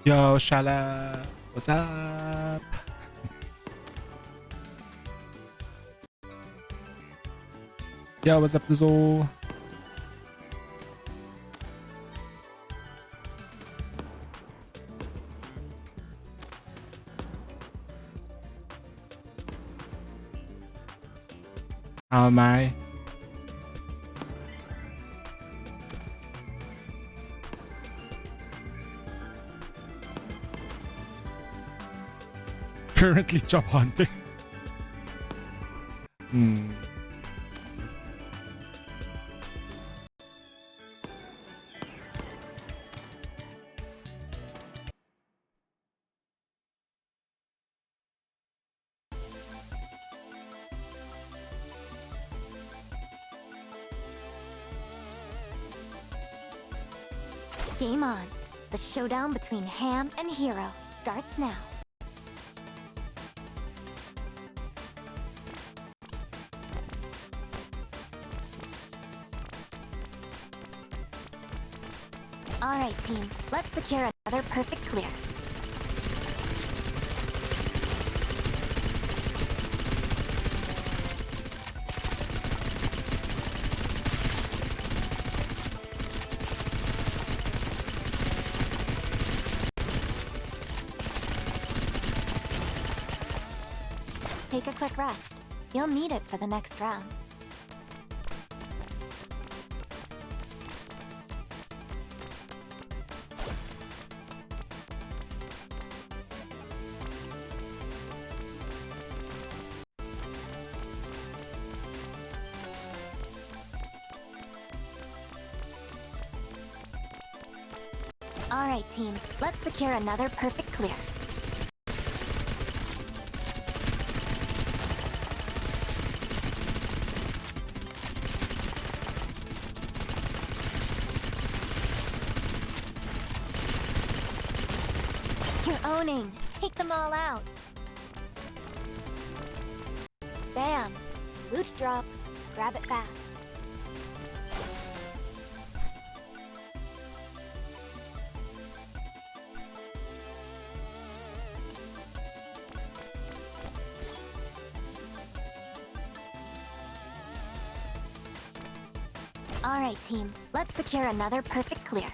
Yo, Shala, what's up? Yo, what's up, Dizzle? How am I? Currently job hunting. Game on. The showdown between Ham and Hero starts now. Alright team, let's secure another perfect clear. Take a quick rest. You'll need it for the next round. Alright team, let's secure another perfect clear. You're owning! Take them all out! Bam! Loot drop. Grab it fast. Alright team, let's secure another perfect clear.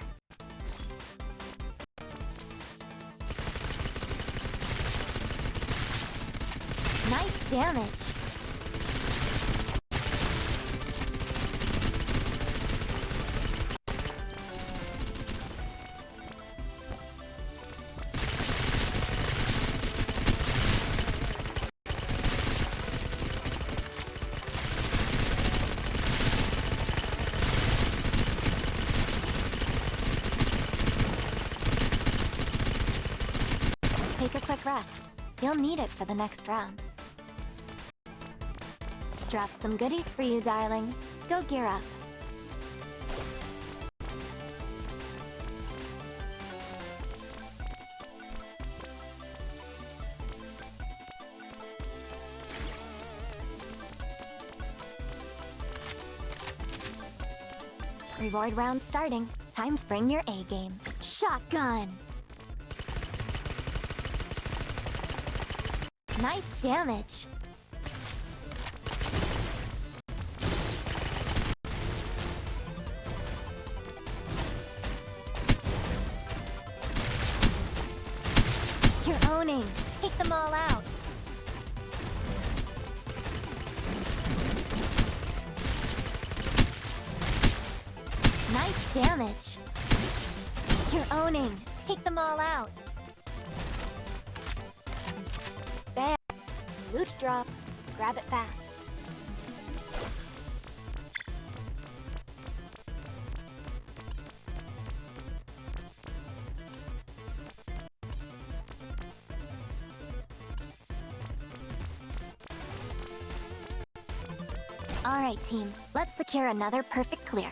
Nice damage! Take a quick rest. You'll need it for the next round. Drop some goodies for you, darling. Go gear up. Reward round starting. Time to bring your A game. Shotgun! Nice damage! You're owning! Take them all out! Nice damage! You're owning! Take them all out! Bam! Loot drop. Grab it fast. Alright team, let's secure another perfect clear.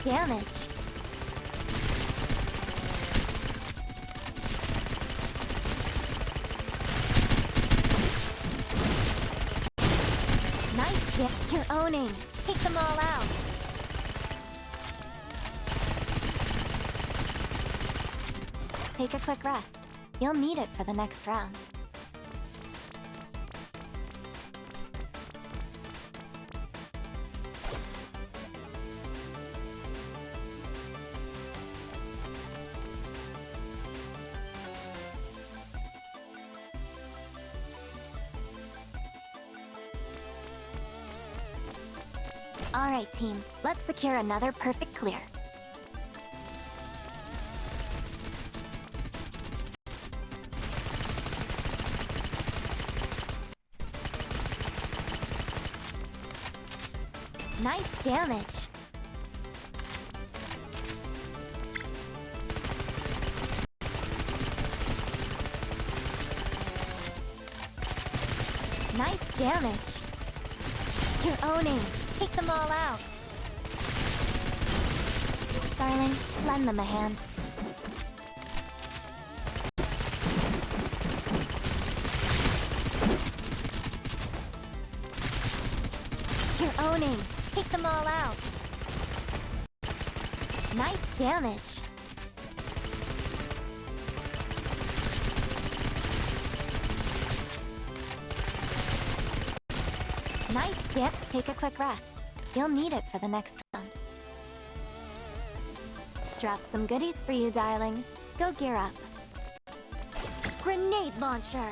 damage. Nice hit. You're owning. Take them all out. Take a quick rest. You'll need it for the next round. Alright team, let's secure another perfect clear. Nice damage. Nice damage. You're owning. Take them all out. Darling, lend them a hand. You're owning. Take them all out. Nice damage. Nice dip. Take a quick rest. You'll need it for the next round. Strap some goodies for you, darling. Go gear up. Grenade launcher.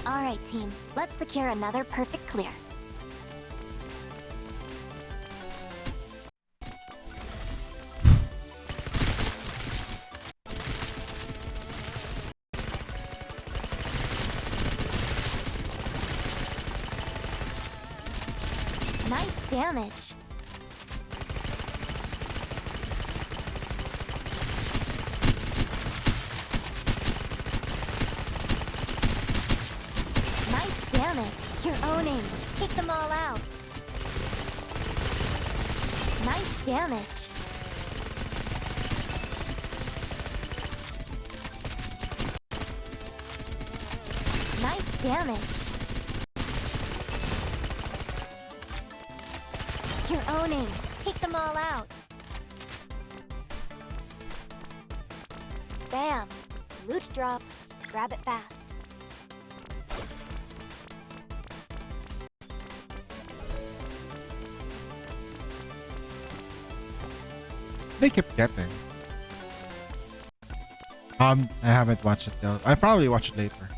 Alright team, let's secure another perfect clear. Nice damage. Nice damage. You're owning. Take them all out. Nice damage. Nice damage. You're owning. Take them all out. Bam. Loot drop. Grab it fast. They kept getting. I haven't watched it though. I probably watch it later.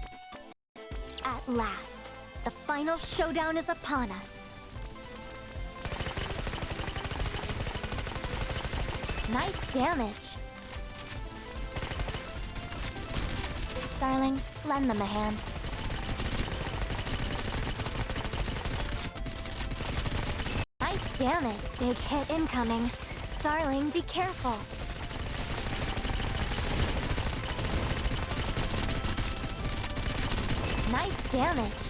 At last, the final showdown is upon us. Nice damage. Darling, lend them a hand. Nice damage. Big hit incoming. Darling, be careful. Nice damage.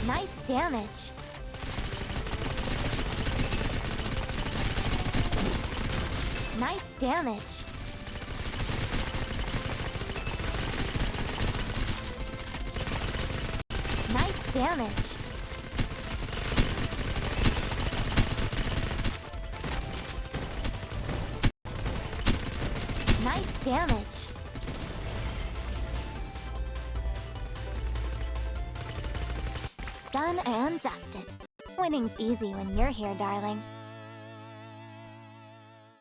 Nice damage. Nice damage. Nice damage. Nice damage. Done and dusted. Winning's easy when you're here, darling.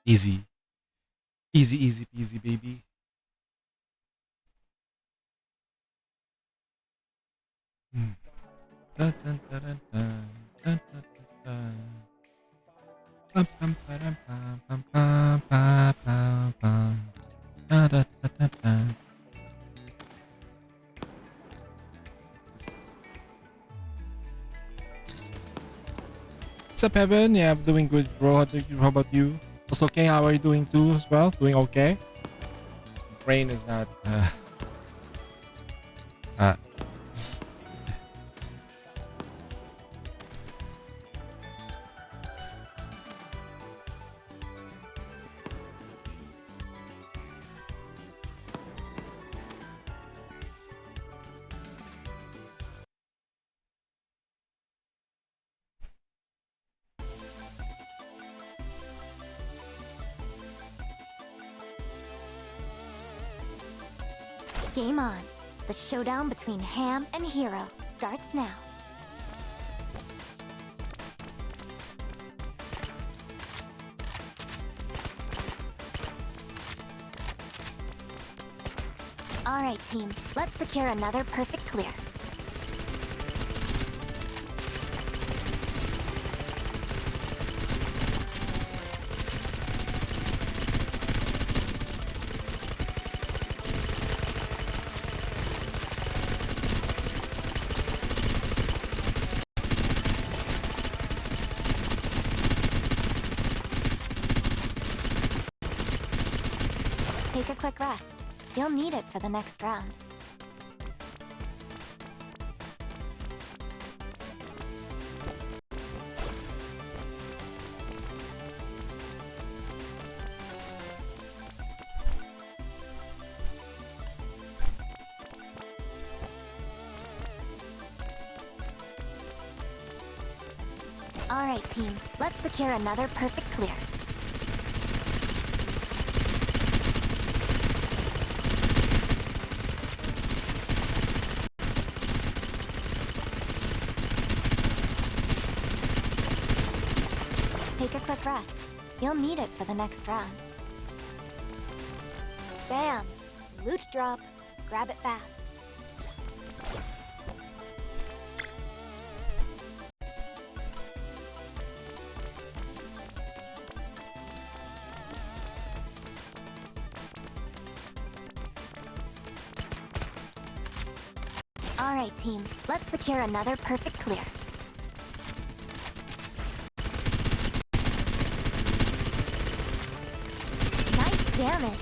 Easy. Easy, easy peasy, baby. Dun, dun, dun, dun, dun, dun, dun, dun. Bum, bum, ba-dum, bum, bum, bum, ba, bum, bum. Da, da, da, da, da. What's up, Evan? Yeah, I'm doing good, bro. How about you? Also, okay, how are you doing too as well? Doing okay? Brain is not uh it's- Game on. The showdown between Ham and Hero starts now. Alright team, let's secure another perfect clear. Take a quick rest. You'll need it for the next round. Alright team, let's secure another perfect clear. Take a quick rest. You'll need it for the next round. Bam! Loot drop. Grab it fast. Alright team, let's secure another perfect clear. Nice damage.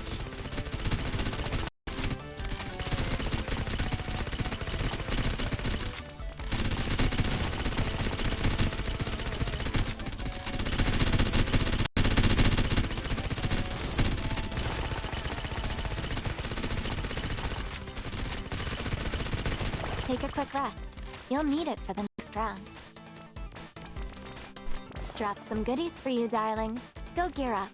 Take a quick rest. You'll need it for the next round. Drop some goodies for you, darling. Go gear up.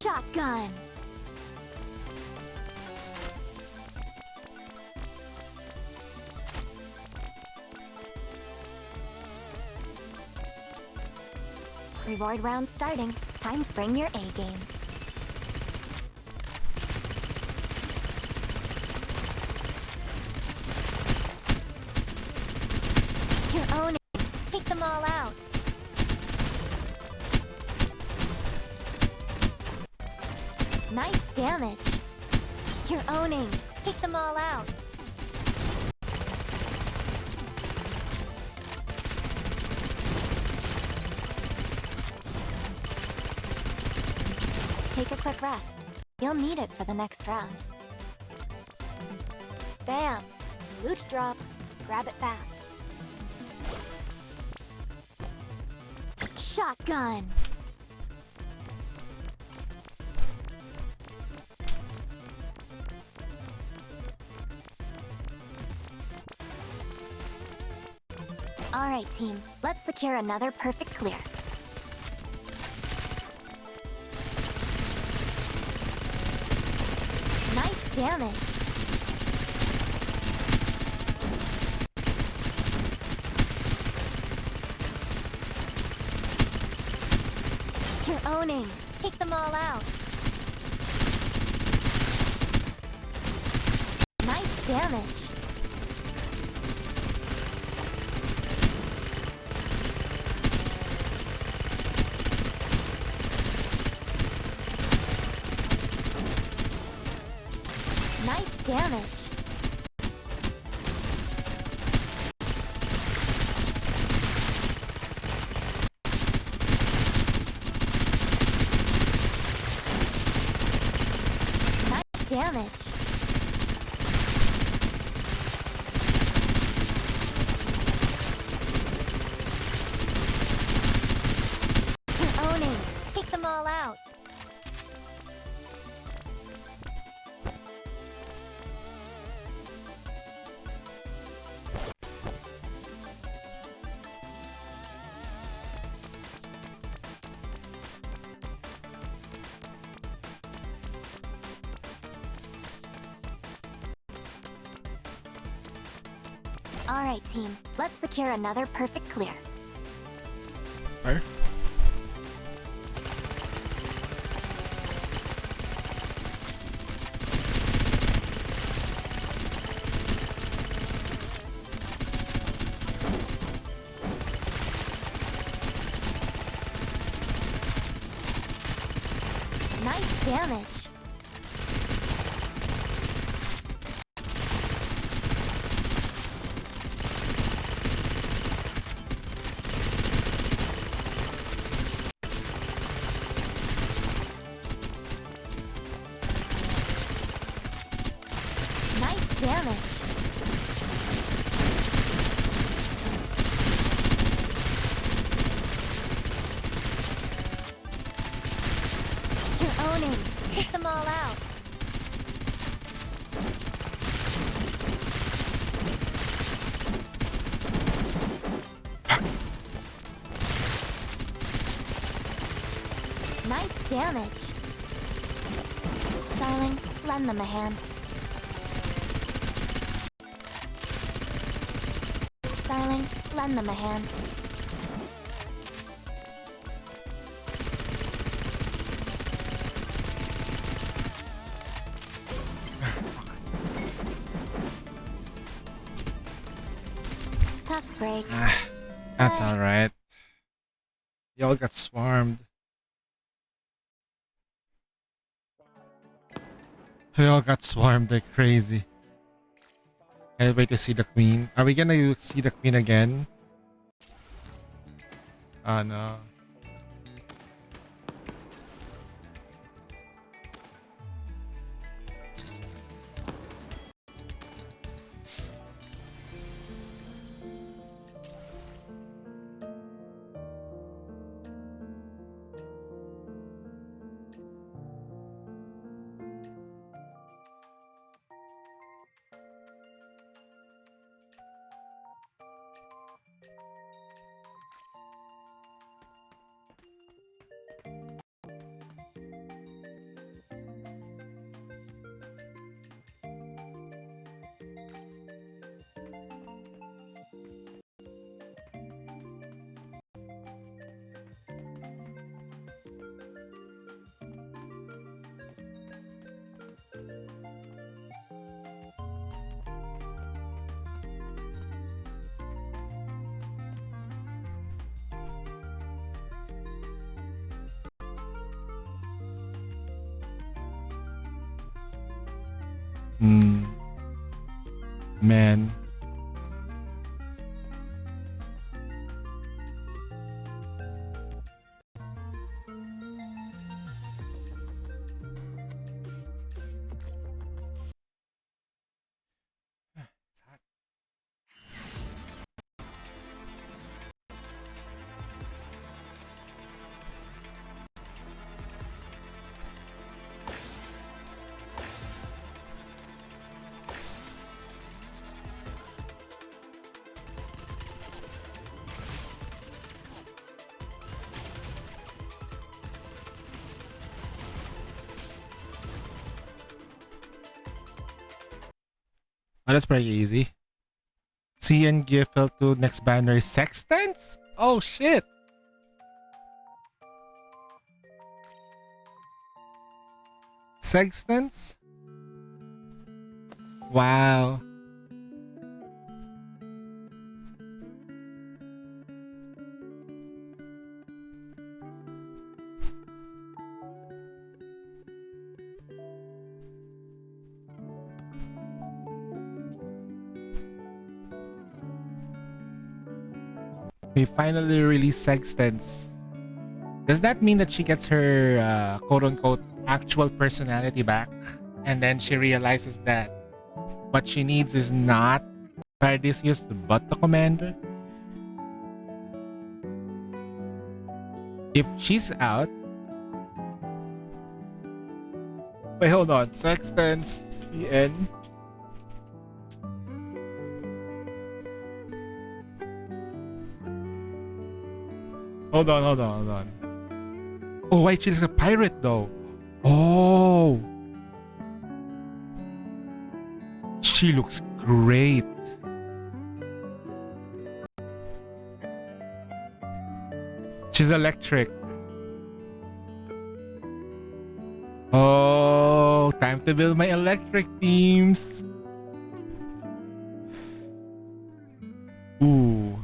Shotgun! Reward round starting. Time to bring your A game. You're owning. Take them all out. Nice damage. You're owning. Take them all out. Take a quick rest. You'll need it for the next round. Bam! Loot drop. Grab it fast. Shotgun! Alright team, let's secure another perfect clear. Nice damage. You're owning. Take them all out. Nice damage. Nice damage. damage. You're owning. Take them all out. Alright, team. Let's secure another perfect clear. Where? Nice damage. Nice damage. You're owning. Take them all out. Nice damage. Darling, lend them a hand. Darling, lend them a hand. Tough break. That's alright. Y'all got swarmed. Y'all got swarmed like crazy. Can't wait to see the queen. Are we gonna see the queen again? Oh no. Man. Oh, that's pretty easy. C and GFL 2 next banner is Sextants? Oh shit! Sextants? Wow. We finally released Sextants. Does that mean that she gets her quote-unquote actual personality back? And then she realizes that what she needs is not Paradisius but the commander. If she's out. Wait, hold on. Sexton CN. Hold on. Oh, wait, she's a pirate though. Oh. She looks great. She's electric. Oh, time to build my electric teams. Ooh.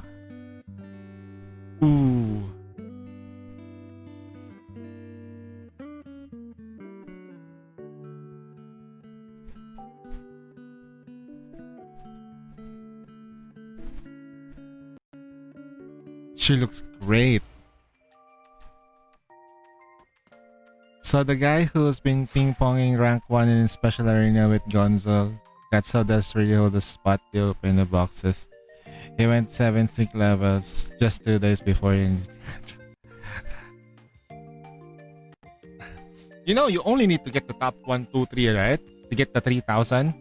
She looks great. So the guy who's been ping-ponging rank 1 in special arena with Gonzo got so desperate he hold the spot to open the boxes. He went 7 sync levels just 2 days before he... You know, you only need to get the top 1, 2, 3, right? To get the 3,000.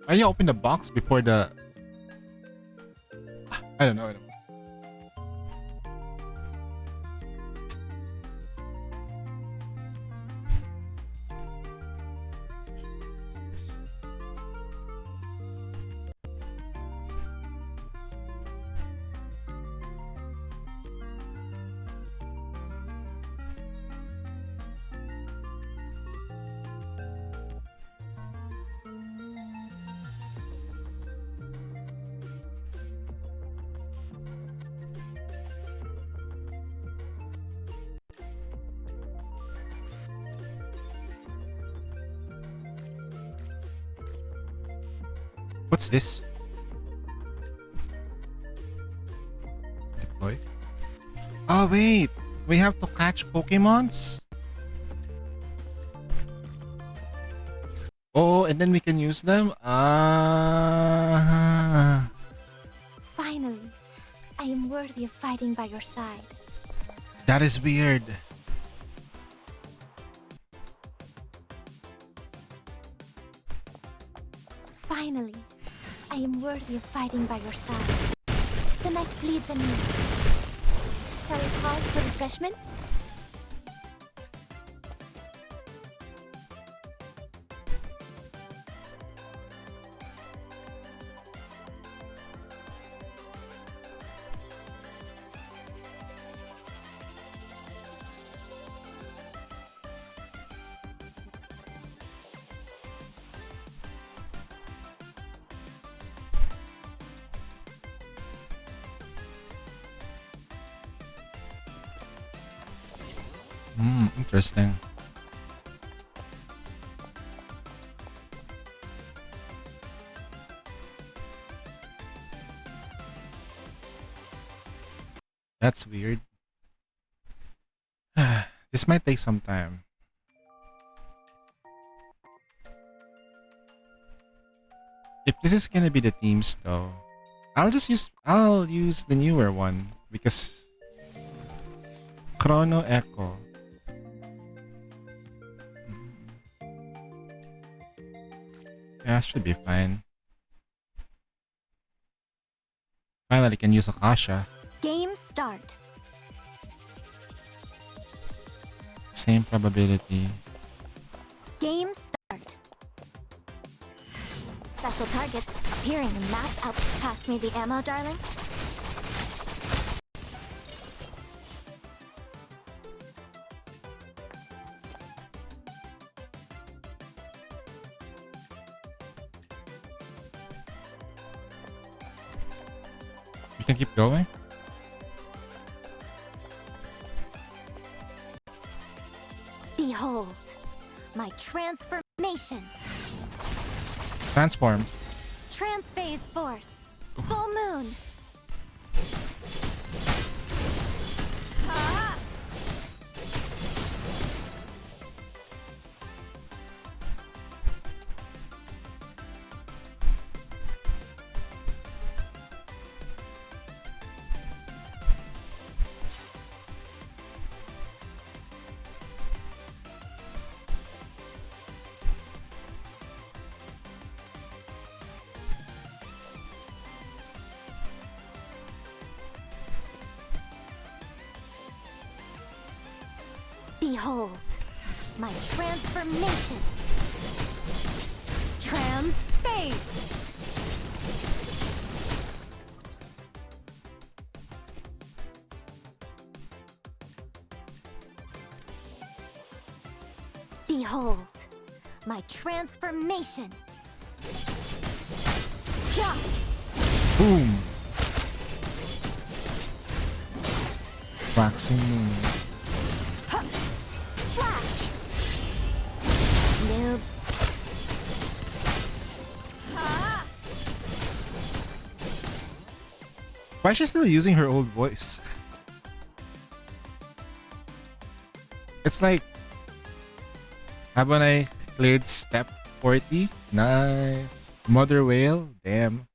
Why you open the box before the... I don't know. What's this? Deploy? Oh wait! We have to catch Pokemons? Oh, and then we can use them? Ah. Finally, I am worthy of fighting by your side. That is weird. Finally, I am worthy of fighting by your side. The night bleeds on me. Shall we pause for refreshments? Interesting. That's weird. This might take some time. If this is gonna be the teams though, I'll use the newer one because Chrono Echo. Yeah, should be fine. Finally can use Akasha. Game start. Same probability. Game start. Special targets appearing in mass out. Pass me the ammo, darling. You can keep going? Behold, my transformation. Transform. Transphase force. Full moon. Behold, my transformation. Space. Behold, my transformation. Yeah. Boom! Waxing moon. Flash. Noobs. Why is she still using her old voice? It's like, haven't I cleared step 40? Nice. Mother whale? Damn.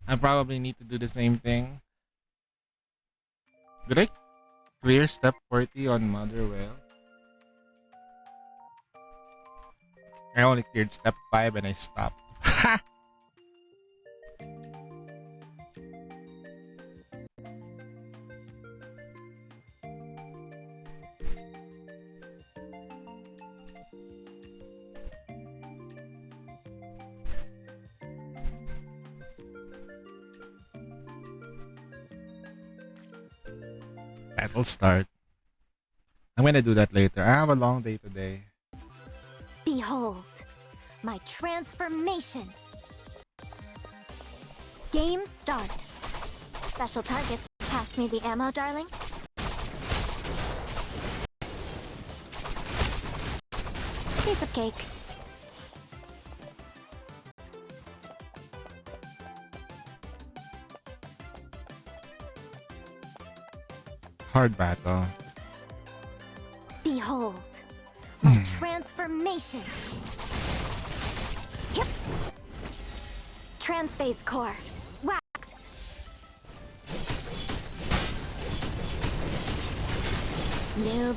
I probably need to do the same thing. Did I clear step 40 on mother whale? I only cleared step 5 and I stopped. Ha! Battle start. I'm gonna do that later. I have a long day today. Behold, my transformation. Game start. Special targets. Pass me the ammo, darling. Piece of cake. Hard battle. Behold, my transformation. Yep. Transphase core. Wax. Noobs.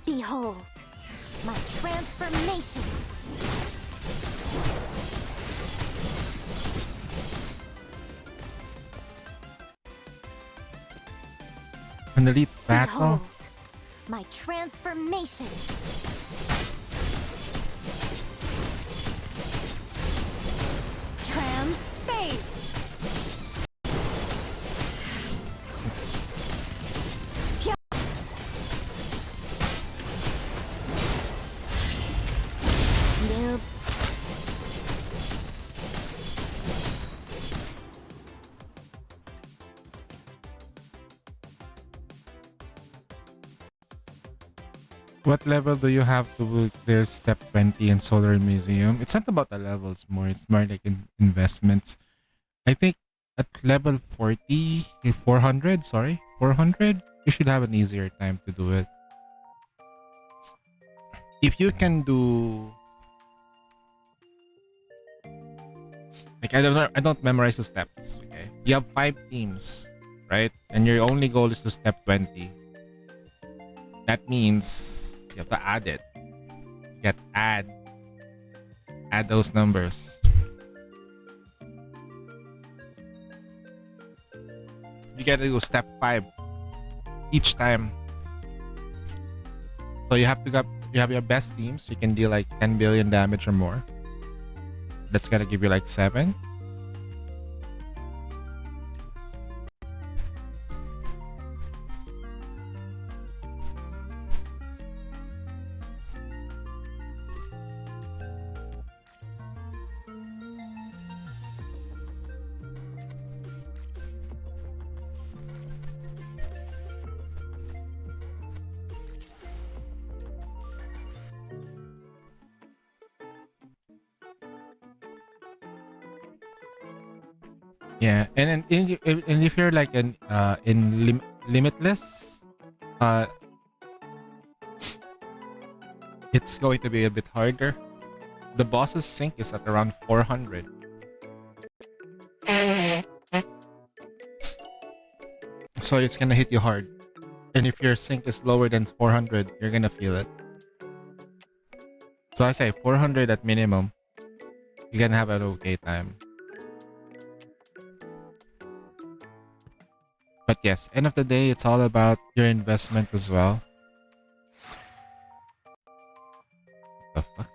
Behold, my transformation. An elite battle? Behold, my transformation. Space. Noobs. What level do you have to clear step 20 in Solar Museum? It's not about the levels more, it's more like investments. I think at level 40, 400, sorry, 400, you should have an easier time to do it. If you can do, like, I don't memorize the steps, okay? You have 5 teams, right? And your only goal is to step 20. That means you have to add it. Get add those numbers. You gotta do step 5 each time. So you have your best teams. You can deal like 10 billion damage or more. That's gonna give you like 7. Yeah, and if you're like limitless, uh, it's going to be a bit harder. The boss's sync is at around 400. So it's gonna hit you hard. And if your sync is lower than 400, you're gonna feel it. So I say 400 at minimum. You can have an okay time. But yes, end of the day, it's all about your investment as well. What the fuck?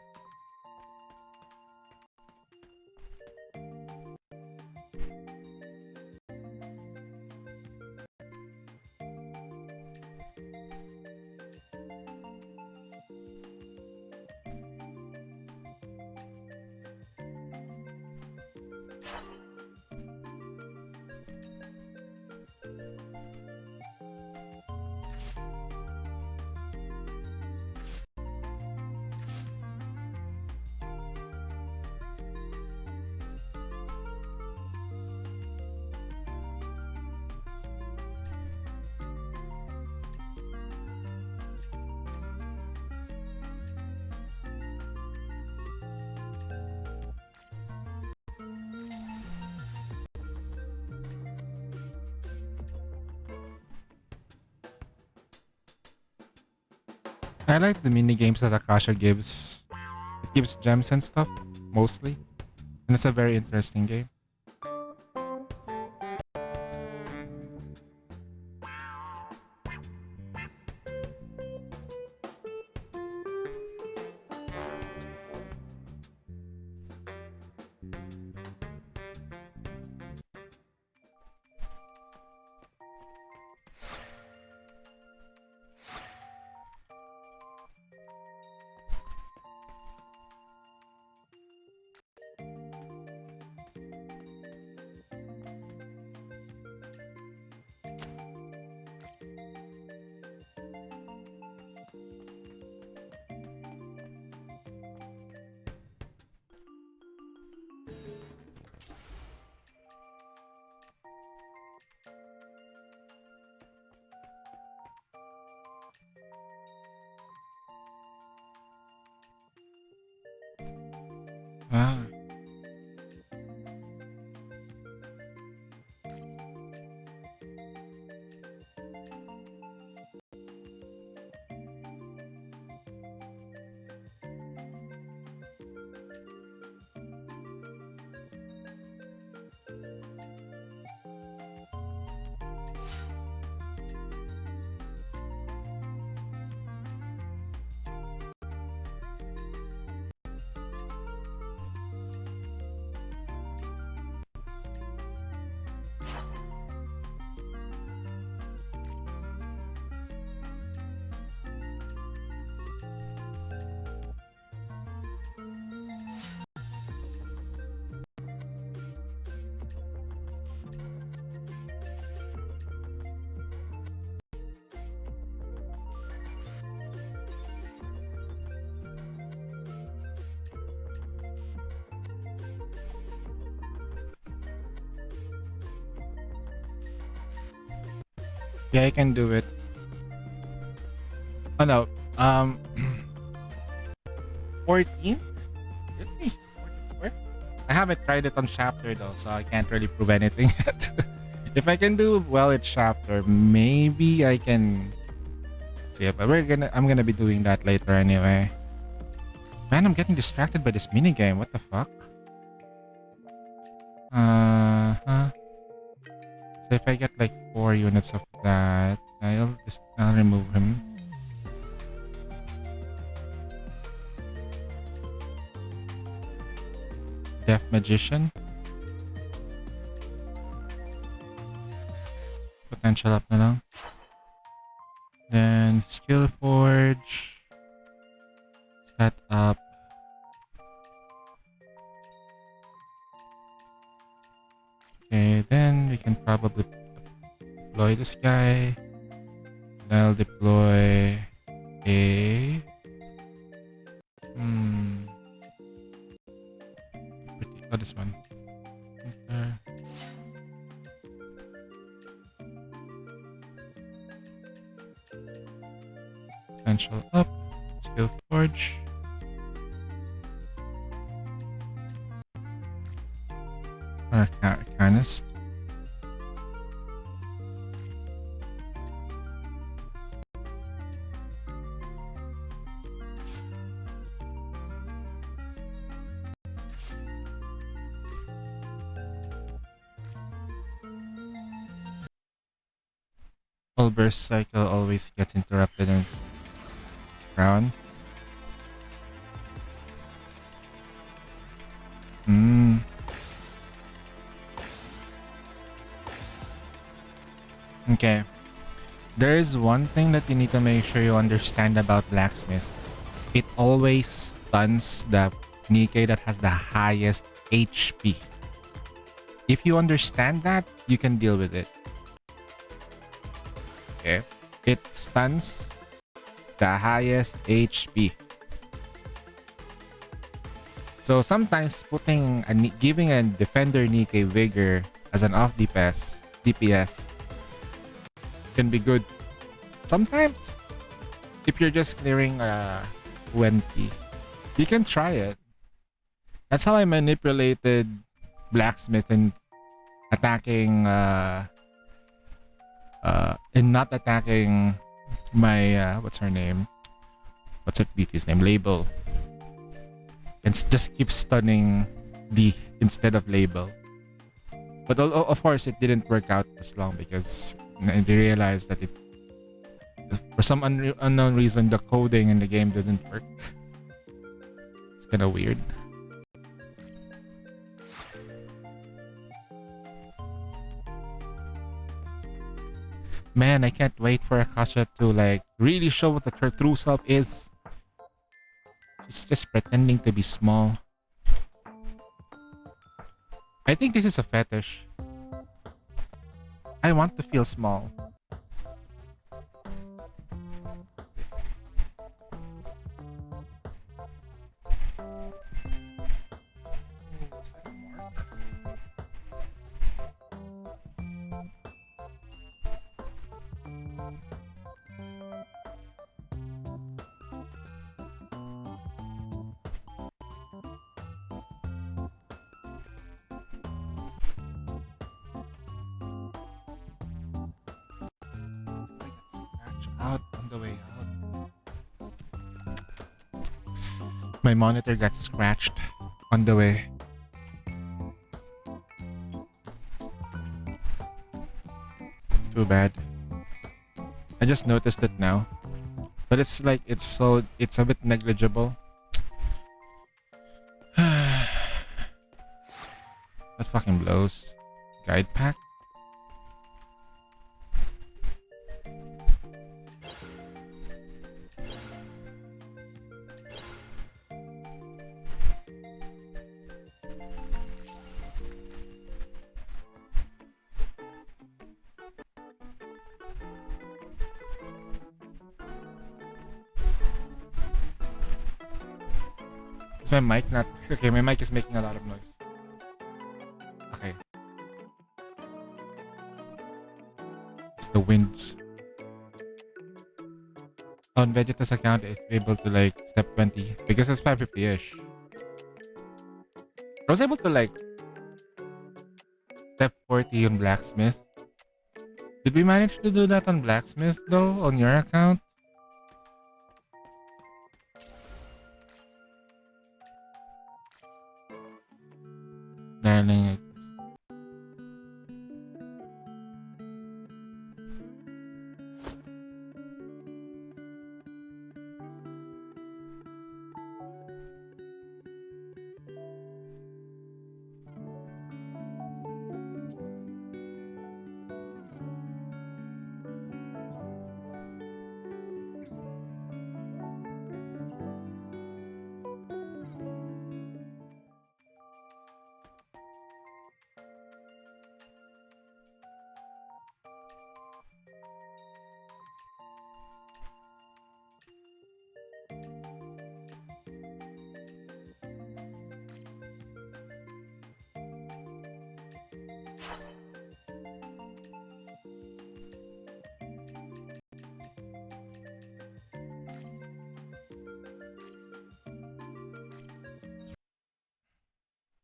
I like the mini games that Akasha gives. It gives gems and stuff, mostly. And it's a very interesting game. Ah. Yeah, I can do it. Oh no. 14? Really? 44? I haven't tried it on chapter though, so I can't really prove anything yet. If I can do well at chapter, maybe I can see it. But I'm gonna be doing that later anyway. Man, I'm getting distracted by this minigame. What the fuck? Huh. So if I get like 4 units of that, I'll remove him. Deaf Magician. Potential up na lang. Then Skill Forge. Set up. Okay, then we can probably deploy this guy. And I'll deploy a... Oh, this one. Okay. Potential up. Skill Forge. Arcanist. Pulver's cycle always gets interrupted in round. Hmm. Okay. There is one thing that you need to make sure you understand about blacksmith. It always stuns the Nikkei that has the highest HP. If you understand that, you can deal with it. Okay. It stuns the highest HP. So sometimes giving a defender Nikkei vigor as an off DPS can be good. Sometimes, if you're just clearing 20, you can try it. That's how I manipulated blacksmith in attacking in not attacking my what's her name? What's her DT's name? Label. And just keep stunning D instead of label. But of course, it didn't work out as long because they realized that for some unknown reason, the coding in the game doesn't work. It's kind of weird. Man, I can't wait for Akasha to like really show what her true self is. She's just pretending to be small. I think this is a fetish. I want to feel small. Out on the way out. My monitor got scratched on the way. Too bad. I just noticed it now. But it's like it's a bit negligible. That fucking blows. Guide pack? Is my mic not... Okay, my mic is making a lot of noise. Okay. It's the winds. On Vegeta's account, it's able to like step 20 because it's 550-ish. I was able to like step 40 on Blacksmith. Did we manage to do that on Blacksmith though, on your account? Darling,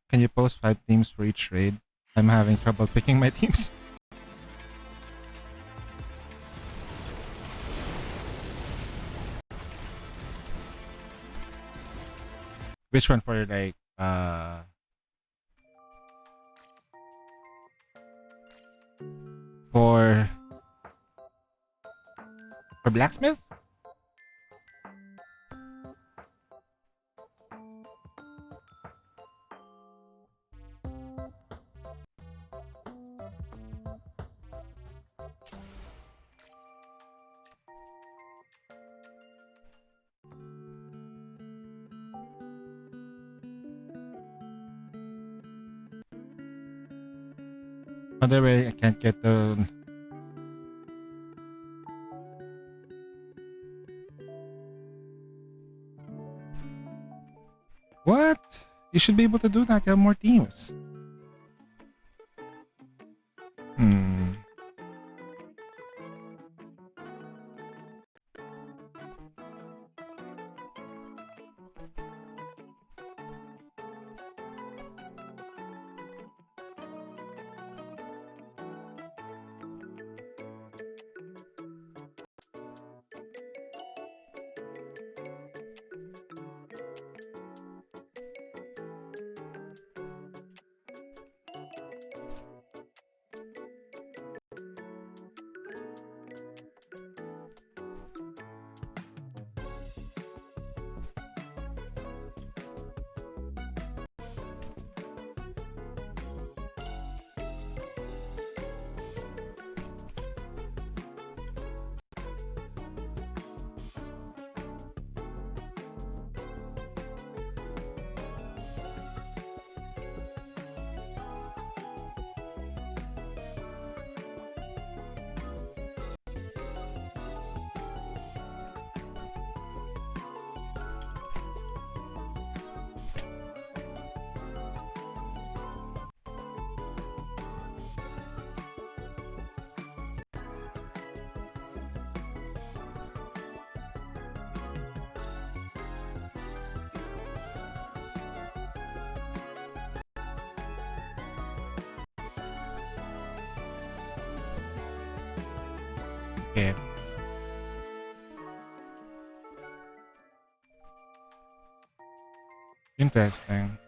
can you post 5 teams for each raid? I'm having trouble picking my teams. Which one for like for For blacksmith? Other way, I can't get the. What? You should be able to do that. You have more teams. Hmm. Okay. Interesting.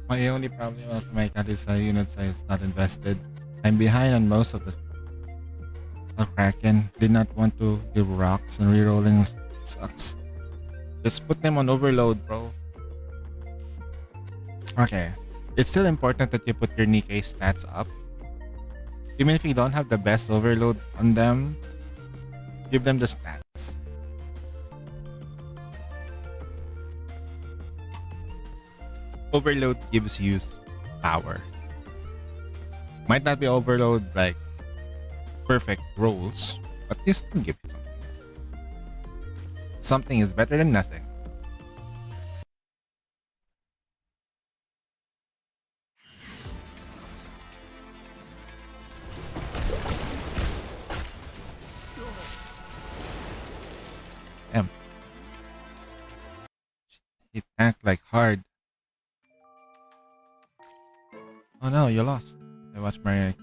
My only problem with my cat is unit size not invested. I'm behind on most of the Kraken. Did not want to give rocks and rerolling sucks. Just put them on overload, bro. Okay. It's still important that you put your Nikkei stats up. Even if you don't have the best overload on them, give them the stats. Overload gives you power. Might not be overload like perfect rolls, but this can give you something. Something is better than nothing. Damn. It tanked like hard. Oh no, you lost. I watched my. I'm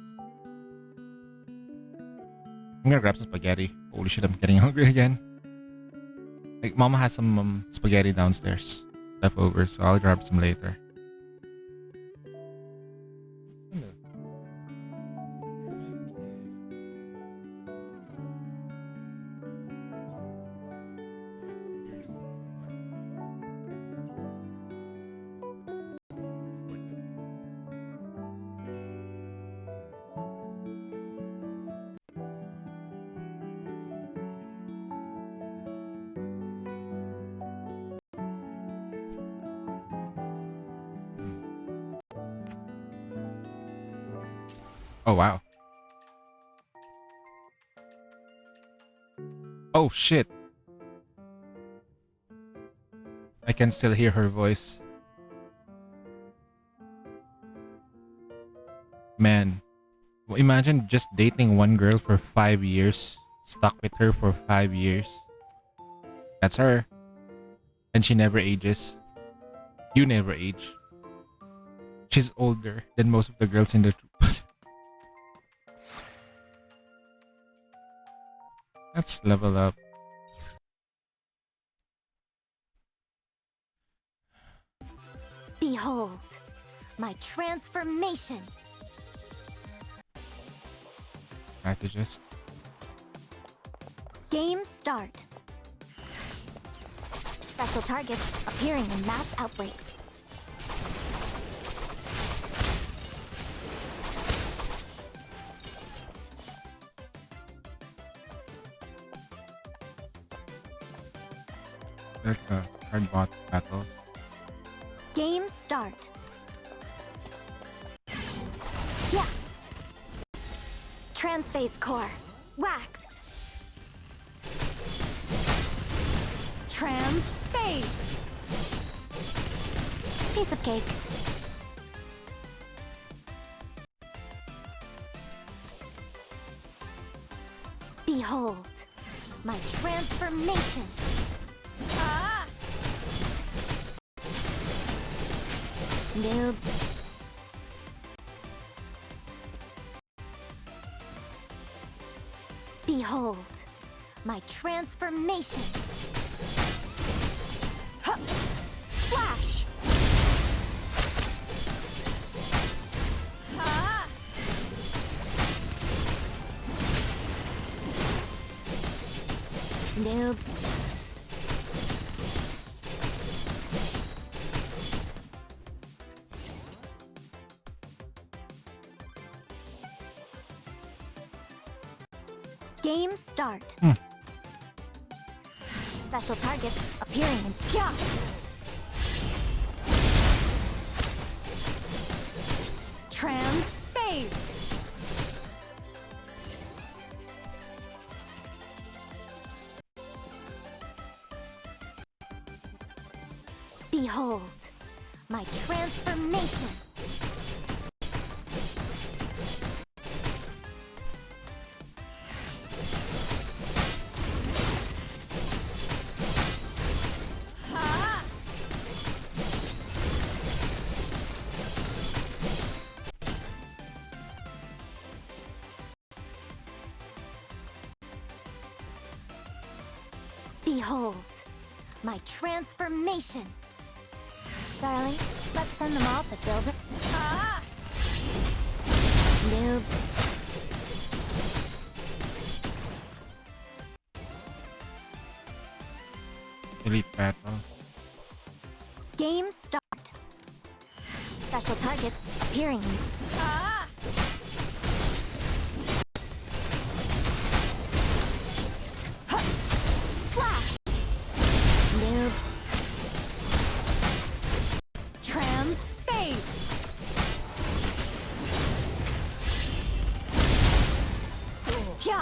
gonna grab some spaghetti. Holy shit, I'm getting hungry again. Like, Mama has some spaghetti downstairs left over, so I'll grab some later. Oh, wow. Oh, shit. I can still hear her voice. Man, well, imagine just dating one girl for 5 years, stuck with her for 5 years. That's her. And she never ages. You never age. She's older than most of the girls in the troop. Let's level up. Behold, my transformation. Strategist. Game start. Special targets appearing in mass outbreaks. Like hard bot battles. Game start. Yeah. Transphase core. Wax. Transphase. Piece of cake. Behold, my transformation. Ah! Noobs. Behold, my transformation. Huh. Flash! Ah! Noobs. Game start. Special targets appearing in Kya. Transphase. Behold, my transformation. Ah! Behold, my transformation. Darling, let's send them all to build it. Ah! Noobs. Elite battle. Game start. Special targets appearing. Ah! Huh. Flash. Noobs. Transphase. Pya.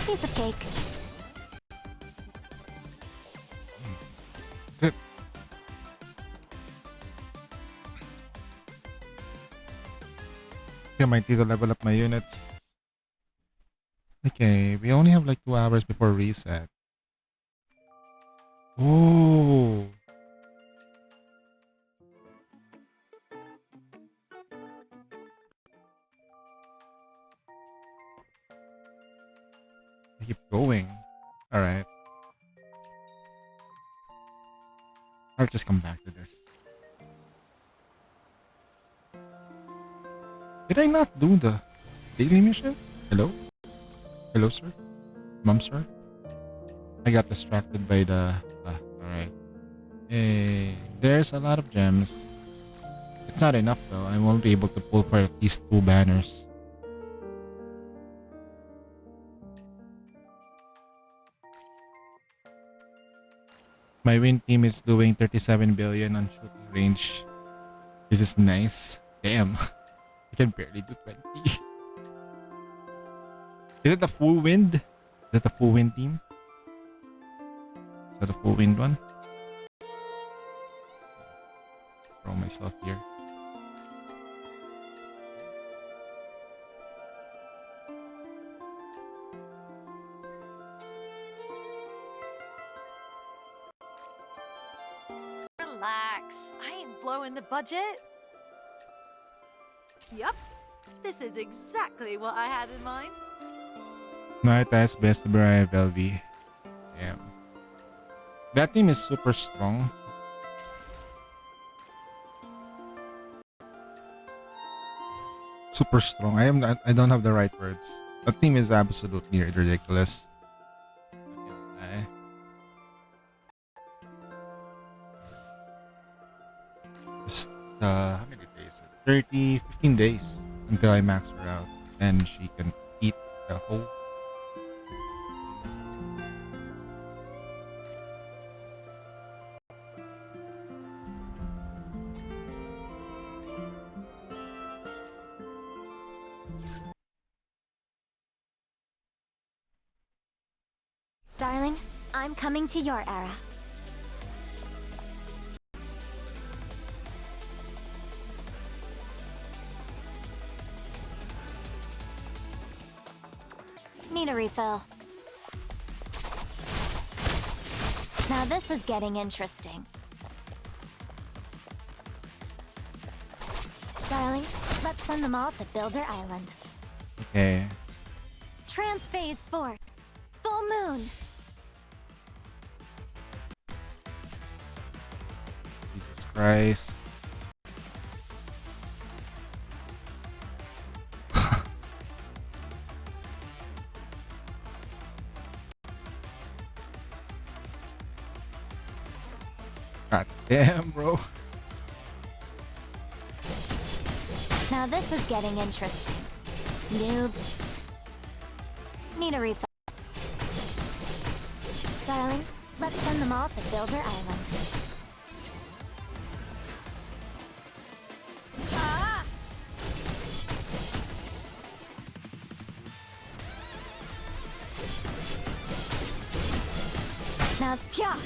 Piece of cake. That's it. Okay, might need to level up my units. Okay, we only have like 2 hours before reset. Ooh. I keep going. Alright. I'll just come back to this. Did I not do the daily mission? Hello? Hello, sir? Mom, sir? I got distracted by the... alright. Hey, there's a lot of gems. It's not enough though. I won't be able to pull for at least 2 banners. My win team is doing 37 billion on shooting range. This is nice. Damn. I can barely do 20. Is it a full wind? Is it a full wind team? Is that a full wind one? Throw myself here. Relax. I ain't blowing the budget. Yup. This is exactly what I had in mind. Nightas best Brian LV. Damn. That team is super strong. Super strong. I don't have the right words. The team is absolutely ridiculous. Okay. Just how many days? 30, 15 days until I max her out. And she can eat the whole. Darling, I'm coming to your era. Need a refill. Now this is getting interesting. Darling, let's send them all to Builder Island. Okay. Transphase Force. Full moon. Jesus Christ. God damn, bro. Now this is getting interesting. Noobs. Need a refill. Darling, let's send them all to Builder Island. Ah! Now, pya!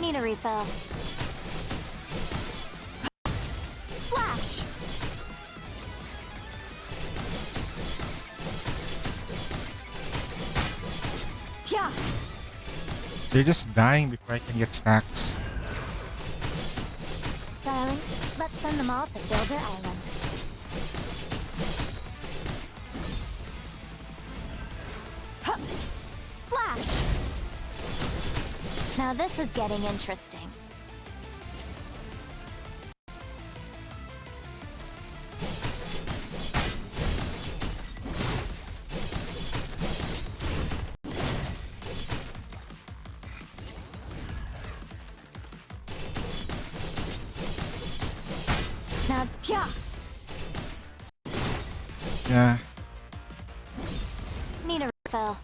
Need a refill. Flash! Pya! They're just dying before I can get stacks. Darling, let's send them all to Builder Island. Huh. Flash! Now this is getting interesting. Now, pya! Yeah. Need a refill.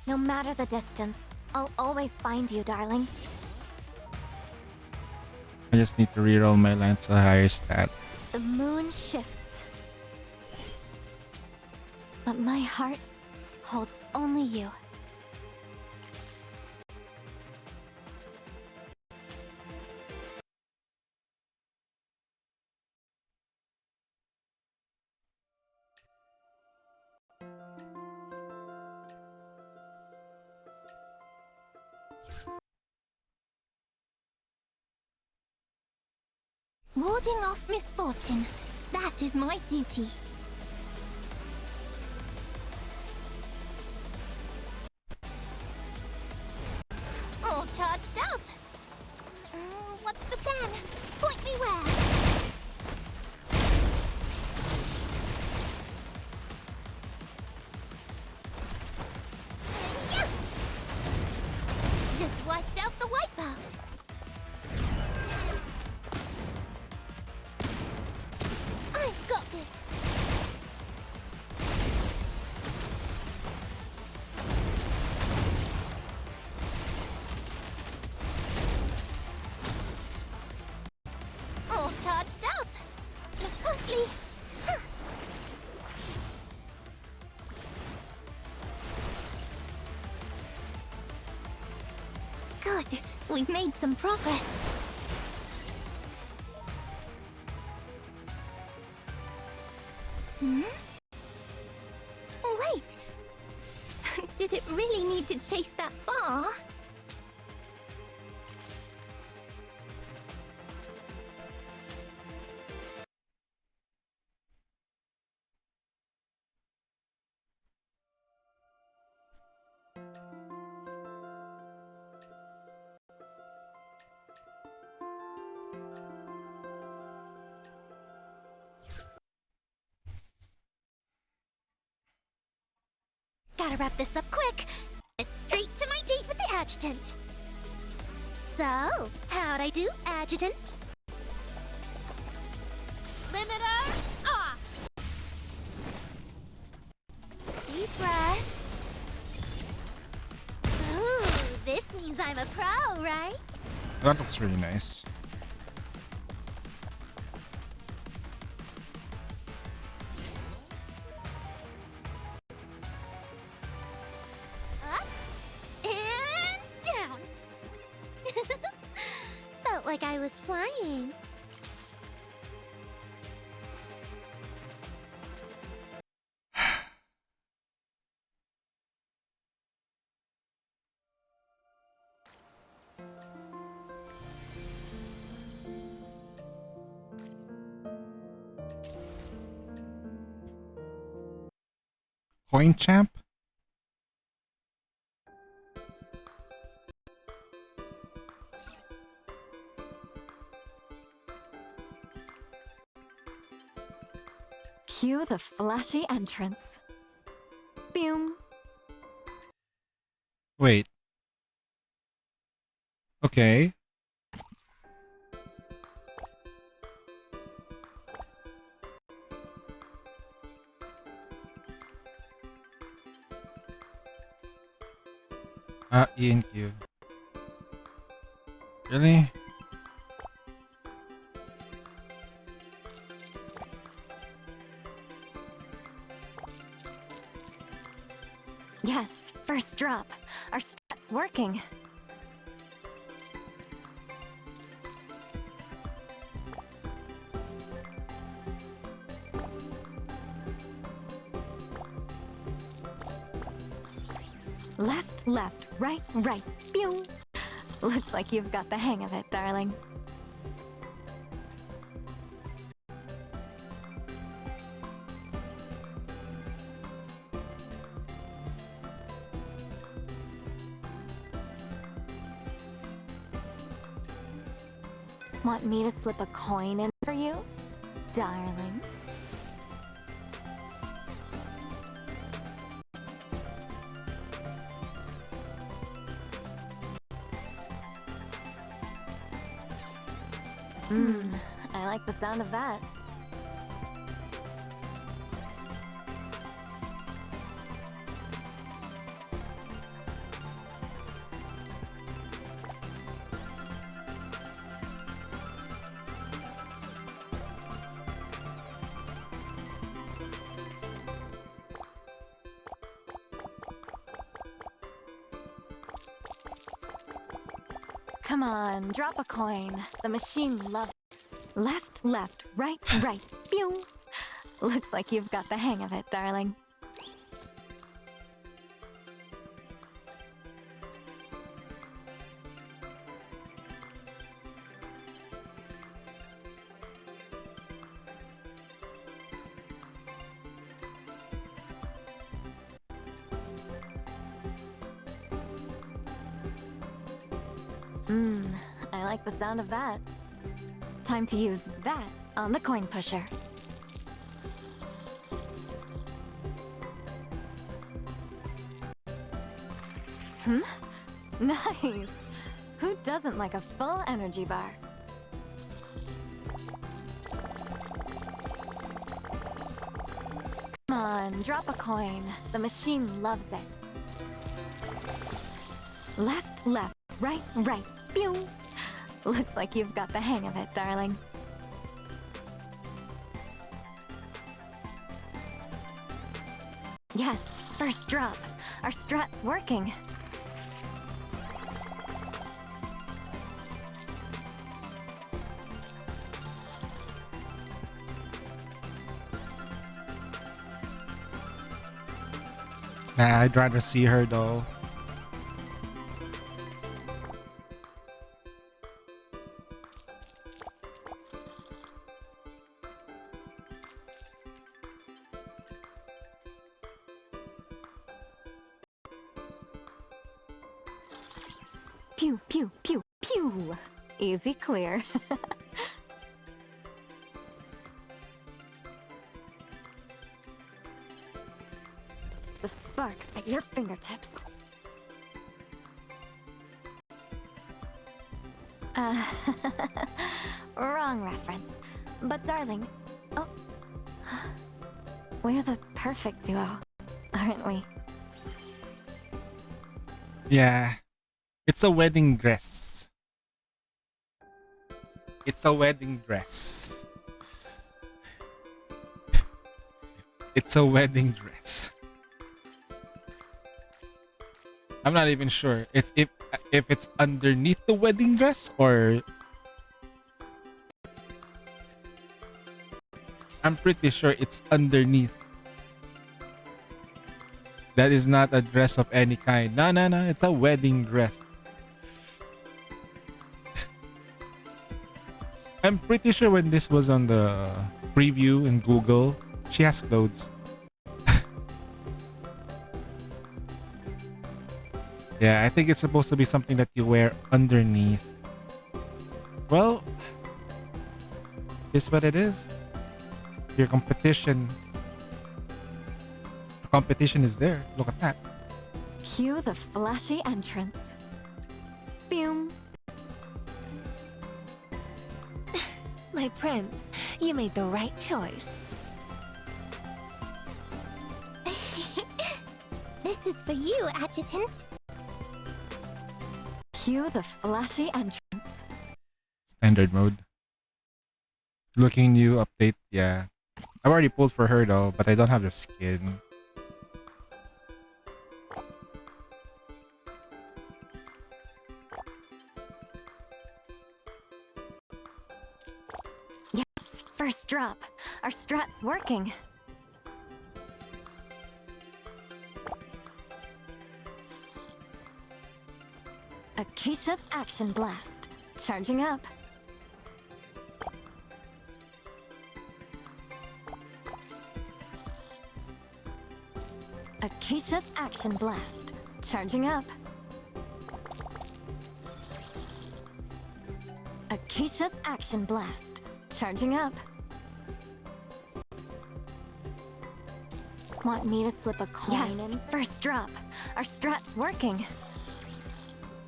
No matter the distance, I'll always find you, darling. I just need to reroll my lance to a higher stat. The moon shifts. But my heart holds only you. Warding off misfortune. That is my duty. All charged up. What's the plan? Point me where? Yeah! Just wiped out the wipeout. I've got this. Good. We've made some progress. Hmm? Wait! Did it really need to chase that bar? Gotta wrap this up quick. It's straight to my date with the adjutant. So, how'd I do, adjutant? Limiter off! Deep breath. Ooh, this means I'm a pro, right? That looks really nice. Up and down. Felt like I was flying. Coin champ? Cue the flashy entrance. Boom. Wait. Okay. E and Q. Really? Yes, first drop. Our strat's working. Left, left, right, right. Pew! Looks like you've got the hang of it, darling. Want me to slip a coin in for you, darling? I like the sound of that. Come on, drop a coin. The machine loves it. Left, left, right, right. Pew! Looks like you've got the hang of it, darling. I like the sound of that. Time to use that on the coin pusher. Nice! Who doesn't like a full energy bar? Come on, drop a coin. The machine loves it. Left, left, right, right. Pew! Looks like you've got the hang of it, darling. Yes, first drop. Our strat's working. Nah, I'd rather see her though. Pew, pew, pew, pew. Easy clear. The sparks at your fingertips. Uh, wrong reference. But darling, oh, we're the perfect duo, aren't we? Yeah. It's a wedding dress. It's a wedding dress. It's a wedding dress. I'm not even sure. It's if it's underneath the wedding dress or I'm pretty sure it's underneath. That is not a dress of any kind. No, no, no. It's a wedding dress. I'm pretty sure when this was on the preview in Google, she has clothes. Yeah, I think it's supposed to be something that you wear underneath. Well, it's what it is. Your competition. The competition is there. Look at that. Cue the flashy entrance. Boom. My prince, you made the right choice. This is for you, Adjutant. Cue the flashy entrance. Standard mode. Looking new update, yeah. I've already pulled for her though, but I don't have the skin. Yes, first drop. Our strat's working. Acacia's Action Blast. Charging up. Acacia's Action Blast. Charging up. Acacia's Action Blast. Charging up. Want me to slip a coin in? First drop. Our strat's working.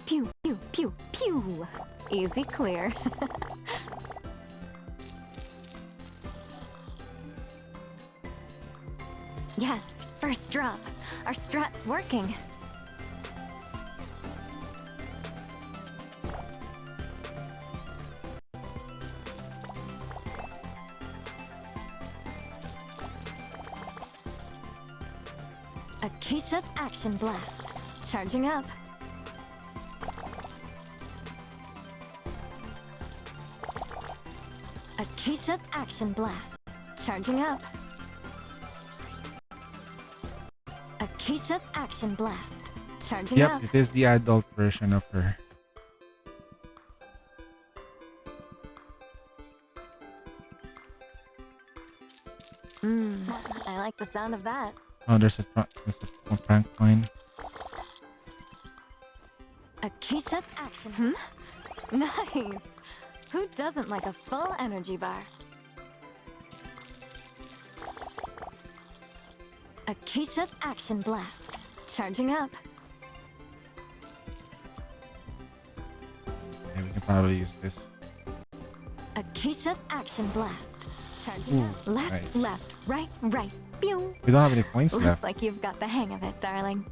Pew, pew, pew, pew. Easy clear. Yes, first drop. Our strat's working. Acacia's Action Blast. Charging up. Acacia's Action Blast. Charging up. Acacia's Action Blast. Charging up. Yep, it is the adult version of her. I like the sound of that. Oh, there's a prank coin. Acacia's Action. Nice. Who doesn't like a full energy bar? Acacia's Action Blast. Charging up. Yeah, we can probably use this. Acacia's Action Blast. Charging up. Left, nice. left, right, right. Pew. We don't have any points Looks left. like you've got the hang of it, darling.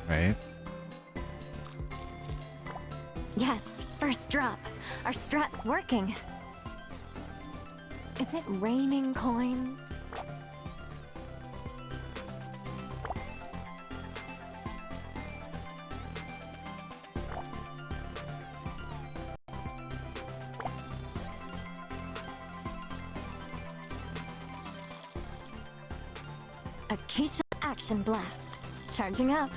Right? Yes, first drop. Our strat's working. Is it raining coins? Acacia Action Blast. Charging up.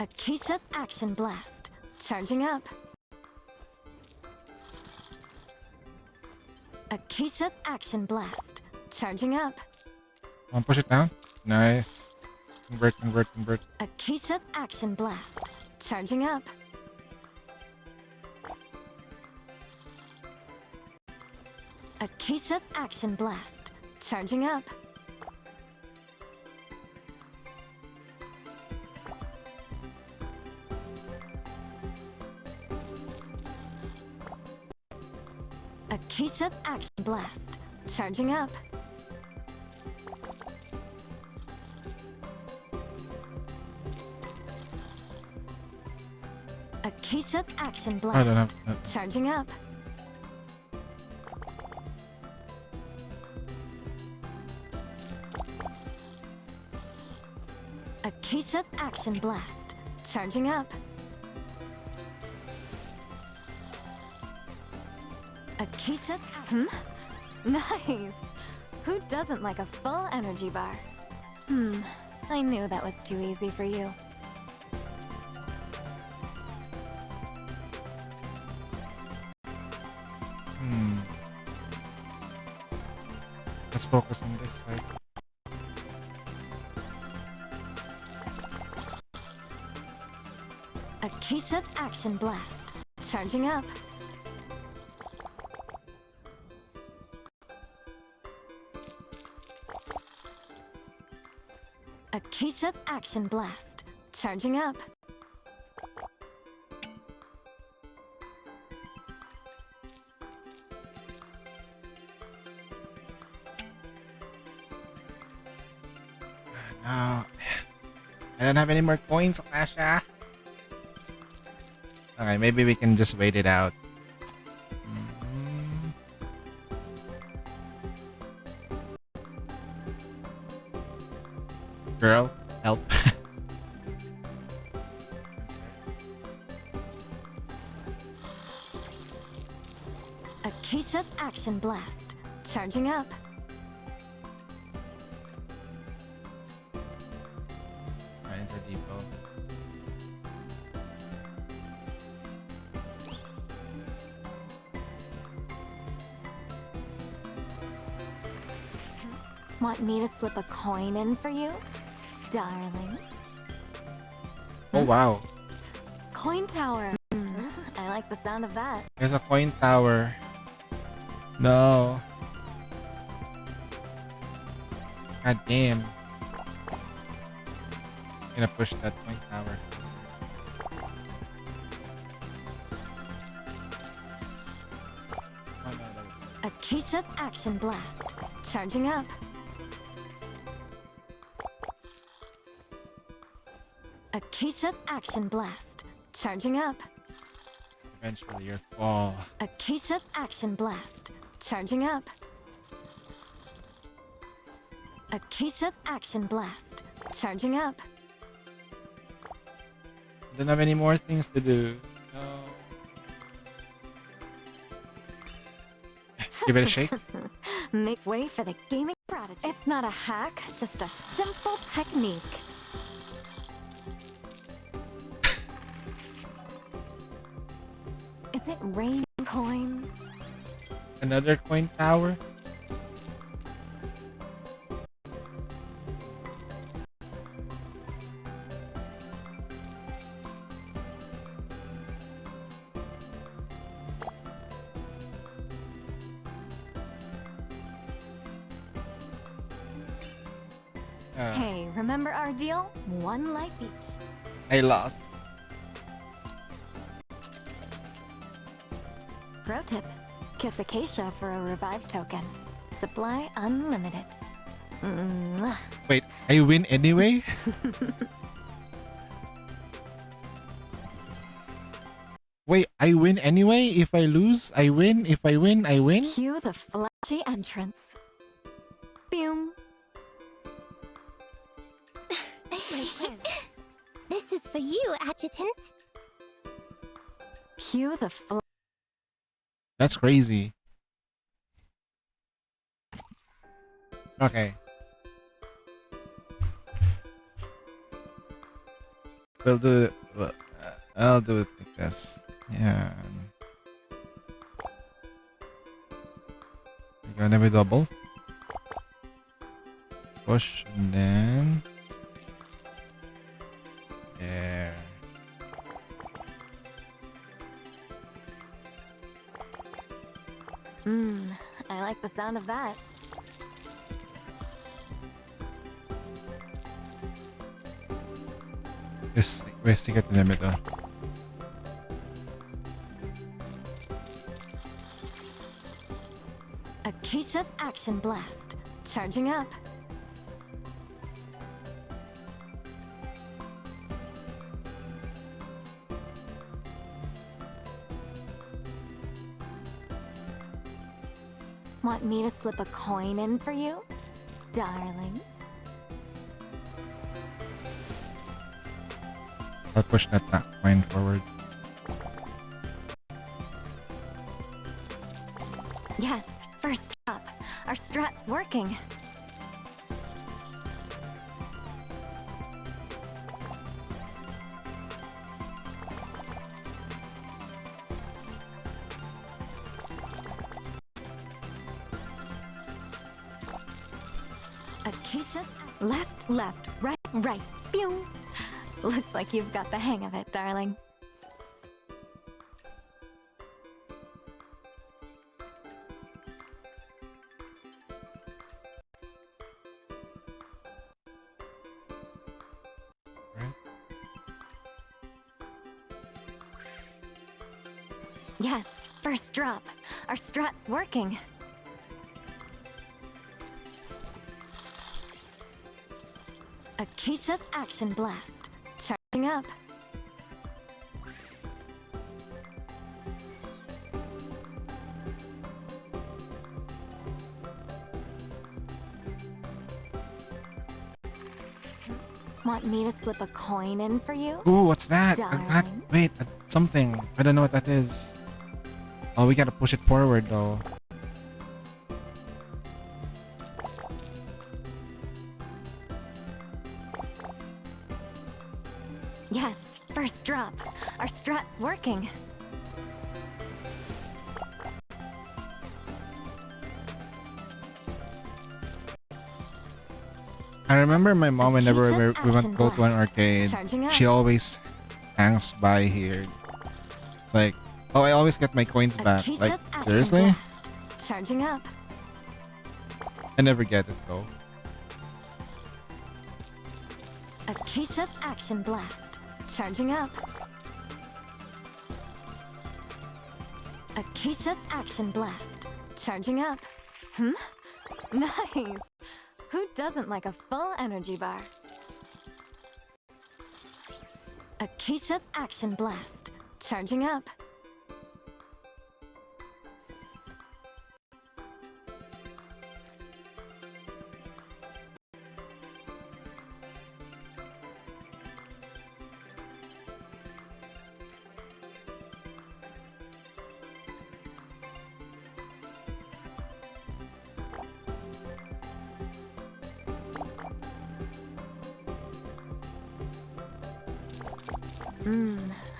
Acacia's Action Blast. Charging up. Acacia's Action Blast. Charging up. Wanna push it down? Nice. Convert, convert, convert. Acacia's Action Blast. Charging up. Acacia's Action Blast. Charging up. Acacia's Action Blast. Charging up. Acacia's Action Blast. I don't have that. Charging up. Acacia's Action Blast. Charging up. Acacia's Action. Nice. Who doesn't like a full energy bar? I knew that was too easy for you. Let's focus on this side. Acacia's Action Blast. Charging up. Acacia's Action Blast. Charging up. No. I don't have any more coins, Asha. Okay, maybe we can just wait it out. Girl, help. Acacia's Action Blast. Charging up. Enter depot. Want me to slip a coin in for you, darling? Oh wow. Coin tower. I like the sound of that. There's a coin tower. No. God damn. Gonna push that coin tower. Oh, no. Acacia's Action Blast. Charging up. Acacia's Action Blast. Charging up. Eventually your fall. Acacia's Action Blast. Charging up. Acacia's Action Blast. Charging up. Don't have any more things to do. No. Give it a shake. Make way for the gaming prodigy. It's not a hack, just a simple technique. Is it raining coins? Another coin tower? Hey, remember our deal? One life each. I lost. Pro tip. Kiss Acacia for a revive token. Supply unlimited. Mwah. Wait, I win anyway? Wait, I win anyway? If I lose, I win. If I win, I win? Cue the flashy entrance. Boom. This is for you, Adjutant. Cue the That's crazy. Okay. We'll do it. I'll do it like this. Yeah. We're gonna be double. Push and then. There. I like the sound of that. Just stick it in the middle. Acacia's Action Blast. Charging up. Want me to slip a coin in for you, darling? I'll push that coin forward. Yes, first drop. Our strat's working. Acacia, left, left, right, right. Pew! Looks like you've got the hang of it, darling. Right. Yes, first drop. Our strat's working. Acacia's Action Blast. Charging up. Want me to slip a coin in for you? Ooh, what's that? I got. Darling. Wait, something. I don't know what that is. Oh, we gotta push it forward though. Yes, first drop. Our strat's working. I remember my mom whenever Acacia's we went Action go to an Blast. arcade, Charging up. she always hangs by here. It's like, oh, I always get my coins back. Acacia's Like, Action seriously? Blast. Charging up. I never get it though. Acacia's Action Blast. Charging up. Acacia's Action Blast. Charging up. Nice. Who doesn't like a full energy bar? Acacia's Action Blast. Charging up.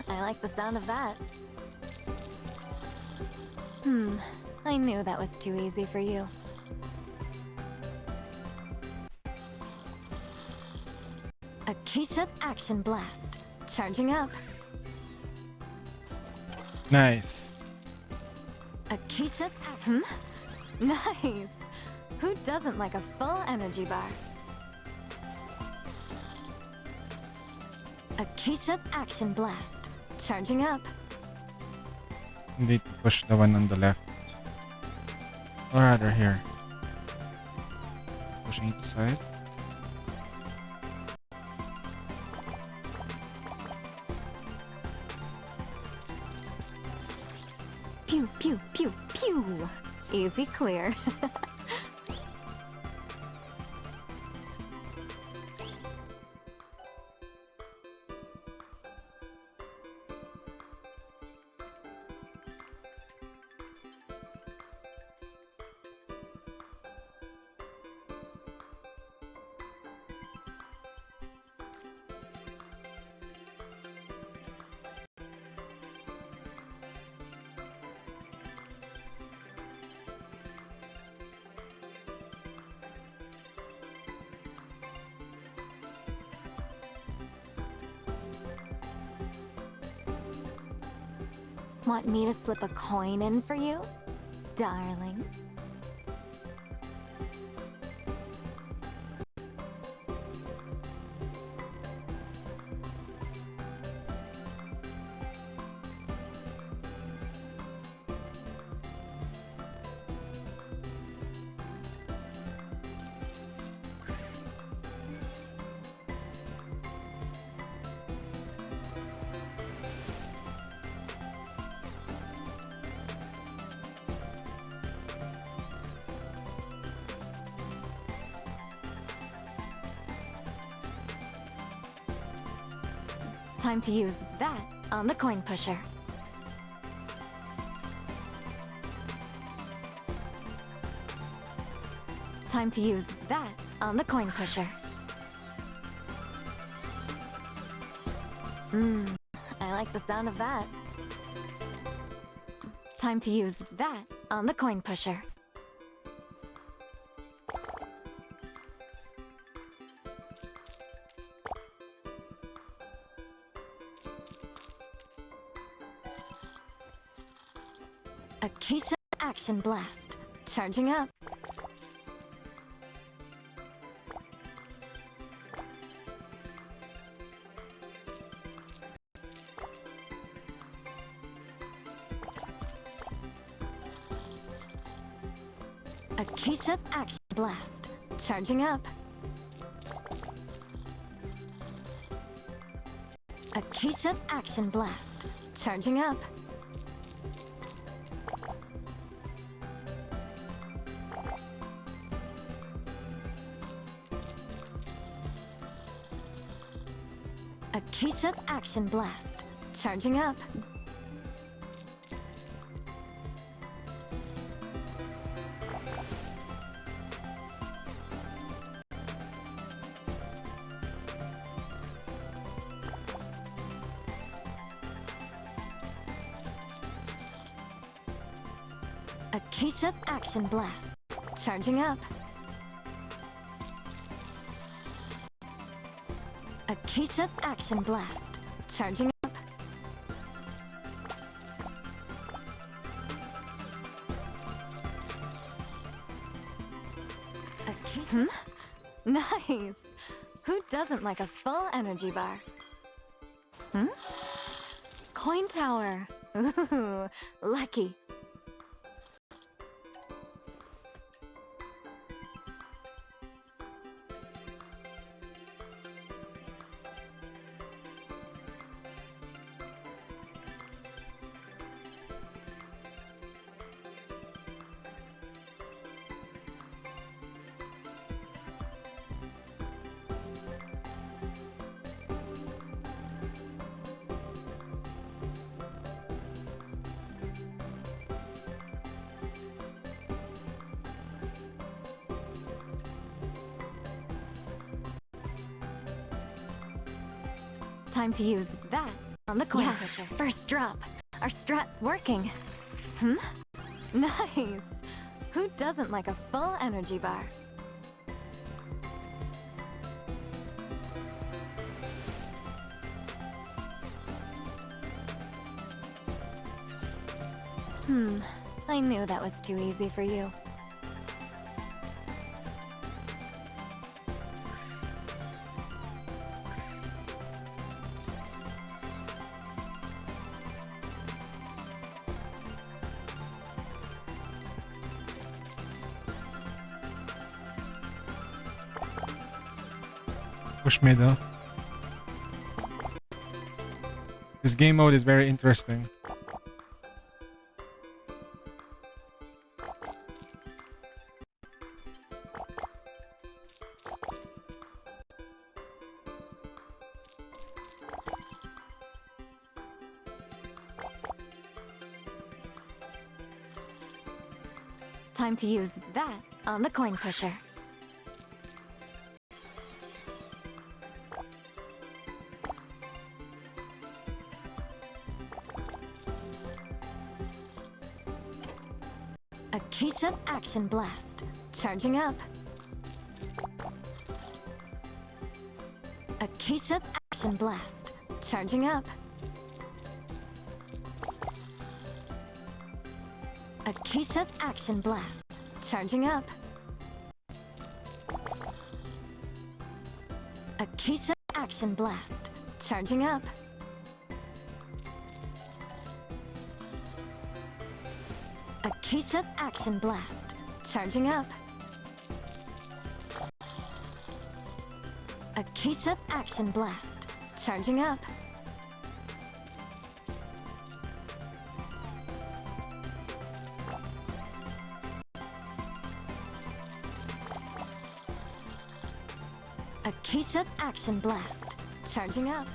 I like the sound of that. I knew that was too easy for you. Acacia's Action Blast. Charging up. Nice. Acacia's Nice. Who doesn't like a full energy bar? Acacia's Action Blast. Charging up. Need to push the one on the left. Or rather here. Pushing each side. Pew, pew, pew, pew. Easy clear. Want me to slip a coin in for you, darling? Time to use that on the coin pusher. Time to use that on the coin pusher. I like the sound of that. Time to use that on the coin pusher. Acacia Action Blast. Charging up. Acacia's Action Blast. Charging up. Acacia's Action Blast. Charging up. Acacia's Action Blast. Charging up. Acacia's Action Blast. Charging up. Acacia's Action Blast. Charging up. Nice! Who doesn't like a full energy bar? Coin tower. Ooh, lucky. Time to use that on the coin pusher. First drop. Our strat's working. Nice. Who doesn't like a full energy bar? I knew that was too easy for you. Push middle. This game mode is very interesting. Time to use that on the coin pusher. Acacia's Action Blast. Charging up. Acacia's Action Blast. Charging up. Acacia's Action Blast. Charging up. Acacia's Action Blast. Charging up. Acacia's Action Blast. Charging up. Acacia's Action Blast. Charging up. Acacia's Action Blast. Charging up.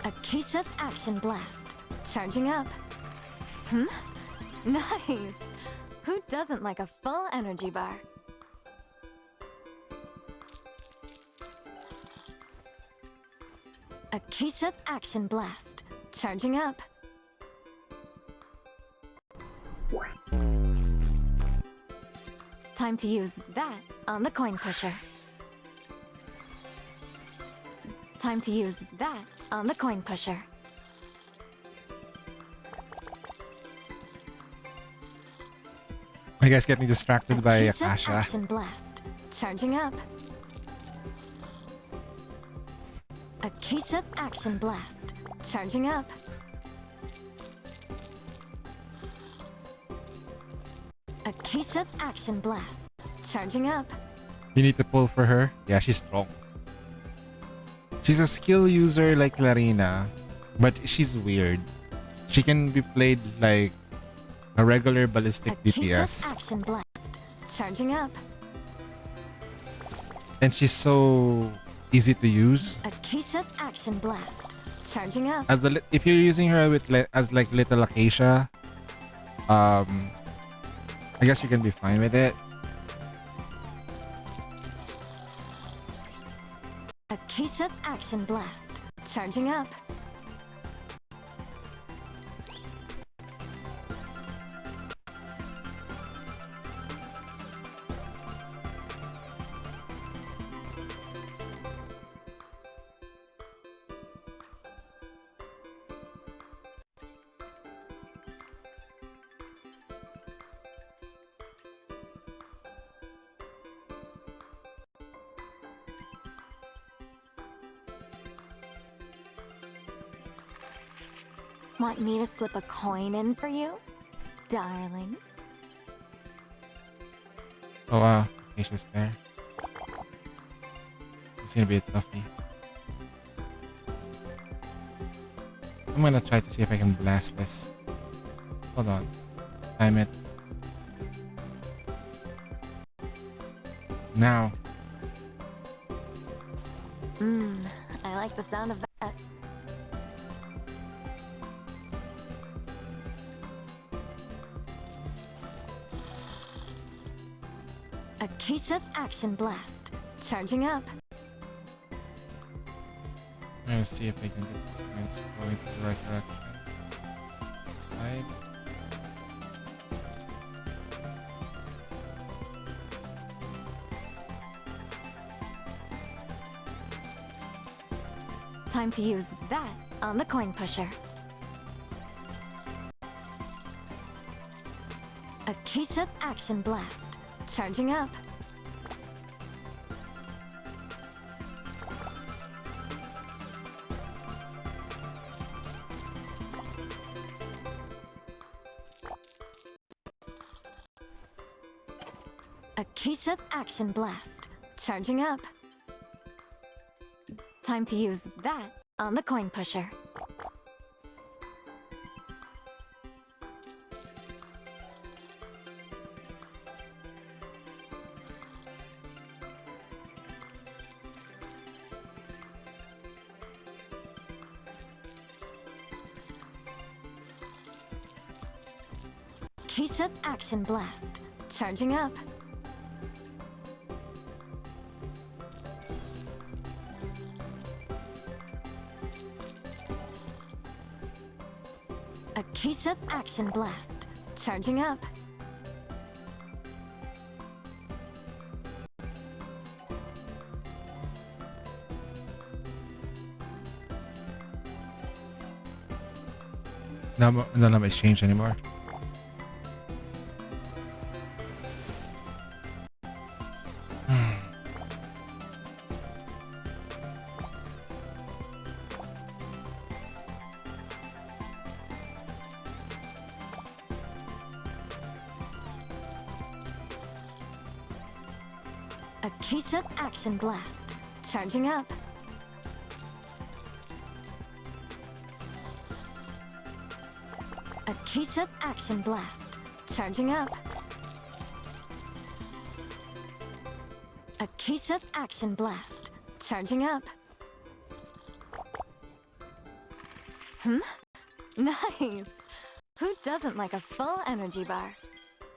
Acacia's Action Blast. Charging up. Nice! Who doesn't like a full energy bar? Acacia's Action Blast. Charging up. Time to use that on the coin pusher. Time to use that on the coin pusher. I guess getting distracted by Acacia's Acacia. Action Blast. Charging up. Acacia's Action Blast. Charging up. Acacia's Action Blast. Charging up. You need to pull for her. Yeah, she's strong. She's a skill user like Larina, but she's weird. She can be played like a regular ballistic Acacia's DPS. Action Blast. Charging up. And she's so easy to use. Acacia's Action Blast. Charging up. As if you're using her with as like little Acacia, I guess you can be fine with it. Acacia's Action Blast. Charging up. Want me to slip a coin in for you, darling? Oh wow, Acacia's there. It's gonna be a toughie. I'm gonna try to see if I can blast this. Hold on. Time it. Now. I like the sound of that. Acacia's Action Blast. Charging up. I'm gonna see if I can get this points going to the right direction. Slide. Time to use that on the coin pusher. Acacia's Action Blast. Charging up. Acacia's Action Blast. Charging up. Time to use that on the coin pusher. Acacia's Action Blast. Charging up. Acacia's Action Blast. Charging up. None of it's changed anymore. Acacia's Action Blast. Charging up. Acacia's Action Blast. Charging up. Acacia's Action Blast. Charging up. Nice! Who doesn't like a full energy bar?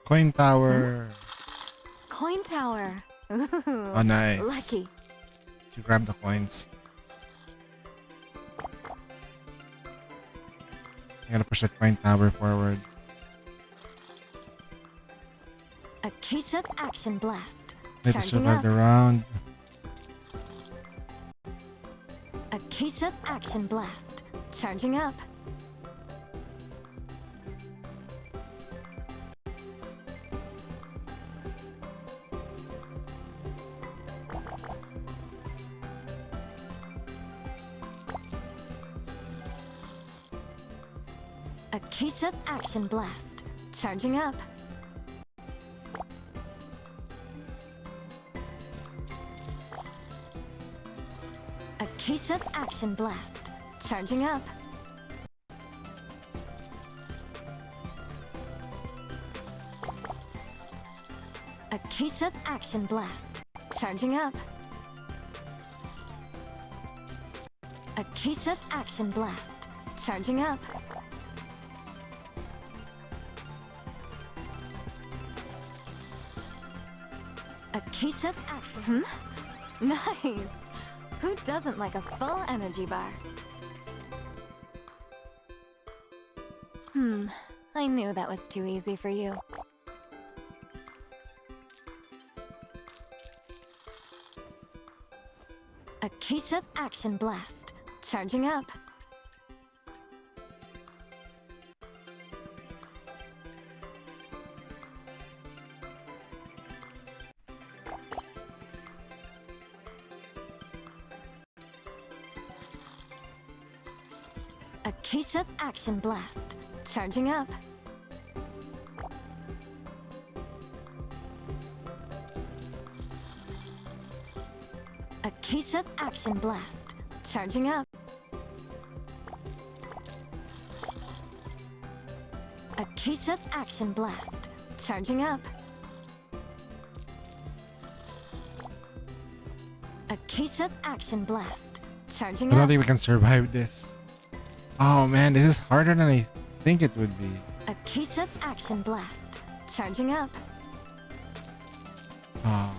Coin tower. Coin tower. Ooh, Oh, nice. lucky. You grab the coins. I gotta push that coin tower forward. Acacia's Action Blast. Need to Charging survive up. the round. Acacia's Action Blast. Charging up. Acacia's Action Blast. Charging up. Acacia's Action Blast. Charging up. Acacia's Action Blast. Charging up. Acacia's Action Blast. Charging up. Acacia's Action. Nice! Who doesn't like a full energy bar? I knew that was too easy for you. Acacia's Action Blast. Charging up. Acacia's Action Blast. Charging up. Acacia's Action Blast. Charging up. Acacia's Action Blast. Charging up. Acacia's Action Blast. Charging I don't up. think we can survive this. Oh man, this is harder than I think it would be. Acacia's Action Blast. Charging up. Oh.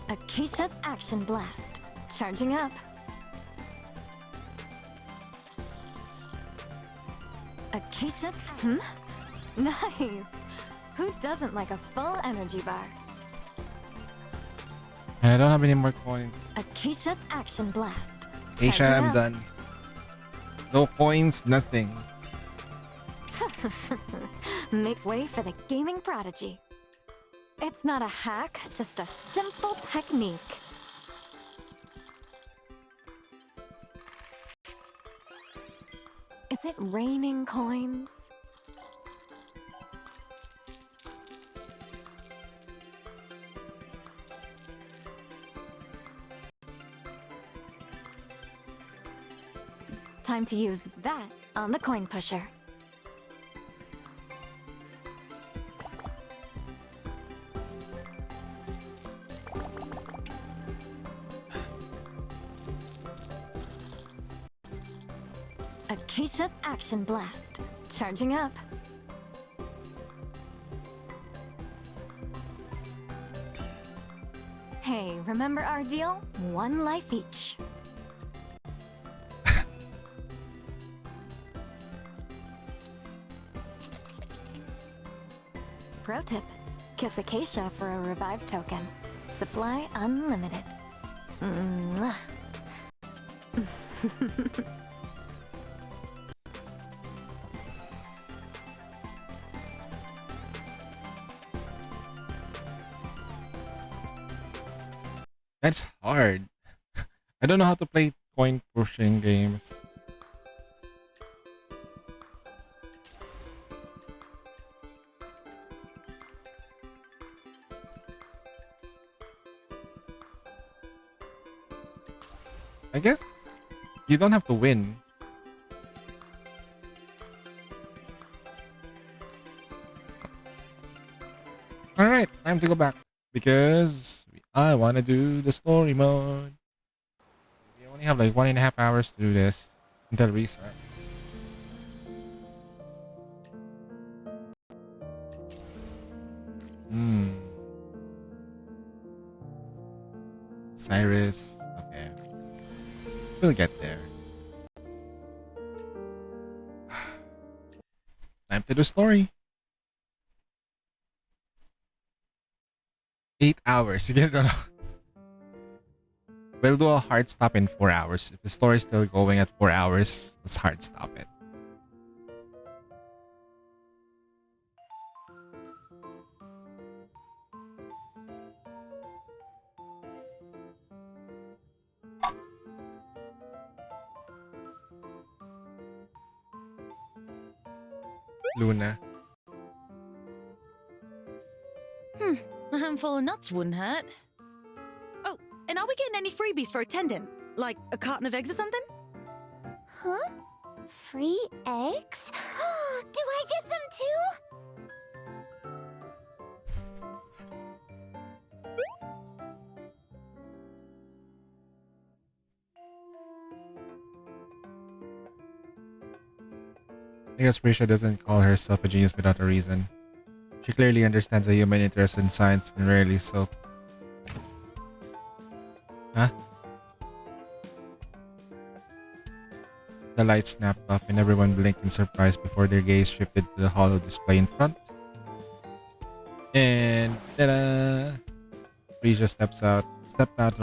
Acacia's Action Blast. Charging up. Acacia's... Nice! Who doesn't like a full energy bar? And I don't have any more coins. Acacia's Action Blast. Asia, Charging I'm up. done. No coins, nothing. Make way for the gaming prodigy. It's not a hack, just a simple technique. Is it raining coins? Time to use that on the coin pusher. Acacia's Action Blast. Charging up. Hey, remember our deal? One life each. Pro tip. Kiss Acacia for a revive token. Supply unlimited. Mwah. That's hard. I don't know how to play coin pushing games. I guess you don't have to win. Alright, time to go back. Because I want to do the story mode. We only have like 1.5 hours to do this until reset. Hmm. Cyrus. Okay. We'll get there. Time to do story. 8 hours. You get it? We'll do a hard stop in 4 hours. If the story's still going at 4 hours, let's hard stop it. Luna. A handful of nuts wouldn't hurt. Oh, and are we getting any freebies for attending? Like a carton of eggs or something? Huh? Free eggs? Do I get some too? I guess Risha doesn't call herself a genius without a reason. She clearly understands the human interest in science and rarely so. Huh? The light snapped off and everyone blinked in surprise before their gaze shifted to the hollow display in front. And ta-da! Risha stepped out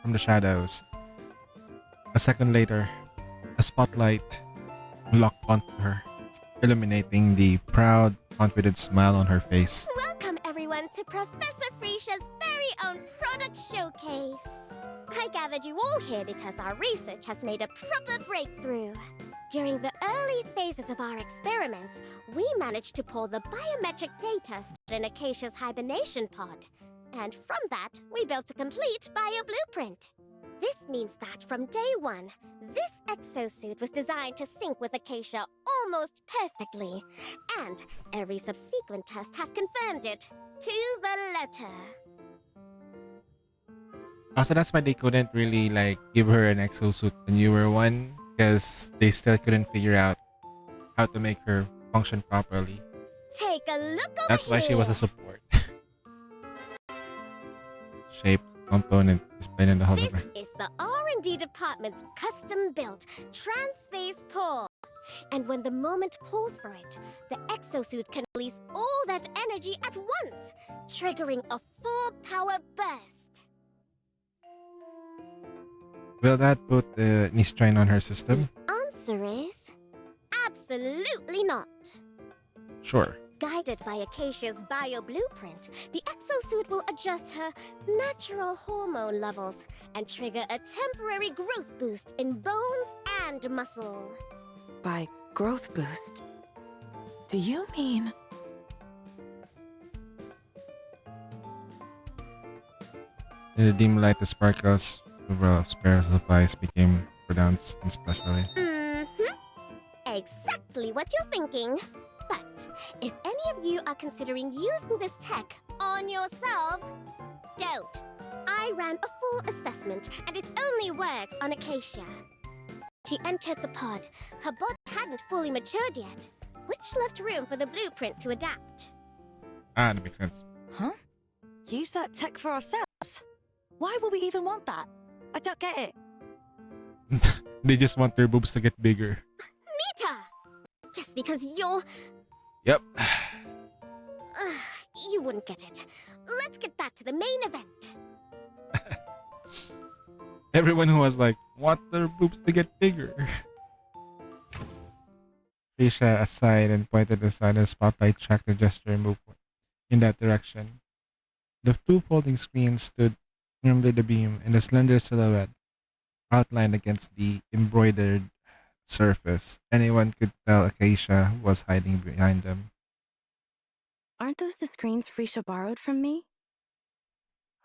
from the shadows. A second later, a spotlight locked onto her, illuminating the proud, confident smile on her face. Welcome, everyone, to Professor Frisha's very own product showcase. I gathered you all here because our research has made a proper breakthrough. During the early phases of our experiments, we managed to pull the biometric data stored in Acacia's hibernation pod. And from that, we built a complete bio blueprint. This means that from day one, this exosuit was designed to sync with Acacia almost perfectly. And every subsequent test has confirmed it, to the letter. Also, that's why they couldn't really like give her an exosuit, the newer one, because they still couldn't figure out how to make her function properly. Take a look over That's why she was a here. support. Shape, component, displayed in the This hologram. is the R&D department's custom-built trans-phase core. And when the moment calls for it, the exosuit can release all that energy at once, triggering a full power burst. Will that put any strain on her system? Answer is absolutely not. Sure. Guided by Acacia's bio blueprint, the exosuit will adjust her natural hormone levels and trigger a temporary growth boost in bones and muscle. By growth boost, do you mean... In the dim light, the sparkles of spare supplies became pronounced especially. Exactly what you're thinking. But if any of you are considering using this tech on yourselves, don't. I ran a full assessment, and it only works on Acacia. She entered the pod. Her body hadn't fully matured yet, which left room for the blueprint to adapt. Ah, that makes sense. Huh? Use that tech for ourselves? Why would we even want that? I don't get it. They just want their boobs to get bigger. Mita! Just because you're... Yep. You wouldn't get it. Let's get back to the main event. Everyone who was like, want their boobs to get bigger. Risha aside and pointed aside the spotlight tracked the gesture and moved in that direction. The two folding screens stood under the beam, and the slender silhouette outlined against the embroidered surface. Anyone could tell Acacia was hiding behind them. Aren't those the screens Frisha borrowed from me?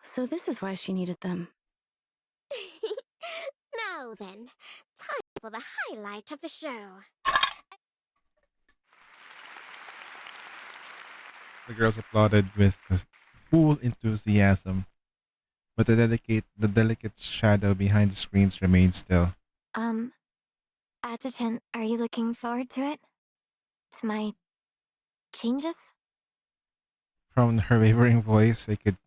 So this is why she needed them. Now then, time for the highlight of the show. The girls applauded with full enthusiasm, but the delicate shadow behind the screens remained still. Adjutant, are you looking forward to it? To my changes? From her wavering voice, I could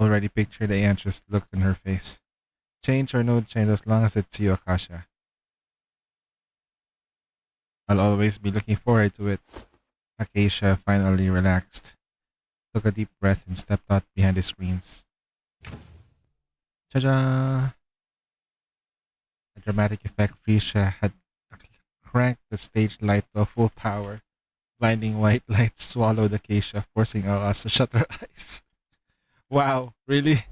already picture the anxious look on her face. Change or no change, as long as it's you, Akasha. I'll always be looking forward to it. Acacia finally relaxed, took a deep breath, and stepped out behind the screens. Ta-da! A dramatic effect, Frisha had cranked the stage light to full power. Blinding white light swallowed Acacia, forcing us to shut our eyes. Wow, really?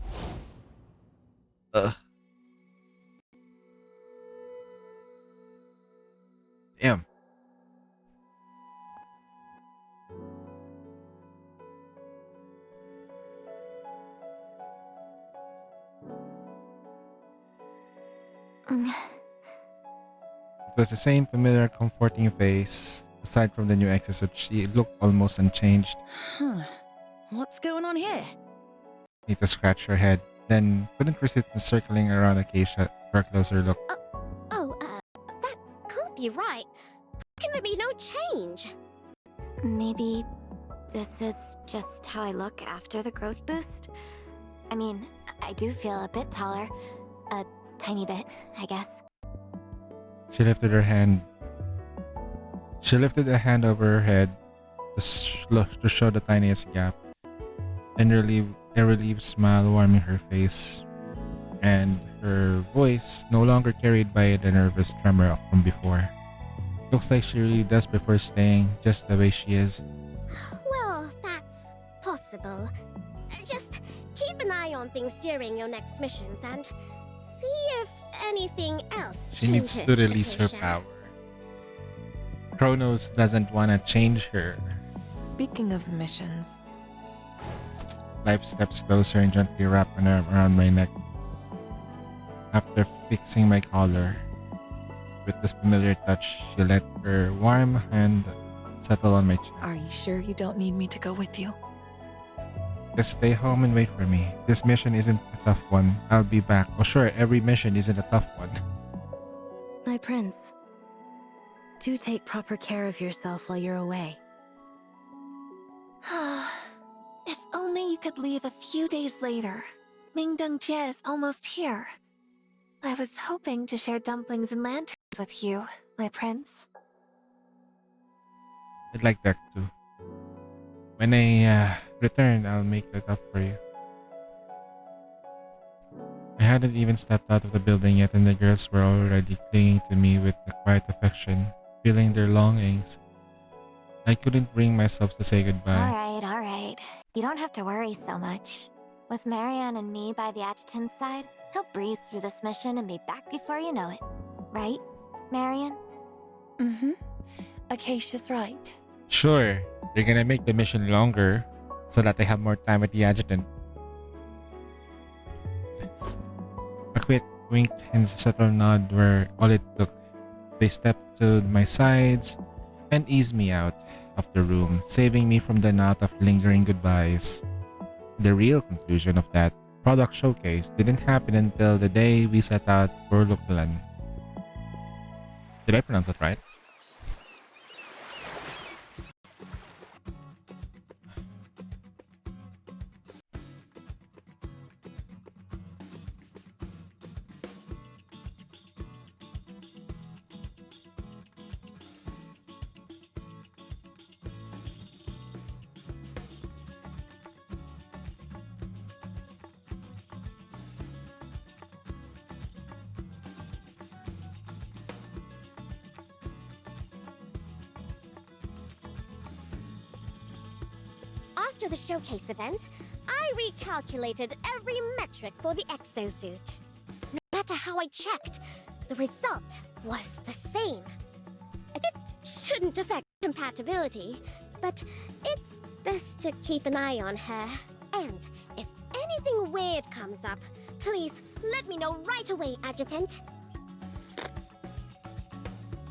Ugh. Damn. It was the same familiar, comforting face. Aside from the new exosuit, she looked almost unchanged. Huh. What's going on here? Nita scratched her head, then couldn't resist circling around Acacia for a closer look. That can't be right. How can there be no change? Maybe this is just how I look after the growth boost? I mean, I do feel a bit taller. A tiny bit, I guess. She lifted her hand. She lifted a hand over her head to show the tiniest gap. A relieved smile warming her face, and her voice no longer carried by the nervous tremor from before. Looks like she really does prefer staying just the way she is. Well, that's possible. Just keep an eye on things during your next missions and see if anything else She needs to changes, release her Acacia. power. Kronos doesn't want to change her. Speaking of missions, Life steps closer and gently wrapped an arm around my neck. After fixing my collar, with this familiar touch, she let her warm hand settle on my chest. are you sure you don't need me to go with you? Just stay home and wait for me. This mission isn't a tough one. I'll be back. Oh sure, every mission isn't a tough one. My prince, do take proper care of yourself while you're away. If only you could leave a few days later. Mingdong Jie is almost here. I was hoping to share dumplings and lanterns with you, my prince. I'd like that too. When I return, I'll make it up for you. I hadn't even stepped out of the building yet, and the girls were already clinging to me with a quiet affection, feeling their longings. I couldn't bring myself to say goodbye. Alright. You don't have to worry so much. With Marianne and me by the adjutant's side, he'll breeze through this mission and be back before you know it. Right, Marianne? Mm-hmm. Acacia's right. Sure, they're gonna make the mission longer so that I have more time with the adjutant. A quick wink and subtle nod were all it took. They stepped to my sides and eased me out of the room, saving me from the knot of lingering goodbyes. The real conclusion of that product showcase didn't happen until the day we set out for Luklan. Did I pronounce that right? After the showcase event, I recalculated every metric for the exosuit. No matter how I checked, the result was the same. It shouldn't affect compatibility, but it's best to keep an eye on her. And if anything weird comes up, please let me know right away, Adjutant.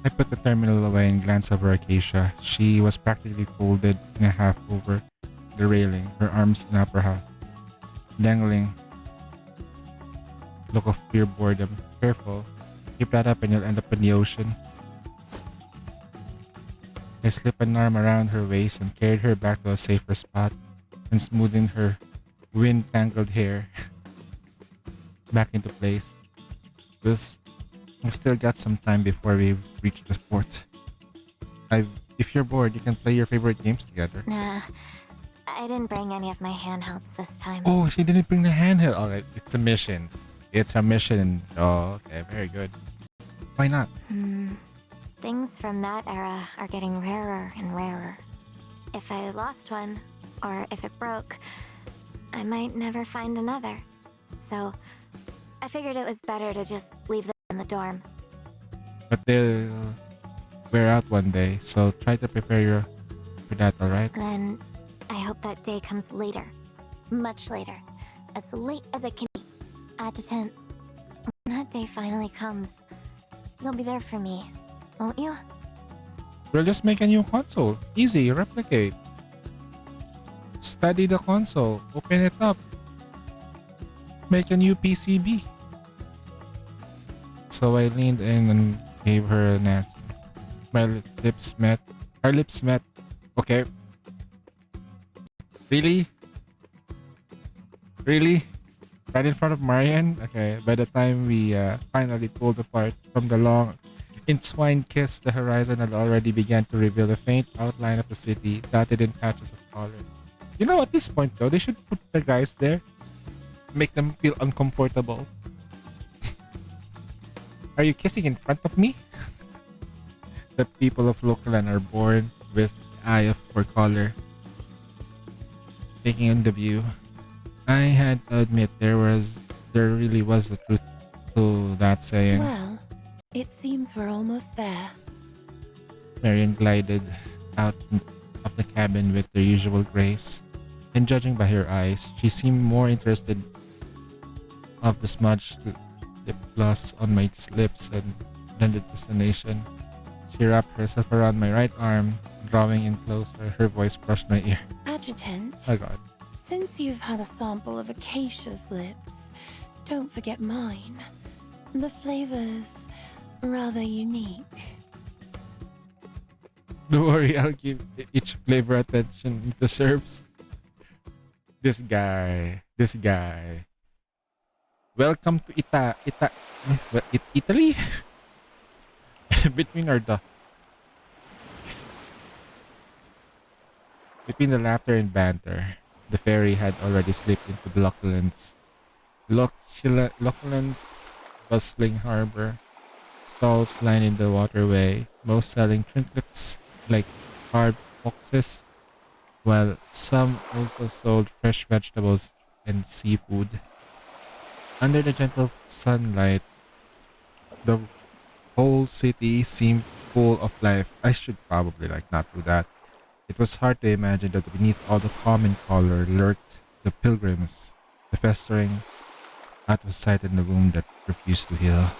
I put the terminal away and glanced over Acacia. She was practically folded in a half over the railing, her arms in upper half, dangling. Look of pure boredom. Careful. Keep that up and you'll end up in the ocean. I slipped an arm around her waist and carried her back to a safer spot and smoothing her wind-tangled hair back into place. We've still got some time before we reach the port. If you're bored, you can play your favorite games together. Nah, I didn't bring any of my handhelds this time. Oh, she didn't bring the handheld. Alright, it's a missions. It's a mission. Oh, okay, very good. Why not? Things from that era are getting rarer and rarer. If I lost one, or if it broke, I might never find another. So, I figured it was better to just leave them in the dorm. But they'll wear out one day, so try to prepare for that, alright? Then, I hope that day comes later. Much later. As late as it can be. Adjutant, when that day finally comes, you'll be there for me, won't you? We'll just make a new console. Easy, replicate. Study the console. Open it up. Make a new PCB. So I leaned in and gave her an answer. My lips met. Our lips met. Okay. Really? Really? Right in front of Marianne? Okay, by the time we finally pulled apart from the long entwined kiss, the horizon had already begun to reveal a faint outline of the city, dotted in patches of color. You know, at this point though, they should put the guys there. Make them feel uncomfortable. Are you kissing in front of me? The people of Localan are born with the eye for color. Taking in the view, I had to admit there really was the truth to that saying. Well, it seems we're almost there. Marian glided out of the cabin with her usual grace, and judging by her eyes, she seemed more interested of the smudged lip gloss on my lips than the destination. She wrapped herself around my right arm, drawing in closer. Her voice brushed my ear. Adjutant, Oh god. since you've had a sample of Acacia's lips, don't forget mine. The flavor's rather unique. Don't worry, I'll give each flavor attention it deserves. This guy. Welcome to Italy? Between the laughter and banter, the ferry had already slipped into the Lochlan's bustling harbor. Stalls lining the waterway, most selling trinkets like hard boxes, while some also sold fresh vegetables and seafood. Under the gentle sunlight, the whole city seemed full of life. I should probably not do that. It was hard to imagine that beneath all the common color lurked the pilgrims, the festering out of sight in the wound that refused to heal.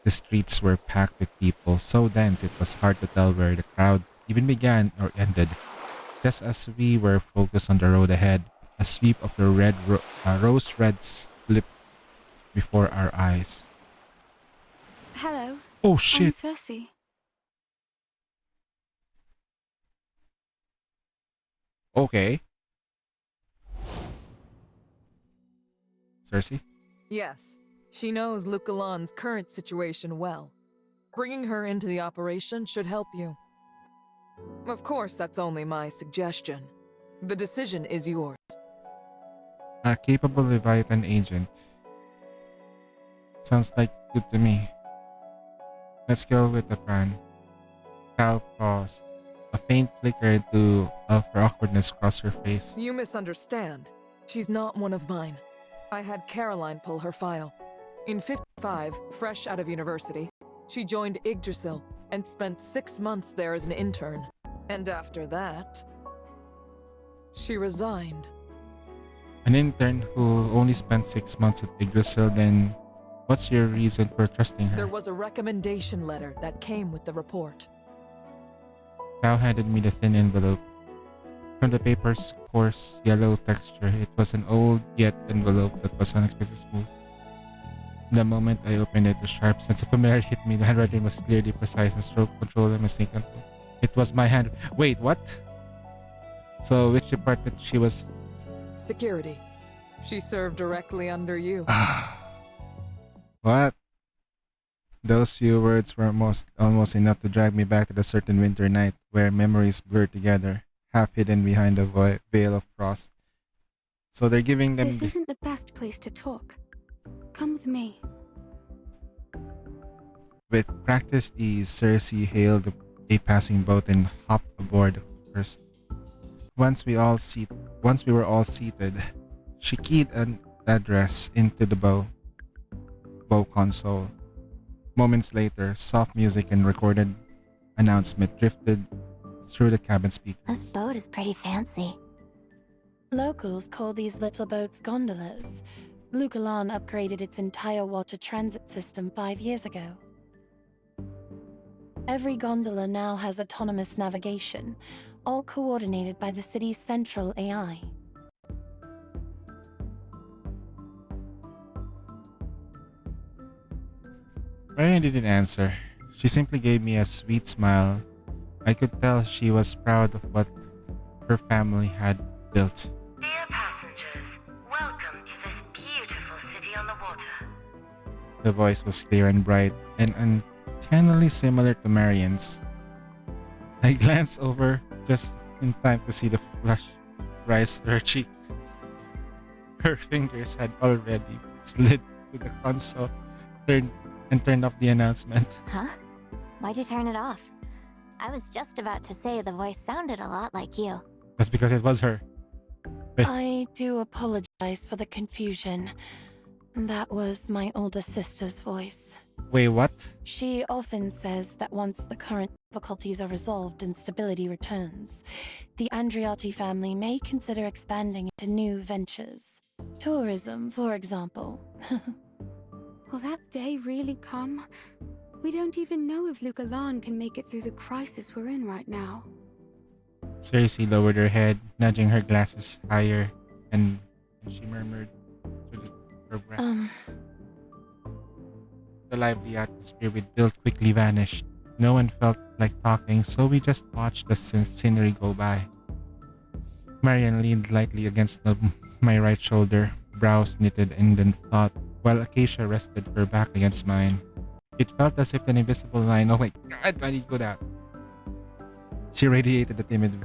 The streets were packed with people, so dense it was hard to tell where the crowd even began or ended. Just as we were focused on the road ahead, a sweep of the rose red slipped before our eyes. Hello, Oh I'm shit! Cersei. Okay. Cersei? Yes, she knows Lucalan's current situation well. Bringing her into the operation should help you. Of course, that's only my suggestion. The decision is yours. A capable Leviathan agent. Sounds like good to me. Let's go with the plan. Cal paused. A faint flicker of her awkwardness crossed her face. You misunderstand. She's not one of mine. I had Caroline pull her file. In 55, fresh out of university, she joined Yggdrasil and spent 6 months there as an intern. And after that, she resigned. An intern who only spent 6 months at Yggdrasil, then What's your reason for trusting There her? was a recommendation letter that came with the report. Cao handed me the thin envelope. From the paper's coarse yellow texture, it was an old yet envelope that was unexpectedly smooth. The moment I opened it, a sharp sense of familiarity hit me. The handwriting was clearly precise and stroke controlled and mistaken. It was my hand. Wait, what? So, which department she was? Security. She served directly under you. What? Those few words were almost enough to drag me back to the certain winter night where memories blurred together, half hidden behind a veil of frost. So they're giving them. This isn't the best place to talk. Come with me. With practiced ease, Cersei hailed a passing boat and hopped aboard first. Once we were all seated, she keyed an address into the bow console. Moments later, soft music and recorded announcement drifted through the cabin This speakers. boat is pretty fancy. Locals call these little boats gondolas. Lucalan upgraded its entire water transit system 5 years ago. Every gondola now has autonomous navigation, all coordinated by the city's central AI. Marian didn't answer. She simply gave me a sweet smile. I could tell she was proud of what her family had built. Dear passengers, welcome to this beautiful city on the water. The voice was clear and bright and uncannily similar to Marian's. I glanced over just in time to see the flush rise to her cheek. Her fingers had already slid to the console, turned off the announcement. Huh? Why'd you turn it off? I was just about to say the voice sounded a lot like you. That's because it was her. I do apologize for the confusion. That was my older sister's voice. Wait, what? She often says that once the current difficulties are resolved and stability returns, the Andriotti family may consider expanding into new ventures. Tourism, for example. Will that day really come? We don't even know if Lucalan can make it through the crisis we're in right now. Cersei lowered her head, nudging her glasses higher, and she murmured through her breath. The lively atmosphere we built quickly vanished. No one felt like talking, so we just watched the scenery go by. Marian leaned lightly against my right shoulder, brows knitted in then thought, while Acacia rested her back against mine. It felt as if an invisible line. Oh my god, I need to go down. She radiated the timid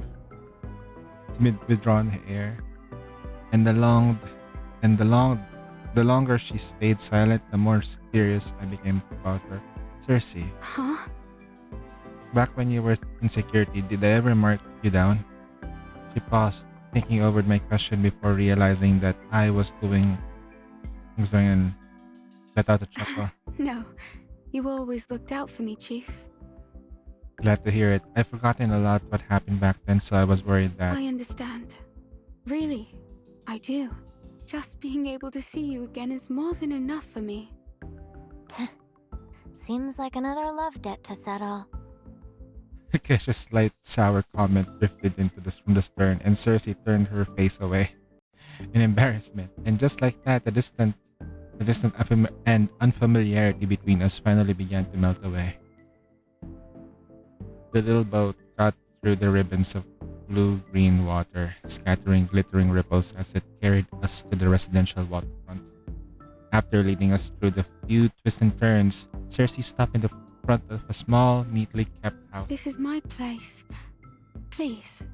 withdrawn air, and the longer she stayed silent, the more curious I became about her. Cersei, Huh? back when you were in security, did I ever mark you down? She paused, thinking over my question before realizing that I was doing and let out a chuckle. No. You always looked out for me, Chief. Glad to hear it. I've forgotten a lot what happened back then, so I was worried that. I understand. Really, I do. Just being able to see you again is more than enough for me. Seems like another love debt to settle. Acacia's slight sour comment drifted from the stern, and Cersei turned her face away in embarrassment. And just like that, the distant unfamiliarity between us finally began to melt away. The little boat cut through the ribbons of blue-green water, scattering glittering ripples as it carried us to the residential waterfront. After leading us through the few twists and turns, Cersei stopped in the front of a small, neatly kept house. This is my place. Please,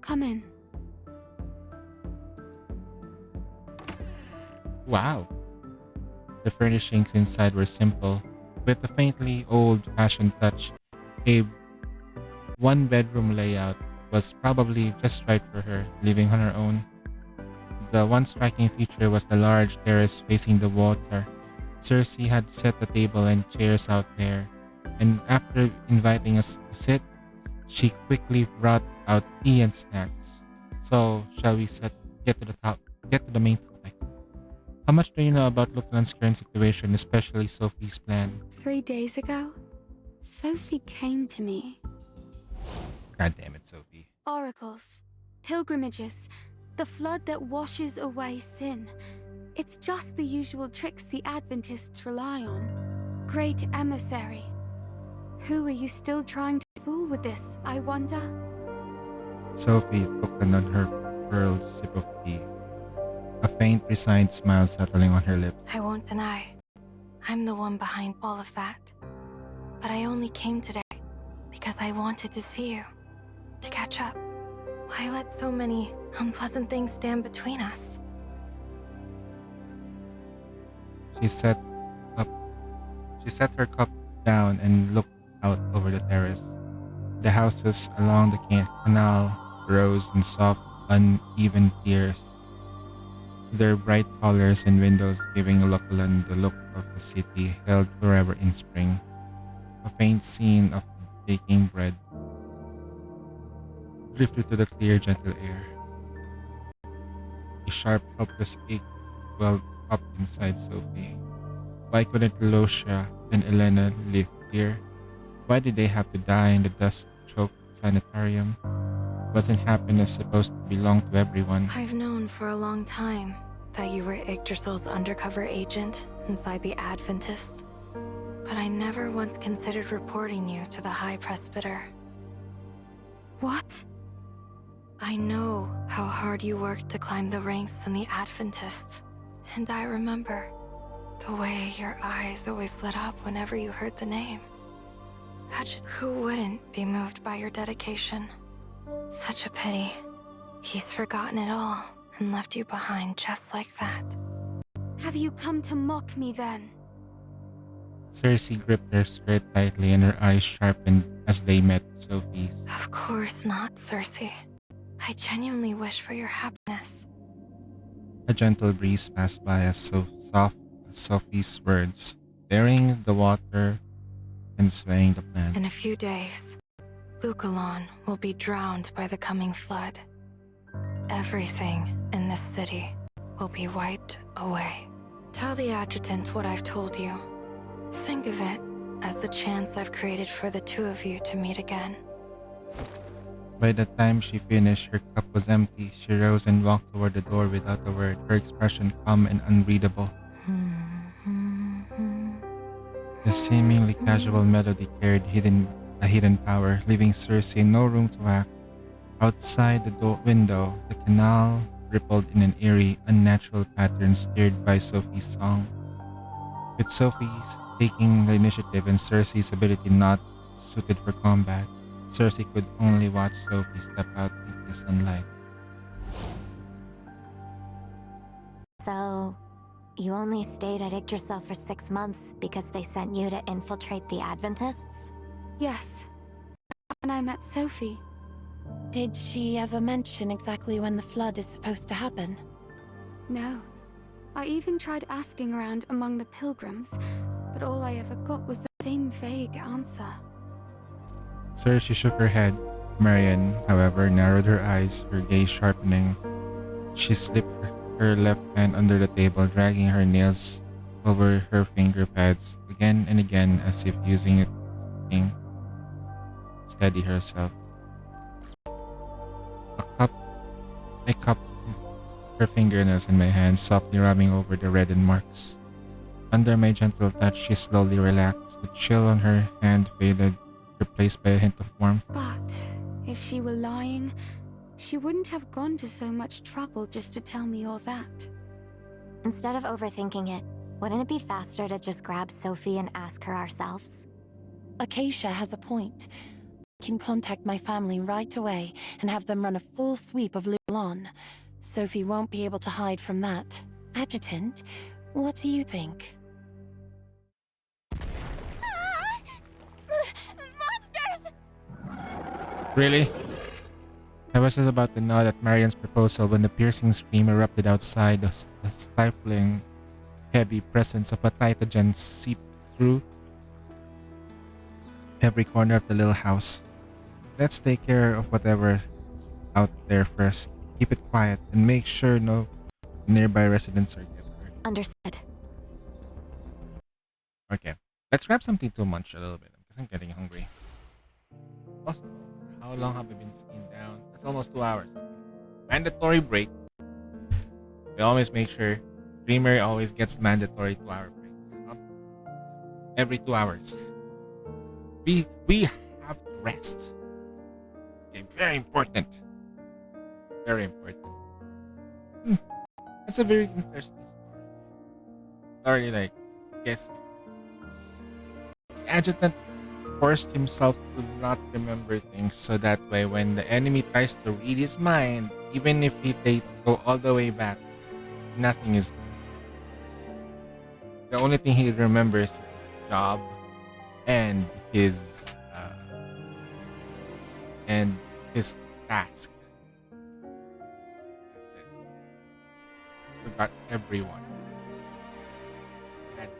come in. Wow! The furnishings inside were simple, with a faintly old-fashioned touch. A one-bedroom layout was probably just right for her, living on her own. The one striking feature was the large terrace facing the water. Cersei had set the table and chairs out there, and after inviting us to sit, she quickly brought out tea and snacks. So, shall we get to the main topic? How much do you know about Lukman's current situation, especially Sophie's plan? 3 days ago, Sophie came to me. God damn it, Sophie. Oracles, pilgrimages, the flood that washes away sin. It's just the usual tricks the Adventists rely on. Great emissary. Who are you still trying to fool with this, I wonder? Sophie took another curled sip of tea, a faint, resigned smile settling on her lips. I won't deny. I'm the one behind all of that. But I only came today because I wanted to see you, to catch up. Why let so many unpleasant things stand between us? She set up. She set her cup down and looked out over the terrace. The houses along the canal rose in soft, uneven tiers, their bright colors and windows giving Localan the look of a city held forever in spring. A faint scene of baking bread drifted to the clear, gentle air. A sharp, helpless ache welled up inside Sophie. Why couldn't Lucia and Elena live here? Why did they have to die in the dust-choked sanitarium? Wasn't happiness supposed to belong to everyone? I've known for a long time that you were Yggdrasil's undercover agent inside the Adventists, but I never once considered reporting you to the High Presbyter. What? I know how hard you worked to climb the ranks in the Adventists, and I remember the way your eyes always lit up whenever you heard the name. Who wouldn't be moved by your dedication? Such a pity. He's forgotten it all and left you behind just like that. Have you come to mock me then? Cersei gripped her skirt tightly and her eyes sharpened as they met Sophie's. Of course not, Cersei. I genuinely wish for your happiness. A gentle breeze passed by as soft as Sophie's words, stirring the water and swaying the plants. In a few days, Lucalan will be drowned by the coming flood. Everything in this city will be wiped away. Tell the adjutant what I've told you. Think of it as the chance I've created for the two of you to meet again. By the time she finished, her cup was empty. She rose and walked toward the door without a word, her expression calm and unreadable. The seemingly casual melody carried a hidden power, leaving Cersei no room to act. Outside the window, the canal rippled in an eerie, unnatural pattern stirred by Sophie's song. With Sophie's taking the initiative and Cersei's ability not suited for combat, Cersei could only watch Sophie step out into the sunlight. So, you only stayed at Yggdrasil for 6 months because they sent you to infiltrate the Adventists? Yes. When I met Sophie. Did she ever mention exactly when the flood is supposed to happen? No. I even tried asking around among the pilgrims, but all I ever got was the same vague answer. Cersei shook her head. Marian, however, narrowed her eyes, her gaze sharpening. She slipped her left hand under the table, dragging her nails over her finger pads again and again as if using it to steady herself. I cupped her fingernails in my hands, softly rubbing over the reddened marks. Under my gentle touch, she slowly relaxed. The chill on her hand faded, replaced by a hint of warmth. But if she were lying, she wouldn't have gone to so much trouble just to tell me all that. Instead of overthinking it, wouldn't it be faster to just grab Sophie and ask her ourselves? Acacia has a point. I can contact my family right away and have them run a full sweep of Lucalan. Sophie won't be able to hide from that. Adjutant, what do you think? Monsters! Really? I was just about to nod at Marian's proposal when the piercing scream erupted outside. The stifling, heavy presence of a Titagen seeped through every corner of the little house. Let's take care of whatever's out there first. Keep it quiet and make sure no nearby residents are get hurt. Understood. Okay. Let's grab something to munch a little bit because I'm getting hungry. Also, how long have I been sitting down? That's almost 2 hours. Mandatory break. We always make sure streamer always gets mandatory 2 hour break. Not every 2 hours. We have to rest. Okay, very important. Very important. It's a very interesting story. Like, guess the adjutant forced himself to not remember things so that way when the enemy tries to read his mind, even if they go all the way back, nothing is there. The only thing he remembers is his job and his and his task. That's it. Forgot everyone. Sad.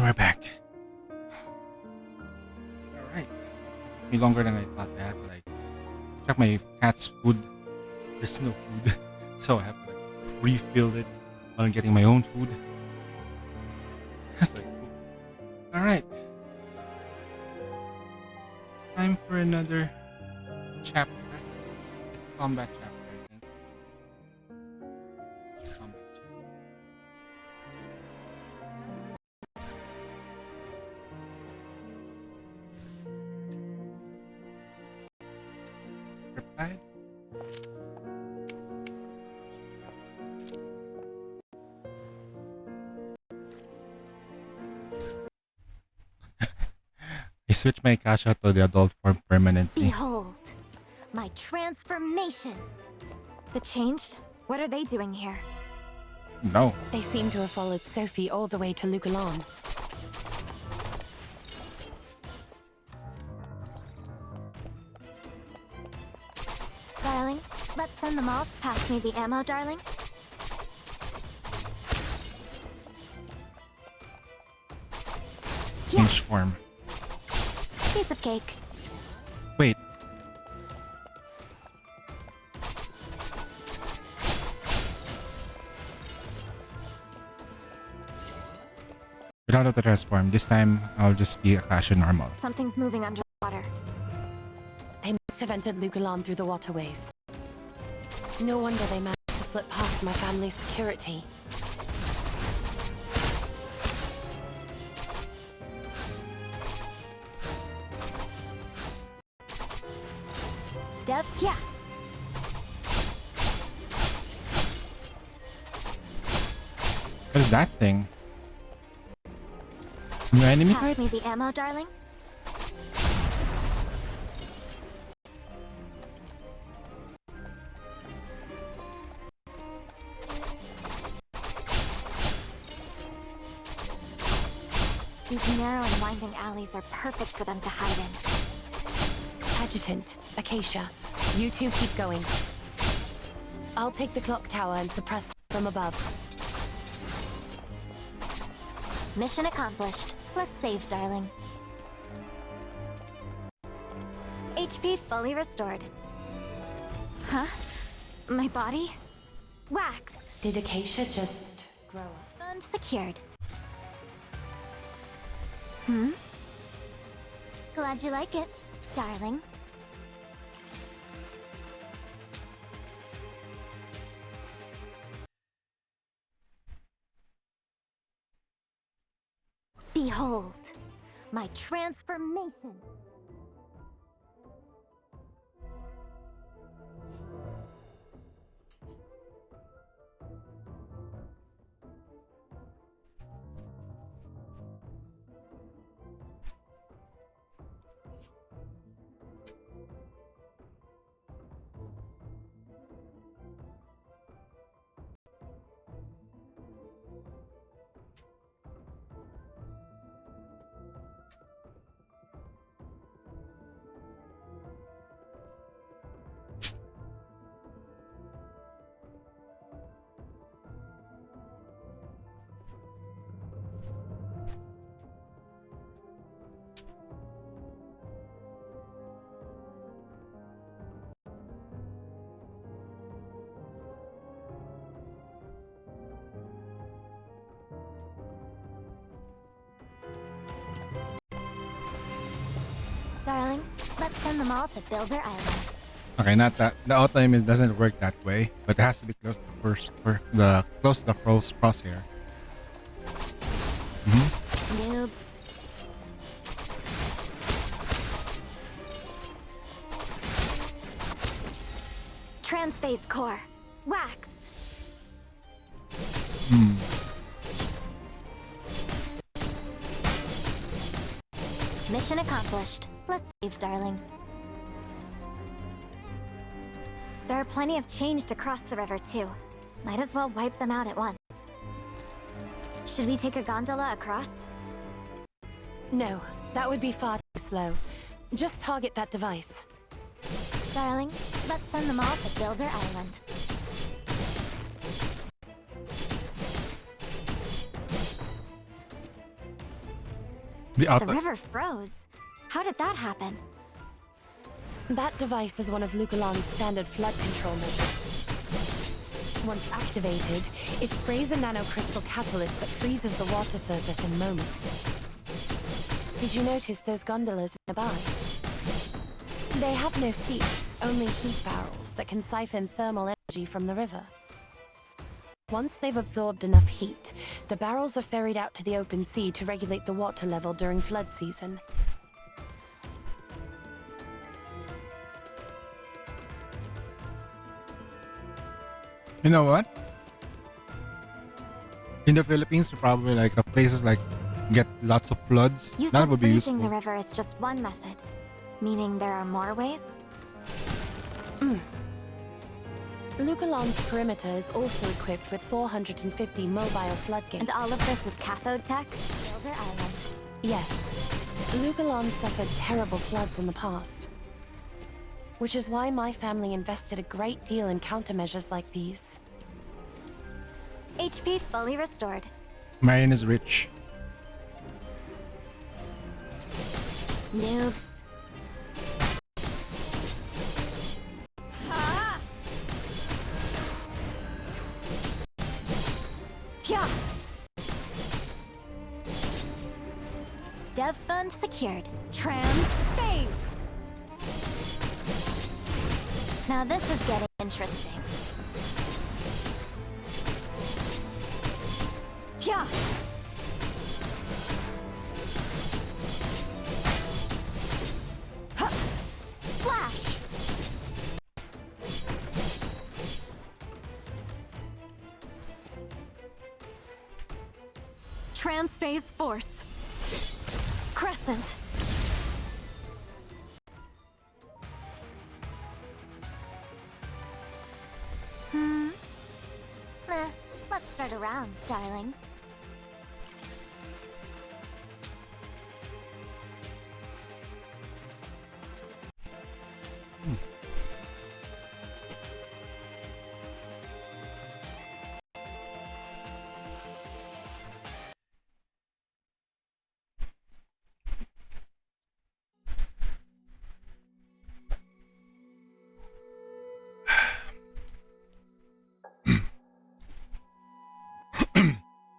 we're back. Alright. Took me longer than I thought. I had to like check my cat's food. There's no food. So I have to like refill it while getting my own food. That's like cool. Alright. Time for another chapter. It's a combat chapter, I think. Combat chapter. Replied? I switched my Kasha to the adult form permanently. Behold, my transformation. The Changed? What are they doing here? No. They seem to have followed Sophie all the way to Lugalon. Darling, let's send them all. Pass me the ammo, darling. Change form. Piece of cake. Wait. We don't have to transform. This time, I'll just be a Kasha normal. Something's moving underwater. They must have entered Lugalon through the waterways. No wonder they managed to slip past my family's security. Dev, yeah. What is that thing? New enemy Pass type? me the ammo, darling. These narrow and winding alleys are perfect for them to hide in. Adjutant, Acacia, you two keep going. I'll take the clock tower and suppress them from above. Mission accomplished. Let's save, darling. HP fully restored. Huh? My body? Wax. Did Acacia just grow up? And secured. Hmm? Glad you like it, darling. Behold, my transformation. Darling, let's send them all to Builder Island. Okay, not that. The auto aim doesn't work that way, but it has to be close to close to the crosshair. Noobs. Transphase core. Wax. Mission accomplished. Let's save, darling. There are plenty of Changed across the river, too. Might as well wipe them out at once. Should we take a gondola across? No, that would be far too slow. Just target that device. Darling, let's send them all to Builder Island. The The auto. river froze. How did that happen? That device is one of Lugalon's standard flood control measures. Once activated, it sprays a nanocrystal catalyst that freezes the water surface in moments. Did you notice those gondolas nearby? They have no seats, only heat barrels that can siphon thermal energy from the river. Once they've absorbed enough heat, the barrels are ferried out to the open sea to regulate the water level during flood season. You know what? In the Philippines, probably like places like get lots of floods. You That said would be freezing useful. the river is just one method, meaning there are more ways? Lugalon's perimeter is also equipped with 450 mobile floodgates. And all of this is cathode tech? Builder Island. Yes, Lugalon suffered terrible floods in the past. Which is why my family invested a great deal in countermeasures like these. HP fully restored. Marion is rich. Noobs. Pya! Dev fund secured. Tram space. Now this is getting interesting. Pya! Huh! Flash! Transphase force. Crescent. Let's start around, darling.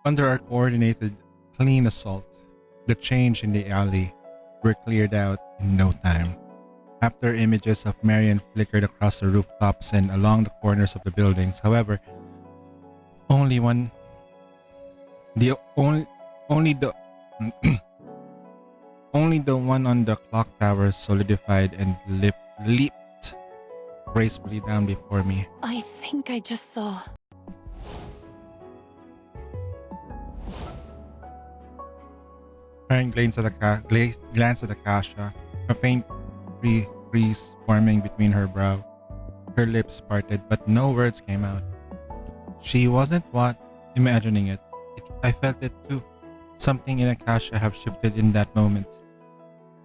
Under our coordinated, clean assault, the change in the alley were cleared out in no time. After images of Marion flickered across the rooftops and along the corners of the buildings, however, only one, the only the only the one on the clock tower solidified and leaped gracefully down before me. I think I just saw... Marion glanced at Akasha, a faint breeze forming between her brow. Her lips parted, but no words came out. She wasn't imagining it. I felt it too. Something in Akasha have shifted in that moment.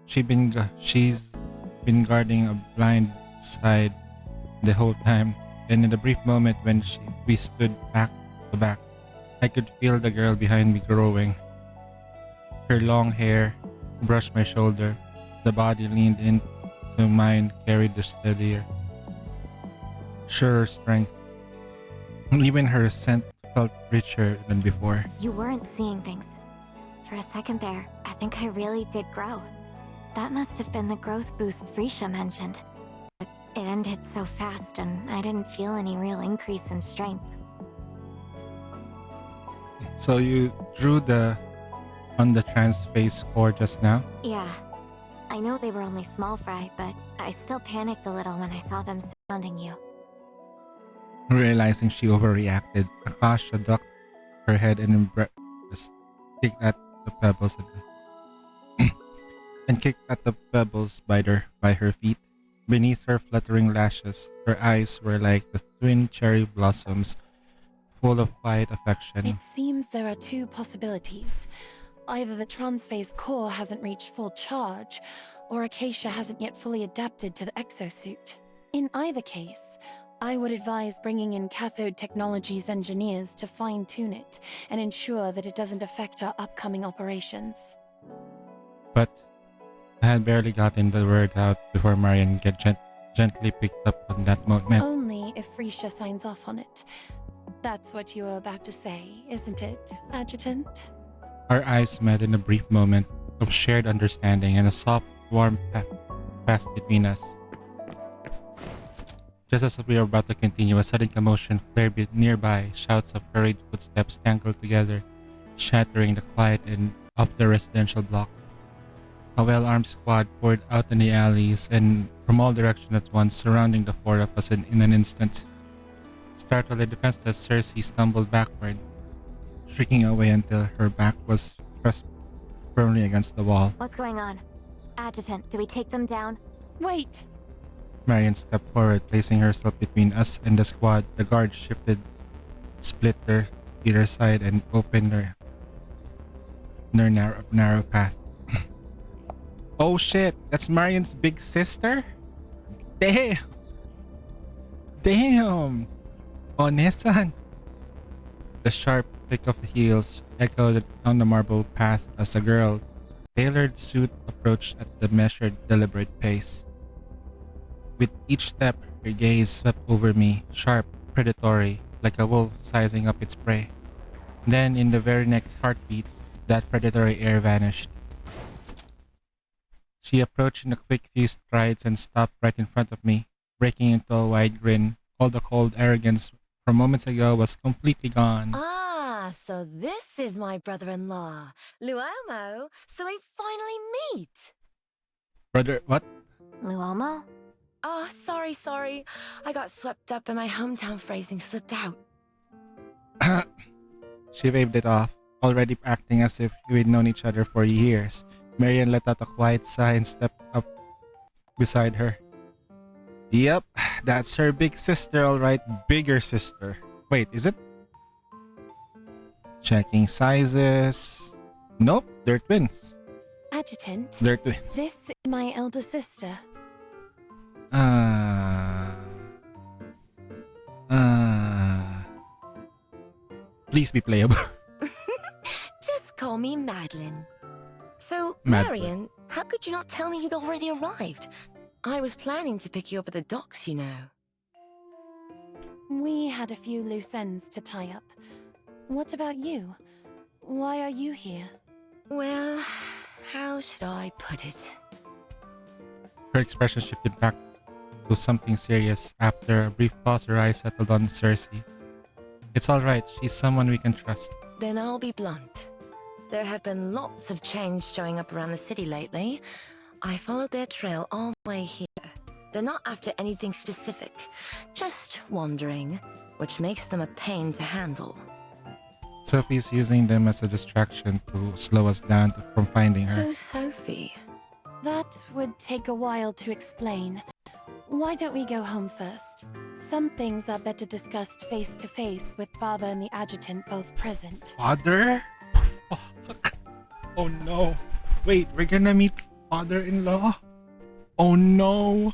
She's been guarding a blind side the whole time, and in the brief moment when we stood back to back, I could feel the girl behind me growing. Her long hair brushed my shoulder. The body leaned into mine, carried the steadier, surer strength. Even her scent felt richer than before. You weren't seeing things. For a second there, I think I really did grow. That must have been the growth boost Frisha mentioned. But it ended so fast and I didn't feel any real increase in strength. So you drew on the transphase core just now? Yeah. I know they were only small fry, but I still panicked a little when I saw them surrounding you. Realizing she overreacted, Akasha ducked her head and just kicked at the pebbles and kicked at the pebbles by her feet. Beneath her fluttering lashes, her eyes were like the twin cherry blossoms, full of quiet affection. It seems there are two possibilities. Either the transphase core hasn't reached full charge, or Acacia hasn't yet fully adapted to the exosuit. In either case, I would advise bringing in Cathode Technologies engineers to fine-tune it and ensure that it doesn't affect our upcoming operations. But I had barely gotten the word out before Marion gently picked up on that moment. Only if Frisha signs off on it. That's what you were about to say, isn't it, Adjutant? Our eyes met in a brief moment of shared understanding, and a soft, warm passed between us. Just as we were about to continue, a sudden commotion flared nearby. Shouts of hurried footsteps tangled together, shattering the quiet of the residential block. A well-armed squad poured out in the alleys and from all directions at once, surrounding the four of us in an instant. Startled and defenseless, Cersei stumbled backward, shrieking away until her back was pressed firmly against the wall. What's going on? Adjutant, do we take them down? Wait! Marion stepped forward, placing herself between us and the squad. The guard shifted, split her either side, and opened their narrow path. Oh shit, that's Marion's big sister? Damn! Damn! Onesan! The sharp click of the heels echoed on the marble path as a girl, tailored suit approached at the measured, deliberate pace. With each step, her gaze swept over me, sharp, predatory, like a wolf sizing up its prey. Then, in the very next heartbeat, that predatory air vanished. She approached in a quick few strides and stopped right in front of me, breaking into a wide grin. All the cold arrogance from moments ago was completely gone. Ah, so this is my brother-in-law, Luomo. So we finally meet. Brother, what? Luomo? Oh, sorry. I got swept up and my hometown phrasing slipped out. She waved it off, already acting as if we'd known each other for years. Marion let out a quiet sigh and stepped up beside her. Yep, that's her big sister, alright. Bigger sister. Wait, is it? Checking sizes. Nope, they're twins. Adjutant, They're twins. this is my elder sister. Please be playable. Just call me Madeline. So, Madeline. Marion, how could you not tell me you'd already arrived? I was planning to pick you up at the docks, you know. We had a few loose ends to tie up. What about you? Why are you here? Well, how should I put it? Her expression shifted back to something serious after a brief pause. Her eyes settled on Cersei. It's alright, she's someone we can trust. Then I'll be blunt. There have been lots of change showing up around the city lately. I followed their trail all the way here. They're not after anything specific, just wandering, which makes them a pain to handle. Sophie's using them as a distraction to slow us down from finding her. Who's Sophie? That would take a while to explain. Why don't we go home first? Some things are better discussed face to face with Father and the Adjutant both present. Father? Fuck. Oh no. Wait, we're gonna meet father-in-law? Oh no.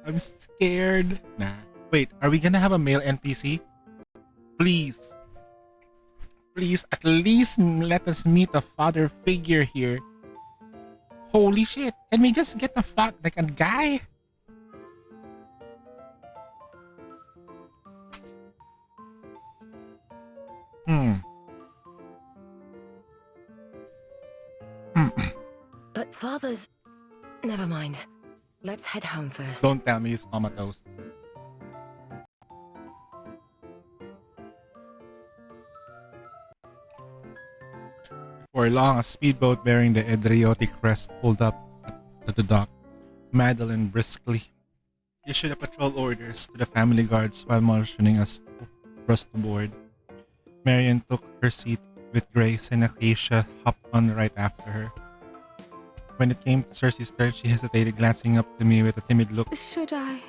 I'm scared. Nah. Wait, are we gonna have a male NPC? Please. Please, at least let us meet a father figure here. Holy shit. Can we just get like a guy? But Father's... Never mind. Let's head home first. Don't tell me he's comatose. For long, a speedboat bearing the Adriatic crest pulled up at the dock. Madeline briskly issued a patrol orders to the family guards while motioning us to cross the board. Marion took her seat with grace and Acacia hopped on right after her. When it came to Cersei's turn, she hesitated, glancing up to me with a timid look. Should I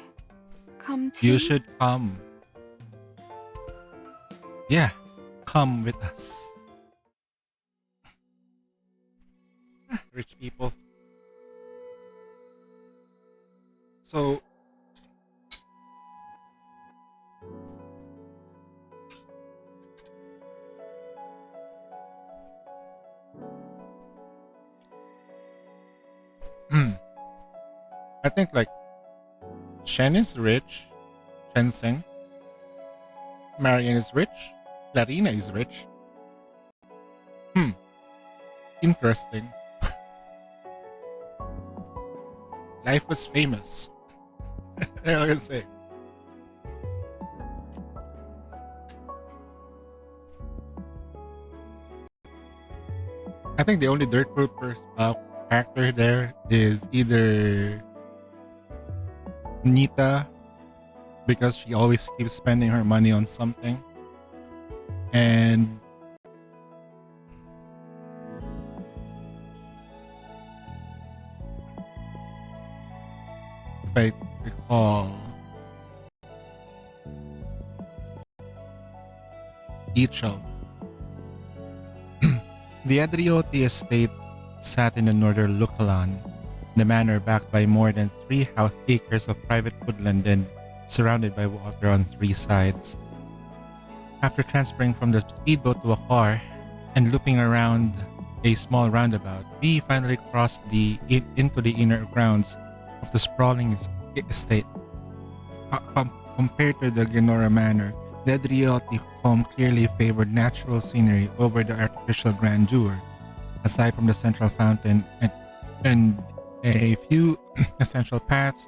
come too? You should come. Yeah, come with us. Rich people. So, I think like Shen is rich. Shen Sing. Marian is rich. Larina is rich. Interesting. Life was famous. I can say. I think the only dirt poor character there is either Nita, because she always keeps spending her money on something, and if I recall, Icho. The Adrioti estate sat in the northern Lucalan, the manor backed by more than 3 acres of private woodland and surrounded by water on 3 sides. After transferring from the speedboat to a car and looping around a small roundabout, we finally crossed into the inner grounds of the sprawling estate. Compared to the Genora Manor, the Adrioti home clearly favored natural scenery over the artificial grandeur. Aside from the central fountain and a few essential paths,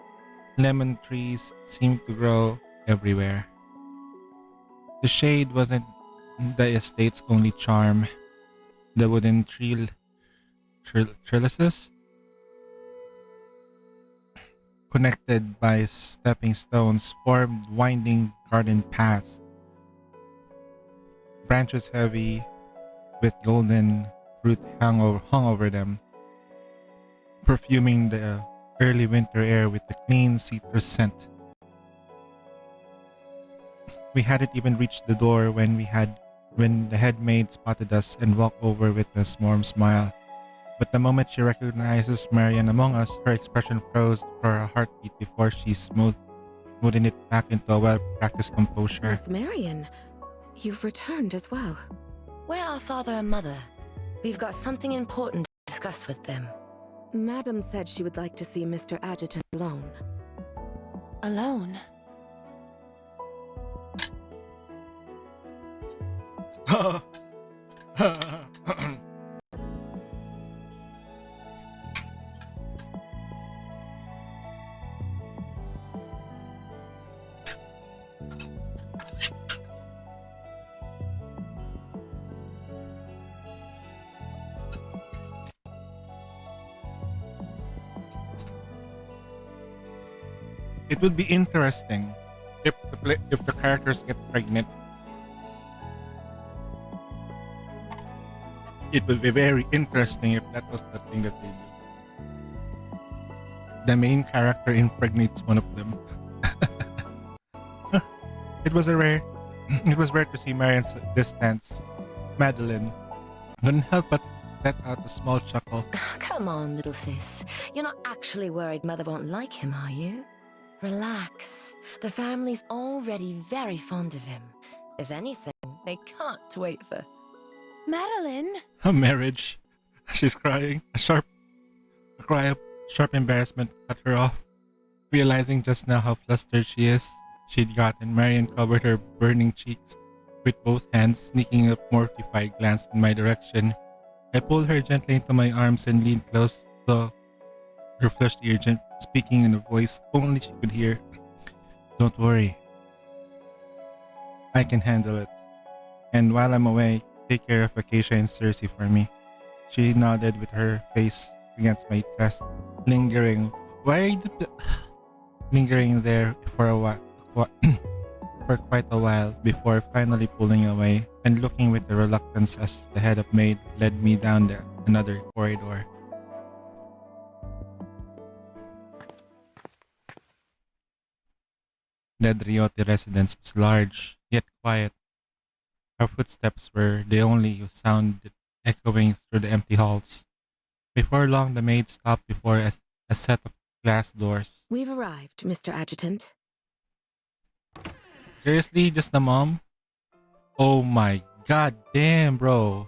lemon trees seemed to grow everywhere. The shade wasn't the estate's only charm. The wooden trellises, connected by stepping stones, formed winding garden paths. Branches heavy with golden fruit hung over them, perfuming the early winter air with a clean citrus scent. We hadn't even reached the door when the head maid spotted us and walked over with a warm smile. But the moment she recognizes Marian among us, her expression froze for a heartbeat before she smoothing it back into a well-practiced composure. Miss Marian, you've returned as well. Where are father and mother? We've got something important to discuss with them. Madam said she would like to see Mr. Adjutant alone. Alone? It would be interesting if the characters get pregnant. It would be very interesting if that was the thing that they do. The main character impregnates one of them. It was rare to see Marian's distance. Madeline couldn't help but let out a small chuckle. Come on, little sis. You're not actually worried mother won't like him, are you? Relax. The family's already very fond of him. If anything, they can't wait for... Madeline? A marriage. She's crying. A cry of sharp embarrassment cut her off. Realizing just now how flustered she'd gotten, Marian covered her burning cheeks with both hands, sneaking a mortified glance in my direction. I pulled her gently into my arms and leaned close to her flushed ear, speaking in a voice only she could hear. Don't worry. I can handle it. And while I'm away, take care of Acacia and Cersei for me. She nodded with her face against my chest, lingering there for a while, for quite a while before finally pulling away and looking with the reluctance as the head of maid led me down another corridor. The Adrioti residence was large, yet quiet. Our footsteps were the only sound echoing through the empty halls. Before long, the maid stopped before a set of glass doors. We've arrived, Mr. Adjutant. Seriously, just the mom? Oh my god damn, bro.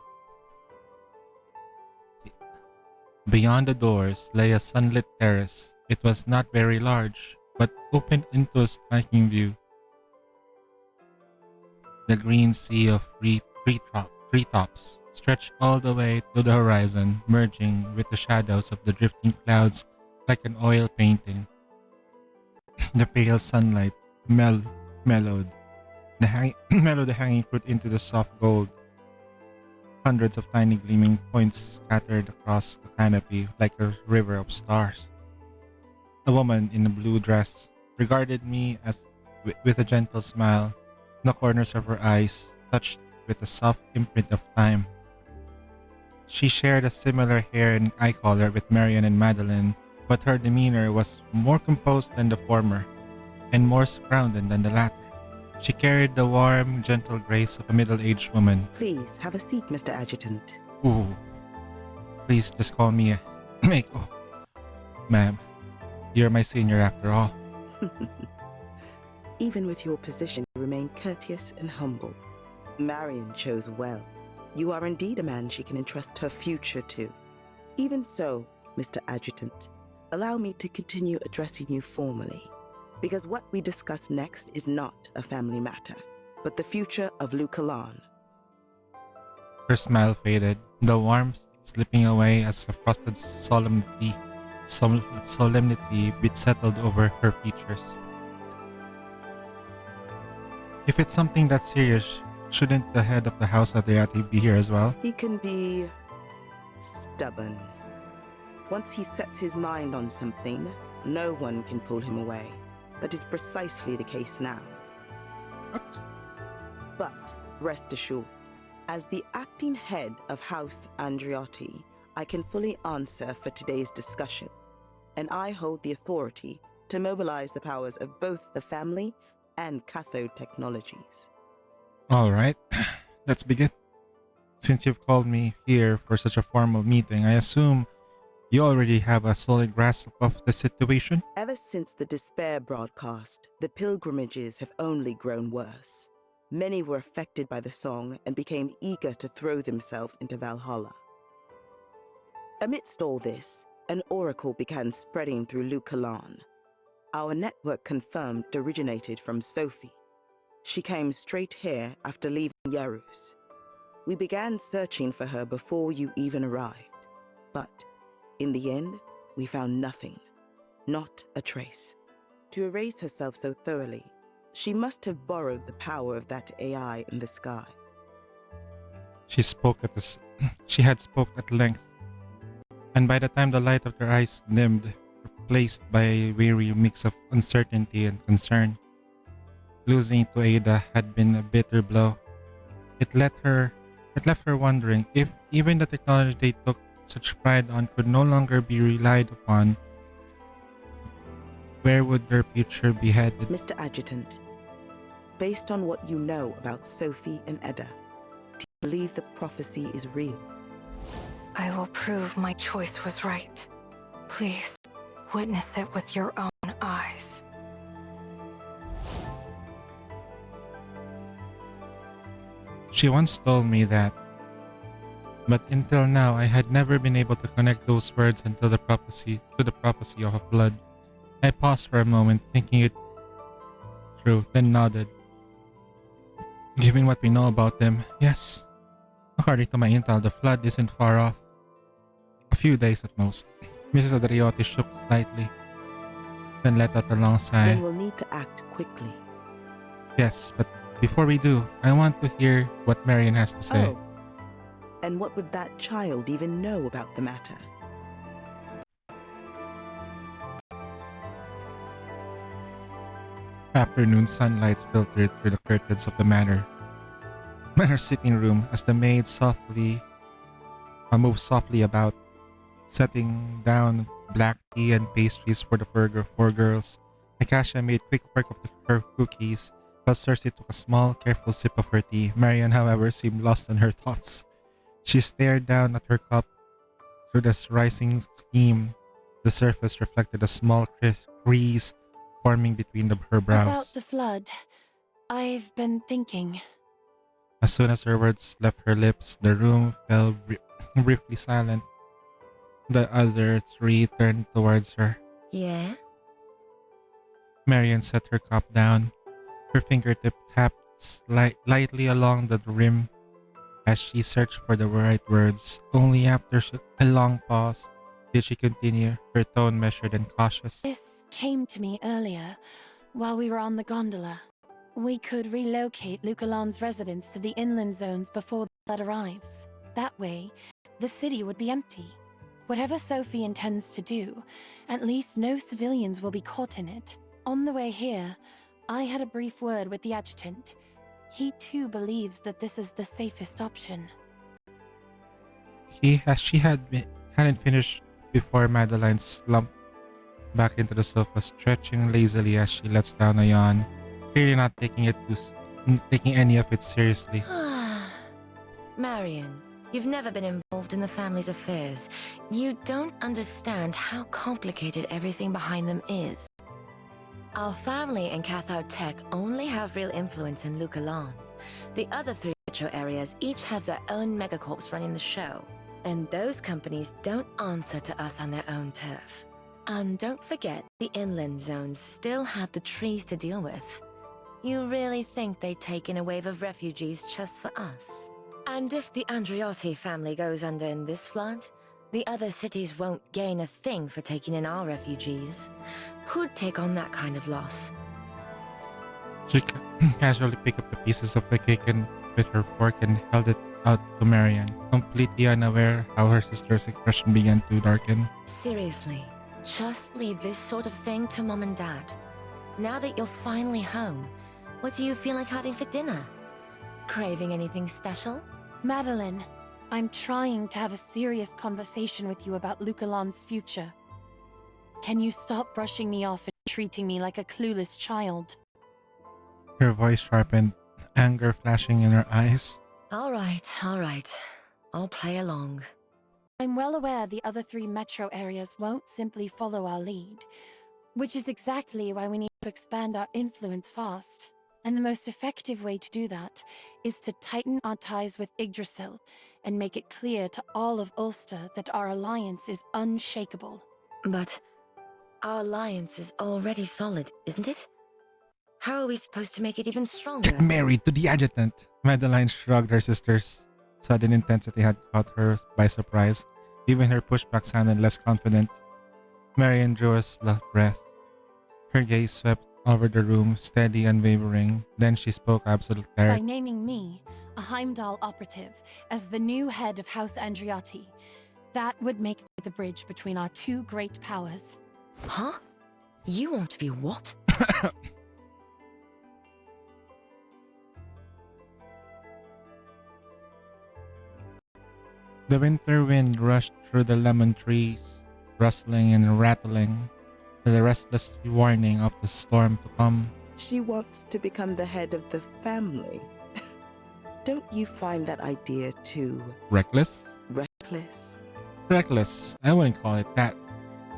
Beyond the doors lay a sunlit terrace, It was not very large, but opened into a striking view. The green sea of treetops stretched all the way to the horizon, merging with the shadows of the drifting clouds like an oil painting. The pale sunlight mellowed mellowed the hanging fruit into the soft gold. Hundreds of tiny gleaming points scattered across the canopy like a river of stars. A woman in a blue dress regarded me with a gentle smile, the corners of her eyes touched with a soft imprint of time. She shared a similar hair and eye color with Marian and Madeline, but her demeanor was more composed than the former, and more grounded than the latter. She carried the warm, gentle grace of a middle-aged woman. Please have a seat, Mr. Adjutant. Ooh, please just call me Mako. Ma'am, you're my senior after all. Even with your position, you remain courteous and humble. Marion chose well. You are indeed a man she can entrust her future to. Even so, Mr. Adjutant, allow me to continue addressing you formally. Because what we discuss next is not a family matter, but the future of Lucalan. Her smile faded, the warmth slipping away as a frosted solemnity settled over her features. If it's something that serious, shouldn't the head of the House Adriati be here as well? He can be stubborn. Once he sets his mind on something, no one can pull him away. That is precisely the case now. What? But rest assured, as the acting head of House Andriotti, I can fully answer for today's discussion, and I hold the authority to mobilize the powers of both the family and cathode technologies. All right, let's begin. Since you've called me here for such a formal meeting, I assume you already have a solid grasp of the situation? Ever since the Despair broadcast, the pilgrimages have only grown worse. Many were affected by the song and became eager to throw themselves into Valhalla. Amidst all this, an oracle began spreading through Lucalan. Our network confirmed it originated from Sophie. She came straight here after leaving Yarus. We began searching for her before you even arrived, but in the end, we found nothing, not a trace. To erase herself so thoroughly, she must have borrowed the power of that AI in the sky. She had spoke at length, and by the time the light of her eyes dimmed, replaced by a weary mix of uncertainty and concern, losing to Ada had been a bitter blow. It left her wondering if even the technology they took such pride on could no longer be relied upon. Where would their future be headed? Mr. Adjutant, based on what you know about Sophie and Edda, do you believe the prophecy is real? I will prove my choice was right. Please, witness it with your own eyes. She once told me that, but until now I had never been able to connect those words until the prophecy of a flood. I paused for a moment, thinking it through, then nodded. Given what we know about them, yes. According to my intel, the flood isn't far off. A few days at most. Mrs. Adriotti shook slightly, then let out a long sigh. Then we'll need to act quickly. Yes, but before we do, I want to hear what Marion has to say. Oh. And what would that child even know about the matter? Afternoon sunlight filtered through the curtains of the manor sitting room as the maid moved softly about, setting down black tea and pastries for the four girls. Akasha made quick work of her cookies, while Cersei took a small, careful sip of her tea. Marian, however, seemed lost in her thoughts. She stared down at her cup through the rising steam. The surface reflected a small crease forming between her brows. About the flood, I've been thinking. As soon as her words left her lips, the room fell briefly silent. The other three turned towards her, Yeah? Marian set her cup down. Her fingertip tapped lightly along the rim as she searched for the right words. Only after a long pause did she continue, her tone measured and cautious. This came to me earlier, while we were on the gondola. We could relocate Lucalan's residents to the inland zones before the flood arrives. That way, the city would be empty. Whatever Sophie intends to do, at least no civilians will be caught in it. On the way here, I had a brief word with the adjutant. He too believes that this is the safest option. Hadn't finished before Madeline slumped back into the sofa, stretching lazily as she lets down a yawn, clearly not taking any of it seriously. Marion, you've never been involved in the family's affairs. You don't understand how complicated everything behind them is. Our family and Cathode Tech only have real influence in Lucalan. The other 3 metro areas each have their own megacorps running the show. And those companies don't answer to us on their own turf. And don't forget, the inland zones still have the trees to deal with. You really think they'd take in a wave of refugees just for us? And if the Andriotti family goes under in this flood, the other cities won't gain a thing for taking in our refugees. Who'd take on that kind of loss? She casually picked up the pieces of the cake with her fork and held it out to Marian, completely unaware how her sister's expression began to darken. Seriously, just leave this sort of thing to Mom and Dad. Now that you're finally home, what do you feel like having for dinner? Craving anything special? Madeline, I'm trying to have a serious conversation with you about Lucalan's future. Can you stop brushing me off and treating me like a clueless child? Her voice sharpened, anger flashing in her eyes. All right. I'll play along. I'm well aware the other 3 metro areas won't simply follow our lead, which is exactly why we need to expand our influence fast. And the most effective way to do that is to tighten our ties with Yggdrasil and make it clear to all of Ulster that our alliance is unshakable. But our alliance is already solid, isn't it? How are we supposed to make it even stronger? Get married to the adjutant! Madeline shrugged. Her sister's sudden intensity had caught her by surprise. Even her pushback sounded less confident. Marian drew a slow breath. Her gaze swept over the room, steady, unwavering. Then she spoke absolute terror. By naming me, a Heimdall operative, as the new head of House Andriotti, that would make me the bridge between our 2 great powers. Huh? You want to be what? The winter wind rushed through the lemon trees, rustling and rattling, the restless warning of the storm to come. She wants to become the head of the family. Don't you find that idea too... Reckless? reckless? Reckless. I wouldn't call it that.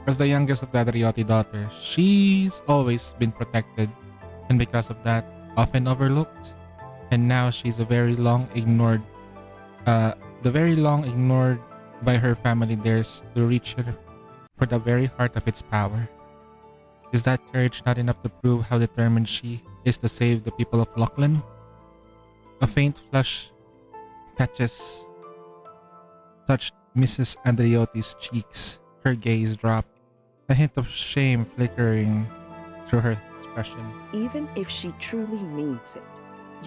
As the youngest of the Adriotti daughters, she's always been protected, and because of that, often overlooked. And now she's the very long ignored by her family dares to reach her for the very heart of its power. Is that courage not enough to prove how determined she is to save the people of Lachlan? A faint flush touched Mrs. Andriotti's cheeks. Her gaze dropped, a hint of shame flickering through her expression. Even if she truly means it,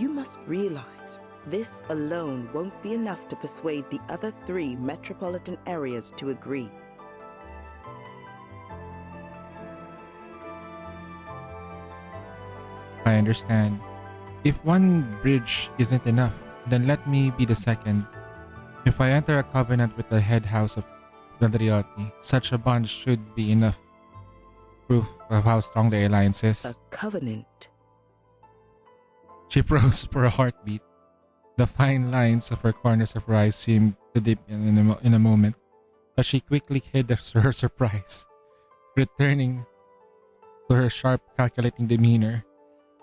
you must realize this alone won't be enough to persuade the other 3 metropolitan areas to agree. I understand. If one bridge isn't enough, then let me be the second. If I enter a covenant with the head house of Andriotti, such a bond should be enough proof of how strong the alliance is. A covenant? She froze for a heartbeat. The fine lines of her corners of her eyes seemed to deepen in a moment, but she quickly hid her surprise, returning to her sharp, calculating demeanor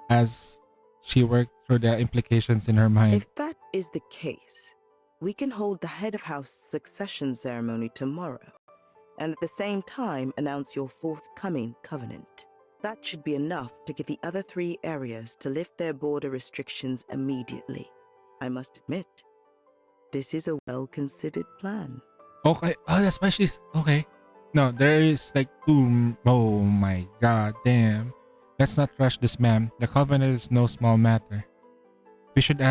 as she worked through the implications in her mind. If that is the case, we can hold the head of house succession ceremony tomorrow, and at the same time announce your forthcoming covenant. That should be enough to get the other 3 areas to lift their border restrictions immediately. I must admit, this is a well-considered plan. Okay. Oh, that's why she's okay. No, there is like two. Oh my god, damn. Let's not rush this, ma'am. The covenant is no small matter. We should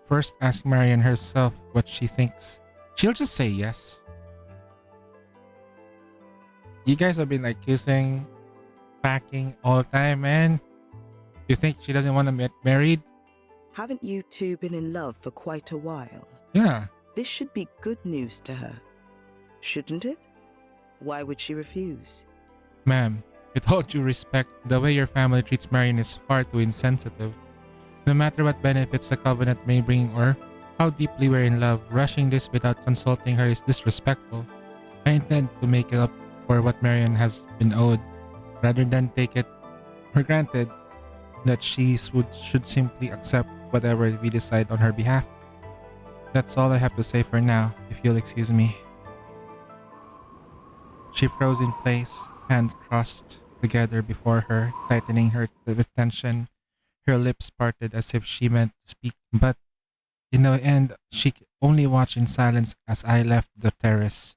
first ask Marian herself what she thinks. She'll just say yes. You guys have been like kissing, packing all the time, man. You think she doesn't want to get married? Haven't you two been in love for quite a while? Yeah. This should be good news to her, shouldn't it? Why would she refuse? Ma'am, with all due respect, the way your family treats Marian is far too insensitive. No matter what benefits the covenant may bring or how deeply we're in love, rushing this without consulting her is disrespectful. I intend to make it up for what Marian has been owed, rather than take it for granted that she should simply accept whatever we decide on her behalf. That's all I have to say for now, if you'll excuse me. She froze in place, hands crossed together before her, tightening her with tension. Her lips parted as if she meant to speak, but in the end, she only watched in silence as I left the terrace.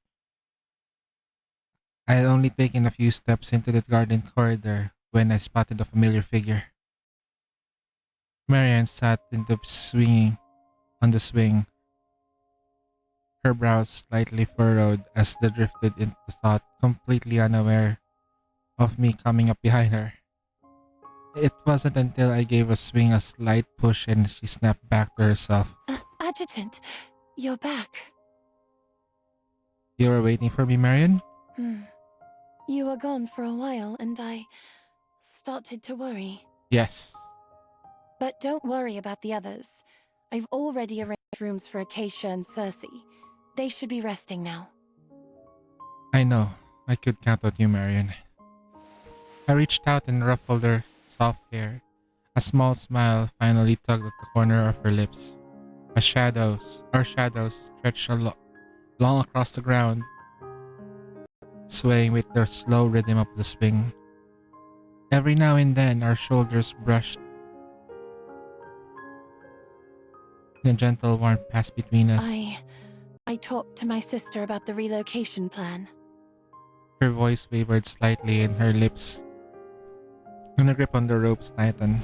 I had only taken a few steps into the garden corridor when I spotted a familiar figure. Marianne sat on the swing, her brows slightly furrowed as they drifted into thought, completely unaware of me coming up behind her. It wasn't until I gave a swing a slight push and she snapped back to herself. Adjutant, you're back. You were waiting for me, Marian? You were gone for a while and I started to worry. Yes. But don't worry about the others. I've already arranged rooms for Acacia and Cersei. They should be resting now. I know. I could count on you, Marian. I reached out and ruffled her soft hair. A small smile finally tugged at the corner of her lips. Our shadows stretched long across the ground, swaying with the slow rhythm of the swing. Every now and then, our shoulders brushed. The gentle warmth passed between us. I talked to my sister about the relocation plan. Her voice wavered slightly and her lips, and her grip on the ropes tightened.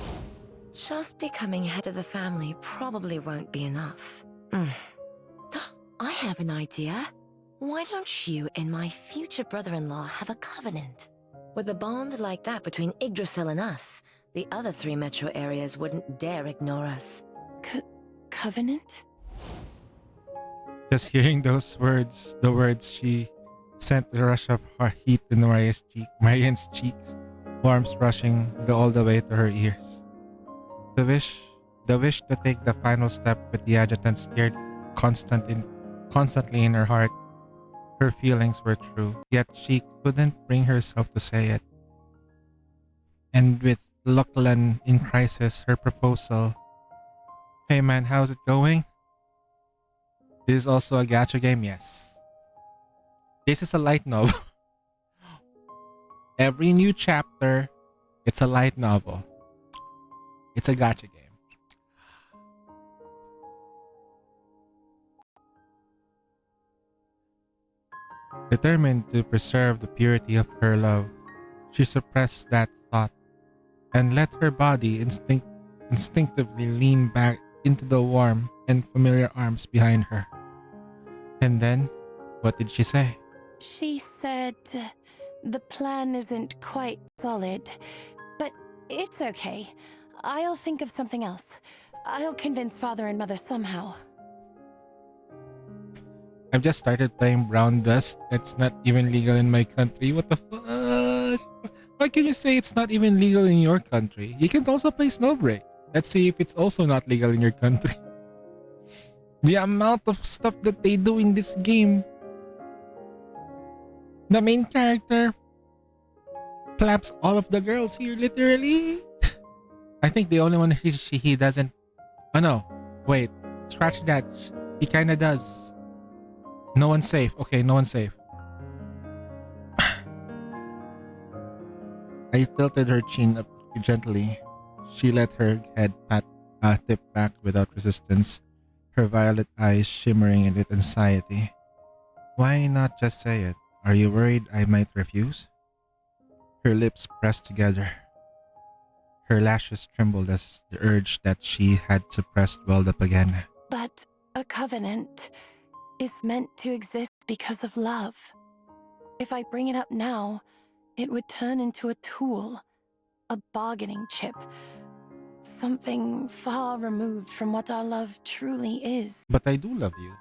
Just becoming head of the family probably won't be enough. I have an idea. Why don't you and my future brother-in-law have a covenant? With a bond like that between Yggdrasil and us, the other 3 metro areas wouldn't dare ignore us. Covenant? Just hearing those words, the words she sent a rush of heat in Marian's cheeks, warmth rushing all the way to her ears. The wish to take the final step with the adjutant stirred constantly in her heart. Her feelings were true, yet she couldn't bring herself to say it. And with Lachlan in crisis, her proposal, "Hey man, how's it going?" This is also a gacha game, yes. This is a light novel. Every new chapter, it's a light novel. It's a gacha game. Determined to preserve the purity of her love, she suppressed that thought and let her body instinctively lean back into the warm and familiar arms behind her. And then, what did she say? She said the plan isn't quite solid, but it's okay. I'll think of something else. I'll convince father and mother somehow. I've just started playing Brown Dust. It's not even legal in my country. What the fuck? Why can you say it's not even legal in your country? You can also play Snowbreak. Let's see if it's also not legal in your country. The amount of stuff that they do in this game. The main character claps all of the girls here, literally. I think the only one he doesn't. Oh no, wait, scratch that. He kinda does. No one's safe. Okay, no one's safe. I tilted her chin up gently. She let her head tip back without resistance, her violet eyes shimmering with anxiety. Why not just say it? Are you worried I might refuse? Her lips pressed together. Her lashes trembled as the urge that she had suppressed welled up again. But a covenant is meant to exist because of love. If I bring it up now, it would turn into a tool, a bargaining chip, something far removed from what our love truly is. But I do love you.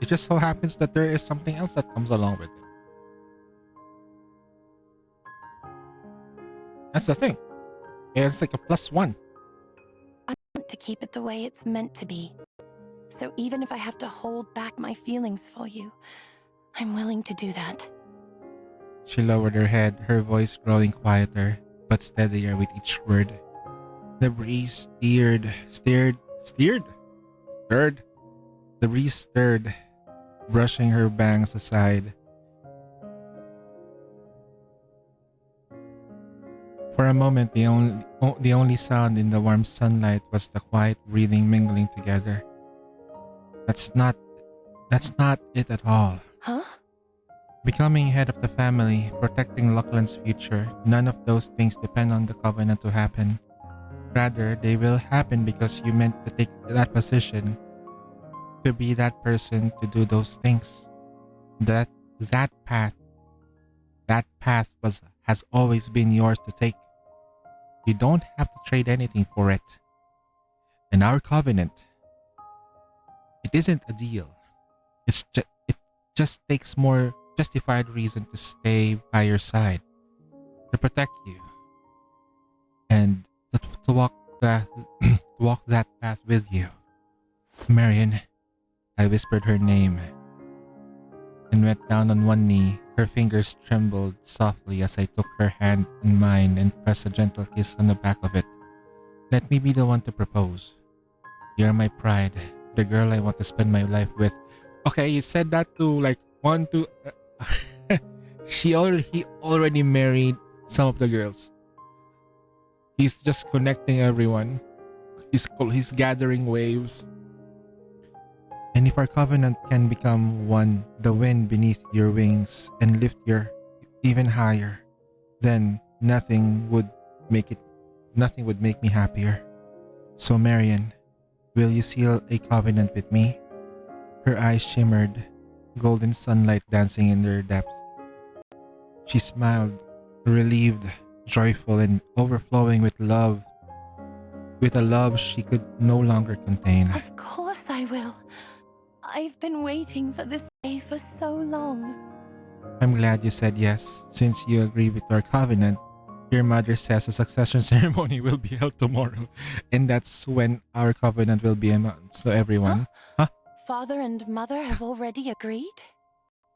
It just so happens that there is something else that comes along with it. That's the thing. It's like a plus one. I want to keep it the way it's meant to be. So even if I have to hold back my feelings for you, I'm willing to do that. She lowered her head, her voice growing quieter, but steadier with each word. The breeze stirred. The breeze stirred, brushing her bangs aside. For a moment, the only sound in the warm sunlight was the quiet breathing mingling together. That's not it at all. Huh? Becoming head of the family, protecting Lachlan's future, none of those things depend on the covenant to happen. Rather, they will happen because you meant to take that position, to be that person, to do those things. That path has always been yours to take. You don't have to trade anything for it. And our covenant, it isn't a deal. It just takes more justified reason to stay by your side, to protect you, and to walk that path with you. Marion, I whispered her name and went down on one knee. Her fingers trembled softly as I took her hand in mine and pressed a gentle kiss on the back of it. Let me be the one to propose. You're my pride, the girl I want to spend my life with. Okay, you said that to like one, two. He already married some of the girls. He's just connecting everyone. He's gathering waves. And if our covenant can become one, the wind beneath your wings, and lift you even higher, then nothing would make me happier. So Marion, will you seal a covenant with me? Her eyes shimmered, golden sunlight dancing in their depths. She smiled, relieved, joyful, and overflowing with love, with a love she could no longer contain. Of course I will. I've been waiting for this day for so long. I'm glad you said yes. Since you agree with our covenant, your mother says a succession ceremony will be held tomorrow, and that's when our covenant will be announced to everyone. Huh? Father and mother have already agreed?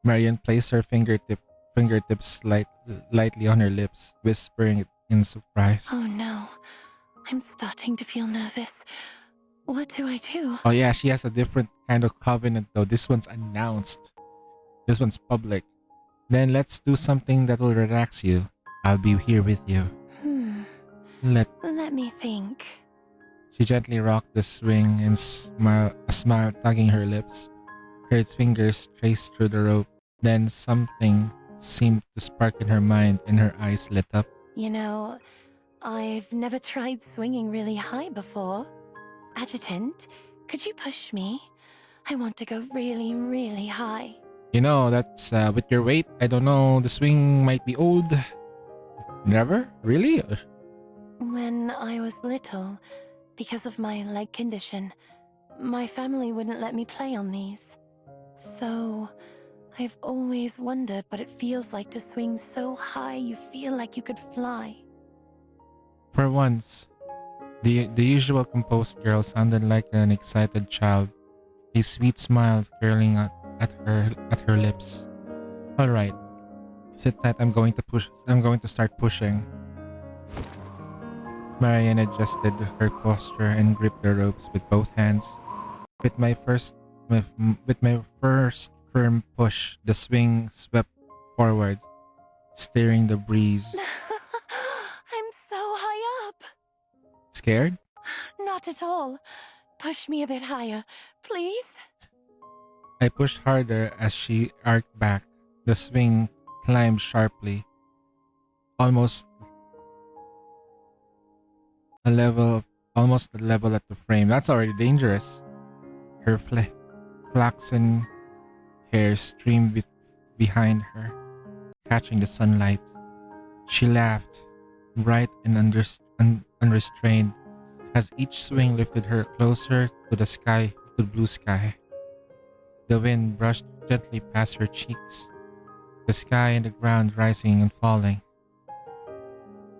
Marion placed her fingertips lightly on her lips, whispering it in surprise. Oh no, I'm starting to feel nervous. What do I do? Oh yeah, she has a different kind of covenant though. This one's announced. This one's public. Then let's do something that will relax you. I'll be here with you. Let me think. She gently rocked the swing and a smile tugging her lips. Her fingers traced through the rope. Then something seemed to spark in her mind and her eyes lit up. You know, I've never tried swinging really high before. Adjutant, could you push me? I want to go really, really high. You know, that's with your weight, I don't know, the swing might be old. Never? Really? When I was little, because of my leg condition, my family wouldn't let me play on these. So, I've always wondered what it feels like to swing so high you feel like you could fly. For once, the usual composed girl sounded like an excited child, a sweet smile curling at her lips. All right, sit tight. I'm going to start pushing. Marianne adjusted her posture and gripped the ropes with both hands. With my first firm push, the swing swept forward, stirring the breeze. Scared? Not at all. Push me a bit higher, please. I pushed harder as she arced back. The swing climbed sharply, almost almost the level at the frame. That's already dangerous. Her flaxen hair streamed behind her, catching the sunlight. She laughed, bright and unrestrained, as each swing lifted her closer to the sky, to the blue sky. The wind brushed gently past her cheeks, the sky and the ground rising and falling.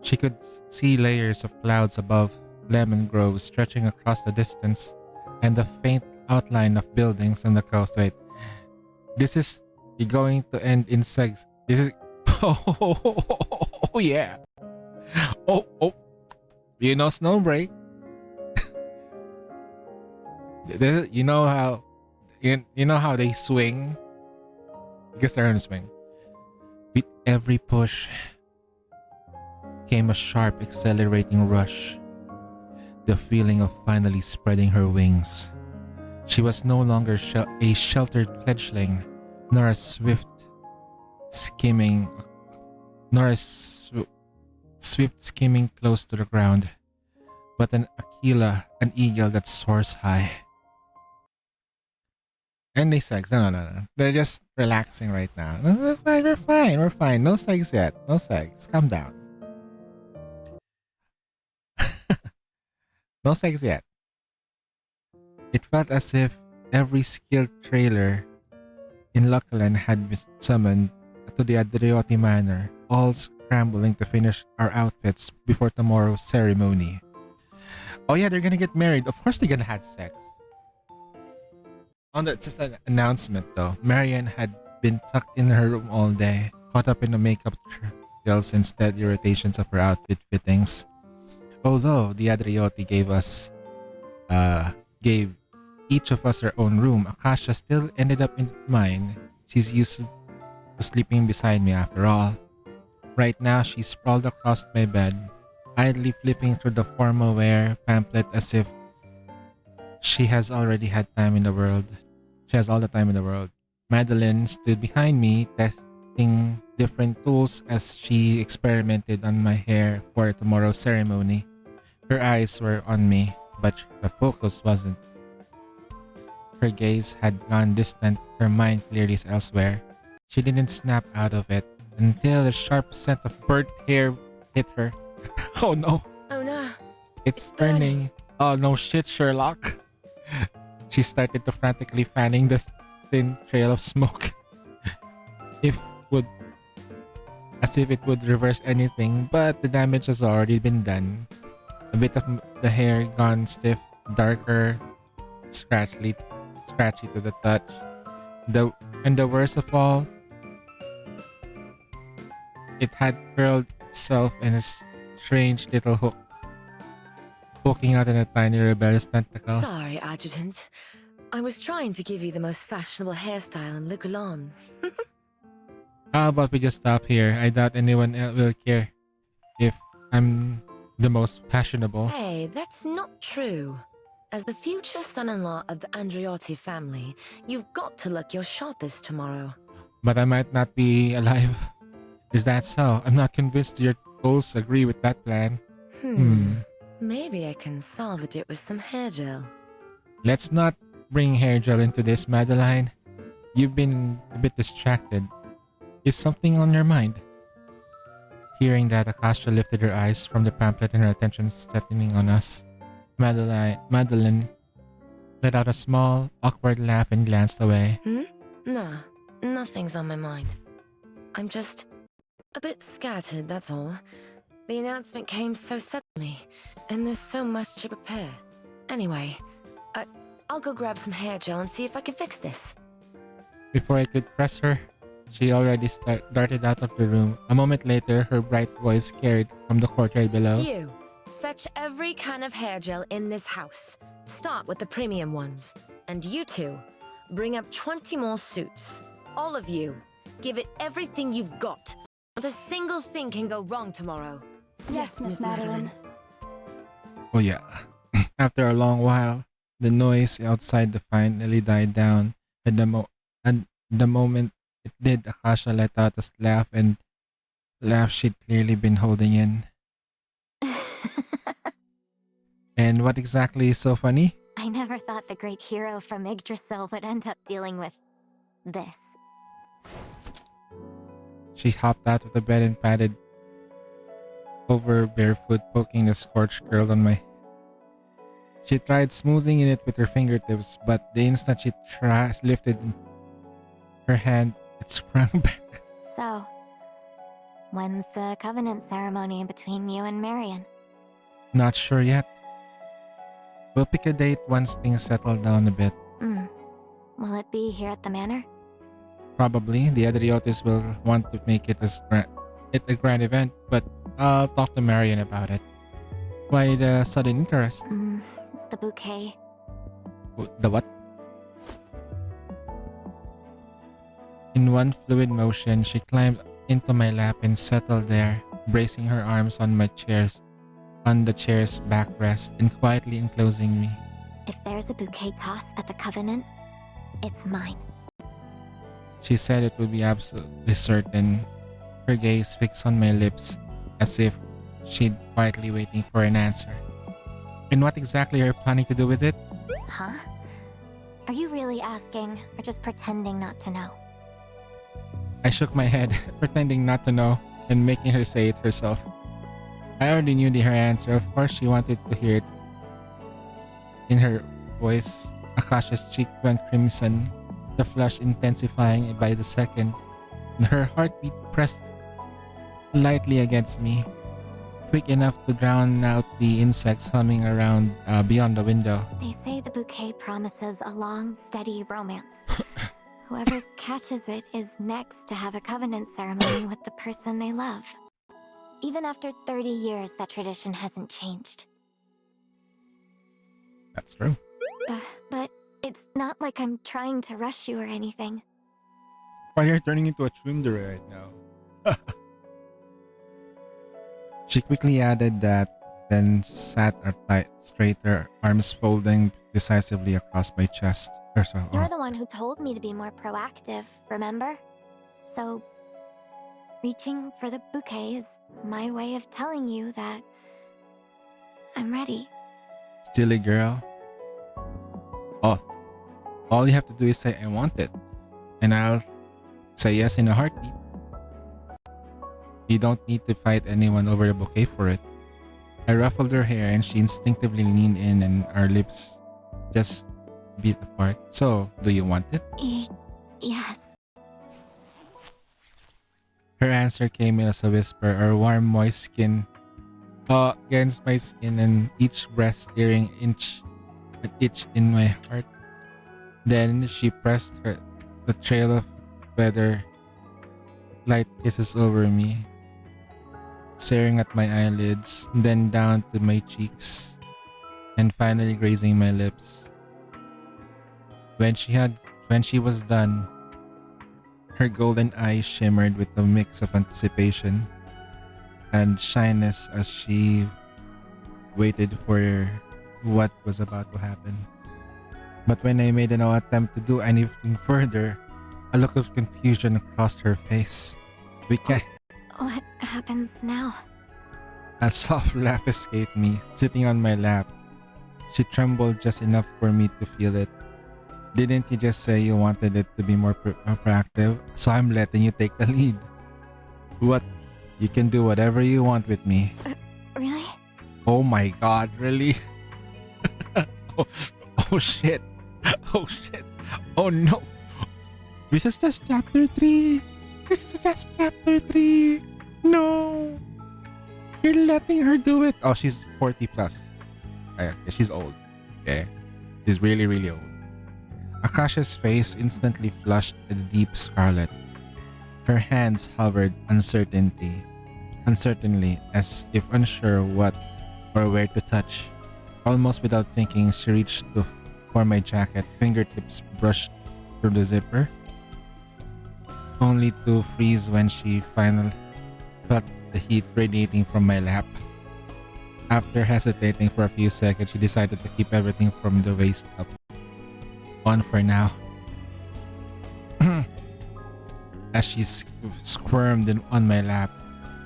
She could see layers of clouds above, lemon groves stretching across the distance, and the faint outline of buildings on the coast. Wait, this is going to end in sex. This is oh yeah. Oh, you know Snowbreak. You know how you know how they swing? Because they're on a swing. With every push came a sharp, accelerating rush. The feeling of finally spreading her wings. She was no longer a sheltered fledgling, nor a swift skimming close to the ground, but an Aquila, an eagle that soars high. And they sex. No. They're just relaxing right now. No, we're fine. No sex yet. No sex. Calm down. No sex yet. It felt as if every skilled trailer in Luckland had been summoned to the Adrioti Manor, all scrambling to finish our outfits before tomorrow's ceremony. Oh yeah, they're gonna get married. Of course they're gonna have sex. It's just an announcement though. Marianne had been tucked in her room all day, caught up in the makeup trails and steady irritations of her outfit fittings. Although the Adrioti gave each of us our own room, Akasha still ended up in mine. She's used to sleeping beside me after all. Right now, she's sprawled across my bed, idly flipping through the formal wear pamphlet as if she has already had time in the world. She has all the time in the world. Madeline stood behind me, testing different tools as she experimented on my hair for tomorrow's ceremony. Her eyes were on me, but the focus wasn't. Her gaze had gone distant, her mind clearly is elsewhere. She didn't snap out of it until a sharp scent of burnt hair hit her. Oh no! Oh no! It's burning. Oh no shit, Sherlock! She started to frantically fanning the thin trail of smoke. As if it would reverse anything, but the damage has already been done. A bit of the hair gone stiff, darker, scratchy to the touch. And the worst of all, it had curled itself in a strange little hook, poking out in a tiny rebellious tentacle. Sorry, Adjutant. I was trying to give you the most fashionable hairstyle in Luculon. How about we just stop here? I doubt anyone else will care if I'm the most fashionable. Hey, that's not true. As the future son-in-law of the Andriotti family, you've got to look your sharpest tomorrow. But I might not be alive. Is that so? I'm not convinced your goals agree with that plan. Maybe I can salvage it with some hair gel. Let's not bring hair gel into this, Madeline. You've been a bit distracted. Is something on your mind? Hearing that, Akasha lifted her eyes from the pamphlet and her attention settling on us. Madeline let out a small, awkward laugh and glanced away. Nah, nothing's on my mind. I'm just a bit scattered, that's all. The announcement came so suddenly, and there's so much to prepare. Anyway, I'll go grab some hair gel and see if I can fix this. Before I could press her, she already darted out of the room. A moment later, her bright voice carried from the courtyard below. You, fetch every kind of hair gel in this house. Start with the premium ones. And you two, bring up 20 more suits. All of you, give it everything you've got. Not a single thing can go wrong tomorrow. Yes, Miss Madeline. Oh yeah. After a long while, the noise outside finally died down. And the moment it did, Akasha let out a laugh and laugh she'd clearly been holding in. And what exactly is so funny? I never thought the great hero from Yggdrasil would end up dealing with this. She hopped out of the bed and patted over barefoot, poking the scorched curl on my. She tried smoothing it with her fingertips, but the instant she lifted her hand, it sprung back. So, when's the covenant ceremony between you and Marion? Not sure yet. We'll pick a date once things settle down a bit. Will it be here at the manor? Probably. The Adriotis will want to make it a grand event, but I'll talk to Marion about it. Why the sudden interest? The bouquet. The what? In one fluid motion, she climbed into my lap and settled there, bracing her arms on the chair's backrest and quietly enclosing me. If there's a bouquet toss at the Covenant, it's mine. She said it would be absolutely certain, her gaze fixed on my lips as if she'd quietly waiting for an answer. And what exactly are you planning to do with it? Huh? Are you really asking, or just pretending not to know? I shook my head, pretending not to know, and making her say it herself. I already knew her answer. Of course, she wanted to hear it. In her voice, Akasha's cheek went crimson, the flush intensifying by the second. Her heartbeat pressed lightly against me, quick enough to drown out the insects humming around beyond the window. They say the bouquet promises a long, steady romance. Whoever catches it is next to have a covenant ceremony with the person they love. Even after 30 years, that tradition hasn't changed. That's true. But it's not like I'm trying to rush you or anything. Why you're turning into a tsundere right now? She quickly added that, then sat straighter, arms folding decisively across my chest. You're the one who told me to be more proactive, remember? So, reaching for the bouquet is my way of telling you that I'm ready. Silly girl. Oh, all you have to do is say I want it, and I'll say yes in a heartbeat. You don't need to fight anyone over the bouquet for it. I ruffled her hair and she instinctively leaned in and our lips just beat apart. So, do you want it? Yes. Her answer came as a whisper, her warm, moist skin against my skin and each breath stirring an itch in my heart. Then she pressed the trail of feather light kisses over me, staring at my eyelids, then down to my cheeks, and finally grazing my lips. When she was done, her golden eyes shimmered with a mix of anticipation and shyness as she waited for what was about to happen. But when I made no attempt to do anything further, a look of confusion crossed her face. What happens now? A soft laugh escaped me, sitting on my lap. She trembled just enough for me to feel it. Didn't you just say you wanted it to be more proactive? So I'm letting you take the lead. What? You can do whatever you want with me. Really? Oh my god, really? oh shit. Oh shit. Oh no. This is just chapter 3. This is just chapter 3. No. You're letting her do it. Oh, she's 40 plus. She's old. Okay. She's really, really old. Akasha's face instantly flushed a deep scarlet. Her hands hovered uncertainly, as if unsure what or where to touch. Almost without thinking, she reached for my jacket, fingertips brushed through the zipper, only to freeze when she finally felt the heat radiating from my lap. After hesitating for a few seconds, she decided to keep everything from the waist up. On for now. As she squirmed on my lap,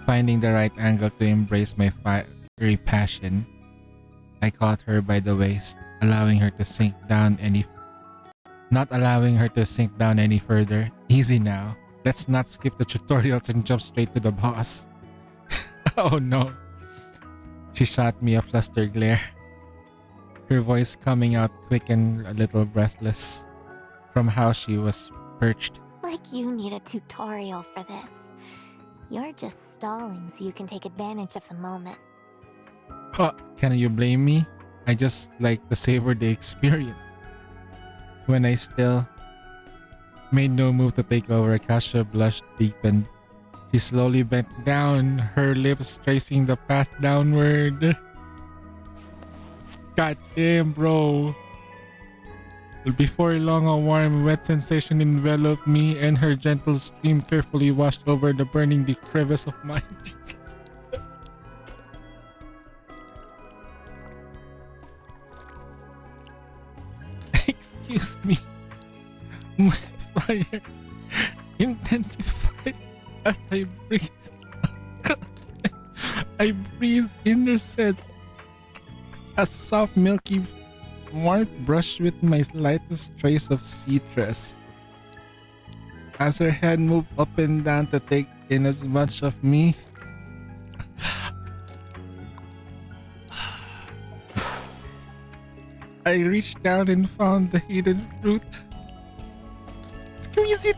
finding the right angle to embrace my fiery passion, I caught her by the waist, not allowing her to sink down any further. Easy now. Let's not skip the tutorials and jump straight to the boss. Oh no. She shot me a flustered glare, her voice coming out quick and a little breathless from how she was perched. Like you need a tutorial for this. You're just stalling so you can take advantage of the moment. Can you blame me? I just like to savor the experience. When I still made no move to take over, Akasha blushed deepened. She slowly bent down, her lips tracing the path downward. God damn, bro. Before long, a warm, wet sensation enveloped me, and her gentle stream carefully washed over the burning crevice of mine. Jesus. Excuse me. My fire intensified as I breathe. I breathe in her scent. A soft, milky warmth brushed with my slightest trace of citrus. As her head moved up and down to take in as much of me, I reached down and found the hidden fruit. Squeeze it!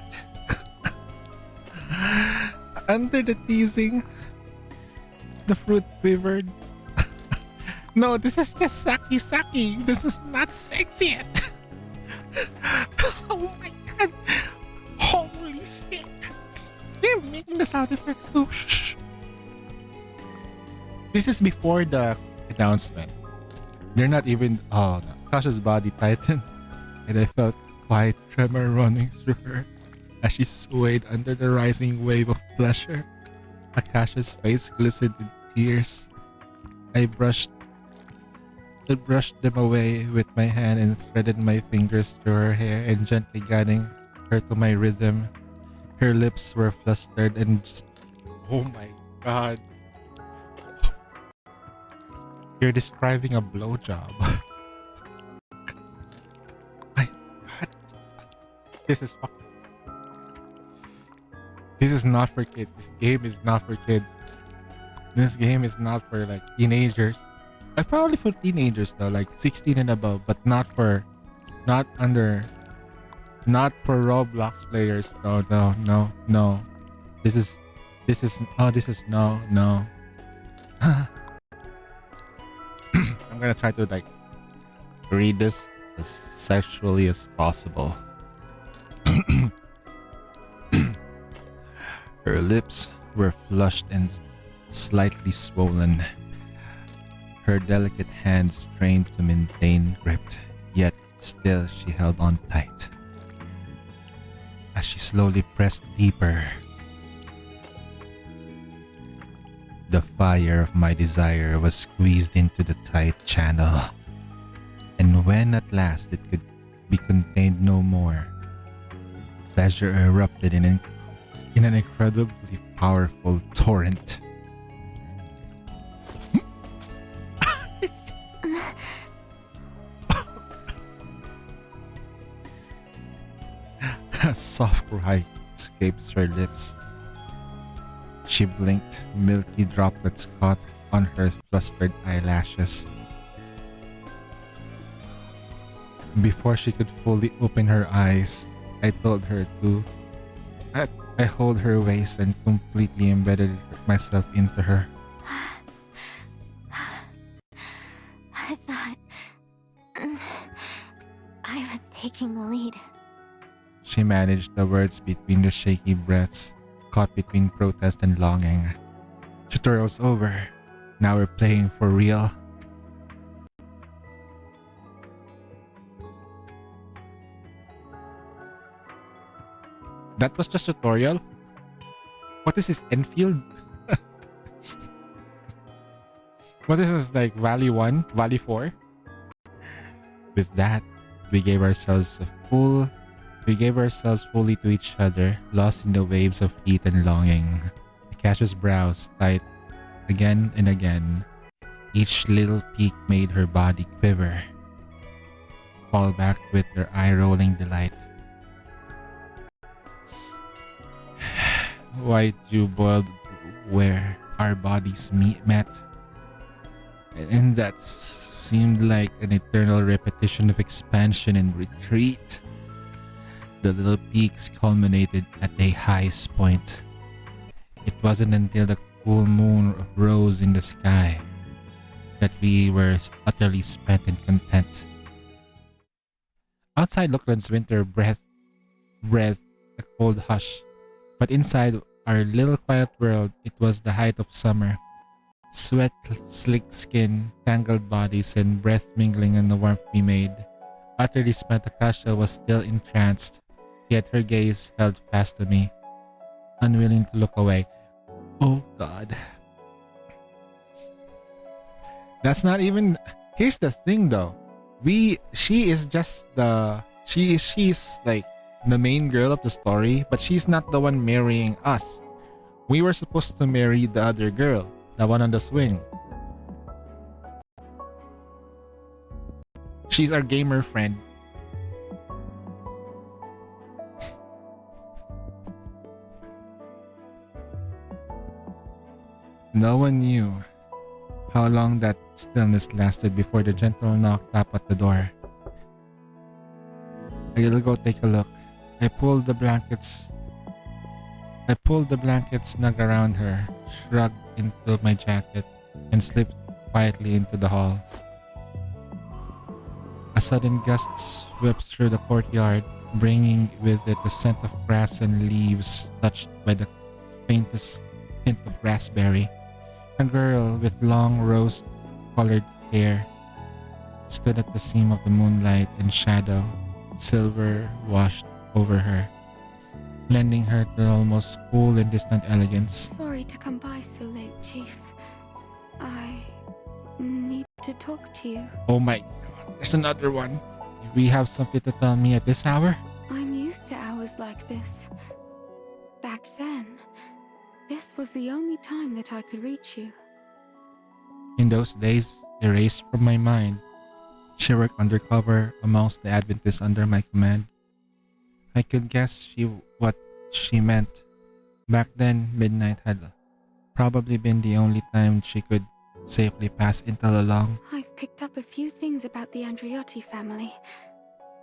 Under the teasing, the fruit quivered. No, this is just sake. This is not sex yet. Oh my god. Holy shit. They're making the sound effects too. Shh. This is before the announcement. They're not even... Oh no. Kasha's body tightened and I felt quiet tremor running through her as she swayed under the rising wave of pleasure. Akasha's face glistened in tears. I brushed them away with my hand and threaded my fingers through her hair and gently guiding her to my rhythm. Her lips were flustered and oh my god. You're describing a blowjob. This is not for kids. This game is not for kids. This game is not for like teenagers. Probably for teenagers though, like 16 and above, but not for Roblox players. No. This is no. I'm gonna try to like read this as sexually as possible. Her lips were flushed and slightly swollen. Her delicate hands strained to maintain grip, yet still she held on tight. As she slowly pressed deeper, the fire of my desire was squeezed into the tight channel, and when at last it could be contained no more, pleasure erupted in an incredibly powerful torrent. A soft cry escapes her lips. She blinked, milky droplets caught on her flustered eyelashes. Before she could fully open her eyes, I told her to. I hold her waist and completely embedded myself into her. I thought I was taking the lead. She managed the words between the shaky breaths, caught between protest and longing. Tutorial's over. Now we're playing for real. That was just tutorial? What is this, Enfield? What is this, like Valley 1? Valley 4? With that, we gave ourselves fully to each other, lost in the waves of heat and longing. Akasha's brows tight again and again. Each little peak made her body quiver, fall back with her eye-rolling delight. White dew boiled where our bodies met, and that seemed like an eternal repetition of expansion and retreat. The little peaks culminated at a highest point. It wasn't until the full moon rose in the sky that we were utterly spent and content. Outside Lookland's winter breathed a cold hush, but inside our little quiet world, it was the height of summer. Sweat, slick skin, tangled bodies, and breath mingling in the warmth we made. Utterly spent, Akasha was still entranced, yet her gaze held fast to me, unwilling to look away. Oh God. That's not even... Here's the thing though. She's like the main girl of the story, but she's not the one marrying us. We were supposed to marry the other girl, the one on the swing. She's our gamer friend. No one knew how long that stillness lasted before the gentle knock tapped at the door. I'll go take a look. I pulled the blankets snug around her, shrugged into my jacket, and slipped quietly into the hall. A sudden gust swept through the courtyard, bringing with it the scent of grass and leaves touched by the faintest hint of raspberry. A girl with long rose-colored hair stood at the seam of the moonlight, and shadow, silver, washed over her, lending her to almost cool and distant elegance. Sorry to come by so late, Chief. I need to talk to you. Oh my God, there's another one. We have something to tell me at this hour? I'm used to hours like this. Back then, this was the only time that I could reach you. In those days, erased from my mind, she worked undercover amongst the Adventists under my command. I could guess what she meant. Back then, midnight had probably been the only time she could safely pass intel along. I've picked up a few things about the Andriotti family.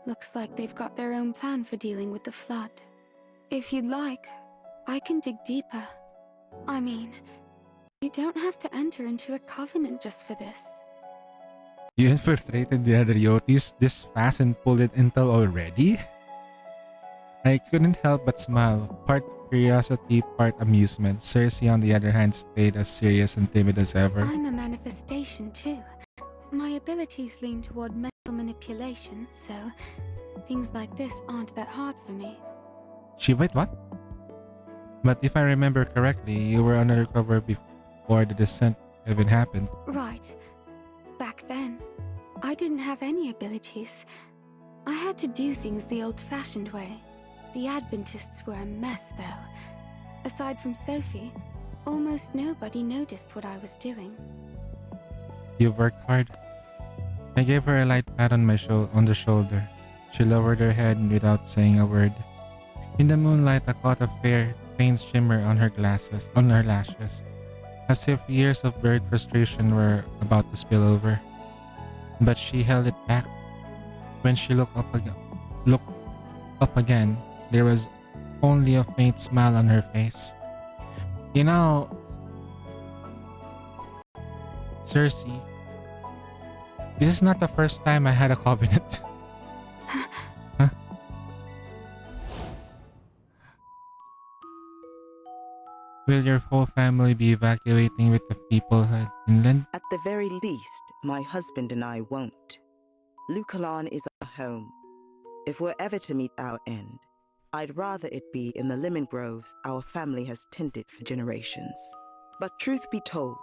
Looks like they've got their own plan for dealing with the flood. If you'd like, I can dig deeper. I mean, you don't have to enter into a covenant just for this. You infiltrated the Andriottis this fast and pulled it intel already? I couldn't help but smile, part curiosity, part amusement. Cersei, on the other hand, stayed as serious and timid as ever. I'm a manifestation too. My abilities lean toward mental manipulation, so things like this aren't that hard for me. Wait, what? But if I remember correctly, you were undercover before the descent even happened. Right. Back then, I didn't have any abilities. I had to do things the old-fashioned way. The Adventists were a mess, though. Aside from Sophie, almost nobody noticed what I was doing. You worked hard. I gave her a light pat on the shoulder. She lowered her head without saying a word. In the moonlight, I caught a faint shimmer on her lashes, as if years of buried frustration were about to spill over. But she held it back. When she looked up again, there was only a faint smile on her face. You know, Cersei, this is not the first time I had a covenant. Huh? Will your whole family be evacuating with the people inland? At the very least, my husband and I won't. Lucalan is our home. If we're ever to meet our end, I'd rather it be in the lemon groves our family has tended for generations. But truth be told,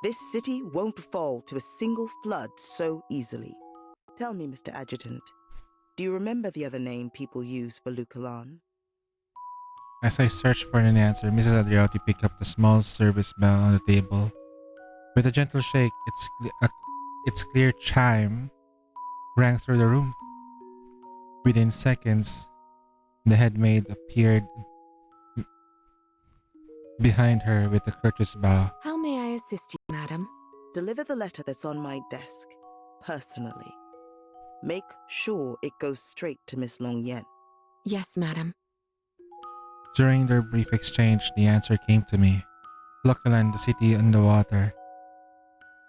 This city won't fall to a single flood so easily. Tell me, Mr. Adjutant, do you remember the other name people use for Lucalan? As I searched for an answer, Mrs. Adrioti picked up the small service bell on the table. With a gentle shake, its clear chime rang through the room. Within seconds, the head maid appeared behind her with a courteous bow. How may I assist you, madam? Deliver the letter that's on my desk, personally. Make sure it goes straight to Miss Long Yen. Yes, madam. During their brief exchange, the answer came to me. Localand, the city on the water,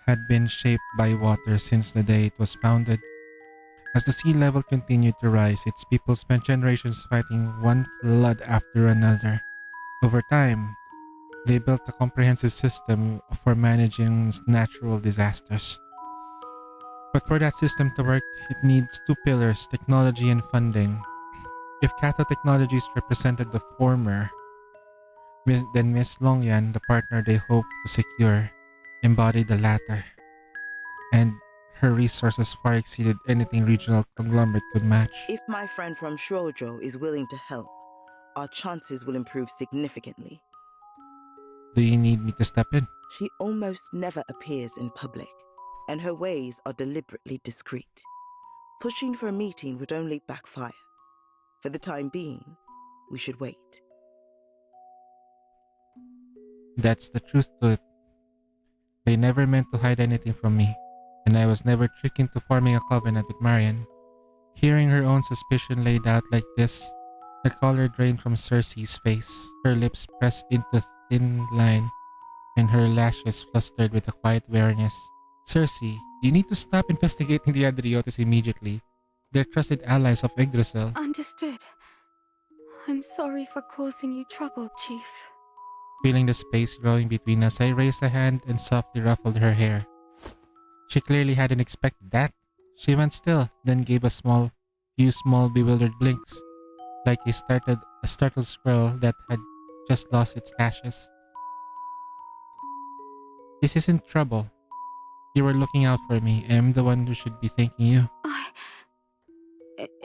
had been shaped by water since the day it was founded. As the sea level continued to rise, its people spent generations fighting one flood after another. Over time, they built a comprehensive system for managing natural disasters. But for that system to work, it needs two pillars, technology and funding. If Kato Technologies represented the former, then Miss Longyan, the partner they hoped to secure, embodied the latter. And her resources far exceeded anything regional conglomerate could match. If my friend from Shoujo is willing to help, our chances will improve significantly. Do you need me to step in? She almost never appears in public, and her ways are deliberately discreet. Pushing for a meeting would only backfire. For the time being, we should wait. That's the truth to it. They never meant to hide anything from me, and I was never tricked into forming a covenant with Marian. Hearing her own suspicion laid out like this, the color drained from Cersei's face, her lips pressed into a thin line, and her lashes flustered with a quiet wariness. Cersei, you need to stop investigating the Adriotis immediately. They're trusted allies of Yggdrasil. Understood. I'm sorry for causing you trouble, Chief. Feeling the space growing between us, I raised a hand and softly ruffled her hair. She clearly hadn't expected that. She went still, then gave a few small bewildered blinks, like a startled squirrel that had just lost its lashes. This isn't trouble. You were looking out for me. I'm the one who should be thanking you.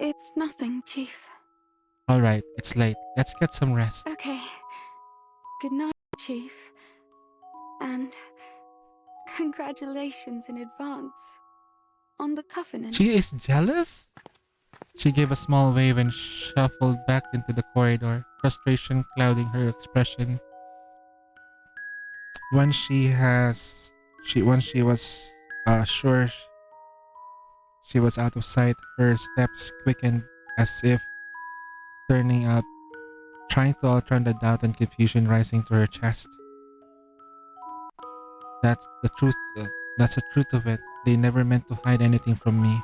It's nothing, Chief. Alright, it's late. Let's get some rest. Okay. Good night, Chief. And congratulations in advance on the covenant. She is jealous? She gave a small wave and shuffled back into the corridor, frustration clouding her expression. Once she was sure she was out of sight, her steps quickened as if trying to outrun the doubt and confusion rising to her chest. That's the truth. That's the truth of it. They never meant to hide anything from me.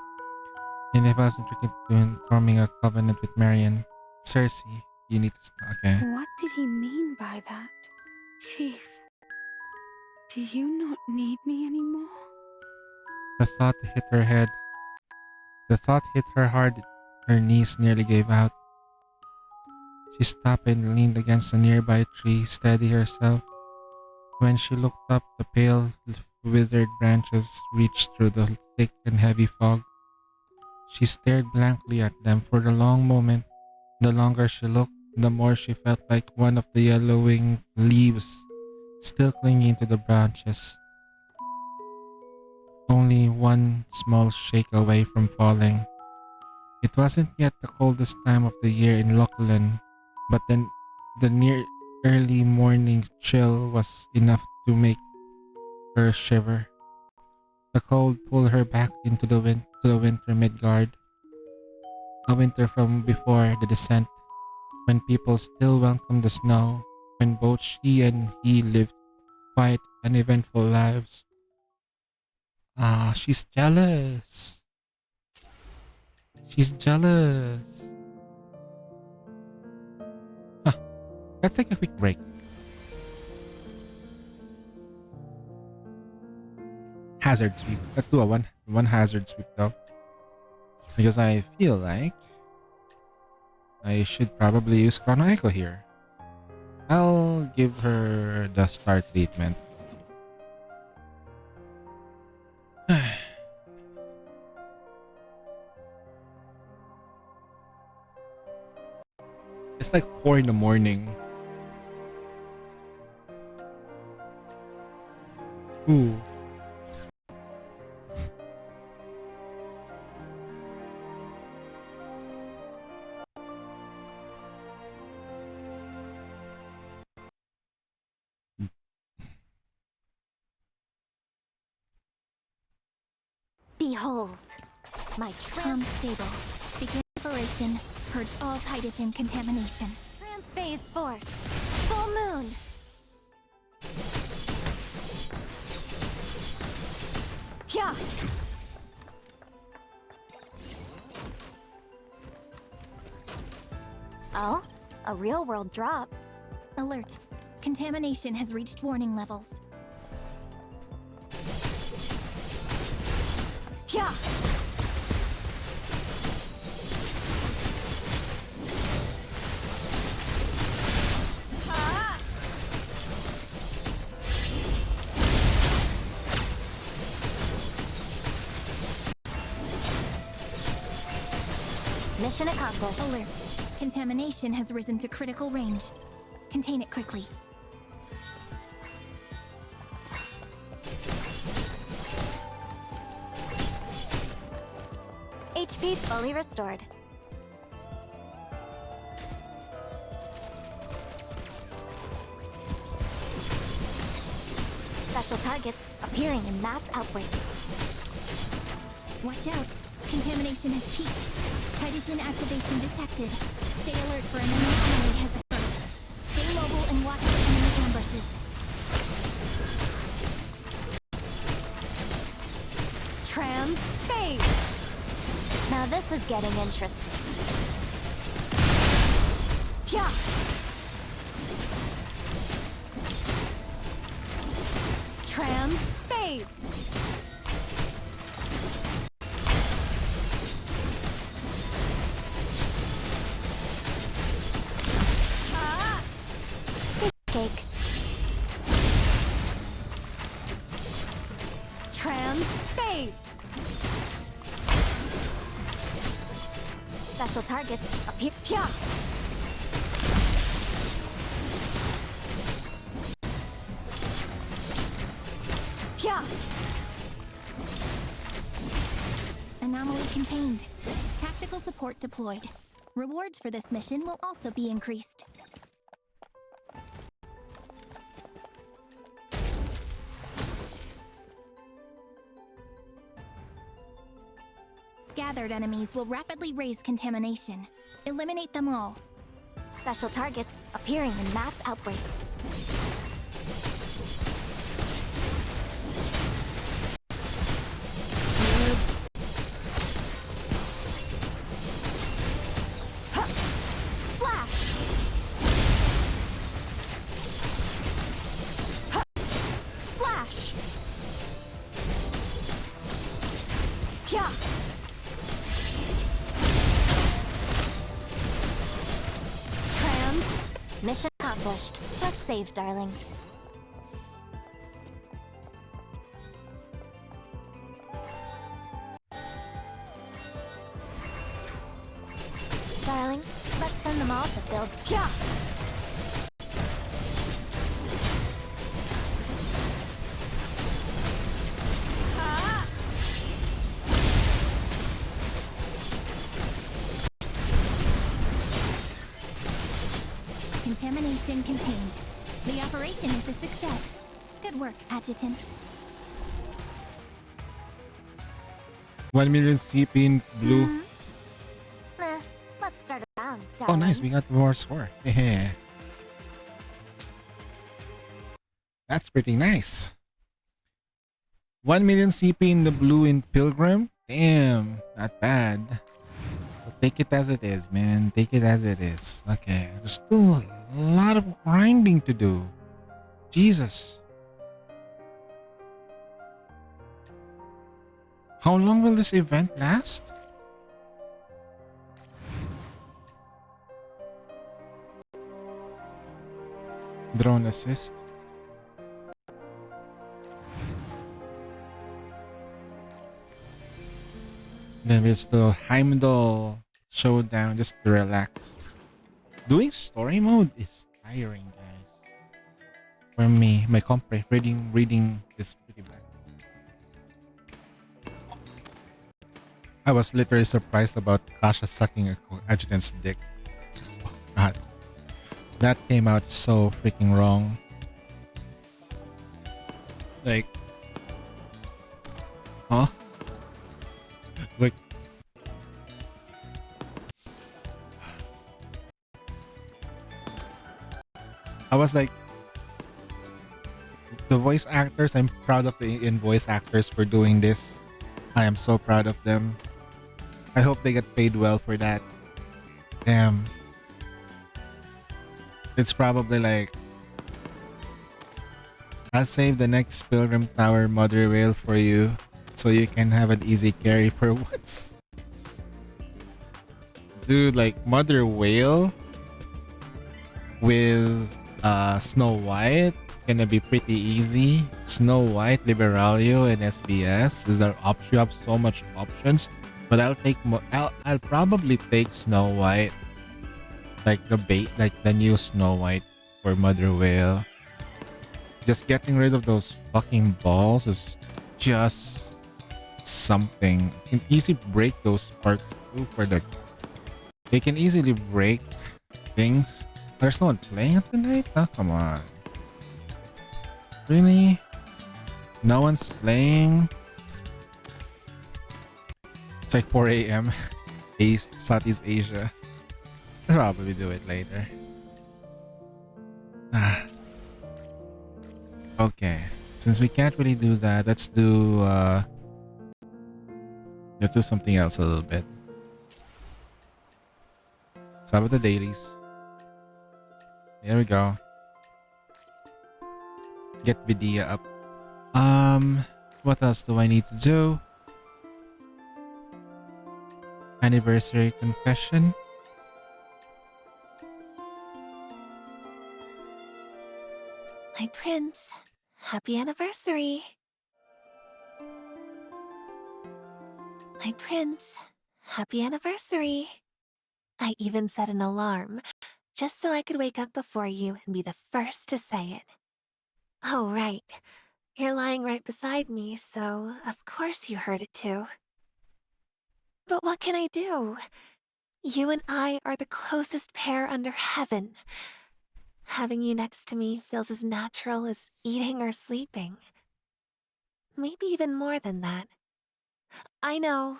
And if I wasn't tricked into forming a covenant with Marian, Cersei, you need to stop. Okay. What did he mean by that? Chief, do you not need me anymore? The thought hit her head. The thought hit her hard. Her knees nearly gave out. She stopped and leaned against a nearby tree, steady herself. When she looked up, the pale, withered branches reached through the thick and heavy fog. She stared blankly at them for a long moment. The longer she looked, the more she felt like one of the yellowing leaves still clinging to the branches. Only one small shake away from falling. It wasn't yet the coldest time of the year in Lochlan, but then the near early morning chill was enough to make her shiver. The cold pulled her back into the winter Midgard. A winter from before the descent, when people still welcomed the snow, when both she and he lived quiet, uneventful lives. She's jealous. She's jealous. Let's take a quick break. Hazard sweep. Let's do a one hazard sweep though. Because I feel like I should probably use Chrono Echo here. I'll give her the start treatment. It's like 4 in the morning. Ooh. Behold, my stable. Begin operation. Purge all hydrogen contamination. Trans-phase force. Full moon. Yeah. Oh, a real-world drop. Alert. Contamination has reached warning levels. Yeah. Mission accomplished. Alert. Contamination has risen to critical range. Contain it quickly. HP fully restored. Special targets appearing in mass outbreaks. Watch out. Contamination has peaked. Hydrogen activation detected. Stay alert for an enemy has occurred. Stay mobile and watch for enemy ambushes. Trans-phase. Now this is getting interesting. Yeah. Trans-phase. Cake. Trans-phase. Special targets appear. Yeah. Yeah. Anomaly contained. Tactical support deployed. Rewards for this mission will also be increased. Gathered enemies will rapidly raise contamination. Eliminate them all. Special targets appearing in mass outbreaks. Mission accomplished. Let's save, darling. Darling, let's send them all to build. Yeah. Contamination contained. The operation is a success. Good work, Adjutant. 1 million CP in blue. Let's start around, Oh, darling. nice. We got more score. Yeah. That's pretty nice. 1 million CP in the blue in Pilgrim. Damn, not bad. Well, take it as it is, man. Take it as it is. Okay, there's still a lot of grinding to do. Jesus. How long will this event last? Drone assist. Then it's the Heimdall showdown just to relax. Doing story mode is tiring, guys. For me, my reading is pretty bad. I was literally surprised about Kasha sucking a adjutant's dick. Oh, God. That came out so freaking wrong. Like, huh? Like, I was like, the voice actors, I'm proud of the in voice actors for doing this. I am so proud of them. I hope they get paid well for that. Damn. It's probably like, I'll save the next Pilgrim Tower Mother Whale for you so you can have an easy carry for once. Dude, like Mother Whale with Snow White, it's gonna be pretty easy. Snow White, Liberalia, and SBS. Is there you have so much options, but I'll probably take Snow White, like the new Snow White for Mother Whale. Just getting rid of those fucking balls is just something. You can easily break those parts too for the. They can easily break things. There's no one playing it tonight? Oh, come on. Really? No one's playing? It's like 4 a.m. Southeast Asia. I'll probably do it later. Okay. Since we can't really do that, let's do something else a little bit. Some of the dailies. There we go. Get Vidya up. What else do I need to do? Anniversary confession. My prince, happy anniversary. My prince, happy anniversary. I even set an alarm, just so I could wake up before you and be the first to say it. Oh, right. You're lying right beside me, so of course you heard it too. But what can I do? You and I are the closest pair under heaven. Having you next to me feels as natural as eating or sleeping. Maybe even more than that. I know.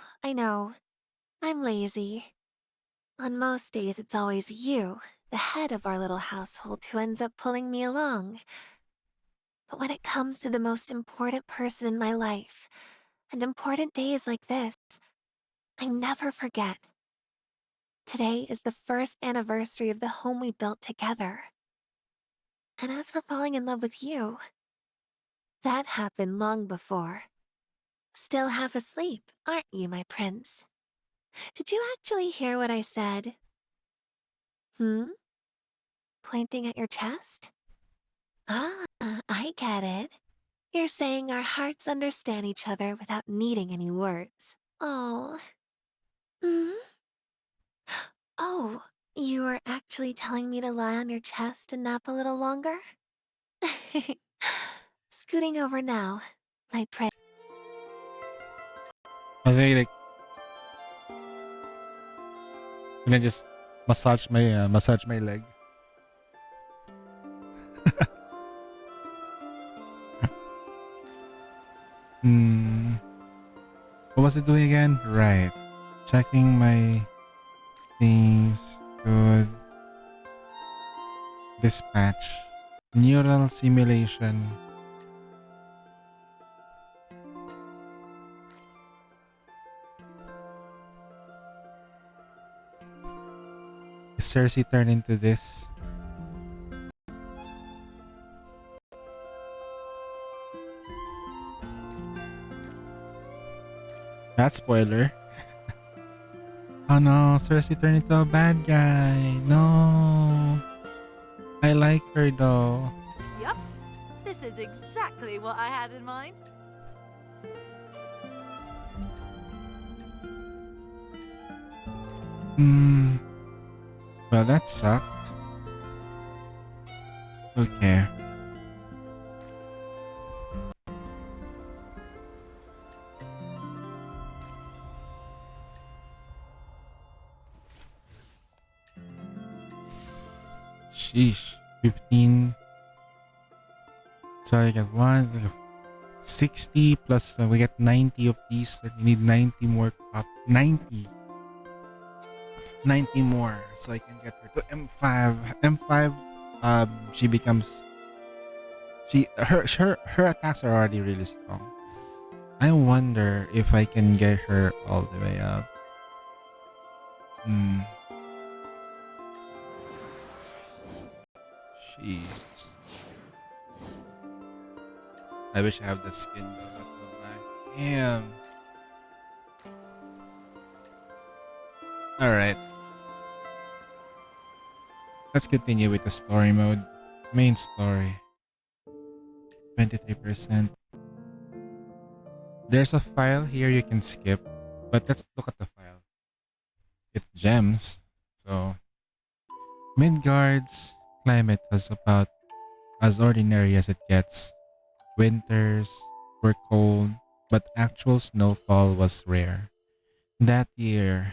I'm lazy. On most days, it's always you, the head of our little household, who ends up pulling me along. But when it comes to the most important person in my life, and important days like this, I never forget. Today is the first anniversary of the home we built together. And as for falling in love with you, that happened long before. Still half asleep, aren't you, my prince? Did you actually hear what I said? Pointing at your chest? Ah, I get it. You're saying our hearts understand each other without needing any words. Oh. Oh, you are actually telling me to lie on your chest and nap a little longer? Scooting over now, my prince. I was like, can I just massage my leg? What was it doing again? Right. Checking my things. Good. Dispatch. Neural simulation. Is Cersei turned into this? That spoiler. Oh no, Cersei turned into a bad guy. No. I like her though. Yup. This is exactly what I had in mind. Well, that sucked. Okay. Sheesh. 15. So I get 60 plus we get 90 of these. Like we need 90 more 90. 90 more so I can get her to M5. M5 she becomes her attacks are already really strong. I wonder if I can get her all the way up. Jesus. I wish I have the skin though, not gonna lie. Damn. Alright. Let's continue with the story mode. Main story. 23%. There's a file here you can skip, but let's look at the file. It's gems. So Midgard's climate was about as ordinary as it gets. Winters were cold, but actual snowfall was rare. That year,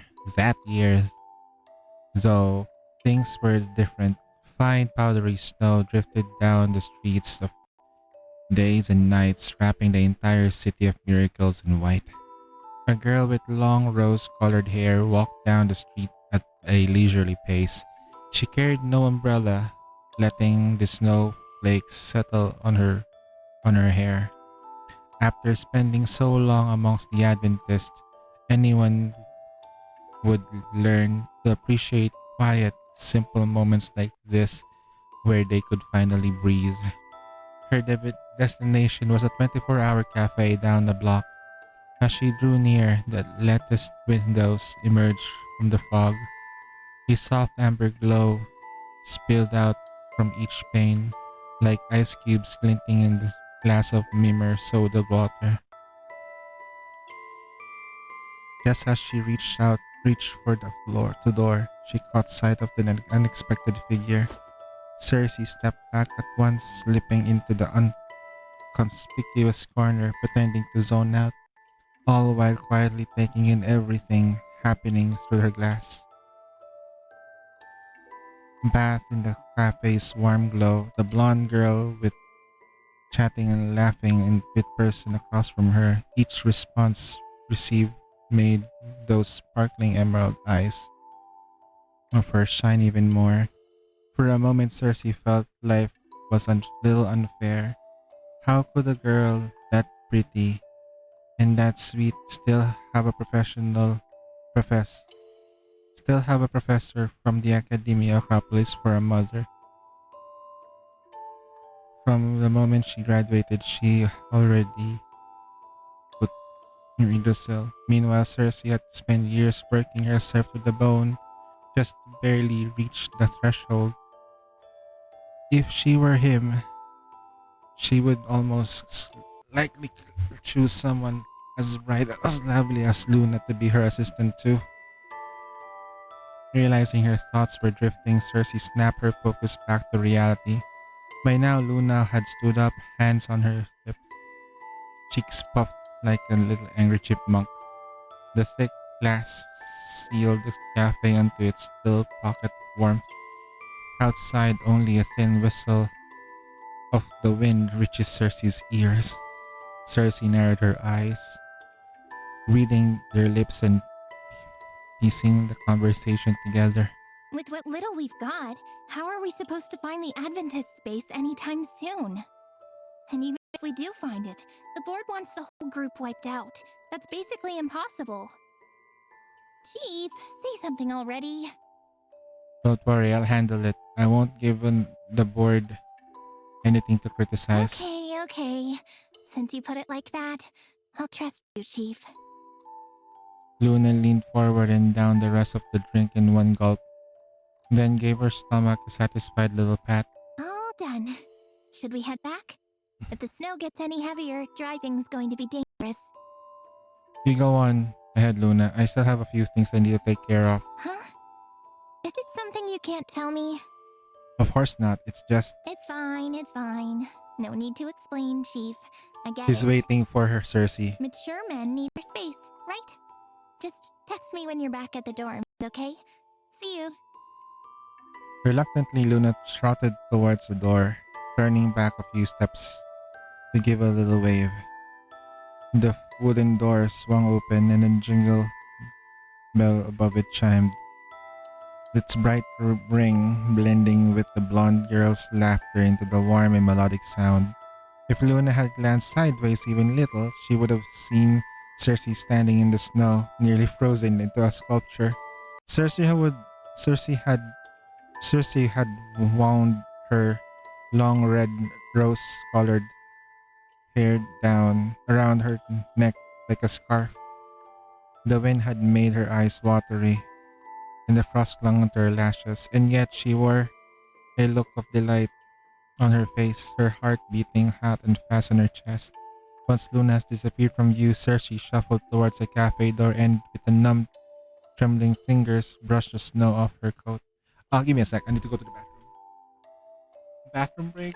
though, things were different. Fine powdery snow drifted down the streets of days and nights, wrapping the entire city of miracles in white. A girl with long rose-colored hair walked down the street at a leisurely pace. She carried no umbrella, letting the snowflakes settle on her hair. After spending so long amongst the Adventists, anyone would learn to appreciate quiet, simple moments like this where they could finally breathe. Her destination was a 24-hour cafe down the block. As she drew near, the latticed windows emerged from the fog. A soft amber glow spilled out from each pane, like ice cubes glinting in the glass of Mimmer soda water. Just as she reached for the door, she caught sight of the unexpected figure. Cersei stepped back at once, slipping into the inconspicuous corner, pretending to zone out, all while quietly taking in everything happening through her glass. Bathed in the cafe's warm glow, the blonde girl with chatting and laughing with person across from her, each response received made those sparkling emerald eyes of hers shine even more. For a moment, Cersei felt life was a little unfair. How could a girl that pretty and that sweet still have a professor from the Academia Acropolis for a mother? From the moment she graduated, she already put in Yggdrasil. Meanwhile, Cersei had spent years working herself to the bone, just to barely reach the threshold. If she were him, she would almost likely choose someone as bright, as lovely as Luna to be her assistant too. Realizing her thoughts were drifting, Cersei snapped her focus back to reality. By now, Luna had stood up, hands on her hips, cheeks puffed like a little angry chipmunk. The thick glass sealed the cafe onto its little pocket of warmth. Outside, only a thin whistle of the wind reaches Cersei's ears. Cersei narrowed her eyes, reading their lips and piecing the conversation together. With what little we've got, how are we supposed to find the Adventist space anytime soon? And even if we do find it, the board wants the whole group wiped out. That's basically impossible. Chief, say something already. Don't worry, I'll handle it. I won't give the board anything to criticize. Okay. Since you put it like that, I'll trust you, Chief. Luna leaned forward and downed the rest of the drink in one gulp, then gave her stomach a satisfied little pat. All done. Should we head back? If the snow gets any heavier, driving's going to be dangerous. You go on ahead, Luna. I still have a few things I need to take care of. Huh? Is it something you can't tell me? Of course not. It's just It's fine, it's fine. No need to explain, Chief. I get she's it. waiting for her Cersei. Mature men need their space, right? Just text me when you're back at the dorm, okay? See you. Reluctantly, Luna trotted towards the door, turning back a few steps to give a little wave. The wooden door swung open and a jingle bell above it chimed, its bright ring blending with the blonde girl's laughter into the warm and melodic sound. If Luna had glanced sideways even little, she would have seen Cersei standing in the snow, nearly frozen into a sculpture. Cersei would Cersei had wound her long red rose-colored hair down around her neck like a scarf. The wind had made her eyes watery, and the frost clung onto her lashes, and yet she wore a look of delight on her face, her heart beating hot and fast on her chest. Once Luna has disappeared from view, Cersei shuffled towards the cafe door and, with the numb, trembling fingers, brushed the snow off her coat. Give me a sec. I need to go to the bathroom. Bathroom break?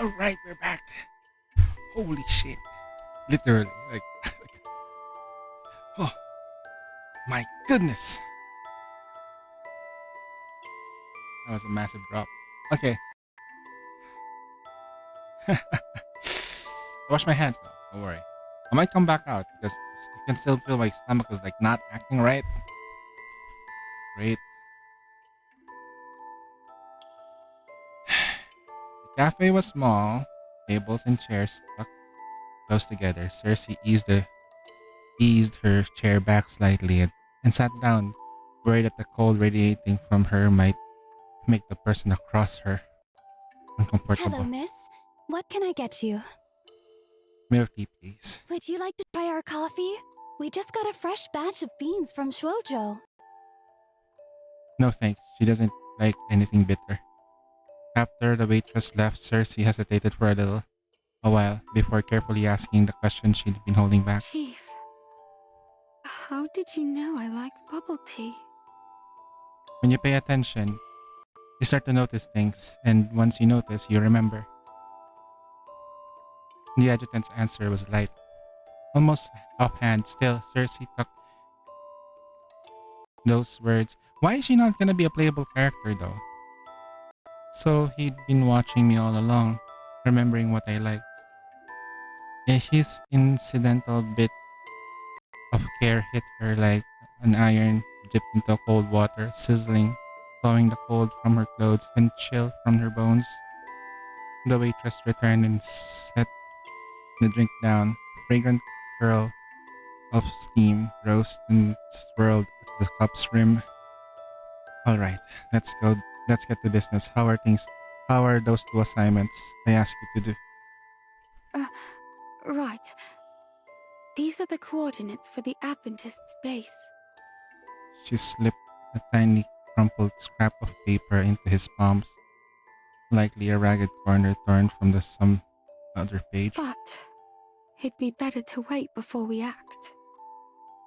Alright, we're back. Holy shit. Literally, like, oh my goodness. That was a massive drop. Okay. I wash my hands though, don't worry. I might come back out because I can still feel my stomach is like not acting right. Great. The cafe was small, tables and chairs stuck close together. Cersei eased her chair back slightly and sat down, worried that the cold radiating from her might make the person across her Hello, uncomfortable. miss. What can I get you? Milk tea, please. Would you like to try our coffee? We just got a fresh batch of beans from Shuozhou. No thanks. She doesn't like anything bitter. After the waitress left, Cersei hesitated for a while before carefully asking the question she'd been holding back. Chief, how did you know I like bubble tea? When you pay attention, you start to notice things, and once you notice, you remember. The adjutant's answer was light, almost offhand. Still, Cersei tucked those words. Why is she not gonna be a playable character though? So he'd been watching me all along, remembering what I liked. His incidental bit of care hit her like an iron dipped into cold water, sizzling, thawing the cold from her clothes and chill from her bones. The waitress returned and set the drink down. Fragrant curl of steam rose and swirled at the cup's rim. All right, let's go. Let's get to business. How are things? How are those two assignments I asked you to do? Right. These are the coordinates for the Adventist's base. She slipped a tiny crumpled scrap of paper into his palms, likely a ragged corner torn from some other page. But it'd be better to wait before we act.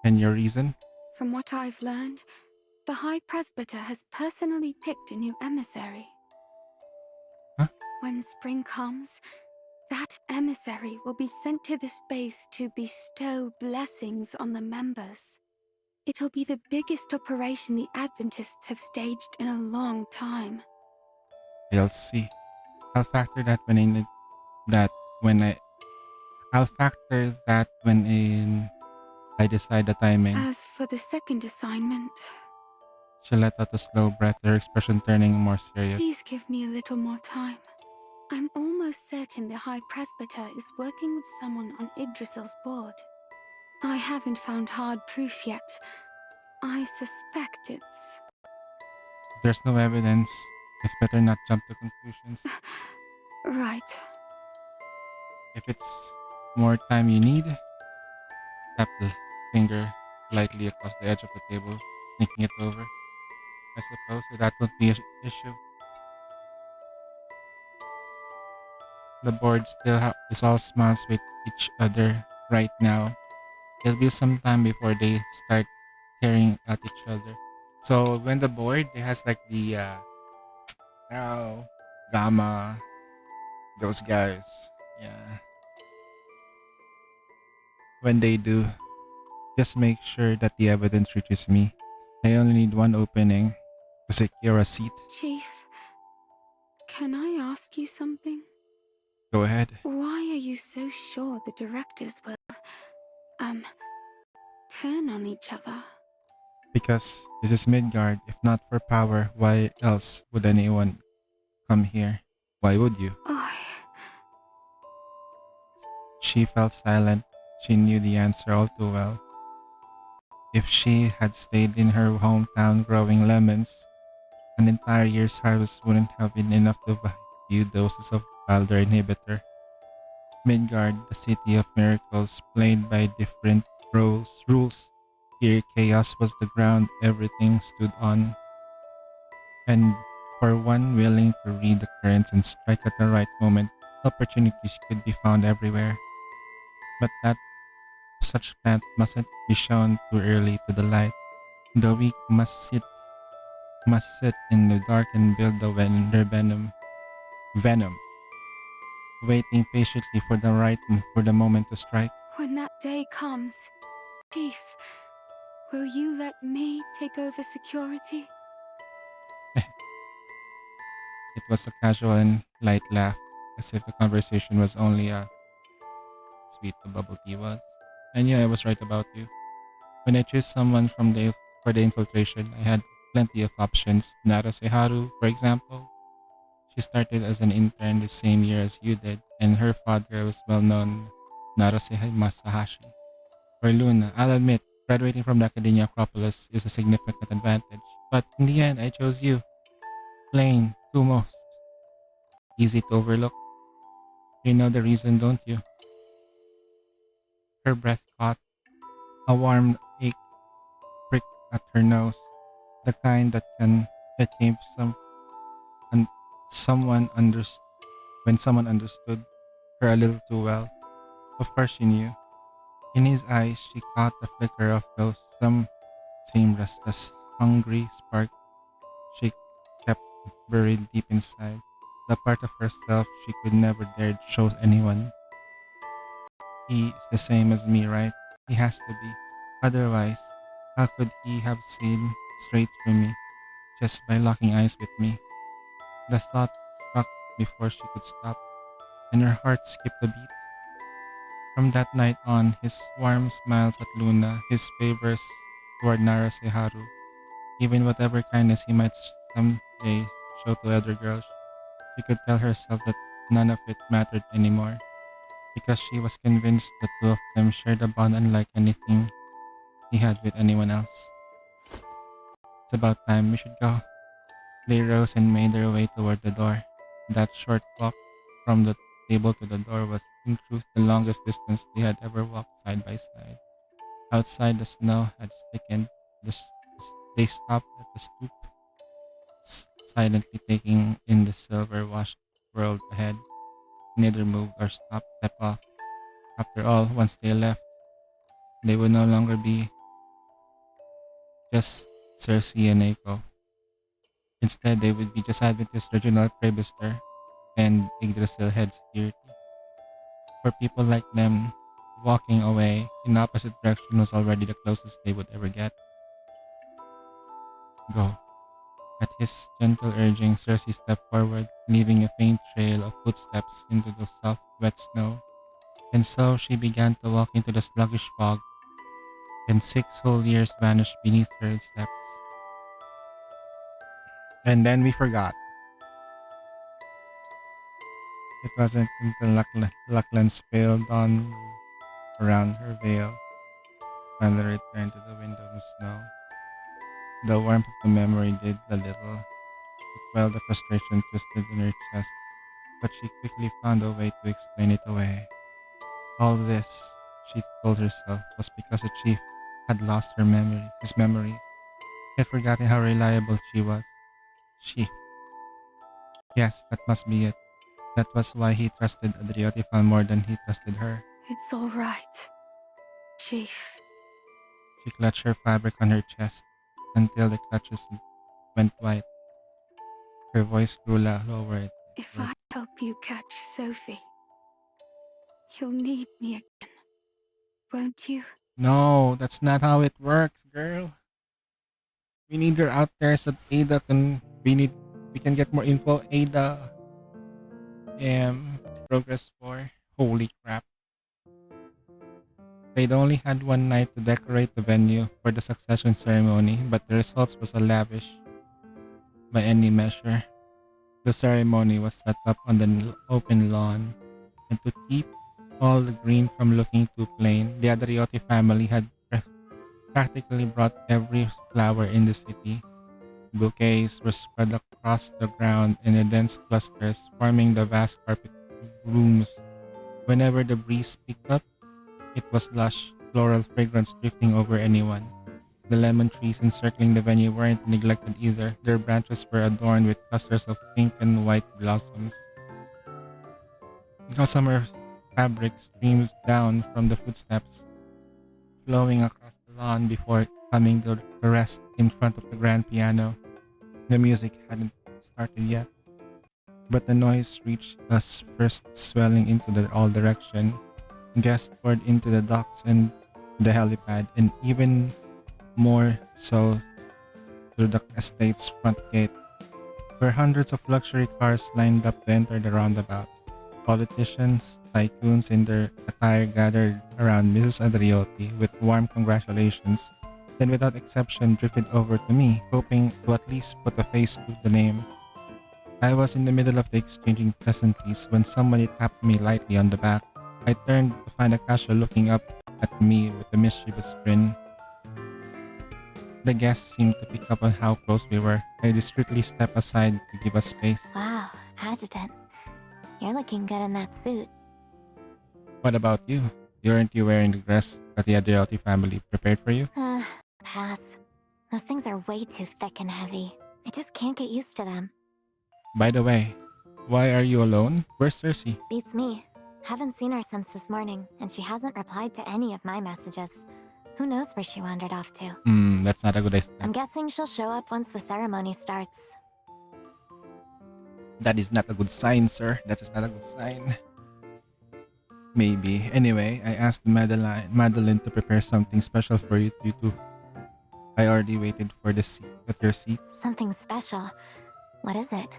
And your reason? From what I've learned, the High Presbyter has personally picked a new emissary. Huh? When spring comes, that emissary will be sent to this base to bestow blessings on the members. It'll be the biggest operation the Adventists have staged in a long time. We'll see. I'll factor that when in that when I I'll factor that when in I decide the timing. As for the second assignment, She let out a slow breath, her expression turning more serious. please give me a little more time. I'm almost certain the High Presbyter is working with someone on Yggdrasil's board. I haven't found hard proof yet. I suspect it's... If there's no evidence, it's better not jump to conclusions. Right. If it's more time you need, tap the finger lightly across the edge of the table, thinking it over. I suppose that won't be an issue. The board still is all smiles with each other right now. It'll be some time before they start staring at each other. So when the board it has like the now Gamma, those guys, yeah. When they do, just make sure that the evidence reaches me. I only need one opening to secure a seat. Chief, can I ask you something? Go ahead. Why are you so sure the directors will, turn on each other? Because this is Midgard. If not for power, why else would anyone come here? Why would you? Oh, She felt silent. She knew the answer all too well. If she had stayed in her hometown growing lemons, an entire year's harvest wouldn't have been enough to buy a few doses of Balder inhibitor. Midgard, the city of miracles, played by different rules. Here, chaos was the ground everything stood on. And for one willing to read the currents and strike at the right moment, opportunities could be found everywhere. But that such plant mustn't be shown too early to the light. The weak must sit in the dark and build their venom. waiting patiently for for the moment to strike. When that day comes, Chief, will you let me take over security? It was a casual and light laugh, as if the conversation was only a sweet the bubble tea was. I knew I was right about you. When I chose someone for the infiltration, I had plenty of options. Narase Haru, for example. She started as an intern the same year as you did, and her father was well-known Narase Masahashi. Or Luna, I'll admit, graduating from the Academia Acropolis is a significant advantage. But in the end, I chose you. Plain, two most. Easy to overlook. You know the reason, don't you? Her breath caught. A warm ache pricked at her nose. The kind that came and someone understood when someone understood her a little too well. Of course she knew. In his eyes she caught the flicker of those same restless, hungry spark she kept buried deep inside. The part of herself she could never dare show anyone. He is the same as me, right? He has to be. Otherwise, how could he have seen straight through me just by locking eyes with me? The thought struck before she could stop, and her heart skipped a beat. From that night on, his warm smiles at Luna, his favors toward Naraseharu, even whatever kindness he might someday show to other girls, she could tell herself that none of it mattered anymore, because she was convinced the two of them shared a bond unlike anything he had with anyone else. It's about time we should go. They rose and made their way toward the door. That short walk from the table to the door was, in truth, the longest distance they had ever walked side by side. Outside, the snow had thickened. They stopped at the stoop, silently taking in the silver washed world ahead. Neither moved or stopped to step off. After all, once they left, they would no longer be just Cersei and Aiko. Instead, they would be just Adventist Regional Prebister and Yggdrasil head security. For people like them, walking away in opposite direction was already the closest they would ever get. Go. At his gentle urging, Cersei stepped forward, leaving a faint trail of footsteps into the soft, wet snow. And so she began to walk into the sluggish fog, and 6 whole years vanished beneath her steps. And then we forgot. It wasn't until Lachlan's pale dawn around her veil finally returned to the window in the snow. The warmth of the memory did a little to quell the frustration twisted in her chest, but she quickly found a way to explain it away. All this, she told herself, was because the chief had lost his memories. He had forgotten how reliable she was. She. Yes, that must be it. That was why he trusted Adriotifan more than he trusted her. It's all right, Chief. She clutched her fabric on her chest until the clutches went white. Her voice grew lower. If I help you catch Sophie, you'll need me again, won't you? No, that's not how it works, girl. We need her out there so Ada can. We can get more info. Ada. Progress 4. Holy crap. They'd only had one night to decorate the venue for the succession ceremony, but the results was a lavish by any measure. The ceremony was set up on the open lawn, and to keep all the green from looking too plain, the Adriotti family had practically brought every flower in the city. Bouquets were spread across the ground in dense clusters, forming the vast carpet blooms. Whenever the breeze picked up, it was lush, floral fragrance drifting over anyone. The lemon trees encircling the venue weren't neglected either. Their branches were adorned with clusters of pink and white blossoms. Gossamer fabric streamed down from the footsteps, flowing across the lawn before coming to rest in front of the grand piano. The music hadn't started yet. but the noise reached us first, swelling into all direction. Guests poured into the docks and the helipad, and even more so through the estate's front gate, where hundreds of luxury cars lined up to enter the roundabout. Politicians, tycoons in their attire gathered around Mrs. Adriotti with warm congratulations, then without exception drifted over to me, hoping to at least put a face to the name. I was in the middle of the exchanging pleasantries when somebody tapped me lightly on the back. I turned to find a cashier looking up at me with a mischievous grin. The guests seemed to pick up on how close we were. I discreetly stepped aside to give us space. Wow, Adjutant. You're looking good in that suit. What about you? Aren't you wearing the dress that the Adriati family prepared for you? Pass. Those things are way too thick and heavy. I just can't get used to them. By the way, why are you alone? Where's Cersei? Beats me. Haven't seen her since this morning, and she hasn't replied to any of my messages. Who knows where she wandered off to? That's not a good idea. I'm guessing she'll show up once the ceremony starts. That is not a good sign, sir. That is not a good sign. Maybe. Anyway, I asked Madeline to prepare something special for you two. I already waited for the seat at your seat. Something special. What is it?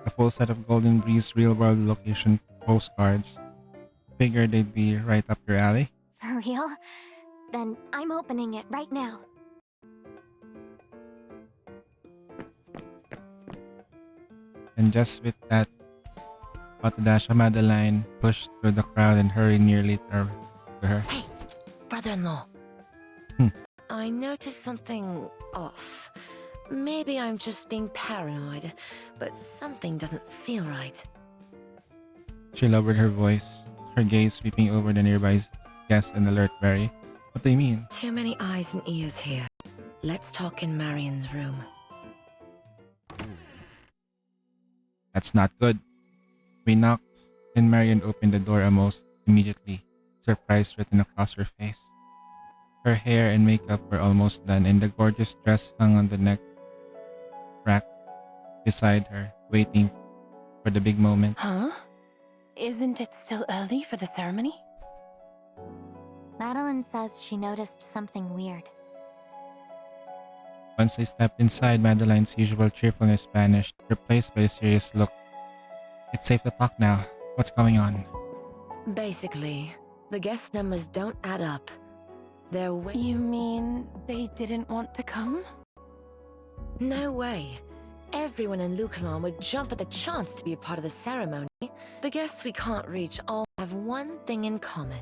A full set of Golden Breeze real-world location postcards. Figured they'd be right up your alley. For real? Then I'm opening it right now. And just with that, Otodasha Madeline pushed through the crowd and hurried nearly to her. Hey, brother-in-law. Hmm. I noticed something off. Maybe I'm just being paranoid, but something doesn't feel right. She lowered her voice, her gaze sweeping over the nearby guests and alert Barry. What do you mean? Too many eyes and ears here. Let's talk in Marion's room. That's not good. We knocked, and Marion opened the door almost immediately, surprise written across her face. Her hair and makeup were almost done, and the gorgeous dress hung on the neck rack beside her, waiting for the big moment. Huh? Isn't it still early for the ceremony? Madeline says she noticed something weird. Once I stepped inside, Madeline's usual cheerfulness vanished, replaced by a serious look. It's safe to talk now. What's going on? Basically, the guest numbers don't add up. They're way— You mean they didn't want to come? No way. Everyone in Lucalan would jump at the chance to be a part of the ceremony. The guests we can't reach all have one thing in common.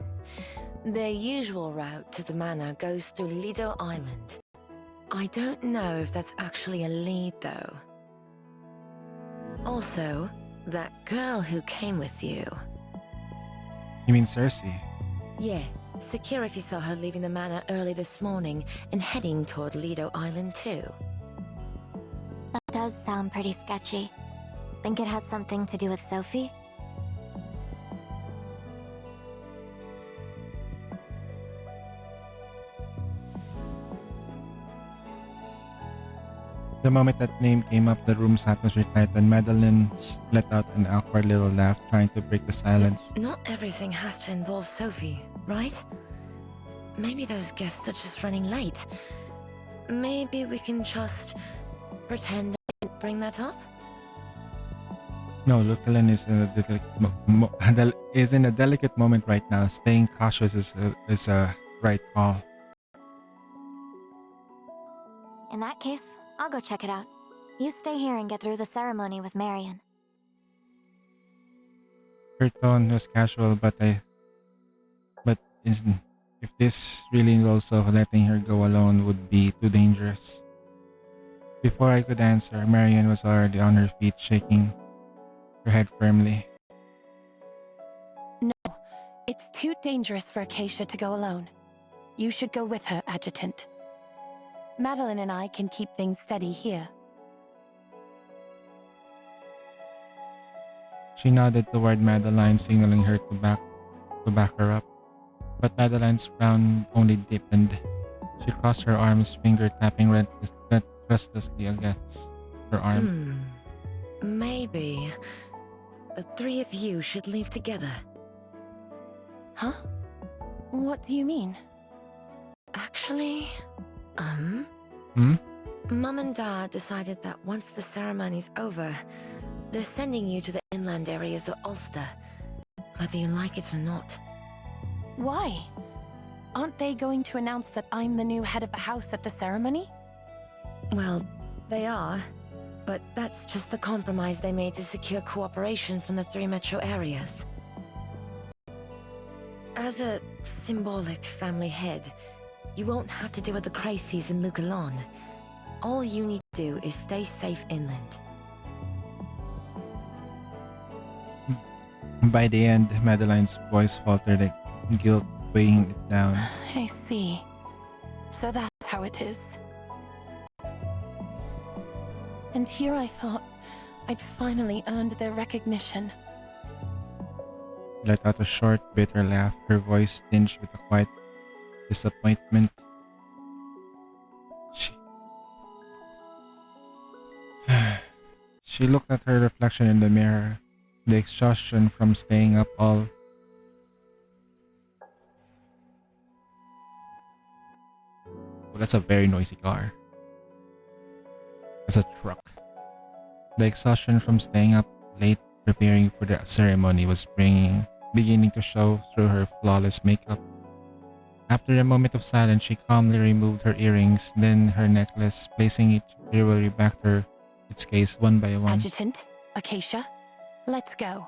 Their usual route to the manor goes through Lido Island. I don't know if that's actually a lead, though. Also, that girl who came with you. You mean Cersei? Yeah, security saw her leaving the manor early this morning and heading toward Lido Island, too. That does sound pretty sketchy. Think it has something to do with Sophie? The moment that name came up, the room's atmosphere tightened. Madeline let out an awkward little laugh, trying to break the silence. Not everything has to involve Sophie, right? Maybe those guests are just running late. Maybe we can just pretend I didn't bring that up? No, Lucalan is in a delicate moment right now. Staying cautious is a right call. In that case, I'll go check it out. You stay here and get through the ceremony with Marion. Her tone was casual, but if this really involves of letting her go alone would be too dangerous. Before I could answer, Marion was already on her feet, shaking her head firmly. No, it's too dangerous for Acacia to go alone. You should go with her, Adjutant. Madeline and I can keep things steady here. She nodded toward Madeline, signaling her to back her up. But Madeline's frown only deepened. She crossed her arms, finger tapping restlessly against her arms. Maybe the three of you should leave together. Huh? What do you mean? Actually, Mum and Dad decided that once the ceremony's over, they're sending you to the inland areas of Ulster, whether you like it or not. Why? Aren't they going to announce that I'm the new head of the house at the ceremony? Well, they are, but that's just the compromise they made to secure cooperation from the three metro areas. As a symbolic family head, you won't have to deal with the crises in Lucalan. All you need to do is stay safe inland. By the end, Madeline's voice faltered, like guilt weighing it down. I see. So that's how it is. And here I thought I'd finally earned their recognition. Let out a short, bitter laugh, her voice tinged with a quiet disappointment. She looked at her reflection in the mirror, the exhaustion from staying up all. Well, that's a very noisy car. It's a truck. The exhaustion from staying up late preparing for the ceremony was beginning to show through her flawless makeup. After a moment of silence, she calmly removed her earrings, then her necklace, placing each jewelry back to its case one by one. Adjutant, Acacia, let's go.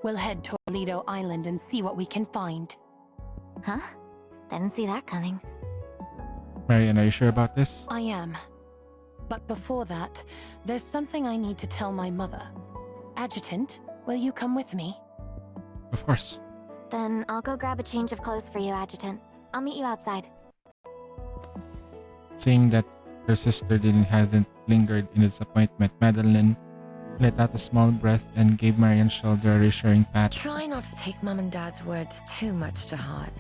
We'll head to Lido Island and see what we can find. Huh? Didn't see that coming. Marian, are you sure about this? I am. But before that, there's something I need to tell my mother. Adjutant, will you come with me? Of course. Then I'll go grab a change of clothes for you, Adjutant. I'll meet you outside. Seeing that her sister hadn't lingered in disappointment, Madeline let out a small breath and gave Marian's shoulder a reassuring pat. Try not to take Mum and Dad's words too much to heart.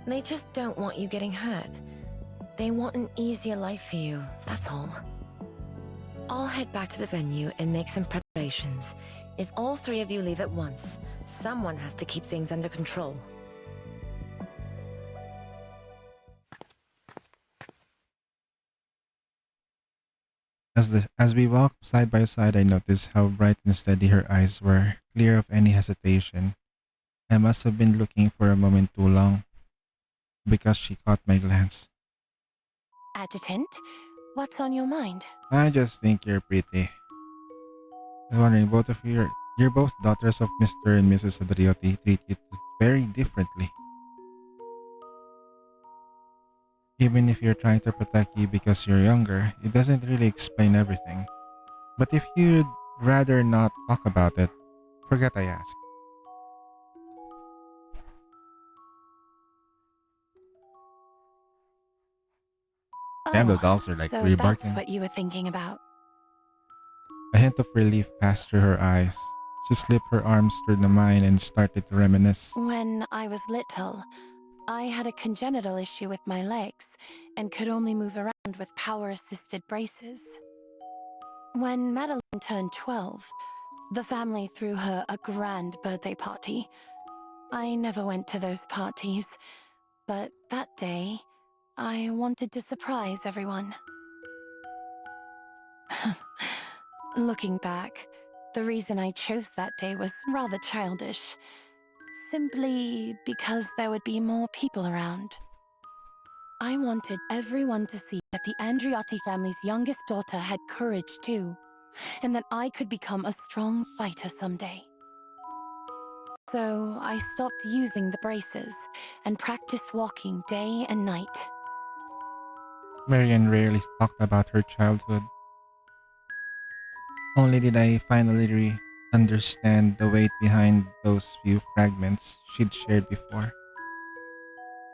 They just don't want you getting hurt. They want an easier life for you, that's all. I'll head back to the venue and make some preparations. If all three of you leave at once, someone has to keep things under control. As we walked side by side, I noticed how bright and steady her eyes were, clear of any hesitation. I must have been looking for a moment too long, because she caught my glance. Adjutant, what's on your mind? I just think you're pretty. I was wondering, both of you, you're both daughters of Mr. and Mrs. Adriotti, treat you very differently. Even if you're trying to protect you because you're younger, it doesn't really explain everything. But if you'd rather not talk about it, forget I asked. Damn, the dogs are like so really that's barking. what you were thinking about. A hint of relief passed through her eyes. She slipped her arms through mine and started to reminisce. When I was little, I had a congenital issue with my legs and could only move around with power-assisted braces. When Madeline turned 12, the family threw her a grand birthday party. I never went to those parties, but that day, I wanted to surprise everyone. Looking back, the reason I chose that day was rather childish. Simply because there would be more people around. I wanted everyone to see that the Andriotti family's youngest daughter had courage too, and that I could become a strong fighter someday. So I stopped using the braces and practiced walking day and night. Marian rarely talked about her childhood. Only did I finally understand the weight behind those few fragments she'd shared before.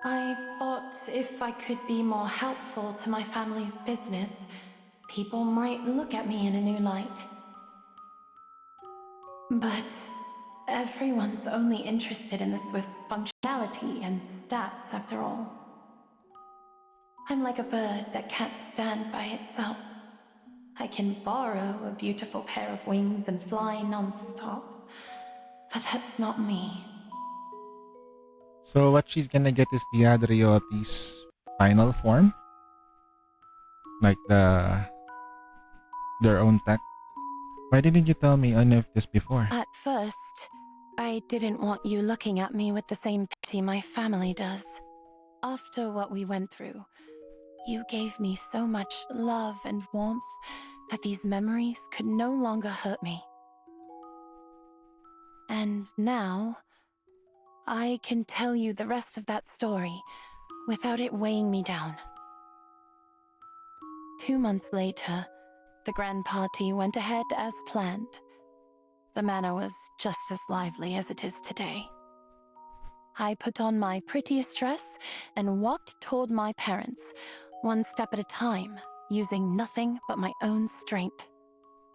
I thought if I could be more helpful to my family's business, people might look at me in a new light. But everyone's only interested in the Swift's functionality and stats after all. I'm like a bird that can't stand by itself. I can borrow a beautiful pair of wings and fly non-stop. But that's not me. So what she's gonna get is the Adrioti's final form? Like their own tech? Why didn't you tell me any of this before? At first, I didn't want you looking at me with the same pity my family does. After what we went through, you gave me so much love and warmth that these memories could no longer hurt me. And now, I can tell you the rest of that story without it weighing me down. 2 months later, the grand party went ahead as planned. The manor was just as lively as it is today. I put on my prettiest dress and walked toward my parents, one step at a time, using nothing but my own strength.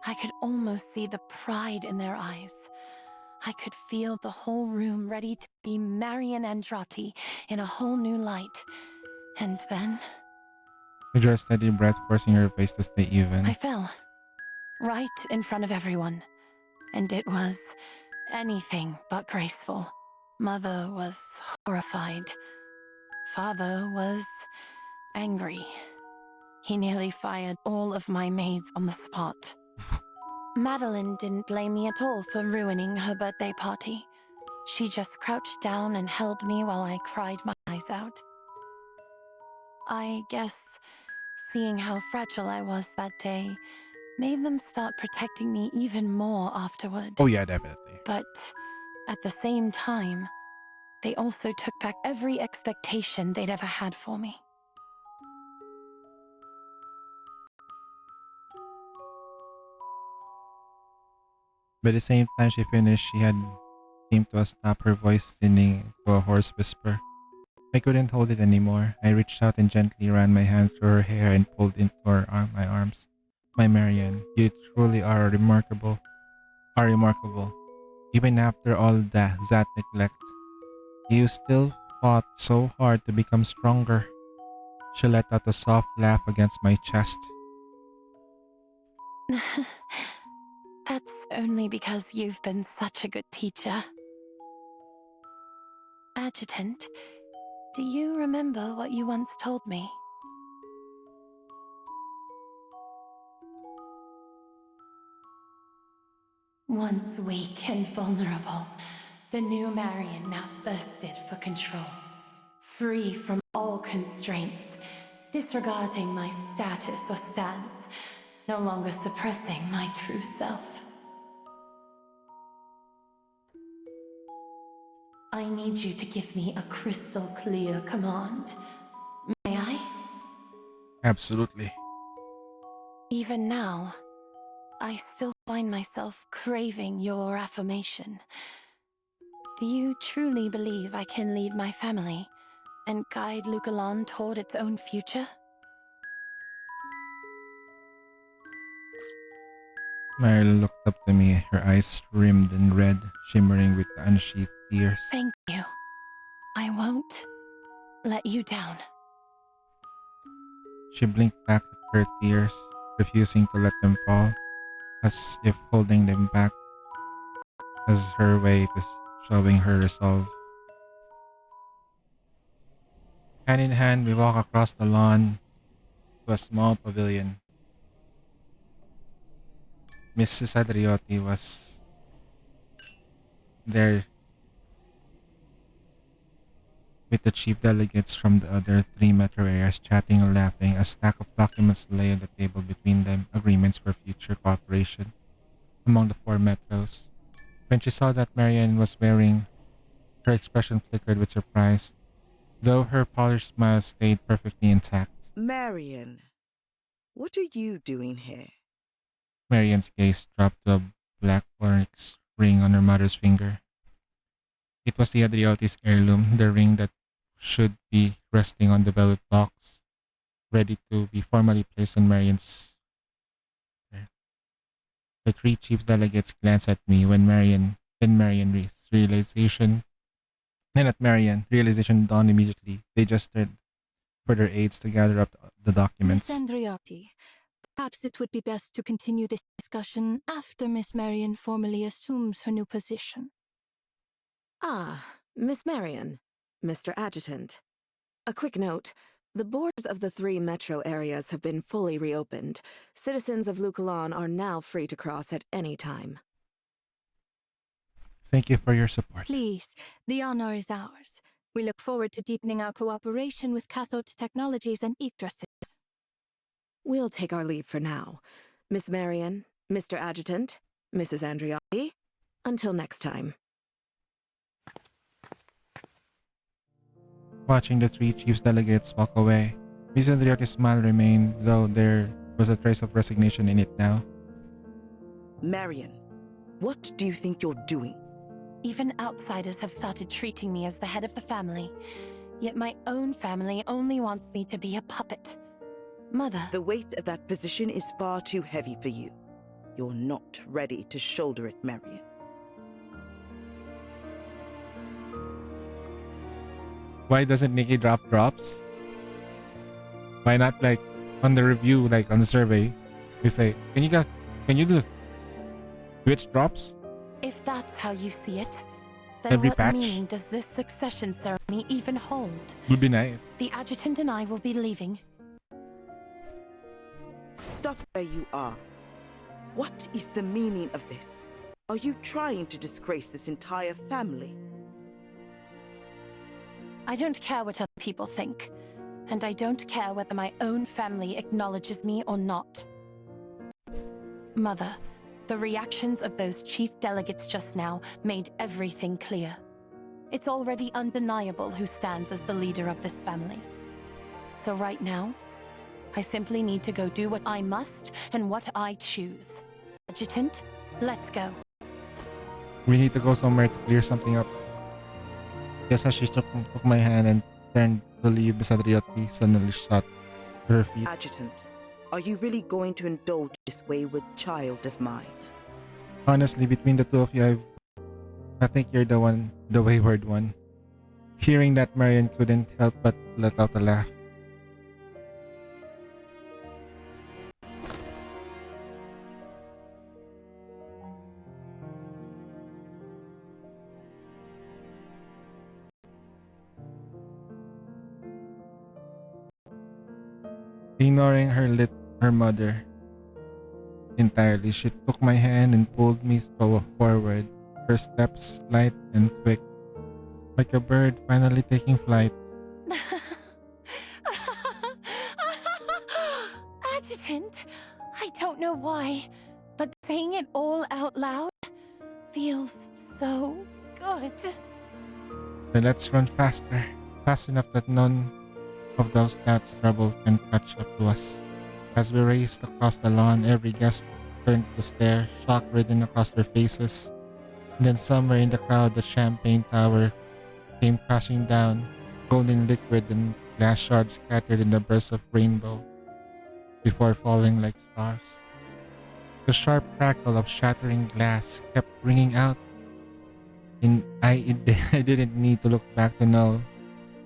I could almost see the pride in their eyes. I could feel the whole room ready to be Marian Andrati in a whole new light. And then You drew a steady breath, forcing your face to stay even. I fell, right in front of everyone. And it was anything but graceful. Mother was horrified. Father was angry. He nearly fired all of my maids on the spot. Madeline didn't blame me at all for ruining her birthday party. She just crouched down and held me while I cried my eyes out. I guess seeing how fragile I was that day made them start protecting me even more afterward. Oh yeah, definitely. But at the same time, they also took back every expectation they'd ever had for me. By the same time she finished, she had came to a stop, her voice thinning to a hoarse whisper. I couldn't hold it anymore. I reached out and gently ran my hands through her hair and pulled into my arms. My Marianne, you truly are remarkable. Are remarkable. Even after all that neglect, you still fought so hard to become stronger. She let out a soft laugh against my chest. That's only because you've been such a good teacher. Adjutant, do you remember what you once told me? Once weak and vulnerable, the new Marion now thirsted for control. Free from all constraints, disregarding my status or stance, no longer suppressing my true self. I need you to give me a crystal clear command. May I? Absolutely. Even now, I still find myself craving your affirmation. Do you truly believe I can lead my family and guide Lucalan toward its own future? Marilyn looked up to me, her eyes rimmed in red, shimmering with unsheathed tears. Thank you. I won't let you down. She blinked back at her tears, refusing to let them fall, as if holding them back as her way to showing her resolve. Hand in hand, we walk across the lawn to a small pavilion. Mrs. Adriotti was there with the chief delegates from the other 3 metro areas chatting and laughing. A stack of documents lay on the table between them, agreements for future cooperation among the 4 metros. When she saw that Marianne was wearing, her expression flickered with surprise, though her polished smile stayed perfectly intact. Marion, what are you doing here? Marianne's gaze dropped to a black onyx ring on her mother's finger. It was the Adriotti's heirloom, the ring that should be resting on the velvet box, ready to be formally placed on Marianne's. The 3 chief delegates glanced at me when realization, and at Marianne, realization dawned immediately. They just stood for their aides to gather up the documents. Miss Andriotti, Perhaps it would be best to continue this discussion after Miss Marion formally assumes her new position. Ah, Miss Marion, Mr. Adjutant. A quick note. The borders of the 3 metro areas have been fully reopened. Citizens of Lucalan are now free to cross at any time. Thank you for your support. Please, the honor is ours. We look forward to deepening our cooperation with Cathode Technologies and Yggdrasil. We'll take our leave for now. Miss Marion, Mr. Adjutant, Mrs. Andriotti, until next time. Watching the 3 chiefs delegates walk away, Miss Andriotti's smile remained, though there was a trace of resignation in it now. Marion, what do you think you're doing? Even outsiders have started treating me as the head of the family. Yet my own family only wants me to be a puppet. Mother... The weight of that position is far too heavy for you. You're not ready to shoulder it, Marion. Why doesn't Nikki drop drops? Why not like on the review, like on the survey, we say, can you do Twitch drops? If that's how you see it, then Every what patch? meaning does this succession ceremony even hold? Would be nice. The adjutant and I will be leaving. Stop where you are. What is the meaning of this? Are you trying to disgrace this entire family? I don't care what other people think. And I don't care whether my own family acknowledges me or not. Mother, the reactions of those chief delegates just now made everything clear. It's already undeniable who stands as the leader of this family. So right now, I simply need to go do what I must and what I choose. Adjutant, let's go. We need to go somewhere to clear something up. Just as she took my hand and turned to leave, Miss Andriotti suddenly shot to her feet. Adjutant, are you really going to indulge this wayward child of mine? Honestly, between the two of you, I think you're the wayward one. Hearing that, Marion couldn't help but let out a laugh. Ignoring her mother entirely, she took my hand and pulled me forward, her steps light and quick, like a bird finally taking flight. Adjutant, I don't know why, but saying it all out loud feels so good. Then let's run faster, fast enough that none of those doubts rubble can catch up to us. As we raced across the lawn, every guest turned to stare, shock written across their faces. And then somewhere in the crowd, the champagne tower came crashing down, golden liquid and glass shards scattered in the burst of rainbow, before falling like stars. The sharp crackle of shattering glass kept ringing out, and I didn't need to look back to know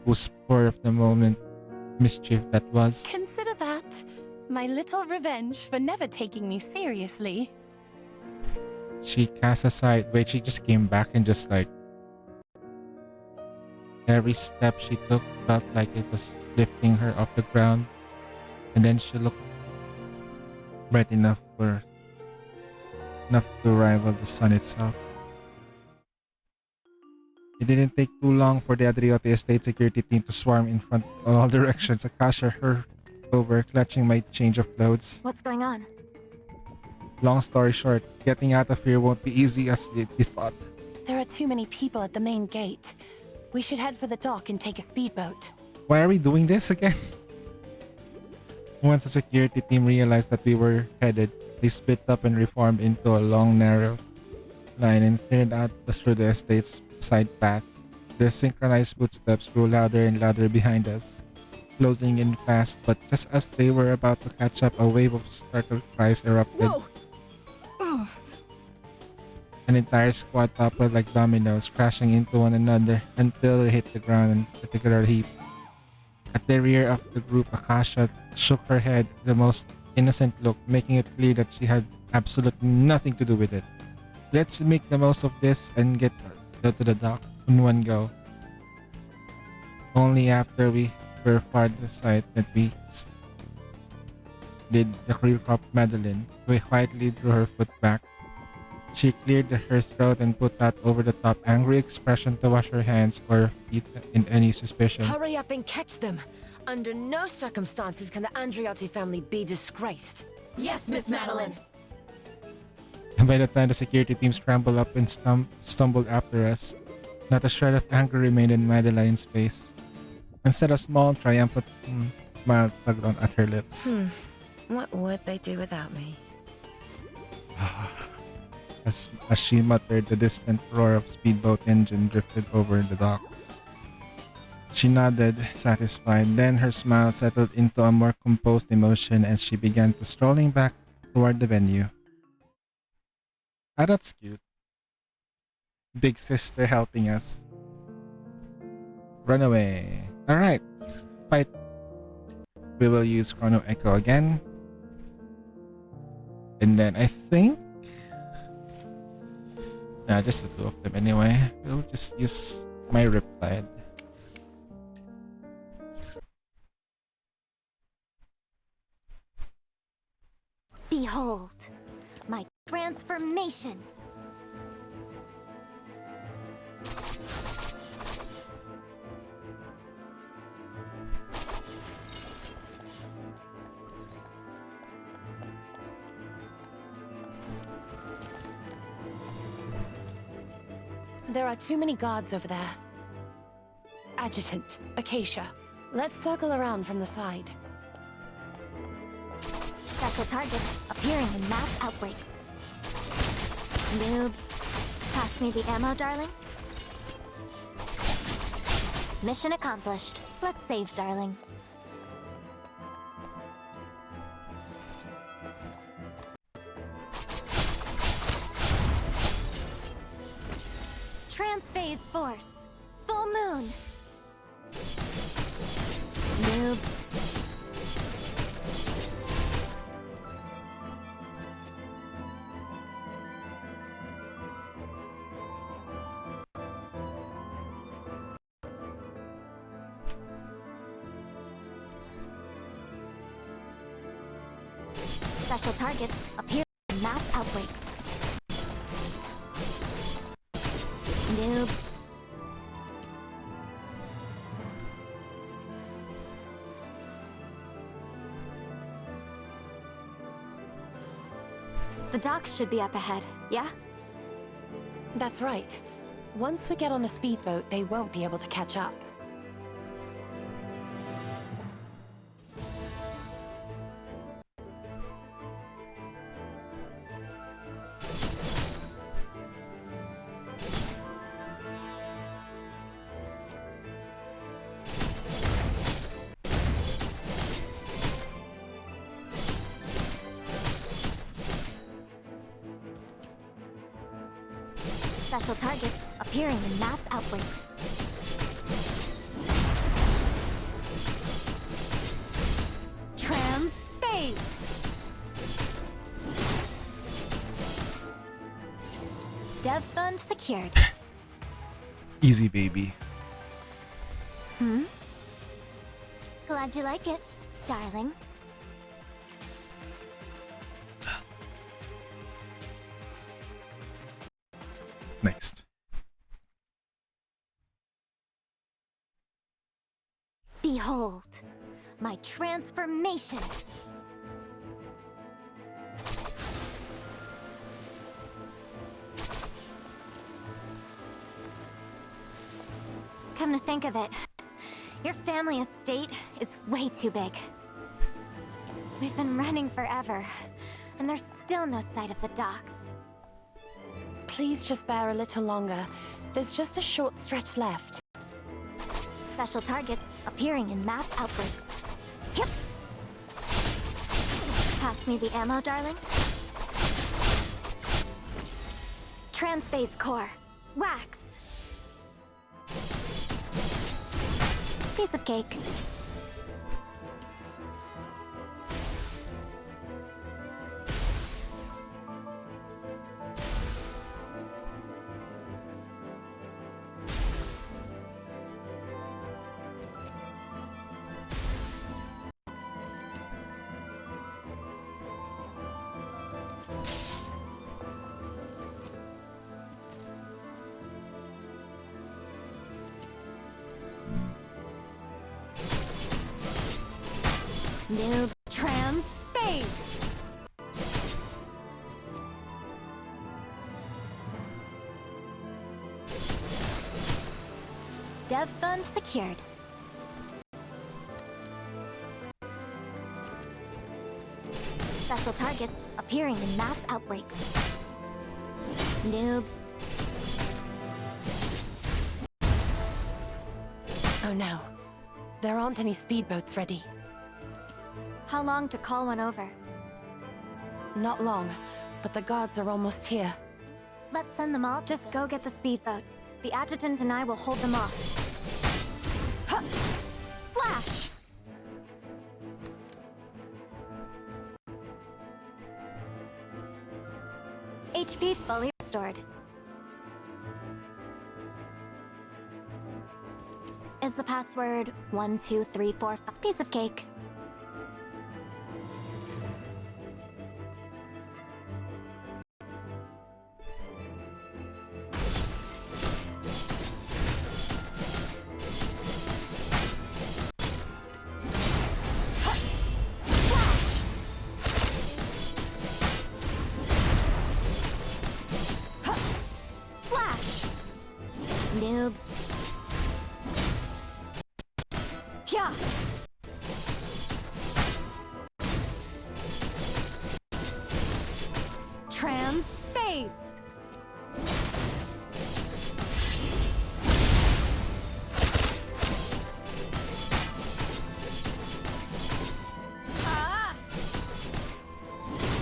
whose spur of the moment mischief that was. Consider that my little revenge for never taking me seriously. She cast aside. Wait, she just came back and just like every step she took felt like it was lifting her off the ground, and then she looked bright enough to rival the sun itself. It didn't take too long for the Adriotti estate security team to swarm in front in all directions. Akasha hurried over, clutching my change of clothes. What's going on? Long story short, getting out of here won't be easy as we thought. There are too many people at the main gate. We should head for the dock and take a speedboat. Why are we doing this again? Once the security team realized that we were headed, they split up and reformed into a long, narrow line and cleared out through the estate's side paths. The synchronized footsteps grew louder and louder behind us, closing in fast, but just as they were about to catch up, a wave of startled cries erupted. Whoa! Oh. An entire squad toppled like dominoes, crashing into one another until they hit the ground in a particular heap. At the rear of the group, Akasha shook her head, the most innocent look, making it clear that she had absolutely nothing to do with it. Let's make the most of this and get to the dock in one go. Only after we were far the side that we did the creel crop Madeline, who quietly drew her foot back. She cleared her throat and put that over-the-top angry expression to wash her hands or feet in any suspicion. Hurry up and catch them! Under no circumstances can the Andriotti family be disgraced. Yes, Miss Madeline. And by the time the security team scrambled up and stumbled after us, not a shred of anger remained in Madeline's face. Instead, a small, triumphant smile tugged on at her lips. What would they do without me? As she muttered, the distant roar of speedboat engine drifted over the dock. She nodded, satisfied. Then her smile settled into a more composed emotion as she began to strolling back toward the venue. Ah, that's cute. Big sister helping us. Run away. Alright. Fight. We will use Chrono Echo again. And then I think... Nah, just the two of them anyway. We'll just use my Riptide. Behold, my transformation. There are too many guards over there. Adjutant, Acacia. Let's circle around from the side. Special targets appearing in mass outbreaks. Noobs, pass me the ammo, darling. Mission accomplished. Let's save, darling. Transphase force. Full moon. Noobs. Special targets appear in mass outbreaks. Noobs. The docks should be up ahead, yeah? That's right. Once we get on a speedboat, they won't be able to catch up. Special targets appearing in mass outbreaks. Transphase! Dev fund secured. Easy, baby. Glad you like it, darling. Next. Behold, my transformation. Come to think of it, your family estate is way too big. We've been running forever, and there's still no sight of the docks. Please just bear a little longer. There's just a short stretch left. Special targets appearing in mass outbreaks. Yep. Pass me the ammo, darling. Transphase core. Wax. Piece of cake. Noob trans space! Dev fund secured. Special targets appearing in mass outbreaks. Noobs. Oh no. There aren't any speedboats ready. How long to call one over? Not long, but the guards are almost here. Let's send them all. Just go get the speedboat. The adjutant and I will hold them off. Huh. Slash! HP fully restored. Is the password 1234? A piece of cake.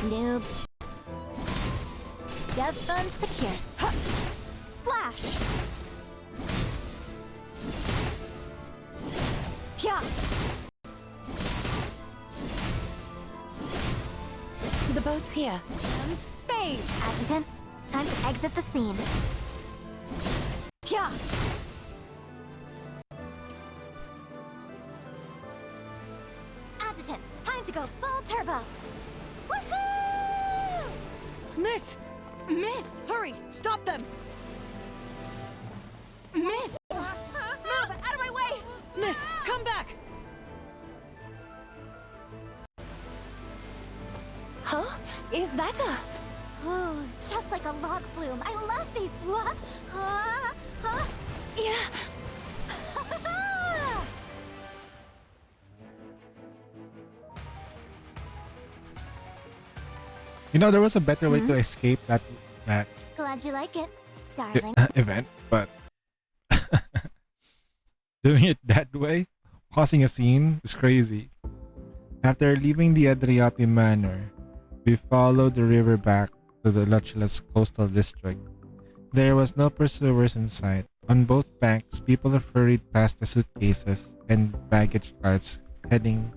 Noobs. Dev fund secure. Huh. Slash! Pya! The boat's here. And space! Adjutant, time to exit the scene. Pya! Adjutant, time to go full turbo! Woohoo! Miss! Miss! Hurry! Stop them! Miss! Move! Out of my way! Miss! Come back! Huh? Is that a... Oh, just like a log flume. I love these. Yeah. You know, there was a better way to escape that Glad you like it, darling. event, but doing it that way, causing a scene, is crazy. After leaving the Adriati Manor, we followed the river back to the luxurious coastal district. There was no pursuers in sight. On both banks, people hurried past the suitcases and baggage carts heading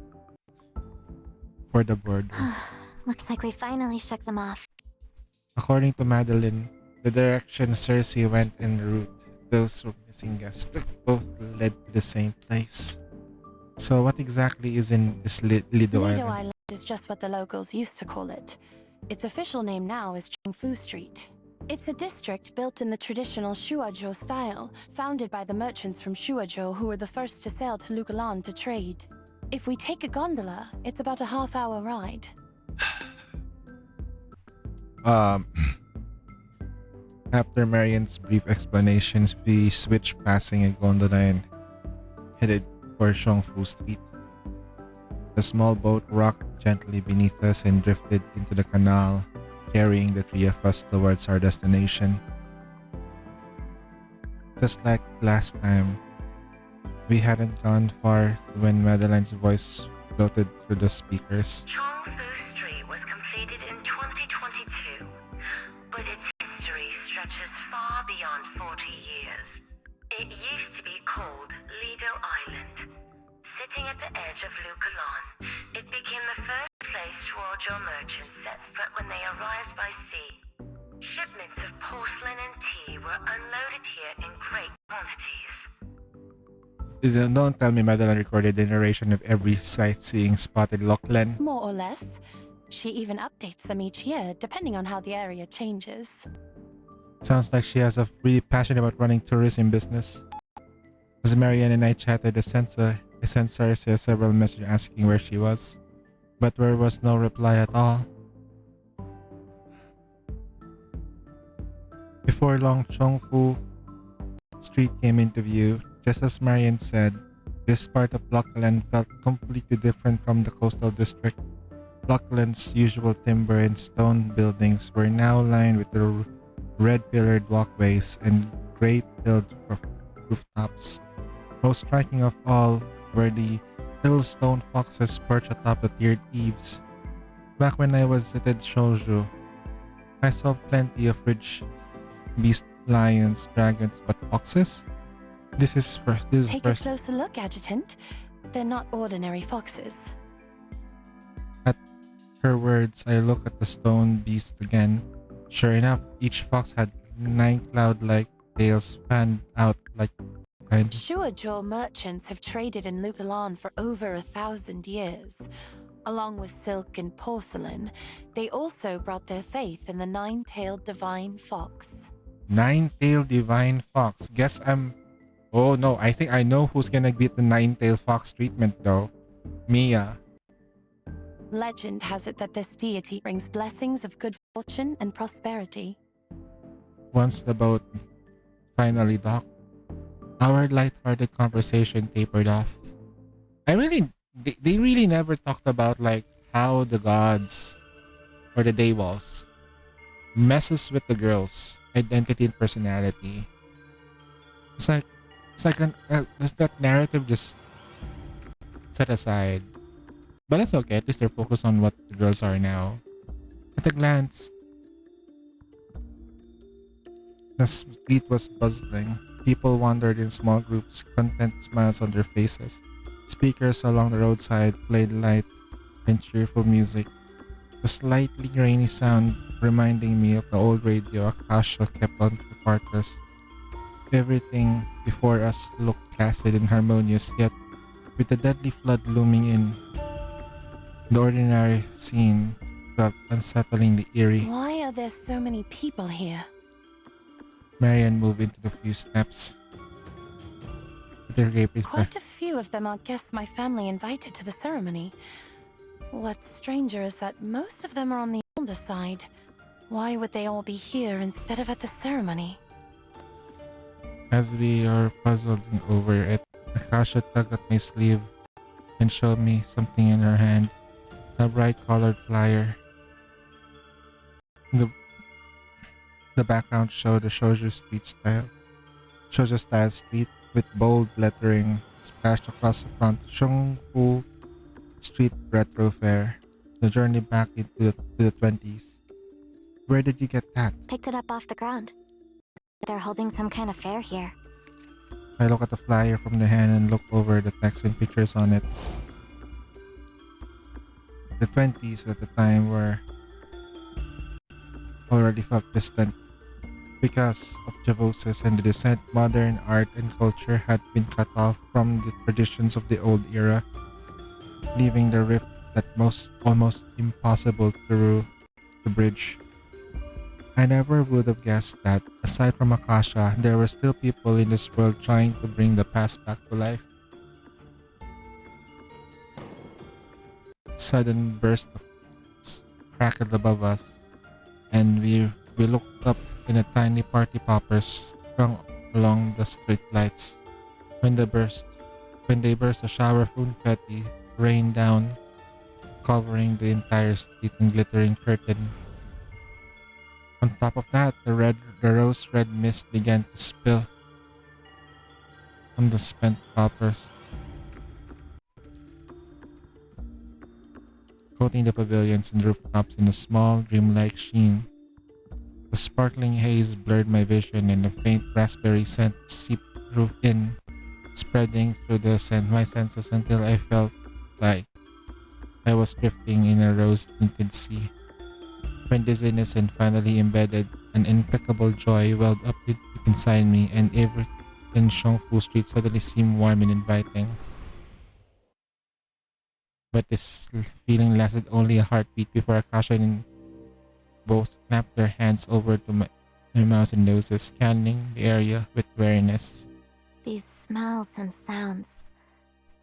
for the boardroom. Looks like we finally shook them off. According to Madeline, the direction Cersei went en route, those were missing guests both led to the same place. So what exactly is in this Lido Island? Lido Island is just what the locals used to call it. Its official name now is Chengfu Street. It's a district built in the traditional Shuazhou style, founded by the merchants from Shuazhou who were the first to sail to Lugalan to trade. If we take a gondola, it's about a half-hour ride. After Marian's brief explanations, we switched passing a gondola and headed for Shongfu Street. The small boat rocked gently beneath us and drifted into the canal, carrying the three of us towards our destination. Just like last time, we hadn't gone far when Madeline's voice floated through the speakers. Chongfu Street was completed in 2022, but its history stretches far beyond 40 years. It used to be called Lido Island. Sitting at the edge of Lugalan, it became the first place Shuozhou merchants set foot when they arrived by sea. Shipments of porcelain and tea were unloaded here in great quantities. Don't tell me Madeline recorded the narration of every sightseeing spot in Lochlan. More or less. She even updates them each year, depending on how the area changes. Sounds like she has a really passion about running tourism business. As Marianne and I chatted, a sense of I sent Cersei several messages asking where she was, but there was no reply at all. Before long, Chongfu Street came into view. Just as Marian said, this part of Lockland felt completely different from the coastal district. Lockland's usual timber and stone buildings were now lined with the red-pillared walkways and gray-pilled rooftops. Most striking of all were the little stone foxes perched atop the tiered eaves. Back when I visited Shouju, I saw plenty of rich beast lions, dragons, but foxes? This is Take a first. closer look, Adjutant. They're not ordinary foxes. At her words, I look at the stone beast again. Sure enough, each fox had 9 cloud-like tails fanned out like Shuajaw merchants have traded in Lucalan for over 1,000 years. Along with silk and porcelain, they also brought their faith in the 9-tailed divine fox. 9-tailed divine fox. Guess I'm. Oh no, I think I know who's gonna get the 9-tailed fox treatment though. Mia. Legend has it that this deity brings blessings of good fortune and prosperity. Once the boat finally docked, our light-hearted conversation tapered off. They really never talked about like how the gods or the Daywalls messes with the girls' identity and personality. It's like does that narrative just set aside? But it's okay. At least they're focused on what the girls are now. At a glance, the street was bustling. People wandered in small groups, content smiles on their faces. Speakers along the roadside played light and cheerful music. The slightly rainy sound reminding me of the old radio Akasha kept on for quarters. Everything before us looked placid and harmonious, yet with the deadly flood looming in, the ordinary scene felt unsettlingly eerie. Why are there so many people here? Marian moved into the few steps. Quite a few of them are guests my family invited to the ceremony. What's stranger is that most of them are on the older side. Why would they all be here instead of at the ceremony? As we are puzzled over it, Akasha tugged at my sleeve and showed me something in her hand. A bright colored flyer. The background showed the Shoujo style street with bold lettering splashed across the front. Shongfu Street Retro Fair. The journey back into the 20s. Where did you get that? Picked it up off the ground. They're holding some kind of fair here. I look at the flyer from the hand and look over the text and pictures on it. The 20s at the time were already felt distant. Because of Javosis and the descent, modern art and culture had been cut off from the traditions of the old era, leaving the rift that almost impossible to bridge. I never would have guessed that, aside from Akasha, there were still people in this world trying to bring the past back to life. Sudden burst of crackled above us, and we looked up in a tiny party poppers strung along the street lights. When they burst, a shower of confetti rained down, covering the entire street in glittering curtain. On top of that, the rose red mist began to spill on the spent poppers, coating the pavilions and rooftops in a small, dreamlike sheen. The sparkling haze blurred my vision, and a faint raspberry scent seeped in, spreading through my senses until I felt like I was drifting in a rose-tinted sea. When dizziness and finally embedded, an impeccable joy welled up deep inside me, and everything in Shongfu Street suddenly seemed warm and inviting. But this feeling lasted only a heartbeat before Akasha and both snapped their hands over to my mouths and noses, scanning the area with wariness. These smells and sounds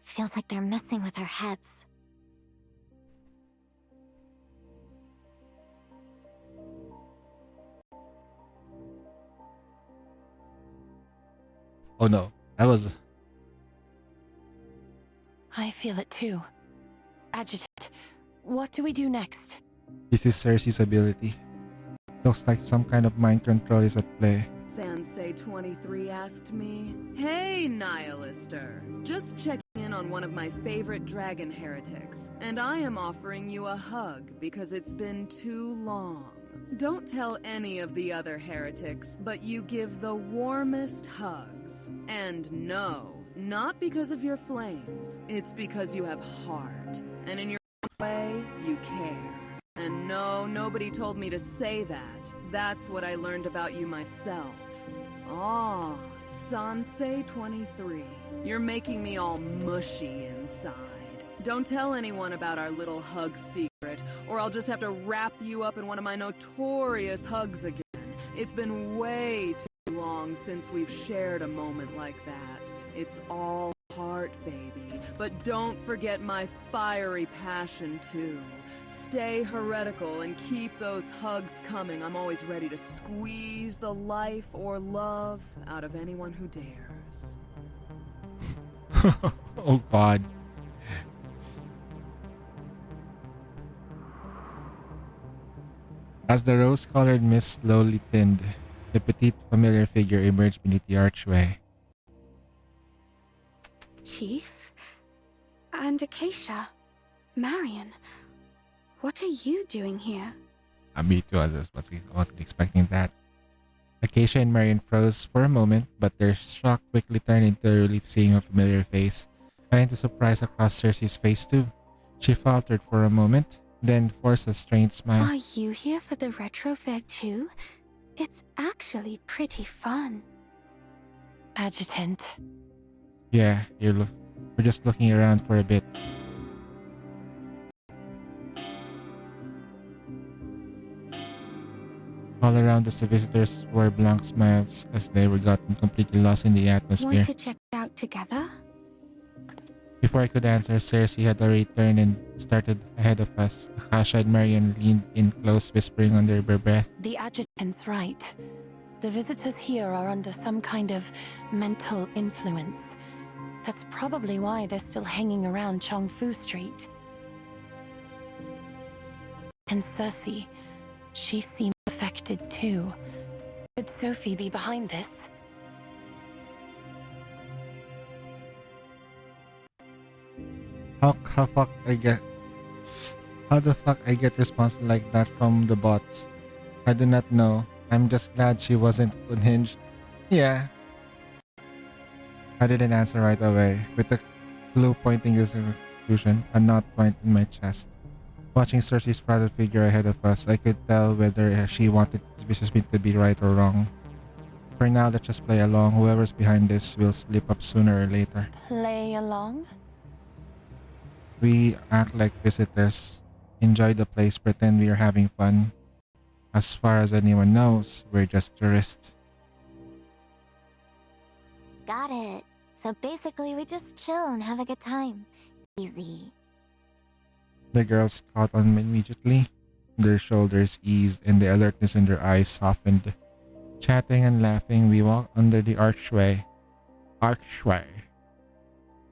feels like they're messing with our heads. Oh no, that was. I feel it too. Adjutant, what do we do next? This is Cersei's ability. Looks like some kind of mind control is at play. Sansei 23 asked me, "Hey, Nihilister, just checking in on one of my favorite dragon heretics, and I am offering you a hug because it's been too long. Don't tell any of the other heretics, but you give the warmest hugs. And no, not because of your flames, it's because you have heart, and in your way, you care. And no, nobody told me to say that. That's what I learned about you myself. Ah, Sansei 23. You're making me all mushy inside. Don't tell anyone about our little hug secret, or I'll just have to wrap you up in one of my notorious hugs again. It's been way too long since we've shared a moment like that. It's all heart, baby. But don't forget my fiery passion, too. Stay heretical and keep those hugs coming. I'm always ready to squeeze the life or love out of anyone who dares." Oh god. As the rose-colored mist slowly thinned, the petite familiar figure emerged beneath the archway. Chief? And Acacia? Marion? What are you doing here? Me too, I wasn't expecting that. Acacia and Marion froze for a moment, but their shock quickly turned into relief seeing her familiar face, and into surprise across Cersei's face too. She faltered for a moment, then forced a strained smile. Are you here for the retro fair too? It's actually pretty fun. Adjutant. Yeah, we're just looking around for a bit. All around us, the visitors wore blank smiles as they were gotten completely lost in the atmosphere. Want to check it out together? Before I could answer, Cersei had already turned and started ahead of us. Akasha and Marion leaned in close, whispering under their breath. The adjutant's right. The visitors here are under some kind of mental influence. That's probably why they're still hanging around Chongfu Street. And Cersei, she seemed affected too. Could Sophie be behind this? How the fuck I get responses like that from the bots? I do not know. I'm just glad she wasn't unhinged. Yeah. I didn't answer right away, with the clue pointing as a conclusion, a knot point in my chest. Watching Cersei's frazzled figure ahead of us, I could tell whether she wanted me to be right or wrong. For now, let's just play along. Whoever's behind this will slip up sooner or later. Play along? We act like visitors, enjoy the place, pretend we are having fun. As far as anyone knows, we're just tourists. Got it. So basically, we just chill and have a good time. Easy. The girls caught on immediately. Their shoulders eased and the alertness in their eyes softened. Chatting and laughing, we walked under the archway.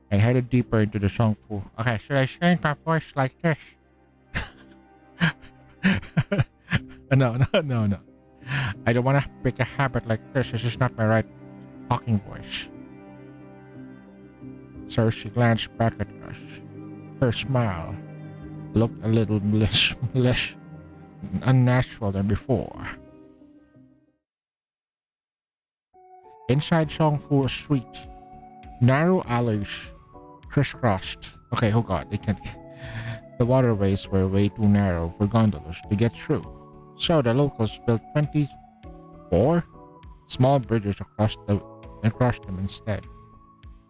And headed deeper into the Shangfu. Okay, should I change my voice like this? No. I don't want to pick a habit like this. This is not my right talking voice. Cersei glanced back at us. Her smile looked a little less unnatural than before. Inside Shangfu Street, narrow alleys crisscrossed. Okay, oh god, they can't. The waterways were way too narrow for gondolas to get through, so the locals built 24 small bridges across them instead.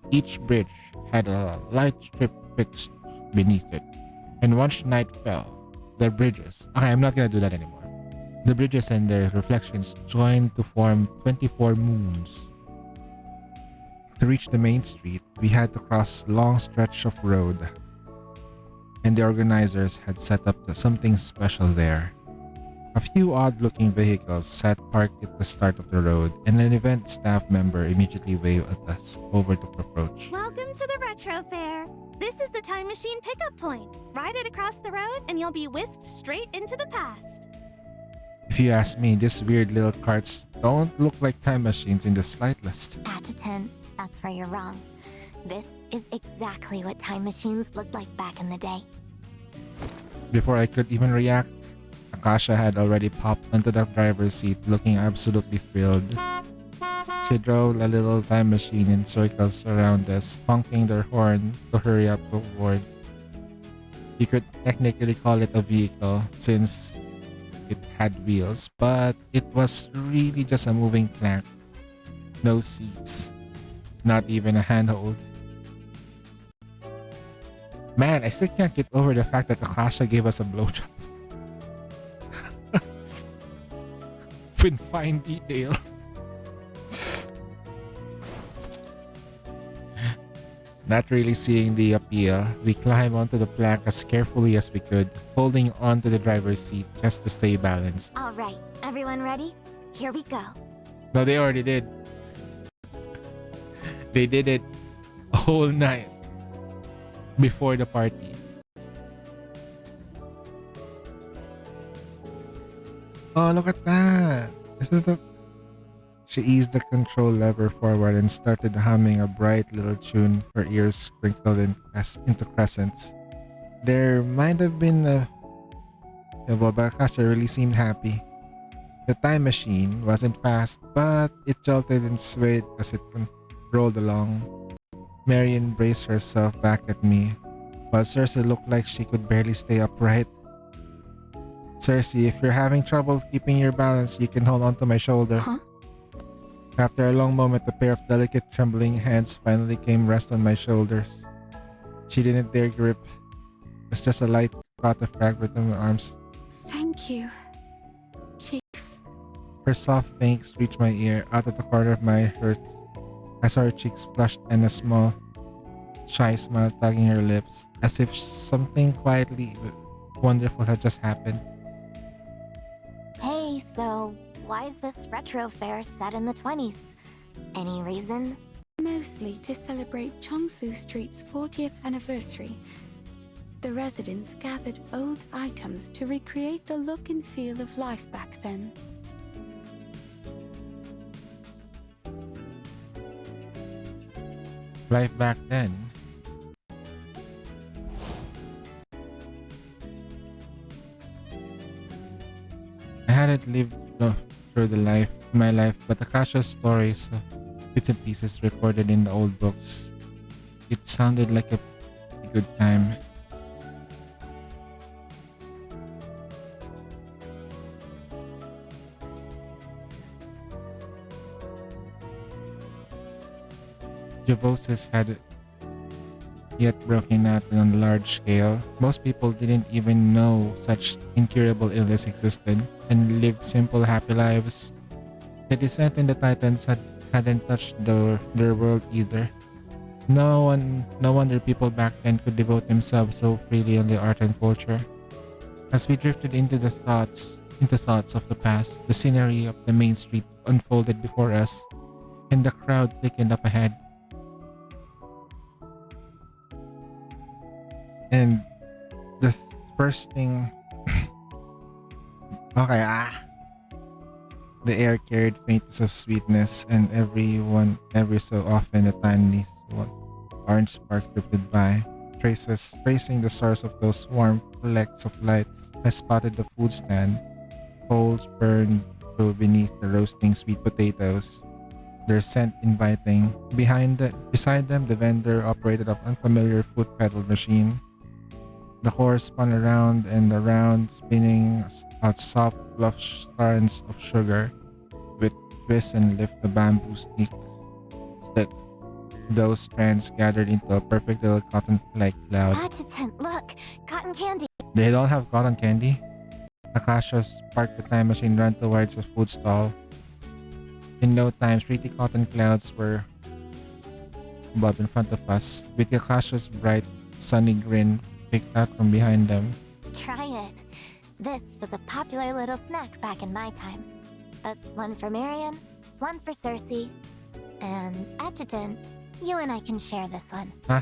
Each bridge had a light strip fixed beneath it, and once night fell, the bridges. Okay, I'm not gonna do that anymore. The bridges and their reflections joined to form 24 moons. To reach the main street, we had to cross a long stretch of road, and the organizers had set up something special there. A few odd-looking vehicles sat parked at the start of the road, and an event staff member immediately waved at us over to approach. Welcome to the Retro Fair. This is the time machine pickup point. Ride it across the road and you'll be whisked straight into the past. If you ask me, these weird little carts don't look like time machines in the slightest. Adjutant, that's where you're wrong. This is exactly what time machines looked like back in the day. Before I could even react, Akasha had already popped onto the driver's seat looking absolutely thrilled. She drove a little time machine in circles around us, honking their horn to hurry up forward. You could technically call it a vehicle since it had wheels, but it was really just a moving plank. No seats. Not even a handhold. Man, I still can't get over the fact that Akasha gave us a blowjob. With fine detail. Not really seeing the appeal, we climbed onto the plank as carefully as we could, holding on to the driver's seat just to stay balanced. All right, everyone ready? Here we go. No, they already did. They did it a whole night before the party. Oh, look at that. This is the... She eased the control lever forward and started humming a bright little tune, her ears sprinkled into crescents. There might have been a... Well, Bakasha really seemed happy. The time machine wasn't fast, but it jolted and swayed as it rolled along. Marion braced herself back at me, while Cersei looked like she could barely stay upright. Cersei, if you're having trouble keeping your balance, you can hold onto my shoulder. Huh? After a long moment, a pair of delicate, trembling hands finally came rest on my shoulders. She didn't dare grip. It's just a light caught the fragment of my arms. Thank you, Chief. Her soft thanks reached my ear out of the corner of my heart. I saw her cheeks flushed and a small, shy smile tugging her lips, as if something quietly wonderful had just happened. Hey, so why is this retro fair set in the 20s? Any reason? Mostly to celebrate Chongfu Street's 40th anniversary. The residents gathered old items to recreate the look and feel of life back then. Life back then. I hadn't lived through my life, but Akasha's stories, bits and pieces recorded in the old books. It sounded like a good time. Javosis had yet broken out on a large scale. Most people didn't even know such incurable illness existed and lived simple, happy lives. The descent and the Titans hadn't touched their world either. No wonder people back then could devote themselves so freely on the art and culture. As we drifted into thoughts of the past, the scenery of the main street unfolded before us, and the crowd thickened up ahead. And the first thing... Okay, the air carried faintness of sweetness, and every so often a tiny orange spark drifted by, tracing the source of those warm flecks of light. I spotted the food stand. Coals burned through beneath the roasting sweet potatoes, their scent inviting. Beside them, the vendor operated an unfamiliar foot pedal machine. The horse spun around and around, spinning out soft, fluff currents of sugar. With twist and lift the bamboo stick. Those strands gathered into a perfect little cotton-like cloud. Adjutant, look! Cotton candy! They don't have cotton candy? Akasha sparked the time machine, ran towards the food stall. In no time, pretty cotton clouds were bulb in front of us, with Akasha's bright, sunny grin picked out from behind them. Try it. This was a popular little snack back in my time. But one for Marion, one for Cersei, and Adjutant, you and I can share this one. Huh?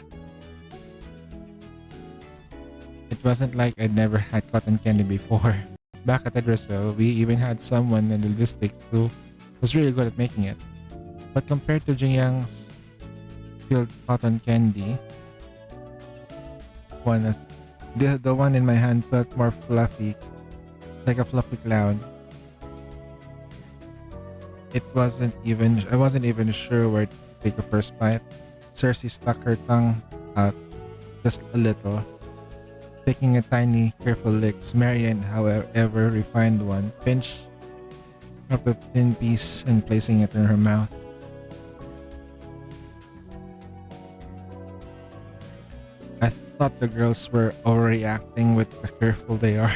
It wasn't like I'd never had cotton candy before. Back at Idrisil, we even had someone in the logistics who was really good at making it. But compared to Jingyang's filled cotton candy, the one in my hand felt more fluffy, like a fluffy cloud. I wasn't even sure where to take a first bite. Cersei stuck her tongue out just a little, taking a tiny, careful lick. Marion, however, refined one, pinched of the thin piece and placing it in her mouth. I thought the girls were overreacting with how careful they are.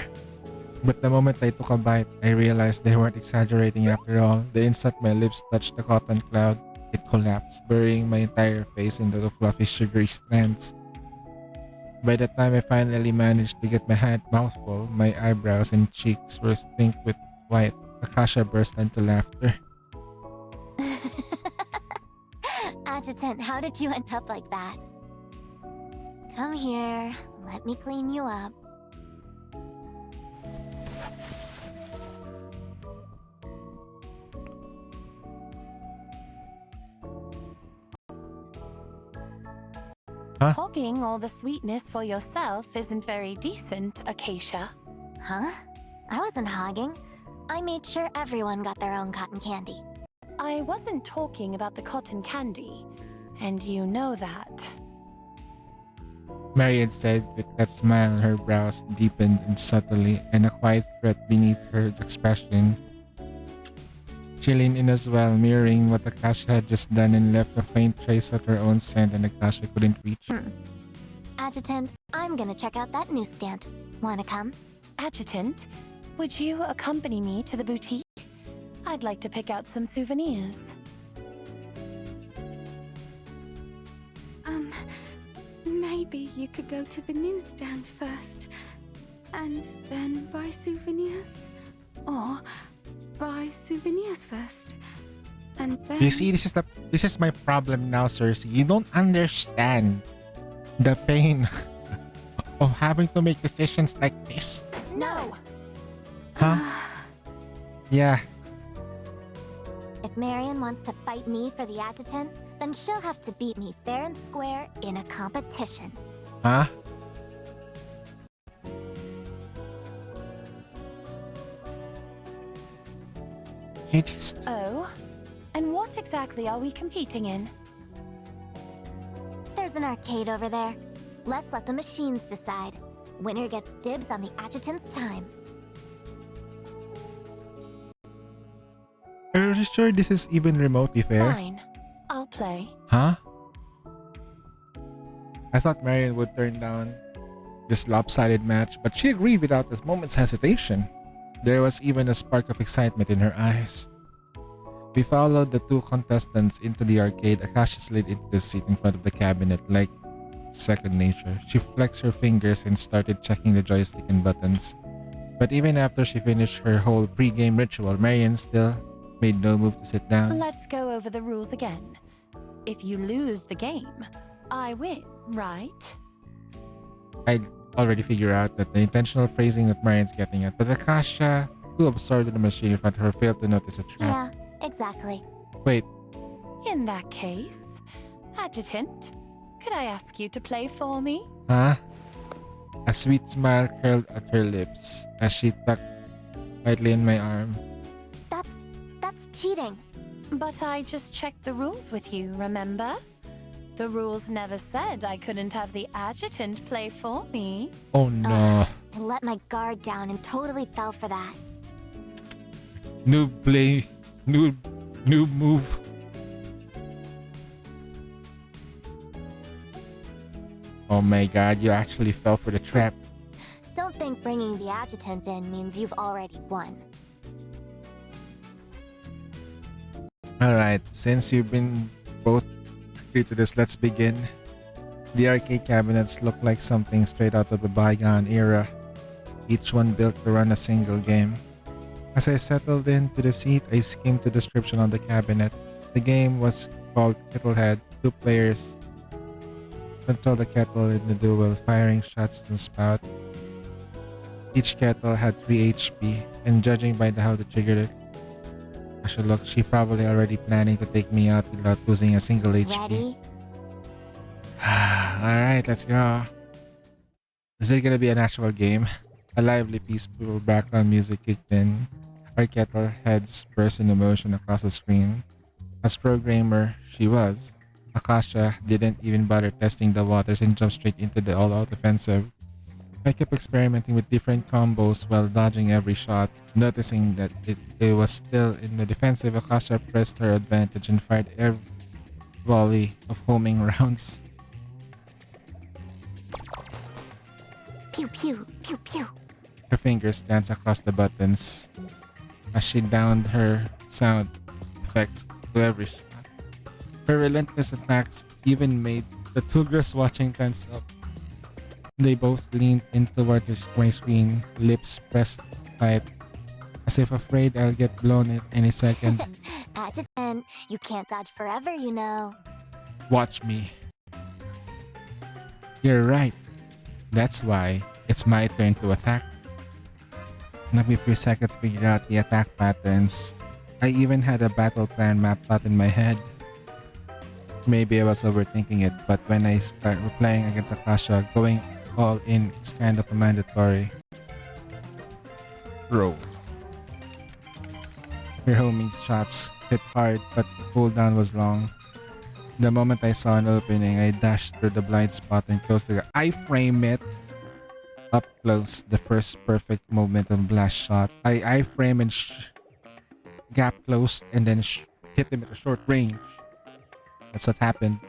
But the moment I took a bite, I realized they weren't exaggerating after all. The instant my lips touched the cotton cloud, it collapsed, burying my entire face into the fluffy, sugary strands. By the time I finally managed to get my mouthful, my eyebrows and cheeks were stinked with white. Akasha burst into laughter. Adjutant, how did you end up like that? Come here, let me clean you up. Huh? Hogging all the sweetness for yourself isn't very decent, Acacia. Huh? I wasn't hogging. I made sure everyone got their own cotton candy. I wasn't talking about the cotton candy, and you know that. Marion said with that smile, her brows deepened and subtly, and a quiet threat beneath her expression. She leaned in as well, mirroring what Akasha had just done, and left a faint trace of her own scent and Akasha couldn't reach. Adjutant, I'm gonna check out that newsstand. Wanna come? Adjutant, would you accompany me to the boutique? I'd like to pick out some souvenirs. Maybe you could go to the newsstand first, and then buy souvenirs? Or buy souvenirs first, and then... You see, this is my problem now, Cersei. You don't understand the pain of having to make decisions like this. No! Huh? Yeah. If Marion wants to fight me for the adjutant, then she'll have to beat me fair and square in a competition. Huh? You just... Oh? And what exactly are we competing in? There's an arcade over there. Let's let the machines decide. Winner gets dibs on the adjutant's time. Are you sure this is even remotely fair? Fine. I'll play. Huh? I thought Marion would turn down this lopsided match, but she agreed without a moment's hesitation. There was even a spark of excitement in her eyes. We followed the two contestants into the arcade. Akasha slid into the seat in front of the cabinet like second nature. She flexed her fingers and started checking the joystick and buttons. But even after she finished her whole pre-game ritual, Marion still made no move to sit down. Let's go over the rules again. If you lose the game, I win, right? I already figured out that the intentional phrasing that Marion's getting at, but Akasha, too absorbed in the machine in front of her, failed to notice a trap. Yeah, exactly. Wait, In that case, Adjutant, could I ask you to play for me? huh? A sweet smile curled at her lips as she tucked lightly in my arm. That's cheating. But I just checked the rules with you, remember? The rules never said I couldn't have the Adjutant play for me. Oh no. I let my guard down and totally fell for that. Noob play. Noob move. Oh my god, you actually fell for the trap. Don't think bringing the adjutant in means you've already won. Alright, since you've been both Agree to this, let's begin. The arcade cabinets look like something straight out of a bygone era, each one built to run a single game. As I settled into the seat, I skimmed the description on the cabinet. The game was called Kettlehead. 2 players control the kettle in the duel, firing shots to the spout. Each kettle had 3 HP, and judging by how they triggered it, look, she probably already planning to take me out without losing a single HP. Ready? Alright, let's go. Is it gonna be an actual game? A lively, peaceful background music kicked in. Our kettle heads burst in emotion across the screen. As programmer she was, Akasha didn't even bother testing the waters and jumped straight into the all-out offensive. I kept experimenting with different combos while dodging every shot. Noticing that it was still in the defensive, Akasha pressed her advantage and fired every volley of homing rounds. Pew pew, pew pew. Her fingers danced across the buttons as she downed her sound effects to every shot. Her relentless attacks even made the 2 girls watching tense up. They both leaned in towards my screen, lips pressed tight, as if afraid I'll get blown at any second. Adjutant, you can't dodge forever, you know. Watch me. You're right. That's why it's my turn to attack. Took me a few seconds to figure out the attack patterns. I even had a battle plan mapped out in my head. Maybe I was overthinking it, but when I start playing against Akasha, going all in is kind of a mandatory. Roll. Her homing shots hit hard, but the cooldown was long. The moment I saw an opening, I dashed through the blind spot and closed the I frame it. Up close, the first perfect momentum blast shot. I frame and gap closed and then hit him at a short range. That's what happened.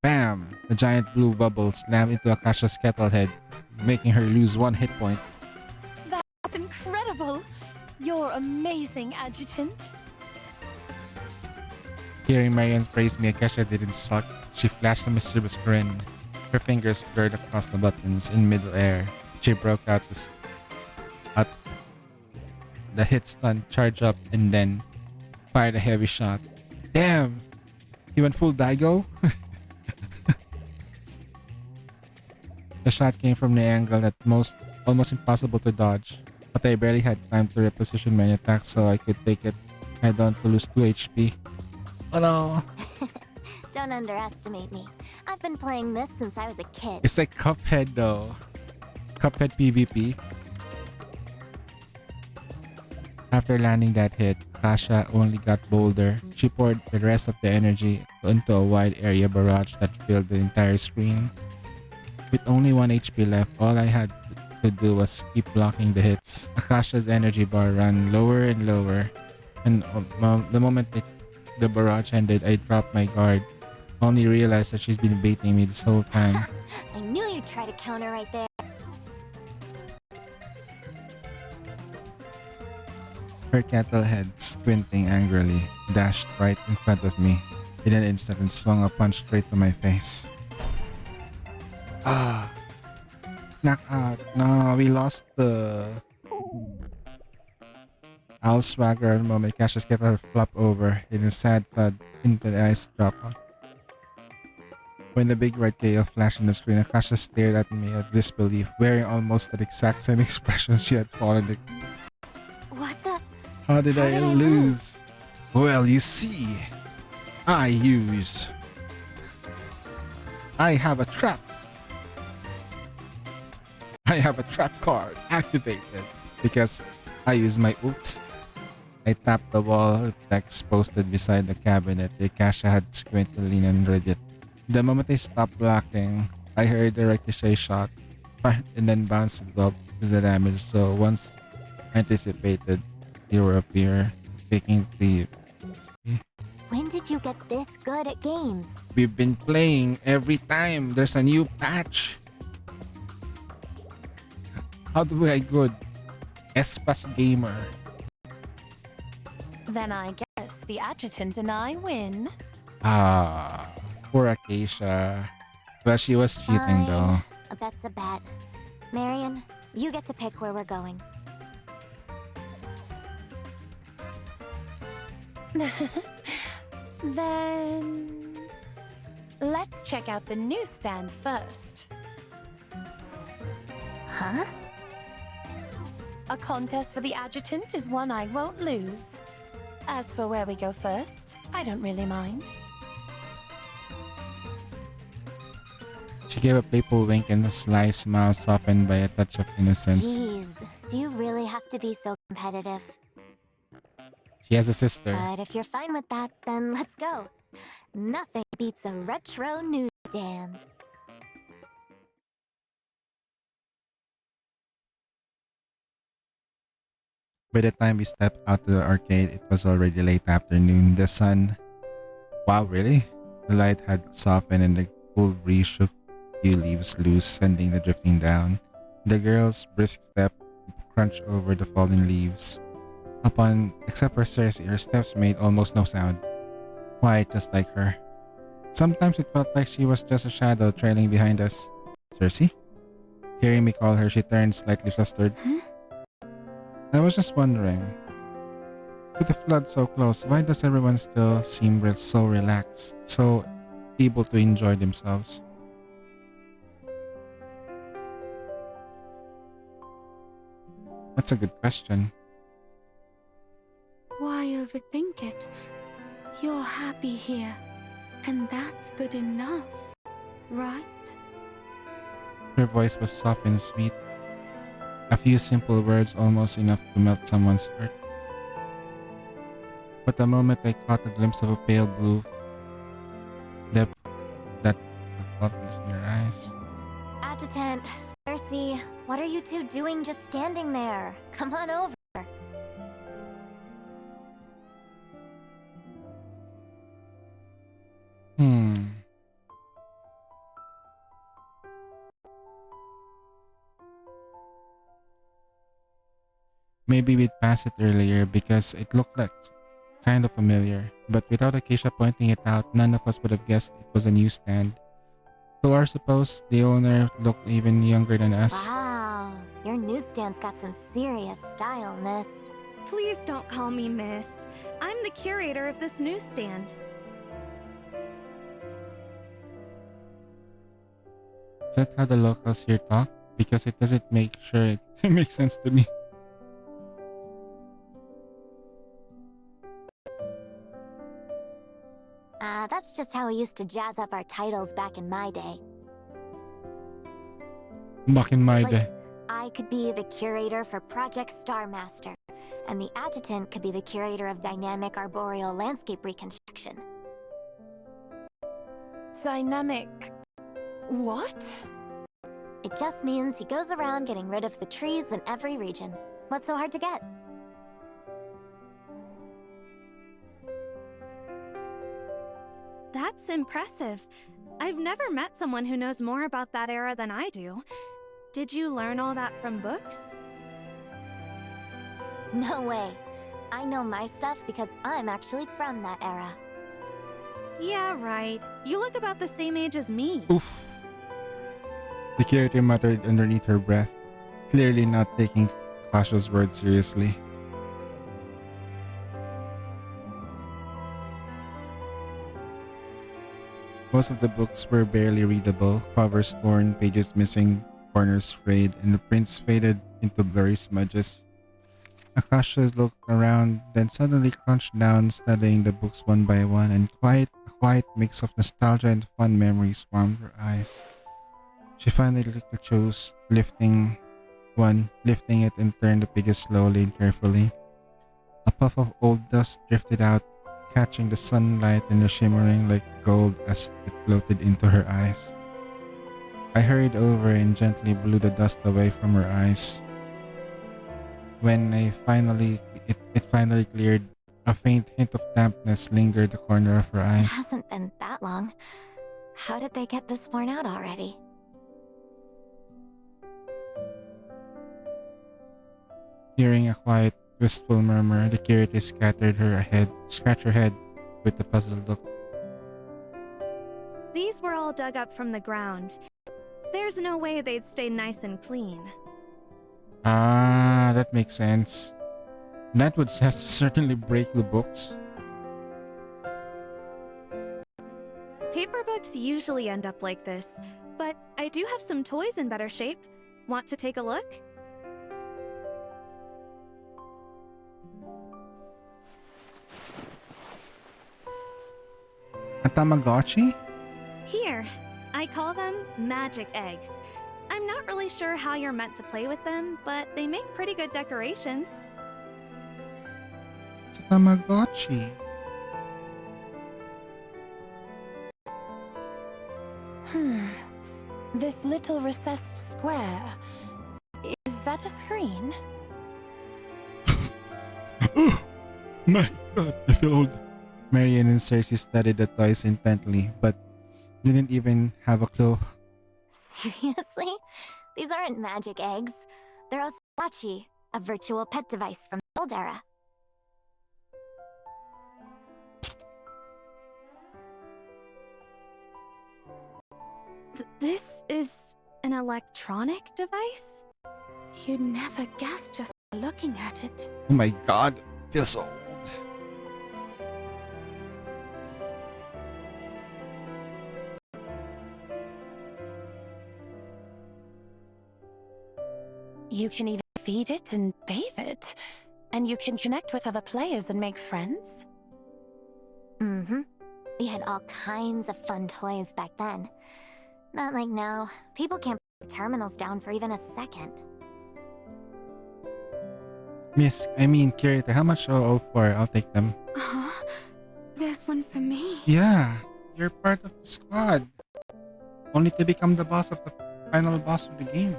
Bam! The giant blue bubble slammed into Akasha's kettle head, making her lose 1 hit point. That's incredible! You're amazing, Adjutant. Hearing Marianne praise me, Akasha didn't suck. She flashed a mischievous grin. Her fingers blurred across the buttons in midair. She broke out the hit stun, charge up, and then fired a heavy shot. Damn! He went full Daigo? The shot came from the angle that almost impossible to dodge, but I barely had time to reposition my attack so I could take it head on to lose 2 HP. Oh no! Don't underestimate me. I've been playing this since I was a kid. It's like Cuphead though. Cuphead PvP. After landing that hit, Akasha only got bolder. She poured the rest of the energy into a wide area barrage that filled the entire screen. With only 1 HP left, all I had to do was keep blocking the hits. Akasha's energy bar ran lower and lower, and the moment the barrage ended, I dropped my guard. Only realized that she's been baiting me this whole time. I knew you'd try to counter right there. Her kettle head, squinting angrily, dashed right in front of me. In an instant and swung a punch straight to my face. Ah! Knockout! No, we lost the... I'll swagger a moment. Akasha's kettle flop over in a sad thud into the ice drop. When the big red KO flashed on the screen, Akasha stared at me with disbelief, wearing almost the exact same expression she had fallen. What the? How did I lose? Well, you see, I have a trap. I have a trap card activated because I use my ult. I tapped the wall of text posted beside the cabinet. The Akasha had squinted lean and read it. The moment I stopped blocking, I heard a ricochet shot and then bounced it up to the damage. So once anticipated, you were up here, taking 3. When did you get this good at games? We've been playing every time there's a new patch. How do I good? Espas Gamer. Then I guess the Adjutant and I win. Ah, poor Acacia. Well, she was cheating though. Fine. A bet's a bet. Marion, you get to pick where we're going. Then let's check out the newsstand first. Huh? A contest for the adjutant is one I won't lose. As for where we go first, I don't really mind. She gave a playful wink and a sly smile softened by a touch of innocence. Jeez, do you really have to be so competitive? She has a sister. But if you're fine with that, then let's go. Nothing beats a retro newsstand. By the time we stepped out to the arcade, it was already late afternoon. The sun... Wow, really? The light had softened and the cool breeze shook a few leaves loose, sending the drifting down. The girl's brisk step crunched over the fallen leaves. Except for Cersei, her steps made almost no sound. Quiet just like her. Sometimes it felt like she was just a shadow trailing behind us. Cersei? Hearing me call her, she turned slightly flustered. I was just wondering, with the flood so close, why does everyone still seem so relaxed, so able to enjoy themselves? That's a good question. Why overthink it? You're happy here, and that's good enough, right? Her voice was soft and sweet. A few simple words almost enough to melt someone's heart. But the moment I caught a glimpse of a pale blue depth that thought was in your eyes. Adjutant, Cersei, what are you two doing just standing there? Come on over. Maybe we'd passed it earlier because it looked like kind of familiar, but without Acacia pointing it out, none of us would have guessed it was a newsstand. To our suppose, the owner looked even younger than us. Wow, your newsstand's got some serious style, miss. Please don't call me miss. I'm the curator of this newsstand. Is that how the locals here talk? Because it doesn't make sure it makes sense to me. That's just how we used to jazz up our titles back in my day. Back in my Like, day. I could be the curator for Project Star Master, and the adjutant could be the curator of dynamic arboreal landscape reconstruction. Dynamic... what? It just means he goes around getting rid of the trees in every region. What's so hard to get? That's impressive. I've never met someone who knows more about that era than I do. Did you learn all that from books? No way. I know my stuff because I'm actually from that era. Yeah, right. You look about the same age as me. Oof. The curator muttered underneath her breath, clearly not taking Kasha's words seriously. Most of the books were barely readable, covers torn, pages missing, corners frayed, and the prints faded into blurry smudges. Akasha looked around, then suddenly crouched down, studying the books one by one, and a quiet mix of nostalgia and fond memories warmed her eyes. She finally chose lifting it and turned the pages slowly and carefully. A puff of old dust drifted out, catching the sunlight and shimmering like gold as it floated into her eyes. I hurried over and gently blew the dust away from her eyes. When it finally cleared, a faint hint of dampness lingered the corner of her It eyes. hasn't been that long. How did they get this worn out already? Hearing a quiet, wistful murmur, the curator scratched her head with a puzzled look. These were all dug up from the ground. There's no way they'd stay nice and clean. Ah, that makes sense. That would certainly break the books. Paper books usually end up like this, but I do have some toys in better shape. Want to take a look? A Tamagotchi? Here, I call them magic eggs. I'm not really sure how you're meant to play with them, but they make pretty good decorations. It's a Tamagotchi. This little recessed square. Is that a screen? My god, I feel old. Marian and Cersei studied the toys intently, but didn't even have a clue. Seriously? These aren't magic eggs. They're Osachi, a virtual pet device from the old era. This is an electronic device? You'd never guess just looking at it. Oh my god, feels so old. You can even feed it and bathe it. And you can connect with other players and make friends. Mm-hmm. We had all kinds of fun toys back then. Not like now. People can't put terminals down for even a second. Curator, how much are all for? I'll take them. There's one for me. Yeah, you're part of the squad. Only to become the boss of the final boss of the game.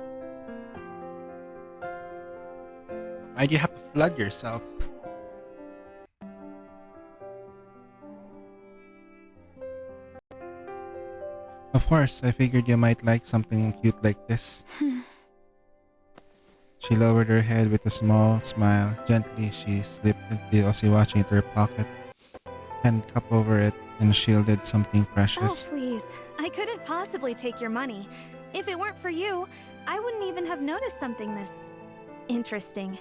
Why do you have to flood yourself? Of course, I figured you might like something cute like this. She lowered her head with a small smile. Gently, she slipped the Osiwachi into her pocket, and cup over it, and shielded something precious. Oh, please. I couldn't possibly take your money. If it weren't for you, I wouldn't even have noticed something this interesting.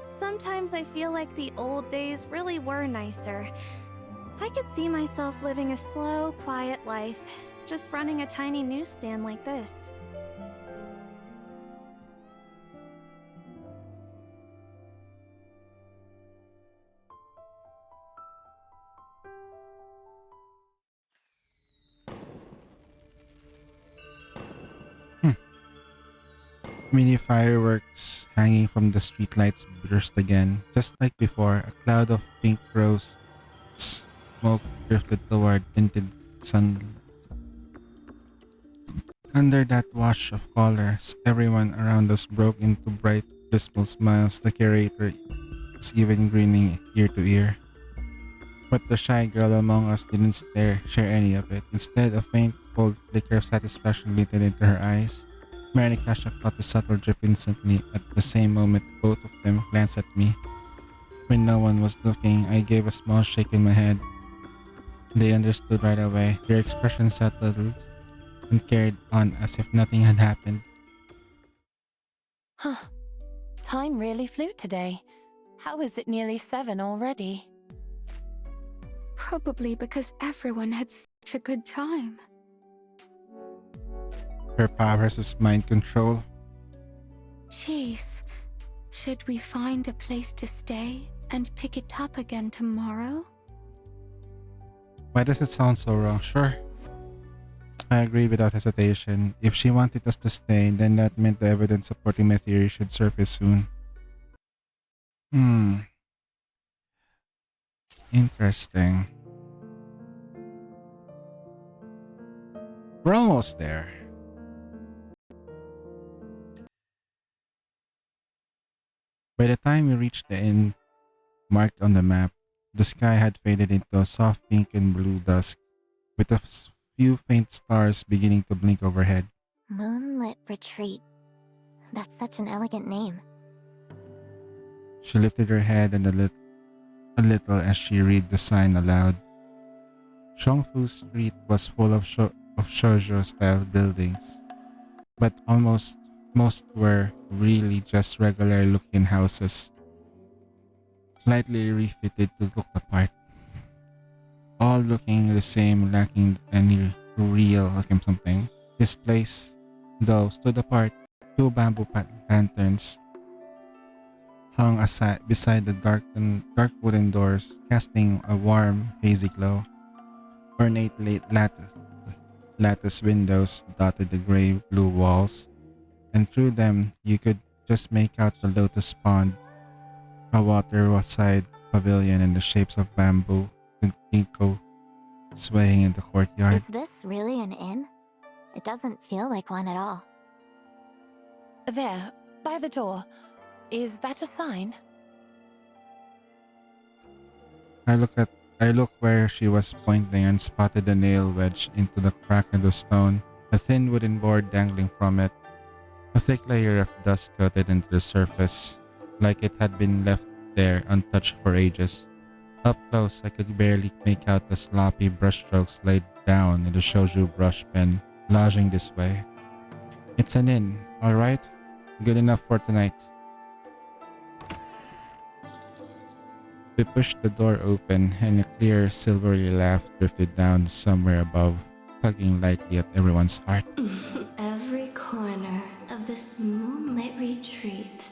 Sometimes I feel like the old days really were nicer. I could see myself living a slow, quiet life, just running a tiny newsstand like this. Mini fireworks hanging from the streetlights burst again. Just like before, a cloud of pink rose smoke drifted toward tinted sun. Under that wash of colors, everyone around us broke into bright, blissful smiles. The curator was even grinning ear to ear. But the shy girl among us didn't share any of it. Instead, a faint, cold flicker of satisfaction lit into her eyes. Mary Kasha caught the subtle drip instantly. At the same moment, both of them glanced at me. When no one was looking, I gave a small shake in my head. They understood right away. Their expressions settled and carried on as if nothing had happened. Time really flew today. How is it nearly 7 already? Probably because everyone had such a good time. Her powers is mind control. Chief, should we find a place to stay and pick it up again tomorrow? Why does it sound so wrong? Sure. I agree without hesitation. If she wanted us to stay, then that meant the evidence supporting my theory should surface soon. Interesting. We're almost there. By the time we reached the inn marked on the map, the sky had faded into a soft pink and blue dusk, with a few faint stars beginning to blink overhead. Moonlit Retreat. That's such an elegant name. She lifted her head and a little as she read the sign aloud. Zhongfu Street was full of shoujo-style buildings, but almost most were really just regular-looking houses, slightly refitted to look the part, all looking the same, lacking any real something. This place, though, stood apart. Two bamboo lanterns hung aside beside the dark wooden doors, casting a warm, hazy glow. Ornate lattice windows dotted the gray-blue walls, and through them you could just make out the lotus pond, a waterside pavilion in the shapes of bamboo and ginkgo swaying in the courtyard. Is this really an inn? It doesn't feel like one at all. There, by the door. Is that a sign? I looked where she was pointing and spotted a nail wedged into the crack in the stone, a thin wooden board dangling from it. A thick layer of dust coated into the surface, like it had been left there untouched for ages. Up close, I could barely make out the sloppy brushstrokes laid down in the shoju brush pen, lodging this way. It's an inn, all right? Good enough for tonight. We pushed the door open, and a clear, silvery laugh drifted down somewhere above, tugging lightly at everyone's heart. Every corner of this moonlit retreat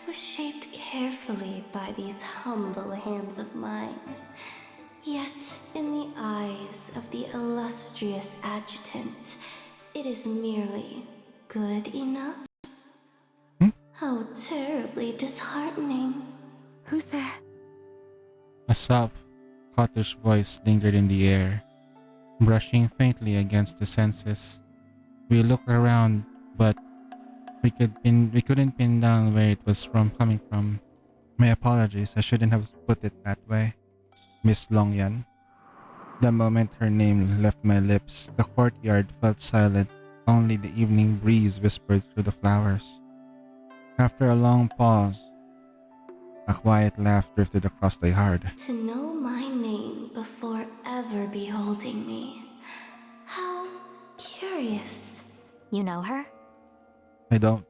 was shaped carefully by these humble hands of mine. Yet, in the eyes of the illustrious adjutant, it is merely good enough. How terribly disheartening. Who's there? A soft, cottage voice lingered in the air, brushing faintly against the senses. We looked around, but we couldn't pin down where it was coming from. My apologies, I shouldn't have put it that way. Miss Longyan. The moment her name left my lips, the courtyard felt silent. Only the evening breeze whispered through the flowers. After a long pause, a quiet laugh drifted across the yard. To know my name before ever beholding me. How curious. You know her? I don't.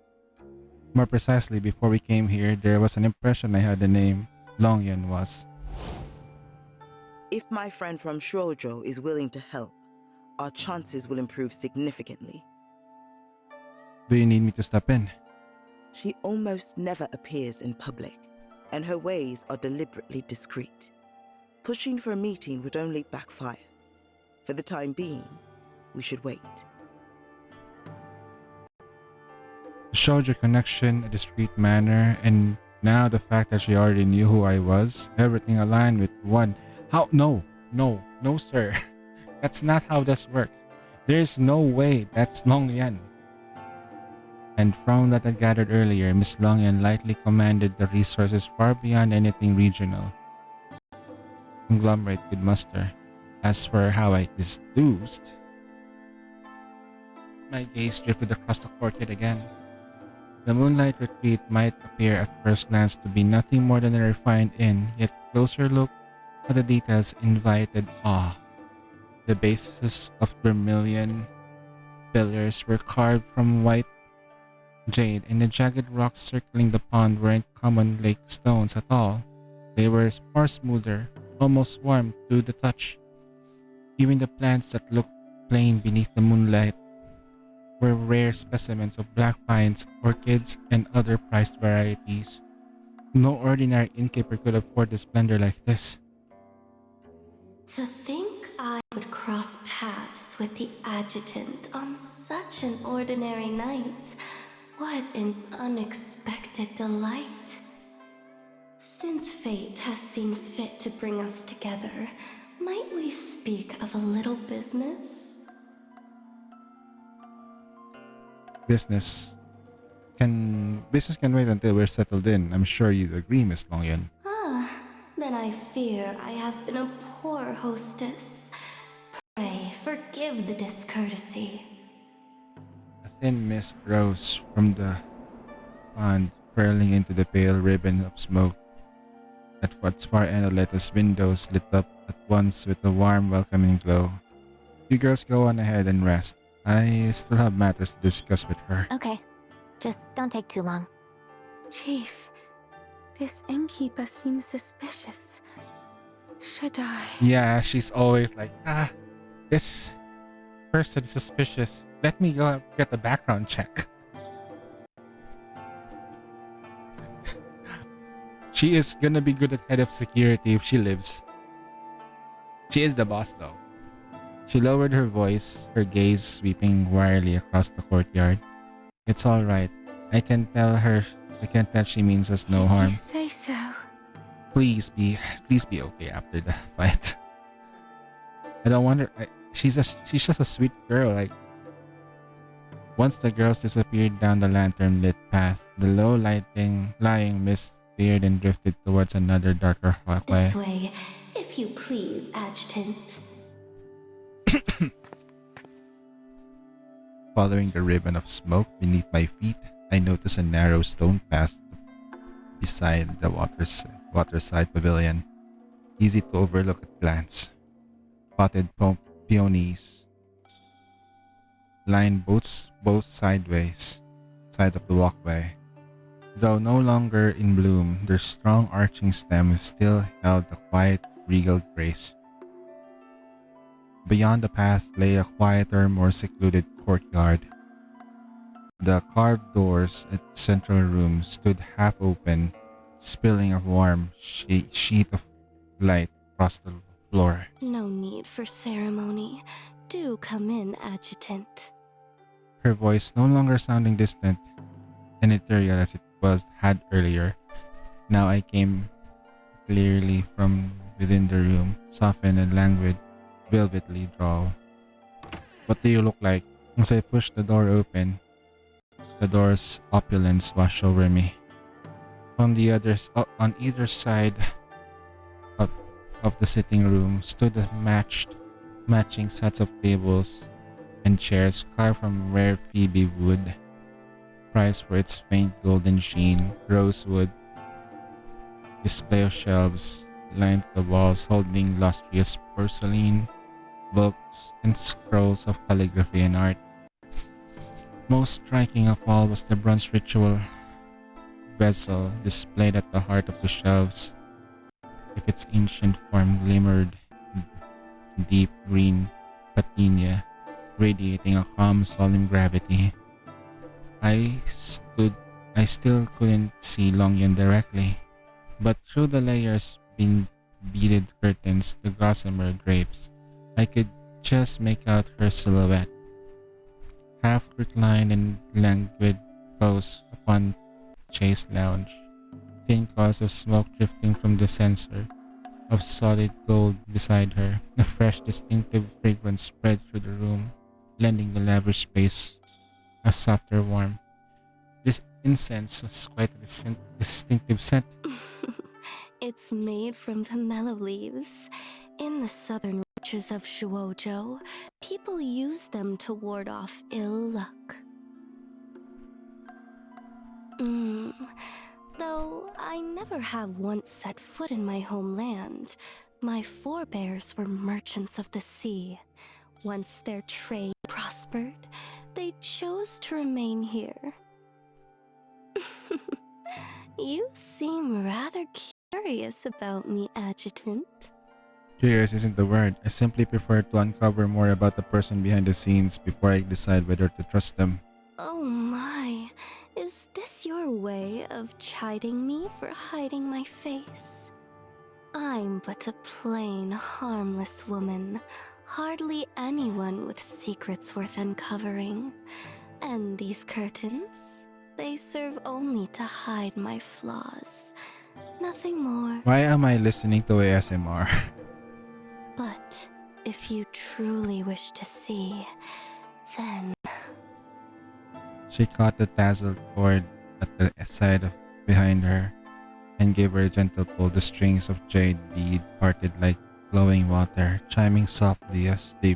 More precisely, before we came here, there was an impression I had the name Longyan was. If my friend from Shoujo is willing to help, our chances will improve significantly. Do you need me to step in? She almost never appears in public, and her ways are deliberately discreet. Pushing for a meeting would only backfire. For the time being, we should wait. Showed your connection, a discreet manner, and now the fact that she already knew who I was, everything aligned with one. How? No, sir. That's not how this works. There's no way that's Longyan. And from that I gathered earlier, Miss Longyan lightly commanded the resources far beyond anything regional conglomerate could muster. As for how I deduced, my gaze drifted across the courtyard again. The moonlight retreat might appear at first glance to be nothing more than a refined inn, yet closer look at the details invited awe. The bases of vermilion pillars were carved from white jade, and the jagged rocks circling the pond weren't common lake stones at all. They were far smoother, almost warm to the touch. Even the plants that looked plain beneath the moonlight were rare specimens of black pines, orchids, and other prized varieties. No ordinary innkeeper could afford a splendor like this. To think I would cross paths with the adjutant on such an ordinary night. What an unexpected delight. Since fate has seen fit to bring us together, might we speak of a little business? Business can wait until we're settled in. I'm sure you'd agree, Miss Longyan. Then I fear I have been a poor hostess. Pray forgive the discourtesy. A thin mist rose from the pond, curling into the pale ribbon of smoke. At what's far end of lattice windows lit up at once with a warm, welcoming glow. You girls go on ahead and rest. I still have matters to discuss with her. Okay. Just don't take too long. Chief, this innkeeper seems suspicious. Should I? Yeah, she's always like, this person is suspicious. Let me go get a background check. She is gonna be good at head of security if she lives. She is the boss though. She lowered her voice, her gaze sweeping warily across the courtyard. It's alright. I can tell she means us no harm. You say so. Please be okay after the fight. I don't wonder. She's just a sweet girl. Like, once the girls disappeared down the lantern-lit path, the low lying mist cleared and drifted towards another darker walkway. This way, if you please, Adjutant. Following the ribbon of smoke beneath my feet, I noticed a narrow stone path beside the waterside pavilion, easy to overlook at glance. Potted peonies lined both sides of the walkway. Though no longer in bloom, their strong arching stems still held a quiet, regal grace. Beyond the path lay a quieter, more secluded courtyard. The carved doors at the central room stood half open, spilling a warm sheet of light across the floor. No need for ceremony. Do come in, Adjutant. Her voice no longer sounding distant and ethereal as it had earlier. Now I came clearly from within the room, softened and languid, velvetly drawl. What do you look like? As I pushed the door open, the door's opulence washed over me. On either side of the sitting room stood the matching sets of tables and chairs carved from rare Phoebe wood, prized for its faint golden sheen. Rosewood display of shelves lined the walls holding lustrous porcelain, books, and scrolls of calligraphy and art. Most striking of all was the bronze ritual vessel displayed at the heart of the shelves. If its ancient form glimmered deep green patina, radiating a calm, solemn gravity. I still couldn't see Longyan directly, but through the layers beaded curtains, the gossamer drapes, I could just make out her silhouette, half reclined in languid pose upon chaise lounge, thin clouds of smoke drifting from the censer of solid gold beside her. A fresh, distinctive fragrance spread through the room, lending the lavish space a softer warmth. This incense was quite a distinctive scent. It's made from the mellow leaves. In the southern reaches of Shuojo, people use them to ward off ill luck. Though I never have once set foot in my homeland, my forebears were merchants of the sea. Once their trade prospered, they chose to remain here. You seem rather curious about me, Adjutant. Curious isn't the word. I simply prefer to uncover more about the person behind the scenes before I decide whether to trust them. Oh my, is this your way of chiding me for hiding my face? I'm but a plain, harmless woman, hardly anyone with secrets worth uncovering. And these curtains, they serve only to hide my flaws. Nothing more. Why am I listening to ASMR? But if you truly wish to see, then... She caught the tasseled cord at the side of behind her and gave her a gentle pull. The strings of jade bead parted like flowing water, chiming softly as they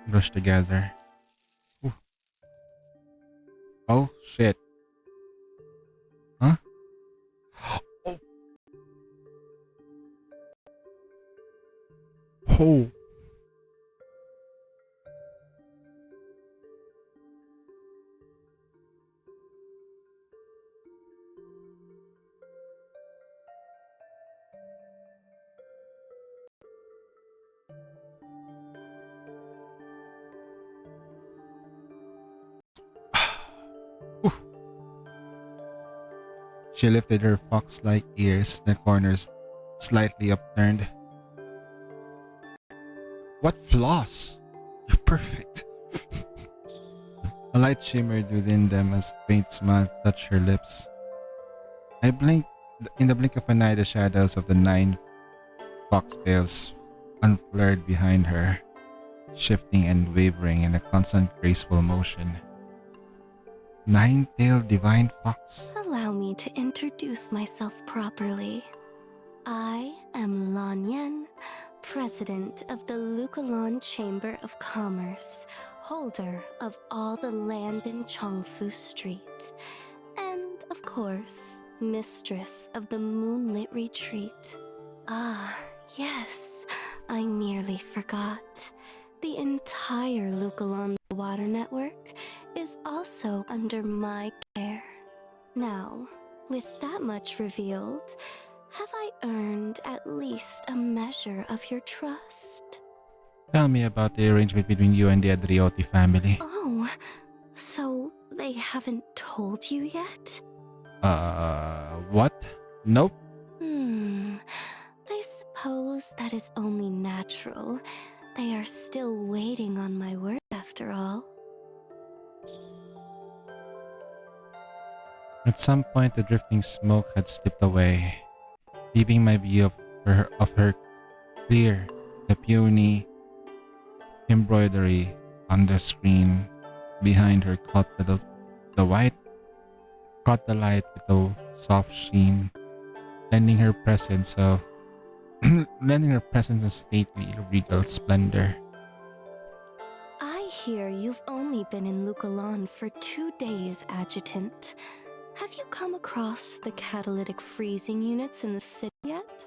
brushed together. Ooh. Oh shit. Huh? Oh. Oh. She lifted her fox-like ears, the corners slightly upturned. What flaws? You're perfect. A light shimmered within them as a faint smile touched her lips. I blinked. In the blink of an eye, the shadows of the 9 foxtails unfurled behind her, shifting and wavering in a constant graceful motion. 9-tailed divine fox. Allow me to introduce myself properly. I am Lan Yen, president of the Lukalon Chamber of Commerce, holder of all the land in Chongfu Street, and, of course, mistress of the Moonlit Retreat. Ah, yes, I nearly forgot. The entire Lukalon water network is also under my care. Now, with that much revealed, have I earned at least a measure of your trust? Tell me about the arrangement between you and the Adriotti family. Oh, so they haven't told you yet? What? Nope. I suppose that is only natural. They are still waiting on my word after all. At some point, the drifting smoke had slipped away, leaving my view of her clear. The puny embroidery on the screen behind her caught the light with a soft sheen, lending her presence a stately, regal splendor. I hear you've only been in Lukalon for 2 days, Adjutant. Have you come across the catalytic freezing units in the city yet?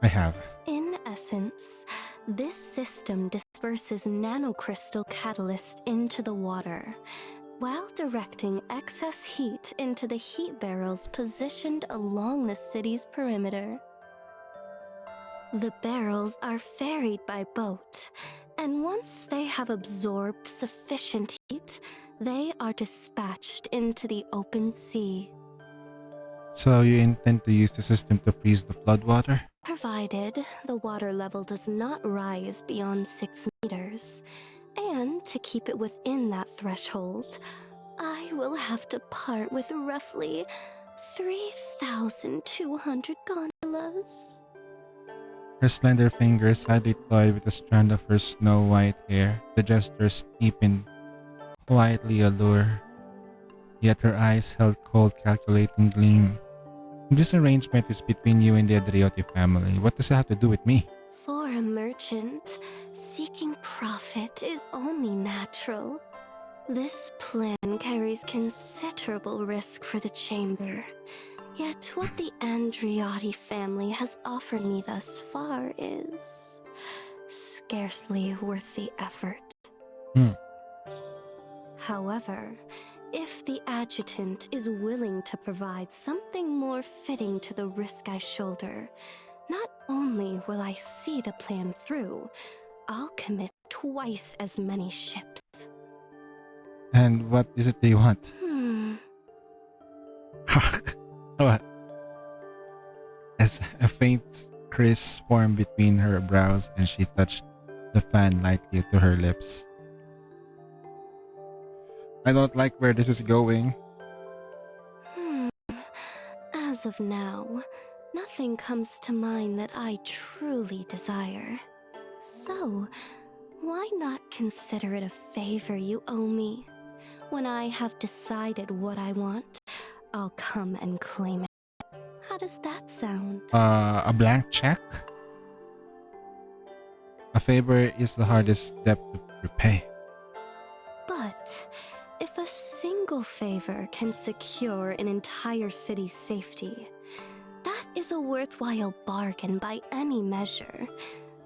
I have. In essence, this system disperses nanocrystal catalyst into the water, while directing excess heat into the heat barrels positioned along the city's perimeter. The barrels are ferried by boat, and once they have absorbed sufficient heat, they are dispatched into the open sea. So you intend to use the system to freeze the floodwater? Provided the water level does not rise beyond 6 meters, and to keep it within that threshold, I will have to part with roughly 3,200 gondolas. Her slender fingers sadly toyed with a strand of her snow-white hair. The gestures deepened, quietly allure. Yet her eyes held cold, calculating gleam. This arrangement is between you and the Adriotti family. What does it have to do with me? For a merchant, seeking profit is only natural. This plan carries considerable risk for the chamber. Yet what the Andriotti family has offered me thus far is scarcely worth the effort. However, if the adjutant is willing to provide something more fitting to the risk I shoulder, not only will I see the plan through, I'll commit twice as many ships. And what is it that you want? What? As a faint crease formed between her brows and she touched the fan lightly to her lips. I don't like where this is going. As of now, nothing comes to mind that I truly desire. So, why not consider it a favor you owe me? When I have decided what I want, I'll come and claim it. How does that sound? A blank check? A favor is the hardest debt to repay. But if a single favor can secure an entire city's safety, that is a worthwhile bargain by any measure.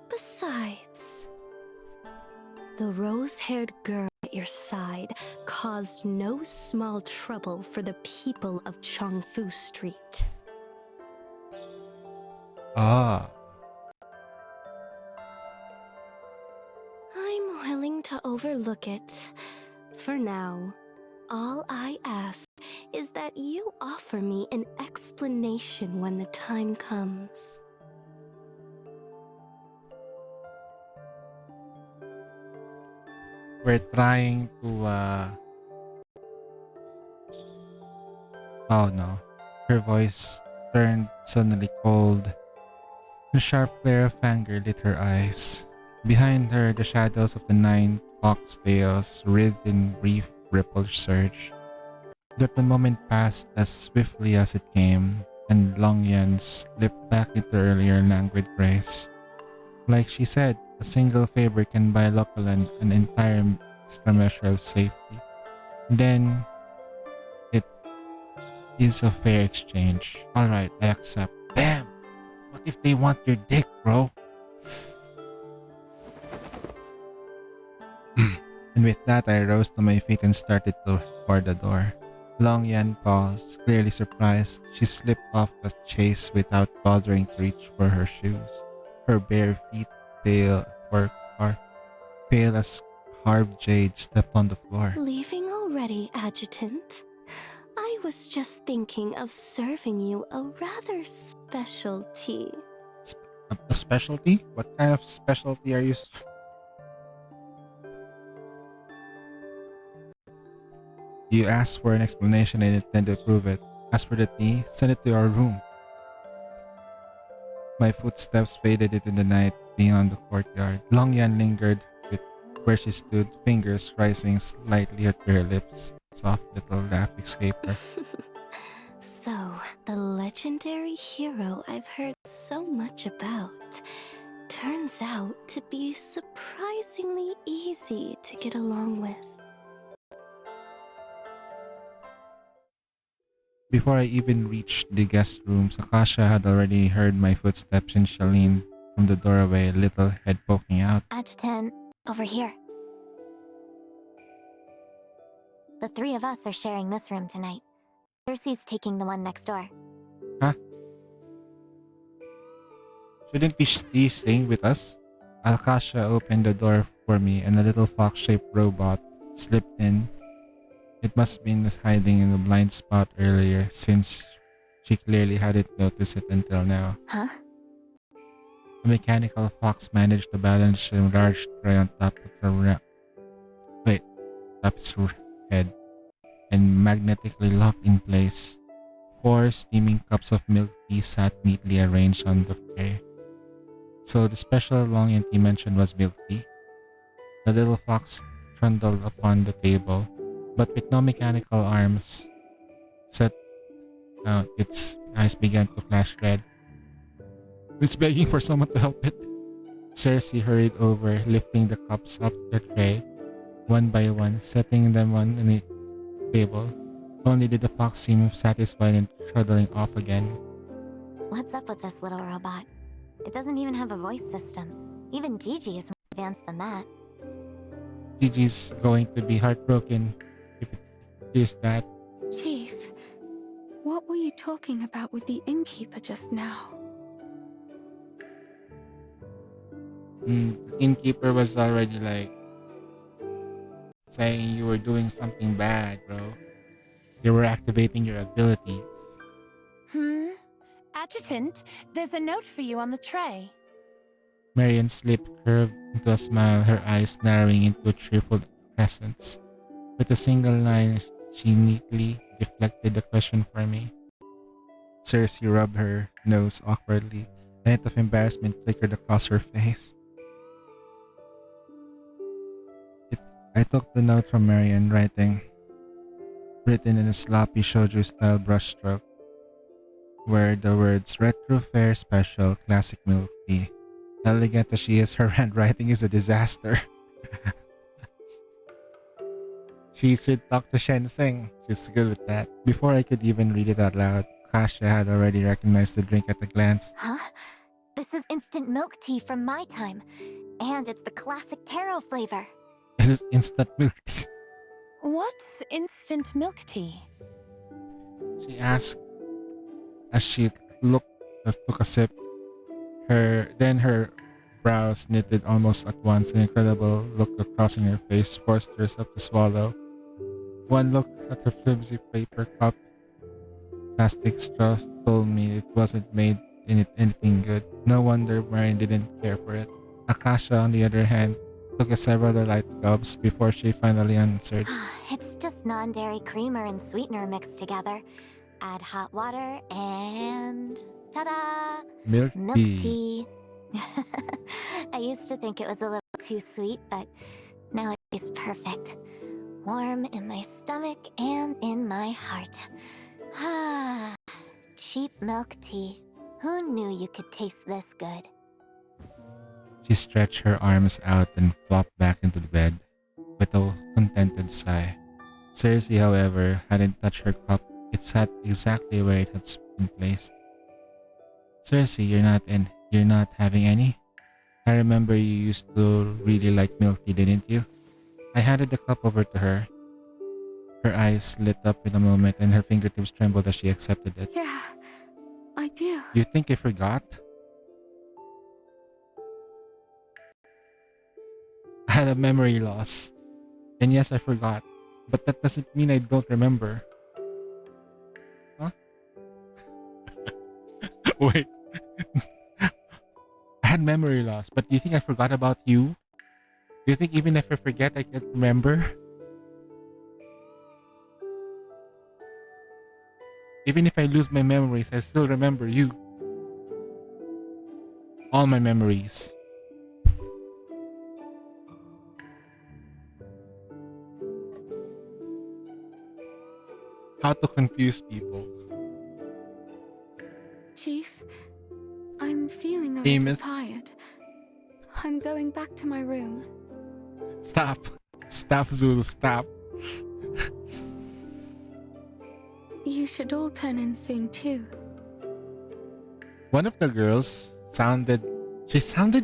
Besides, the rose-haired girl at your side caused no small trouble for the people of Chongfu Street. Ah. I'm willing to overlook it. For now, all I ask is that you offer me an explanation when the time comes. We're trying to, Oh no. Her voice turned suddenly cold. A sharp flare of anger lit her eyes. Behind her, the shadows of the 9 foxtails writhed in brief ripple surge. But the moment passed as swiftly as it came, and Longyan slipped back into earlier languid grace. Like she said, a single favor can buy Locolan an entire extra measure of safety. Then, it is a fair exchange. Alright, I accept. Bam! What if they want your dick, bro? And with that, I rose to my feet and started toward the door. Long Yan paused, clearly surprised. She slipped off the chase without bothering to reach for her shoes. Her bare feet, pale as carved jade, stepped on the floor. Leaving already, Adjutant? I was just thinking of serving you a rather special tea. A specialty? What kind of specialty are you? You asked for an explanation and intend to prove it. As for the tea, send it to our room. My footsteps faded into the night beyond the courtyard. Long Yan lingered with where she stood, fingers rising slightly to her lips. Soft little laugh escaped her. So, the legendary hero I've heard so much about turns out to be surprisingly easy to get along with. Before I even reached the guest rooms, Akasha had already heard my footsteps and Shalene from the doorway, little head poking out. Adjutant, over here. The 3 of us are sharing this room tonight. Cersei's taking the one next door. Huh? Shouldn't be staying with us? Akasha opened the door for me and a little fox-shaped robot slipped in. It must have been hiding in the blind spot earlier, since she clearly hadn't noticed it until now. Huh? The mechanical fox managed to balance a large tray on top of her top its head, and magnetically locked in place. 4 steaming cups of milk tea sat neatly arranged on the tray. So the special Long tea mentioned was milk tea. The little fox trundled upon the table, but with no mechanical arms, its eyes began to flash red. It's begging for someone to help it. Cersei hurried over, lifting the cups off the tray, one by one, setting them on the table. Only did the fox seem satisfied and trundling off again. What's up with this little robot? It doesn't even have a voice system. Even Gigi is more advanced than that. Gigi's going to be heartbroken if it is that. Chief, what were you talking about with the innkeeper just now? The innkeeper was already saying you were doing something bad, bro. You were activating your abilities. Adjutant, there's a note for you on the tray. Marian's lip curved into a smile, her eyes narrowing into a triple crescent. With a single line, she neatly deflected the question for me. Cersei rubbed her nose awkwardly. A hint of embarrassment flickered across her face. I took the note from Marian, written in a sloppy shoujo-style brushstroke, where the words "Retro Fair Special Classic Milk Tea." Elegant as she is, her handwriting is a disaster. She should talk to Shenseng. She's good with that. Before I could even read it out loud, Kasha had already recognized the drink at a glance. Huh? The This is instant milk tea from my time, and it's the classic taro flavor. This is instant milk tea. What's instant milk tea? She asked as she took a sip. Her brows knitted almost at once. An incredible look crossing her face forced herself to swallow. One look at her flimsy paper cup, plastic straw told me it wasn't made in it anything good. No wonder Marion didn't care for it. Akasha, on the other hand, took several light gulps before she finally answered. It's just non-dairy creamer and sweetener mixed together. Add hot water and ta-da! Milk tea. tea. I used to think it was a little too sweet, but now it tastes perfect. Warm in my stomach and in my heart. Ah, cheap milk tea. Who knew you could taste this good? She stretched her arms out and flopped back into the bed with a contented sigh. Cersei, however, hadn't touched her cup. It sat exactly where it had been placed. Cersei, you're not having any? I remember you used to really like milk tea, didn't you? I handed the cup over to her. Her eyes lit up in a moment and her fingertips trembled as she accepted it. Yeah, I do. You think I forgot? I had a memory loss. And yes, I forgot. But that doesn't mean I don't remember. Huh? Wait. I had memory loss, but do you think I forgot about you? Do you think even if I forget, I can remember? Even if I lose my memories, I still remember you. All my memories. How to confuse people. Chief, I'm feeling a Amos. little tired. I'm going back to my room. Stop. Stop, Zulu, stop. You should all turn in soon too. One of the girls sounded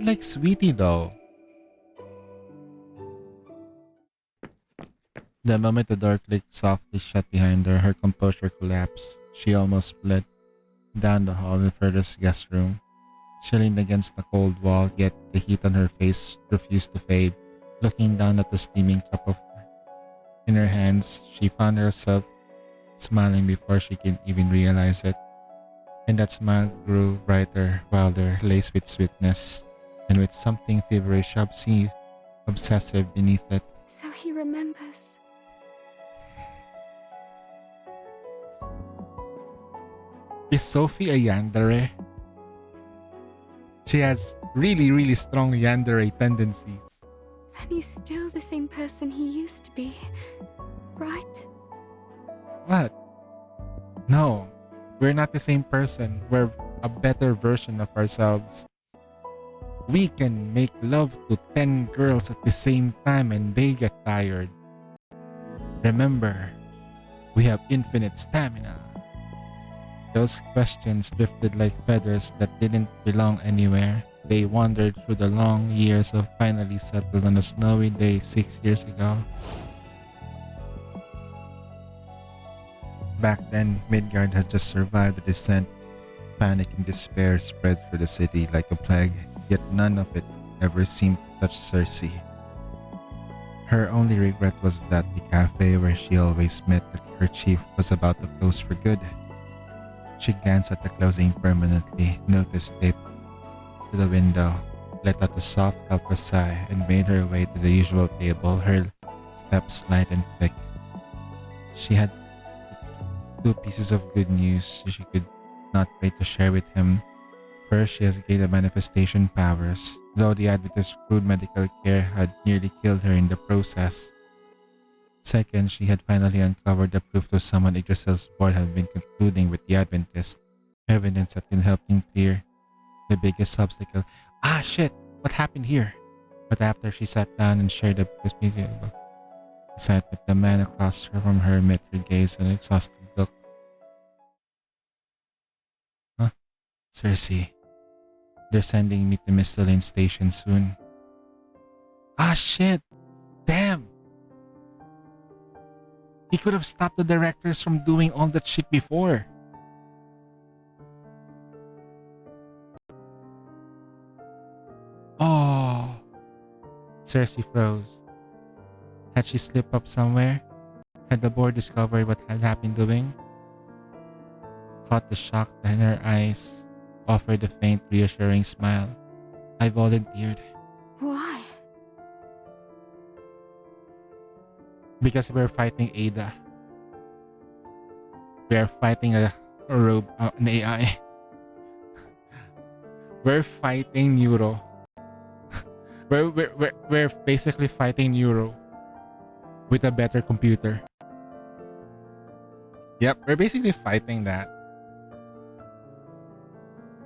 like Sweetie though. The moment the door clicked softly shut behind her, her composure collapsed. She almost fled down the hall in the furthest guest room. She leaned against the cold wall, yet the heat on her face refused to fade. Looking down at the steaming cup in her hands, she found herself smiling before she could even realize it. And that smile grew brighter, wilder, laced with sweetness, and with something feverish, obsessive beneath it. So he remembers. Is Sophie a yandere? She has really, really strong yandere tendencies. Then he's still the same person he used to be, right? What? No, we're not the same person. We're a better version of ourselves. We can make love to 10 girls at the same time and they get tired. Remember, we have infinite stamina. Those questions drifted like feathers that didn't belong anywhere. They wandered through the long years of finally settled on a snowy day 6 years ago. Back then, Midgard had just survived the descent. Panic and despair spread through the city like a plague, yet none of it ever seemed to touch Cersei. Her only regret was that the cafe where she always met her chief was about to close for good. She glanced at the closing permanently, noticed tape to the window, let out a soft, helpless sigh, and made her way to the usual table, her steps light and quick. She had 2 pieces of good news she could not wait to share with him. First, she has gained the manifestation powers, though the Adventist crude medical care had nearly killed her in the process. Second, she had finally uncovered the proof to someone Yggdrasil's board had been concluding with the Adventist, evidence that can help them clear the biggest obstacle. Ah, shit! What happened here? But after she sat down and shared the sat with the man across from her, met her gaze and an exhausted look. Huh? Cersei. They're sending me to Misthalin Station soon. Ah, shit. Damn. He could have stopped the directors from doing all that shit before. Oh. Cersei froze. Had she slipped up somewhere? Had the board discovered what had been doing? Caught the shock in her eyes, offered a faint, reassuring smile. I volunteered. Why? Because we're fighting Ada. We are fighting an AI. We're fighting Neuro. we're basically fighting Neuro with a better computer. Yep, we're basically fighting that.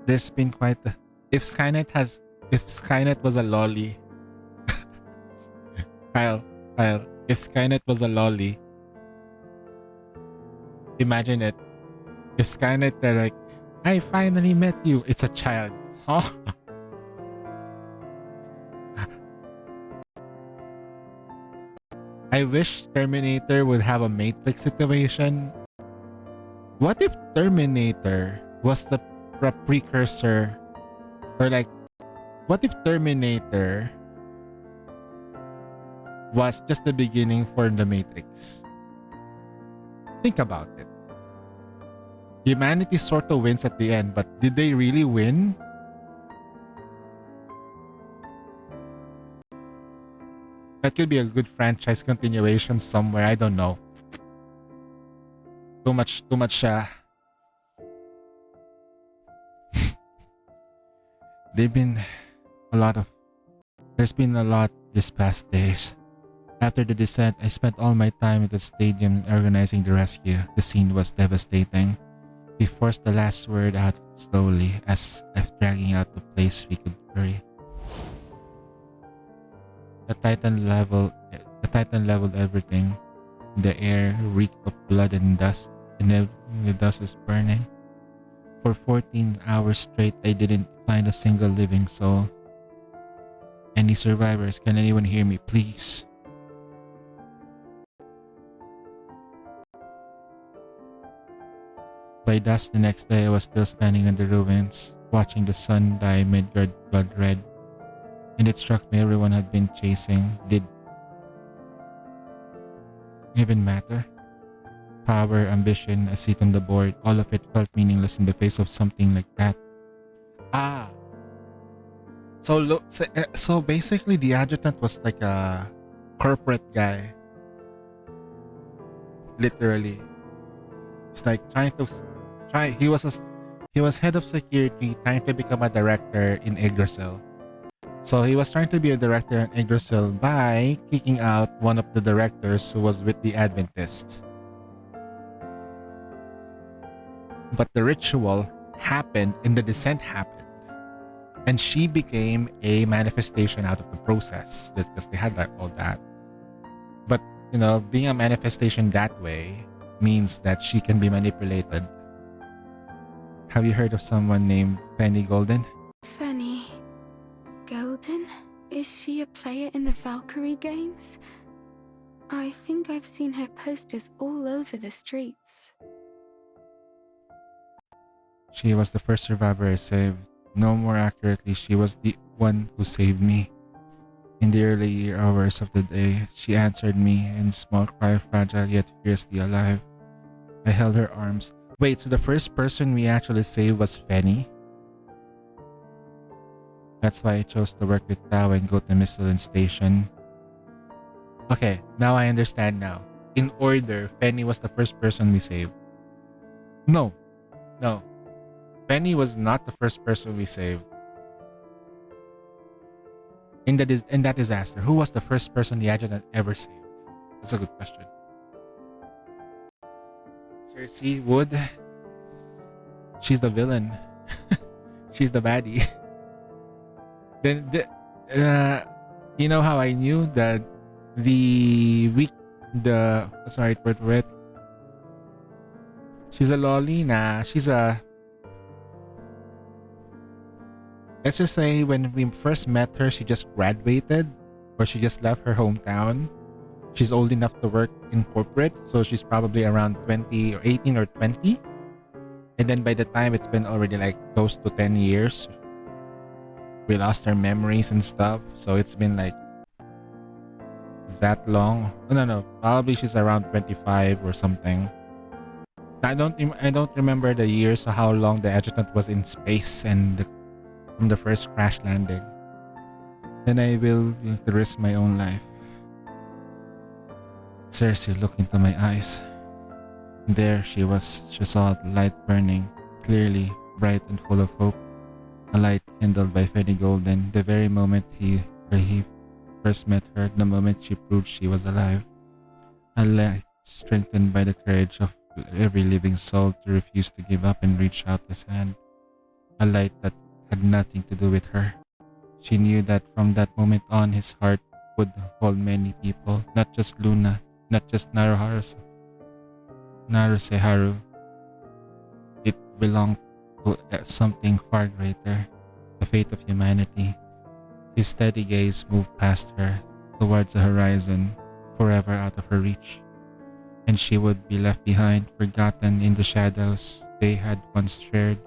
There's been quite a... If Skynet was a lolly... Kyle, if Skynet was a lolly, imagine it. If Skynet, they're like, I finally met you. It's a child. Huh? I wish Terminator would have a Matrix situation. What if Terminator was the precursor? Or like, what if Terminator was just the beginning for the Matrix? Think about it. Humanity sort of wins at the end, but did they really win? That could be a good franchise continuation somewhere. I don't know. Too much. There's been a lot this past days. After the descent, I spent all my time at the stadium organizing the rescue. The scene was devastating. We forced the last word out slowly, as if dragging out the place we could hurry. The Titan leveled everything. The air reeked of blood and dust, and the dust is burning. For 14 hours straight, I didn't find a single living soul. Any survivors? Can anyone hear me, please? By dusk the next day, I was still standing in the ruins, watching the sun dye Midgard blood red. And it struck me everyone had been chasing did even matter. Power, ambition, a seat on the board, all of it felt meaningless in the face of something like that. Ah. So basically the adjutant was like a corporate guy. Literally. It's like he was head of security trying to become a director in Yggdrasil. So he was trying to be a director in Yggdrasil by kicking out one of the directors who was with the Adventist. But the ritual happened and the descent happened. And she became a manifestation out of the process because they had all that. But, being a manifestation that way means that she can be manipulated. Have you heard of someone named Penny Golden? Fanny Golden? Is she a player in the Valkyrie games? I think I've seen her posters all over the streets. She was the first survivor I saved. No more accurately, she was the one who saved me. In the early hours of the day, she answered me in a small cry, fragile yet fiercely alive. I held her arms. Wait, so the first person we actually saved was Fanny? That's why I chose to work with Tao and go to Misthalin Station. Okay, now I understand now. In order, Fanny was the first person we saved. No. Penny was not the first person we saved. In that disaster, who was the first person the adjutant ever saved? That's a good question. Cersei Wood. She's the villain. She's the baddie. Then, you know how I knew that what's the right word for it? She's a lolly. Nah, she's a let's just say when we first met her, she just graduated or she just left her hometown. She's old enough to work in corporate, so she's probably around 20 or 18 or 20. And then by the time it's been already like close to 10 years, we lost our memories and stuff. So it's been like that long. No, probably she's around 25 or something. I don't remember the years or how long the adjutant was in space and from the first crash landing. Then I will risk my own life. Cersei looked into my eyes. There she was. She saw the light burning, clearly, bright and full of hope. A light kindled by Fenny Golden, the very moment he first met her, the moment she proved she was alive. A light strengthened by the courage of every living soul to refuse to give up and reach out his hand. A light that had nothing to do with her. She knew that from that moment on, his heart would hold many people, not just Luna, not just Naruseharu. It belonged to something far greater, the fate of humanity. His steady gaze moved past her, towards the horizon, forever out of her reach. And she would be left behind, forgotten in the shadows they had once shared.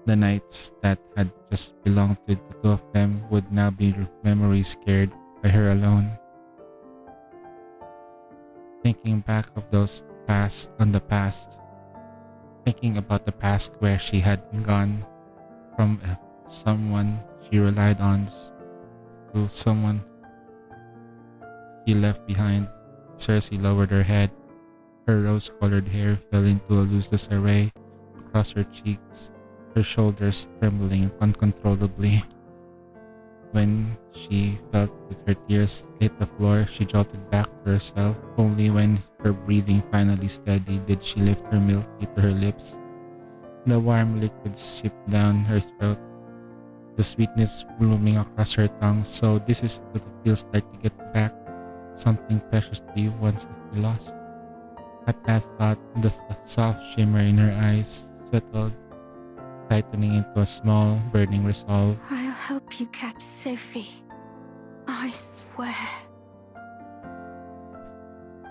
The nights that had just belonged to the two of them would now be memories scared by her alone. Thinking back of those past, thinking about the past where she had gone from someone she relied on to someone he left behind. Cersei lowered her head. Her rose-colored hair fell into a loose disarray across her cheeks, her shoulders trembling uncontrollably. When she felt that her tears hit the floor, she jolted back to herself. Only when her breathing finally steadied did she lift her milk tea to her lips. The warm liquid sipped down her throat, the sweetness blooming across her tongue. So this is what it feels like to get back something precious to you once you lost. At that thought, the soft shimmer in her eyes settled, tightening into a small, burning resolve. I'll help you catch Sophie. I swear.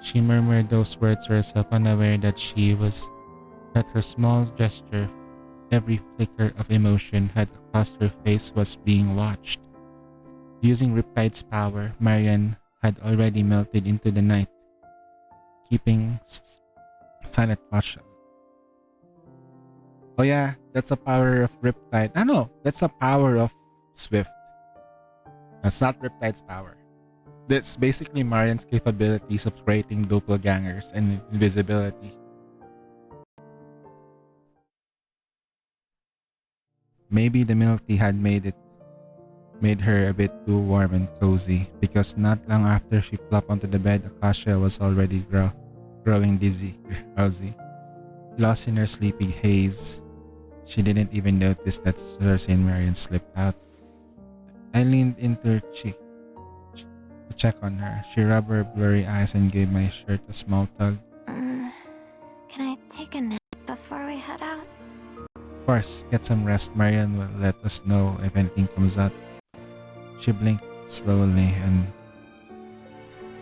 She murmured those words to herself, unaware that her small gesture, every flicker of emotion had across her face was being watched. Using Riptide's power, Marian had already melted into the night, keeping silent watch. Oh yeah, that's a power of Riptide. No, that's a power of Swift. That's not Riptide's power. That's basically Marian's capabilities of creating doppelgangers and invisibility. Maybe the milk tea had made her a bit too warm and cozy, because not long after she flopped onto the bed, Akasha was already growing drowsy, lost in her sleepy haze. She didn't even notice that Cersei and Marian slipped out. I leaned into her cheek to check on her. She rubbed her blurry eyes and gave my shirt a small tug. Can I take a nap before we head out? Of course, get some rest. Marian will let us know if anything comes up. She blinked slowly and,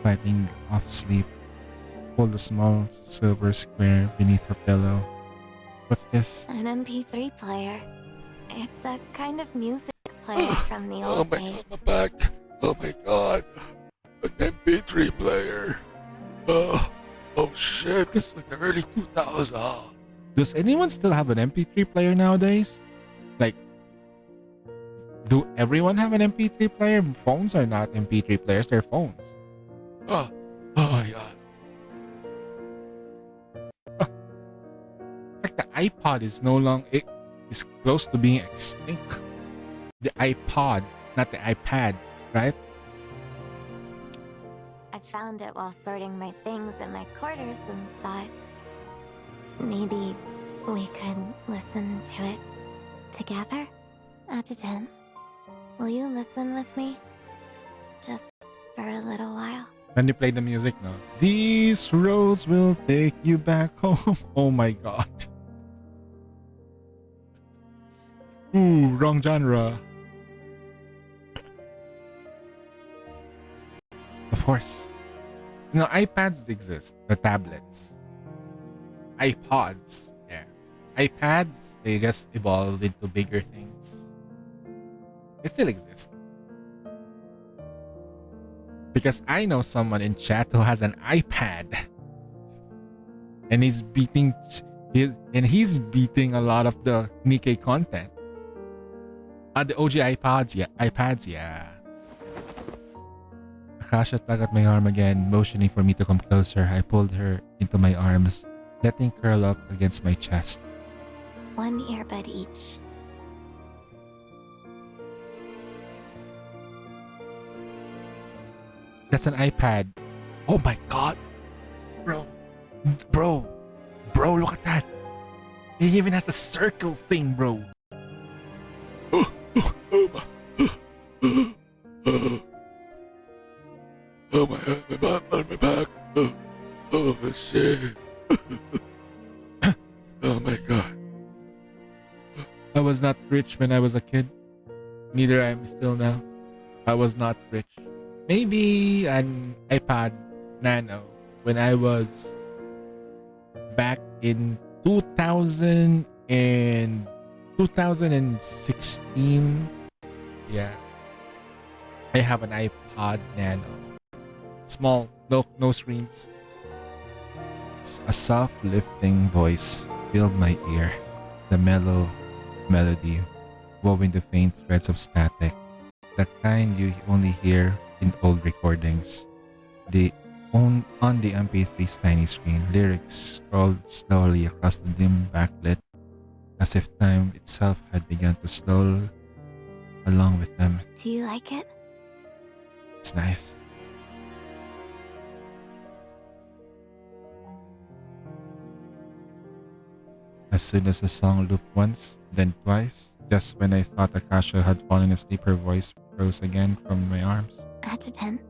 fighting off sleep, pulled a small silver square beneath her pillow. What's this? An MP3 player. It's a kind of music player from the old days. The back. Oh my god. An MP3 player. Oh shit. This is like the early 2000s. Does anyone still have an MP3 player nowadays? Like, do everyone have an MP3 player? Phones are not MP3 players, they're phones. Oh my god. Like the iPod is no longer, it is close to being extinct. The iPod, not the iPad, right? I found it while sorting my things in my quarters and thought maybe we could listen to it together. Adjutant, will you listen with me? Just for a little while. Then you play the music now. These roads will take you back home. Oh my god. Ooh, wrong genre. Of course. No, iPads exist. The tablets. iPods. Yeah. iPads, they just evolved into bigger things. It still exists. Because I know someone in chat who has an iPad. And he's beating a lot of the Nikkei content. The OG iPads, yeah. Akasha tugged at my arm again, motioning for me to come closer. I pulled her into my arms, letting her curl up against my chest. One earbud each. That's an iPad. Oh my god. Bro, look at that. It even has the circle thing, bro. Oh my back. Oh shit. Oh my god. I was not rich when I was a kid. Neither I am still now. I was not rich. Maybe an iPad Nano when I was back in 2016. Yeah. I have an iPod Nano. Small, no screens. A soft lifting voice filled my ear. The mellow melody woven the faint threads of static. The kind you only hear in old recordings. On the MP3's tiny screen, lyrics scrolled slowly across the dim backlit, as if time itself had begun to slow along with them. Do you like it? It's nice. As soon as the song looped once, then twice, just when I thought Akasha had fallen asleep, her voice rose again from my arms. Adjutant,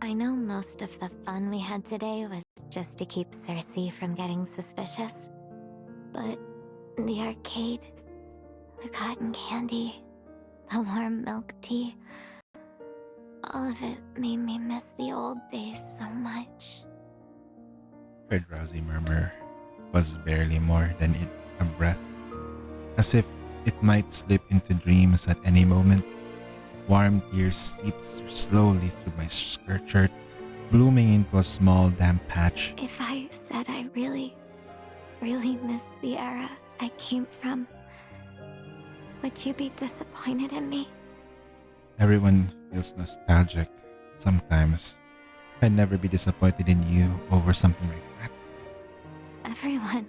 I know most of the fun we had today was just to keep Cersei from getting suspicious. But the arcade, the cotton candy, the warm milk tea, all of it made me miss the old days so much. Her drowsy murmur was barely more than a breath, as if it might slip into dreams at any moment. Warm tears seeped slowly through my shirt, blooming into a small damp patch. If I said I really miss the era I came from, would you be disappointed in me? Everyone feels nostalgic sometimes. I'd never be disappointed in you over something like that. Everyone?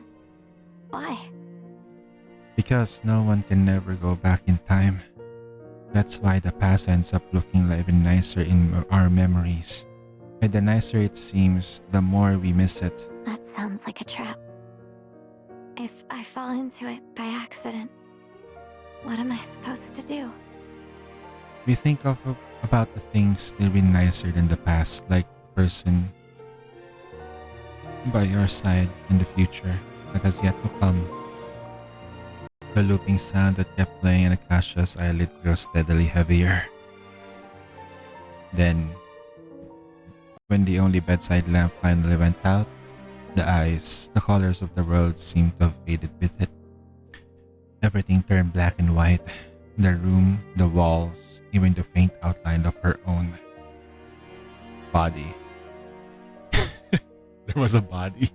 Why? Because no one can never go back in time. That's why the past ends up looking even nicer in our memories. And the nicer it seems, the more we miss it. That sounds like a trap. If I fall into it by accident, what am I supposed to do? We think about the things that will be nicer than the past, like the person by your side in the future that has yet to come. The looping sound that kept playing in Akasha's eyelid grew steadily heavier. Then, when the only bedside lamp finally went out, the colors of the world seemed to have faded with it. Everything turned black and white. The room, the walls, even the faint outline of her own body. There was a body.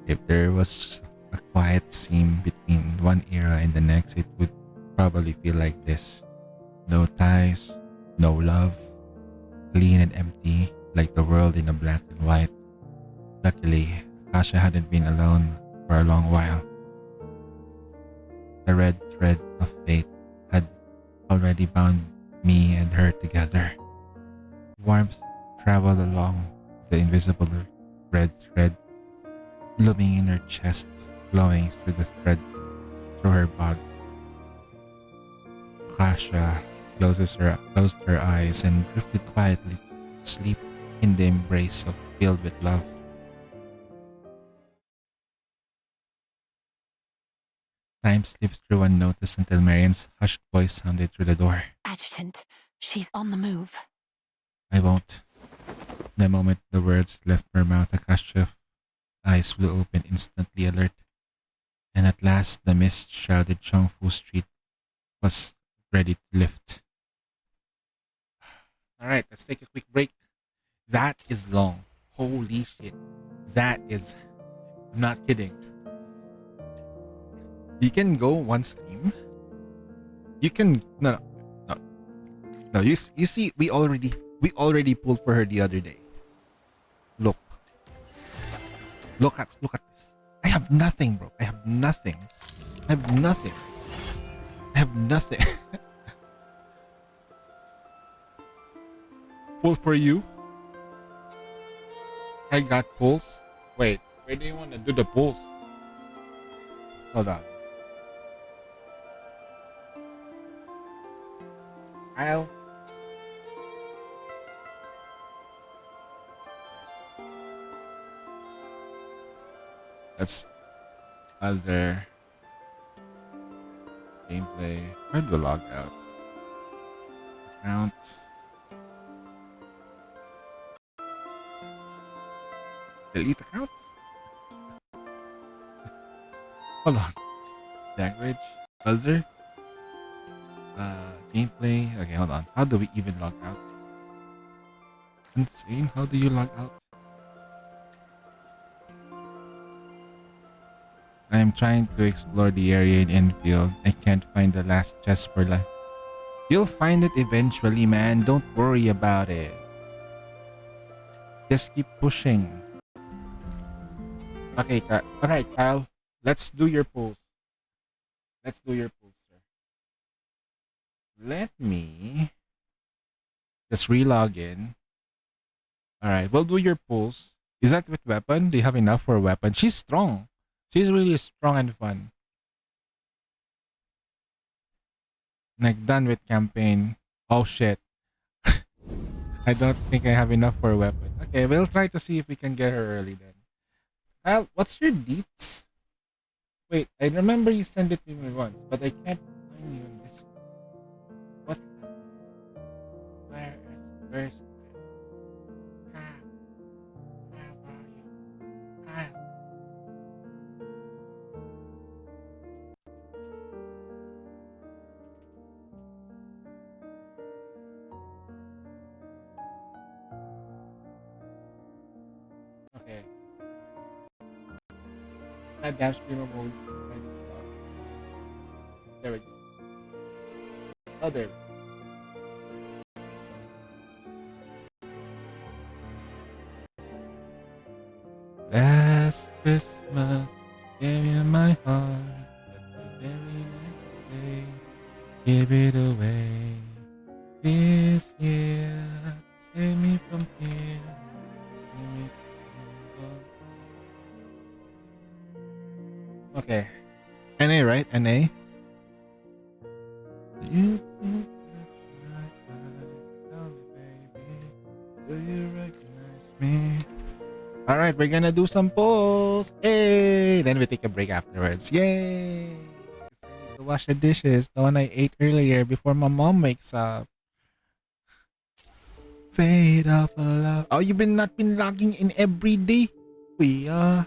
If there was a quiet seam between one era and the next, it would probably feel like this. No ties, no love, clean and empty, like the world in a black and white. Luckily, Akasha hadn't been alone for a long while. The red thread of fate had already bound me and her together. Warmth traveled along the invisible red thread, looming in her chest, flowing through the thread through her body. Akasha closed her eyes and drifted quietly to sleep in the embrace filled with love. Time slipped through unnoticed until Marian's hushed voice sounded through the door. Adjutant, she's on the move. I won't. The moment the words left her mouth, Akasha's eyes flew open, instantly alert. And at last, the mist-shrouded Chongfu Street was ready to lift. Alright, let's take a quick break. That is long. Holy shit. That is... I'm not kidding. You can go one stream. You can... No. You see, we already pulled for her the other day. Look. Look at this. I have nothing, bro. I have nothing. Pull for you. I got pulls. Wait, where do you want to do the pulls? Hold on. Kyle. That's other gameplay. Where do I log out? Account. Delete account? Hold on. Language. Other. Gameplay. Okay, hold on. How do we even log out? Insane. How do you log out? I am trying to explore the area in Enfield. I can't find the last chest for life. You'll find it eventually, man. Don't worry about it. Just keep pushing. Okay, alright, Kyle. Let's do your pulls. Sir. Let me just relog in. Alright, we'll do your pulls. Is that with weapon? Do you have enough for a weapon? She's strong. She's really strong and fun. Like, done with campaign. Oh shit. I don't think I have enough for a weapon. Okay, we'll try to see if we can get her early then. Kyle, what's your deets? Wait, I remember you sent it to me once, but I can't find you on this. What happened? Where's Kyle? Kyle, where are you? Kyle. Okay. That damn streamer mode is trying to get out. There we go. Oh, there we go. Last Christmas, I gave you my heart, but the very next day, give it away. This year, save me from here. Okay. NA, right? NA? You do you recognize me? Alright, we're gonna do some polls. Hey! Then we take a break afterwards. Yay! I need to wash the dishes, the one I ate earlier before my mom wakes up. Fade of love. Oh, you've not been logging in every day? We are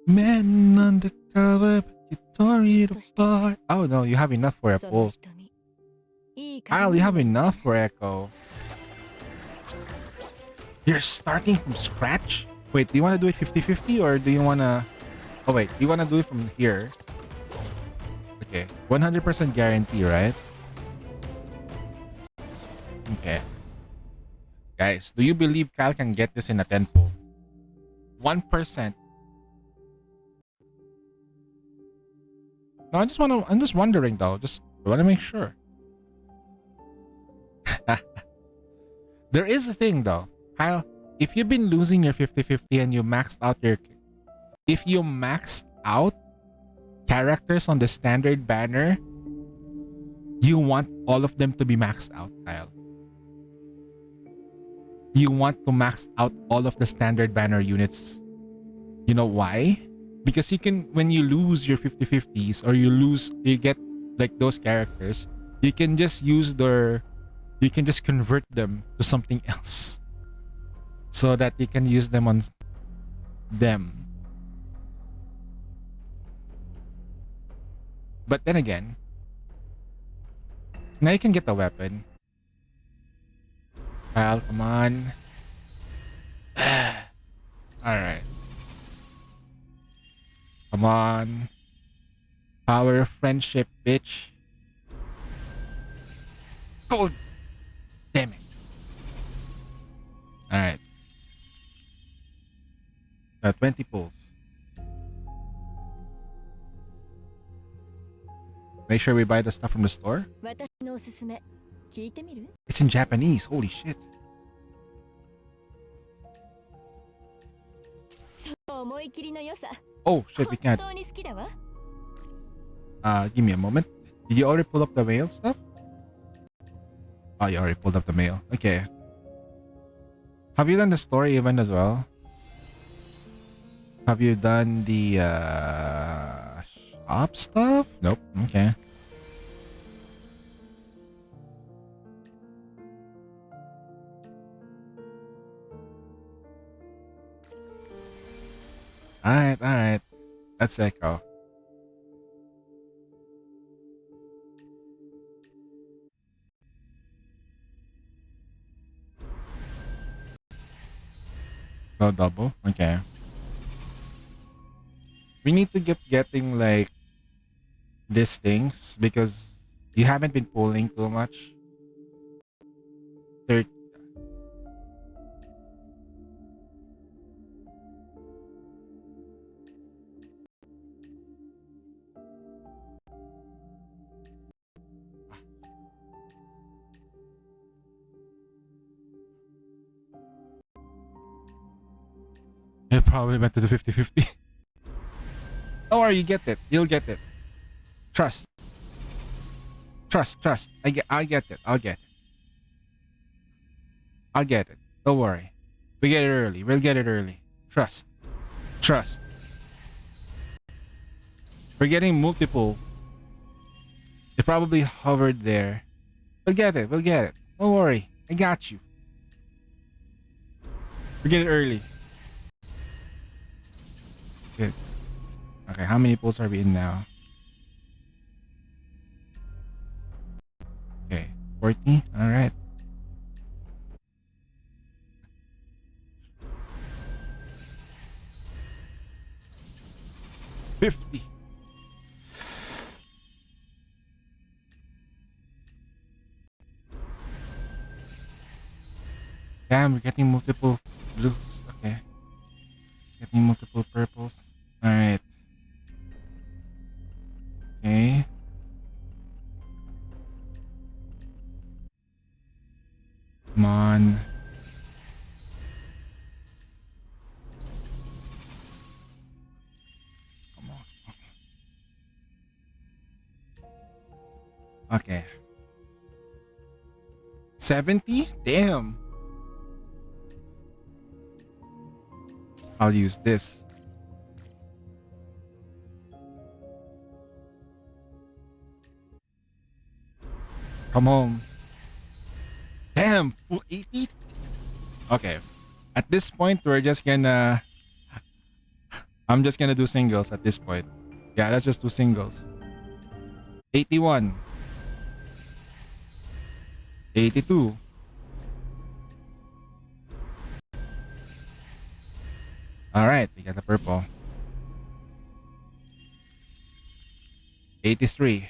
men undercover, but you tore it apart. Oh no, you have enough for a poll. Kyle, you have enough for Echo. You're starting from scratch? Wait, do you want to do it 50-50 or do you want to... Oh wait, you want to do it from here? Okay, 100% guarantee, right? Okay. Guys, do you believe Kyle can get this in a 10 poll? 1%. No, I'm just wondering though. I want to make sure. There is a thing though. Kyle, if you've been losing your 50-50 and you maxed out your... If you maxed out characters on the standard banner, you want all of them to be maxed out, Kyle. You want to max out all of the standard banner units. You know why? Because you can, when you lose your 50/50s or you get like those characters, you can just you can just convert them to something else so that you can use them on them. But then again, now you can get a weapon. Kyle, come on. Alright. Come on. Power of friendship, bitch. Oh, damn it. Alright. 20 pulls. Make sure we buy the stuff from the store. It's in Japanese. Holy shit. Oh shit, we can't. Give me a moment. Did you already pull up the mail stuff? Oh, you already pulled up the mail. Okay. Have you done the story event as well? Have you done the shop stuff? Nope. Okay. Alright. Let's echo. No double? Okay. We need to getting like these things because you haven't been pulling too much. Third. You probably meant to do 50/50. Don't worry, you get it. You'll get it. Trust. I get it. I'll get it. Don't worry. We get it early. We'll get it early. Trust. We're getting multiple. It probably hovered there. We'll get it. Don't worry. I got you. We get it early. Good. Okay, how many pulls are we in now? Okay, 40. All right. $50. Damn, we're getting multiple blues. Okay. Getting multiple purples. Alright. Okay. Come on. Okay. 70? Damn. I'll use this. Come on. Damn, full 80? Okay. At this point, we're just gonna... I'm just gonna do singles at this point. Yeah, let's just do singles. 81. 82. Alright, we got the purple. 83.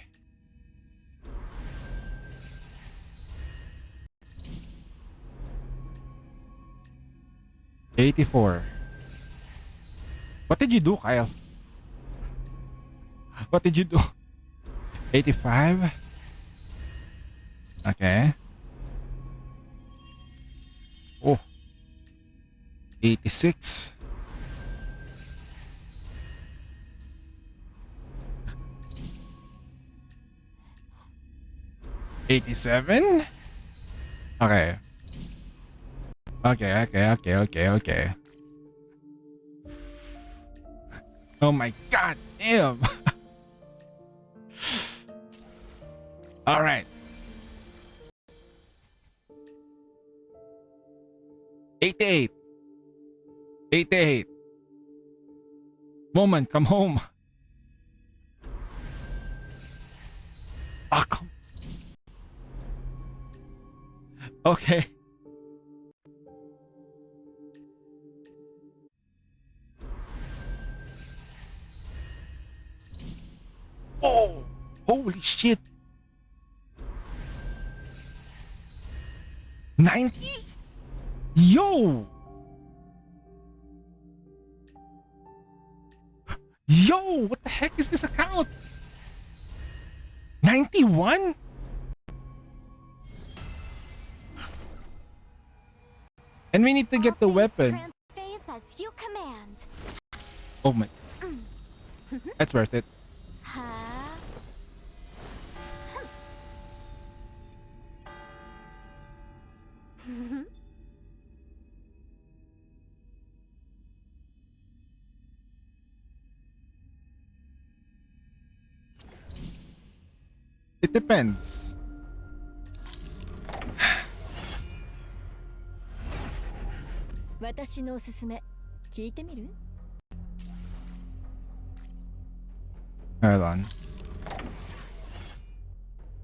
84. What did you do, Kyle? What did you do? 85. Okay. Oh. 86. 87. Okay. Okay. Oh my god, damn. All right. 88. 88. Woman, come home. Ah, come. Okay. Oh, holy shit. 90? Yo. Yo, what the heck is this account? 91? And we need to get the weapon. Transphase as you command. Oh my. That's worth it. Huh? It depends. Hold on.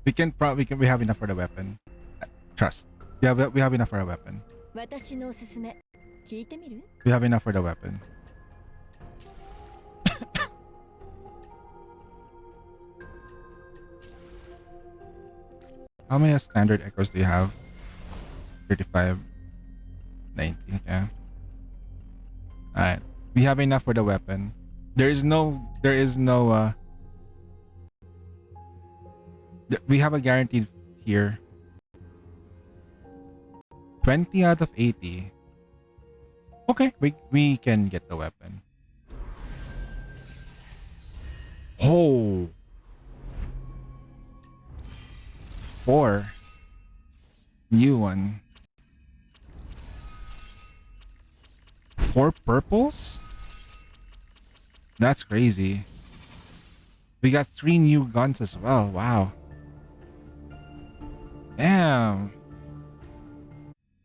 We have enough for the weapon. Trust. We have enough for a weapon. We have enough for the weapon. How many standard echoes do you have? 35. 90, yeah. Alright. We have enough for the weapon. We have a guaranteed here. 20 out of 80. Okay, we can get the weapon. Oh. 4. New one. 4 purples? That's crazy. We got 3 new guns as well. Wow. Damn.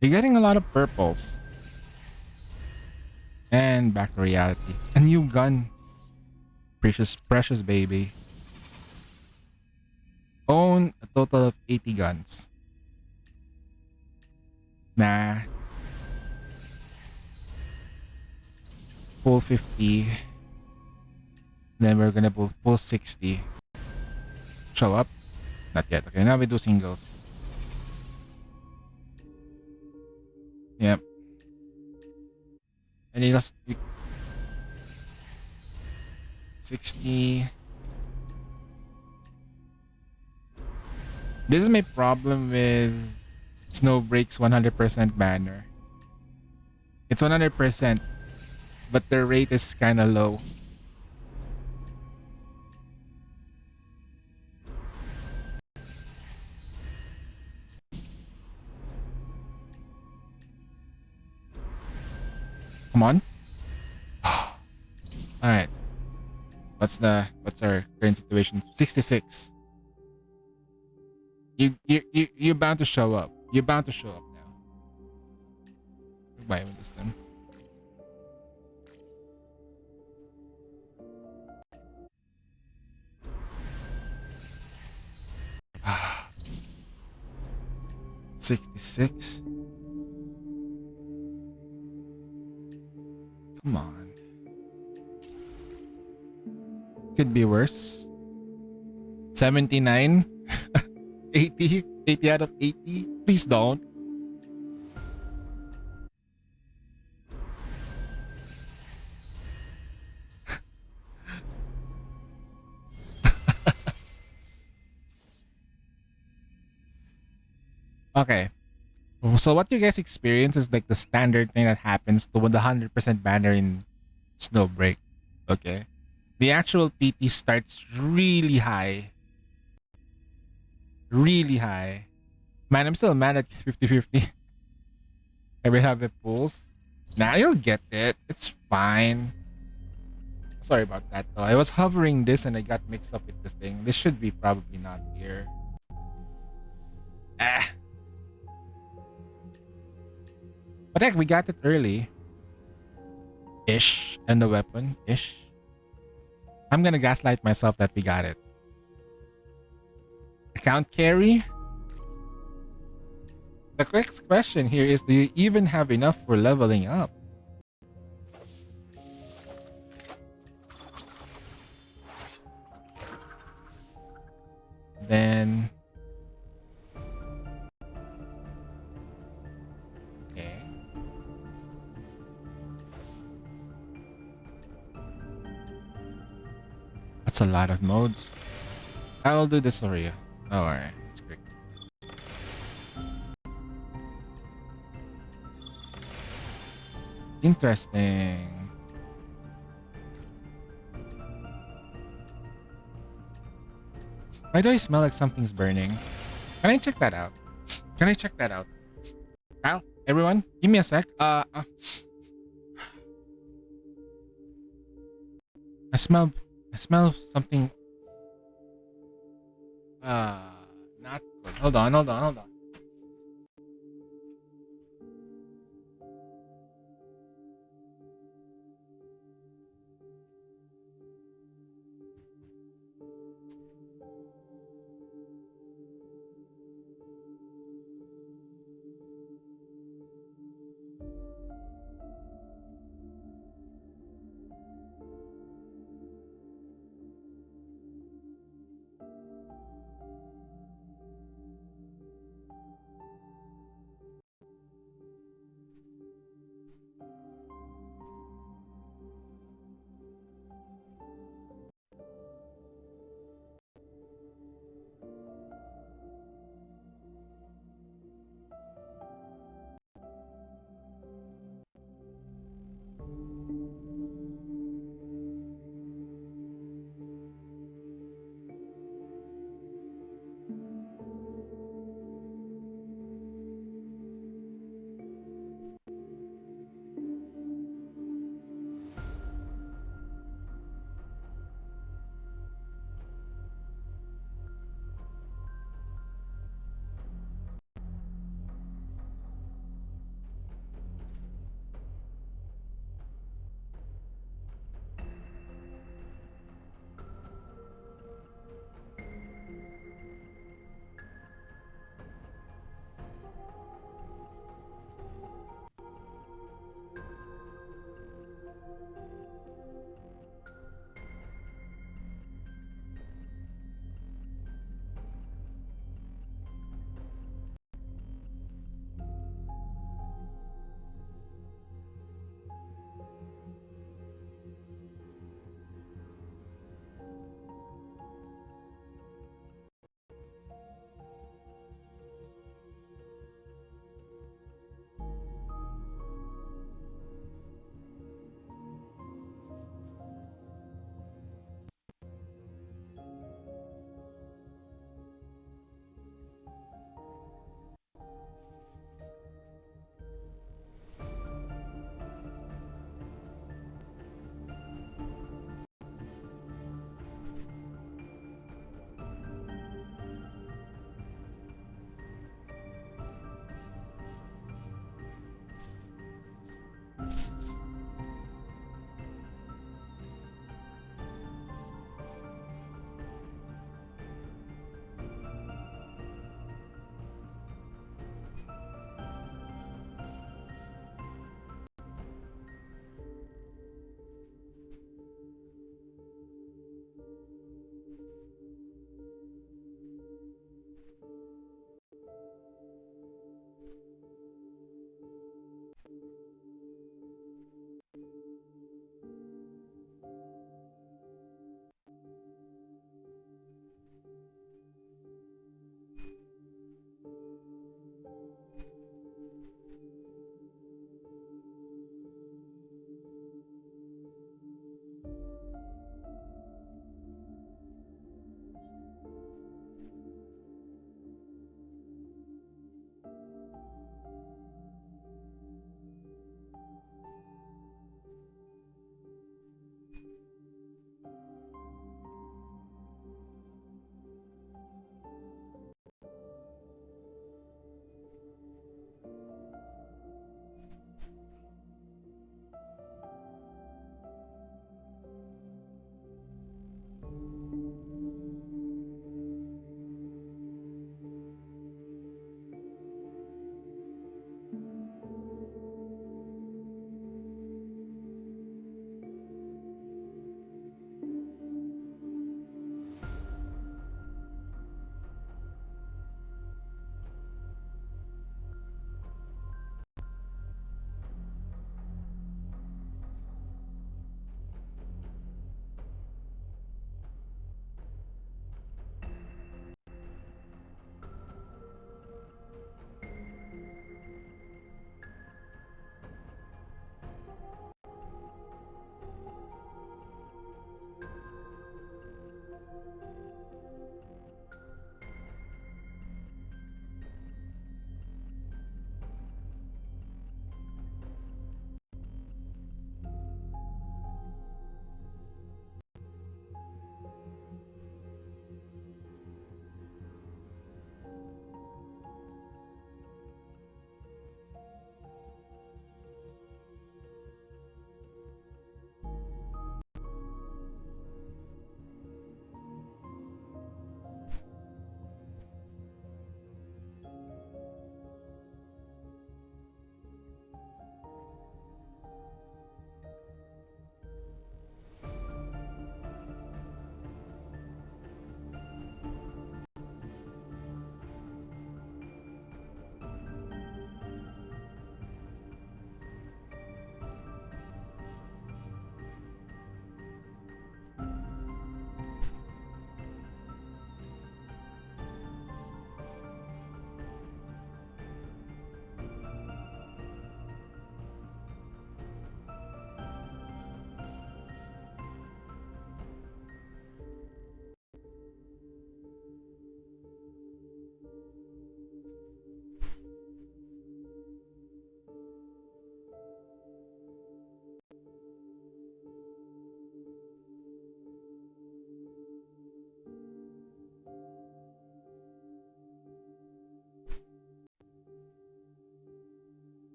You're getting a lot of purples. And back to reality. A new gun. Precious baby. Own a total of 80 guns. Nah. Pull 50. Then we're gonna pull 60. Show up? Not yet. Okay, now we do singles. Yep. And it was 60. This is my problem with Snowbreak's 100% banner. It's 100%, but the rate is kind of low. Come on. Alright. What's our current situation? 66. You're bound to show up. You're bound to show up now. Goodbye with this then. Ah. 66. Come on. Could be worse. 79. 80 out of 80. Please don't. Okay. So what you guys experience is like the standard thing that happens to the 100% banner in Snowbreak. Okay. The actual PT starts really high. Really high. Man, I'm still mad at 50-50. Every have it pulls. Nah, you'll get it. It's fine. Sorry about that though. I was hovering this and I got mixed up with the thing. This should be probably not here. Ah. But heck, we got it early. Ish. And the weapon. Ish. I'm gonna gaslight myself that we got it. Account carry? The quick question here is, do you even have enough for leveling up? Then... Okay. That's a lot of modes. I'll do this for you. Oh, alright. It's quick. Interesting. Why do I smell like something's burning? Can I check that out? Can I check that out? Al, everyone, give me a sec. I smell something. Not good. Hold on.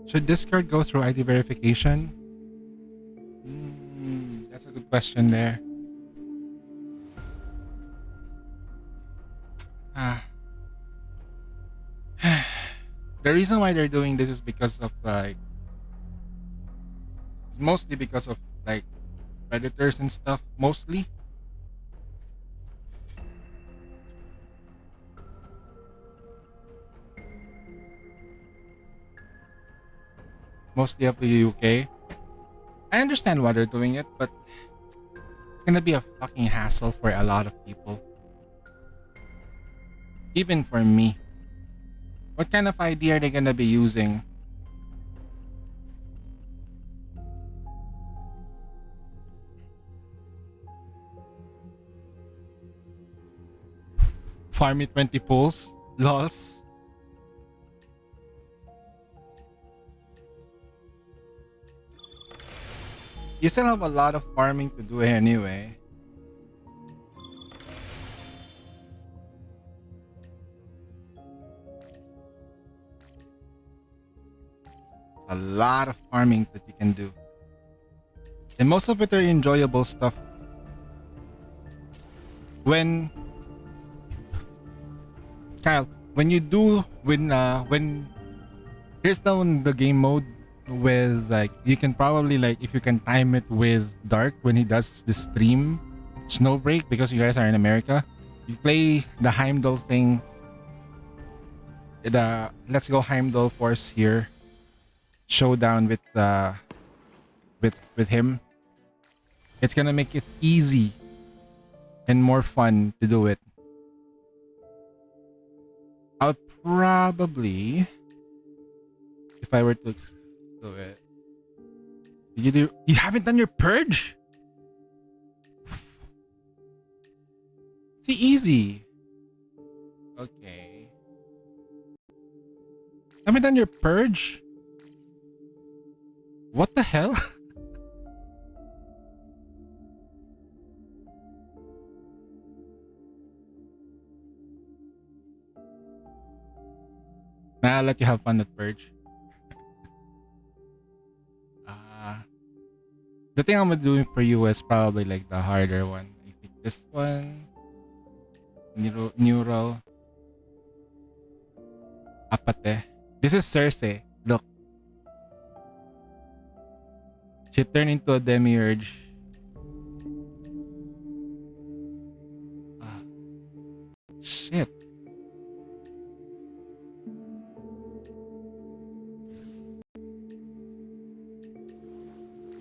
Should Discord go through ID verification? That's a good question there. Ah. The reason why they're doing this is because of it's mostly because of like predators and stuff. Mostly. Mostly of the UK. I understand why they're doing it, but it's gonna be a fucking hassle for a lot of people. Even for me. What kind of ID are they gonna be using? Farmy 20 pulls? Lols? You still have a lot of farming to do anyway. A lot of farming that you can do. And most of it are enjoyable stuff. When Kyle, when you do when here's the game mode with like you can probably like if you can time it with Dark when he does the stream Snowbreak because you guys are in America. You play the Heimdall thing. The let's go Heimdall Force here. Showdown with him. It's gonna make it easy and more fun to do it. I'll probably, if I were to do it, you haven't done your purge? It's easy. Okay. Haven't done your purge? What the hell? I'll let you have fun at purge. The thing I'm doing for you is probably like the harder one. I think this one. Neural. Apate. This is Cersei. Look. She turned into a demiurge. Shit.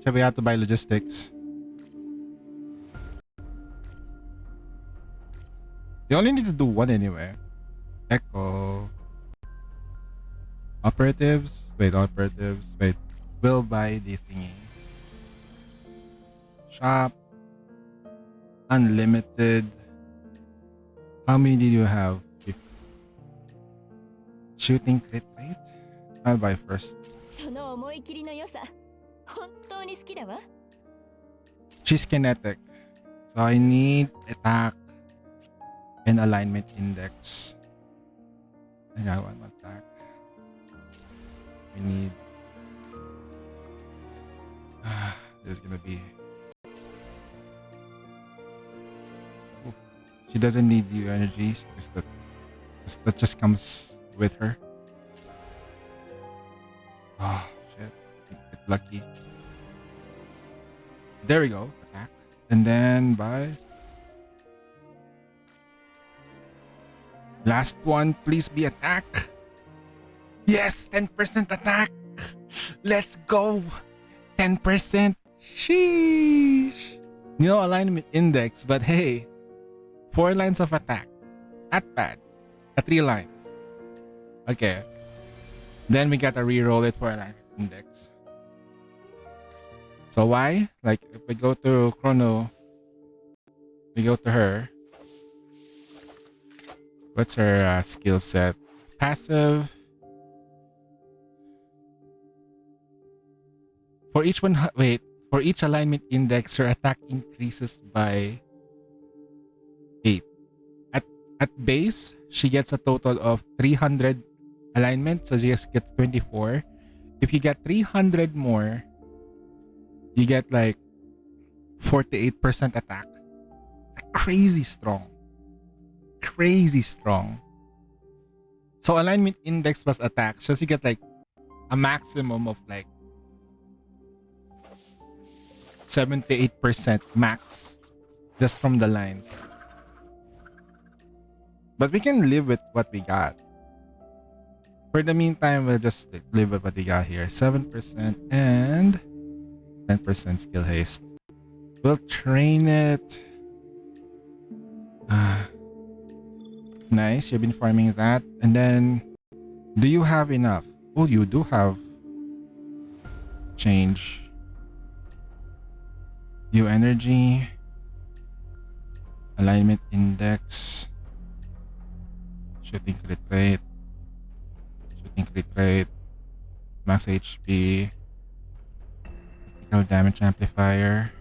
So we have to buy logistics. You only need to do one anyway. Echo. Operatives. Wait. We'll buy the thingy. Shop. Unlimited. How many did you have? Shooting crit rate? I'll buy first. She's kinetic. So I need attack and alignment index. I got one attack. We need this is gonna be Oof. She doesn't need the energy because that just comes with her. Oh shit. Get lucky. There we go. Attack. And then buy. Last one, please be attack. Yes, 10% attack. Let's go. 10%. Sheesh. No alignment index, but hey, 4 lines of attack. Not bad. 3 lines. Okay. Then we gotta re-roll it for alignment index. So why? Like if we go to Chrono, we go to her. What's her skill set? Passive. For each one, for each alignment index, her attack increases by 8. At base, she gets a total of 300 alignment, so she just gets 24. If you get 300 more, you get like 48% attack. Crazy strong. Crazy strong. So alignment index plus attack shows you get like a maximum of like 78% max just from the lines. But we can live with what we got. For the meantime, we'll just live with what we got here. 7% and 10% skill haste. We'll train it. Nice, you've been farming that. And then, do you have enough? Oh, you do have change. You energy. Alignment index. Shooting crit rate. Shooting crit rate. Max HP. Critical damage amplifier.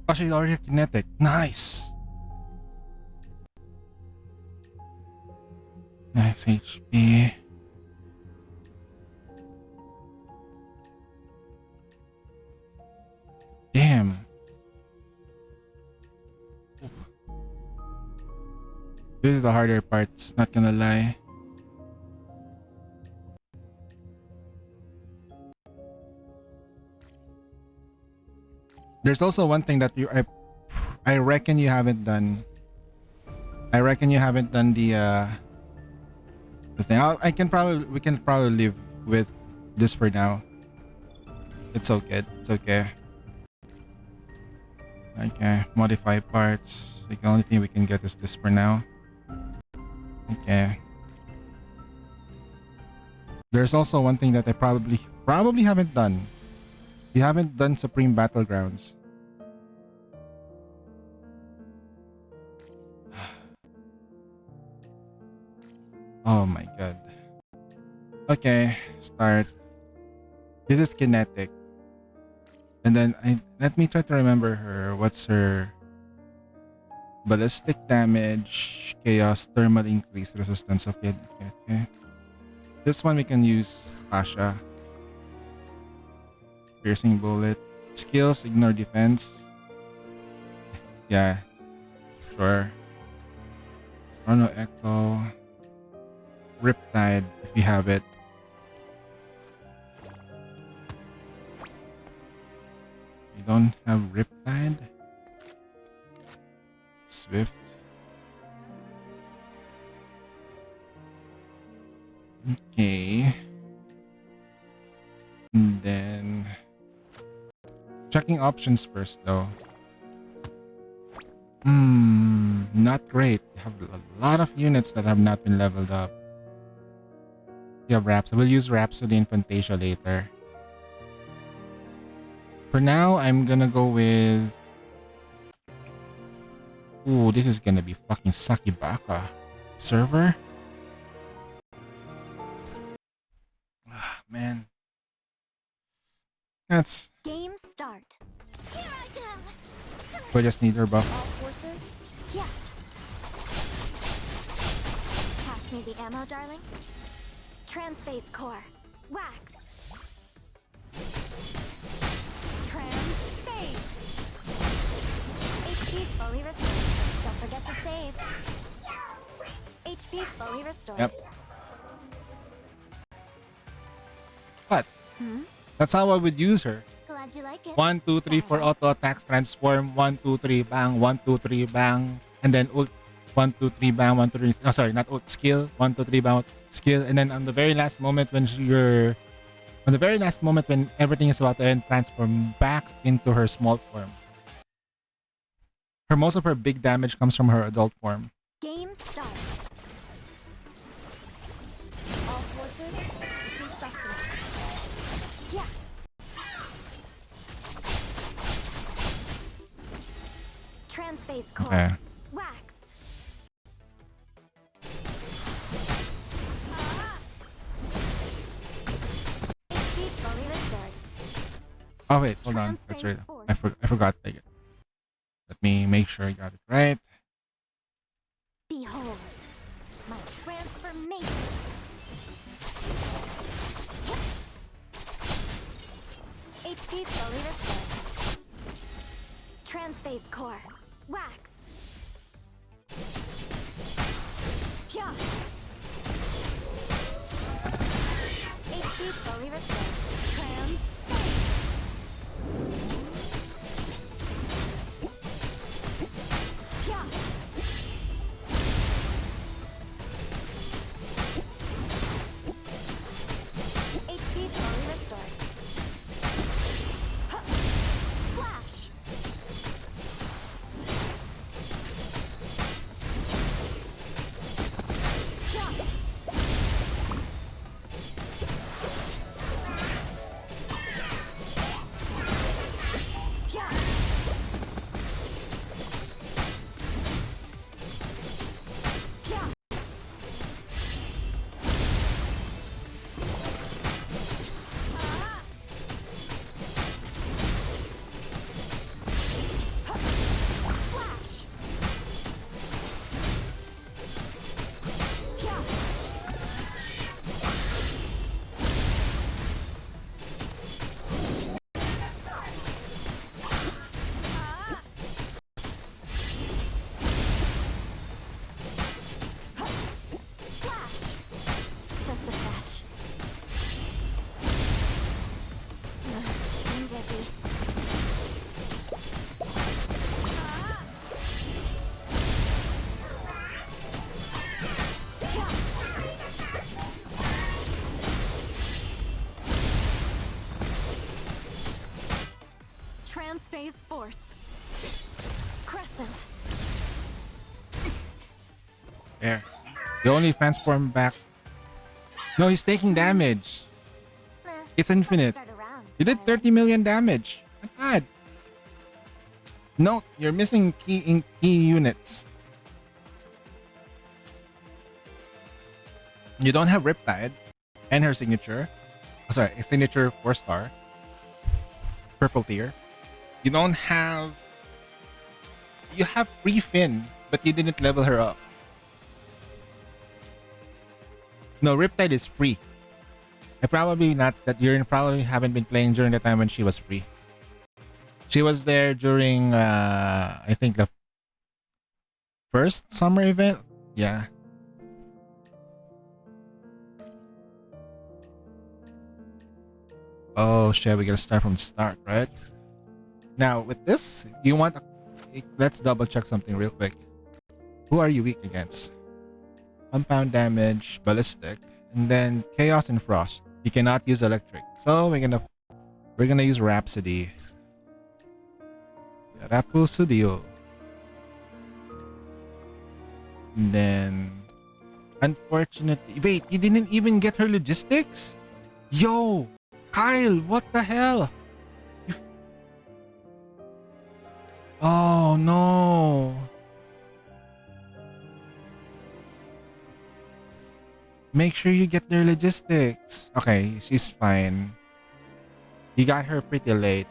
Oh, she's already kinetic. Nice. Max HP. Damn. Oof. This is the harder part, not gonna lie. There's also one thing that I reckon you haven't done. I reckon you haven't done the thing. We can probably live with this for now. It's okay. It's okay. Okay, modify parts. The only thing we can get is this for now. Okay. There's also one thing that I probably haven't done. We haven't done Supreme Battlegrounds. Oh my god. Okay, start. This is kinetic. And then let me try to remember her. What's her ballistic damage, chaos, thermal increase, resistance. Okay. This one we can use Asha. Piercing bullet. Skills, ignore defense. Yeah. Sure. Chrono Echo. Riptide, if you have it. You don't have Riptide? Swift. Okay. And then checking options first though. Not great. You have a lot of units that have not been leveled up. You have Rhapsody. We'll use Rhapsody and Fantasia later. For now, I'm gonna go with... Ooh, this is gonna be fucking Sakibaka. Server? Ah, man. That's... Game start. Here I go. We just need her buff. All forces? Yeah. Pass me the ammo, darling. Transphase core. Wax. Transphase. HP fully restored. Don't forget to save. HP fully restored. Yep. What? That's how I would use her. Glad you like it. 1, 2, 3, 4 auto attacks, transform. 1, 2, 3, bang. 1, 2, 3, bang. And then ult. 1, 2, 3, bang. 1, 2, 3. Oh, sorry, not ult. Skill. 1, 2, 3, bang. Skill. And then on the very last moment when when everything is about to end, transform back into her small form. Most of her big damage comes from her adult form. Game start. All forces receive sustenance. Yeah. Transphase core. Okay. Wax. Oh wait, hold on. That's right. I forgot. Let me make sure I got it right. Behold, my transformation. HP fully restored. Transphase core. Wax. Pya. HP fully restored. Transphase. Pya. HP fully restored. Huh. Flash. Just a scratch. I'm busy. Transphase force. Crescent. There. The only transform back. No, he's taking damage. It's infinite. You did 30 million damage. Not bad. No, you're missing key units. You don't have Riptide and her signature. Oh, sorry, a signature 4-star. Purple tier. You don't have. You have free Finn, but you didn't level her up. No, Riptide is free. I probably not that you probably haven't been playing during the time when she was free. She was there during I think the first summer event. Yeah. Oh shit, we gotta start from the start, right? Now with this, you want let's double check something real quick. Who are you weak against? Compound damage, ballistic, and then chaos and frost. You cannot use electric. So we're gonna use Rhapsody. Rhapsody. And then unfortunately, wait, you didn't even get her logistics? Yo, Kyle, what the hell? Oh no. Make sure you get their logistics. Okay, she's fine. You got her pretty late.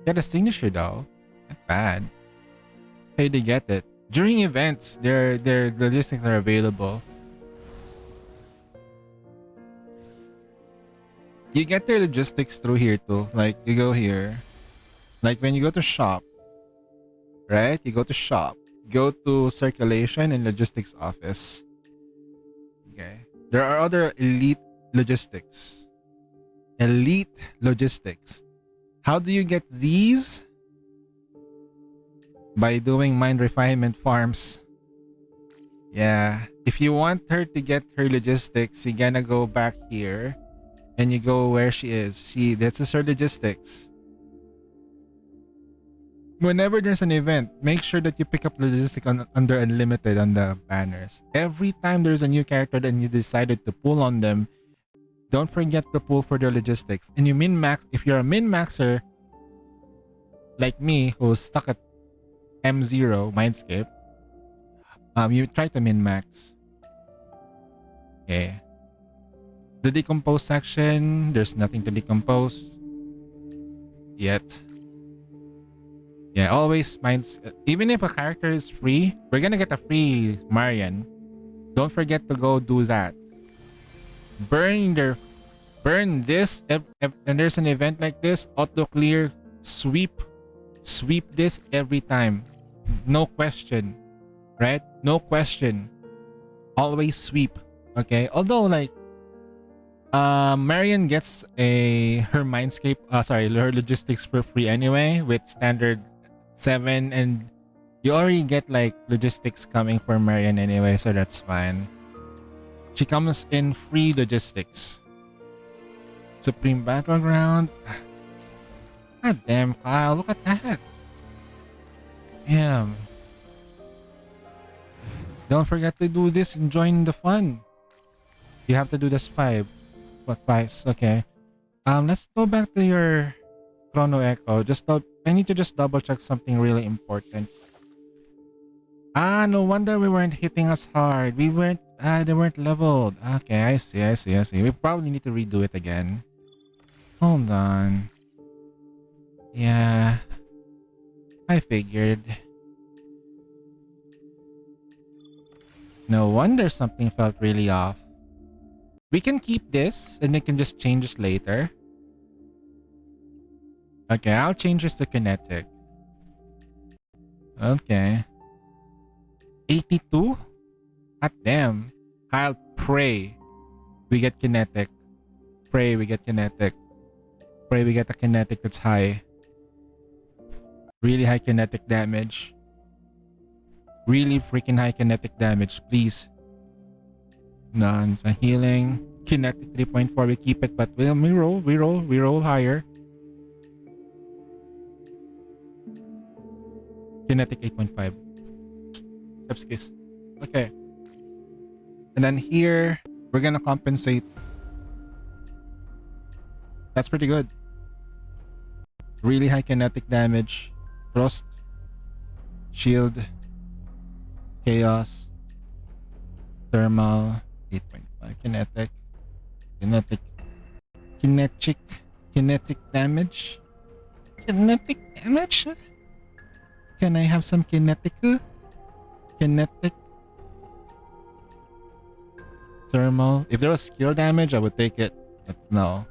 Get a signature though. Not bad. Hey, they get it. During events, their logistics are available. You get their logistics through here too. Like you go here. Like when you go to shop, right? You go to shop. Go to circulation and logistics office. Okay. There are other elite logistics. Elite logistics. How do you get these? By doing mind refinement farms. Yeah. If you want her to get her logistics, you gotta go back here. And you go where she is. See, this is her logistics. Whenever there's an event, make sure that you pick up logistics under unlimited on the banners. Every time there's a new character and you decided to pull on them, don't forget to pull for their logistics. And you min-max, if you're a min-maxer, like me, who's stuck at M0, Mindscape, you try to min-max. Okay. The decompose section, there's nothing to decompose yet. Yeah, always minds. Even if a character is free, we're gonna get a free Marian. Don't forget to go do that. Burn this. And there's an event like this, auto clear, sweep this every time. No question, right? No question. Always sweep. Okay. Although like, Marian gets her mindscape. Her logistics for free anyway with standard 7, and you already get like logistics coming for Marian anyway, so that's fine. She comes in free logistics. Supreme Battleground. God damn, Kyle, look at that. Damn. Don't forget to do this and join the fun. You have to do this 5. What twice? Okay. Let's go back to your Chrono Echo. I need to just double check something really important. No wonder we weren't hitting us hard. They weren't leveled. Okay, I see. We probably need to redo it again. Hold on. Yeah. I figured. No wonder something felt really off. We can keep this and they can just change this later. Okay, I'll change this to kinetic. Okay. 82? God damn. Kyle, pray we get kinetic. Pray we get kinetic. Pray we get a kinetic that's high. Really high kinetic damage. Really freaking high kinetic damage, please. None. A healing. Kinetic 3.4, we keep it, but we roll higher. Kinetic 8.5. Steps kiss. Okay. And then here, we're gonna compensate. That's pretty good. Really high kinetic damage. Frost. Shield. Chaos. Thermal. 8.5. Kinetic damage. Kinetic damage? Can I have some kinetic? Kinetic. Thermal. If there was skill damage, I would take it. But no.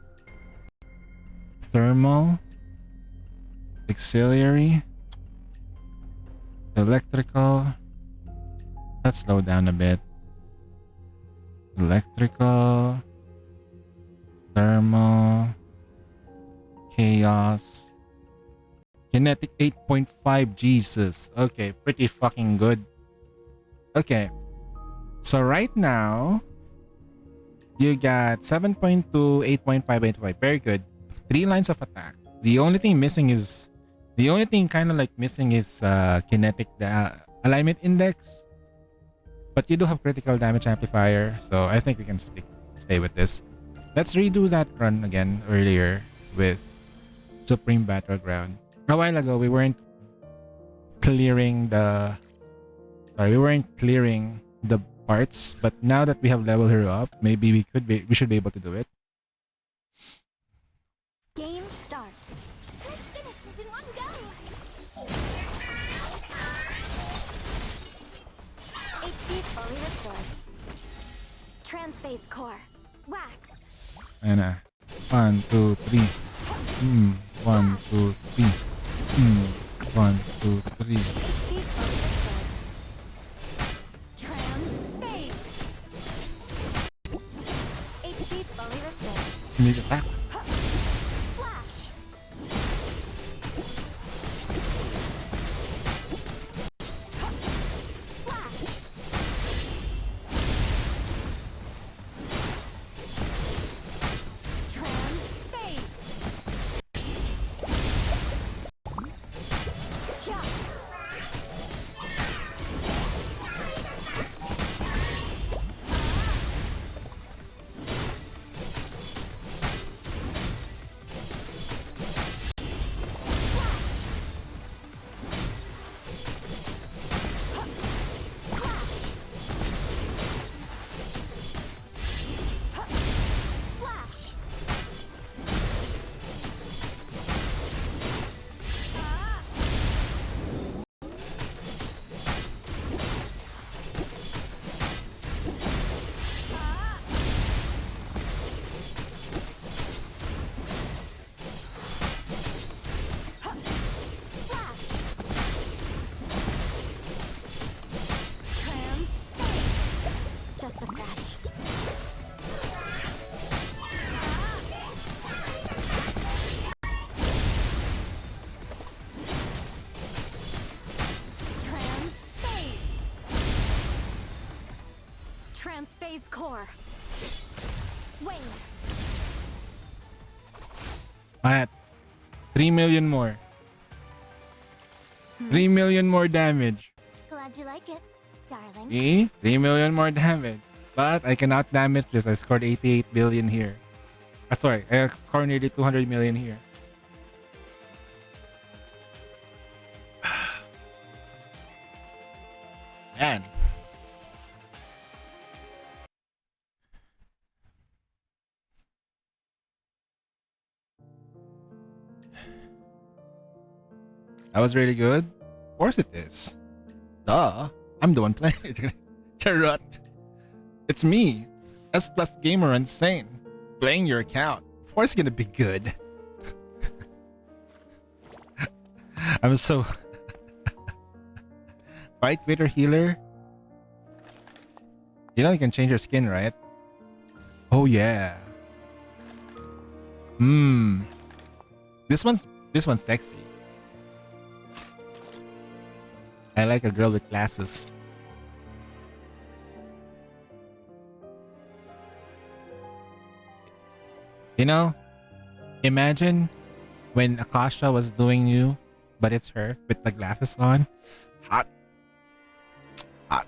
Thermal. Auxiliary. Electrical. Let's slow down a bit. Electrical. Thermal. Chaos. Kinetic 8.5. Jesus. Okay, pretty fucking good. Okay. So right now, you got 7.2, 8.5, 8.5. Very good. 3 lines of attack. The only thing kind of like missing is kinetic alignment index. But you do have critical damage amplifier, so I think we can stay with this. Let's redo that run again earlier with Supreme Battleground. A while ago, we weren't clearing the parts, but now that we have leveled her up, maybe we should be able to do it. Game start. Let's finish this in one go. HP fully restored. Transphase core. Wax. And 1, 2, 3. 1, 2, 3. 1, 2, 3. HP fully restored. Need attack. Flash. core. Wait. At 3 million more. 3 million more damage. Glad you like it, darling. See? 3 million more damage. But I cannot damage this. I scored 88 billion here. Sorry, I scored nearly 200 million here. Man. That was really good. Of course it is. Duh. I'm the one playing it. Charot. It's me, S Plus Gamer Insane, playing your account. Of course it's gonna be good. I'm so... Fight Twitter healer? You know you can change your skin, right? Oh yeah. This one's sexy. I like a girl with glasses. You know, imagine when Akasha was doing you, but it's her with the glasses on. Hot. Hot.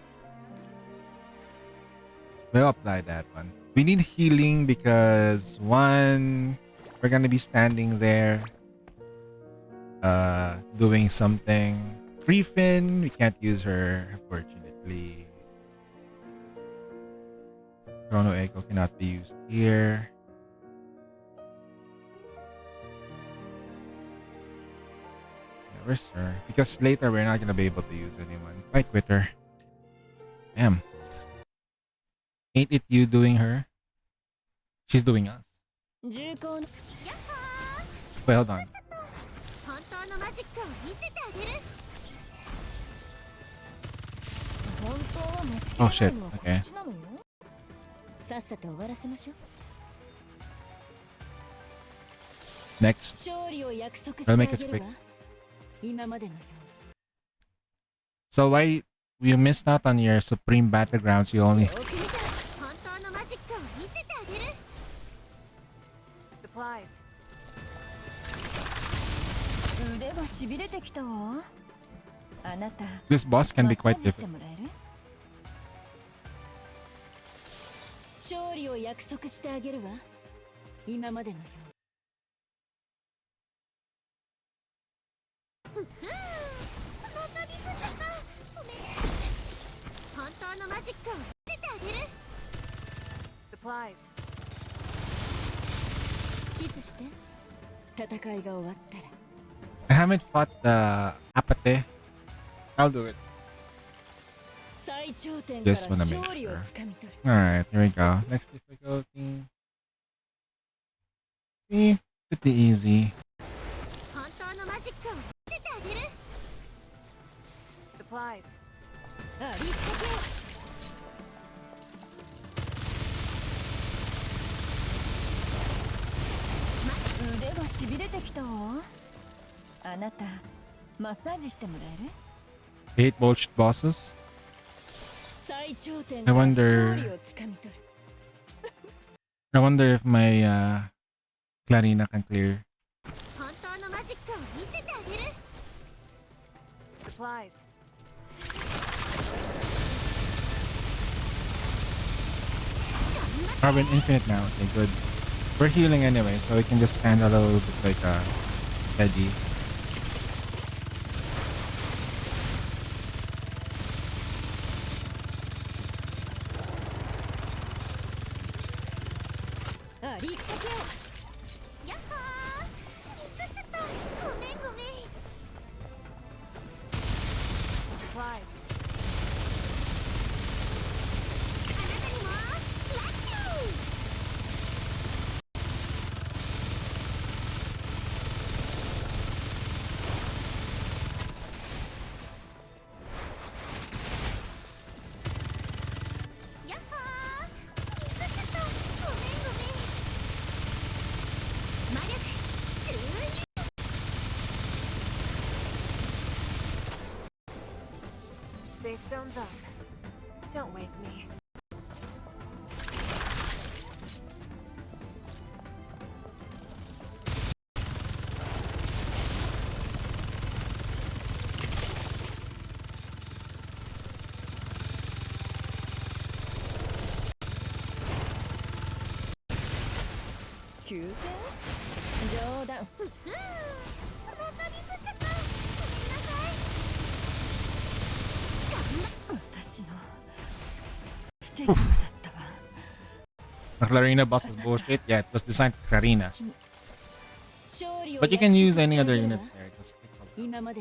We'll apply that one. We need healing because one, we're gonna be standing there doing something. Griffin, we can't use her, unfortunately. Chrono Echo cannot be used here. Yeah, where's her? Because later we're not gonna be able to use anyone. I quit her. Damn. Ain't it you doing her? She's doing us. Wait, hold on. Oh shit, okay. Next. I'll make it quick. So why you missed out on your Supreme Battlegrounds? You only... Supplies. This boss can be quite difficult. Supplies. I haven't fought the Apate. I'll do it. Just wanna make sure. Alright, here we go. Next difficulty. See? Pretty easy. Supplies. Hate bullshit bosses. I wonder if my Clarina can clear. Supplies. Are we in infinite now? Okay, good. We're healing anyway, so we can just stand a little bit like steady. Supplies. Safe zone's up. Don't wake me. 冗談。The Clarina boss was bullshit. Yeah, it was designed for Clarina. But you can use any other units there. It just takes a lot.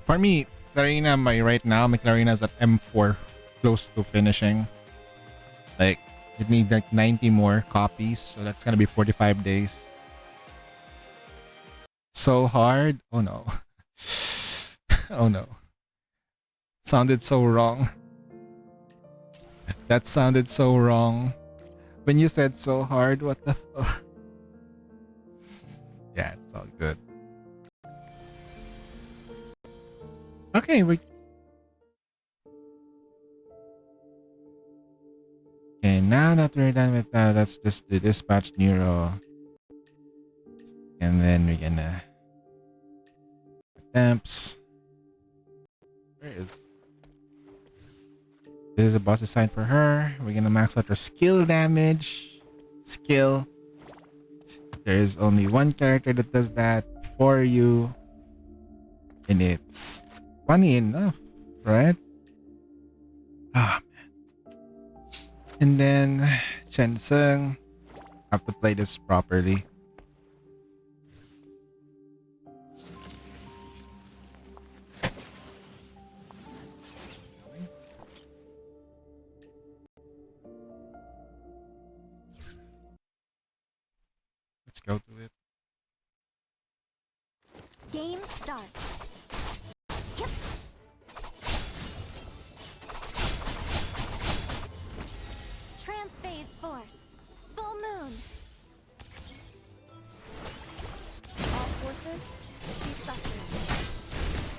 For me, Clarina, right now, my Clarina's at M4, close to finishing. Like, it needs like 90 more copies, so that's gonna be 45 days. So hard. Oh no. Oh no. Sounded so wrong. That sounded so wrong. When you said so hard, what the fuck? Yeah, it's all good. Okay, Okay, now that we're done with that, let's just do dispatch Nero. And then we're gonna attempts. Where is this? Is a boss assigned for her. We're gonna max out her skill damage. Skill. There is only one character that does that for you. And it's funny enough, right? Ah, man. And then Chen Sung. Have to play this properly. Let's go to it. Game start. Yep. Transphase force. Full moon. All forces, receive sustenance.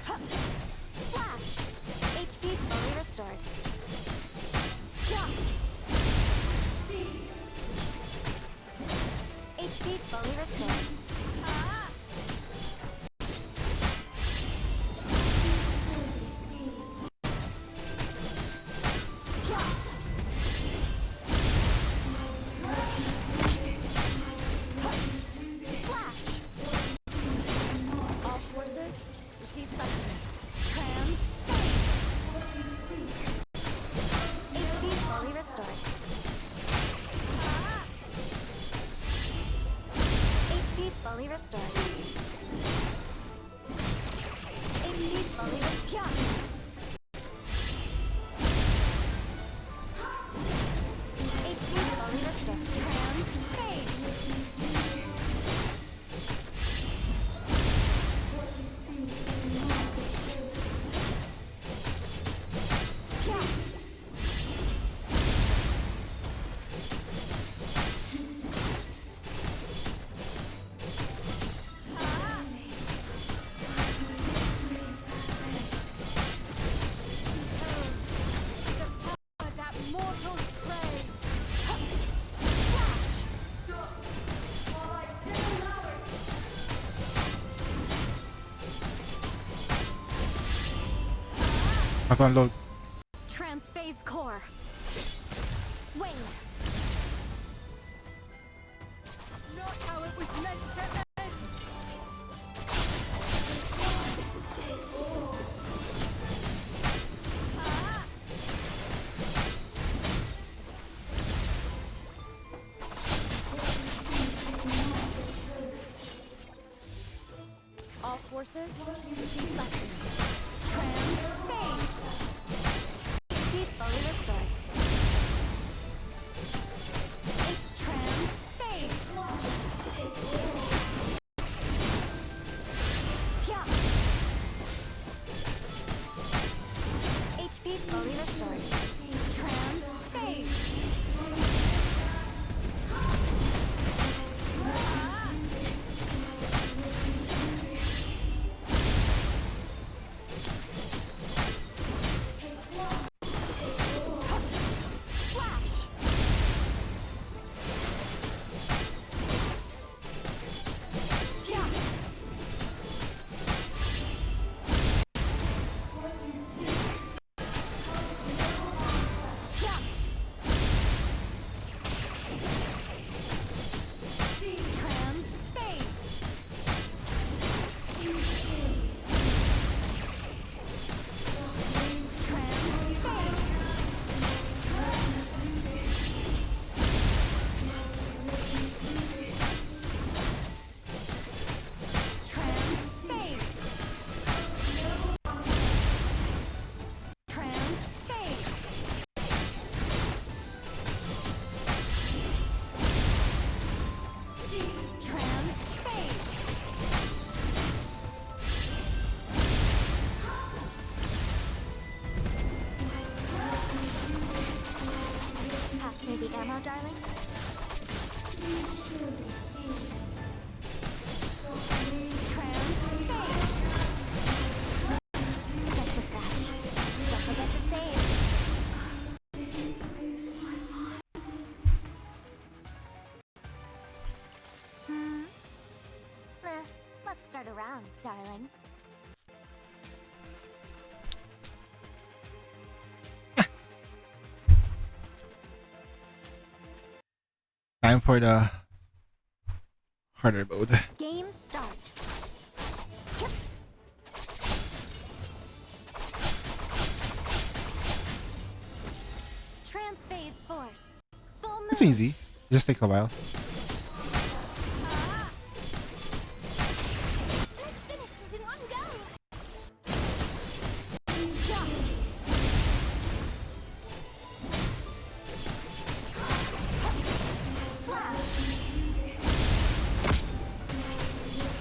Huh. Flash. HP fully restored. Jump. Cease. HP fully restored. Fully restored. HP fully restored. HP fully restored. Unload. Transphase core. Wing. Not how it was meant to end. All forces, receive lessons. Transphase. HP fully restored. Transphase. Yeah. HP fully restored. Transphase. Just a scratch. Don't forget to save. Let's start around, darling. Time for the harder mode. Game start. Transphase force. Full move. It's easy. Just take a while. Let's finish this in one go.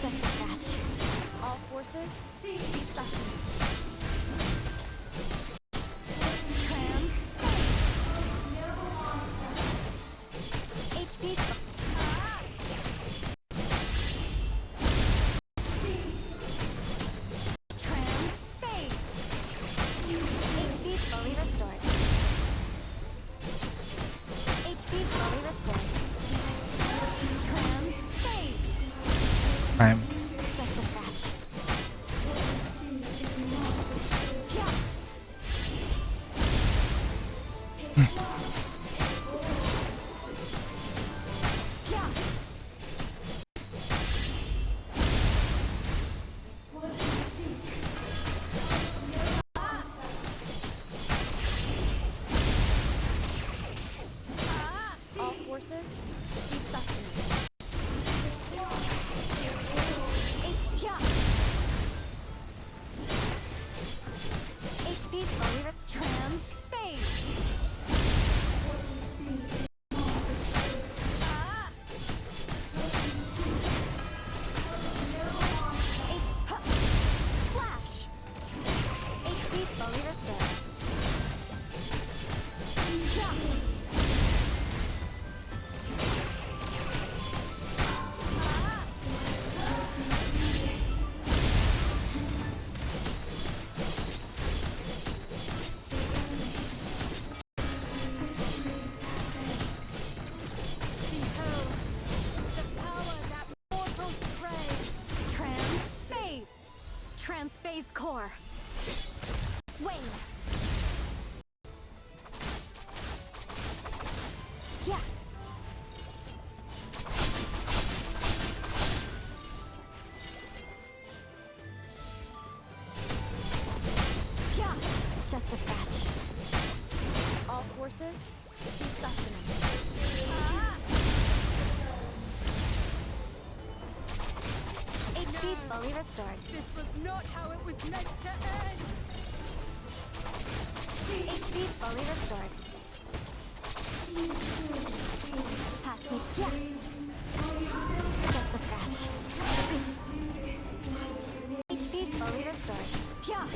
Just a scratch. All forces, cease sustenance. HP. Transphase. HP fully restored. HP fully restored. Transphase. Time. Just a scratch. All forces, receive sustenance. HP fully transphase. Flash. HP fully restored. Behold, the power that mortals crave. Transphase. Transphase core. Wayne. Yeah. Yeah. Just a scratch. All forces, receive sustenance. HP fully restored. This was not how it was meant to end. HP fully restored. Pass me. Yeah. Just a scratch. HP fully restored. Yeah.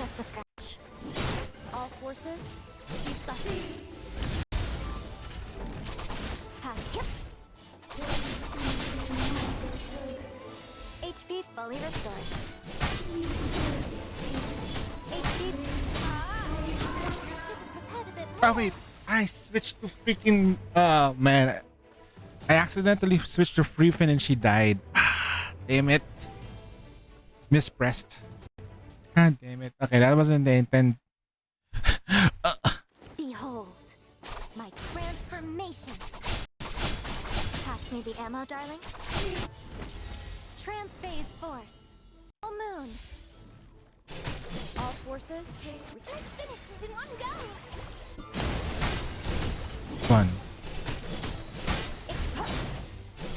Just a scratch. All forces, cease suffering. Pass. Yep. HP fully restored. HP. You should have prepared a bit more. Oh wait, I switched to freaking. Oh man, I accidentally switched to Freefin and she died. Damn it. Mispressed. God damn it. Okay, that wasn't the intent. Behold, my transformation. Pass me the ammo, darling. Transphase force. Full moon. All forces. Let's finish this in one go. One.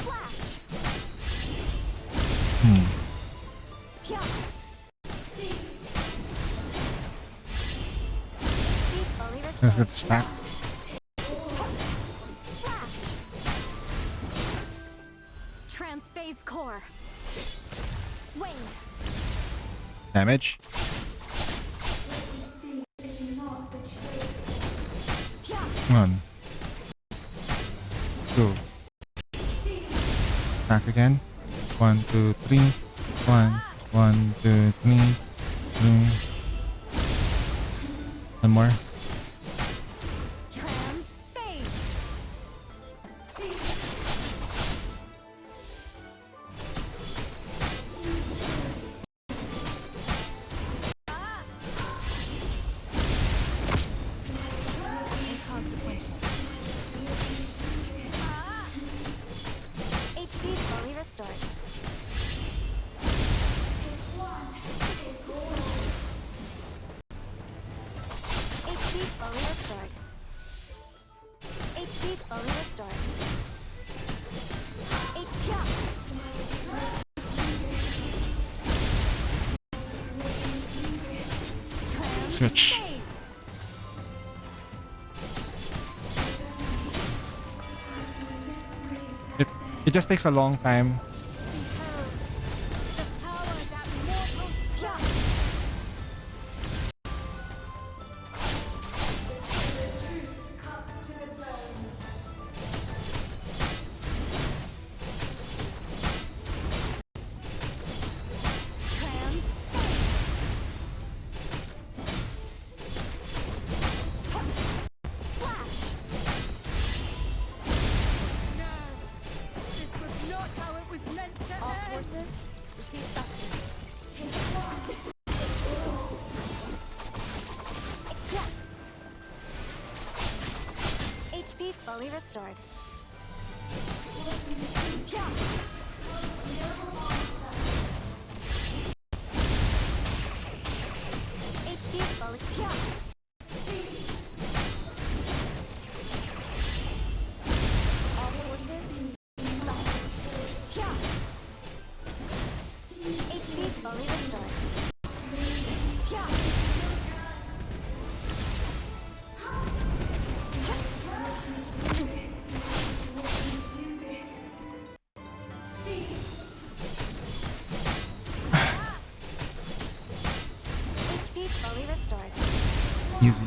Flash. Let's get the stack. Transphase core. Wayne. Damage. One. Two. Stack again. 1, 2, 3. 1, 1, 2, 3. 3. One more. HP fully restored. HP fully restored. HP fully restored. Switch. It just takes a long time. HP fully restored. HP fully all forces. HP fully restored. HP fully restored. Easy.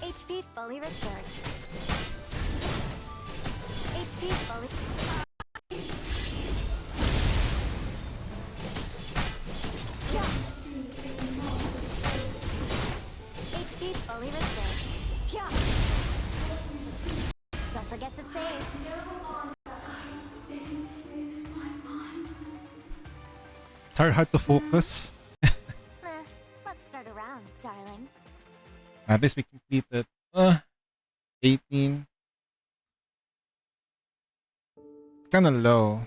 HP fully restored. get to save. It's hard to focus. Let's start around, darling. At least we completed 18. It's kind of low.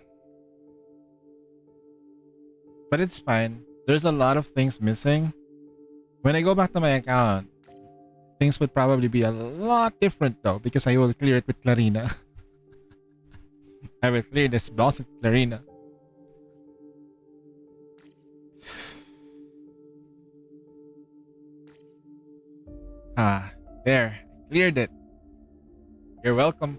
But it's fine. There's a lot of things missing. When I go back to my account, things would probably be a lot different though, because I will clear it with Clarina. I will clear this boss with Clarina. There. I cleared it. You're welcome.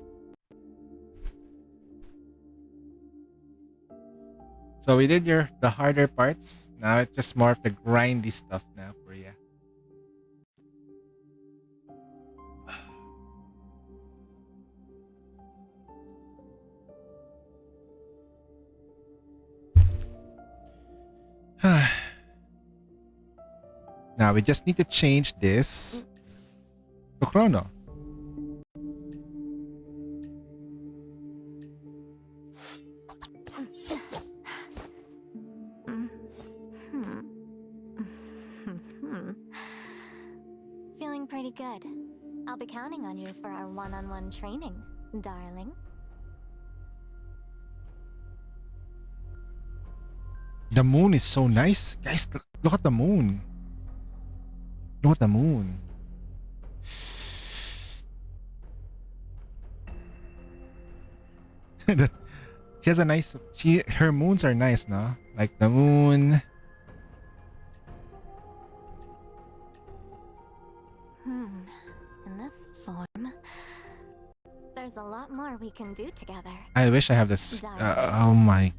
So we did the harder parts. Now it's just more of the grindy stuff now for you. Now we just need to change this to chrono. Feeling pretty good. I'll be counting on you for our one-on-one training, darling. The moon is so nice. Guys, look at the moon. Look at the moon. She has a nice... Her moons are nice, no? Like the moon... In this form, there's a lot more we can do together. I wish I have this... oh my...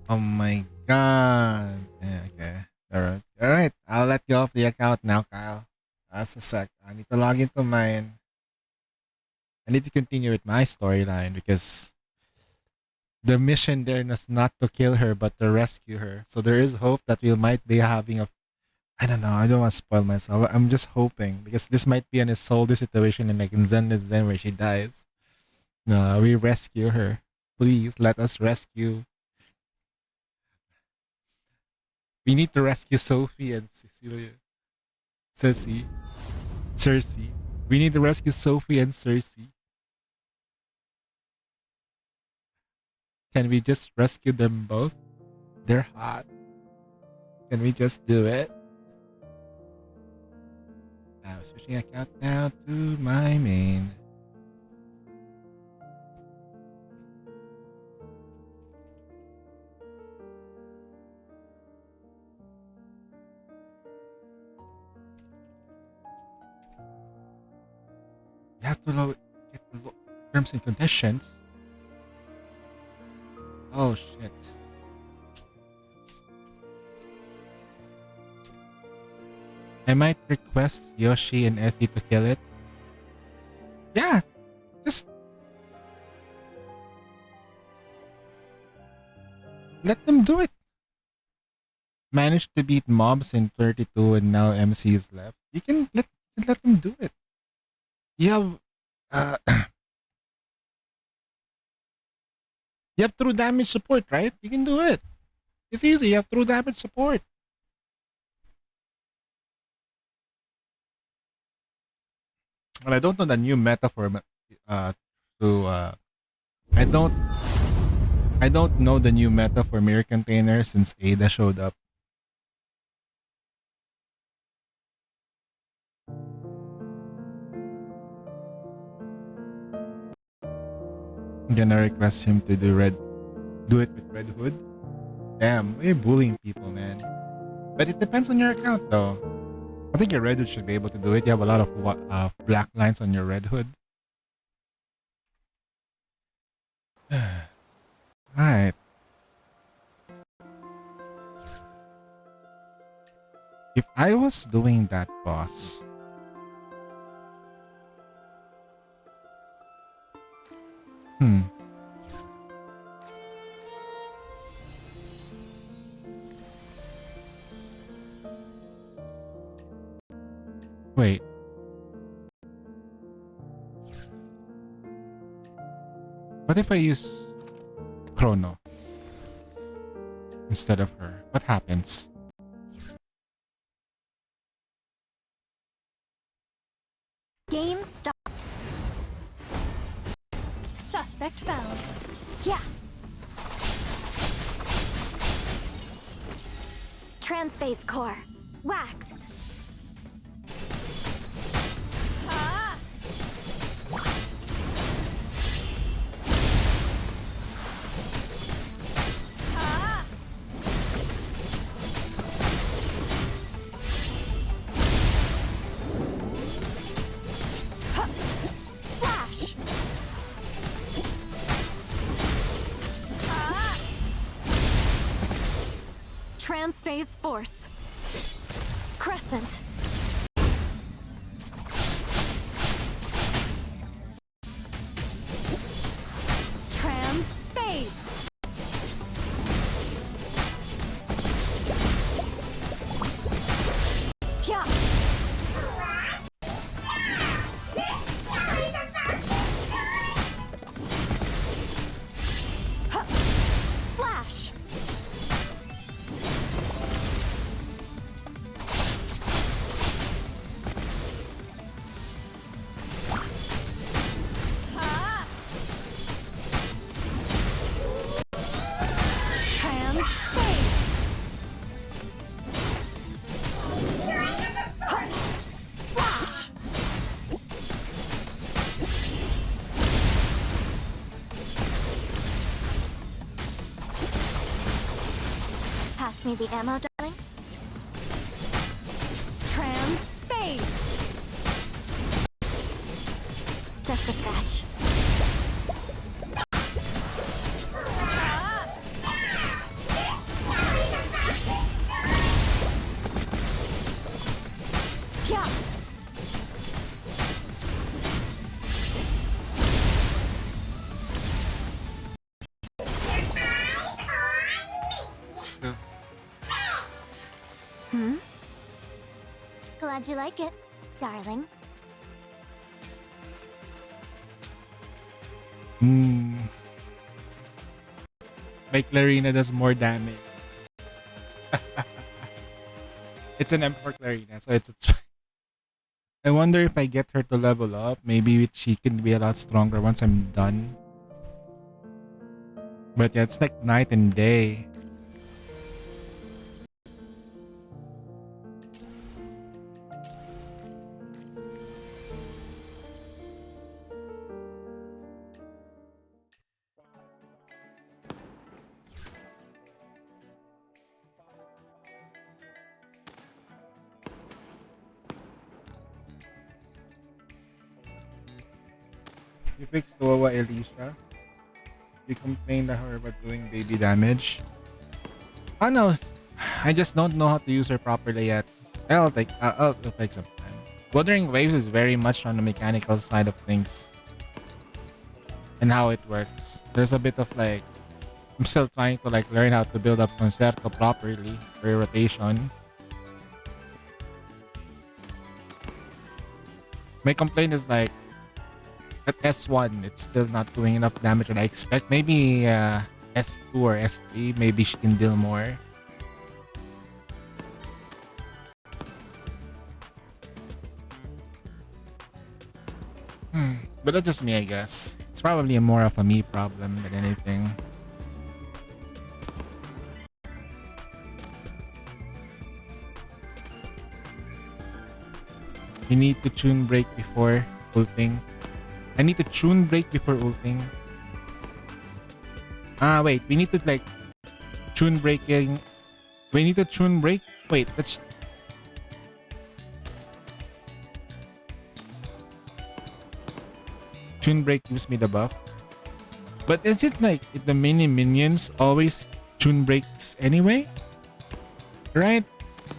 Oh my god. Yeah, okay. Alright. Alright. I'll let you off the account now, Kyle. That's a sec. I need to log into mine. I need to continue with my storyline because the mission there was not to kill her but to rescue her. So there is hope that we might be having a... I don't know. I don't want to spoil myself. I'm just hoping because this might be an Isolde situation and like in Zen where she dies. No, we rescue her. Please let us rescue. We need to rescue Sophie and Cecilia. Cersei. We need to rescue Sophie and Cersei. Can we just rescue them both? They're hot. Can we just do it? Now switching account now to my main. You have to get the terms and conditions. Oh shit. I might request Yoshi and Effie to kill it. Yeah, just let them do it. Managed to beat mobs in 32 and now MC is left. You can let them do it. You have you have true damage support, right? You can do it. It's easy. You have true damage support. Well, I don't know the new meta for I don't know the new meta for mirror containers since Ada showed up. I'm gonna request him to do it with Red Hood. Damn, we're bullying people, man. But it depends on your account, though. I think your Red Hood should be able to do it. You have a lot of black lines on your Red Hood. Alright. If I was doing that, boss... Wait. What if I use Chrono instead of her? What happens? Game stop. Suspect found. Yeah. Transphase core. Wax. Ah! Ah! Flash. Ah! Transphase force. Crescent. Transphase. Yeah. Huh. Flash. Ah! Transphase. Huh. Flash. Pass me the ammo, darling. Transphase. Just a scratch. Yeah. Still. Hmm? Glad you like it, darling. Hmm. Like Larina does more damage. It's an M for Clarina, so it's a I wonder if I get her to level up, maybe she can be a lot stronger once I'm done. But yeah, it's like night and day. You fixed Wawa Alicia. You complained to her about doing baby damage. Oh no, I just don't know how to use her properly yet. It'll take some time. Wuthering Waves is very much on the mechanical side of things and how it works. There's a bit of like I'm still trying to like learn how to build up Concerto properly for rotation. My complaint is like at S1 it's still not doing enough damage and I expect maybe S2 or S3 maybe she can deal more. But that's just me, I guess. It's probably more of a me problem than anything. You need to tune break before ulting. I need to tune break before ulting. Ah, wait. We need to like tune breaking. We need to tune break. Wait, let's. Tune break gives me the buff. But is it like the mini minions always tune breaks anyway? Right?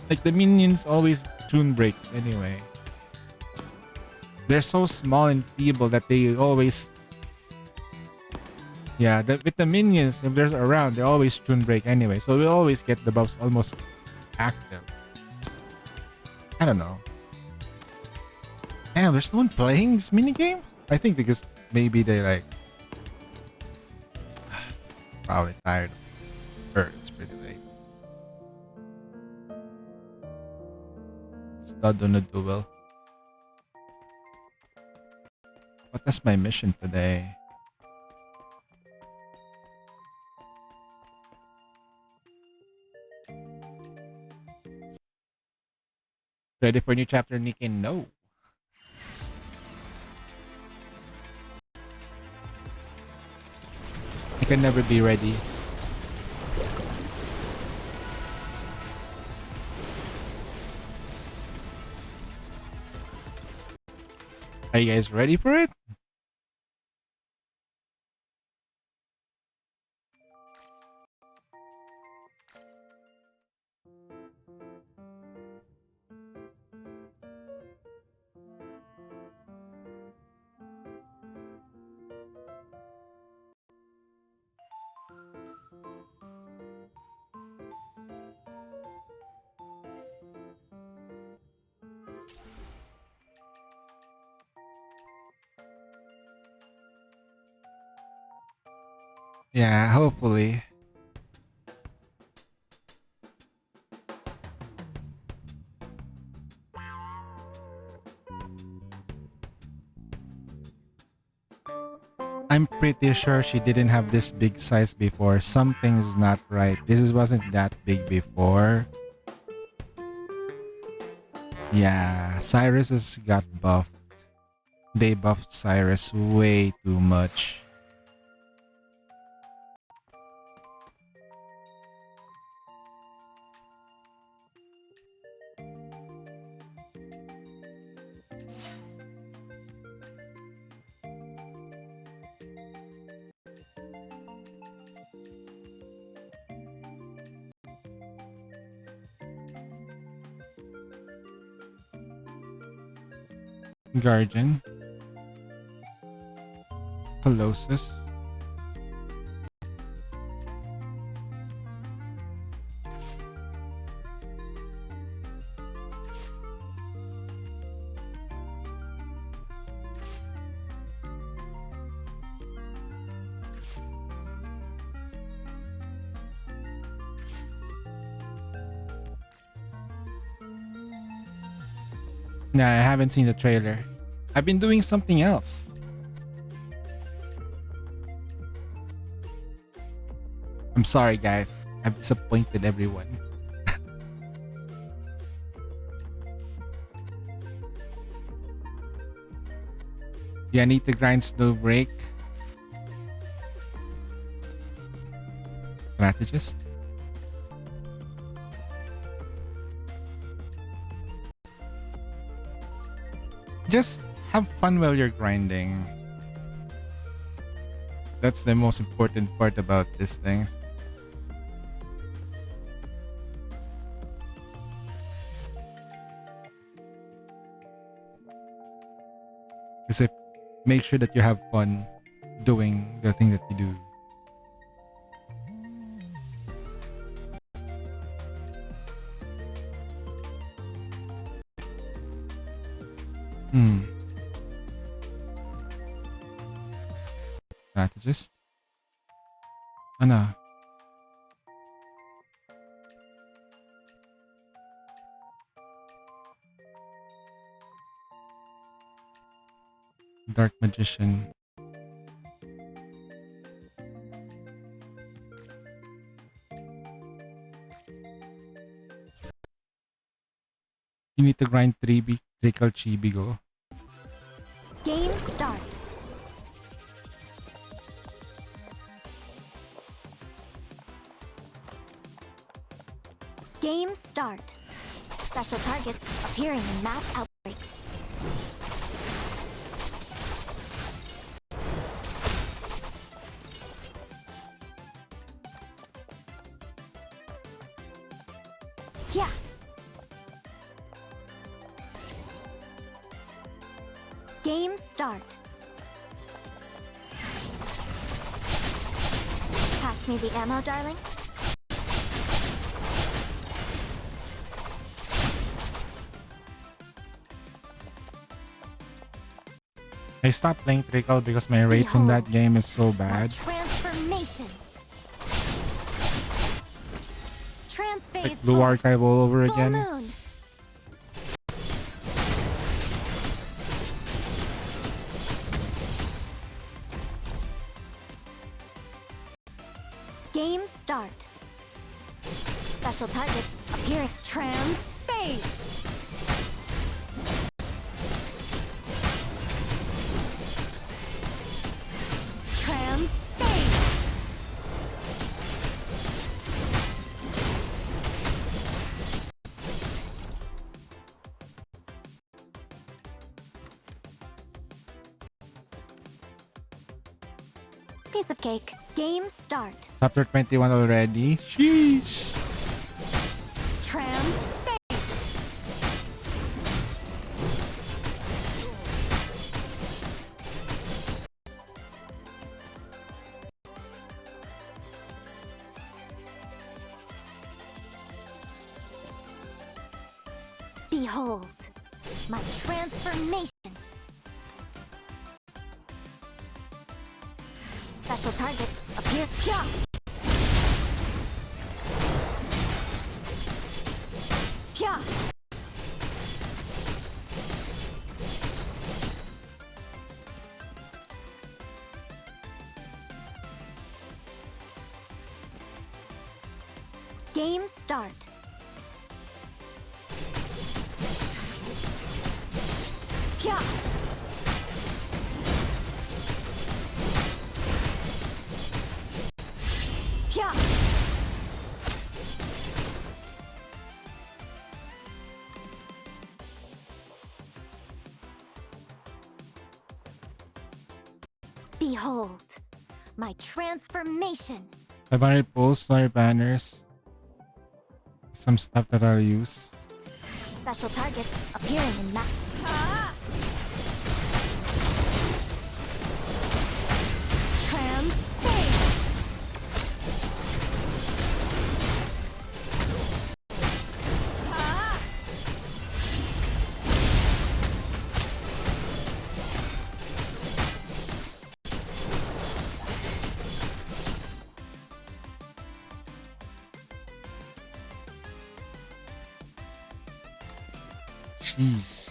Like the minions always tune breaks anyway. They're so small and feeble that they always... Yeah, with the minions, if they're around, they always tune break anyway. So we always get the buffs almost active. I don't know. Damn, there's no one playing this minigame? I think because maybe they like probably tired of her. It's pretty late. Stud on a duel. What is my mission today? Ready for a new chapter, Nikki? No. I can never be ready. Are you guys ready for it? Yeah, hopefully. I'm pretty sure she didn't have this big size before. Something's not right. Wasn't that big before. Yeah, Cyrus has got buffed. They buffed Cyrus way too much. Guardian. Colossus. Nah, I haven't seen the trailer. I've been doing something else. I'm sorry, guys. I've disappointed everyone. Yeah, I need to grind Snowbreak. Strategist. Just have fun while you're grinding. That's the most important part about these things. Is it make sure that you have fun doing the thing that you do. Strategist? Ano? Dark Magician. You need to grind 3B critical Chibigo. Game start. Game start. Special targets appearing in mass outbreaks. Yeah. Game start. Pass me the ammo, darling. I stopped playing Trickle because my rates in that game is so bad. Transformation. Like Blue Archive all over Full again. moon. Game start. Special targets appear. Trans phase. Trans phase. Piece of cake. Game start. Chapter 21 already. Sheesh. Trans phase. Behold, my transformation. Special targets appear. Yeah. Yeah. Game start. Yeah. Yeah. Behold, my transformation. 500 posts, 200 banners. Some stuff that I'll use. Special targets appearing in map. Trans phase. Sheesh.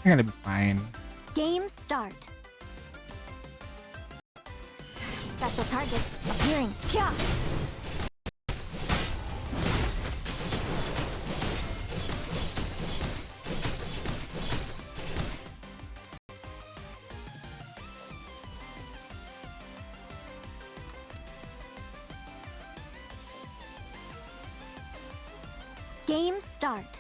I'm gonna be fine. Game start. Special targets appearing. Yeah. Game start.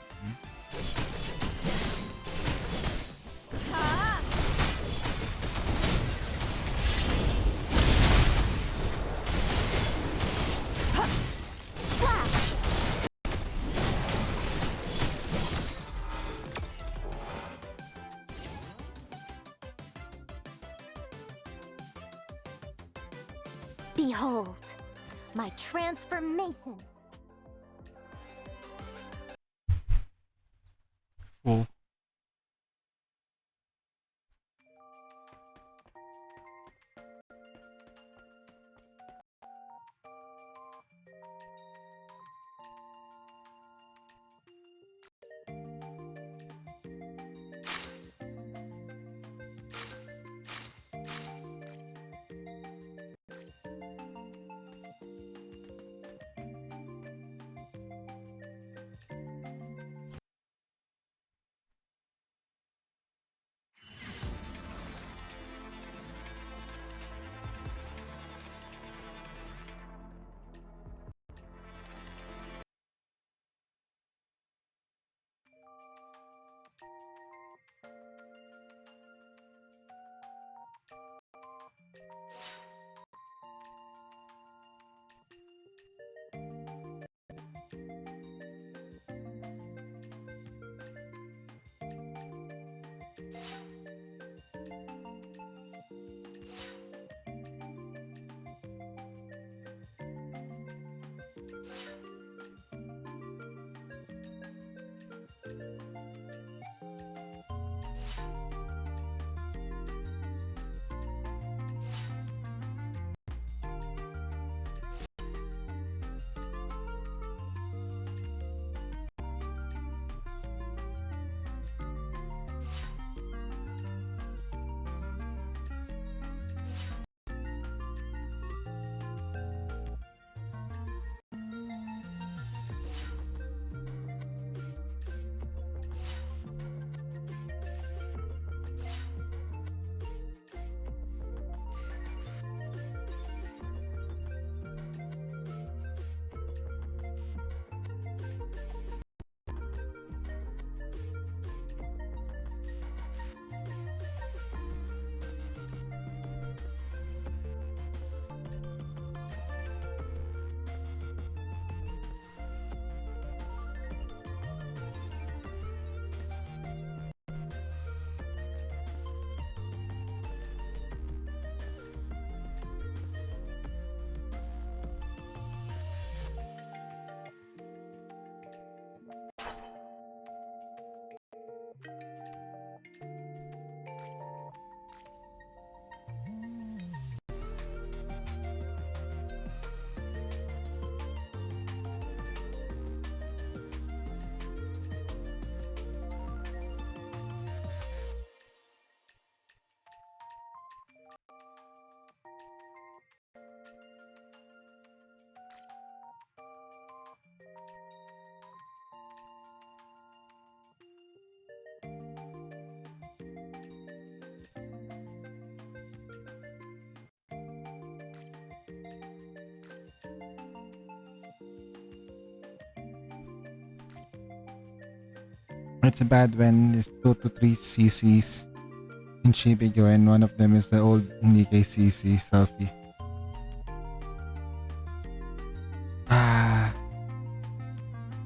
Slash. Behold, my transformation. Cool. It's bad when there's 2 to 3 CCs in Chibigo and one of them is the old Nikkei CC selfie. Ah,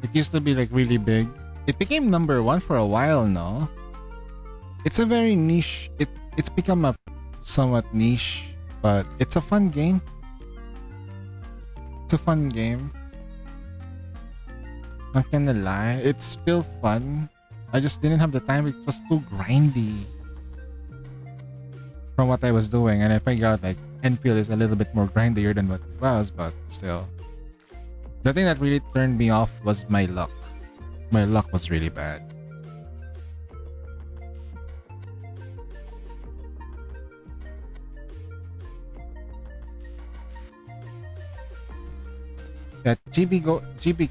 it used to be like really big. It became number 1 for a while now. It's a very niche. It's become a somewhat niche, but it's a fun game. It's a fun game. Not gonna lie, it's still fun. I just didn't have the time. It was too grindy from what I was doing, and I figured out like Enfield is a little bit more grindier than what it was, but still. The thing that really turned me off was my luck. My luck was really bad. Yeah, GB Go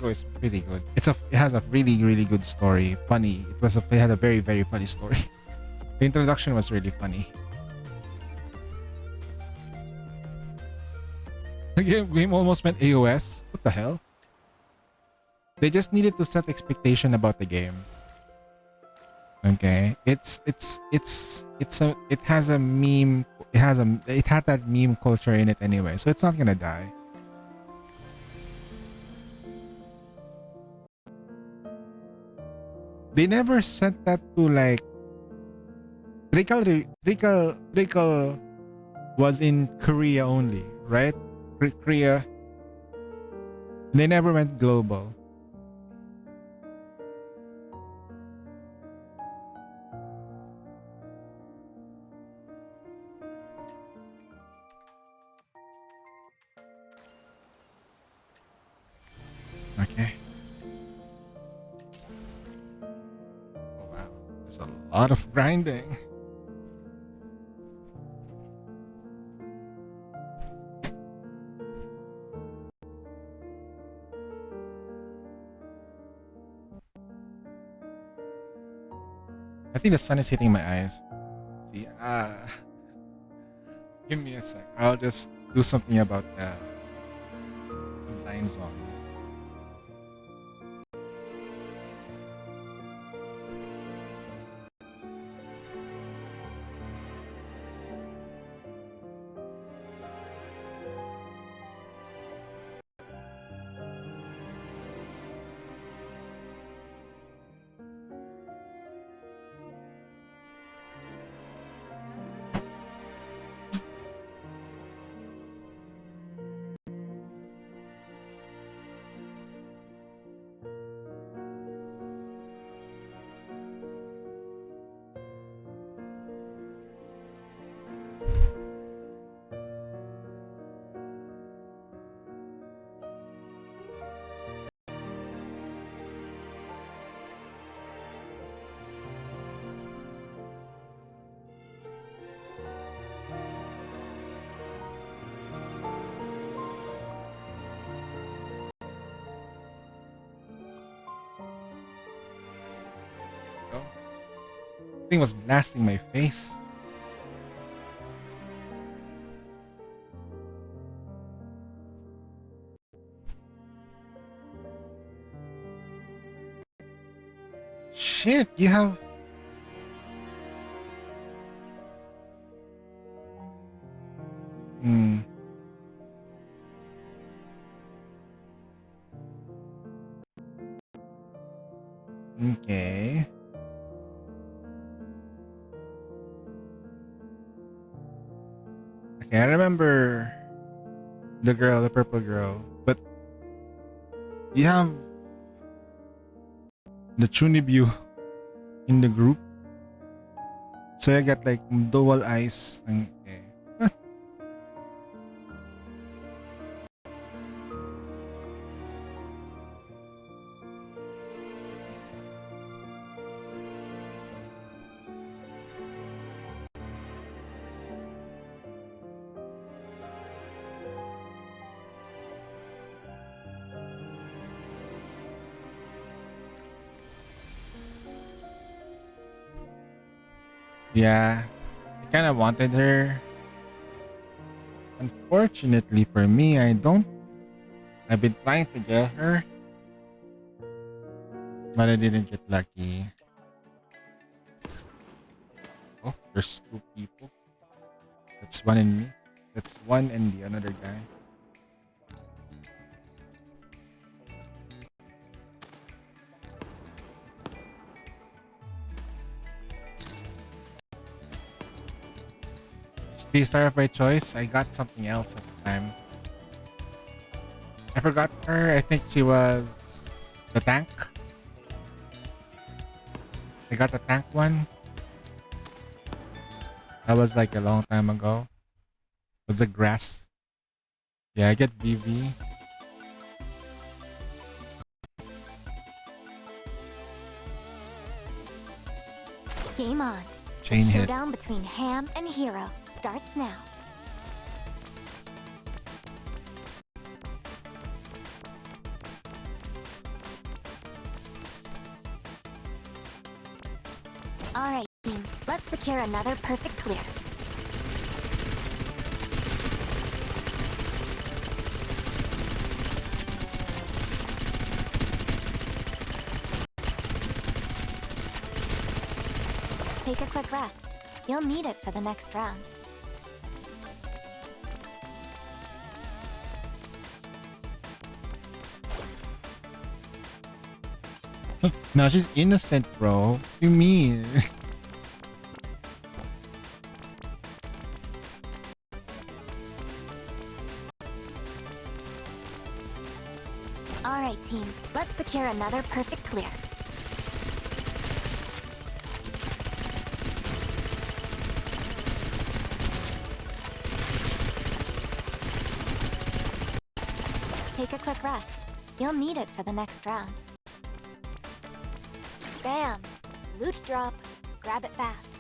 is pretty good. It has a really good story. Funny. It had a very funny story. The introduction was really funny. The game almost went AOS. What the hell? They just needed to set expectation about the game. Okay, it has a meme. It had that meme culture in it anyway, so it's not gonna die. They never sent that to like Trickle was in Korea only, right? Korea. They never went global. Okay. Oh wow. There's a lot of grinding. I think the sun is hitting my eyes. See, give me a sec. I'll just do something about the lines on. Thing was blasting my face. Shit, you have... Okay. Okay, I remember the purple girl, but you have the Chunibyu in the group. So I got like dual eyes. Okay. Yeah, I kind of wanted her. Unfortunately for me, I don't. I've been trying to get her, but I didn't get lucky. Oh, there's two people. That's one in me. That's one and the another guy. Three star by choice. I got something else at the time. I forgot her. I think she was the tank. I got the tank one. That was like a long time ago. Was the grass? Yeah, I get VV. Game on. Chain the hit. showdown between Ham and Hero starts now. Alright, team. Let's secure another perfect clear. Take a quick rest. You'll need it for the next round. No, she's innocent, bro. What do you mean? Alright, team. Let's secure another perfect clear. Take a quick rest. You'll need it for the next round. Bam! Loot drop. Grab it fast.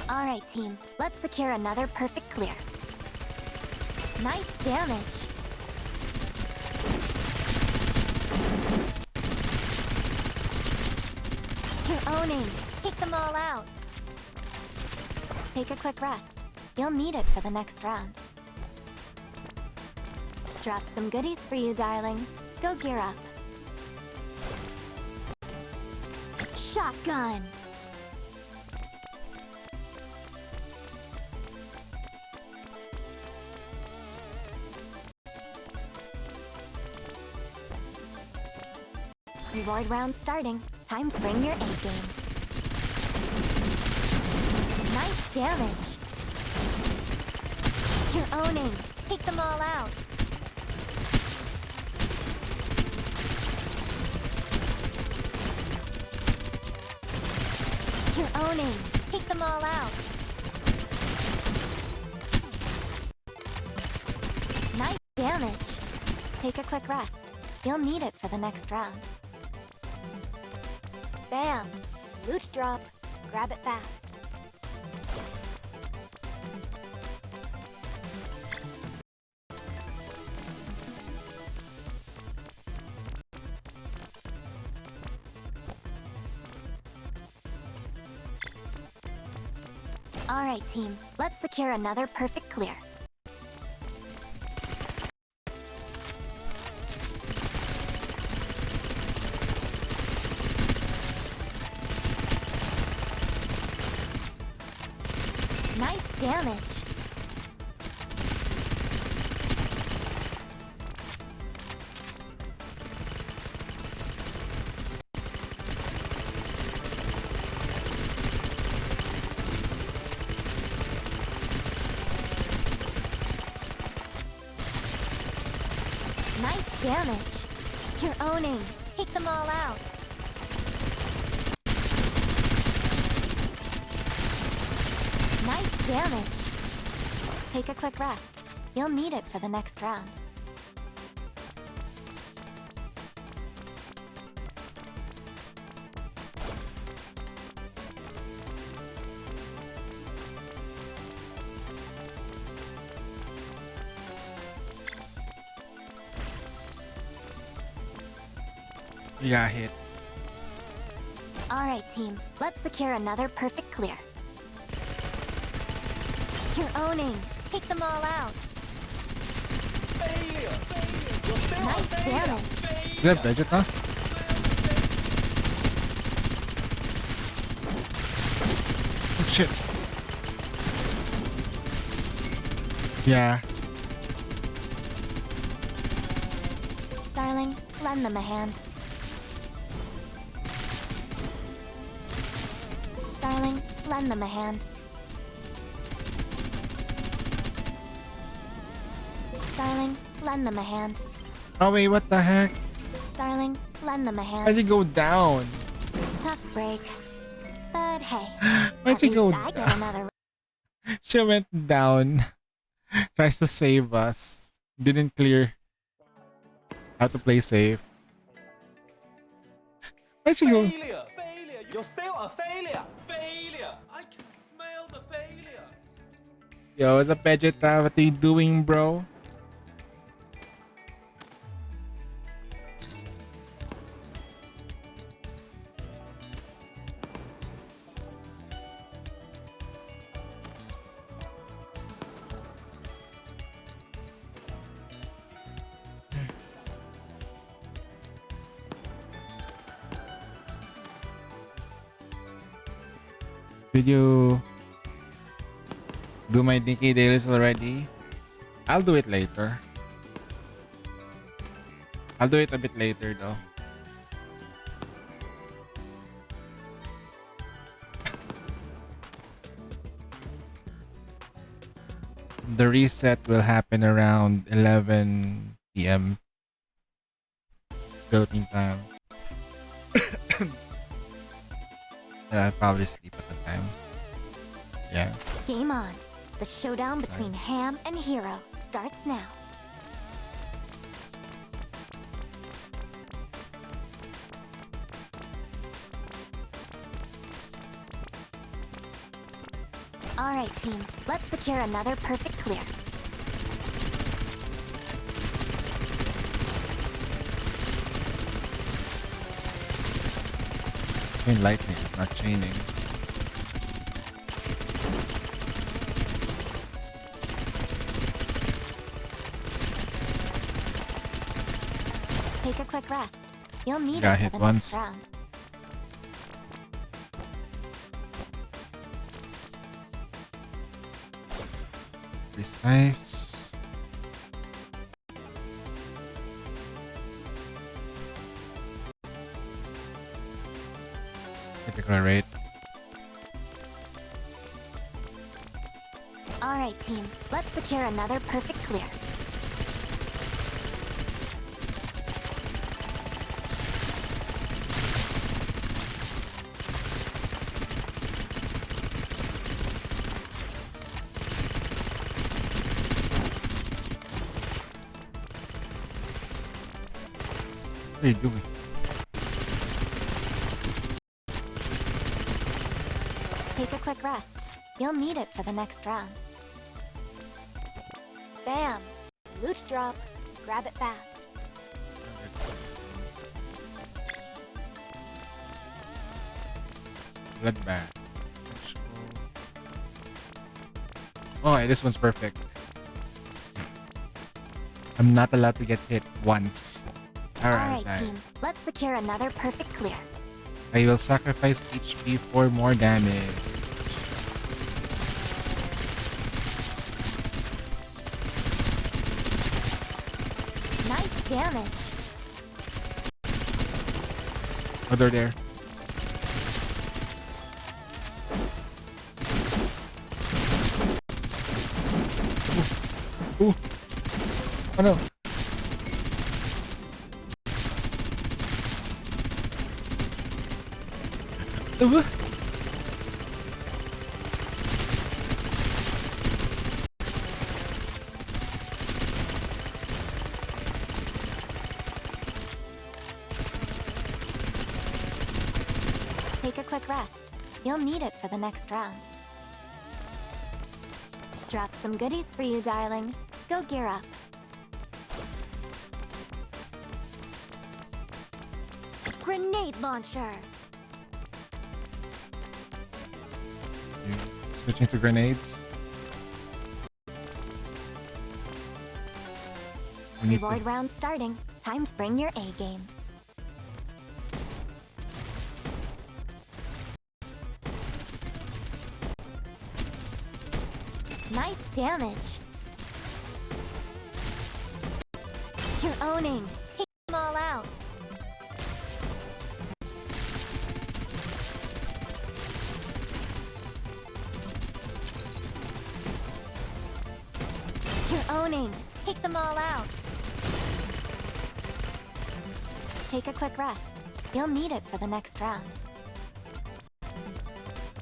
Alright, team. Let's secure another perfect clear. Nice damage. You're owning. Take them all out. Take a quick rest. You'll need it for the next round. Drop some goodies for you, darling. Go gear up. Shotgun. Reward round starting. Time to bring your A game. Nice damage. You're owning. Take them all out. You're owning. Take them all out. Nice damage. Take a quick rest. You'll need it for the next round. Bam! Loot drop. Grab it fast. Alright, team. Let's secure another perfect clear. Nice damage. Nice damage. You're owning. Take them all out. Nice damage. Take a quick rest. You'll need it for the next round. You got hit. Alright, team. Let's secure another perfect clear. You're owning. Take them all out. Nice damage. Good Vegeta. Oh shit. Yeah. Darling, lend them a hand. Darling, lend them a hand. Darling, lend them a hand. Oh wait, what the heck? Darling, lend them a hand. Why'd you go down? Tough break. But hey, Why'd at you least go I get down? another. She went down. Tries to save us. Didn't clear how to play safe. Why'd you go? Failure! Failure! You're still a failure! Failure! I can smell the failure! Yo, what's up, Vegeta? What are you doing, bro? Did you do my Dinky dailies already? I'll do it later. I'll do it a bit later though. The reset will happen around 11 p.m. Philippine time. I'll probably sleep at the time. Yeah. Game on. The showdown Sorry. between Ham and Hero starts now. Alright team, let's secure another perfect clear. Chain lightning, not chaining. Take a quick rest. You'll need Got it hit for the once. next round. Precise. Critical rate. Alright team, let's secure another perfect clear. What are you doing? Take a quick rest. You'll need it for the next round. Bam! Loot drop. Grab it fast. Bloodbath. Oh, this one's perfect. I'm not allowed to get hit once. Alright, Alright team, let's secure another perfect clear. I will sacrifice HP for more damage. Nice damage. Oh, they're there. Ooh. Oh no. Take a quick rest. You'll need it for the next round. Drop some goodies for you, darling. Go gear up. Grenade launcher. Switching to grenades. We need Reward to... round starting. Time to bring your A game. Nice damage. You're owning. Take them all out. You're owning. Take them all out. Take a quick rest. You'll need it for the next round.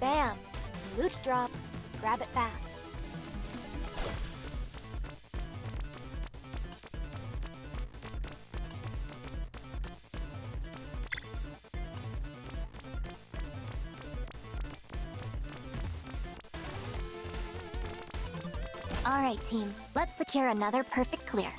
Bam! Loot drop. Grab it fast. Alright team, let's secure another perfect clear.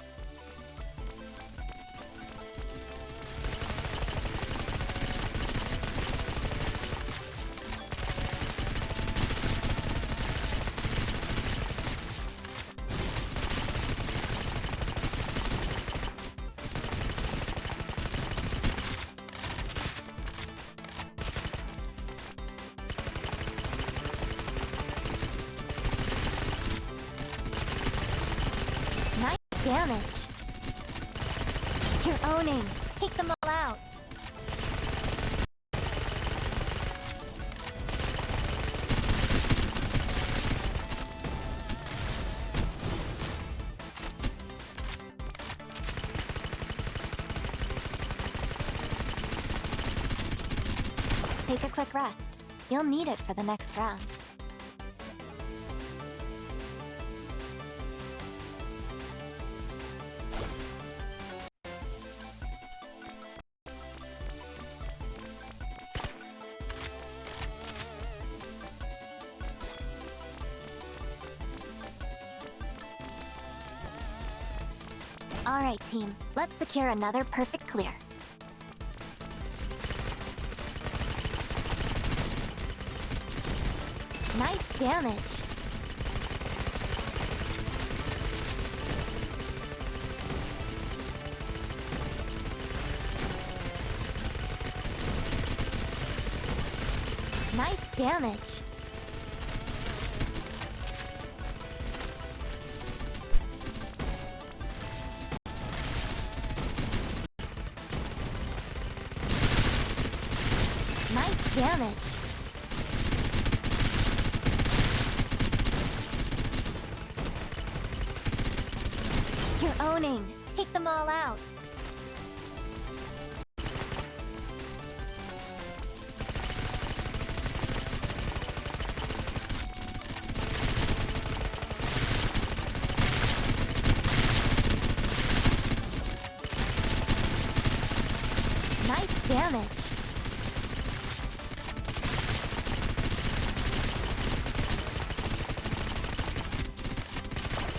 Damage. You're owning. Take them all out. Take a quick rest. You'll need it for the next round. Alright team, let's secure another perfect clear. Nice damage. Nice damage. Nice damage. You're owning. Take them all out. Nice damage.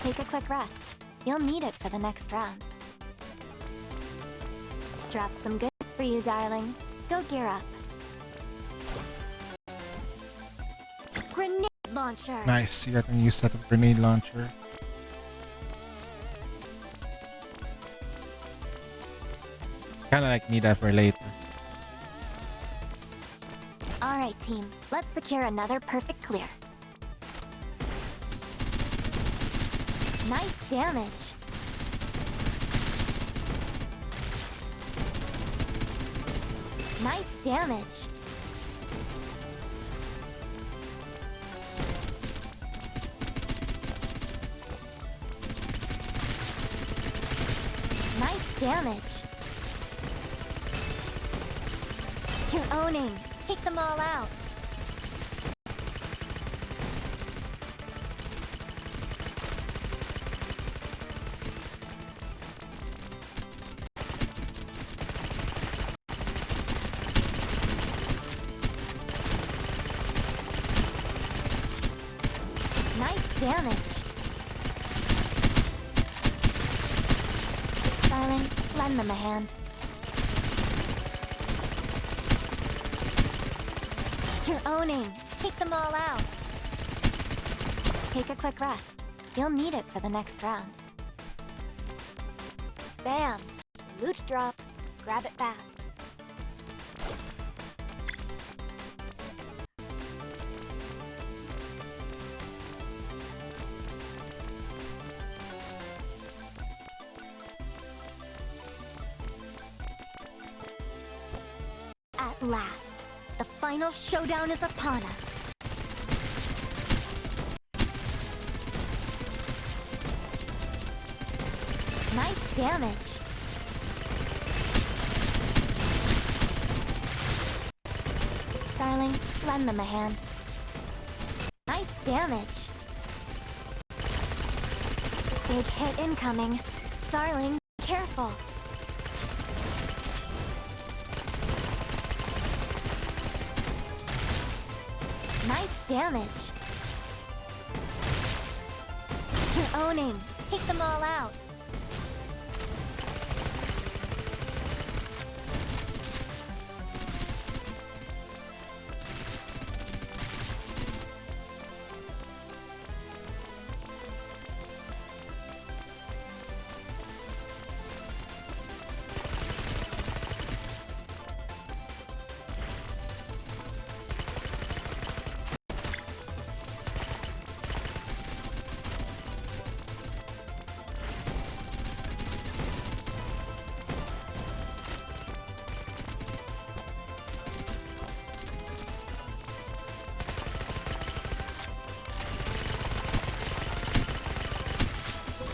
Take a quick rest. You'll need it for the next round. Drop some goods for you, darling. Go gear up. Grenade launcher. Nice, you got a new set of grenade launcher. Kinda like need that for later. Alright team, let's secure another perfect clear. Nice damage. Nice damage. Nice damage. You're owning. Take them all out. Nice damage. Darling, lend them a hand. You're owning. Take them all out. Take a quick rest. You'll need it for the next round. Bam! Loot drop. Grab it fast. At last, the final showdown is upon us. Nice damage. Darling, lend them a hand. Nice damage. Big hit incoming. Darling, careful. Nice damage. You're owning. Take them all out.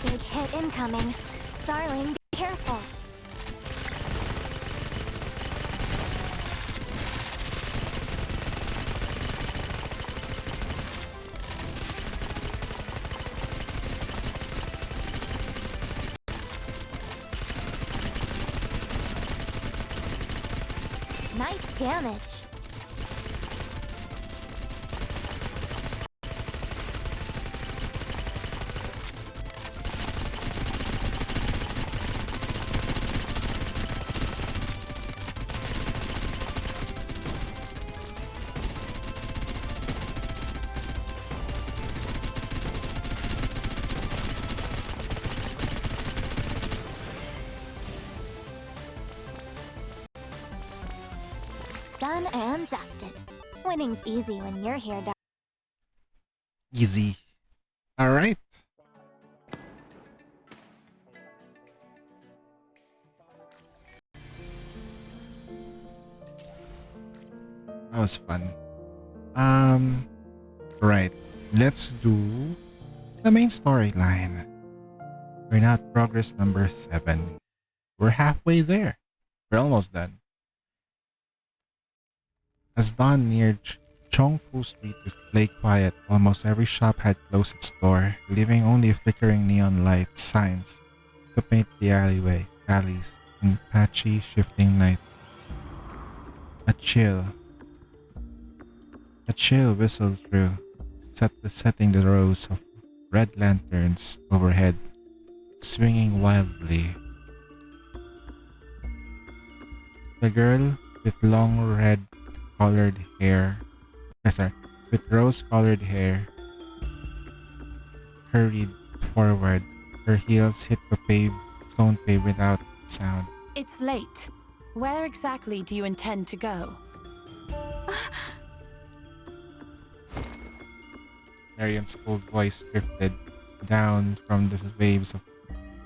Big hit incoming. Darling, be careful. Nice damage. Done and dusted. Winning's easy when you're here, Easy. Alright. That was fun. Right. Let's do the main storyline. We're now at progress number 7. We're halfway there. We're almost done. As dawn neared, Chongfu Street lay quiet. Almost every shop had closed its door, leaving only flickering neon light signs to paint the alleys in patchy, shifting light. A chill whistled through, setting the rows of red lanterns overhead, swinging wildly. The girl with long with rose-colored hair, hurried forward. Her heels hit the stone pave without sound. It's late. Where exactly do you intend to go? Marian's cold voice drifted down from the waves of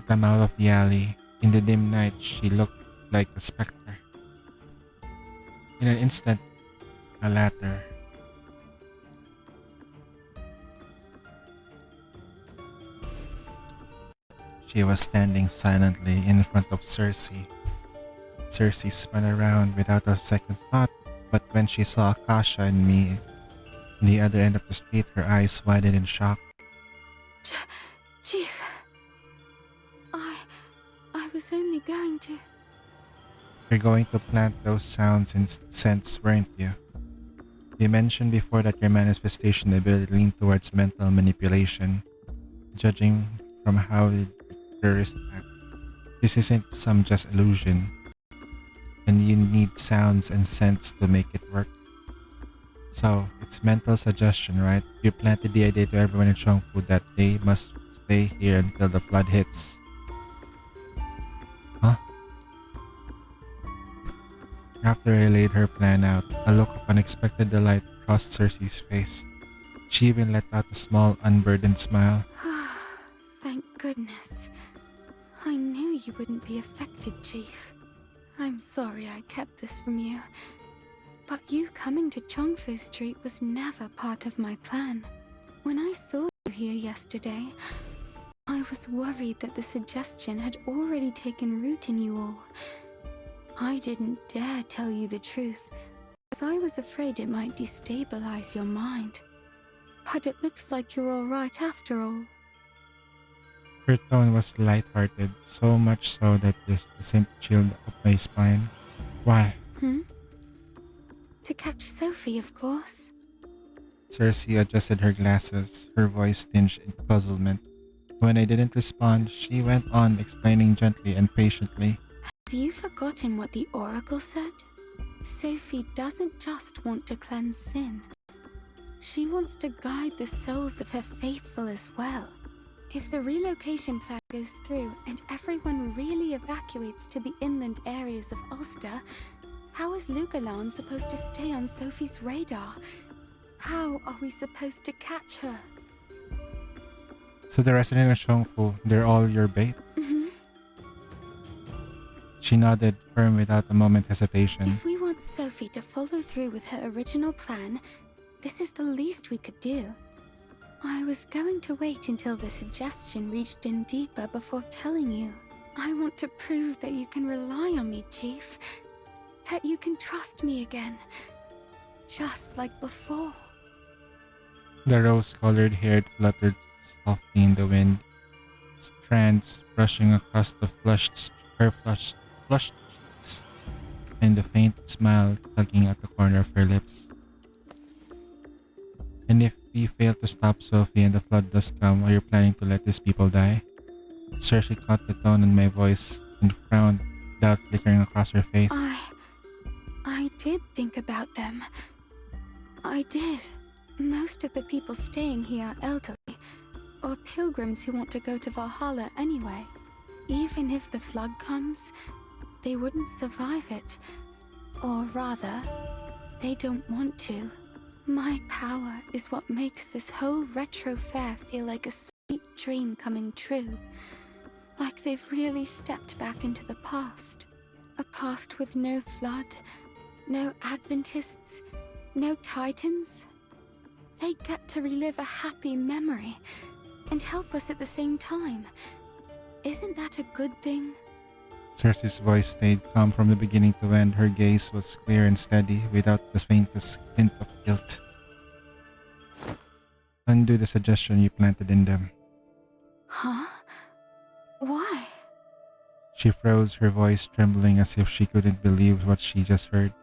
the mouth of the alley. In the dim night, she looked like a specter. In an instant, a latter. She was standing silently in front of Cersei. Cersei spun around without a second thought, but when she saw Akasha and me on the other end of the street, her eyes widened in shock. Chief, I was only going to... You're going to plant those sounds and scents, weren't you? You mentioned before that your manifestation ability leaned towards mental manipulation. Judging from how the tourists act, this isn't some just illusion. And you need sounds and scents to make it work. So, it's mental suggestion, right? You planted the idea to everyone in Chongfu that they must stay here until the flood hits. After I laid her plan out, a look of unexpected delight crossed Cersei's face. She even let out a small, unburdened smile. Thank goodness. I knew you wouldn't be affected, Chief. I'm sorry I kept this from you. But you coming to Chongfu Street was never part of my plan. When I saw you here yesterday, I was worried that the suggestion had already taken root in you all. I didn't dare tell you the truth, as I was afraid it might destabilize your mind. But it looks like you're all right after all. Her tone was light-hearted, so much so that this sent chilled up my spine. Why? To catch Sophie, of course. Cersei adjusted her glasses, her voice tinged in puzzlement. When I didn't respond, she went on explaining gently and patiently. Have you forgotten what the Oracle said? Sophie doesn't just want to cleanse sin. She wants to guide the souls of her faithful as well. If the relocation plan goes through and everyone really evacuates to the inland areas of Ulster, how is Lugalan supposed to stay on Sophie's radar? How are we supposed to catch her? So the resident of Chongfu, they're all your bait? She nodded, firm without a moment's hesitation. If we want Sophie to follow through with her original plan, this is the least we could do. I was going to wait until the suggestion reached in deeper before telling you. I want to prove that you can rely on me, Chief. That you can trust me again. Just like before. The rose-colored hair fluttered softly in the wind, strands brushing across her flushed cheeks, and the faint smile tugging at the corner of her lips. And if we fail to stop Sophie and the flood does come, are you planning to let these people die? Cersei caught the tone in my voice and frowned, doubt flickering across her face. I did think about them. I did. Most of the people staying here are elderly, or pilgrims who want to go to Valhalla anyway. Even if the flood comes, they wouldn't survive it. Or rather, they don't want to. My power is what makes this whole retro fair feel like a sweet dream coming true. Like they've really stepped back into the past. A past with no flood, no Adventists, no Titans. They get to relive a happy memory and help us at the same time. Isn't that a good thing? Cersei's voice stayed calm from the beginning to end. Her gaze was clear and steady, without the faintest hint of guilt. Undo the suggestion you planted in them. Huh? Why? She froze, her voice trembling as if she couldn't believe what she just heard.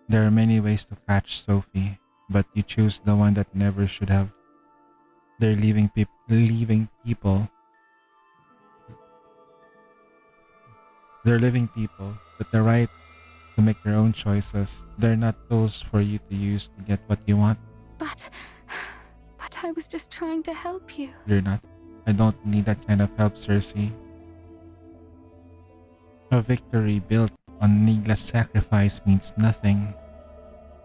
There are many ways to catch Sophie, but you choose the one that never should have. They're leaving people. They're living people with the right to make their own choices. They're not tools for you to use to get what you want. But I was just trying to help you. You're not. I don't need that kind of help, Cersei. A victory built on needless sacrifice means nothing.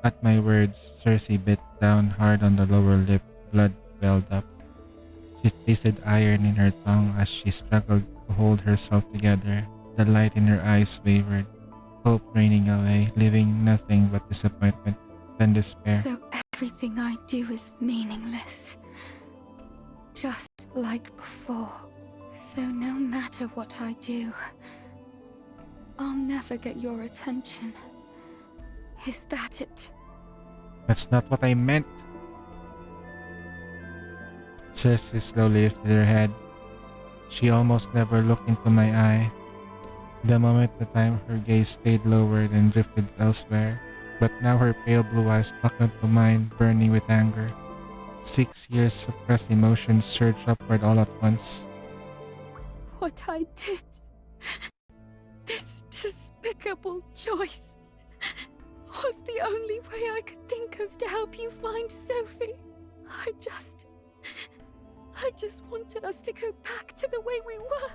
At my words, Cersei bit down hard on the lower lip. Blood welled up. She tasted iron in her tongue as she struggled to hold herself together. The light in her eyes wavered, hope raining away, leaving nothing but disappointment and despair. So everything I do is meaningless. Just like before. So no matter what I do, I'll never get your attention. Is that it? That's not what I meant. Cersei slowly lifted her head. She almost never looked into my eye. The moment the time her gaze stayed lowered and drifted elsewhere, but now her pale blue eyes locked onto mine, burning with anger. 6 years suppressed emotions surged upward all at once. What I did. This despicable choice was the only way I could think of to help you find Sophie. I just wanted us to go back to the way we were.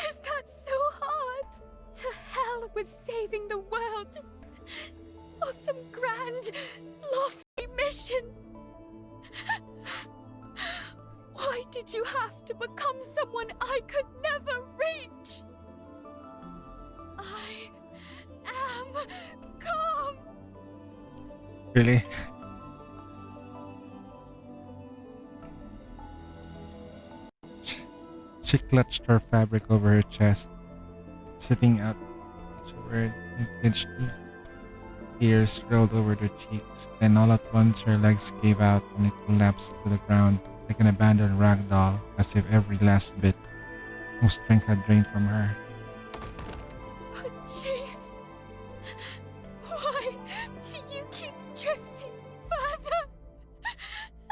Is that so hard? To hell hell with saving the world. Or some grand, lofty mission. Why did you have to become someone I could never reach? I am calm. Really? She clutched her fabric over her chest, sitting out each word in clenched teeth. Tears rolled over her cheeks, then all at once her legs gave out and it collapsed to the ground like an abandoned rag doll, as if every last bit of strength had drained from her. But Chief, why do you keep drifting further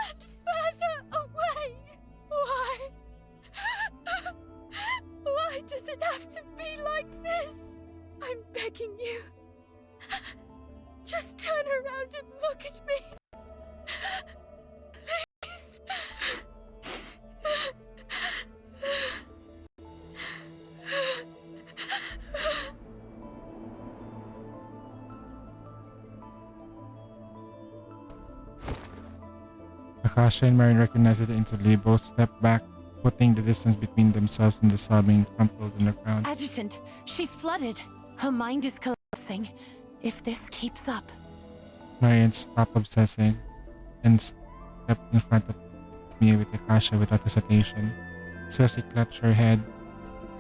and further away? Why? Why does it have to be like this? I'm begging you. Just turn around and look at me. Please. Akasha and Marion recognized it instantly. Both stepped back, putting the distance between themselves and the sobbing crumpled on the ground. Adjutant, she's flooded. Her mind is collapsing. If this keeps up. Marion stopped obsessing and stepped in front of me with Akasha without hesitation. Cersei clutched her head,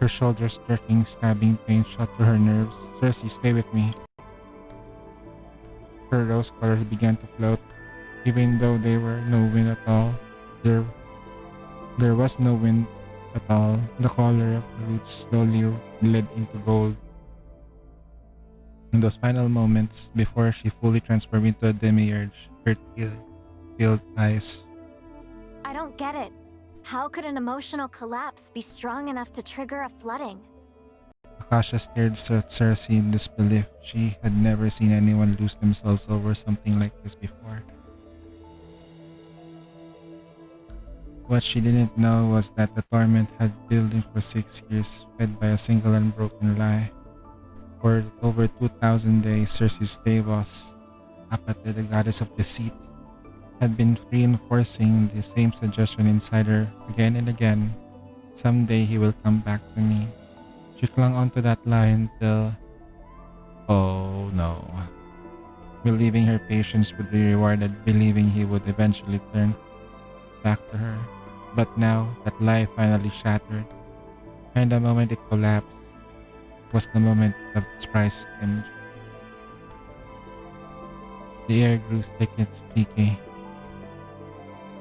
her shoulders jerking, stabbing pain shot through her nerves. Cersei, stay with me. Her rose colors began to float, even though there were no wind at all. There was no wind at all. The color of the roots slowly bled into gold. In those final moments, before she fully transformed into a demiurge, her tear-filled eyes. I don't get it. How could an emotional collapse be strong enough to trigger a flooding? Akasha stared at Cersei in disbelief. She had never seen anyone lose themselves over something like this before. What she didn't know was that the torment had building for 6 years, fed by a single unbroken lie. For over 2,000 days, Cersei's Davos, Apate, the goddess of deceit, had been reinforcing the same suggestion inside her again and again. Someday he will come back to me. She clung onto that lie until... oh no. Believing her patience would be rewarded, believing he would eventually turn back to her. But now, that lie finally shattered. And the moment it collapsed was the moment of surprise image. The air grew thick and sticky.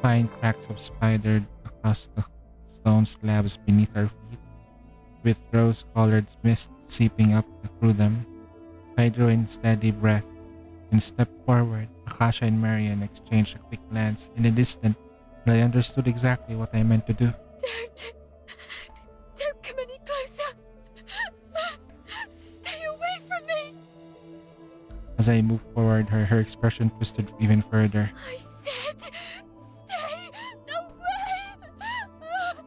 Fine cracks have spidered across the stone slabs beneath our feet, with rose-colored mist seeping up through them. I drew in steady breath and stepped forward. Akasha and Marion exchanged a quick glance. In an instant, I understood exactly what I meant to do. Don't come any closer. Stay away from me. As I moved forward, her expression twisted even further. I said, stay away.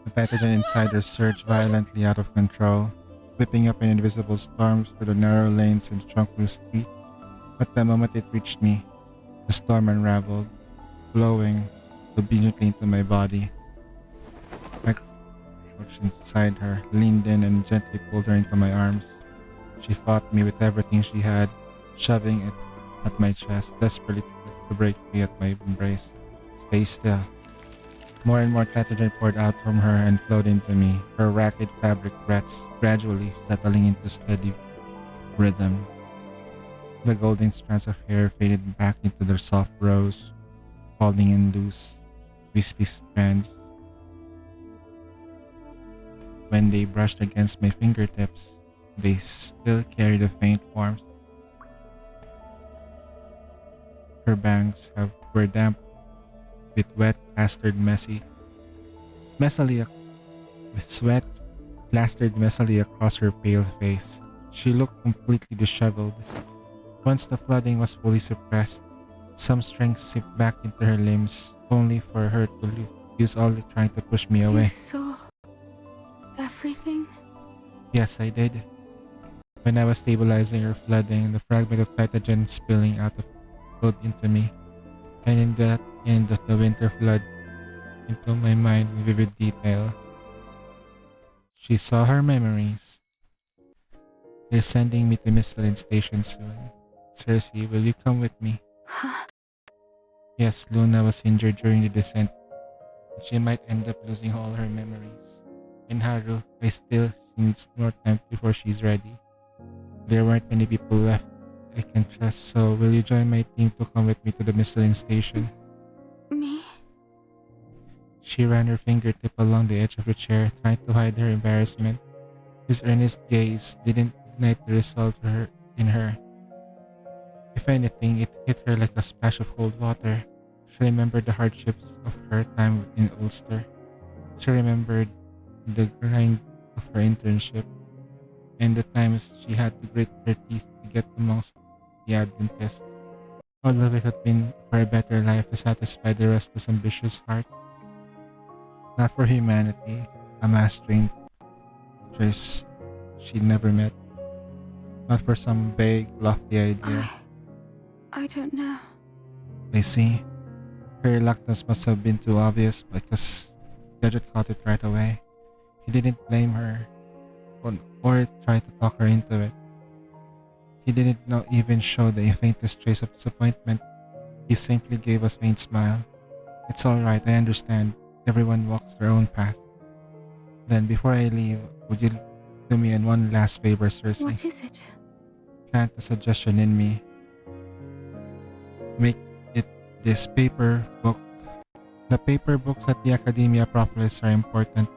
The pathogen inside her surged violently out of control, whipping up an invisible storm through the narrow lanes and trunk-through street. But the moment it reached me, the storm unraveled, blowing obediently into my body. I crouched inside her, leaned in and gently pulled her into my arms. She fought me with everything she had, shoving it at my chest, desperately to break free at my embrace. Stay still. More and more pathogen poured out from her and flowed into me, her ragged fabric breaths gradually settling into steady rhythm. The golden strands of hair faded back into their soft rose, falling in loose, wispy strands. When they brushed against my fingertips, they still carried a faint warmth. Her bangs were damp with wet, plastered sweat plastered messily across her pale face. She looked completely disheveled. Once the flooding was fully suppressed, some strength seeped back into her limbs, only for her to use all it trying to push me away. You saw everything? Yes, I did. When I was stabilizing or flooding, the fragment of Phytogen spilling out of flowed into me, and in that end of the winter flood into my mind in vivid detail. She saw her memories. They're sending me to Michelin Station soon. Cersei, will you come with me? Yes, Luna was injured during the descent. She might end up losing all her memories. And Haru, she needs more time before she's ready. There weren't many people left I can trust, so will you join my team to come with me to the Michelin Station? Me? She ran her fingertip along the edge of her chair, trying to hide her embarrassment. His earnest gaze didn't ignite the resolve in her. If anything, it hit her like a splash of cold water. She remembered the hardships of her time in Ulster. She remembered the grind of her internship and the times she had to grit her teeth to get amongst the Adventists. All of it had been for a better life to satisfy the restless, ambitious heart. Not for humanity, a mass-trained choice she never met. Not for some vague, lofty idea. I don't know. I see. Her reluctance must have been too obvious because Dedrick caught it right away. He didn't blame her or try to talk her into it. He didn't even show the faintest trace of disappointment. He simply gave us a faint smile. It's alright, I understand. Everyone walks their own path. Then before I leave, would you do me one last favor, Cersei? What is it? Plant a suggestion in me. Make it this paper book. The paper books at the Academia Propolis are important.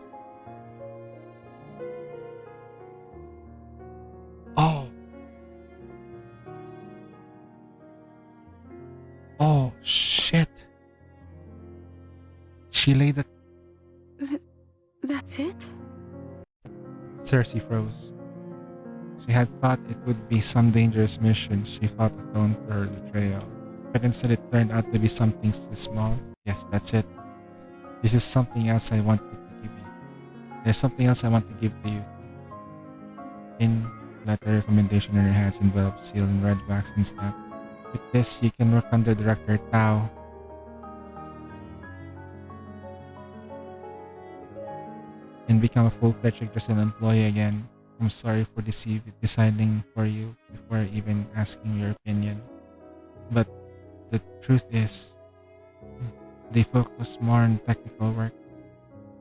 Oh! Oh, shit! She laid it. That's it? Cersei froze. She had thought it would be some dangerous mission she felt atoned for her betrayal. But instead it turned out to be something so small. Yes, that's it. This is something else I want to give you. There's something else I want to give to you. In letter recommendation in her hands enveloped, sealed in red wax and stamp. With this, you can work under Director Tao. And become a full-fledged Yggdrasil employee again. I'm sorry for deciding for you before even asking your opinion. But the truth is, they focus more on technical work,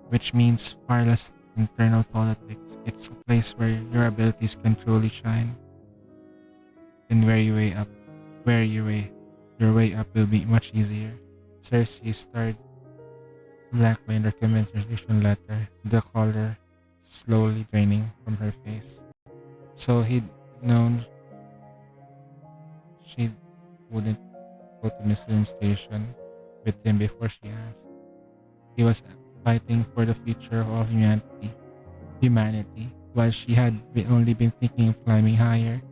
which means far less internal politics. It's a place where your abilities can truly shine. And your way up will be much easier. Cersei started black by the recommendation letter, the color slowly draining from her face. So he'd known she wouldn't go to Michelin Station with him before she asked. He was fighting for the future of all humanity, while she had only been thinking of climbing higher.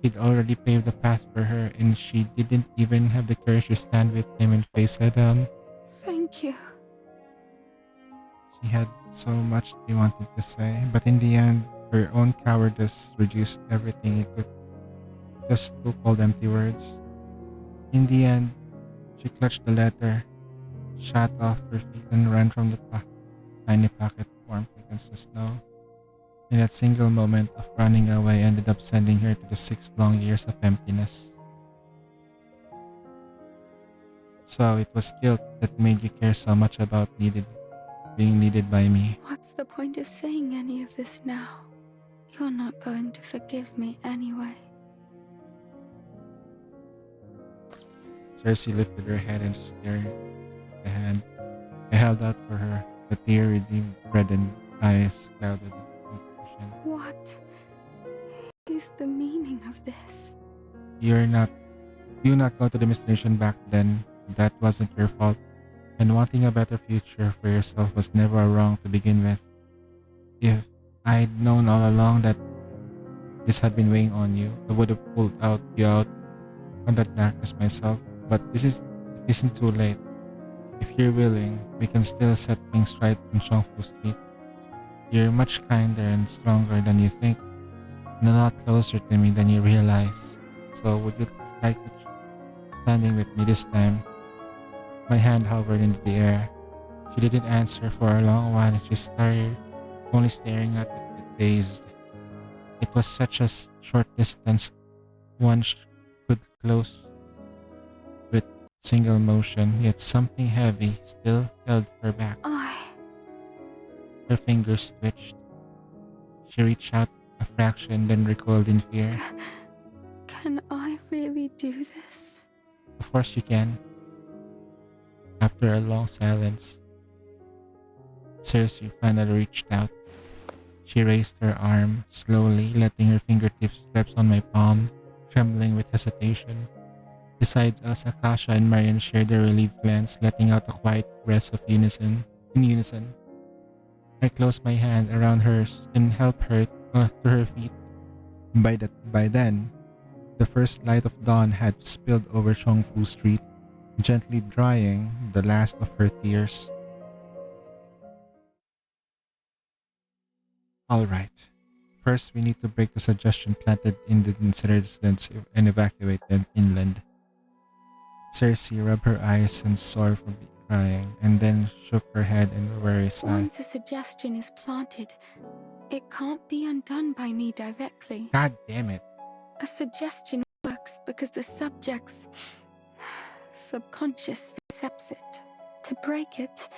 He'd already paved the path for her, and she didn't even have the courage to stand with him and face head on. Thank you. She had so much she wanted to say, but in the end, her own cowardice reduced everything into just two cold, empty words. In the end, she clutched the letter, shot off her feet, and ran from the tiny pocket warm against the snow. And that single moment of running away ended up sending her to the 6 long years of emptiness. So it was guilt that made you care so much about being needed by me. What's the point of saying any of this now? You're not going to forgive me anyway. Cersei lifted her head and stared at the hand I held out for her. The tear-redeemed reddened eyes clouded with confusion. What is the meaning of this? You not go to the destination back then. That wasn't your fault. And wanting a better future for yourself was never wrong to begin with. If I'd known all along that this had been weighing on you, I would have pulled you out from that darkness myself. But it isn't too late. If you're willing, we can still set things right in Shangfu Street. You're much kinder and stronger than you think. and a lot closer to me than you realize. So would you like to standing with me this time? My hand hovered into the air. She didn't answer for a long while and she stared, only staring at it dazed. It was such a short distance one could close with single motion, yet something heavy still held her back. Her fingers twitched. She reached out a fraction, then recoiled in fear. Can I really do this? Of course you can. After a long silence, Cersei finally reached out. She raised her arm, slowly letting her fingertips rest on my palm, trembling with hesitation. Besides us, Akasha and Marian shared a relieved glance, letting out a quiet breath of unison. In unison, I closed my hand around hers and helped her to her feet. By then, the first light of dawn had spilled over Chongfu Street, gently drying the last of her tears. Alright, first we need to break the suggestion planted in the residents and evacuate them inland. Cersei rubbed her eyes and sorry for crying, and then shook her head in a weary sigh. Once a suggestion is planted, it can't be undone by me directly. God damn it. A suggestion works because the subject's subconscious accepts it. To break it,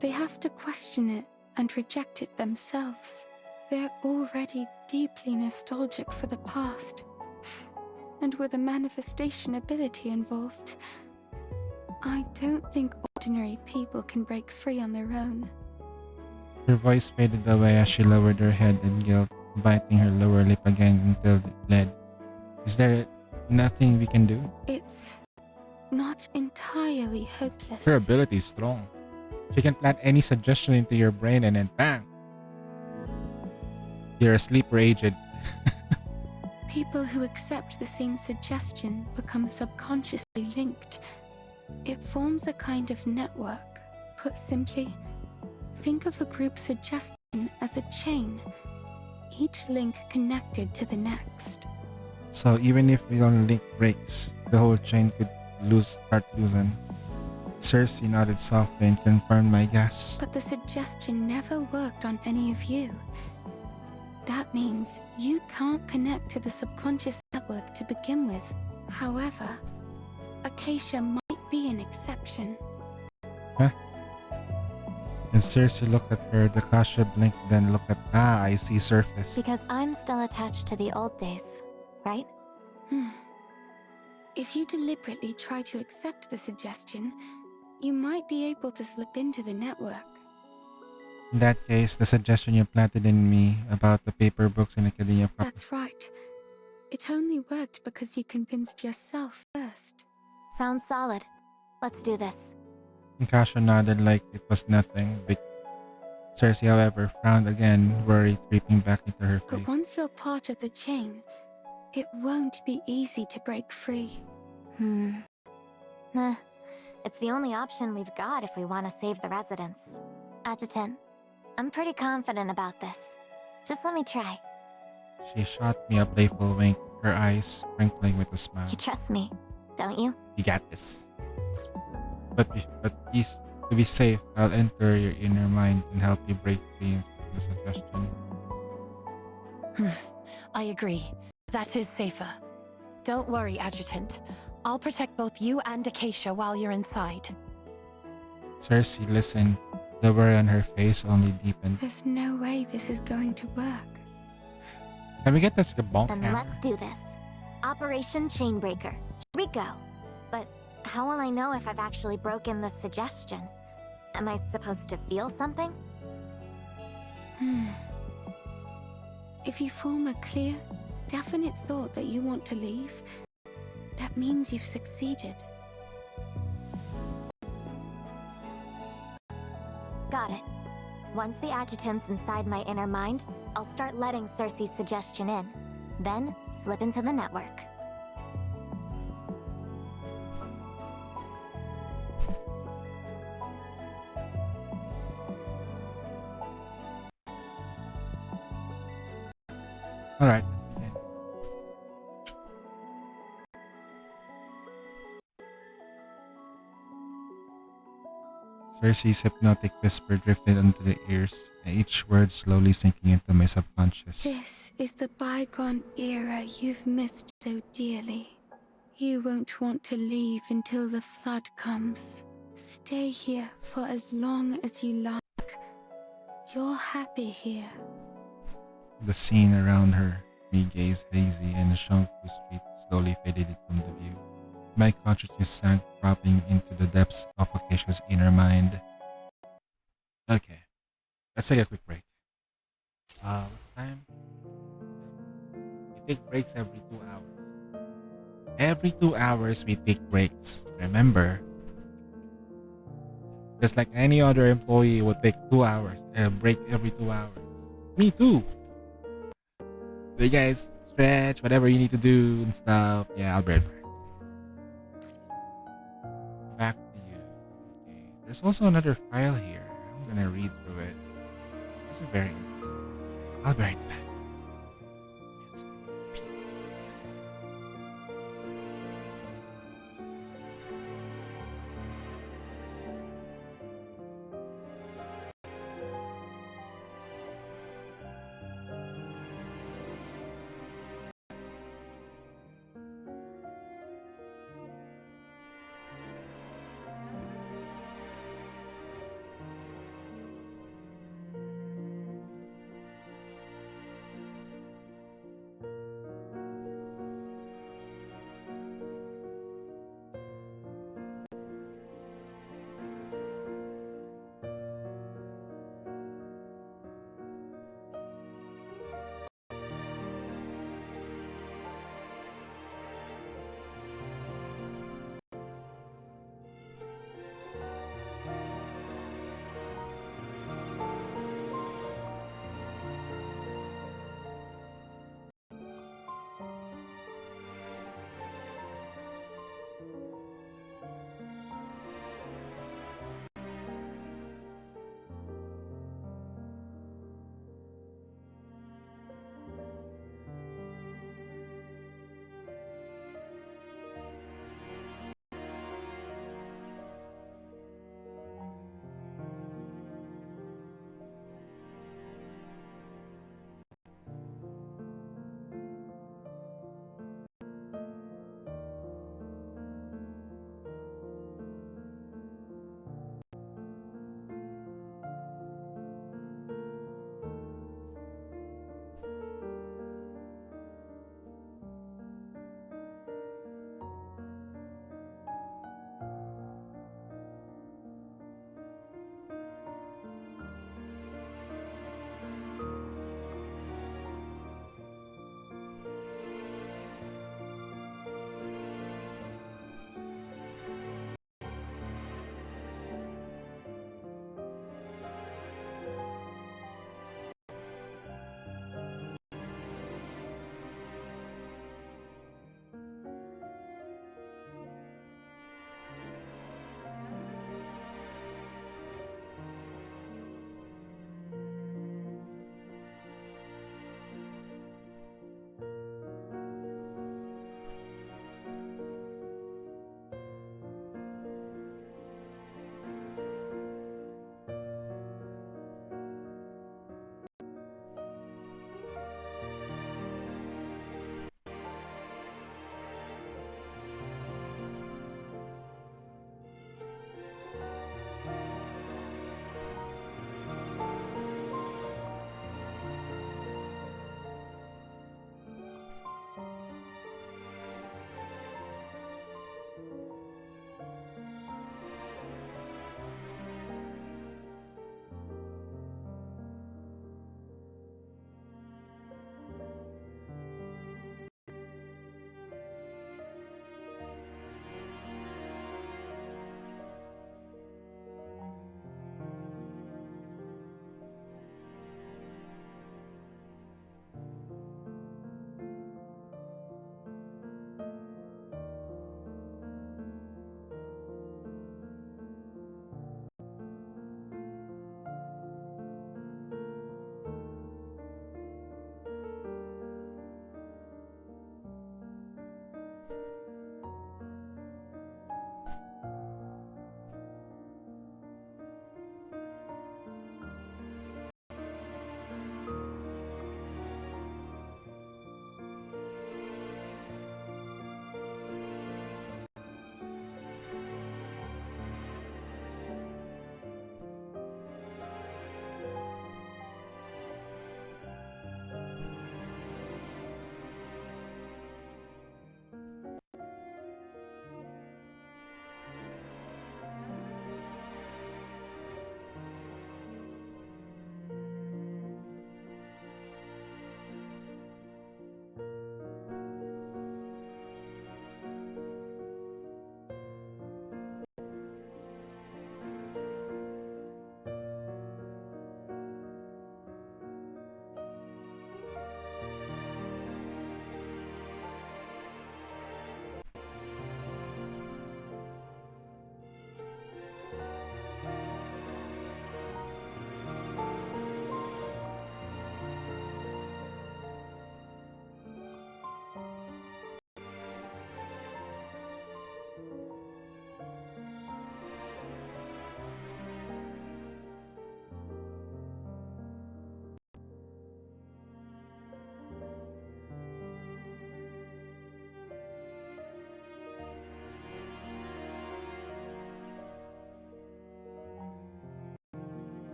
they have to question it and reject it themselves. They're already deeply nostalgic for the past. And with a manifestation ability involved, I don't think ordinary people can break free on their own. Her voice faded away as she lowered her head in guilt, biting her lower lip again until it bled. Is there nothing we can do? It's not entirely hopeless. Her ability is strong. She can plant any suggestion into your brain and then bang! You're asleep or aged. People who accept the same suggestion become subconsciously linked. It forms a kind of network. Put simply, think of a group suggestion as a chain, each link connected to the next. So even if we don't link breaks, the whole chain could start losing. Cersei nodded softly and confirmed my guess. But the suggestion never worked on any of you. That means you can't connect to the subconscious network to begin with. However, Acacia might be an exception. Huh? And Cersei looked at her, the Kasha blinked, then looked at I see surface. Because I'm still attached to the old days, right? If you deliberately try to accept the suggestion, you might be able to slip into the network. In that case, the suggestion you planted in me about the paper books in Academia Proper. That's right. It only worked because you convinced yourself first. Sounds solid. Let's do this. Kasha nodded like it was nothing. Cersei, however, frowned again, worry creeping back into her face. But once you're part of the chain, it won't be easy to break free. Nah, it's the only option we've got if we want to save the residents. Adjutant, I'm pretty confident about this. Just let me try. She shot me a playful wink, her eyes sprinkling with a smile. You trust me, don't you? You got this. But please, to be safe, I'll enter your inner mind and help you break free of the suggestion. I agree. That is safer. Don't worry, Adjutant. I'll protect both you and Acacia while you're inside. Cersei listened. The worry on her face only deepened. There's no way this is going to work. Can we get this bonk Then hammer? let's do this. Operation Chainbreaker. Here we go. But how will I know if I've actually broken the suggestion? Am I supposed to feel something? If you form a clear, definite thought that you want to leave, that means you've succeeded. Got it. Once the adjutant's inside my inner mind, I'll start letting Cersei's suggestion in. Then, slip into the network. Alright, Cersei's hypnotic whisper drifted into the ears, each word slowly sinking into my subconscious. This is the bygone era you've missed so dearly. You won't want to leave until the flood comes. Stay here for as long as you like. You're happy here. The scene around her, me gaze hazy, and the Shangfu street slowly faded from the view. My consciousness sank, dropping into the depths of Acacia's inner mind. Okay, let's take a quick break. What's the time? We take breaks every 2 hours. Every 2 hours, we take breaks. Remember, just like any other employee would take 2 hours, a break every 2 hours. Me too. So you guys stretch, whatever you need to do and stuff. Yeah, I'll be right back. Back to you. Okay. There's also another file here. I'm gonna read through it. It's very interesting. I'll be right back.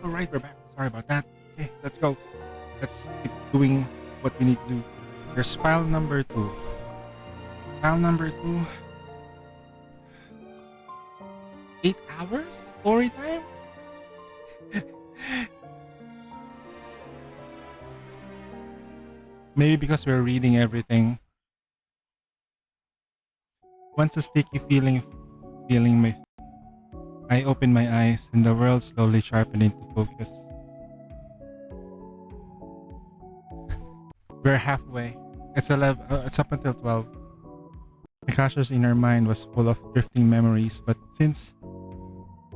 Alright, we're back. Sorry about that. Okay, let's go. Let's keep doing what we need to do. There's file number 2. File number 2. 8 hours? Story time? Maybe because we're reading everything. Once a sticky feeling my I opened my eyes and the world slowly sharpened into focus. We're halfway. It's 11. It's up until 12. Akasha's inner mind was full of drifting memories, but since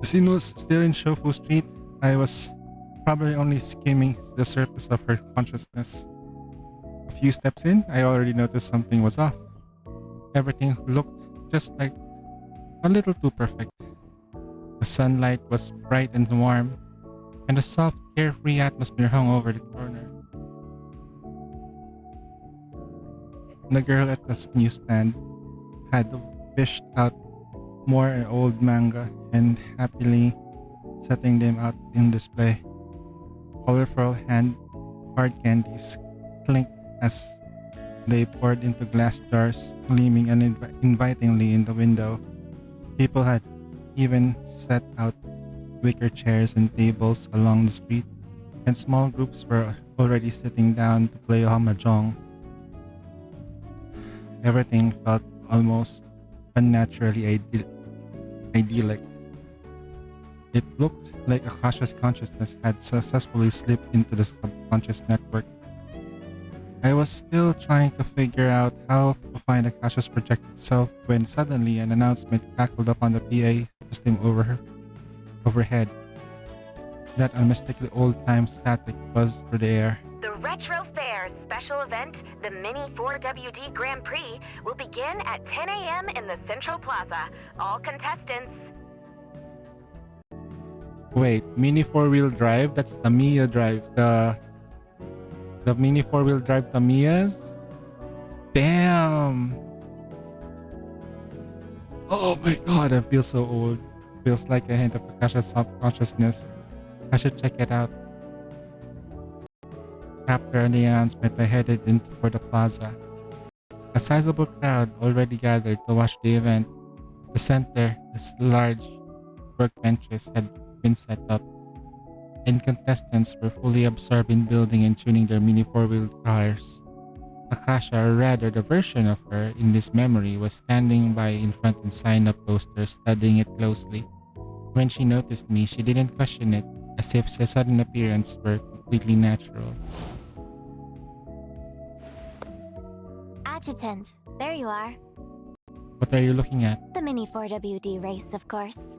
the scene was still in Shofu Street, I was probably only skimming the surface of her consciousness. A few steps in, I already noticed something was off. Everything looked just like a little too perfect. The sunlight was bright and warm, and a soft, carefree atmosphere hung over the corner. The girl at the newsstand had fished out more old manga and happily setting them out in display. Colorful hard candies clinked as they poured into glass jars, gleaming invitingly in the window. People had even set out wicker chairs and tables along the street, and small groups were already sitting down to play mahjong. Everything felt almost unnaturally idyllic. It looked like Akasha's consciousness had successfully slipped into the subconscious network. I was still trying to figure out how to find Akasha's projected self when suddenly an announcement crackled up on the PA system overhead. That unmistakably old-time static buzzed through the air. The Retro Fair special event, the Mini 4WD Grand Prix, will begin at 10 a.m. in the Central Plaza. All contestants... Wait, Mini 4-wheel drive? That's Tamiya drives. The Mini 4-wheel drive Tamiyas? Damn! Oh my god, I feel so old. Feels like a hint of Akasha's subconsciousness. I should check it out. After the announcement, I headed for the plaza. A sizable crowd already gathered to watch the event. At the center, large workbenches had been set up, and contestants were fully absorbed in building and tuning their mini 4-wheel cars. Akasha, or rather the version of her in this memory, was standing by in front and signed up poster, studying it closely. When she noticed me, she didn't question it, as if the sudden appearance were completely natural. Adjutant, there you are. What are you looking at? The Mini 4WD race, of course.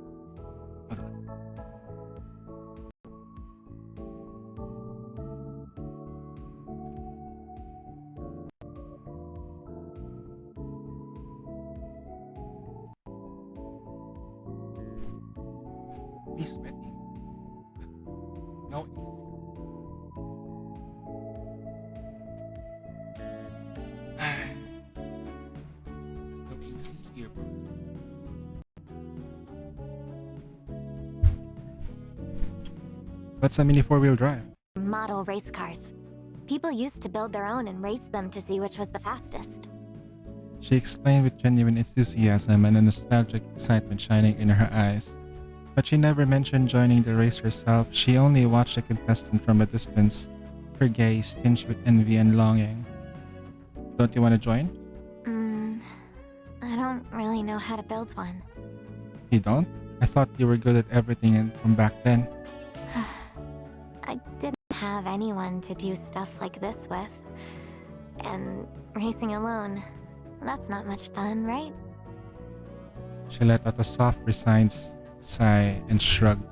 He's sweating. No AC. There's no AC here, bro. What's a mini 4-wheel drive? Model race cars. People used to build their own and race them to see which was the fastest. She explained with genuine enthusiasm and a nostalgic excitement shining in her eyes. But she never mentioned joining the race herself. She only watched the contestant from a distance, her gaze tinged with envy and longing. Don't you want to join? I don't really know how to build one. You don't? I thought you were good at everything from back then. I didn't have anyone to do stuff like this with. And racing alone, that's not much fun, right? She let out a soft, resigned sigh and shrugged.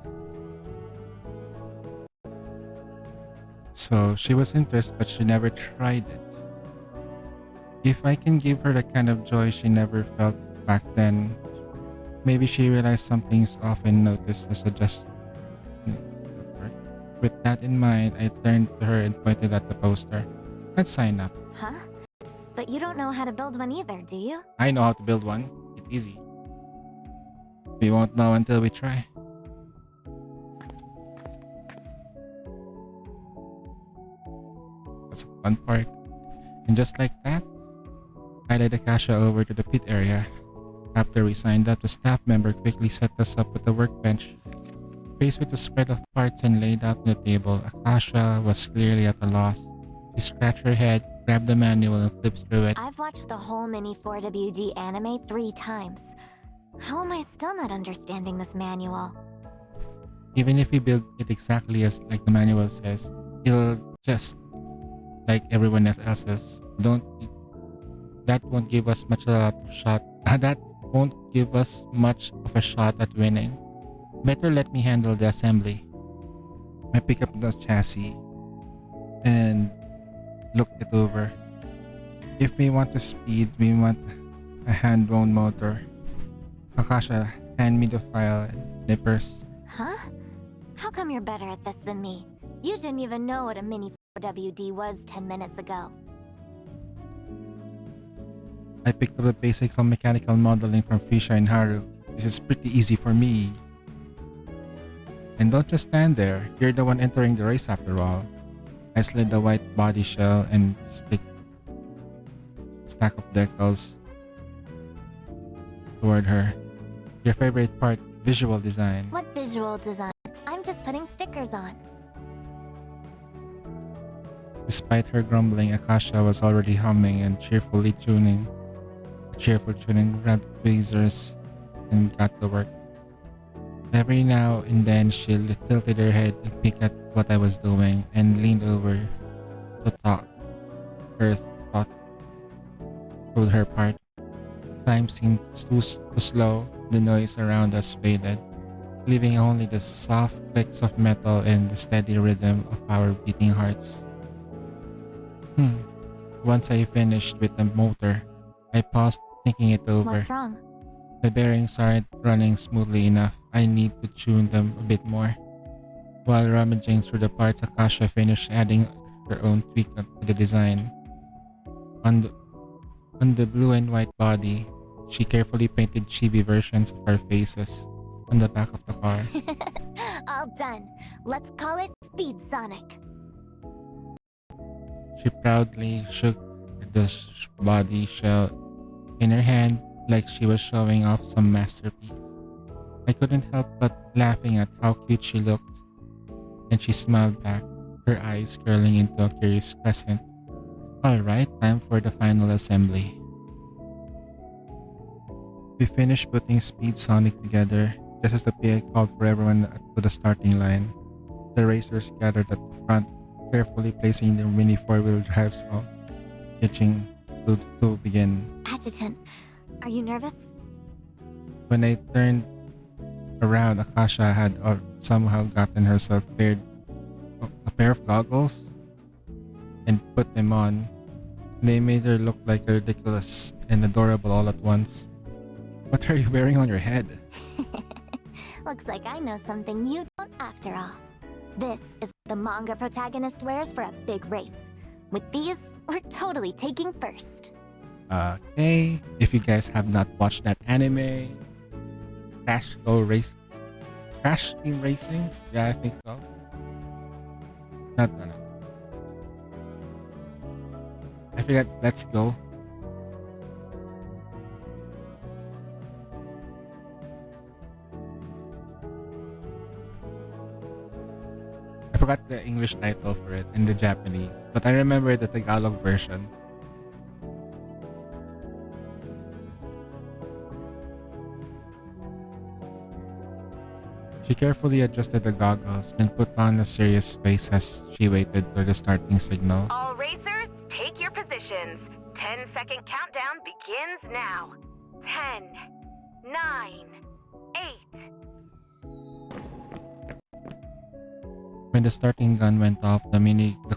So she was interested, but she never tried it. If I can give her the kind of joy she never felt back then, maybe she realized something's off and noticed the suggestion. With that in mind, I turned to her and pointed at the poster. Let's sign up. Huh? But you don't know how to build one either, do you? I know how to build one. It's easy. We won't know until we try. fun part. And just like that, I led Akasha over to the pit area. After we signed up, the staff member quickly set us up with a workbench. Faced with the spread of parts and laid out on the table, Akasha was clearly at a loss. She scratched her head, grabbed the manual, and flipped through it. I've watched the whole Mini 4WD anime 3 times. How am I still not understanding this manual? Even if we build it exactly as like the manual says, it'll just like everyone else's. That won't give us much of a shot. That won't give us much of a shot at winning. Better let me handle the assembly. I pick up the chassis and look it over. If we want the speed, we want a hand-wound motor. Akasha, hand me the file and nippers. Huh? How come you're better at this than me? You didn't even know what a Mini 4WD was 10 minutes ago. I picked up the basics of mechanical modeling from Fisha and Haru. This is pretty easy for me. And don't just stand there. You're the one entering the race after all. I slid the white body shell and stack of decals toward her. Your favorite part, visual design. What visual design? I'm just putting stickers on. Despite her grumbling, Akasha was already humming and cheerful tuning, grabbed tweezers and got to work. Every now and then she tilted her head and peeked at what I was doing and leaned over to talk. Her thought told her part. Time seemed too slow, the noise around us faded, leaving only the soft clicks of metal and the steady rhythm of our beating hearts. Once I finished with the motor, I paused thinking it over. What's wrong? The bearings aren't running smoothly enough. I need to tune them a bit more. While rummaging through the parts, Akasha finished adding her own tweak to the design. On the blue and white body, she carefully painted chibi versions of our faces on the back of the car. All done. Let's call it Speed Sonic. She proudly shook the body shell in her hand like she was showing off some masterpiece. I couldn't help but laughing at how cute she looked, and she smiled back, her eyes curling into a curious crescent. Alright, time for the final assembly. We finished putting Speed Sonic together, just as the PA called for everyone to the starting line. The racers gathered at the front, carefully placing their mini four-wheel drives on, hitching to begin. Adjutant, are you nervous? When I turned around, Akasha had somehow gotten herself a pair of goggles and put them on. They made her look like ridiculous and adorable all at once. What are you wearing on your head? Looks like I know something you don't after all. This is what the manga protagonist wears for a big race. With these, we're totally taking first. Okay, if you guys have not watched that anime, Crash Team Racing? Yeah, I think so. No. I forgot, Let's Go. I forgot the English title for it in the Japanese, but I remember the Tagalog version. She carefully adjusted the goggles, then put on a serious face as she waited for the starting signal. All racers, take your positions. 10-second countdown begins now. 10, 9, 8. When the starting gun went off, the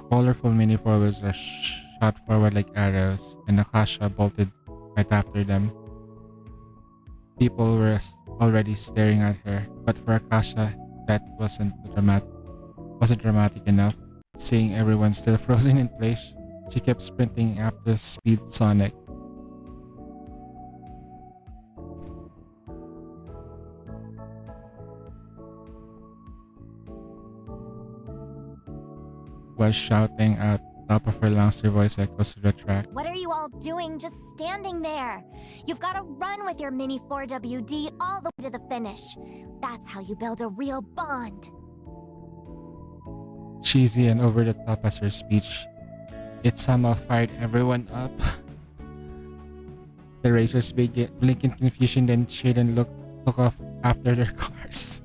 colorful mini four-wheels were shot forward like arrows, and Akasha bolted right after them. People were already staring at her, but for Akasha, that wasn't dramatic enough. Seeing everyone still frozen in place, she kept sprinting after Speed Sonic. Was shouting out top of her lungs, her voice echoes through the track. What are you all doing just standing there? You've got to run with your mini 4WD all the way to the finish. That's how you build a real bond. Cheesy and over the top as her speech, it somehow fired everyone up. The racers blink in confusion, then cheered and took off after their cars.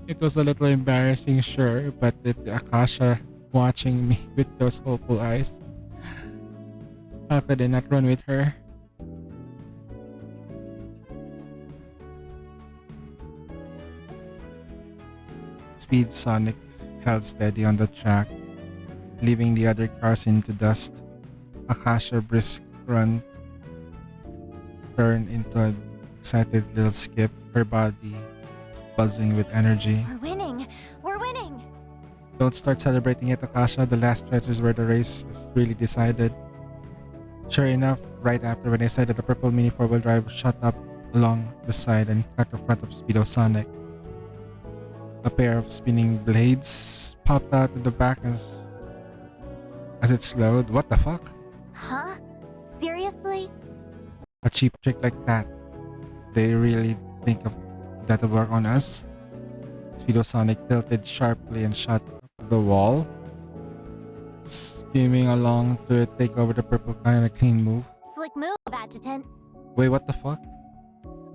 It was a little embarrassing, sure, but with Akasha watching me with those hopeful eyes, how could I not run with her? Speed Sonic held steady on the track, leaving the other cars into dust. Akasha brisk run turned into an excited little skip, her body buzzing with energy. We're winning! We're winning! Don't start celebrating it, Akasha. The last stretch is where the race is really decided. Sure enough, right after when I said that the purple mini 4-wheel drive shot up along the side and cut the front of Speedo Sonic. A pair of spinning blades popped out in the back as it slowed. What the fuck? Huh? Seriously? A cheap trick like that. They really think of that to work on us? Speedo Sonic tilted sharply and shot the wall, skimming along to take over the purple car in a clean move. Slick move, Adjutant. Wait, what the fuck?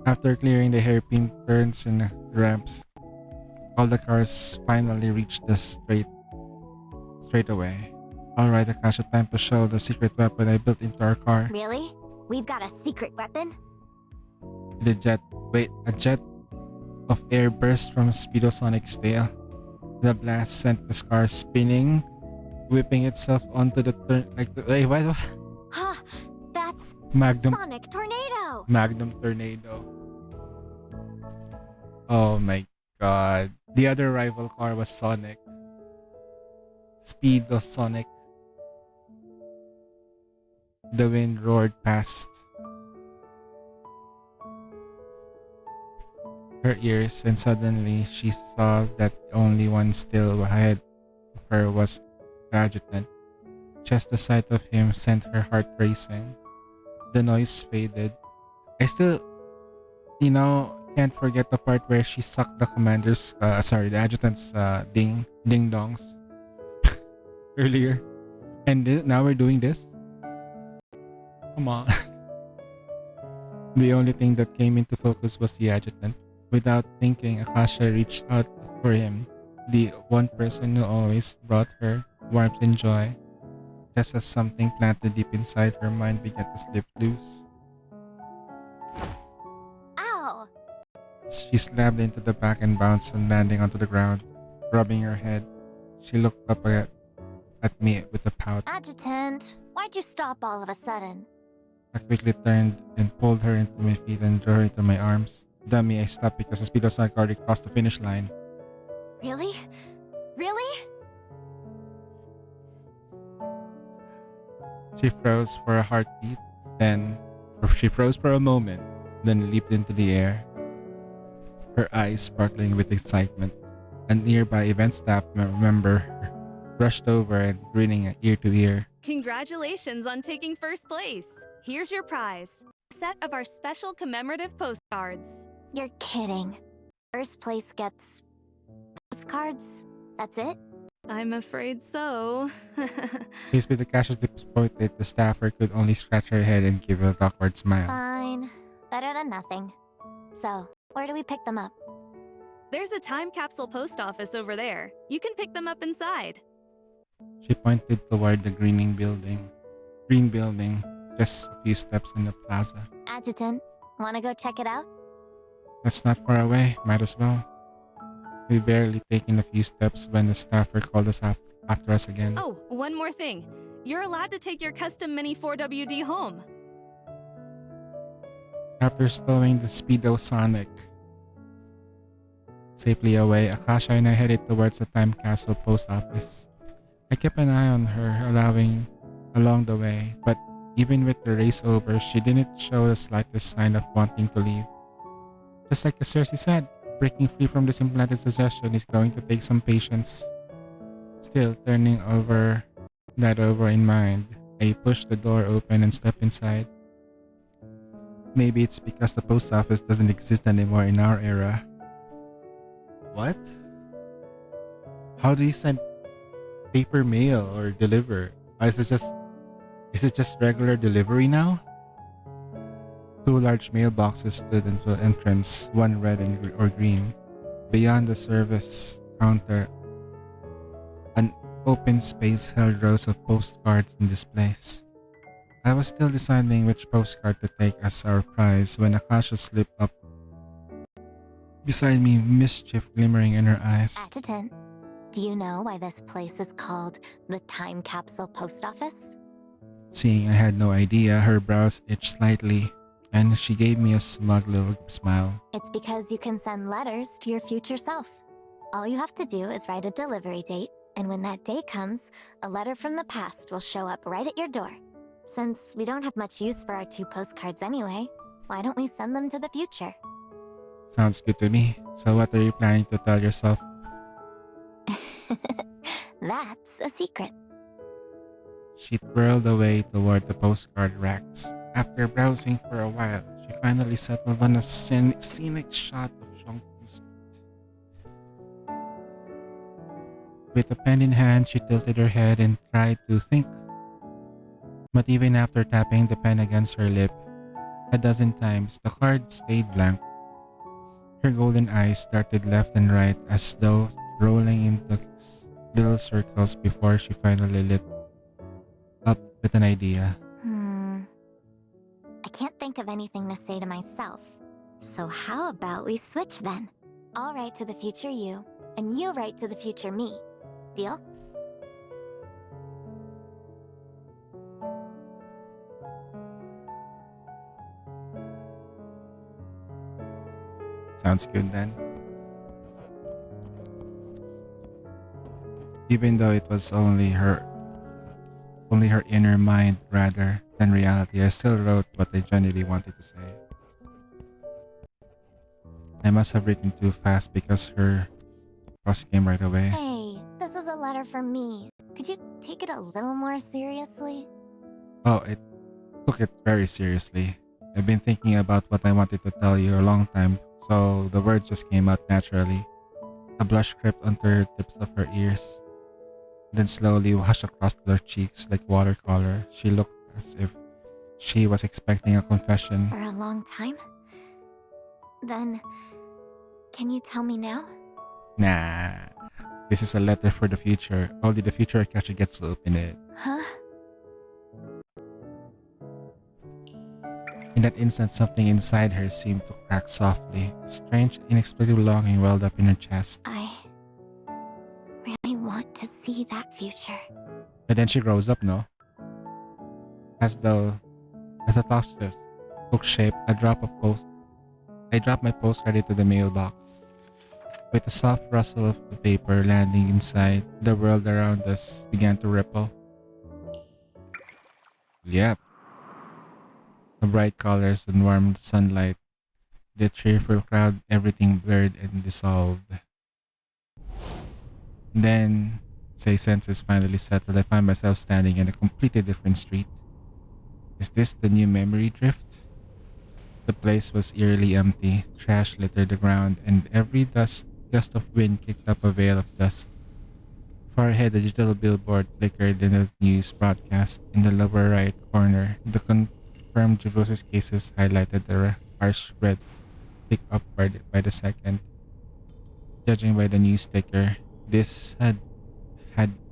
After clearing the hairpin turns and ramps, all the cars finally reached the straightaway. Alright, Akasha, time to show the secret weapon I built into our car. Really? We've got a secret weapon? A jet of air burst from Speedo Sonic's tail. The blast sent the car spinning, whipping itself onto the turn wait, what? Huh, that's Magnum Sonic Tornado! Magnum Tornado. Oh my god. The other rival car was Sonic. Speedo Sonic. The wind roared past her ears, and suddenly she saw that the only one still ahead of her was the adjutant. Just the sight of him sent her heart racing. The noise faded. I still, can't forget the part where she sucked the the adjutant's ding dongs earlier. And now we're doing this? Come on. The only thing that came into focus was the adjutant. Without thinking, Akasha reached out for him, the one person who always brought her warmth and joy, just as something planted deep inside her mind began to slip loose. Ow! She slammed into the back and bounced and landing onto the ground, rubbing her head. She looked up at me with a pout. Adjutant, why'd you stop all of a sudden? I quickly turned and pulled her into my feet and drew her into my arms. Dummy, I stopped because the Speedo Sonic already crossed the finish line. Really? Really? She froze for a heartbeat, she froze for a moment, then leaped into the air, her eyes sparkling with excitement. A nearby event staff member rushed over and grinning ear to ear. Congratulations on taking first place. Here's your prize. A set of our special commemorative postcards. You're kidding. First place gets postcards? That's it? I'm afraid so. Faced with the casual disappointed, the staffer could only scratch her head and give an awkward smile. Fine. Better than nothing. So, where do we pick them up? There's a time capsule post office over there. You can pick them up inside. She pointed toward the green building, just a few steps in the plaza. Adjutant, wanna go check it out? That's not far away, might as well. We barely taken a few steps when the staffer called us after us again. Oh, one more thing. You're allowed to take your custom Mini 4WD home. After stowing the Speedo Sonic safely away, Akasha and I headed towards the time capsule post office. I kept an eye on her along the way, but even with the race over, she didn't show the slightest sign of wanting to leave. Just like Cersei said, breaking free from this implanted suggestion is going to take some patience. Still, turning over That over in mind, I pushed the door open and stepped inside. Maybe it's because the post office doesn't exist anymore in our era. What? How do you send paper mail or deliver? Or is it just regular delivery now? Two large mailboxes stood in the entrance, one red or green. Beyond the service counter, an open space held rows of postcards and displays. I was still deciding which postcard to take as our prize when Akasha slipped up beside me, mischief glimmering in her eyes. Adjutant, do you know why this place is called the Time Capsule Post Office? Seeing I had no idea, her brows itched slightly, and she gave me a smug little smile. It's because you can send letters to your future self. All you have to do is write a delivery date, and when that day comes, a letter from the past will show up right at your door. Since we don't have much use for our 2 postcards anyway, why don't we send them to the future? Sounds good to me. So what are you planning to tell yourself? That's a secret. She twirled away toward the postcard racks. After browsing for a while, she finally settled on a scenic shot of Shangfu Street. With a pen in hand, she tilted her head and tried to think. But even after tapping the pen against her lip a dozen times, the card stayed blank. Her golden eyes darted left and right as though rolling into little circles before she finally lit up with an idea. I can't think of anything to say to myself. So how about we switch then? I'll write to the future you, and you write to the future me. Deal? Sounds good then. Even though it was only her inner mind rather than reality, I still wrote what I genuinely wanted to say. I must have written too fast because her cross came right away. Hey, this is a letter from me. Could you take it a little more seriously? Oh, it took it very seriously. I've been thinking about what I wanted to tell you a long time, so the words just came out naturally. A blush crept onto the tips of her ears, then slowly washed across her cheeks like watercolor. She looked as if she was expecting a confession. For a long time? Then, can you tell me now? Nah, this is a letter for the future. Only the future Akasha gets to open it. Huh? In that instant, something inside her seemed to crack softly. A strange, inexplicable longing welled up in her chest. I really want to see that future. But then she grows up, no? As the thought took shape, I dropped my postcard into the mailbox. With a soft rustle of the paper landing inside, the world around us began to ripple. Yep. The bright colors and warm sunlight, the cheerful crowd, everything blurred and dissolved. Then, say senses finally settled, I find myself standing in a completely different street. Is this the new memory drift? The place was eerily empty, trash littered the ground, and every gust of wind kicked up a veil of dust. Far ahead, a digital billboard flickered in the news broadcast. In the lower right corner, the confirmed tuberculosis cases highlighted the harsh red tick upward by the second. Judging by the news ticker, this had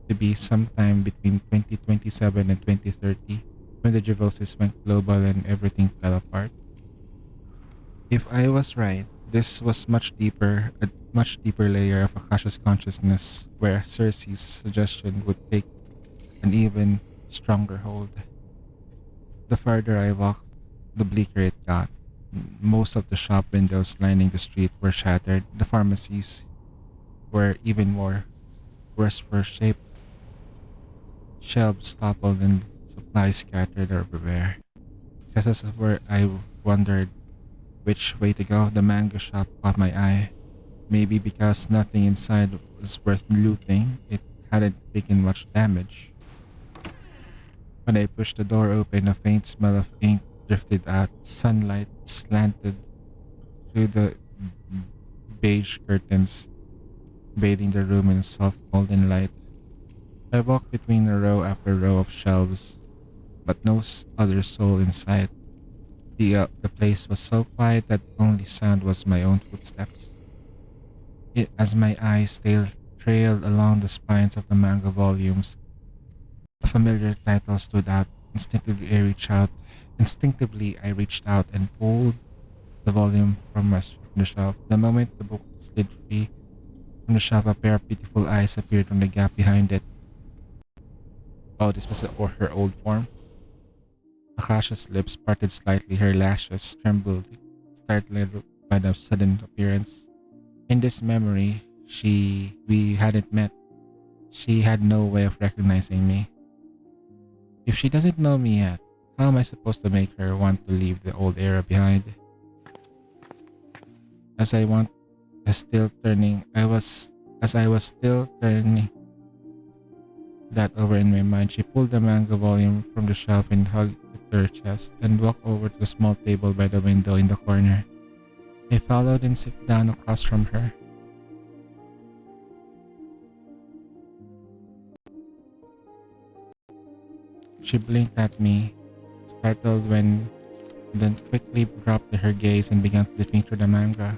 to be sometime between 2027 and 2030 when the Juvosis went global and everything fell apart. If I was right, this was a much deeper layer of Akasha's consciousness where Cersei's suggestion would take an even stronger hold. The farther I walked, the bleaker it got. Most of the shop windows lining the street were shattered. The pharmacies were even worse for shape. Shelves toppled and supplies scattered everywhere. Just as I wondered which way to go, the mango shop caught my eye. Maybe because nothing inside was worth looting, it hadn't taken much damage. When I pushed the door open, a faint smell of ink drifted out. Sunlight slanted through the beige curtains, bathing the room in soft golden light. I walked between row after row of shelves, but no other soul in sight. The place was so quiet that the only sound was my own footsteps. As my eyes trailed along the spines of the manga volumes, a familiar title stood out. Instinctively, I reached out and pulled the volume from the shelf. The moment the book slid free from the shelf, a pair of beautiful eyes appeared from the gap behind it. Oh, this was her old form. Akasha's lips parted slightly, her lashes trembled, startled by the sudden appearance. In this memory, we hadn't met. She had no way of recognizing me. If she doesn't know me yet, how am I supposed to make her want to leave the old era behind? As I was still turning that over in my mind, she pulled the manga volume from the shelf and hugged it to her chest and walked over to the small table by the window in the corner. I followed and sat down across from her. She blinked at me, startled then quickly dropped her gaze and began flipping through the manga.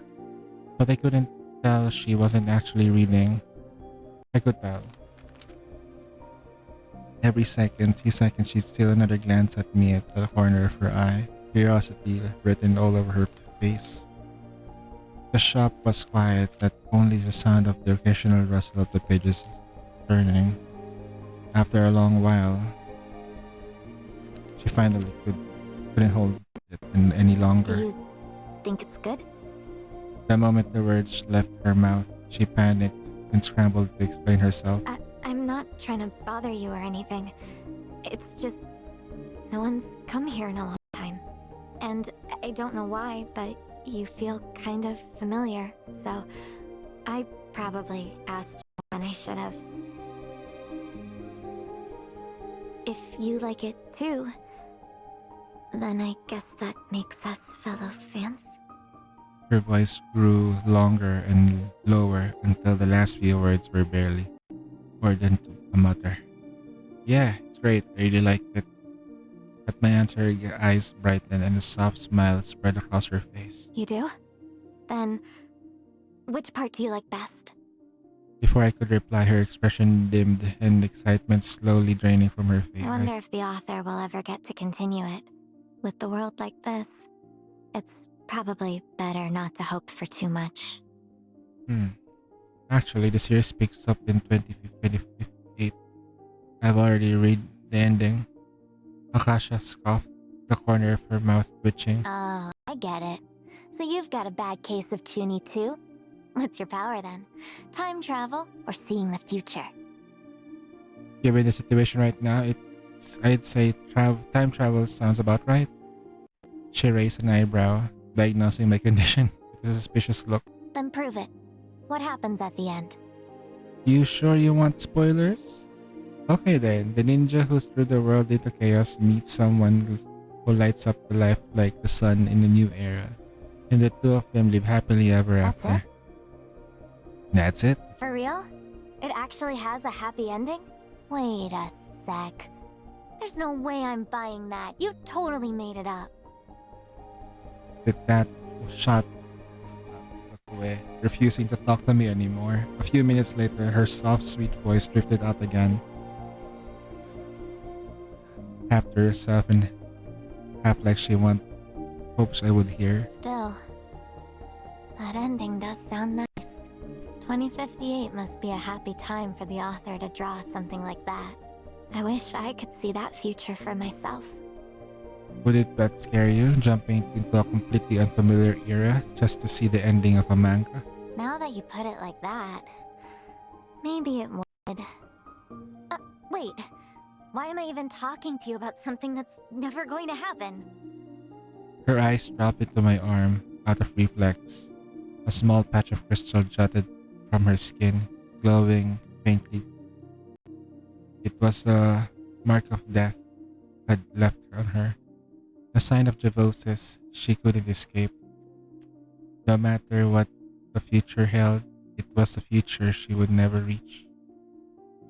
But I couldn't tell she wasn't actually reading. I could tell. Every few seconds, she'd steal another glance at me at the corner of her eye, curiosity written all over her face. The shop was quiet, but only the sound of the occasional rustle of the pages turning. After a long while, she finally couldn't hold it any longer. Do you think it's good? The moment the words left her mouth, she panicked and scrambled to explain herself. I'm not trying to bother you or anything. It's just no one's come here in a long time. And I don't know why, but you feel kind of familiar, so I probably asked when I should have. If you like it too, then I guess that makes us fellow fans. Her voice grew longer and lower until the last few words were barely more than a mutter. Yeah, it's great. I really liked it. At my answer, her eyes brightened and a soft smile spread across her face. You do? Then, which part do you like best? Before I could reply, her expression dimmed and excitement slowly draining from her face. I wonder if the author will ever get to continue it. With the world like this, it's probably better not to hope for too much. Actually, the series picks up in 2058. I've already read the ending. Akasha scoffed, the corner of her mouth twitching. Oh, I get it. So you've got a bad case of Chuny too? What's your power then? Time travel or seeing the future? Given the situation right now, I'd say time travel sounds about right. She raised an eyebrow, diagnosing my condition with a suspicious look. Then prove it. What happens at the end? You sure you want spoilers? Okay then, the ninja who threw the world into chaos meets someone who lights up the life like the sun in the new era. And the two of them live happily ever after. That's it? For real? It actually has a happy ending? Wait a sec. There's no way I'm buying that. You totally made it up. With that, shot away, refusing to talk to me anymore. A few minutes later, her soft, sweet voice drifted out again. Half to herself and half like she hopes I would hear. Still, that ending does sound nice. 2058 must be a happy time for the author to draw something like that. I wish I could see that future for myself. Would that scare you, jumping into a completely unfamiliar era just to see the ending of a manga? Now that you put it like that, maybe it would. Wait, why am I even talking to you about something that's never going to happen? Her eyes dropped into my arm, out of reflex. A small patch of crystal jutted from her skin, glowing faintly. It was a mark of death, had left on her. A sign of devosis she couldn't escape. No matter what the future held, it was a future she would never reach.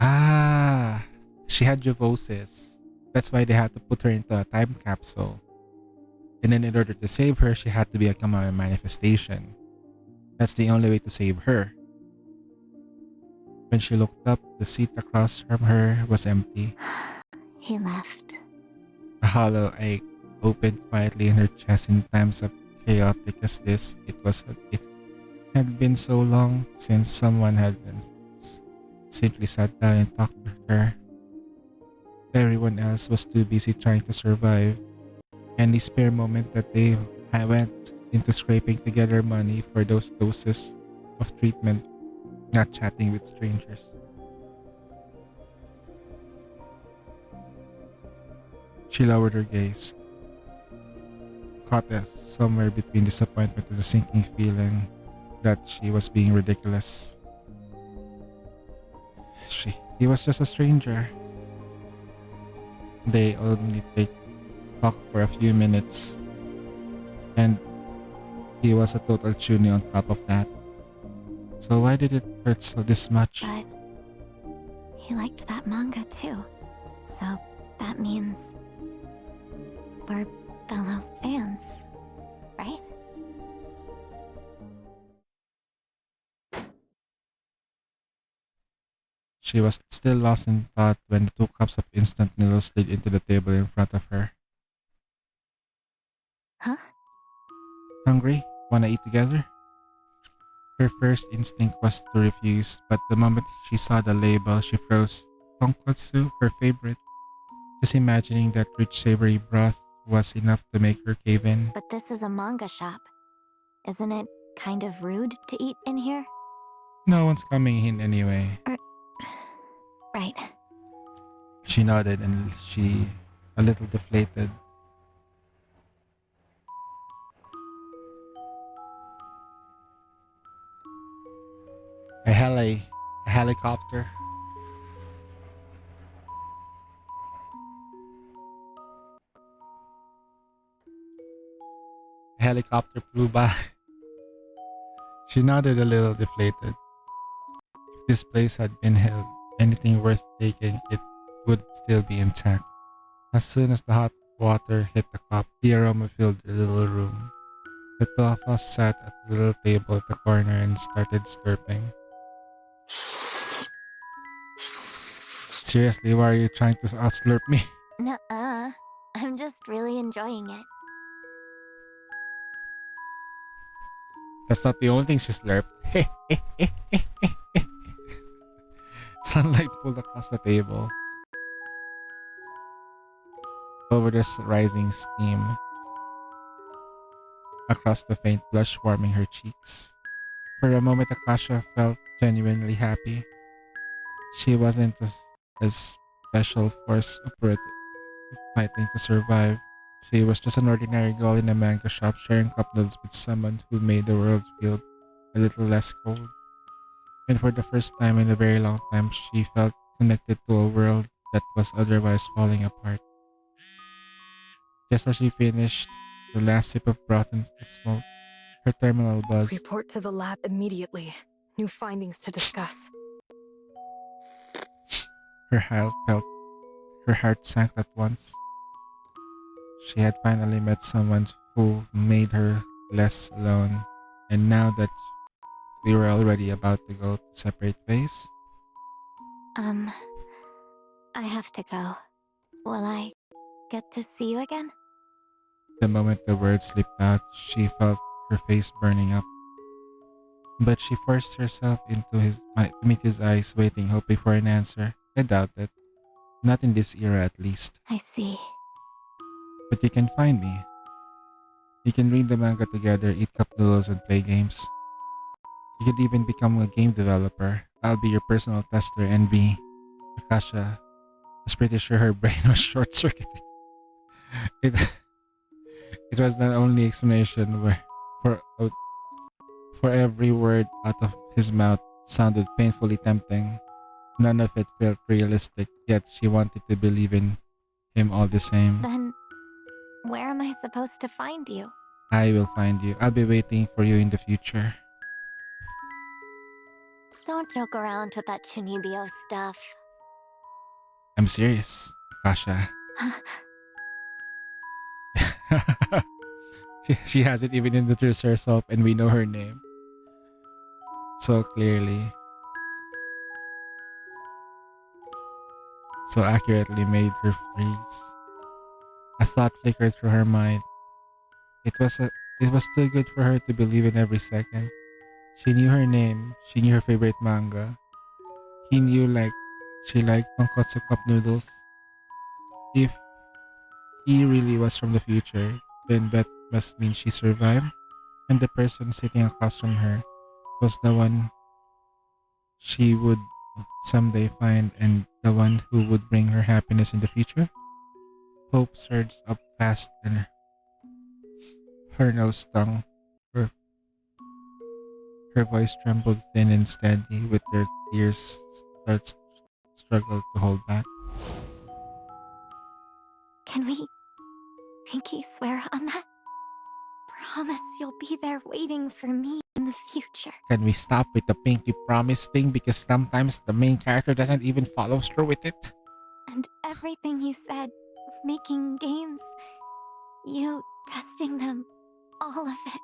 Ah, she had devosis. That's why they had to put her into a time capsule. And then in order to save her, she had to become a manifestation. That's the only way to save her. When she looked up, the seat across from her was empty. He left. A hollow ache opened quietly in her chest in times of chaotic as this. It had been so long since someone had simply sat down and talked to her. Everyone else was too busy trying to survive. Any spare moment that they had went into scraping together money for those doses of treatment, not chatting with strangers. She lowered her gaze, caught us somewhere between disappointment and the sinking feeling that she was being ridiculous. He was just a stranger. They only talk for a few minutes, and he was a total tuny on top of that. So why did it hurt so this much? But he liked that manga too. So that means we're fellow fans, right? She was still lost in thought when the 2 cups of instant noodles slid into the table in front of her. Huh? Hungry? Wanna eat together? Her first instinct was to refuse, but the moment she saw the label, she froze. Tonkotsu, her favorite. Just imagining that rich savory broth was enough to make her cave in. But this is a manga shop. Isn't it kind of rude to eat in here? No one's coming in anyway. Right. She nodded and she, a little deflated. A helicopter. A helicopter flew by. She nodded a little deflated. If this place had been held anything worth taking, it would still be intact. As soon as the hot water hit the cup, the aroma filled the little room. The two of us sat at the little table at the corner and started slurping. Seriously, why are you trying to slurp me? Nuh-uh. I'm just really enjoying it. That's not the only thing she slurped. Sunlight pulled across the table. Over the rising steam. Across the faint blush warming her cheeks. For a moment, Akasha felt genuinely happy. She wasn't a special force operative fighting to survive. She was just an ordinary girl in a manga shop sharing cup noodles with someone who made the world feel a little less cold. And for the first time in a very long time, she felt connected to a world that was otherwise falling apart. Just as she finished the last sip of broth and smoke, her terminal buzzed. Report to the lab immediately. New findings to discuss. Her heart sank at once. She had finally met someone who made her less alone, and now that we were already about to go to separate ways. I have to go. Will I get to see you again? The moment the words slipped out, she felt her face burning up. But she forced herself to meet his eyes, waiting, hoping for an answer. I doubt it. Not in this era, at least. I see. But you can find me. You can read the manga together, eat cup noodles, and play games. You could even become a game developer. I'll be your personal tester, NV. Akasha was pretty sure her brain was short-circuited. It, it was the only explanation for every word out of his mouth sounded painfully tempting. None of it felt realistic, yet she wanted to believe in him all the same. Then, where am I supposed to find you? I will find you. I'll be waiting for you in the future. Don't joke around with that Chunibyo stuff. I'm serious, Kasha. She hasn't even introduced herself and we know her name so clearly. So accurately made her freeze. A thought flickered through her mind. It was too good for her to believe in every second. She knew her name. She knew her favorite manga. He knew she liked tonkotsu cup noodles. If he really was from the future, then that must mean she survived. And the person sitting across from her was the one she would someday find and the one who would bring her happiness in the future. Hope surged up fast and her nose stung. Her, her voice trembled thin and steady with her tears struggled to hold back. Can we pinky swear on that? Promise you'll be there waiting for me in the future. Can we stop with the pinky promise thing because sometimes the main character doesn't even follow through with it? And everything you said, making games, you testing them, all of it.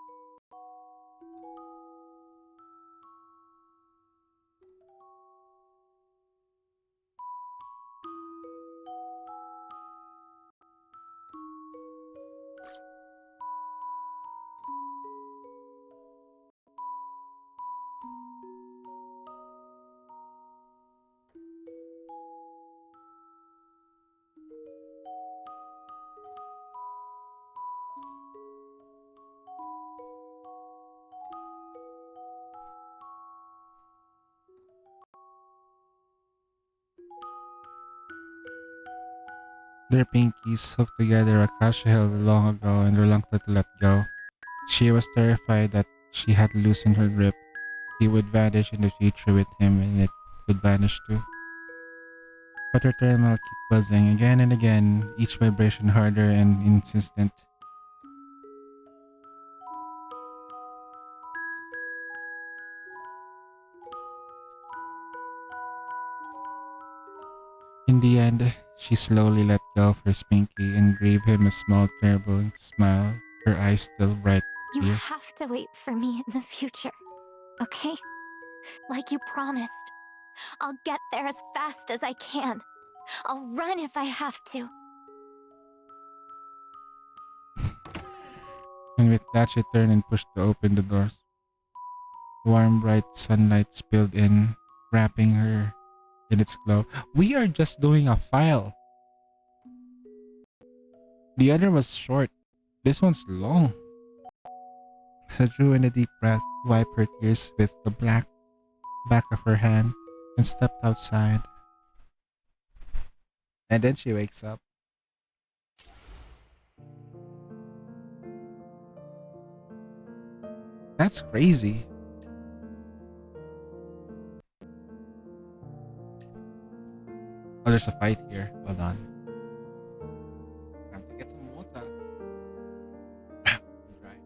Their pinkies hooked together, Akasha held long ago and reluctant to let go. She was terrified that she had loosened her grip. He would vanish in the future with him and it would vanish too. But her terminal kept buzzing again and again, each vibration harder and insistent. In the end, she slowly let go of her Spinky and gave him a small, terrible smile, her eyes still bright You with fear. have to wait for me in the future, okay? Like you promised. I'll get there as fast as I can. I'll run if I have to. And with that, she turned and pushed to open the doors. Warm, bright sunlight spilled in, wrapping her in its glow. We are just doing a file. The other was short. This one's long. She drew in a deep breath, wiped her tears with the black back of her hand, and stepped outside. And then she wakes up. That's crazy. Oh, there's a fight here. Hold on. Time to get some water. Dry.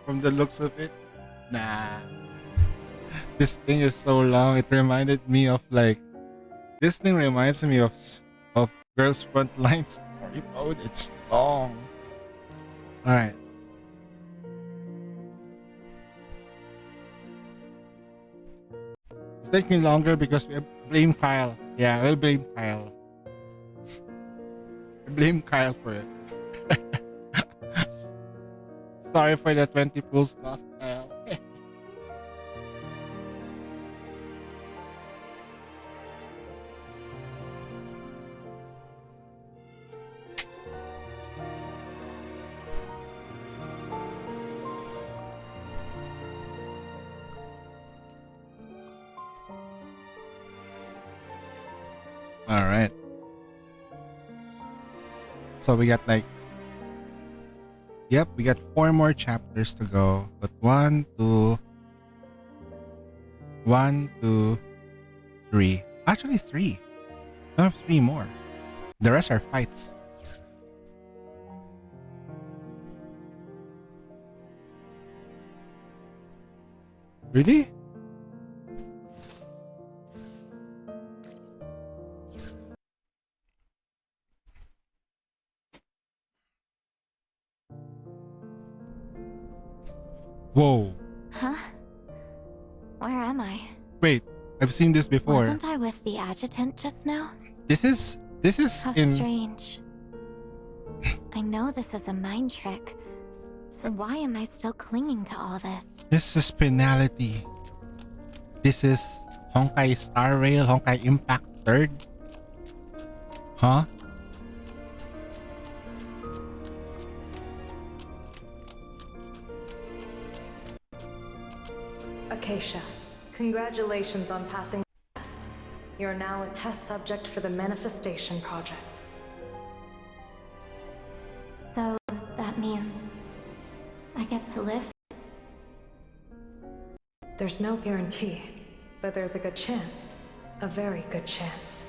from the looks of it. Nah. This thing is so long. It reminded me of like this thing reminds me of Girls Frontline story mode. It's long. Alright. It's taking longer because we blame Kyle. Yeah, we'll blame Kyle. Blame Kyle for it. Sorry for the 20 pools lost, Kyle. All right. So we got like, yep, we got 4 more chapters to go. But 1, 2, 3. Actually 3. I have 3 more. The rest are fights. Really? Whoa. Huh? Where am I? Wait, I've seen this before. Wasn't I with the adjutant just now? This is How in strange. I know this is a mind trick. So why am I still clinging to all this? this is Penality. This is Honkai Star Rail, Honkai Impact 3rd. Huh? Acacia, congratulations on passing the test. You're now a test subject for the Manifestation Project. So that means I get to live? There's no guarantee, but there's a good chance. A very good chance.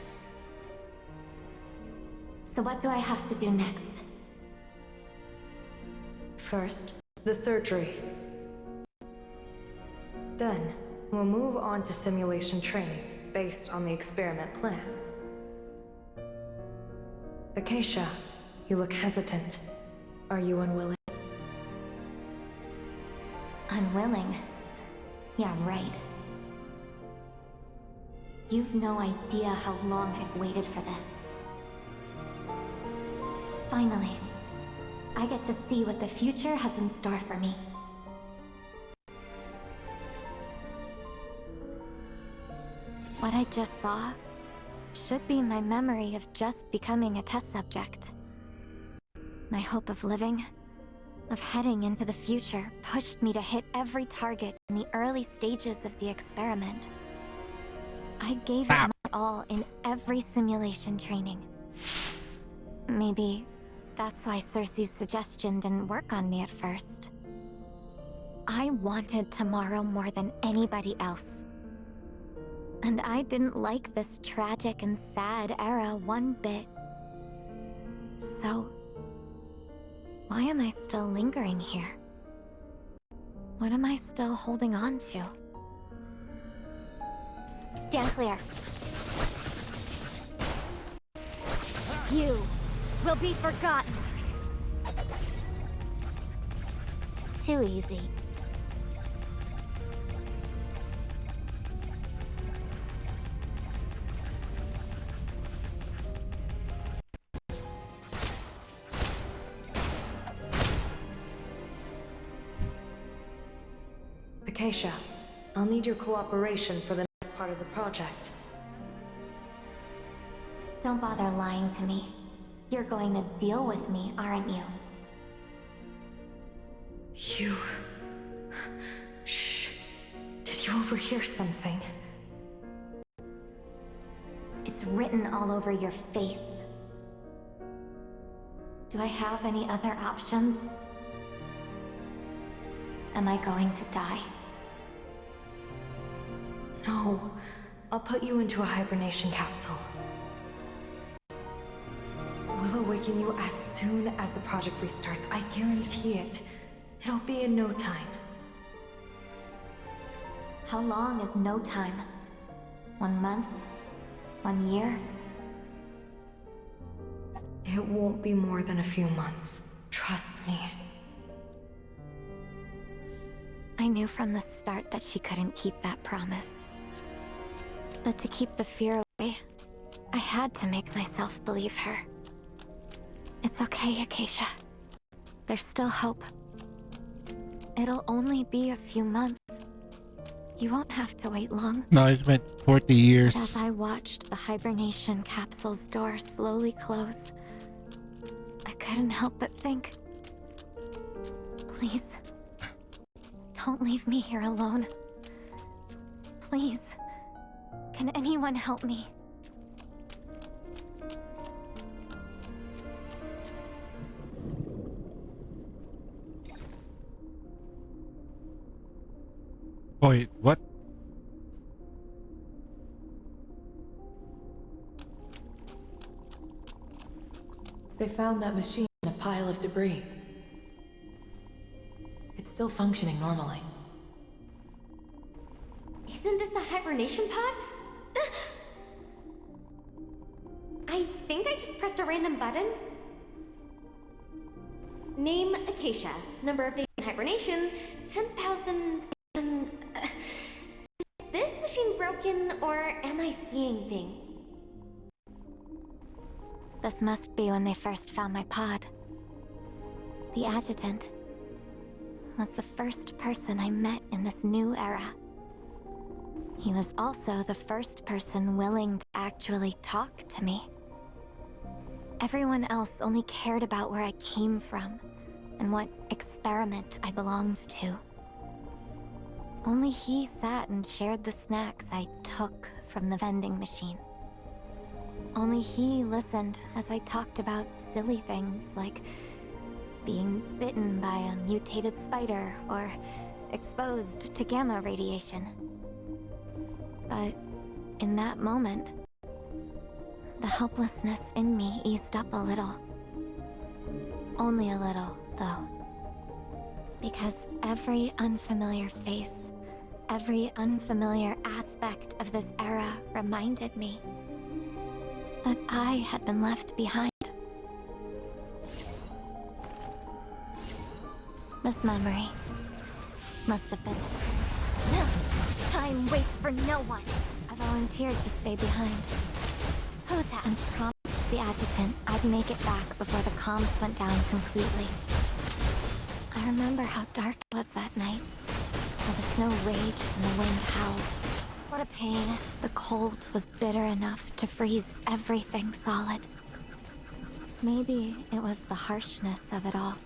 So what do I have to do next? First, the surgery. Then, we'll move on to simulation training, based on the experiment plan. Acacia, you look hesitant. Are you unwilling? Unwilling? Yeah, right. You've no idea how long I've waited for this. Finally, I get to see what the future has in store for me. What I just saw should be my memory of just becoming a test subject. My hope of living, of heading into the future, pushed me to hit every target in the early stages of the experiment. I gave it my all in every simulation training. Maybe that's why Cersei's suggestion didn't work on me at first. I wanted tomorrow more than anybody else. And I didn't like this tragic and sad era one bit. So, why am I still lingering here? What am I still holding on to? Stand clear. You will be forgotten. Too easy. Acacia, I'll need your cooperation for the next part of the project. Don't bother lying to me. You're going to deal with me, aren't you? You... Shh. Did you overhear something? It's written all over your face. Do I have any other options? Am I going to die? No. I'll put you into a hibernation capsule. We'll awaken you as soon as the project restarts. I guarantee it. It'll be in no time. How long is no time? 1 month? 1 year? It won't be more than a few months. Trust me. I knew from the start that she couldn't keep that promise. But to keep the fear away, I had to make myself believe her. It's okay, Acacia. There's still hope. It'll only be a few months. You won't have to wait long. No, it meant 40 But years. as I watched the hibernation capsule's door slowly close, I couldn't help but think, please, don't leave me here alone. Please, can anyone help me? Wait, what? They found that machine in a pile of debris. It's still functioning normally. Isn't this a hibernation pod? I think I just pressed a random button. Name Acacia. Number of days in hibernation 10,000 and... is this machine broken or am I seeing things? This must be when they first found my pod. The adjutant was the first person I met in this new era. He was also the first person willing to actually talk to me. Everyone else only cared about where I came from and what experiment I belonged to. Only he sat and shared the snacks I took from the vending machine. Only he listened as I talked about silly things like being bitten by a mutated spider or exposed to gamma radiation. But in that moment, the helplessness in me eased up a little. Only a little, though. Because every unfamiliar face, every unfamiliar aspect of this era reminded me that I had been left behind. This memory must have been... Time waits for no one. I volunteered to stay behind. Who's that? And promised the adjutant I'd make it back before the comms went down completely. I remember how dark it was that night. How the snow raged and the wind howled. What a pain. The cold was bitter enough to freeze everything solid. Maybe it was the harshness of it all.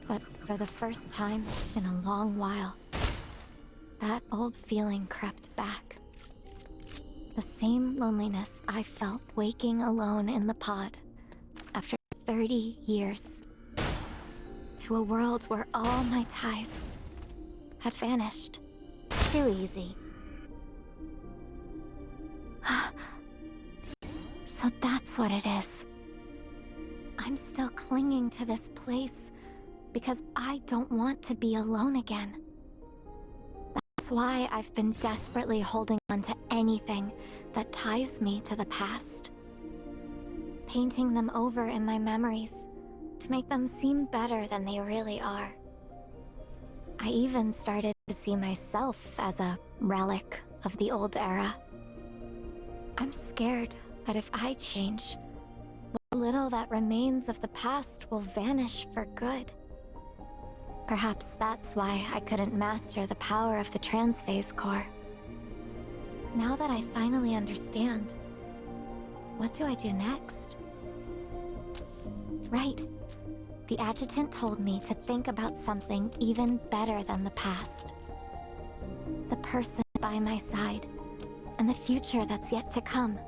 But for the first time in a long while, that old feeling crept back. The same loneliness I felt waking alone in the pod after 30 years. To a world where all my ties had vanished. Too easy. So that's what it is. I'm still clinging to this place because I don't want to be alone again. That's why I've been desperately holding on to anything that ties me to the past. Painting them over in my memories to make them seem better than they really are. I even started to see myself as a relic of the old era. I'm scared that if I change, what little that remains of the past will vanish for good. Perhaps that's why I couldn't master the power of the transphase core. Now that I finally understand, what do I do next? Right. The adjutant told me to think about something even better than the past. The person by my side, and the future that's yet to come.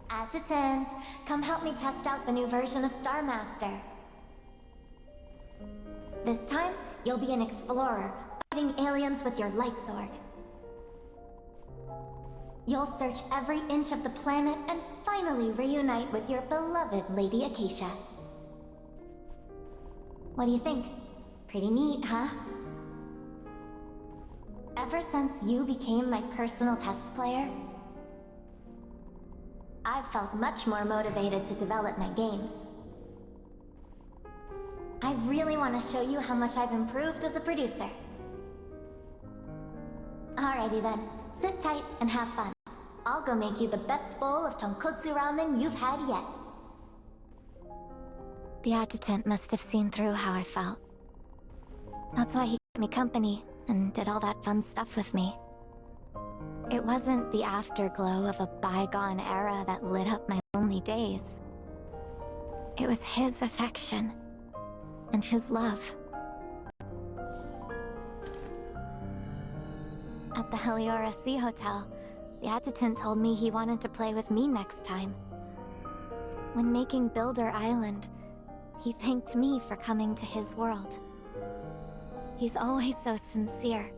Adjutant, come help me test out the new version of Star Master. This time, you'll be an explorer, fighting aliens with your light sword. You'll search every inch of the planet and finally reunite with your beloved Lady Acacia. What do you think? Pretty neat, huh? Ever since you became my personal test player, I've felt much more motivated to develop my games. I really want to show you how much I've improved as a producer. Alrighty then, sit tight and have fun. I'll go make you the best bowl of tonkotsu ramen you've had yet. The adjutant must have seen through how I felt. That's why he kept me company and did all that fun stuff with me. It wasn't the afterglow of a bygone era that lit up my lonely days. It was his affection and his love. At the Heliora Sea Hotel, the adjutant told me he wanted to play with me next time. When making Builder Island, he thanked me for coming to his world. He's always so sincere,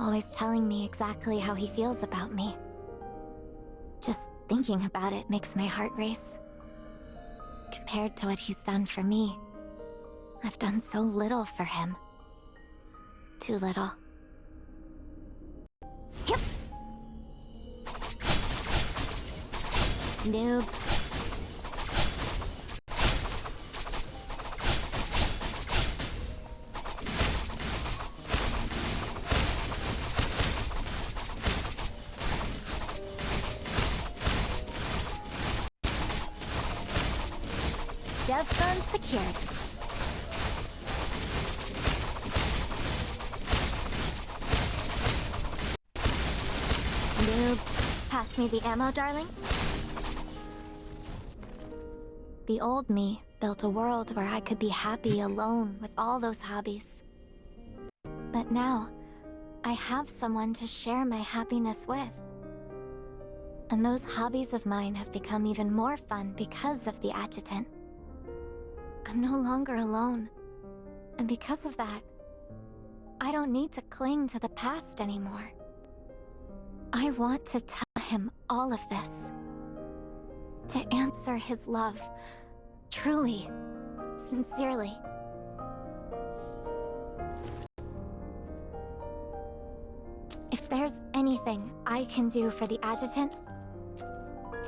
always telling me exactly how he feels about me. Just thinking about it makes my heart race. Compared to what he's done for me, I've done so little for him. Too little. Yep. Noobs. Dev phone secured. Noob, pass me the ammo, darling. The old me built a world where I could be happy alone with all those hobbies. But now, I have someone to share my happiness with. And those hobbies of mine have become even more fun because of the adjutant. I'm no longer alone. And because of that, I don't need to cling to the past anymore. I want to tell him all of this. To answer his love, truly, sincerely. If there's anything I can do for the adjutant,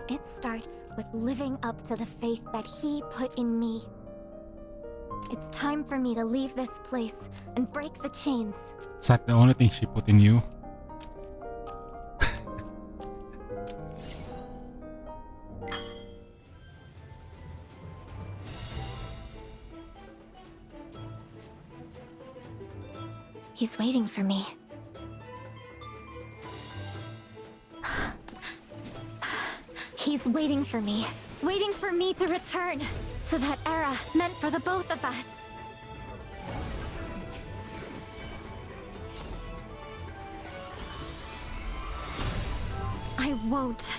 it starts with living up to the faith that he put in me. It's time for me to leave this place and break the chains. Is that the only thing she put in you? He's waiting for me. He's waiting for me to return to that era meant for the both of us. I won't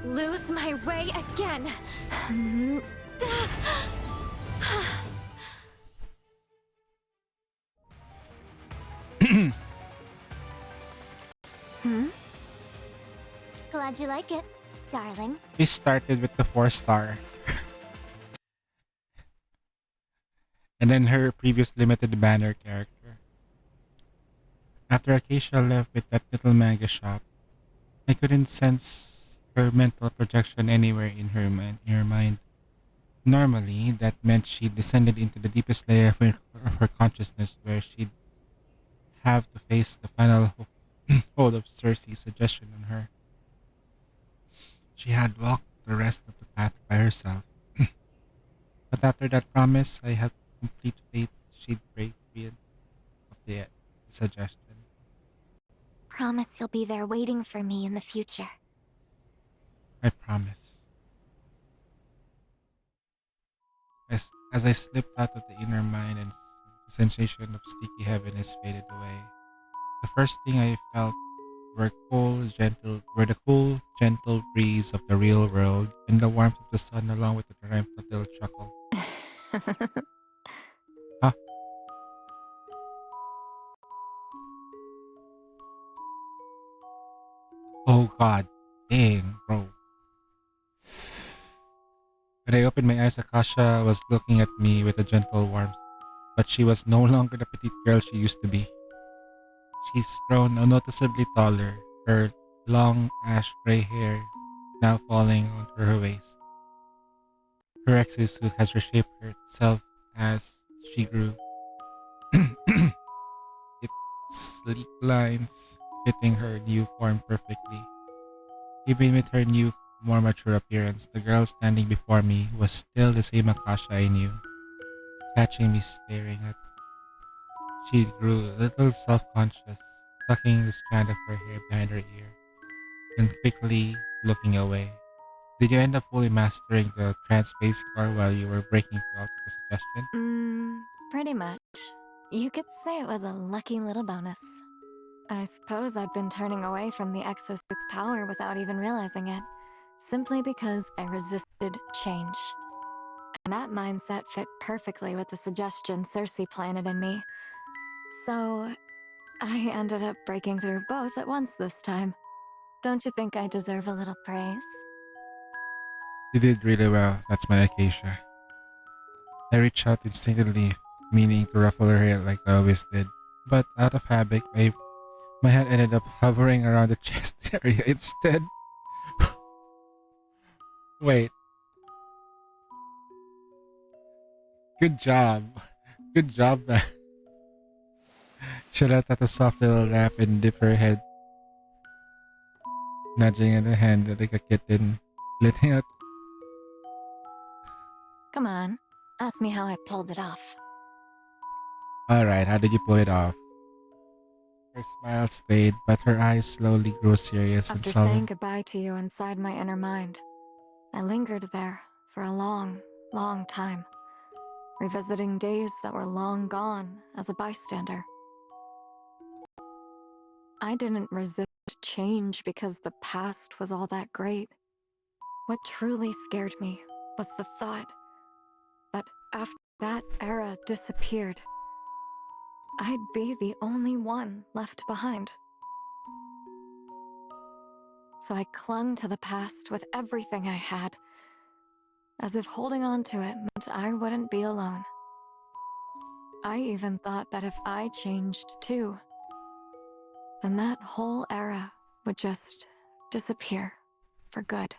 lose my way again. Glad you like it, darling. We started with the 4-star. And then her previous limited banner character. After Acacia left with that little manga shop, I couldn't sense her mental projection anywhere in her mind. Normally, that meant she descended into the deepest layer of her consciousness where she'd have to face the final hold of Cersei's suggestion on her. She had walked the rest of the path by herself. But after that promise, I had complete faith she'd break free of the suggestion. Promise you'll be there waiting for me in the future. I promise. As I slipped out of the inner mind and the sensation of sticky heaviness faded away, the first thing I felt were the cool, gentle breeze of the real world and the warmth of the sun along with the triumphant little chuckle. Oh god. Dang, bro. When I opened my eyes, Akasha was looking at me with a gentle warmth, but she was no longer the petite girl she used to be. She's grown noticeably taller, her long ash gray hair now falling onto her waist. Her exosuit has reshaped herself as she grew. Its sleek lines fitting her new form perfectly. Even with her new, more mature appearance, the girl standing before me was still the same Akasha I knew. Catching me staring at, she grew a little self-conscious, tucking the strand of her hair behind her ear, and quickly looking away. Did you end up fully mastering the trance-based car while you were breaking through out the suggestion? Pretty much. You could say it was a lucky little bonus. I suppose I've been turning away from the exosuit's power without even realizing it, simply because I resisted change. And that mindset fit perfectly with the suggestion Cersei planted in me. So, I ended up breaking through both at once this time. Don't you think I deserve a little praise? You did really well, that's my Acacia. I reached out instinctively, meaning to ruffle her hair like I always did. But out of habit, my hand ended up hovering around the chest area instead. Wait, good job. Good job, man. She let out a soft little laugh and dipped her head, nudging at the hand like a kitten, letting out. Come on, ask me how I pulled it off. Alright, how did you pull it off? Her smile stayed, but her eyes slowly grew serious and After saying sullen. goodbye to you inside my inner mind, I lingered there for a long, long time, revisiting days that were long gone as a bystander. I didn't resist change because the past was all that great. What truly scared me was the thought that after that era disappeared, I'd be the only one left behind. So I clung to the past with everything I had, as if holding on to it meant I wouldn't be alone. I even thought that if I changed too, then that whole era would just disappear for good.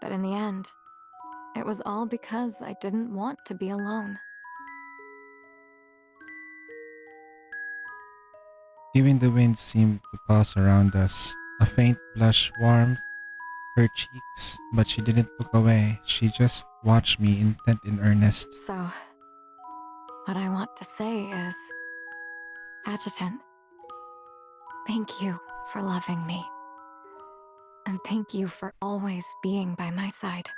But in the end, it was all because I didn't want to be alone. Even the wind seemed to pause around us. A faint blush warmed her cheeks, but she didn't look away. She just watched me, intent in earnest. So, what I want to say is, Adjutant, thank you for loving me. And thank you for always being by my side.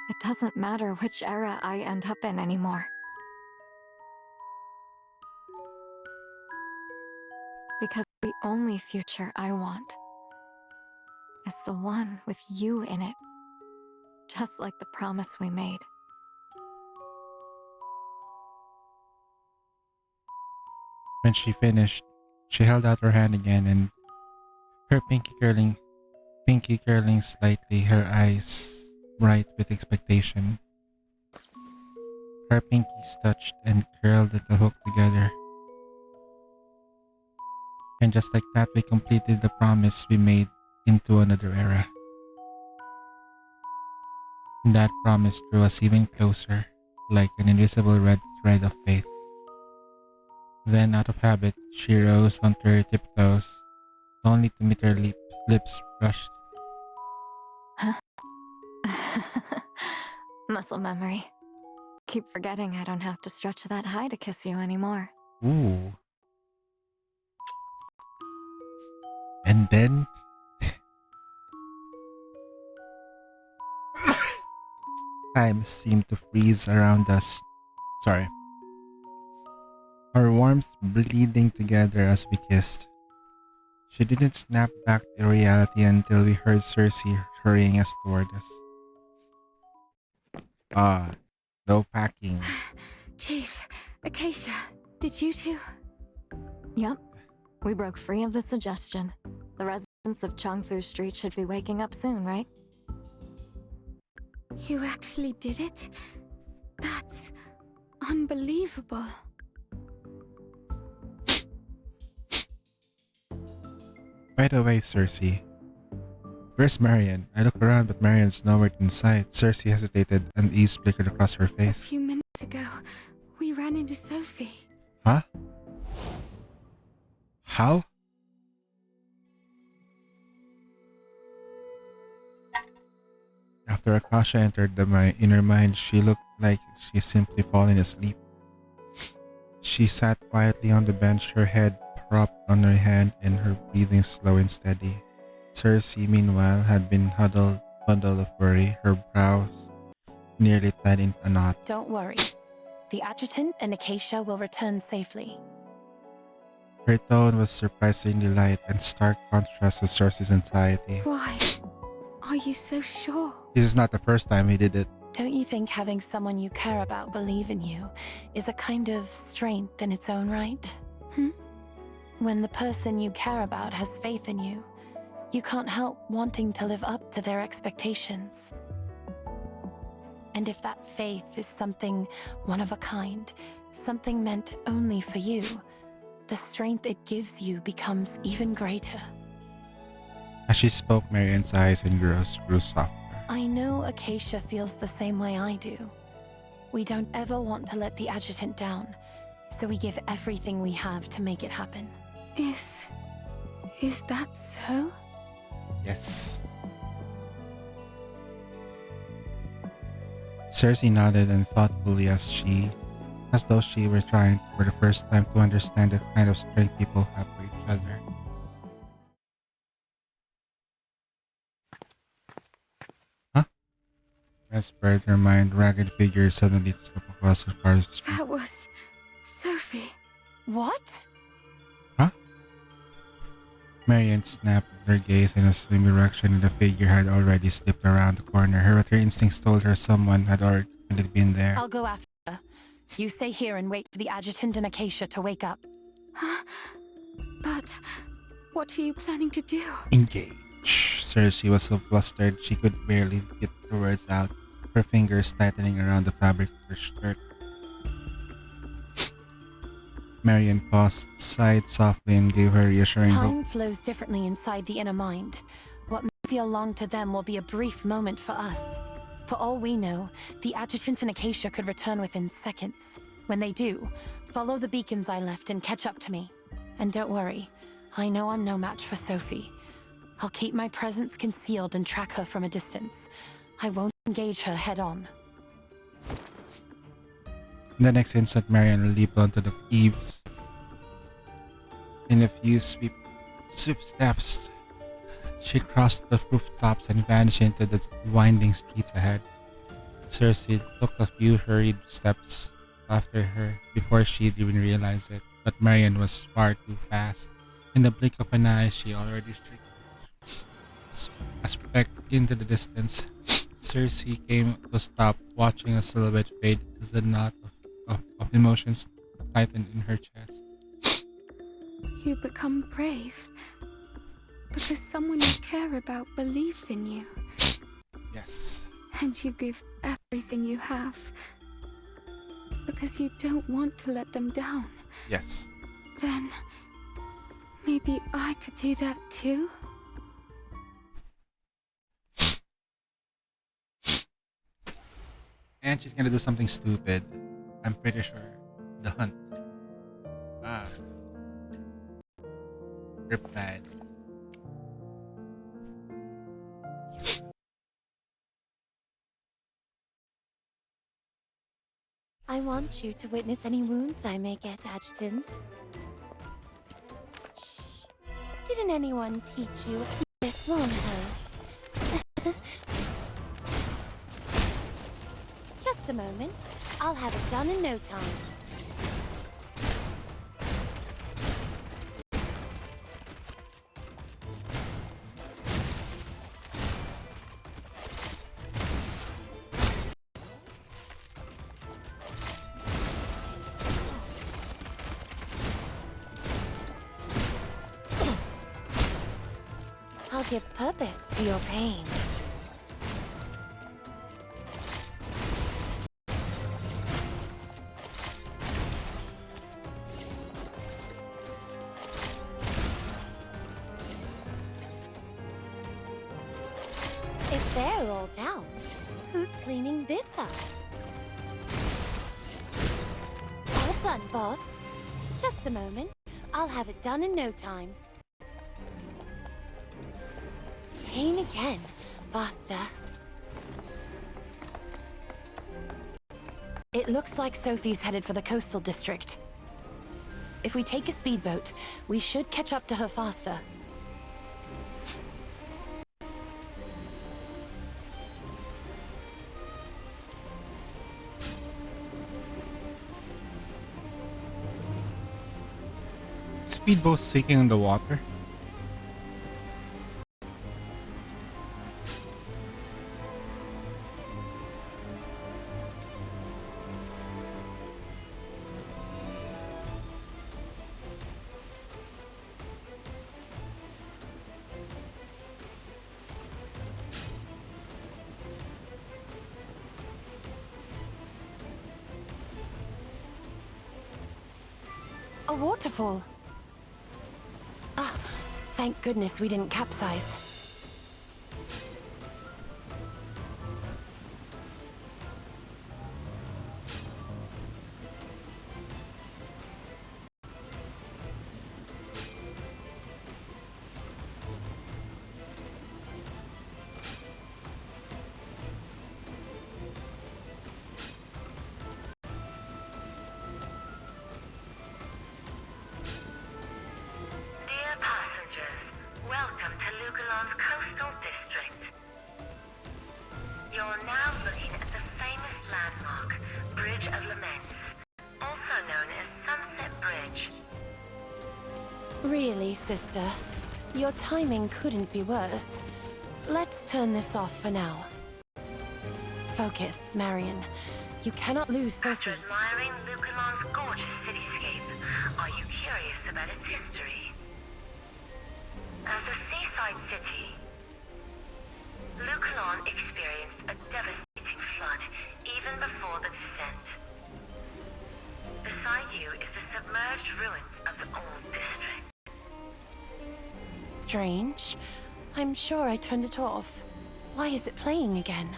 It doesn't matter which era I end up in anymore. Because the only future I want is the one with you in it. Just like the promise we made. When she finished, she held out her hand again and her pinky curling slightly, her eyes bright with expectation. Her pinkies touched and curled at the hook together. And just like that, we completed the promise we made into another era. That promise drew us even closer, like an invisible red thread of faith. Then, out of habit, she rose onto her tiptoes, only to meet her lips brushed. Huh? Muscle memory. Keep forgetting I don't have to stretch that high to kiss you anymore. Ooh. And then time seemed to freeze around us. Sorry. Our warmth bleeding together as we kissed. She didn't snap back to reality until we heard Cersei hurrying us toward us. No packing. Chief, Acacia, did you two? Yep. We broke free of the suggestion. The residents of Chongfu Street should be waking up soon, right? You actually did it? That's unbelievable. By the way, Cersei, where's Marion? I look around, but Marion's nowhere in sight. Cersei hesitated, and ease flickered across her A face. few minutes ago, we ran into Sophie. Huh? How? After Akasha entered my inner mind, she looked like she's simply fallen asleep. She sat quietly on the bench, her head propped on her hand and her breathing slow and steady. Cersei, meanwhile, had been huddled bundle of worry, her brows nearly tied in a knot. Don't worry. The adjutant and Acacia will return safely. Her tone was surprisingly light and stark contrast with Cersei's anxiety. Why? Are you so sure? This is not the first time he did it. Don't you think having someone you care about believe in you is a kind of strength in its own right? When the person you care about has faith in you, you can't help wanting to live up to their expectations. And if that faith is something one of a kind, something meant only for you, the strength it gives you becomes even greater. As she spoke, Marion's eyes and grew softer. I know Acacia feels the same way I do. We don't ever want to let the adjutant down, so we give everything we have to make it happen. Is that so? Yes. Cersei nodded and thoughtfully as though she were trying for the first time to understand the kind of strength people have for each other. Huh? Whispered her mind, ragged figure suddenly slipped across the far street. That was Sophie. What? Huh? Marion snapped her gaze in a slim direction, and the figure had already slipped around the corner. Her instincts told her someone had already been there. I'll go after her. You stay here and wait for the adjutant and Acacia to wake up. But what are you planning to do? Engage. Cersei was so flustered she could barely get the words out, her fingers tightening around the fabric of her skirt. Marion paused, sighed softly, and gave her reassuring Time flows differently inside the inner mind. What may feel long to them will be a brief moment for us. For all we know, the adjutant and Acacia could return within seconds. When they do, follow the beacons I left and catch up to me. And don't worry, I know I'm no match for Sophie. I'll keep my presence concealed and track her from a distance. I won't engage her head on. In the next instant, Marion leaped onto the eaves. In a few swift steps, she crossed the rooftops and vanished into the winding streets ahead. Cersei took a few hurried steps after her before she'd even realized it, but Marion was far too fast. In the blink of an eye, she already streaked a speck into the distance. Cersei came to a stop, watching a silhouette fade as the knot of emotions tightened in her chest. You become brave because someone you care about believes in you. Yes. And you give everything you have because you don't want to let them down. Yes. Then maybe I could do that too? And she's gonna do something stupid. I'm pretty sure. The hunt. Replied. I want you to witness any wounds I may get, Adjutant. Shh. Didn't anyone teach you this won't hurt? Just a moment. I'll have it done in no time. I'll give purpose to your pain. If they're all down, who's cleaning this up? All done, boss. Just a moment. I'll have it done in no time. Pain again. Faster. It looks like Sophie's headed for the coastal district. If we take a speedboat, we should catch up to her faster. Speedboat sinking in the water. A waterfall. Ah, thank goodness we didn't capsize. Dear passengers, welcome to Lugalon's coastal district. You're now looking at the famous landmark, Bridge of Laments, also known as Sunset Bridge. Really, sister? Your timing couldn't be worse. Let's turn this off for now. Focus, Marion. You cannot lose Sophie. After admiring Lugalon's gorgeous cityscape, are you curious about its history? As a seaside city, Lugalon experienced a devastating flood even before the descent. Beside you is the submerged ruins of the old district. Strange. I'm sure I turned it off. Why is it playing again?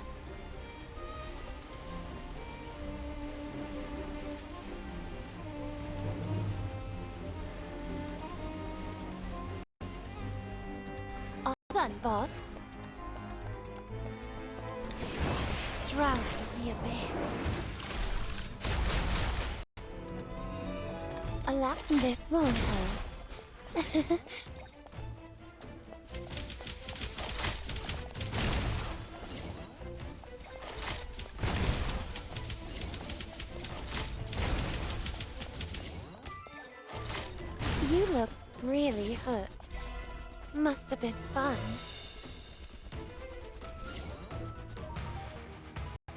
All done, boss. Drown in the abyss. A lap in this won't hurt. You look really hurt. Must have been fun.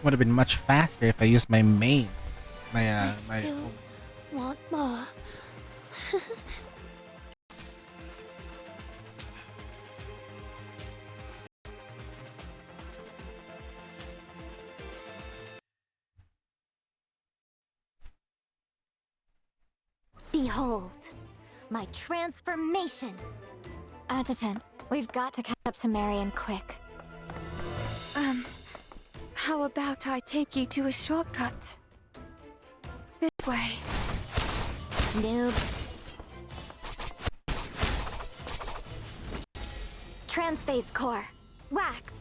Would have been much faster if I used my main. I still want more. Behold, my transformation! Adjutant, we've got to catch up to Marion quick. How about I take you to a shortcut? This way. Noob. Transphase core. Wax.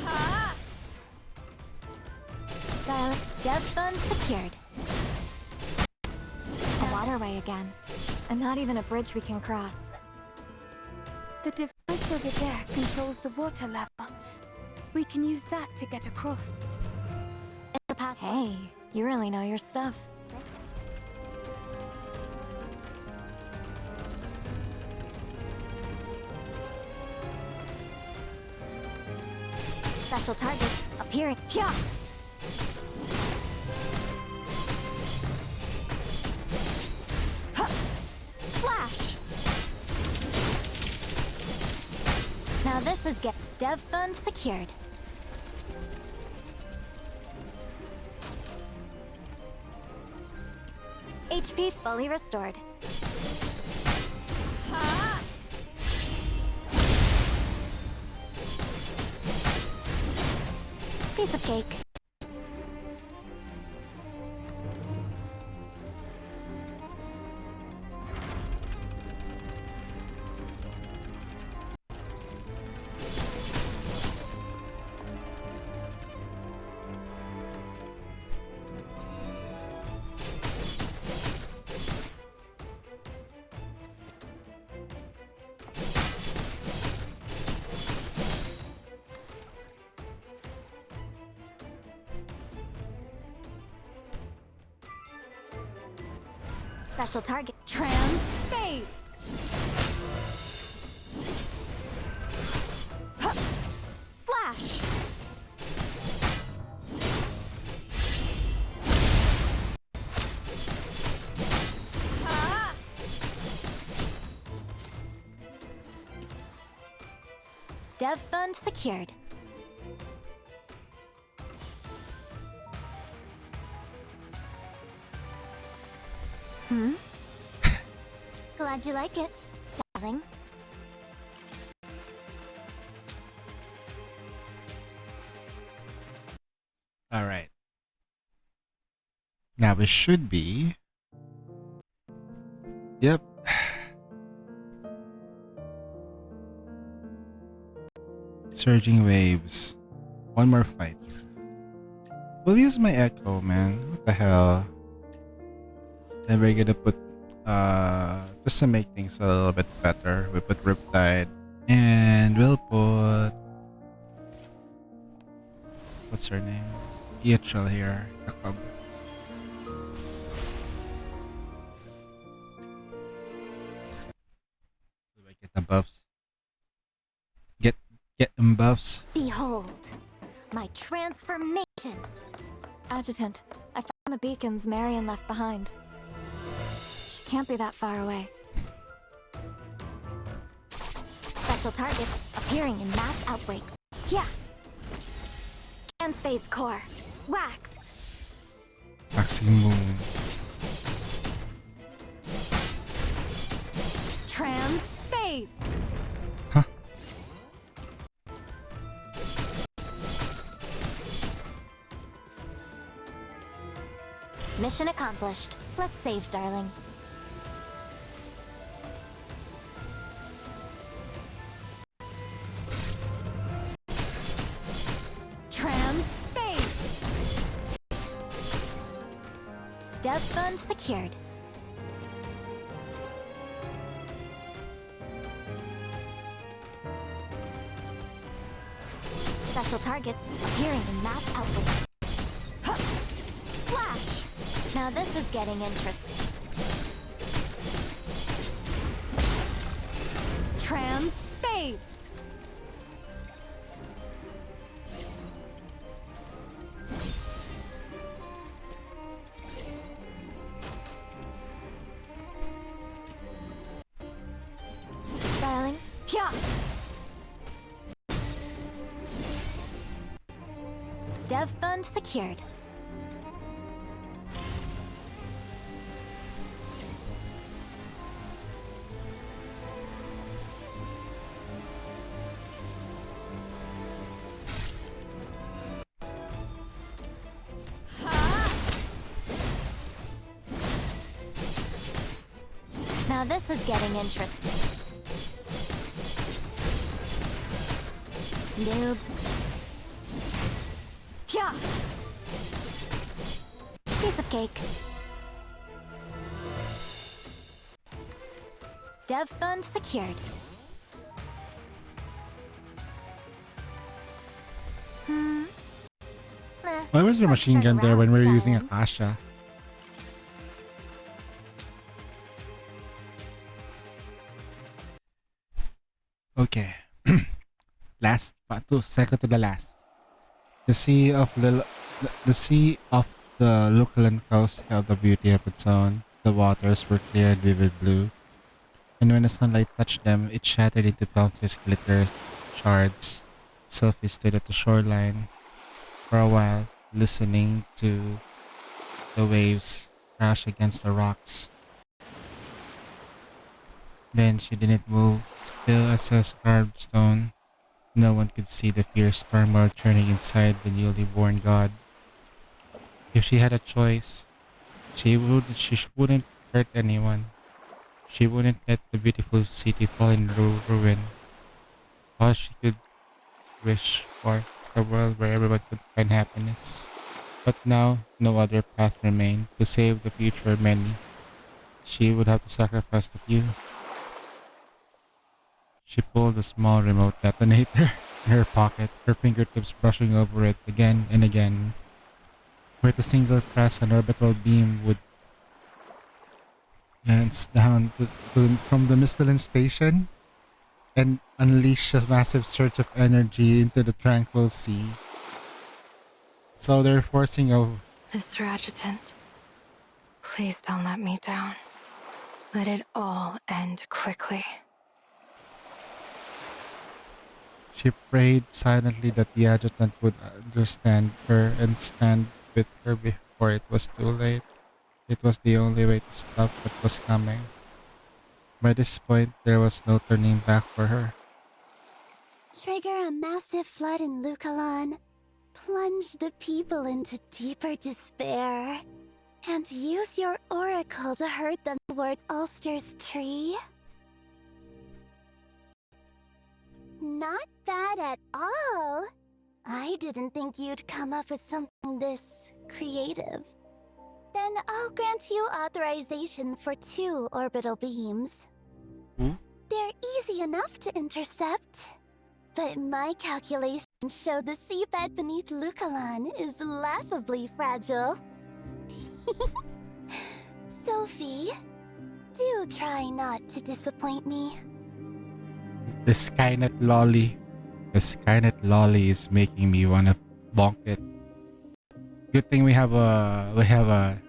Ha! Death bun secured. A waterway again. And not even a bridge we can cross. The device over there controls the water level. We can use that to get across. In the past. Hey, you really know your stuff. Special targets appearing. Pia! Huh. Now this is get dev fund secured. HP fully restored. Piece of cake. Special target. Trans space. Huh. Slash. Ah. Dev fund secured. Glad you like it, darling. All right. Now it should be. Yep. Surging waves. One more fight. We'll use my echo, man. What the hell? And we're gonna put just to make things a little bit better, we put Riptide and we'll put what's her name? Iachel here. Jacob. So I get the buffs. Get them buffs. Behold, my transformation. Adjutant, I found the beacons Marion left behind. She can't be that far away. Special targets appearing in mass outbreaks. Yeah. Transphase core. Wax. Waxing moon. Transphase. Huh? Mission accomplished. Let's save, darling. Transphase. Dev fund secured. Special targets appearing in mass outbreaks. Huh. Flash! Now this is getting interesting. Transphase! Darling, Pia! Dev fund secured. Now this is getting interesting. Noobs. Pia! Piece of cake. Dev fund secured. Why was there a machine gun there when we were using Akasha? Okay. Last, second to the last. The sea of the sea of the Lucalan coast held a beauty of its own. The waters were clear and vivid blue, and when the sunlight touched them, it shattered into countless glitters, shards. Sophie stood at the shoreline for a while, listening to the waves crash against the rocks. Then she didn't move, still as a carved stone. No one could see the fierce turmoil churning inside the newly born god. If she had a choice, she wouldn't hurt anyone. She wouldn't let the beautiful city fall in ruin. All she could wish for is a world where everyone could find happiness. But now, no other path remained. To save the future of many, she would have to sacrifice the few. She pulled a small remote detonator in her pocket, her fingertips brushing over it again and again. With a single press, an orbital beam would glance down from the Misthalin station and unleash a massive surge of energy into the tranquil sea. So they're forcing a... Mr. Adjutant, please don't let me down. Let it all end quickly. She prayed silently that the adjutant would understand her and stand with her before it was too late. It was the only way to stop what was coming. By this point, there was no turning back for her. Trigger a massive flood in Lucalan. Plunge the people into deeper despair. And use your oracle to herd them toward Ulster's tree. Not bad at all. I didn't think you'd come up with something this creative. Then I'll grant you authorization for 2 orbital beams. They're easy enough to intercept. But my calculations show the seabed beneath Lucalan is laughably fragile. Sophie, do try not to disappoint me. The Skynet lolly. The Skynet lolly is making me wanna bonk it. Good thing we have an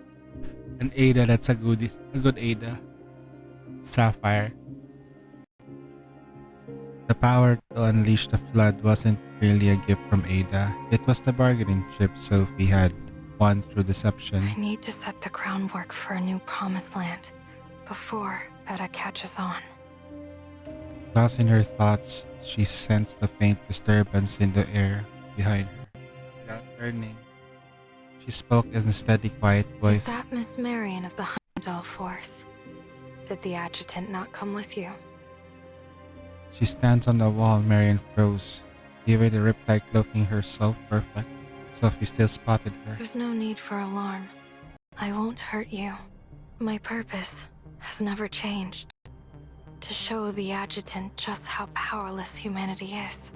Ada that's a good Ada. Sapphire. The power to unleash the flood wasn't really a gift from Ada. It was the bargaining chip Sophie had won through deception. I need to set the groundwork for a new promised land before Beta catches on. Lost in her thoughts, she sensed a faint disturbance in the air behind her. Without turning, she spoke in a steady, quiet voice. Is that Miss Marion of the Heimdall Force? Did the adjutant not come with you? She stands on the wall. Marion froze. Even the riptide cloaking her so perfect, Sophie still spotted her. There's no need for alarm. I won't hurt you. My purpose has never changed. To show the adjutant just how powerless humanity is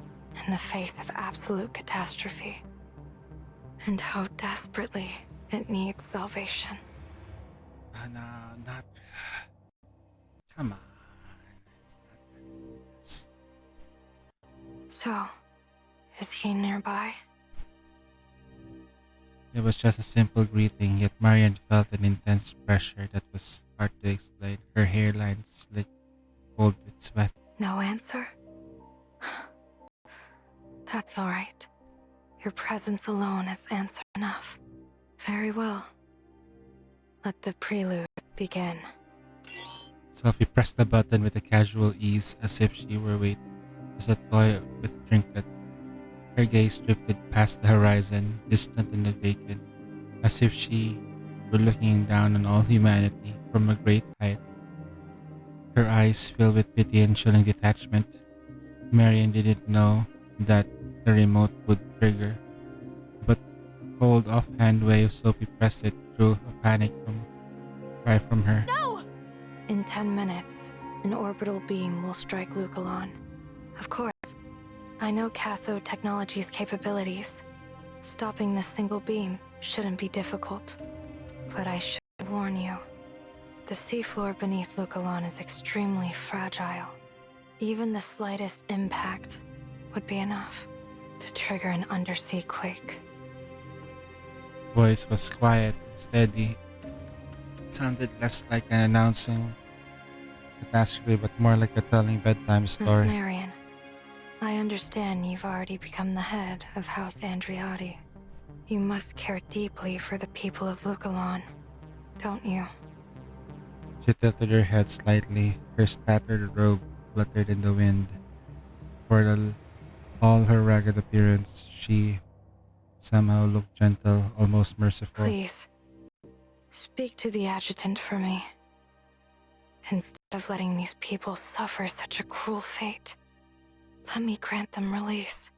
in the face of absolute catastrophe. And how desperately it needs salvation. No, not... Come on. So, is he nearby? It was just a simple greeting, yet Marian felt an intense pressure that was hard to explain. Her hairline slick, cold with sweat. No answer? That's alright. Your presence alone is answer enough. Very well. Let the prelude begin. Sophie pressed the button with a casual ease, as if she were waiting as a toy with trinket. Her gaze drifted past the horizon, distant and vacant, as if she were looking down on all humanity from a great height. Her eyes filled with pity and chilling detachment. Marian didn't know that the remote would trigger, but the cold offhand way of Sophie pressed it drew a panic cry from her. No! In 10 minutes, an orbital beam will strike Lucalan. Of course, I know cathode technology's capabilities. Stopping this single beam shouldn't be difficult. But I should warn you, the seafloor beneath Lucalan is extremely fragile. Even the slightest impact would be enough to trigger an undersea quake. Voice was quiet and steady. It sounded less like an announcing catastrophe, but more like a telling bedtime story. Miss Marion, I understand you've already become the head of House Andriotti. You must care deeply for the people of Lukalon, don't you? She tilted her head slightly. Her tattered robe fluttered in the wind. All her ragged appearance, she somehow looked gentle, almost merciful. Please, speak to the adjutant for me. Instead of letting these people suffer such a cruel fate, let me grant them release.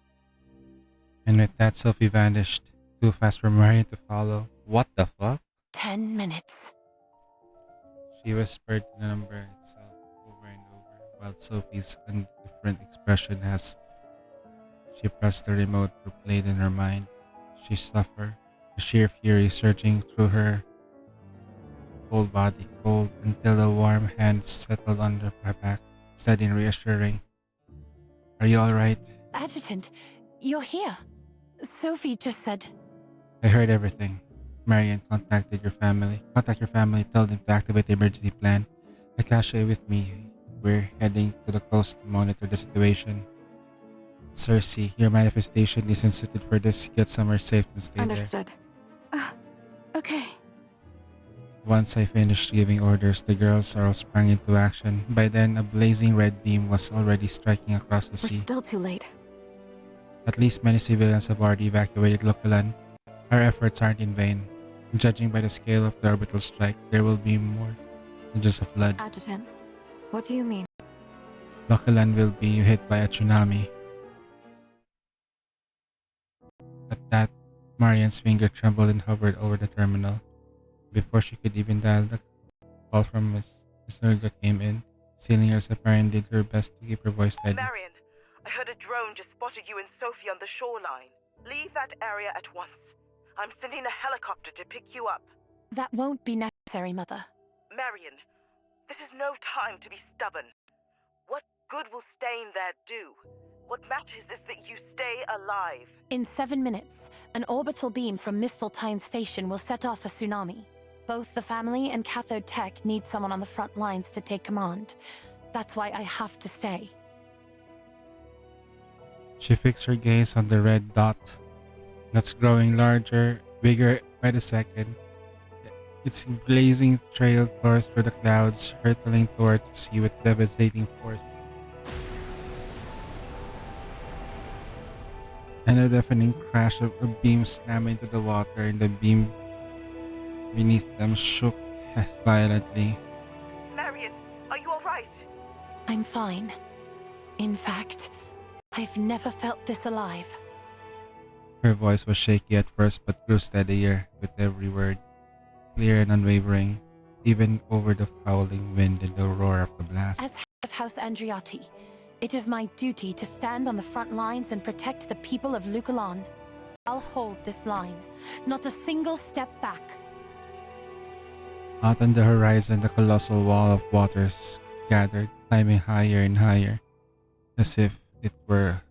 And with that, Sophie vanished, too fast for Marion to follow. What the fuck? 10 minutes. She whispered the number itself over and over, while Sophie's indifferent expression as she pressed the remote replayed in her mind. She suffered, a sheer fury surging through her whole body, cold until the warm hands settled on her back, steady and reassuring. Are you alright? Adjutant, you're here. Sophie just said... I heard everything. Marion, contact your family, tell them to activate the emergency plan. Akasha with me. We're heading to the coast to monitor the situation. Cersei, your manifestation isn't suited for this. Get somewhere safe and stay Understood. Okay. Once I finished giving orders, the girls all sprang into action. By then, a blazing red beam was already striking across the sea. We're still too late. At least many civilians have already evacuated Localan. Our efforts aren't in vain. Judging by the scale of the orbital strike, there will be more than just a flood. Adjutant, what do you mean? Localan will be hit by a tsunami. At that, Marian's finger trembled and hovered over the terminal. Before she could even dial, the call from Miss Nurga came in. Sealing herself, Marian did her best to keep her voice steady. Marian, I heard a drone just spotted you and Sophie on the shoreline. Leave that area at once. I'm sending a helicopter to pick you up. That won't be necessary, Mother. Marian, this is no time to be stubborn. What good will staying there do? What matters is that you stay alive. In 7 minutes, an orbital beam from Misteltein Station will set off a tsunami. Both the family and Cathode Tech need someone on the front lines to take command. That's why I have to stay. She fixed her gaze on the red dot that's growing larger, bigger by the second. Its blazing trail tore through the clouds, hurtling towards the sea with devastating force. And a deafening crash of a beam slammed into the water, and the beam beneath them shook violently. Marian, are you alright? I'm fine. In fact, I've never felt this alive. Her voice was shaky at first but grew steadier with every word, clear and unwavering, even over the howling wind and the roar of the blast. As head of House Andriotti, it is my duty to stand on the front lines and protect the people of Lukalon. I'll hold this line, not a single step back. Out on the horizon, the colossal wall of waters gathered, climbing higher and higher, as if it were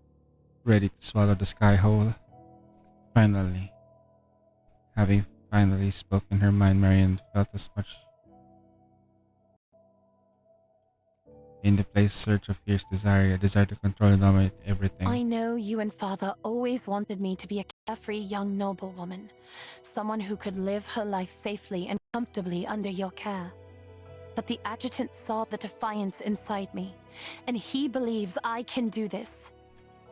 ready to swallow the sky whole. Finally, having spoken her mind, Marian felt as much in the place search of fierce desire, a desire to control and dominate everything. I know you and Father always wanted me to be a carefree young noblewoman, someone who could live her life safely and comfortably under your care. But the adjutant saw the defiance inside me, and he believes I can do this.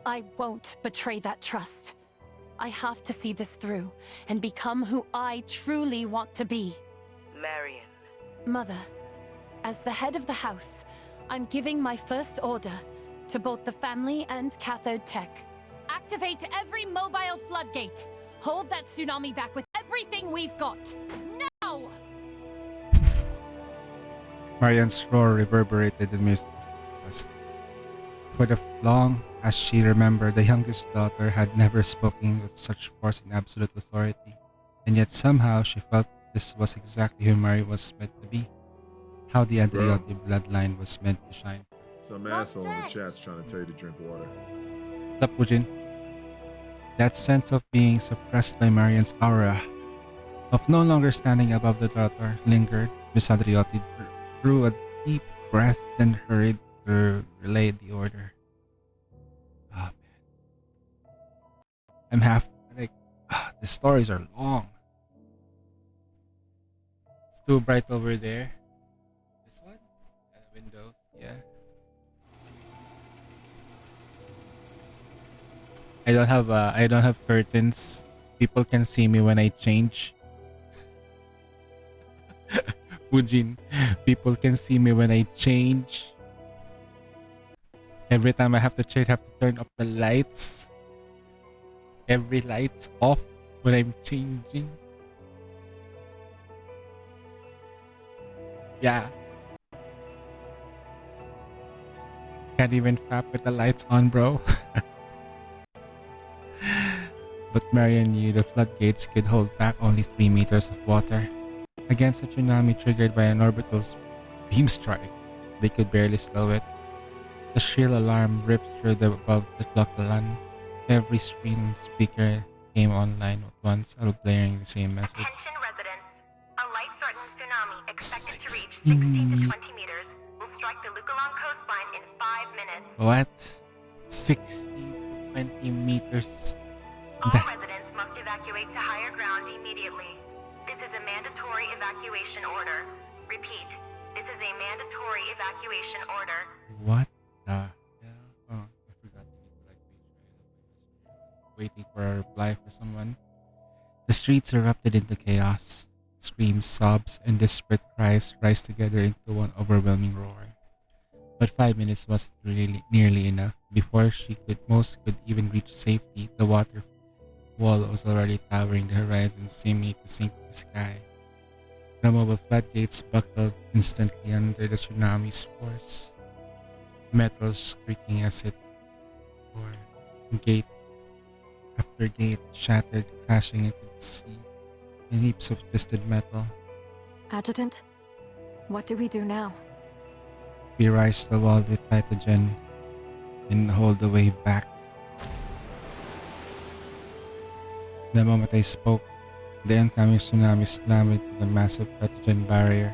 I won't betray that trust. I have to see this through and become who I truly want to be. Marian. Mother, as the head of the house, I'm giving my first order to both the family and Cathode Tech. Activate every mobile floodgate. Hold that tsunami back with everything we've got. Now! Marian's roar reverberated in Miss chest. For the long as she remembered, the youngest daughter had never spoken with such force and absolute authority, and yet somehow she felt this was exactly who Mary was meant to be. How the Andriotti bloodline was meant to shine. Some asshole in the chat's trying to tell you to drink water. What's up, Pujin? That sense of being suppressed by Marian's aura, of no longer standing above the daughter, lingered. Miss Andriotti drew a deep breath, then hurried to relay the order. I'm half like the stories are long. It's too bright over there. This one? Windows, yeah. I don't have curtains. People can see me when I change. Fujin, people can see me when I change. Every time I have to change, I have to turn off the lights. Every light's off when I'm changing. Yeah. Can't even fap with the lights on, bro. But Marian knew the floodgates could hold back only 3 meters of water. Against a tsunami triggered by an orbital beam strike, they could barely slow it. The shrill alarm ripped through the above the Tlalocan. Every screen speaker came online at once, all blaring the same message. Attention residents. A life-threatening tsunami expected to reach 16 to 20 meters will strike the Lucalan coastline in 5 minutes. What? 60 to 20 meters? All residents must evacuate to higher ground immediately. This is a mandatory evacuation order. Repeat, this is a mandatory evacuation order. What the hell? Oh, I forgot to make the waiting for a reply for someone. The streets erupted into chaos. Screams, sobs, and desperate cries rise together into one overwhelming roar. But 5 minutes wasn't really nearly enough. Before most could even reach safety, the water wall was already towering the horizon, seeming to sink the sky. The mobile floodgates buckled instantly under the tsunami's force. Metal squeaking as it tore. Gate after gate shattered, crashing into the sea in heaps of twisted metal. Adjutant, what do we do now? We rise the wall with Titagen and hold the wave back. The moment I spoke, the incoming tsunami slammed into the massive Titagen barrier.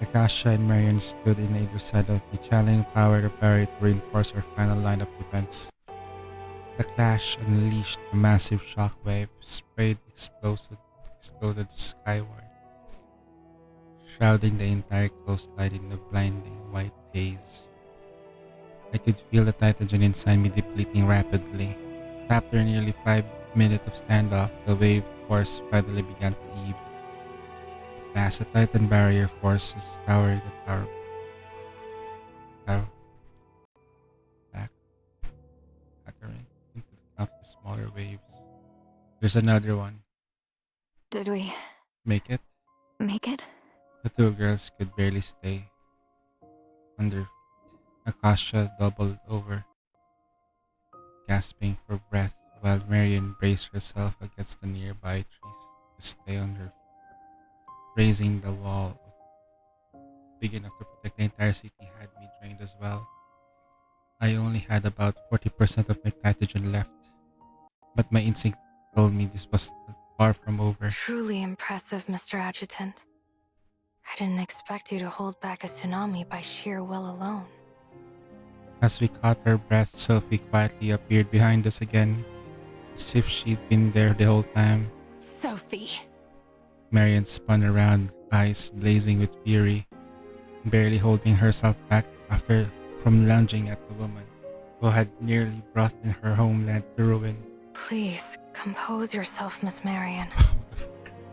Akasha and Marian stood in either side of me, channeling power the barrier to reinforce our final line of defense. The clash unleashed a massive shockwave, exploded skyward, shrouding the entire coastline in a blinding white haze. I could feel the Titagen inside me depleting rapidly. After nearly 5 minutes of standoff, the wave force finally began to ebb. As the Titan barrier forces towered the tower back, shattering into the countless smaller waves. There's another one. Did we Make it? make it? The two girls could barely stay on their feet. Akasha doubled over, gasping for breath, while Marian braced herself against the nearby trees to stay on her feet. Raising the wall big enough to protect the entire city had me drained as well. I only had about 40% of my Titagen left, but my instinct told me this was far from over. Truly impressive, Mr. Adjutant. I didn't expect you to hold back a tsunami by sheer will alone. As we caught our breath, Sophie quietly appeared behind us again, as if she'd been there the whole time. Sophie! Marian spun around, eyes blazing with fury, barely holding herself back from lunging at the woman who had nearly brought in her homeland to ruin. Please, compose yourself, Miss Marian.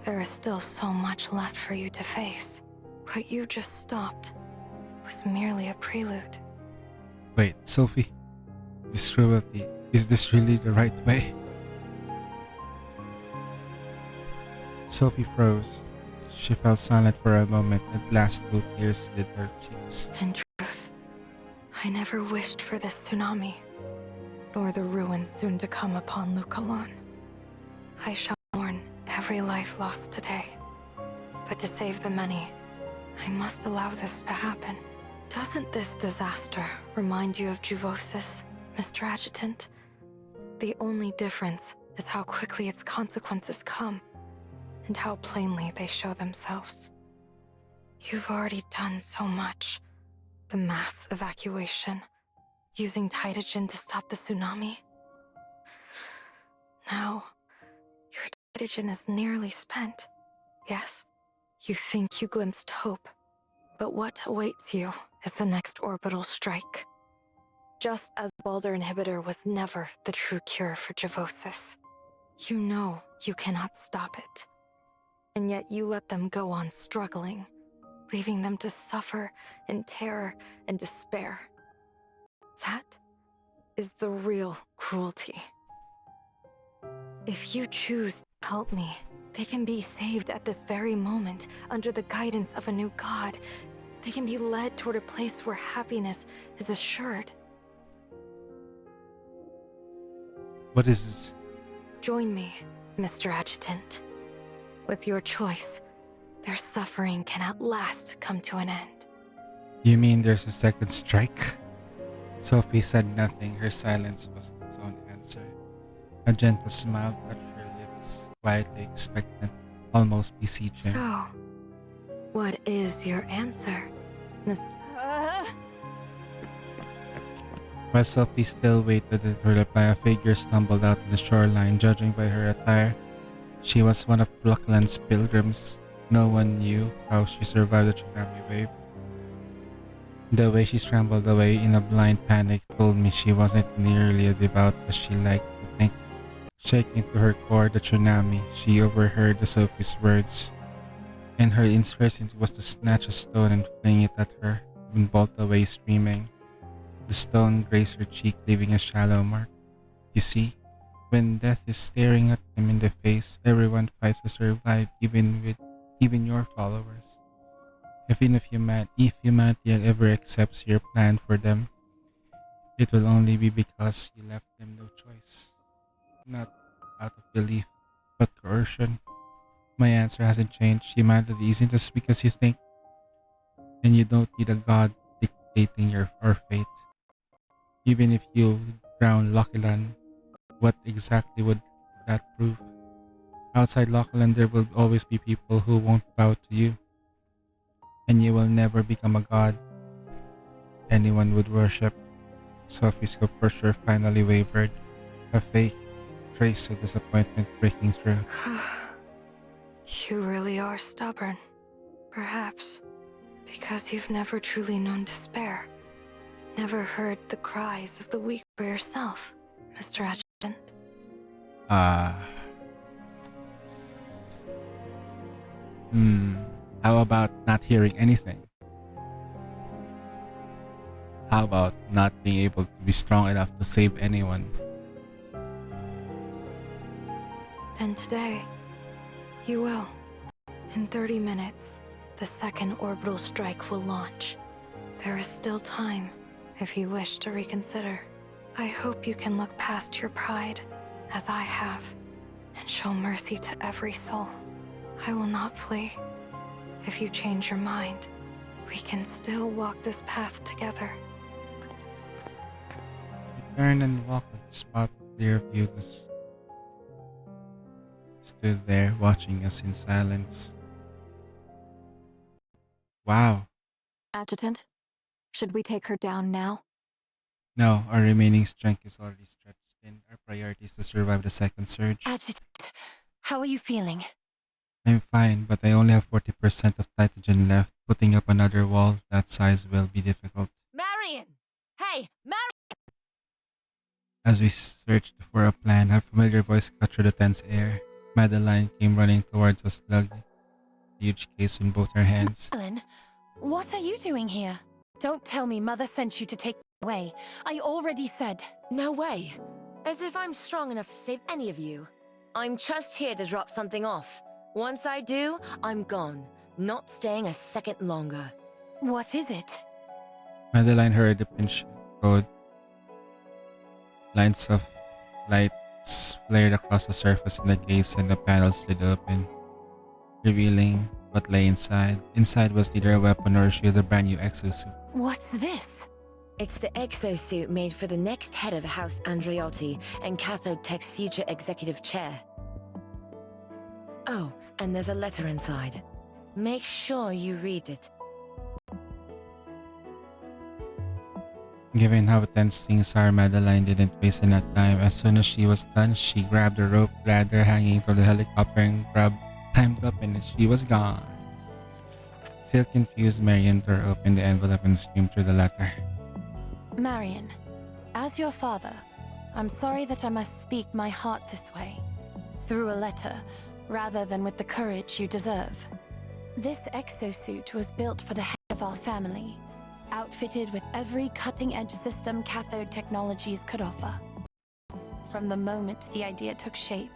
There is still so much left for you to face. What you just stopped was merely a prelude. Wait, Sophie, this cruelty, is this really the right way? Sophie froze. She fell silent for a moment, at last 2 tears lit her cheeks. In truth, I never wished for this tsunami, nor the ruin soon to come upon Lucalan. I shall mourn every life lost today. But to save the many, I must allow this to happen. Doesn't this disaster remind you of Juvosis, Mr. Adjutant? The only difference is how quickly its consequences come, and how plainly they show themselves. You've already done so much. The mass evacuation, using Titagen to stop the tsunami. Now, your hydrogen is nearly spent. Yes, you think you glimpsed hope, but what awaits you is the next orbital strike. Just as Balder Inhibitor was never the true cure for Javosis, you know you cannot stop it. And yet you let them go on struggling, leaving them to suffer in terror and despair. That is the real cruelty. If you choose to help me, they can be saved at this very moment under the guidance of a new god. They can be led toward a place where happiness is assured. What is this? Join me, Mr. Adjutant. With your choice, their suffering can at last come to an end. You mean there's a second strike? Sophie said nothing. Her silence was its own answer. A gentle smile touched her lips, quietly expectant, almost beseeching. So, what is your answer, Miss... While Sophie still waited for her reply, a figure stumbled out to the shoreline. Judging by her attire, she was one of Blockland's pilgrims. No one knew how she survived the tsunami wave. The way she scrambled away in a blind panic told me she wasn't nearly as devout as she liked to think. Shaking to her core, the tsunami, she overheard the Sophie's words, and her first instinct was to snatch a stone and fling it at her, and bolt away screaming. The stone grazed her cheek, leaving a shallow mark. You see, when death is staring at them in the face, everyone fights to survive, even your followers. Even if humanity ever accepts your plan for them, it will only be because you left them no choice. Not out of belief, but coercion. My answer hasn't changed. Humanity isn't as weak as you think, and you don't need a god dictating our fate. Even if you drown Lokiland, what exactly would that prove? Outside Lokiland, there will always be people who won't bow to you, and you will never become a god anyone would worship. Sophie's composure finally wavered, a faint trace of disappointment breaking through. You really are stubborn. Perhaps because you've never truly known despair. Never heard the cries of the weak for yourself, Mr. Adjutant. How about not hearing anything? How about not being able to be strong enough to save anyone? Then today, you will. In 30 minutes, the second orbital strike will launch. There is still time if you wish to reconsider. I hope you can look past your pride, as I have, and show mercy to every soul. I will not flee. If you change your mind, we can still walk this path together. She turned and walked to the spot of clear view. Stood there watching us in silence. Wow. Adjutant, should we take her down now? No, our remaining strength is already stretched thin. Our priority is to survive the second surge. Adjutant, how are you feeling? I'm fine, but I only have 40% of nitrogen left. Putting up another wall that size will be difficult. Marion! Hey, Marion! As we searched for a plan, a familiar voice cut through the tense air. Madeline came running towards us, lugging a huge case in both her hands. Ellen, what are you doing here? Don't tell me Mother sent you to take me away. I already said. No way. As if I'm strong enough to save any of you. I'm just here to drop something off. Once I do, I'm gone. Not staying a second longer. What is it? Madeline heard the pinch code. Lines of lights flared across the surface in the case and the panel slid open, revealing what lay inside. Inside was neither a weapon nor a shield, a brand new exosuit. What's this? It's the exosuit made for the next head of House Andriotti and Cathode Tech's future executive chair. Oh, and there's a letter inside. Make sure you read it. Given how tense things are, Madeline didn't waste enough time. As soon as she was done, she grabbed the rope ladder hanging from the helicopter and climbed up and she was gone. Still confused, Marion tore open the envelope and screamed through the letter. Marion, as your father, I'm sorry that I must speak my heart this way, through a letter, rather than with the courage you deserve. This exosuit was built for the head of our family, outfitted with every cutting-edge system cathode technologies could offer. From the moment the idea took shape,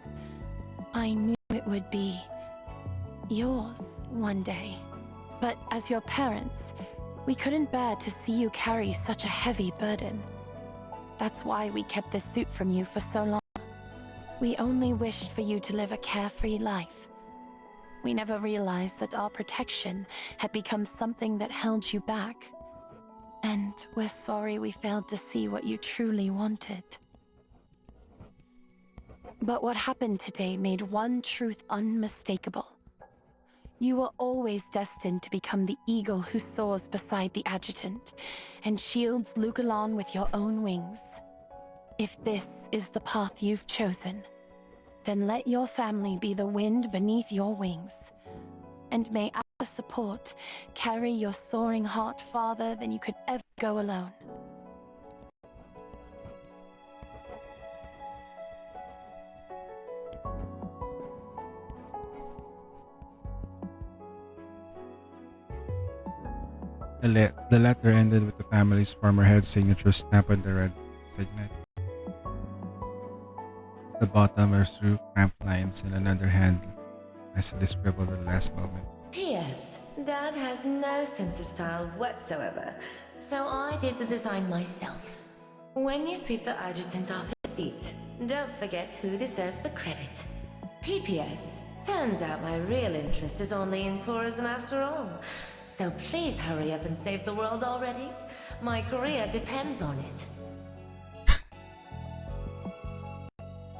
I knew it would be yours one day. But as your parents, we couldn't bear to see you carry such a heavy burden. That's why we kept this suit from you for so long. We only wished for you to live a carefree life. We never realized that our protection had become something that held you back. And we're sorry we failed to see what you truly wanted. But what happened today made one truth unmistakable. You were always destined to become the eagle who soars beside the adjutant and shields Lucalan with your own wings. If this is the path you've chosen, then let your family be the wind beneath your wings. And may our support carry your soaring heart farther than you could ever go alone. The letter ended with the family's former head's signature stamped on the red signet. At the bottom are through cramped lines and another hand nicely scribbled at the last moment. P.S. Dad has no sense of style whatsoever, so I did the design myself. When you sweep the adjutant off his feet, don't forget who deserves the credit. P.P.S. Turns out my real interest is only in tourism after all. So please hurry up and save the world already. My career depends on it.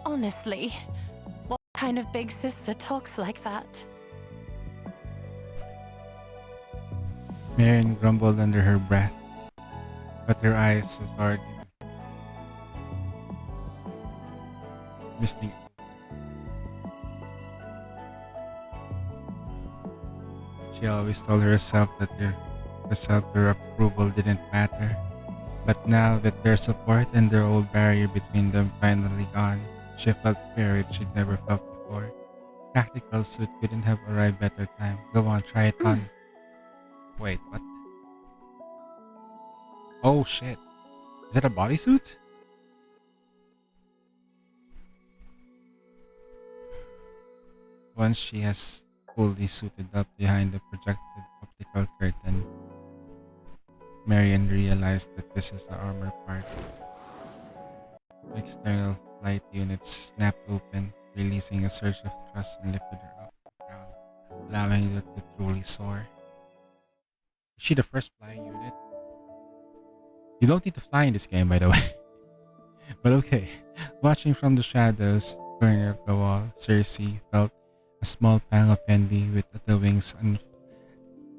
Honestly, what kind of big sister talks like that? Marion grumbled under her breath, but her eyes was already misting. She always told herself that their approval didn't matter. But now that their support and their old barrier between them finally gone, she felt courage she'd never felt before. Tactical suit couldn't have arrived better time. Go on, try it on. Wait, what? Oh shit. Is that a bodysuit? Once she has fully suited up behind the projected optical curtain, Marion realized that this is the armor part. The external light units snapped open, releasing a surge of thrust and lifted her off the ground, allowing her to truly soar. Is she the first flying unit? You don't need to fly in this game, by the way. But okay, watching from the shadows, corner of the wall, Cersei felt a small pang of envy with the wings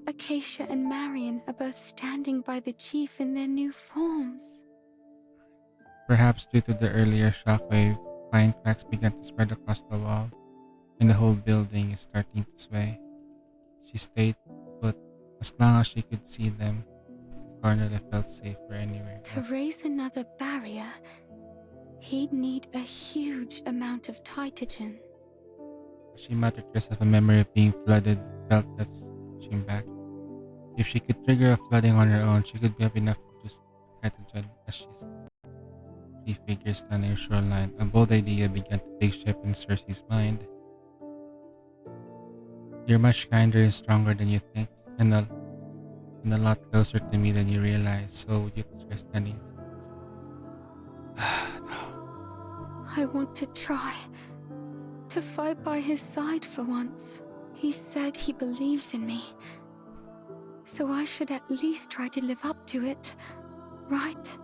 Acacia and Marion are both standing by the chief in their new forms. Perhaps due to the earlier shockwave, fine cracks began to spread across the wall, and the whole building is starting to sway. She stayed put as long as she could see them, the corner that felt safer anywhere. To raise another barrier, he'd need a huge amount of titagen. She muttered to herself a memory of being flooded, felt that pushing back. If she could trigger a flooding on her own, she could have enough to just hydrogen as she's three figures standing on the shoreline. A bold idea began to take shape in Cersei's mind. You're much kinder and stronger than you think, and a lot closer to me than you realize, so would you try standing? I want to try to fight by his side for once. He said he believes in me, so I should at least try to live up to it, right?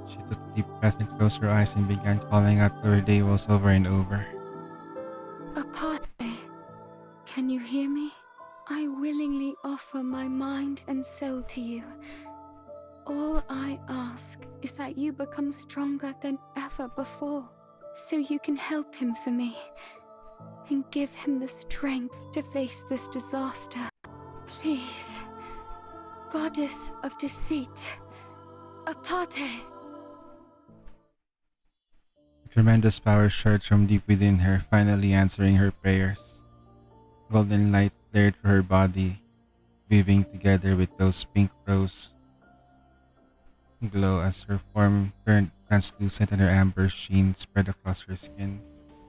She took a deep breath and closed her eyes and began calling out to her devils over and over. Aparte, can you hear me? I willingly offer my mind and soul to you. All I ask is that you become stronger than ever before, so you can help him for me, and give him the strength to face this disaster. Please, Goddess of Deceit, Apate. Tremendous power surged from deep within her, finally answering her prayers. Golden light flared through her body, weaving together with those pink rose glow as her form turned translucent and her amber sheen spread across her skin.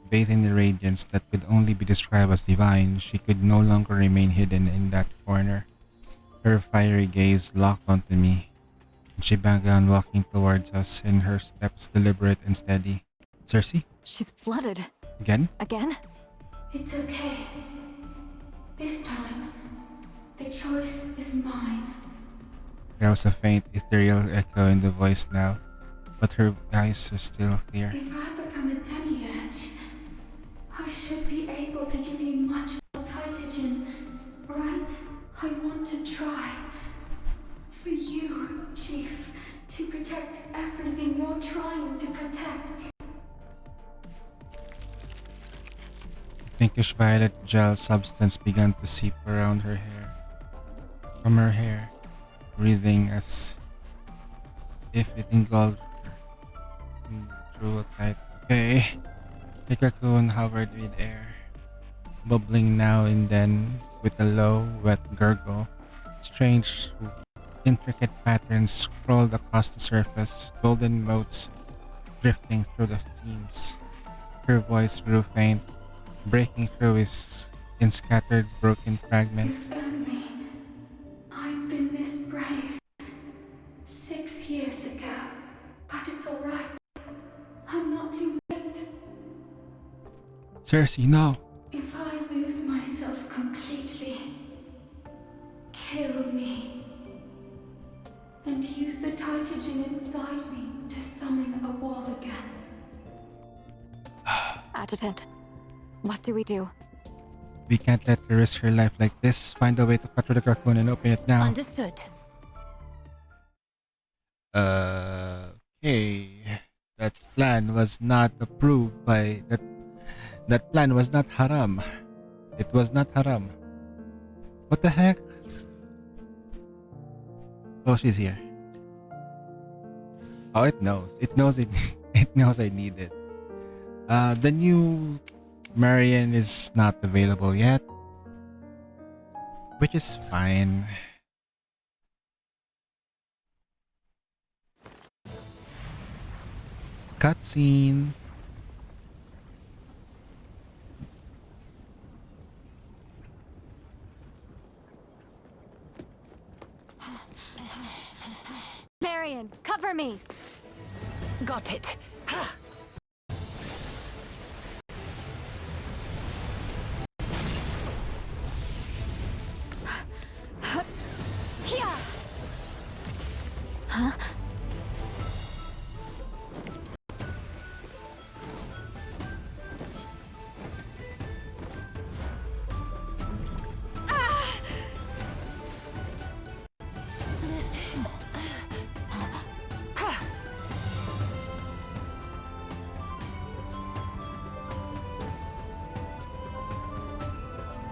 Bathed in the radiance that could only be described as divine, she could no longer remain hidden in that corner. Her fiery gaze locked onto me, and she began walking towards us, and her steps deliberate and steady. Cersei? She's flooded. Again? Again? It's okay. This time, the choice is mine. There was a faint, ethereal echo in the voice now, but her eyes were still clear. If I become a demiurge, I should be able to give you much more Titagen, right? I want to try. For you, Chief, to protect everything you're trying to protect. Pinkish violet gel substance began to seep around her hair. From her hair, breathing as if it engulfed her. Through a tight the cocoon hovered with air, bubbling now and then with a low, wet gurgle. Strange, intricate patterns scrolled across the surface, golden motes drifting through the seams. Her voice grew faint, breaking through in scattered, broken fragments. If only I'd been this brave 6 years ago. But it's alright. I'm not too late. Cersei, no! If I lose myself completely, kill me. And use the Titagen inside me to summon a wall again. Adjutant, what do we do? We can't let her risk her life like this. Find a way to cut through the cocoon and open it now. Understood. Okay. That plan was not approved by that plan was not haram. It was not haram. What the heck? Oh, she's here. Oh, it knows. It knows it. It knows I need it. The new Marion is not available yet, which is fine. Cutscene. Marion, cover me! Got it. Huh?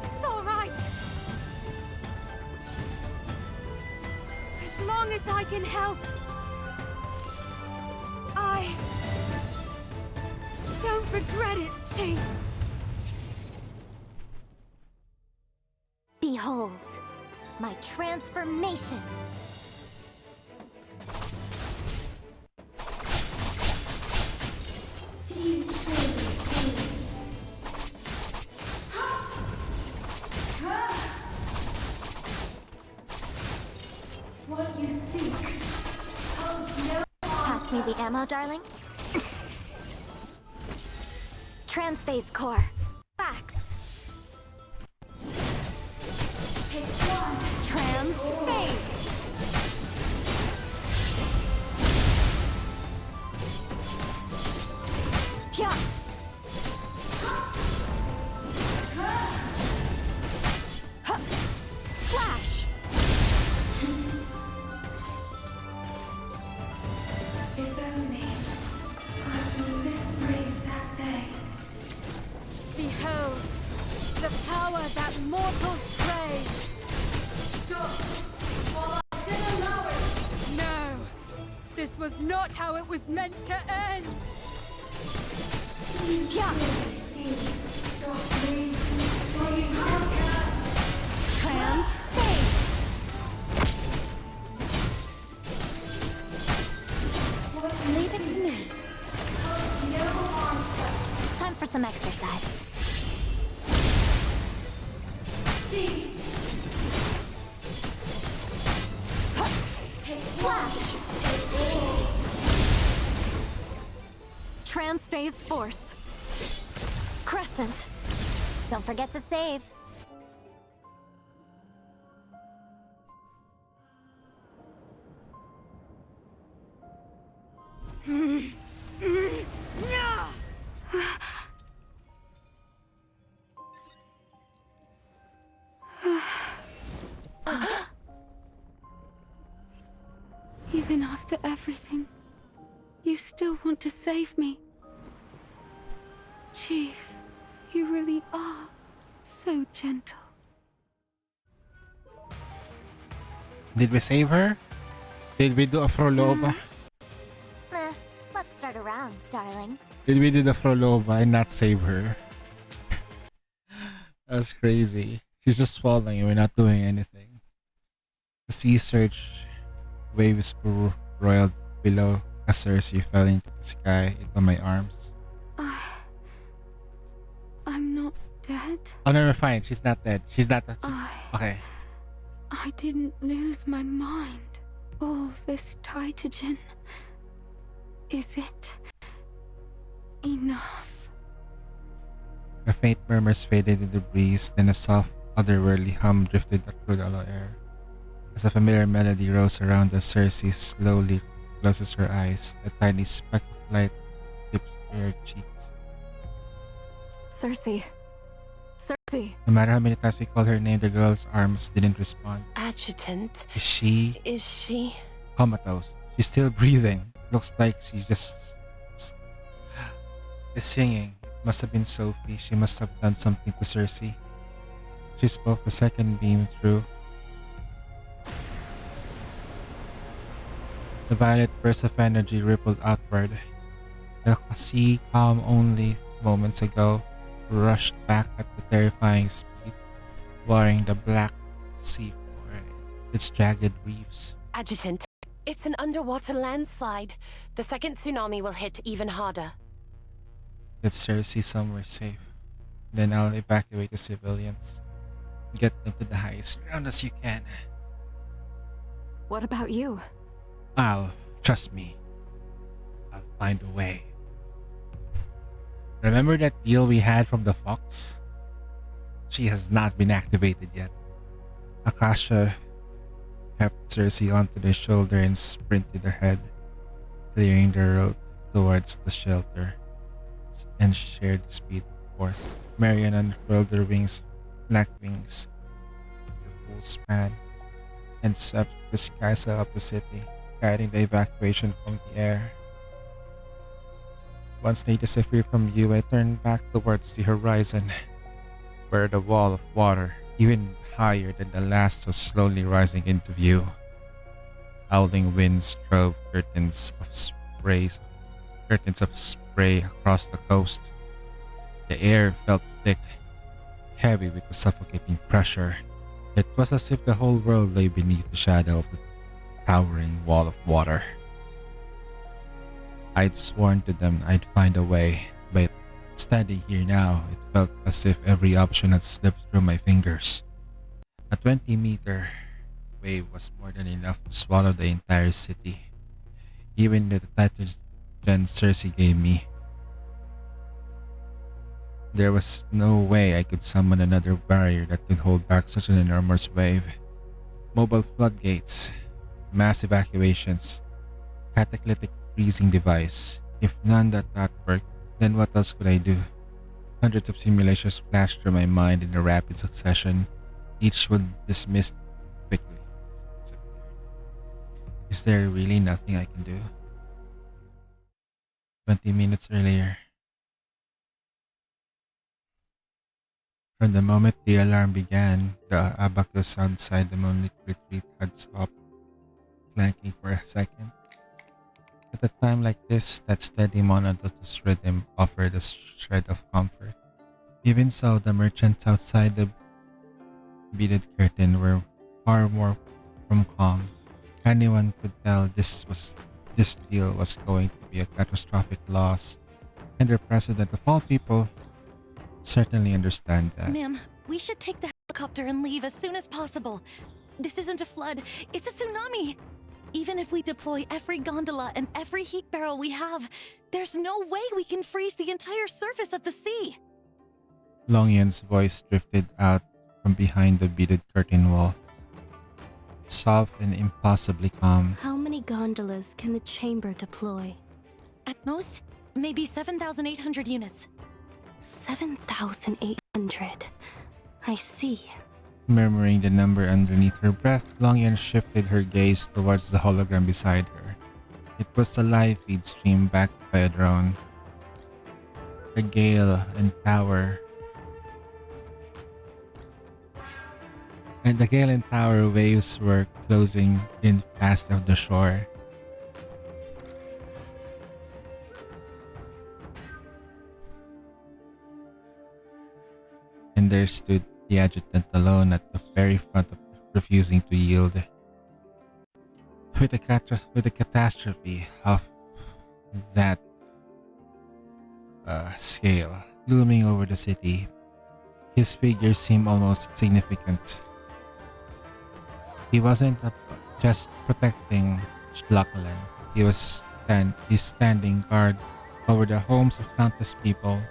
It's alright. As long as I can help. I don't regret it, Chief. Behold, my transformation. Do you truly see? What you seek holds no Pass me the ammo, darling. Transphase core. Fax. take one. Transphase. Yeah. Flash. mortals pray. Stop, while I still allow it. No, this was not how it was meant to end. Yeah. Stop me, please. Leave it to me. Time for some exercise. Cease. Take flash. Trans-phase force. Crescent. Don't forget to save. Even after everything, you still want to save me. Chief, you really are so gentle. Did we save her? Did we do a Frolova? Let's start around, darling. Did we do the Frolova and not save her? That's crazy. She's just falling and we're not doing anything. The sea surge waves roiled below as Cersei fell into the sky into my arms. I'm not dead. Oh no, we're fine. She's not dead. She's not. Okay. I didn't lose my mind. All this Titagen. Is it enough? The faint murmurs faded in the breeze, then a soft, otherworldly hum drifted through the air. As a familiar melody rose around us, Cersei slowly closes her eyes. A tiny speck of light slips her cheeks. Cersei. Cersei. No matter how many times we called her name, the girl's arms didn't respond. Adjutant. Is she comatose? She's still breathing. Looks like she just is singing. It must have been Sophie. She must have done something to Cersei. She spoke the second beam through. The violet burst of energy rippled outward. The sea, calm only moments ago, rushed back at the terrifying speed, watering the black sea floor and its jagged reefs. Adjutant, it's an underwater landslide. The second tsunami will hit even harder. Get Cersei somewhere safe. Then I'll evacuate the civilians. Get them to the highest ground as you can. What about you? Trust me. I'll find a way. Remember that deal we had from the fox? She has not been activated yet. Akasha kept Cersei onto their shoulder and sprinted ahead, clearing the road towards the shelter and shared the speed force. Marian unfurled her wings, black wings, their full span, and swept the skies up the city, guiding the evacuation from the air. Once they disappeared from view, I turned back towards the horizon, where the wall of water, even higher than the last, was slowly rising into view. Howling winds drove curtains of spray across the coast. The air felt thick, heavy with the suffocating pressure. It was as if the whole world lay beneath the shadow of the towering wall of water. I'd sworn to them I'd find a way, but standing here now, it felt as if every option had slipped through my fingers. A 20-meter wave was more than enough to swallow the entire city, even the Titagen Cersei gave me. There was no way I could summon another barrier that could hold back such an enormous wave. Mobile floodgates, mass evacuations, cataclysmic freezing device. If none that worked, then what else could I do? Hundreds of simulations flashed through my mind in a rapid succession. Each would dismissed quickly. Is there really nothing I can do? 20 minutes earlier. From the moment the alarm began, the abacus outside the moonlit retreat had stopped clanking for a second. At a time like this, that steady monotonous rhythm offered a shred of comfort. Even so, the merchants outside the beaded curtain were far more from calm. Anyone could tell this deal was going to be a catastrophic loss, and the president of all people certainly understand that. Ma'am, we should take the helicopter and leave as soon as possible. This isn't a flood, it's a tsunami. Even if we deploy every gondola and every heat barrel we have, there's no way we can freeze the entire surface of the sea. Longyan's voice drifted out from behind the beaded curtain wall, soft and impossibly calm. How many gondolas can the chamber deploy? At most, maybe 7,800 units. 7,800. I see. Murmuring the number underneath her breath, Longyan shifted her gaze towards the hologram beside her. It was a live feed stream backed by a drone. The gale and tower waves were closing in fast of the shore. And there stood the adjutant alone at the very front, refusing to yield. With the catastrophe of that scale looming over the city, his figure seemed almost insignificant. He wasn't just protecting Schlockland. He's standing guard over the homes of countless people,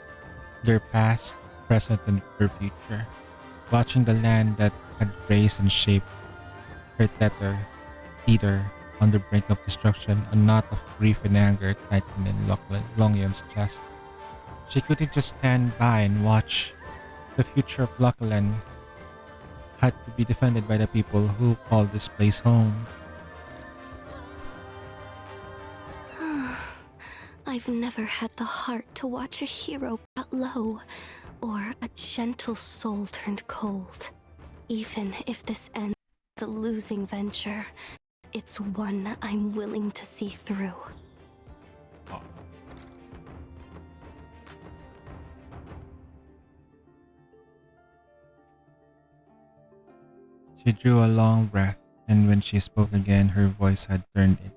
their past, present, and their future, watching the land that had raised and shaped her theater on the brink of destruction. A knot of grief and anger tightened in Longyan's chest. She couldn't just stand by and watch. The future of Lockland had to be defended by the people who called this place home. I've never had the heart to watch a hero brought low, or a gentle soul turned cold. Even if this ends a losing venture, it's one I'm willing to see through. She drew a long breath, and when she spoke again, her voice had turned it.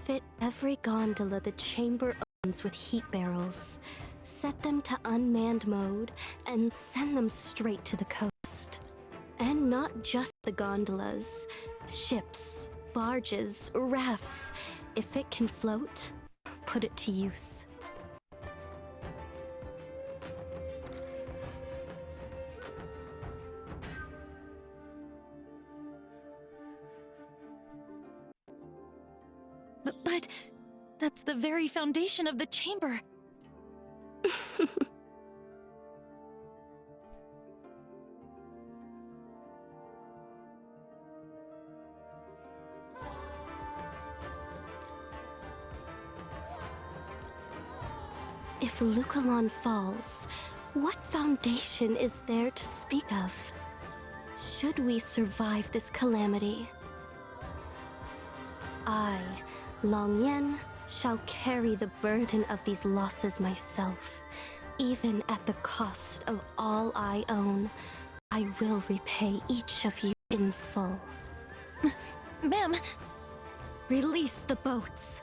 Fit every gondola the chamber owns with heat barrels. Set them to unmanned mode and send them straight to the coast. And not just the gondolas, ships, barges, rafts. If it can float, put it to use. But that's the very foundation of the chamber. If Lukalon falls, what foundation is there to speak of? Should we survive this calamity, I, Longyan, shall carry the burden of these losses myself. Even at the cost of all I own, I will repay each of you in full. Ma'am! Release the boats.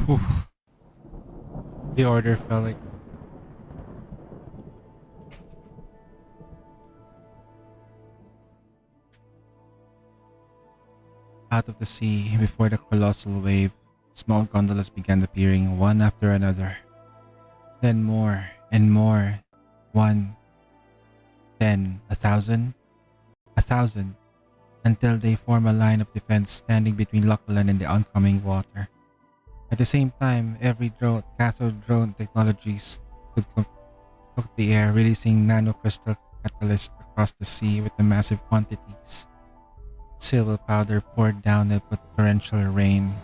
Whew. The order felt like out of the sea. Before the colossal wave, small gondolas began appearing one after another. Then more and more. 1, 10, 1,000, 1,000, until they form a line of defense standing between Lockland and the oncoming water. At the same time, every cathode drone technologies took the air, releasing nanocrystal catalyst across the sea with the massive quantities. Silver powder poured down and put torrential rain,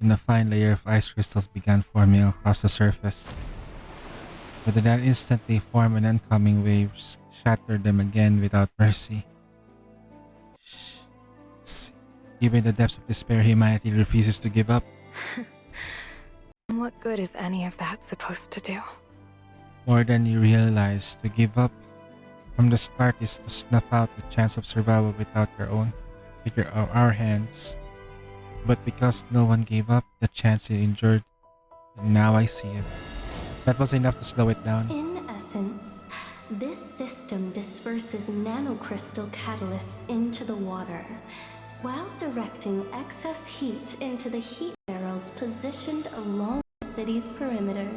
and a fine layer of ice crystals began forming across the surface. But in that instant they formed and oncoming waves shattered them again without mercy. Even in the depths of despair, humanity refuses to give up. What good is any of that supposed to do? More than you realize, to give up from the start is to snuff out the chance of survival without our hands. But because no one gave up the chance it endured, now I see it. That was enough to slow it down. In essence, this system disperses nanocrystal catalyst into the water, while directing excess heat into the heat barrels positioned along the city's perimeter.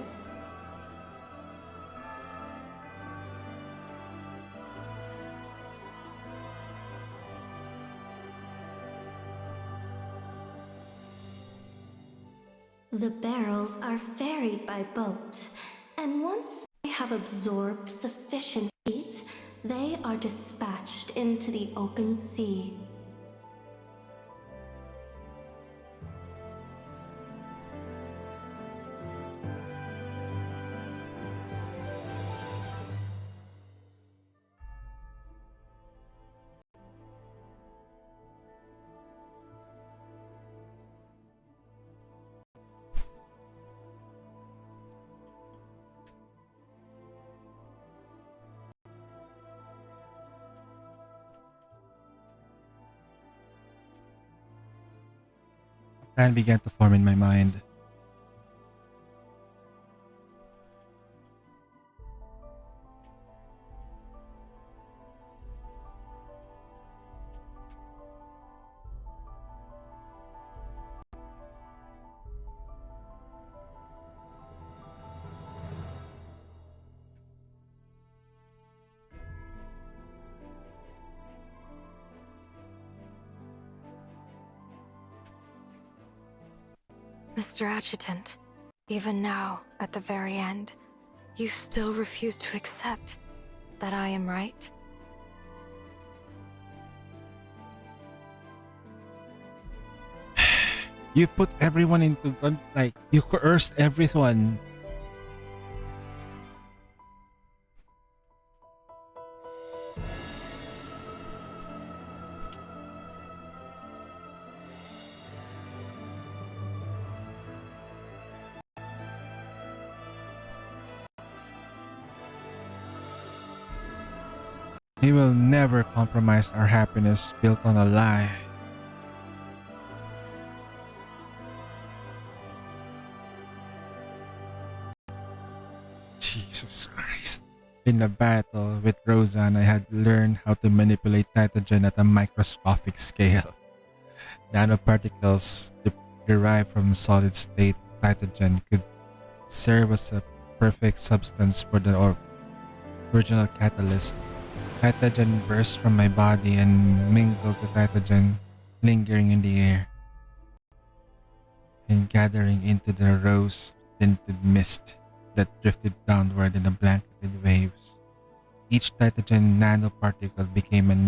The barrels are ferried by boat, and once they have absorbed sufficient heat, they are dispatched into the open sea. A plan began to form in my mind. Mr. Adjutant, even now, at the very end, you still refuse to accept that I am right? You put everyone into you coerced everyone. We will never compromise our happiness built on a lie. Jesus Christ. In the battle with Roseanne, I had learned how to manipulate Titagen at a microscopic scale. Nanoparticles derived from solid state Titagen could serve as a perfect substance for the original catalyst. Titagen burst from my body and mingled with Titagen lingering in the air and gathering into the rose-tinted mist that drifted downward in the blanketed waves. Each Titagen nanoparticle became a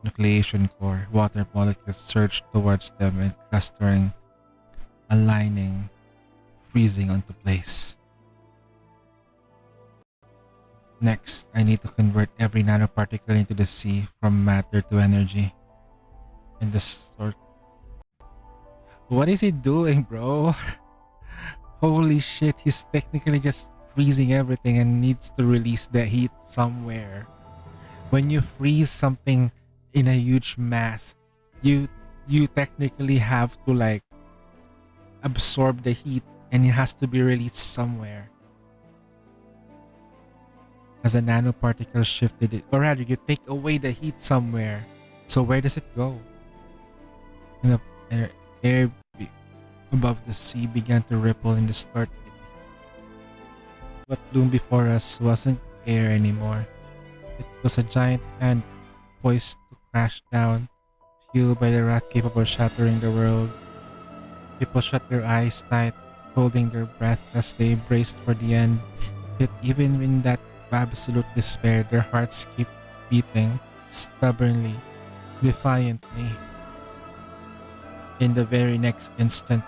nucleation core. Water molecules surged towards them and clustering, aligning, freezing onto place. Next, I need to convert every nanoparticle into the sea from matter to energy. And the sort. What is he doing, bro? Holy shit, he's technically just freezing everything and needs to release the heat somewhere. When you freeze something in a huge mass, you technically have to absorb the heat and it has to be released somewhere. As a nanoparticle shifted it, or rather, you take away the heat somewhere. So where does it go? And the air above the sea began to ripple in the start. What loomed before us wasn't air anymore. It was a giant hand poised to crash down, fueled by the wrath capable of shattering the world. People shut their eyes tight, holding their breath as they braced for the end. Yet even in that absolute despair, their hearts keep beating stubbornly, defiantly. In the very next instant,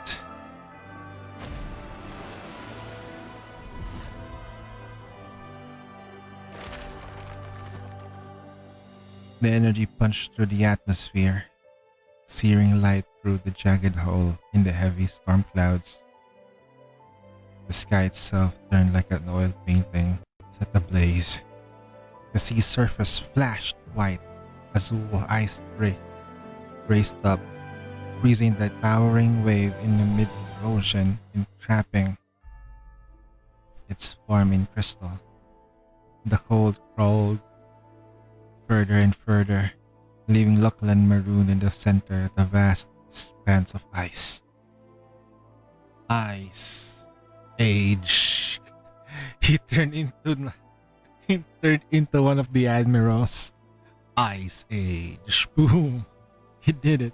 the energy punched through the atmosphere, searing light through the jagged hole in the heavy storm clouds. The sky itself turned like an oil painting set ablaze. The sea surface flashed white as ice raced up, freezing the towering wave in the mid-ocean, entrapping its form in crystal. The cold crawled further and further, leaving Lochlan marooned in the center of the vast expanse of ice. Ice Age. He turned into one of the admirals. Ice Age. Boom. He did it.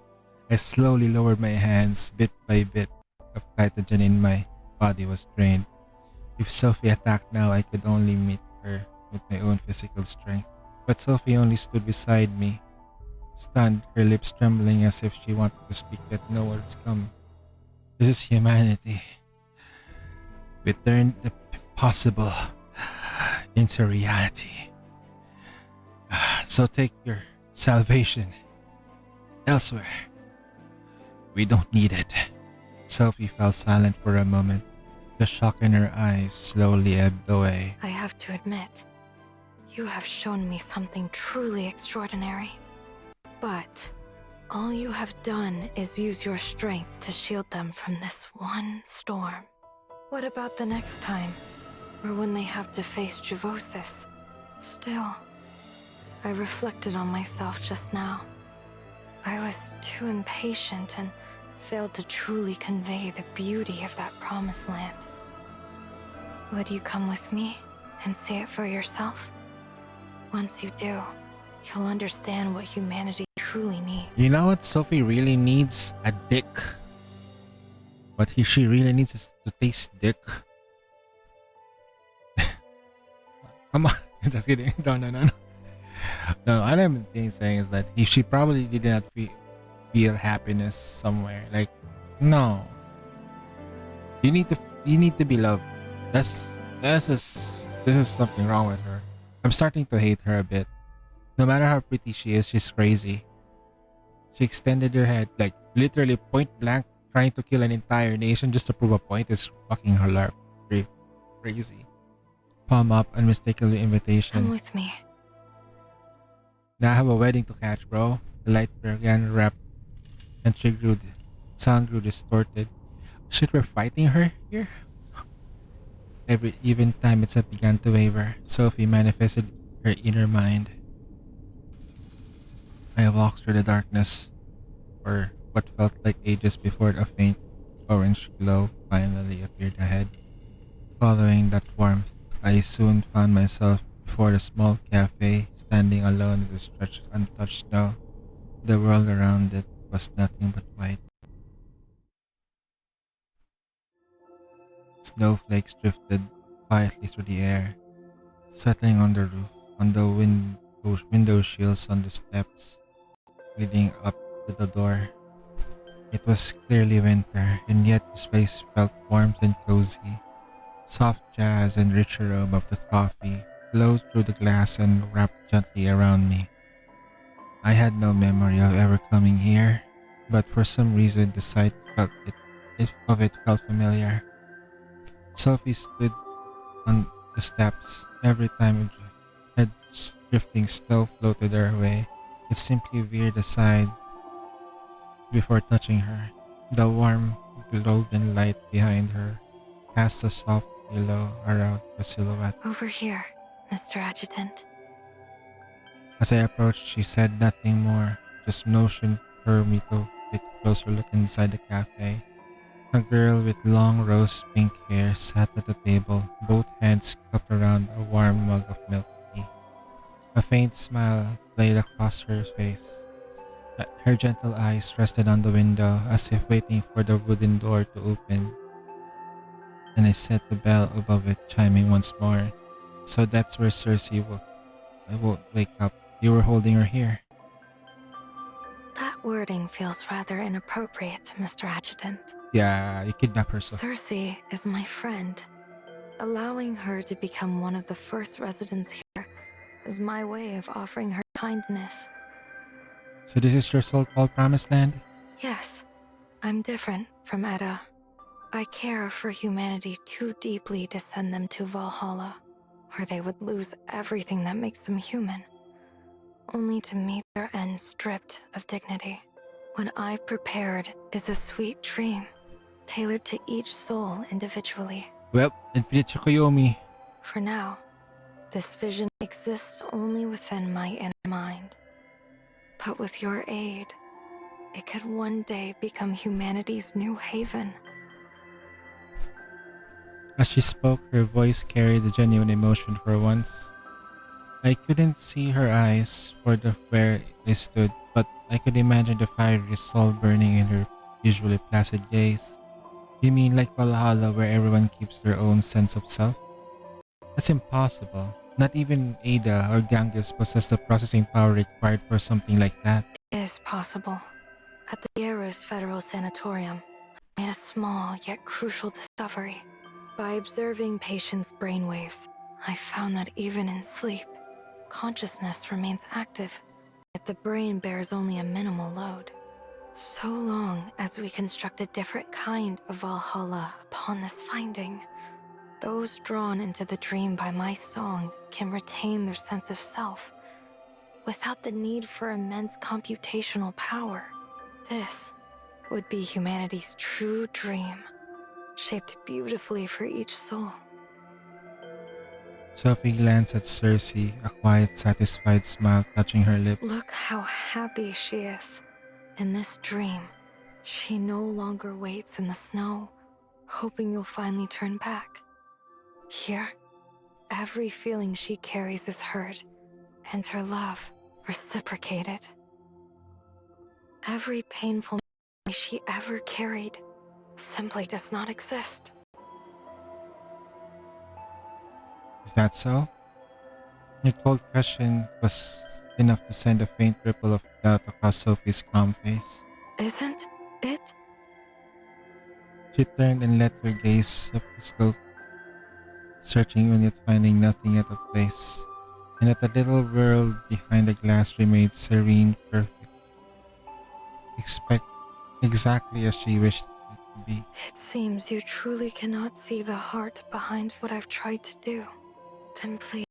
I slowly lowered my hands, bit by bit. Of glycogen in my body was drained. If Sophie attacked now, I could only meet her with my own physical strength. But Sophie only stood beside me, stunned, her lips trembling as if she wanted to speak yet no words come. This is humanity. We turned the possible into reality. So take your salvation elsewhere. We don't need it. Sophie fell silent for a moment. The shock in her eyes slowly ebbed away. I have to admit, you have shown me something truly extraordinary. But all you have done is use your strength to shield them from this one storm. What about the next time? Or when they have to face Juvosis? Still, I reflected on myself just now. I was too impatient and failed to truly convey the beauty of that promised land. Would you come with me and see it for yourself? Once you do, you'll understand what humanity truly needs. You know what Sophie really needs? A dick. What she really needs is to taste dick. Come on. Just kidding. No. No, what I'm saying is that she probably did not feel happiness somewhere. Like, no. You need to be loved. This is something wrong with her. I'm starting to hate her a bit. No matter how pretty she is, she's crazy. She extended her head, like literally point blank, trying to kill an entire nation just to prove a point is fucking hilarious. Crazy. Palm up, unmistakable invitation. Come with me. Now I have a wedding to catch, bro. The light began wrapped and sound grew distorted. Shit, we're fighting her here? Even time itself began to waver. Sophie manifested her inner mind. I walked through the darkness for what felt like ages before a faint orange glow finally appeared ahead. Following that warmth, I soon found myself before a small cafe, standing alone in the stretch of untouched snow. The world around it was nothing but white. Snowflakes drifted quietly through the air, settling on the roof, on the window shields, on the steps leading up to the door. It was clearly winter, and yet this place felt warm and cozy. Soft jazz and rich aroma of the coffee flowed through the glass and wrapped gently around me. I had no memory of ever coming here, but for some reason the sight of it felt familiar. Sophie stood on the steps. Every time a drifting snow floated her way, it simply veered aside before touching her. The warm, golden light behind her cast a soft halo around her silhouette. Over here, Mr. Adjutant. As I approached, she said nothing more, just motioned for me to take a closer look inside the cafe. A girl with long rose pink hair sat at the table, both hands cupped around a warm mug of milk tea. A faint smile played across her face. Her gentle eyes rested on the window as if waiting for the wooden door to open. and I set the bell above it chiming once more. So that's where Cersei I won't wake up. You were holding her here. That wording feels rather inappropriate, Mr. Adjutant. Yeah, you kidnapped her, so. Cersei is my friend. Allowing her to become one of the first residents here is my way of offering her kindness. So this is your so-called promised land? Yes, I'm different from Edda. I care for humanity too deeply to send them to Valhalla, where they would lose everything that makes them human, only to meet their end stripped of dignity. What I've prepared is a sweet dream, tailored to each soul individually. Well, Infinite Chokoyomi. For now, this vision exists only within my inner mind. But with your aid, it could one day become humanity's new haven. As she spoke, her voice carried a genuine emotion for once. I couldn't see her eyes where I stood, but I could imagine the fiery soul burning in her usually placid gaze. You mean like Valhalla where everyone keeps their own sense of self? That's impossible. Not even Ada or Genghis possess the processing power required for something like that. It is possible. At the Yarus Federal Sanatorium, I made a small yet crucial discovery. By observing patients' brainwaves, I found that even in sleep, consciousness remains active, yet the brain bears only a minimal load. So long as we construct a different kind of Valhalla upon this finding, those drawn into the dream by my song can retain their sense of self, without the need for immense computational power. This would be humanity's true dream, shaped beautifully for each soul. Sophie glanced at Cersei, a quiet, satisfied smile touching her lips. Look how happy she is. In this dream, she no longer waits in the snow, hoping you'll finally turn back. Here, every feeling she carries is heard, and her love reciprocated. Every painful memory she ever carried simply does not exist. Is that so? Your cold question was enough to send a faint ripple of doubt across Sophie's calm face. Isn't it? She turned and let her gaze up the slope, searching and yet finding nothing out of place. And that the little world behind the glass remained serene, perfect. Expect exactly as she wished it to be. It seems you truly cannot see the heart behind what I've tried to do. Then please,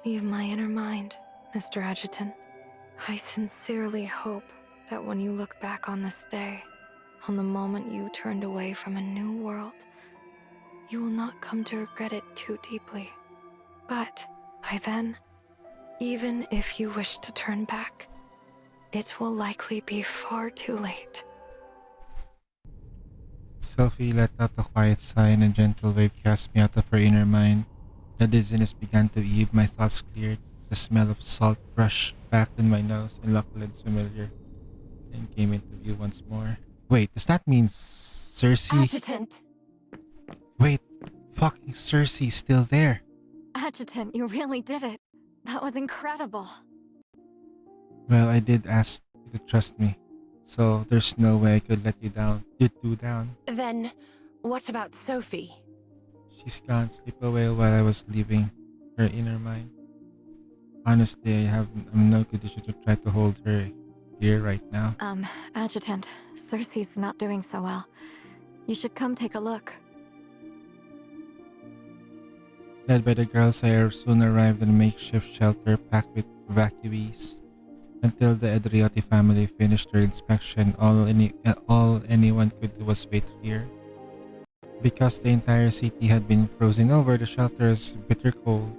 leave my inner mind, Mr. Adjutant. I sincerely hope that when you look back on this day, on the moment you turned away from a new world, you will not come to regret it too deeply. But by then, even if you wish to turn back, it will likely be far too late. Sophie let out a quiet sigh and a gentle wave cast me out of her inner mind. The dizziness began to ebb, my thoughts cleared. The smell of salt rushed back in my nose and Luckland's familiar and came into view once more. Wait, does that mean Cersei? Adjutant! Wait, fucking Cersei's still there. Adjutant, you really did it. That was incredible. Well, I did ask you to trust me, so there's no way I could let you down. You two down. Then, what about Sophie? She's gone. Slip away while I was leaving her inner mind. Honestly, I'm in no condition to try to hold her here right now. Adjutant, Cersei's not doing so well. You should come take a look. Led by the girls, I soon arrived at a makeshift shelter packed with evacuees. Until the Adriotti family finished their inspection, all anyone could do was wait here. Because the entire city had been frozen over, the shelter is bitter cold.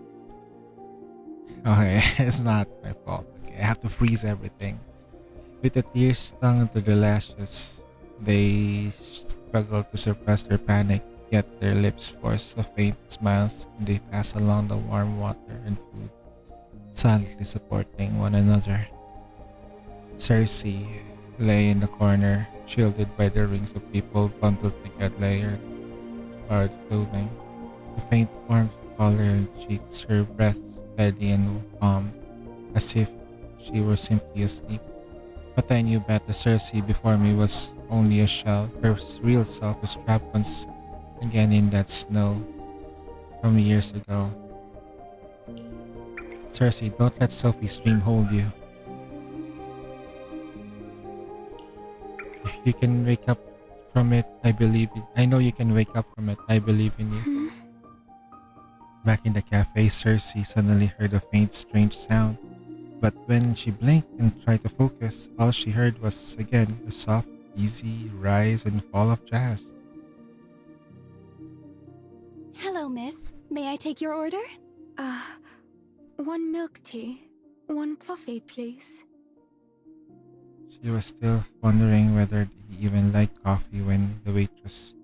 Okay, it's not my fault. Okay, I have to freeze everything. With the tears stung to their lashes, they struggled to suppress their panic, yet their lips forced a faint smiles and they passed along the warm water and food, silently supporting one another. Cersei lay in the corner, shielded by the rings of people bundled together borrowed clothing. The faint warmth followed her cheeks, her breath steady and calm, as if she were simply asleep. But I knew better. Cersei before me was only a shell. Her real self was trapped once again in that snow from years ago. Cersei, don't let Sophie's dream hold you. If you can wake up from it, I believe it. I know you can wake up from it. I believe in you. Back in the cafe, Cersei suddenly heard a faint, strange sound. But when she blinked and tried to focus, all she heard was again the soft, easy rise and fall of jazz. Hello, miss. May I take your order? One milk tea, one coffee, please. She was still wondering whether he even liked coffee when the waitress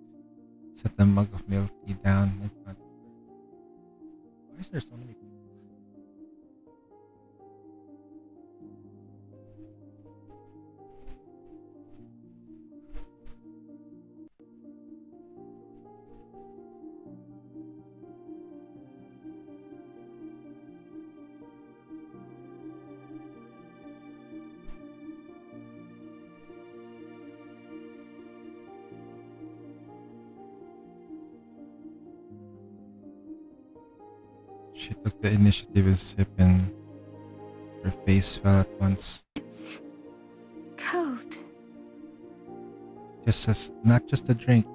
set the mug of milk tea down in front of her. Why is there so many people? She took the initiative and sip and her face fell at once. It's cold. Not just a drink.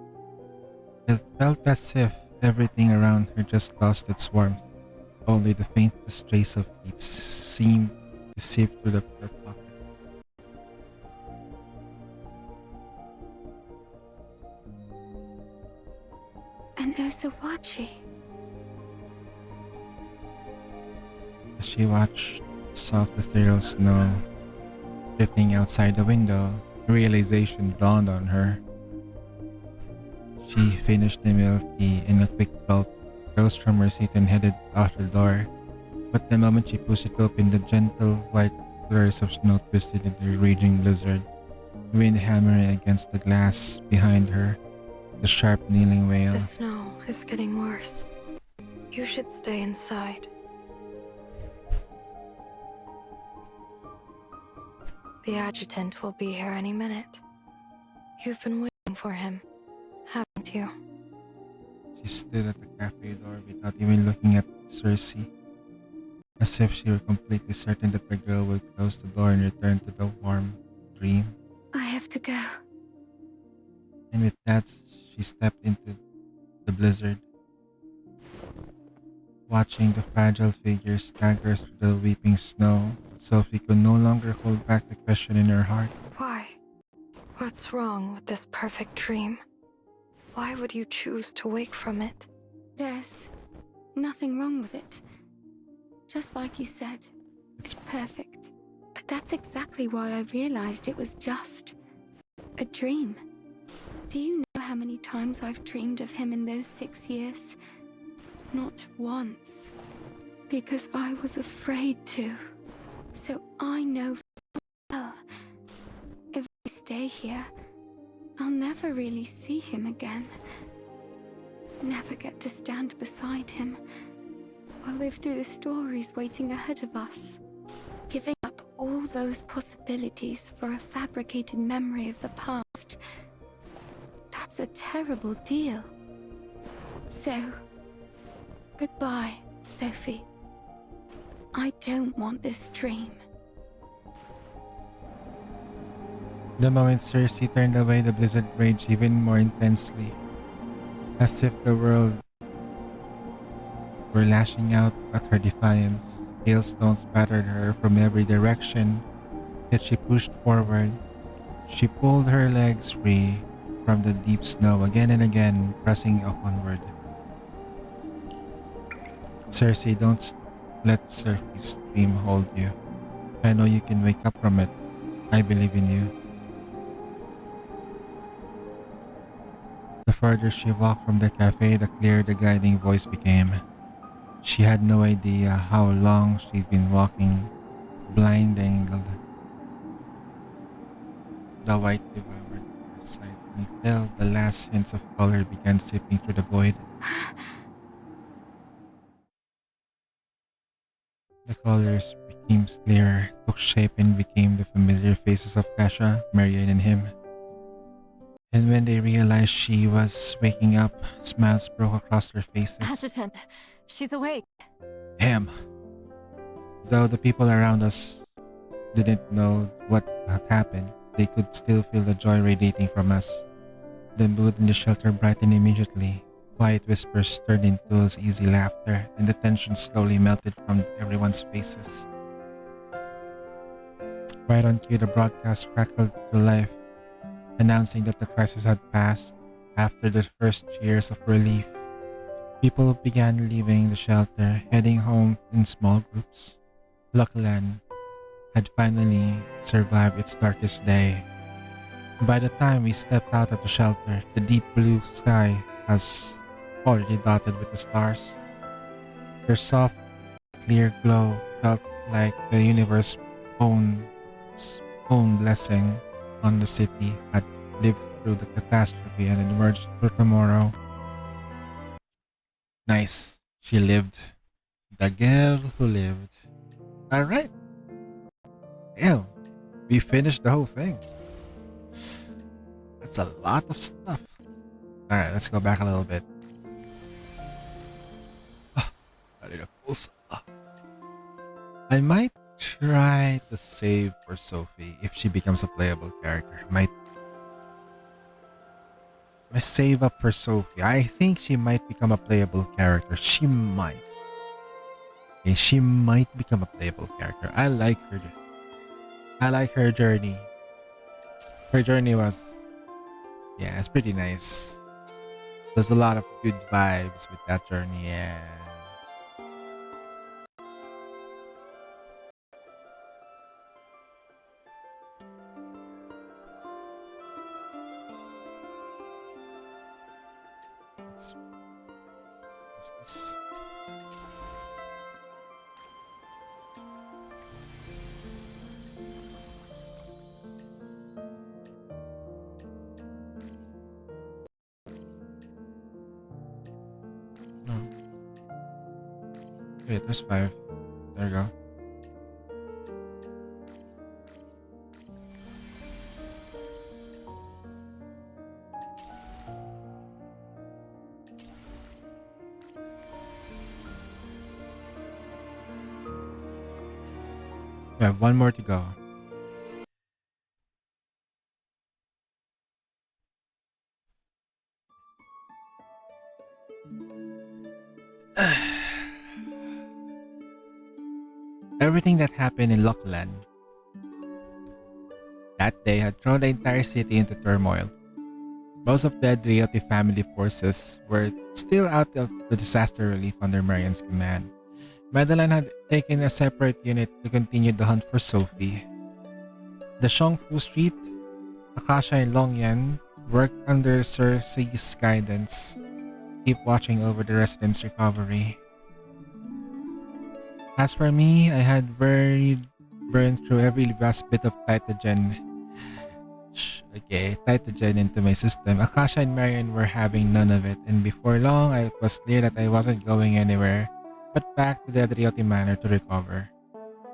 It felt as if everything around her just lost its warmth. Only the faintest trace of heat seemed to seep through her pocket. An Osawachi. As she watched the soft ethereal snow drifting outside the window, realization dawned on her. She finished the milk tea in a quick gulp, rose from her seat and headed out the door. But the moment she pushed it open, the gentle white flurries of snow twisted into a raging blizzard, wind hammering against the glass behind her, the sharp kneeling wail. The snow is getting worse. You should stay inside. The adjutant will be here any minute. You've been waiting for him, haven't you? She stood at the cafe door without even looking at Cersei, as if she were completely certain that the girl would close the door and return to the warm dream. I have to go. And with that, she stepped into the blizzard, watching the fragile figure stagger through the weeping snow. Sophie could no longer hold back the question in her heart. Why? What's wrong with this perfect dream? Why would you choose to wake from it? There's nothing wrong with it. Just like you said, it's perfect. But that's exactly why I realized it was just a dream. Do you know how many times I've dreamed of him in those 6 years? Not once. Because I was afraid to. So I know well, if I stay here, I'll never really see him again. Never get to stand beside him, or live through the stories waiting ahead of us. Giving up all those possibilities for a fabricated memory of the past. That's a terrible deal. So, goodbye, Sophie. I don't want this dream. The moment Cersei turned away, the blizzard raged even more intensely, as if the world were lashing out at her defiance. Hailstones battered her from every direction, yet she pushed forward. She pulled her legs free from the deep snow again and again, pressing onward. Cersei, don't let Sophie's dream hold you. I know you can wake up from it. I believe in you. The further she walked from the cafe, the clearer the guiding voice became. She had no idea how long she'd been walking, blinding the white devoured her sight until the last hints of color began seeping through the void. The colors became clearer, took shape, and became the familiar faces of Kasha, Marian, and him. And when they realized she was waking up, smiles broke across their faces. Adjutant, she's awake. Damn. Though the people around us didn't know what had happened, they could still feel the joy radiating from us. The mood in the shelter brightened immediately. Quiet whispers turned into easy laughter, and the tension slowly melted from everyone's faces. Right on cue, the broadcast crackled to life, announcing that the crisis had passed. After the first cheers of relief, people began leaving the shelter, heading home in small groups. Luckland had finally survived its darkest day. By the time we stepped out of the shelter, the deep blue sky was already dotted with the stars. Their soft, clear glow felt like the universe's own, own blessing on the city had lived through the catastrophe and emerged for tomorrow. Nice. She lived. The girl who lived. Alright. Damn. We finished the whole thing. That's a lot of stuff. Alright, let's go back a little bit. I might try to save for Sophie if she becomes a playable character. I save up for Sophie. I think she might become a playable character. She might. Okay, she might become a playable character. I like her. I like her journey. Her journey was, yeah, it's pretty nice. There's a lot of good vibes with that journey. Yeah. What's this? No. Wait, there's 5. There we go. We have 1 more to go. Everything that happened in Lockland that day had thrown the entire city into turmoil. Most of the Adrioti family forces were still out of the disaster relief under Marian's command. Madeline had taken a separate unit to continue the hunt for Sophie. The Shongfu Street, Akasha and Longyan worked under Sir C's guidance, keep watching over the residents' recovery. As for me, I had burned through every last bit of Titagen into my system. Akasha and Marion were having none of it, and before long, it was clear that I wasn't going anywhere, but back to the Adrioti Manor to recover.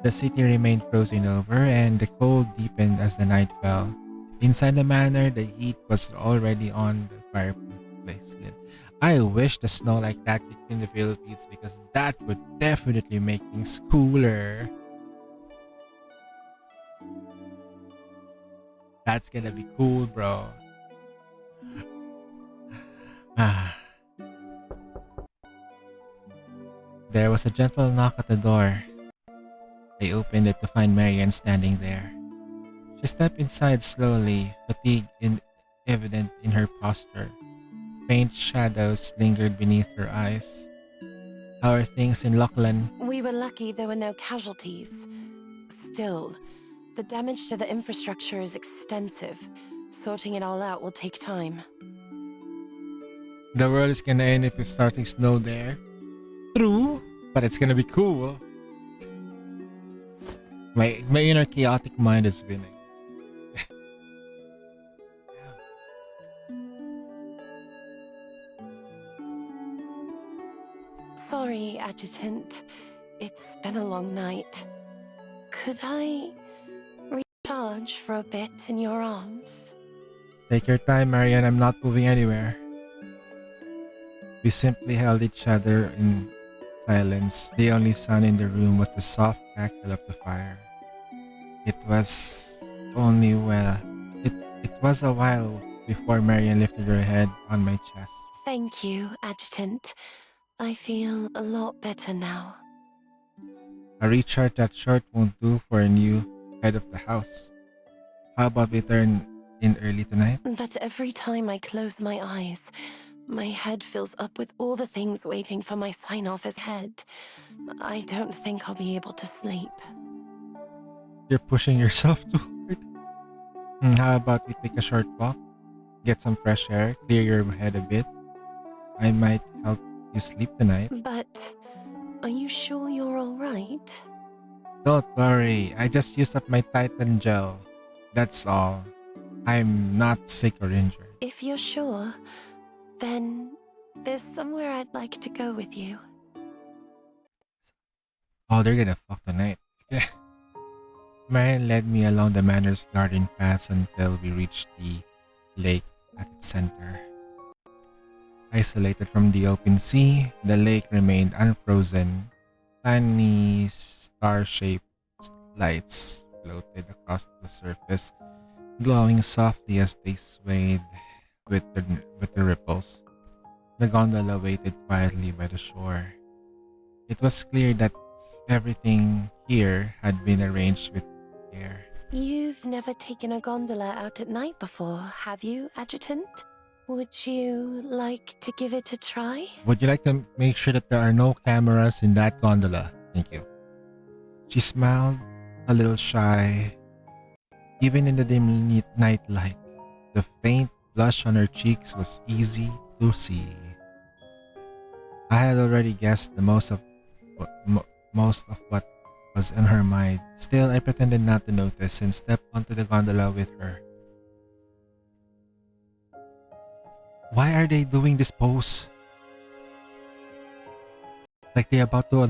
The city remained frozen over, and the cold deepened as the night fell. Inside the manor, the heat was already on the fireplace lid. I wish the snow like that kicked in the Philippines because that would definitely make things cooler. That's gonna be cool, bro. There was a gentle knock at the door. I opened it to find Marianne standing there. She stepped inside slowly, fatigue evident in her posture. Faint shadows lingered beneath her eyes. How are things in Lockland? We were lucky there were no casualties. Still, the damage to the infrastructure is extensive. Sorting it all out will take time. The world is gonna end if it's starting snow there. True, but it's gonna be cool. My inner chaotic mind is winning. Sorry, Adjutant. It's been a long night. Could I recharge for a bit in your arms? Take your time, Marian. I'm not moving anywhere. We simply held each other in silence. The only sound in the room was the soft crackle of the fire. It was only well. It was a while before Marian lifted her head on my chest. Thank you, Adjutant. I feel a lot better now. A recharge that short won't do for a new head of the house. How about we turn in early tonight? But every time I close my eyes, my head fills up with all the things waiting for my sign-off as head. I don't think I'll be able to sleep. You're pushing yourself too hard. How about we take a short walk? Get some fresh air, clear your head a bit. I might help you sleep tonight. But are you sure you're alright? Don't worry, I just used up my Titan gel. That's all. I'm not sick or injured. If you're sure, then there's somewhere I'd like to go with you. Oh, they're gonna fuck tonight. Marian led me along the manor's garden paths until we reached the lake at its center. Isolated from the open sea, the lake remained unfrozen. Tiny star-shaped lights floated across the surface, glowing softly as they swayed with the ripples. The gondola waited quietly by the shore. It was clear that everything here had been arranged with care. You've never taken a gondola out at night before, have you, Adjutant? Would you like to give it a try? Would you like to make sure that there are no cameras in that gondola? Thank you. She smiled, a little shy. Even in the dim night light, the faint blush on her cheeks was easy to see. I had already guessed the most of what was in her mind. Still, I pretended not to notice and stepped onto the gondola with her. Why are they doing this pose? Like they're about to,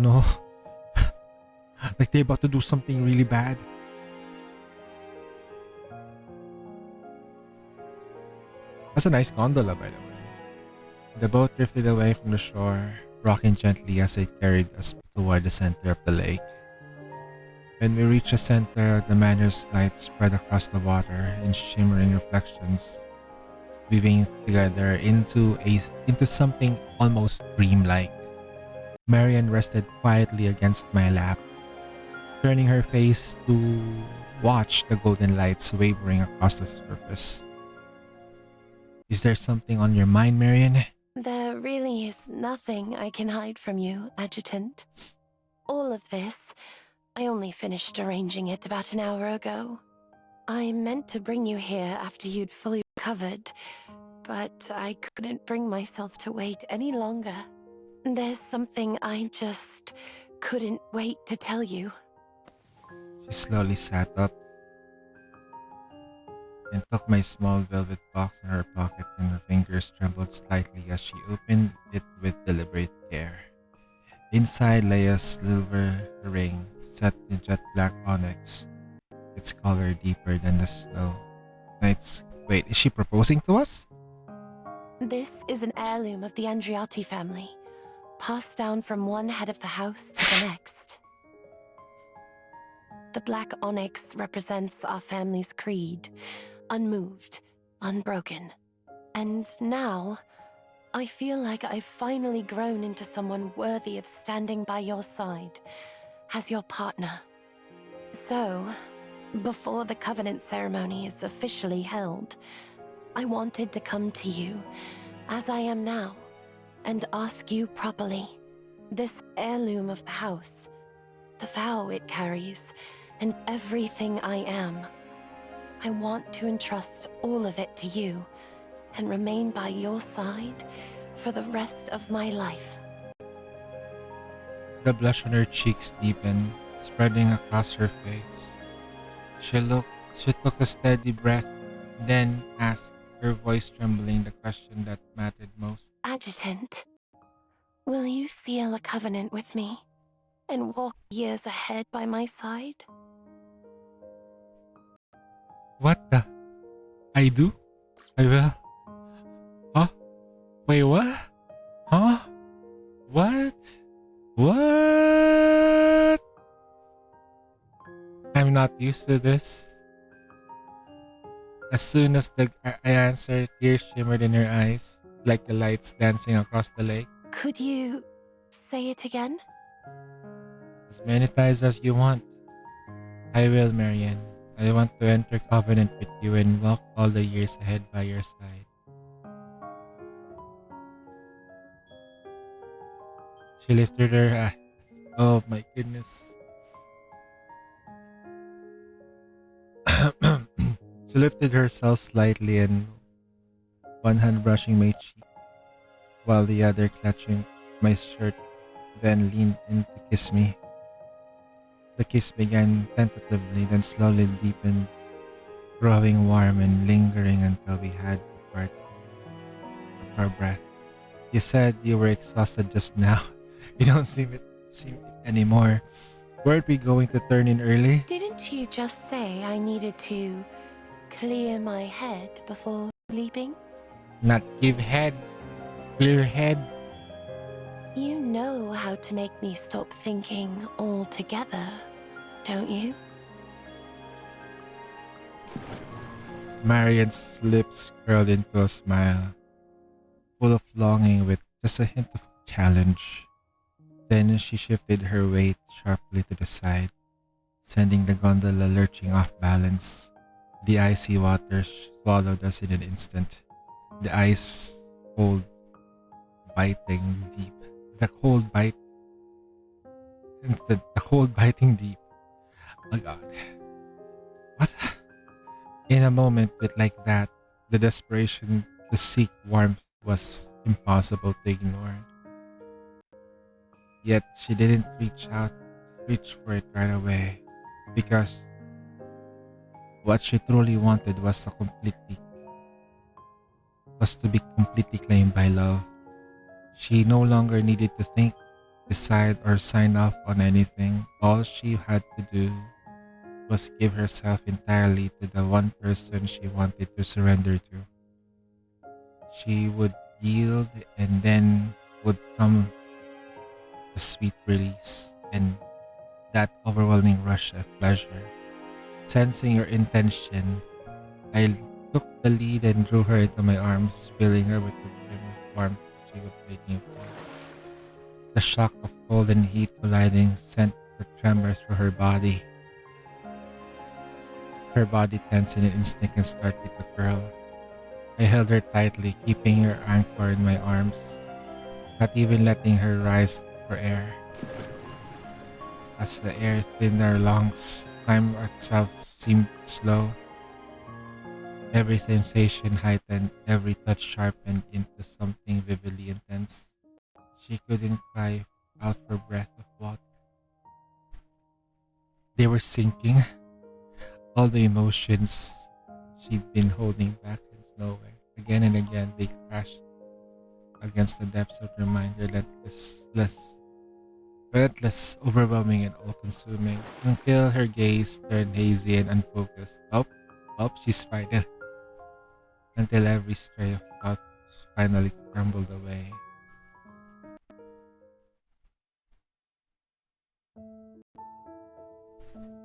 like they're about to do something really bad. That's a nice gondola, by the way. The boat drifted away from the shore, rocking gently as it carried us toward the center of the lake. When we reached the center, the manor's lights spread across the water in shimmering reflections, weaving together into something almost dreamlike. Marian rested quietly against my lap, turning her face to watch the golden lights wavering across the surface. Is there something on your mind, Marian? There really is nothing I can hide from you, Adjutant. All of this, I only finished arranging it about an hour ago. I meant to bring you here after you'd fully recovered, but I couldn't bring myself to wait any longer. There's something I just couldn't wait to tell you. She slowly sat up and took my small velvet box in her pocket, and her fingers trembled slightly as she opened it with deliberate care. Inside lay a silver ring set in jet black onyx, its color deeper than the snow. Wait, is she proposing to us? This is an heirloom of the Andreotti family, passed down from one head of the house to the next. The black onyx represents our family's creed, unmoved, unbroken. And now, I feel like I've finally grown into someone worthy of standing by your side, as your partner. So, before the covenant ceremony is officially held, I wanted to come to you, as I am now, and ask you properly. This heirloom of the house, the vow it carries, and everything I am, I want to entrust all of it to you, and remain by your side for the rest of my life. The blush on her cheeks deepened, spreading across her face. She took a steady breath, then asked, her voice trembling, the question that mattered most. Adjutant, will you seal a covenant with me and walk years ahead by my side? What the? I do? I will? Huh? Wait, what? Huh? What? What? I'm not used to this. As soon as I answered, tears shimmered in her eyes, like the lights dancing across the lake. Could you say it again? As many times as you want. I will, Marianne. I want to enter covenant with you and walk all the years ahead by your side. She lifted her eyes. Oh my goodness. She lifted herself slightly and one hand brushing my cheek, while the other clutching my shirt, then leaned in to kiss me. The kiss began tentatively, then slowly deepened, growing warm and lingering until we had to part of our breath. You said you were exhausted just now. You don't seem it anymore. Weren't we going to turn in early? Didn't you just say I needed to clear my head before sleeping? Not give head. Clear head. You know how to make me stop thinking altogether, don't you? Marian's lips curled into a smile, full of longing with just a hint of challenge. Then she shifted her weight sharply to the side, sending the gondola lurching off balance. The icy water swallowed us in an instant. The ice cold biting deep. The cold biting deep. Oh god. What? In a moment with like that, the desperation to seek warmth was impossible to ignore. Yet she didn't reach for it right away, because what she truly wanted was to be completely claimed by love. She no longer needed to think, decide, or sign off on anything. All she had to do was give herself entirely to the one person she wanted to surrender to. She would yield, and then would come the sweet release and that overwhelming rush of pleasure. Sensing her intention, I took the lead and drew her into my arms, filling her with the brim of warmth she was waiting for. The shock of cold and heat colliding sent a tremor through her body. Her body tensed in an instant and started to curl. I held her tightly, keeping her anchor in my arms, not even letting her rise for air. As the air thinned our lungs, time itself seemed slow. Every sensation heightened, every touch sharpened into something vividly intense. She couldn't cry out for breath of water. They were sinking. All the emotions she'd been holding back in nowhere. Again and again, they crashed against the depths of her mind, relentless, overwhelming, and all-consuming, until her gaze turned hazy and unfocused. Oh, she's fine. Until every stray of thought finally crumbled away.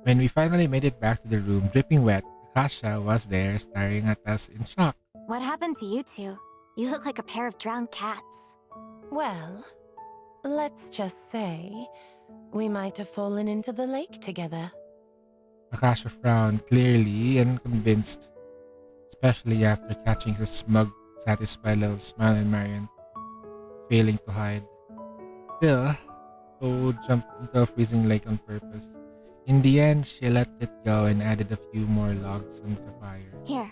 When we finally made it back to the room, dripping wet, Akasha was there staring at us in shock. What happened to you two? You look like a pair of drowned cats. Well, let's just say we might have fallen into the lake together. Akasha frowned, clearly unconvinced, especially after catching the smug, satisfied little smile in Marion, failing to hide. Still, Toad jumped into a freezing lake on purpose. In the end, she let it go and added a few more logs onto the fire. Here,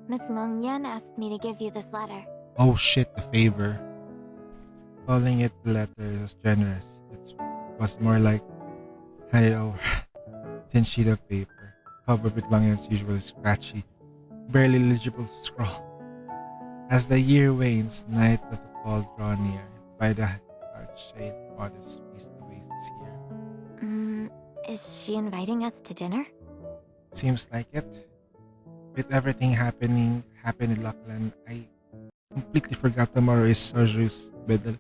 Miss Longyan asked me to give you this letter. Oh shit, a favor. Calling it a letter was generous. It was more like hand it over. Thin sheet of paper, covered with Longyan's usually scratchy, barely legible scrawl. As the year wanes, night of the fall draw near. By the shade modest feast awaits this year. Is she inviting us to dinner? Seems like it. With everything happening in Lockland, I completely forgot tomorrow is Soju's Bedel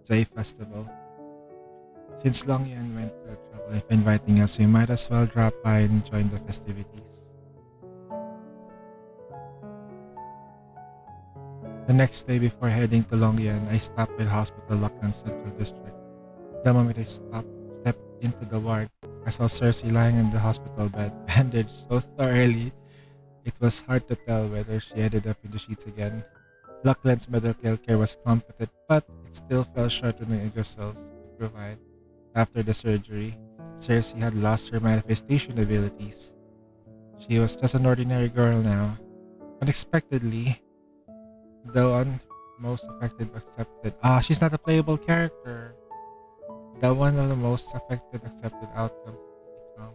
Jai Festival. Since Longyan went to the trouble of inviting us, we might as well drop by and join the festivities. The next day before heading to Longyan, I stopped at Hospital Lockland Central District. The moment I stepped into the ward, I saw Cersei lying in the hospital bed, bandaged so thoroughly it was hard to tell whether she ended up in the sheets again. Lockland's medical care was competent, but it still fell short of the Yggdrasil's could provide. After the surgery, Cersei had lost her manifestation abilities. She was just an ordinary girl now. Unexpectedly, the one most affected accepted. She's not a playable character. The one of the most affected accepted outcome to become.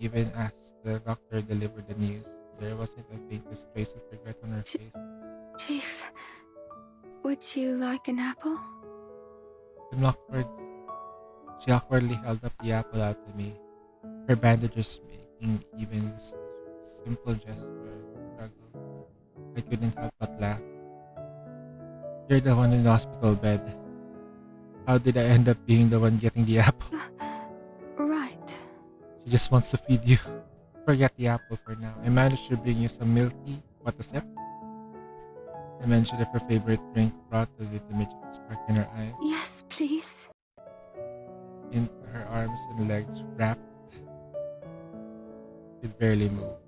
Even as the doctor delivered the news, there wasn't the faintest trace of regret on her face. Chief, would you like an apple? She awkwardly held up the apple out to me, her bandages making even this simple gesture struggle. I couldn't help but laugh. You're the one in the hospital bed. How did I end up being the one getting the apple? Right. She just wants to feed you. Forget the apple for now. I managed to bring you some milk tea. What a sip. I mentioned if her favorite drink brought the little midget spark in her eyes. Yes, please. Into her arms and legs wrapped. It barely moved.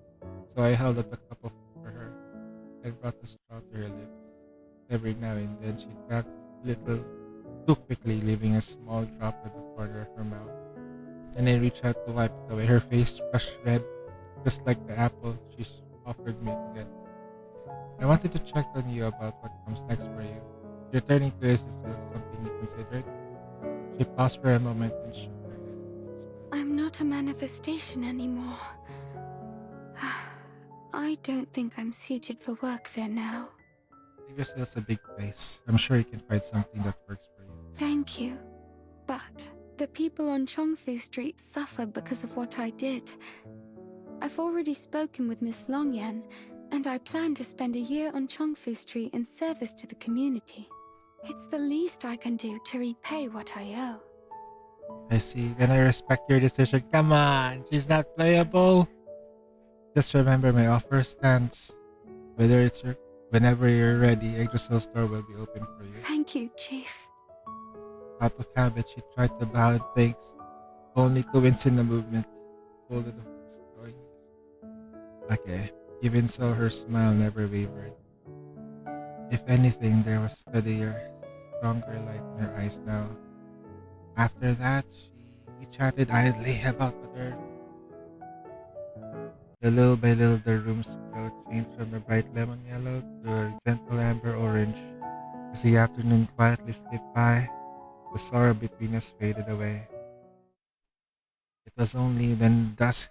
So I held up the cup for her and brought the straw to her lips. Every now and then she drank a little too quickly, leaving a small drop at the corner of her mouth. And I reached out to wipe it away. Her face flushed red, just like the apple she offered me to get. I wanted to check on you about what comes next for you. Returning to us is something you considered. She paused for a moment and shook her head. I'm not a manifestation anymore. I don't think I'm suited for work there now. It's a big place. I'm sure you can find something that works for you. Thank you. But the people on Chongfu Street suffer because of what I did. I've already spoken with Miss Longyan, and I plan to spend a year on Chongfu Street in service to the community. It's the least I can do to repay what I owe. I see. Then I respect your decision. Come on, she's not playable. Just remember my offer stands. Whenever you're ready, Yggdrasil's door will be open for you. Thank you, Chief. Out of habit, she tried to bow and thanks, only to wince in the movement. Folded the hooks going. Okay. Even so, her smile never wavered. If anything, there was steadier, stronger light in her eyes now. After that, we chatted idly about other. Little by little, the room's glow changed from a bright lemon yellow to a gentle amber orange. As the afternoon quietly slipped by, the sorrow between us faded away. It was only when dusk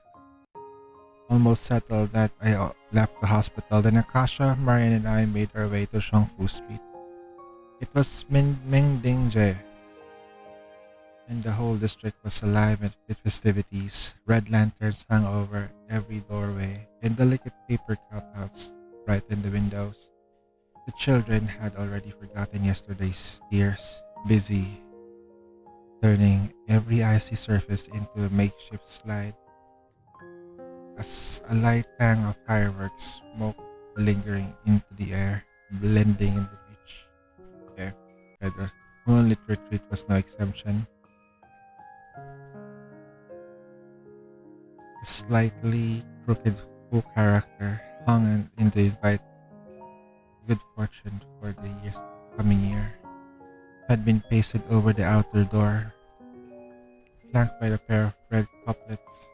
almost settled that I left the hospital. Then Akasha, Marian, and I made our way to Shangfu Street. It was Mingdingje, and the whole district was alive with festivities. Red lanterns hung over every doorway, and delicate paper cutouts brightened the windows. The children had already forgotten yesterday's tears, busy turning every icy surface into a makeshift slide. As a light tang of fireworks smoke lingering into the air, blending in the beach. Okay, the moonlit retreat was no exemption. A slightly crooked Fu character hung in to invite good fortune for the coming year. Had been pasted over the outer door, flanked by a pair of red couplets.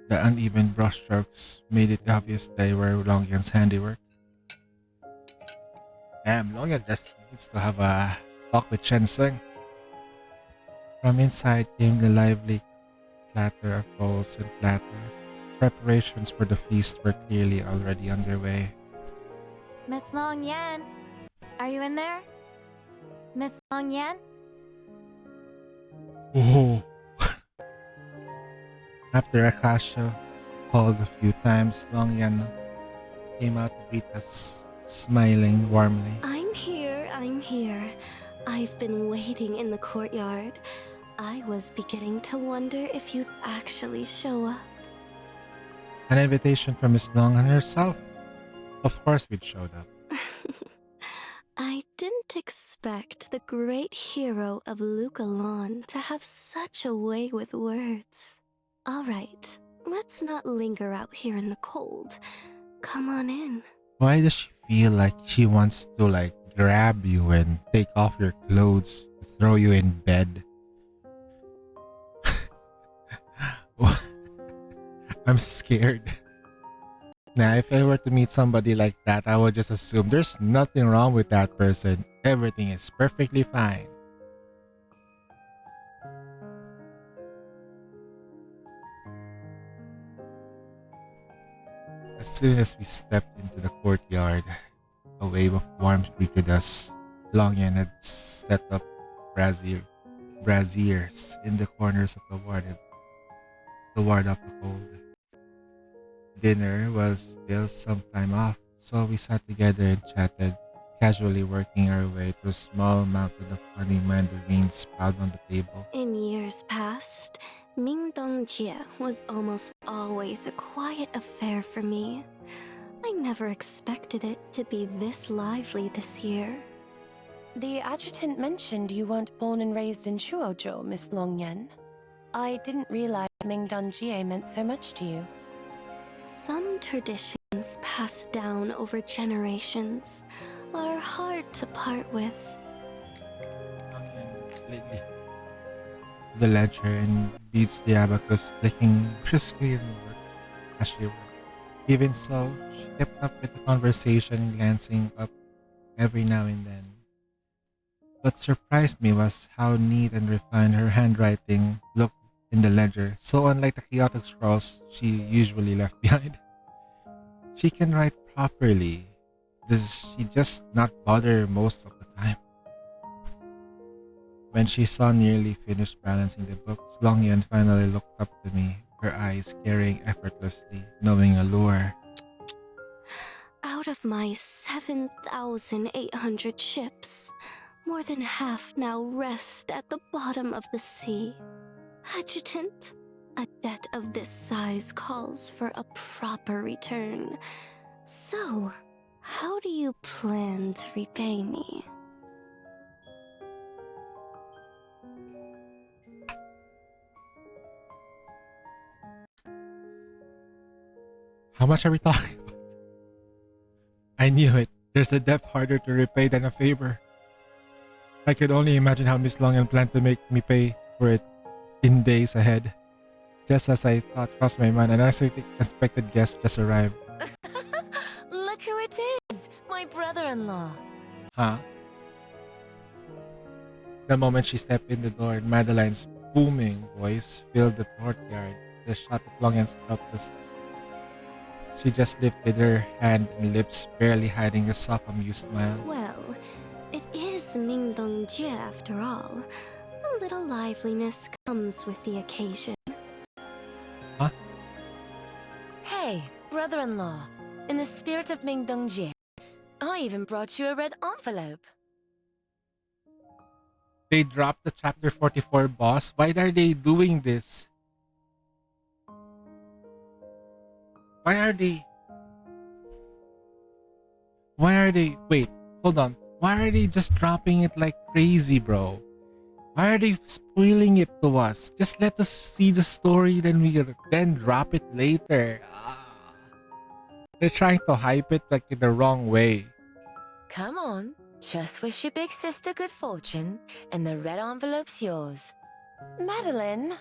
The uneven brushstrokes made it obvious they were Longyan's handiwork. Damn, Longyan just needs to have a talk with Shenseng. From inside came the lively clatter of bowls and platter. Preparations for the feast were clearly already underway. Miss Long Yan, are you in there? Miss Longyan? Oh. After Akasha called a few times, Longyan came out to greet us, smiling warmly. I'm here, I'm here. I've been waiting in the courtyard. I was beginning to wonder if you'd actually show up. An invitation from Miss Longyan herself. Of course we'd showed up. I didn't expect the great hero of Lukalon to have such a way with words. All right, let's not linger out here in the cold. Come on in. Why does she feel like she wants to grab you and take off your clothes, throw you in bed? I'm scared. Now, if I were to meet somebody like that, I would just assume there's nothing wrong with that person. Everything is perfectly fine. As soon as we stepped into the courtyard, a wave of warmth greeted us. Longyan had set up braziers in the corners of the ward to ward off the cold. Dinner was still some time off, so we sat together and chatted, casually working our way through a small mountain of honey mandarins sprouted on the table. In years past, Mingdongjie was almost always a quiet affair for me. I never expected it to be this lively this year. The adjutant mentioned you weren't born and raised in Shuozhou, Miss Longyan. I didn't realize Mingdongjie meant so much to you. Some traditions passed down over generations are hard to part with. The ledger and beats the abacus, clicking briskly in work as she worked. Even so, she kept up with the conversation, glancing up every now and then. What surprised me was how neat and refined her handwriting looked in the ledger, so unlike the chaotic scrawls she usually left behind. She can write properly. Does she just not bother most of the time? When she saw nearly finished balancing the books, Longyan finally looked up to me, her eyes carrying effortlessly, knowing allure. Out of my 7,800 ships, more than half now rest at the bottom of the sea. Adjutant, a debt of this size calls for a proper return. So, how do you plan to repay me? How much are we talking about? I knew it. There's a debt harder to repay than a favor. I could only imagine how Miss Longyan planned to make me pay for it in days ahead. Just as I thought crossed my mind, an unexpected guest just arrived. Look who it is! My brother-in-law. Huh? The moment she stepped in the door, Madeline's booming voice filled the courtyard. The shot at Longyan's helpless. She just lifted her hand and lips, barely hiding a soft, amused smile. Well, it is Mingdongjie after all. A little liveliness comes with the occasion. Huh? Hey, brother-in-law. In the spirit of Mingdongjie, I even brought you a red envelope. They dropped the chapter 44 boss. Why are they doing this? Why are they... Wait, hold on. Why are they just dropping it like crazy, bro? Why are they spoiling it to us? Just let us see the story, then drop it later. They're trying to hype it in the wrong way. Come on, just wish your big sister good fortune, and the red envelope's yours. Madeline?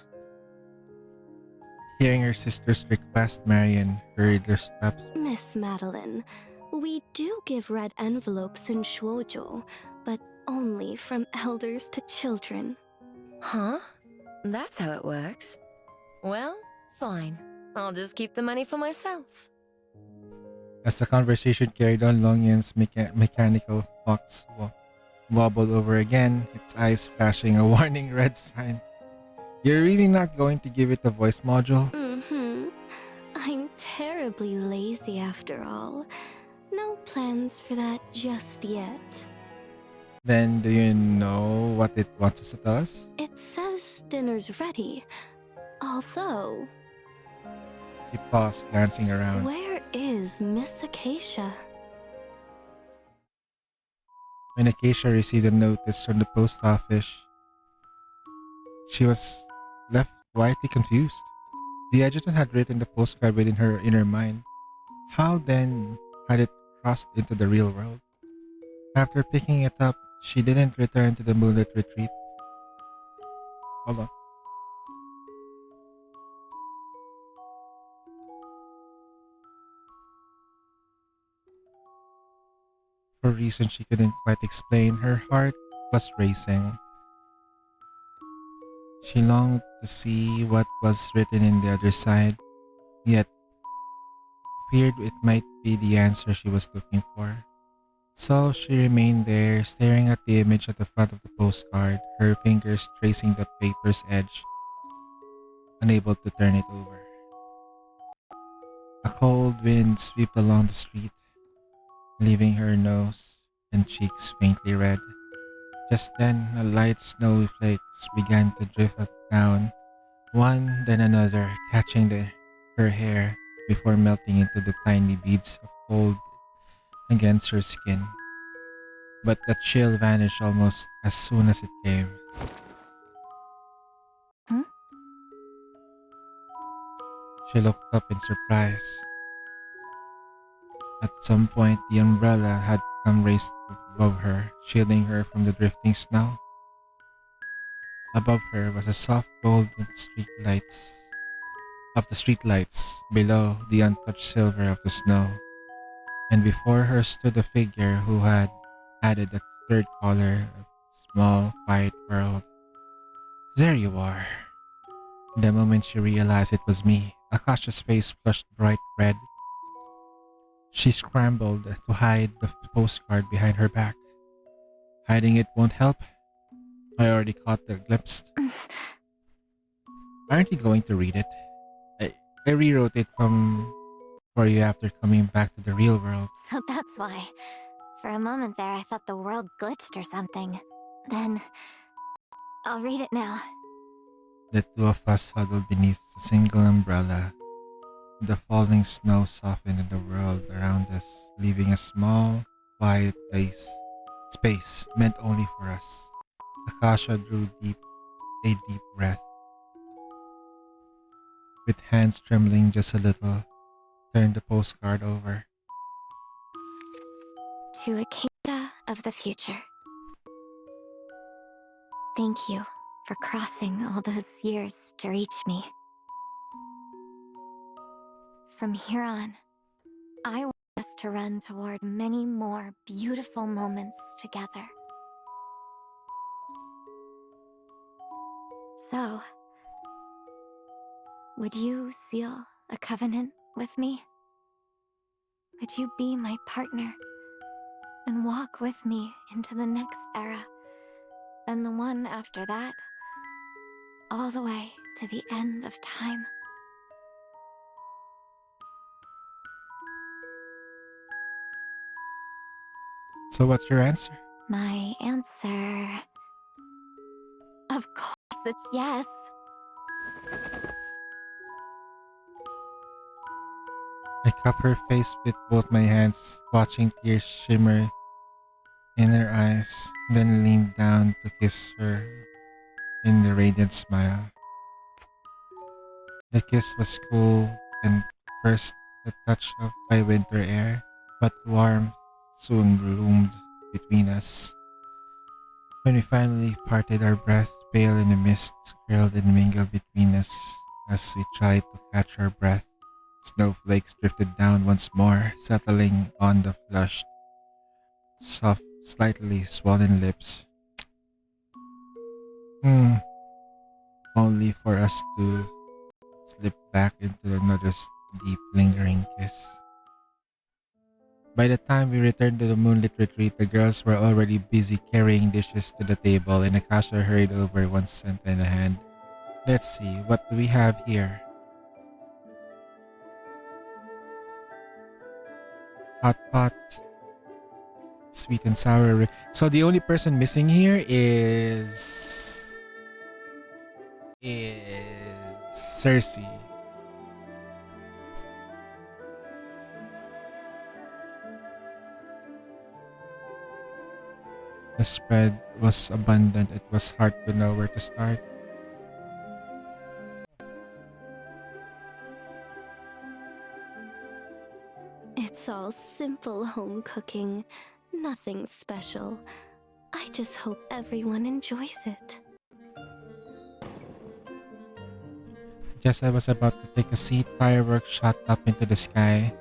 Hearing her sister's request, Marian hurried her steps. Miss Madeline, we do give red envelopes in Shuozhou, but only from elders to children. Huh? That's how it works. Well, fine. I'll just keep the money for myself. As the conversation carried on, Longyan's mechanical wobbled over again, its eyes flashing a warning red sign. You're really not going to give it a voice module? Mm-hmm. I'm terribly lazy after all. No plans for that just yet. Then do you know what it wants us to tell us? It says dinner's ready. Although, She paused, glancing around. where is Miss Acacia? When Acacia received a notice from the post office, she was left quietly confused. The adjutant had written the postcard within her inner mind. How then had it crossed into the real world? After picking it up, she didn't return to the moonlit retreat. Hold on. For reasons she couldn't quite explain, her heart was racing. She longed to see what was written in the other side, yet feared it might be the answer she was looking for. So she remained there, staring at the image at the front of the postcard, her fingers tracing the paper's edge, unable to turn it over. A cold wind swept along the street, leaving her nose and cheeks faintly red. Just then, a light snowy flakes began to drift down, one then another, catching her hair before melting into the tiny beads of cold against her skin. But the chill vanished almost as soon as it came. Hmm? She looked up in surprise. At some point, the umbrella had come raised above her, shielding her from the drifting snow. Above her was a soft golden street lights of the streetlights, below the untouched silver of the snow, and before her stood a figure who had added a third color, a small, quiet world. There you are. The moment she realized it was me, Akasha's face flushed bright red. She scrambled to hide the postcard behind her back. Hiding it won't help. I already caught the glimpse. Aren't you going to read it? I rewrote it for you after coming back to the real world. So that's why. For a moment there, I thought the world glitched or something. Then, I'll read it now. The two of us huddled beneath a single umbrella. The falling snow softened the world around us, leaving a small, quiet space meant only for us. Akasha drew a deep breath. With hands trembling just a little, turned the postcard over. To Acacia of the future. Thank you for crossing all those years to reach me. From here on, I want us to run toward many more beautiful moments together. So, would you seal a covenant with me? Would you be my partner and walk with me into the next era, and the one after that, all the way to the end of time? So what's your answer? My answer... Of course it's yes. I cup her face with both my hands, watching tears shimmer in her eyes, then leaned down to kiss her in the radiant smile. The kiss was cool and first a touch of by winter air, but warmth soon bloomed between us. When we finally parted, our breath pale in the mist curled and mingled between us as we tried to catch our breath. Snowflakes drifted down once more, settling on the flushed, soft, slightly swollen lips. Only for us to slip back into another deep, lingering kiss. By the time we returned to the moonlit retreat, the girls were already busy carrying dishes to the table, and Akasha hurried over, one cent in a hand. Let's see, what do we have here? Hot pot, sweet and sour. So the only person missing here is Cersei. The spread was abundant. It was hard to know where to start. It's all simple home cooking, nothing special. I just hope everyone enjoys it. Just as I was about to take a seat, fireworks shot up into the sky,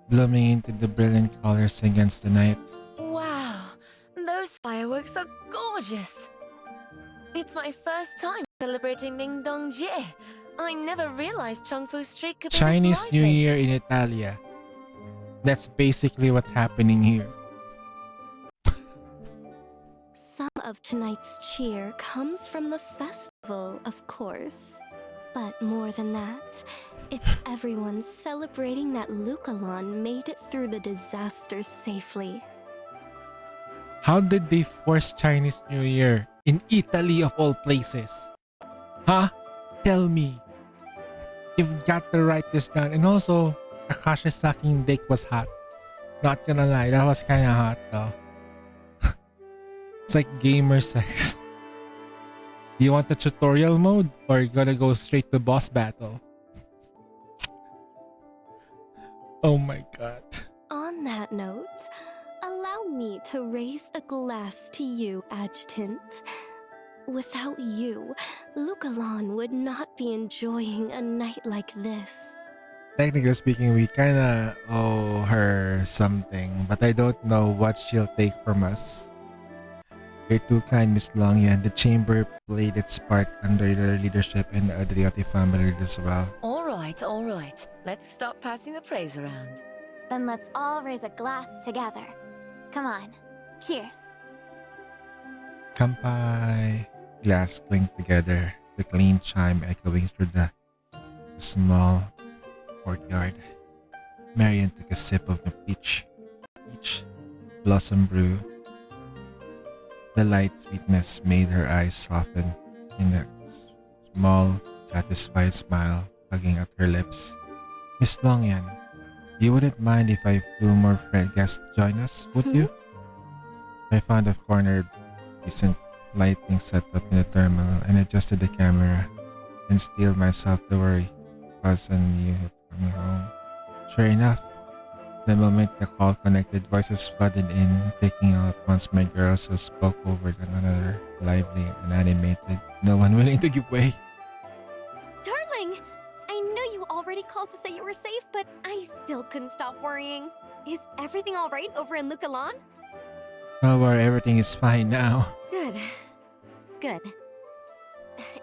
blooming into the brilliant colors against the night. Wow, those fireworks are gorgeous. It's my first time celebrating Mingdongjie. I never realized Chongfu Street could be Chinese this New lively. Year in Italia. That's basically what's happening here. Some of tonight's cheer comes from the festival, of course. But more than that, it's everyone celebrating that Lukalon made it through the disaster safely. How did they force Chinese New Year in Italy of all places? Huh? Tell me. You've got to write this down. And also, Akasha's sucking dick was hot. Not gonna lie, that was kinda hot though. It's like gamer sex. You want the tutorial mode or you gotta go straight to boss battle? Oh my god. On that note, allow me to raise a glass to you, Adjutant. Without you, Lukalon would not be enjoying a night like this. Technically speaking, we kinda owe her something, but I don't know what she'll take from us. You're too kind, Miss Longyan. The chamber played its part under your leadership, and the Adriati family did as well. All right. Let's stop passing the praise around. Then let's all raise a glass together. Come on. Cheers. Kampai. Glass clinked together, the clean chime echoing through the small courtyard. Marian took a sip of the peach blossom brew. The light sweetness made her eyes soften in a small, satisfied smile tugging at her lips. Miss Longyan, you wouldn't mind if a few more guests join us, would you? I found a corner decent lighting setup in the terminal and adjusted the camera and steeled myself to worry. Cousin you coming home. Sure enough, the moment the call connected, voices flooded in, taking out once my girls who spoke over one another, lively and animated, no one willing to give way. Darling! I know you already called to say you were safe, but I still couldn't stop worrying. Is everything alright over in Lukalon? Don't worry, everything is fine now. Good.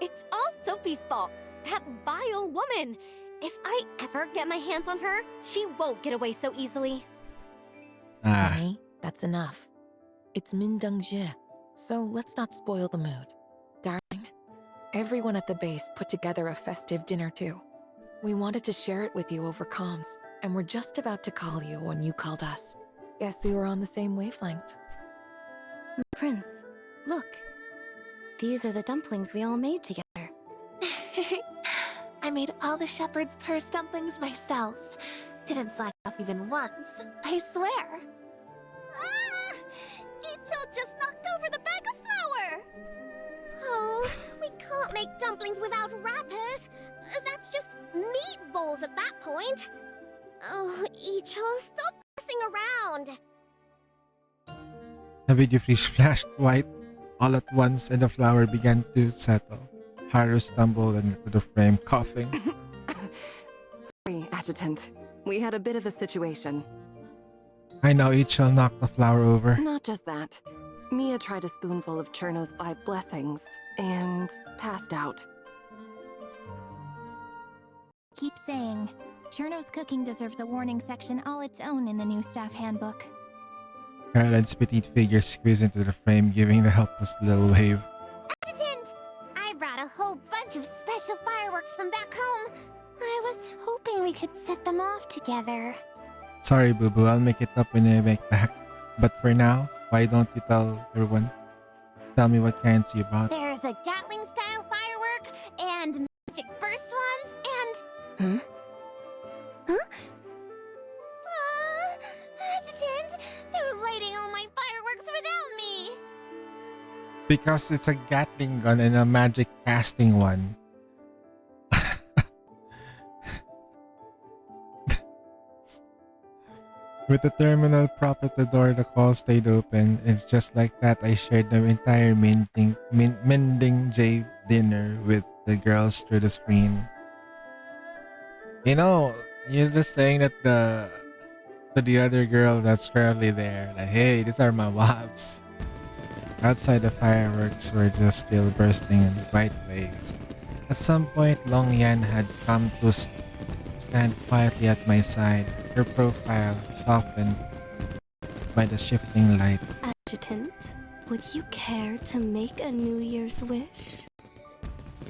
It's all Sophie's fault. That vile woman. If I ever get my hands on her, she won't get away so easily. Honey, that's enough. It's Mingdongjie, so let's not spoil the mood. Darling, everyone at the base put together a festive dinner too. We wanted to share it with you over comms, and we're just about to call you when you called us. Guess we were on the same wavelength. Prince, look. These are the dumplings we all made together. I made all the shepherd's purse dumplings myself. Didn't slack off even once, I swear. Ah! Ichil just knocked over the bag of flour! Oh, we can't make dumplings without wrappers. That's just meatballs at that point. Oh, Ichil, stop messing around. The video fish flashed white all at once and the flower began to settle. Haru stumbled into the frame, coughing. Sorry, Adjutant. We had a bit of a situation. I know Ichil knocked the flower over. Not just that. Mia tried a spoonful of Cherno's 5 blessings and passed out. Keep saying Cherno's cooking deserves a warning section all its own in the new staff handbook. Caroline's petite figure squeezed into the frame, giving the helpless little wave. Adjutant! I brought a whole bunch of special fireworks from back home. I was hoping we could set them off together. Sorry, Boo Boo, I'll make it up when I make back. But for now, why don't you tell everyone? Tell me what kinds you brought. There's a Gatling-style firework, and magic burst ones, and... Huh? Adjutant! They're lighting all my fireworks without me! Because it's a Gatling gun and a magic casting one. With the terminal prop at the door, the call stayed open. It's just like that I shared the entire Mending J dinner with the girls through the screen. You know, you're just saying that to the other girl that's currently there, like, hey, these are my wives. Outside, the fireworks were just still bursting in bright waves. At some point, Long Yan had come to stand quietly at my side, her profile softened by the shifting light. Adjutant, would you care to make a New Year's wish?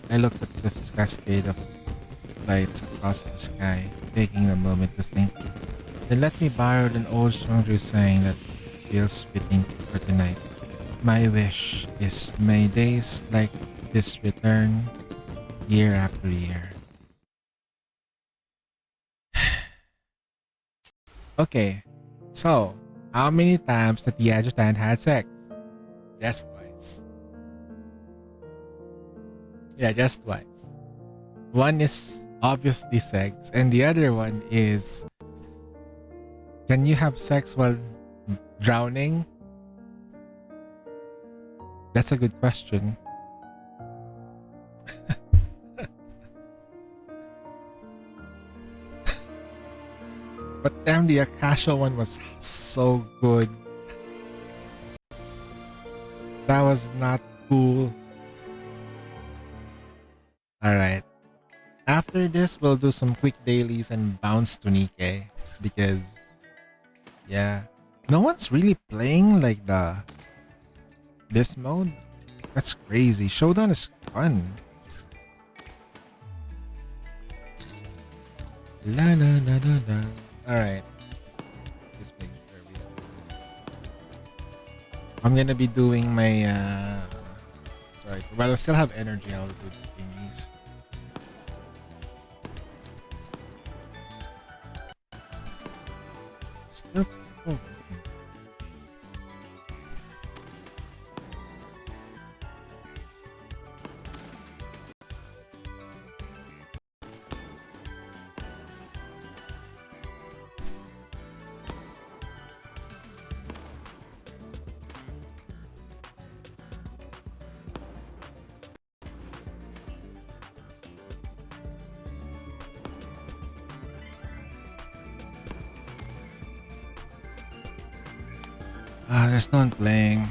I looked at the cascade of lights across the sky, taking a moment to think. Then let me borrow an old Shangju saying that feels fitting for tonight. My wish is may days like this return year after year. Okay, so how many times did the adjutant had sex? Just twice. Yeah, just twice. One is obviously sex, and the other one is, can you have sex while drowning? That's a good question. But damn, the Akasha one was so good. That was not cool. Alright. After this, we'll do some quick dailies and bounce to Nikkei. Because, yeah. No one's really playing like this mode. That's crazy. Showdown is fun. La la la la la. Alright. Just make sure we do this. I'm gonna be doing my sorry, while I still have energy, I'll do the thingies. Still people. There's no one playing.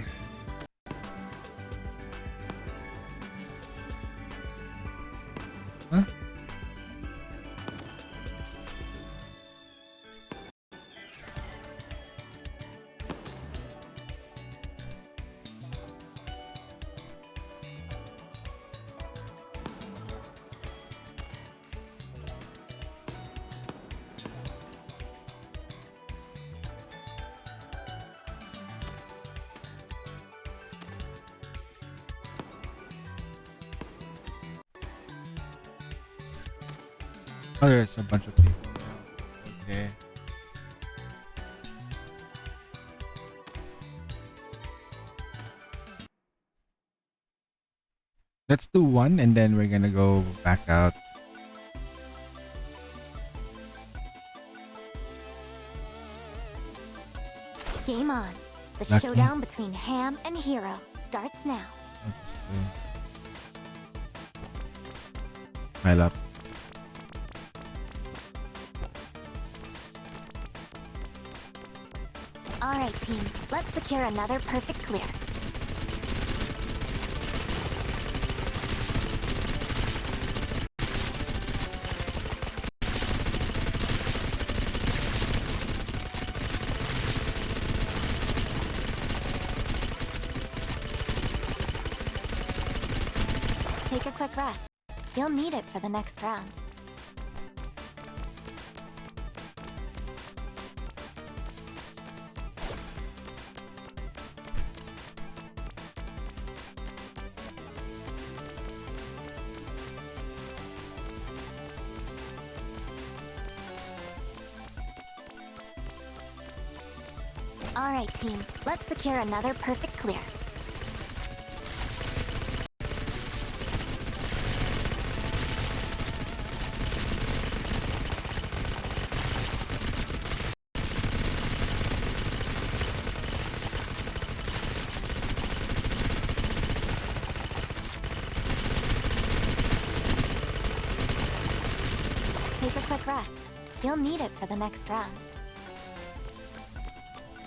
Huh? Oh, there's a bunch of people now. Okay. Let's do one and then we're gonna go back out. Game on. The Lucky. showdown between Ham and Hero starts now. What's this do? Pile up. Alright team, let's secure another perfect clear. Take a quick rest. You'll need it for the next round. Alright team, let's secure another perfect clear. Take a quick rest. You'll need it for the next round.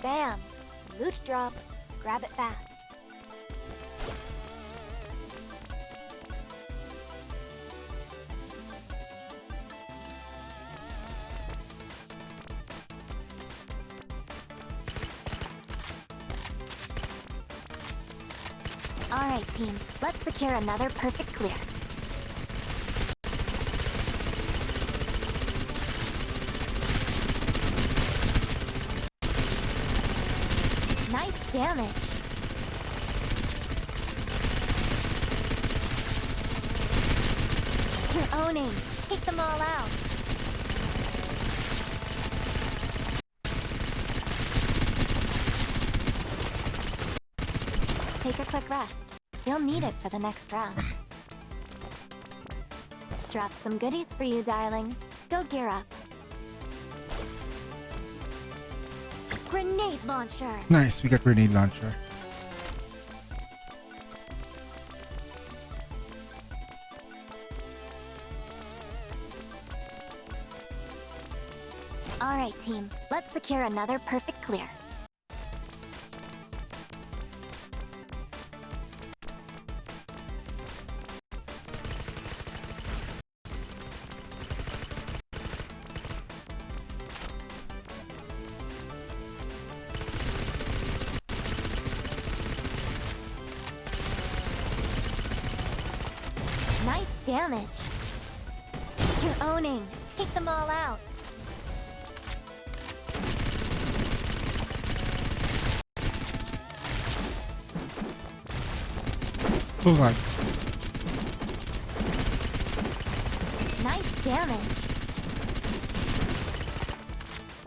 Bam! Loot drop. Grab it fast. Alright team, let's secure another perfect clear. Nice damage. You're owning. Take them all out. Take a quick rest. You'll need it for the next round. Drop some goodies for you, darling. Go gear up. Grenade launcher. Nice, we got grenade launcher. Alright team, let's secure another perfect clear. Nice damage. You're owning. Take them all out. Oh god. Nice damage.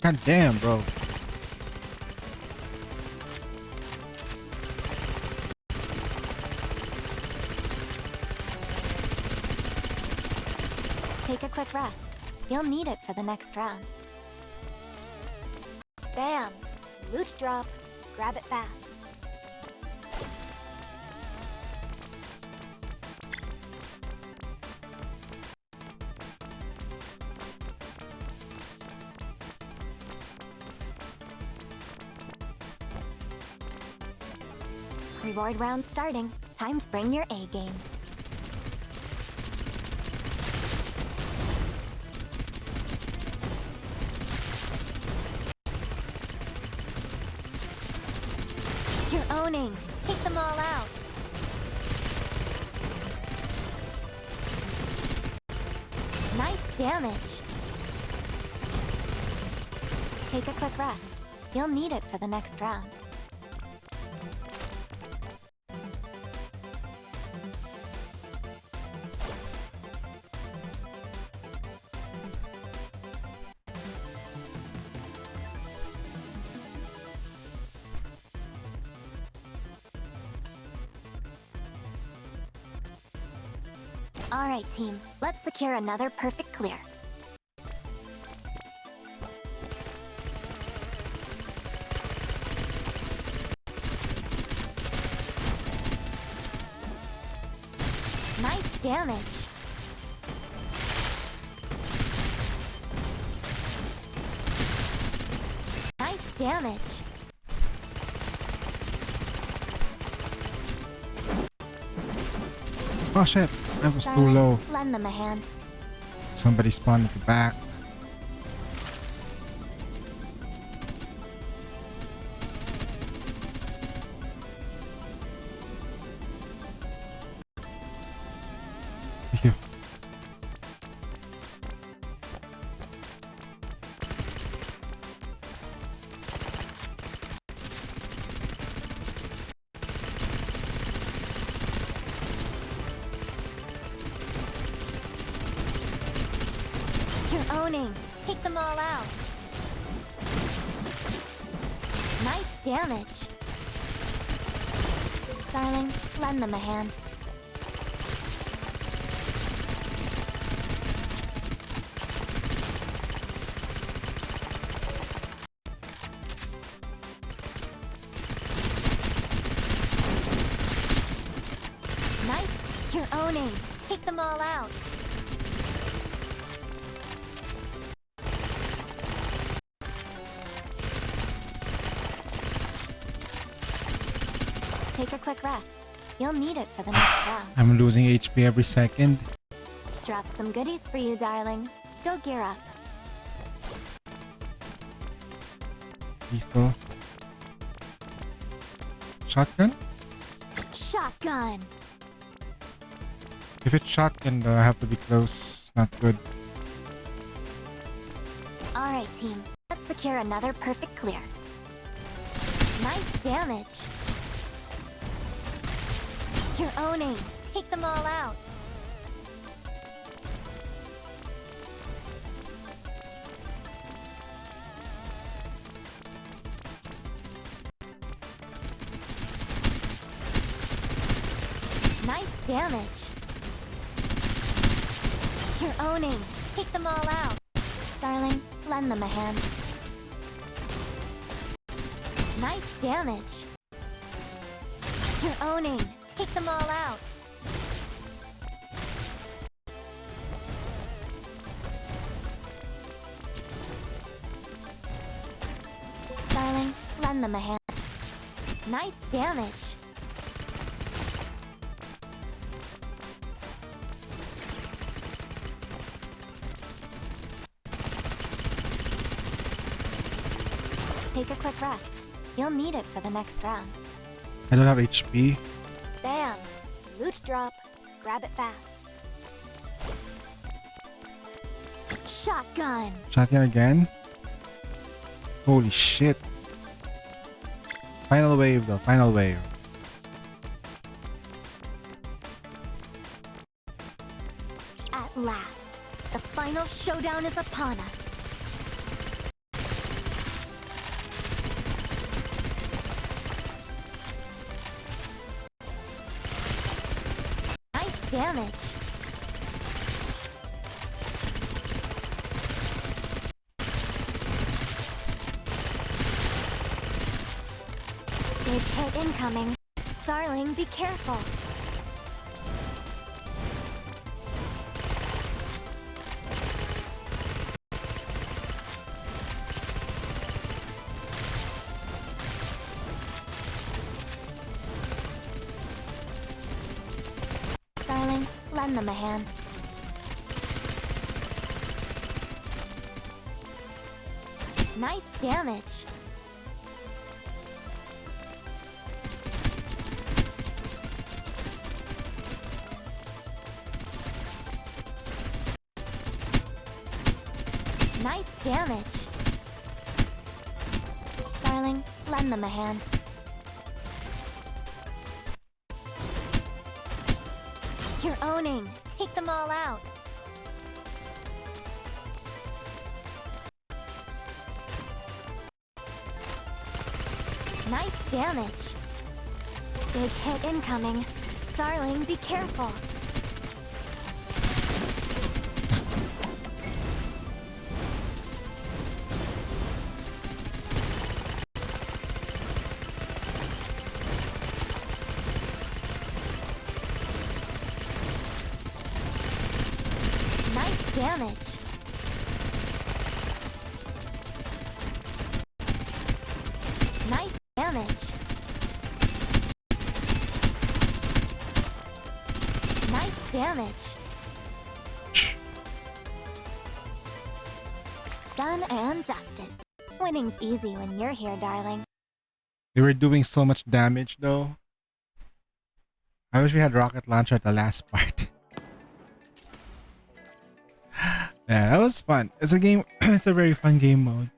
God damn, bro. Take a quick rest. You'll need it for the next round. Bam! Loot drop. Grab it fast. Reward round starting. Time to bring your A game. You're owning. Take them all out. Nice damage. Take a quick rest. You'll need it for the next round. Alright team, let's secure another perfect clear. Nice damage. Nice damage. Oh shit, I was too Darling, low. lend them a hand. Somebody spawned at the back. You. You're owning. Take them all out. Nice damage. Darling, lend them a hand. Nice. You're owning. Take them all out. Take a quick rest. You'll need it for the next round. I'm losing HP every second. Drop some goodies for you, darling. Go gear up. Lethal. Shotgun? Shotgun. If it's shotgun though, I have to be close. Not good. Alright, team. Let's secure another perfect clear. Nice damage. You're owning. Take them all out. Nice damage. You're owning. Take them all out. Darling, lend them a hand. Nice damage. You're owning. Take them all out. Darling, lend them a hand. Nice damage. Take a quick rest. You'll need it for the next round. I don't have HP. Bam! Loot drop. Grab it fast. Shotgun. Shotgun again? Holy shit. Final wave though, final wave. At last, the final showdown is upon us. Nice damage. Big hit incoming. Darling, be careful. Darling, lend them a hand. Nice damage. Nice damage. Darling, lend them a hand. You're owning. Take them all out. Nice damage. Big hit incoming. Darling, be careful. Nice damage. Nice damage. Nice damage. Done and dusted. Winning's easy when you're here, darling. They were doing so much damage though. I wish we had rocket launcher at the last part. Yeah, that was fun. It's a game. It's a very fun game mode.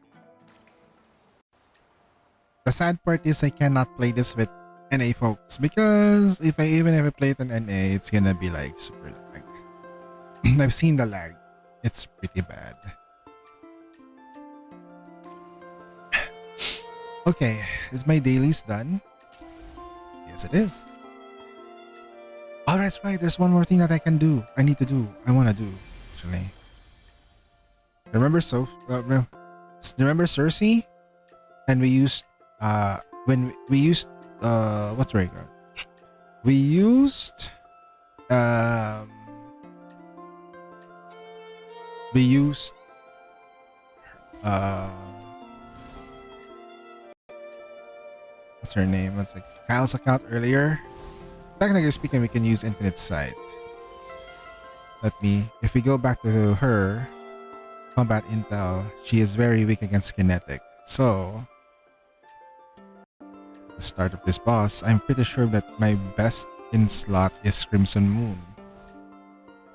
The sad part is I cannot play this with NA folks because even if I play it on NA, it's gonna be like super lag. I've seen the lag. It's pretty bad. Okay, is my dailies done? Yes, it is. Oh, that's right. There's one more thing that I can do. I need to do. I want to do, actually. Remember remember Cersei? And we used when we used what's right now? We used we used what's her name? What's like Kyle's account earlier. Technically speaking, we can use Infinite Sight. If we go back to her, Combat Intel, she is very weak against Kinetic. So, at the start of this boss, I'm pretty sure that my best in slot is Crimson Moon.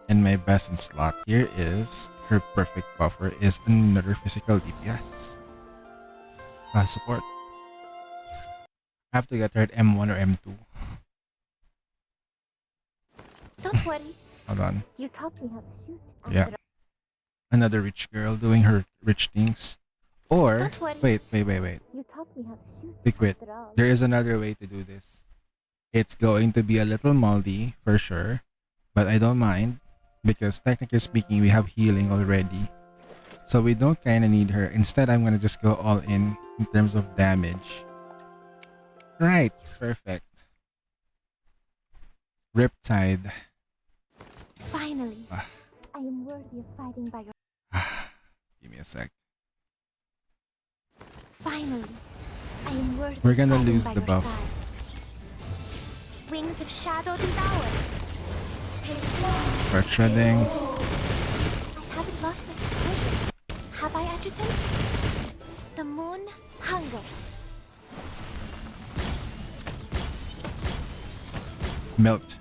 And my best in slot here is her perfect buffer is another physical DPS. Support. I have to get her at M1 or M2. Don't worry. Hold on. You taught me how to shoot. Yeah. Another rich girl doing her rich things. Or, wait. You taught me how to shoot. We quit. There is another way to do this. It's going to be a little moldy, for sure. But I don't mind. Because technically speaking, we have healing already. So we don't kind of need her. Instead, I'm going to just go all in terms of damage. Right. Perfect. Riptide. Finally, I am worthy of fighting by your. Give me a sec. Finally, I am worthy. We're gonna of fighting lose by the your buff. side. Wings of shadow devour. Start shredding. I haven't lost my vision. Have I, Adjutant? The moon hungers. Melt.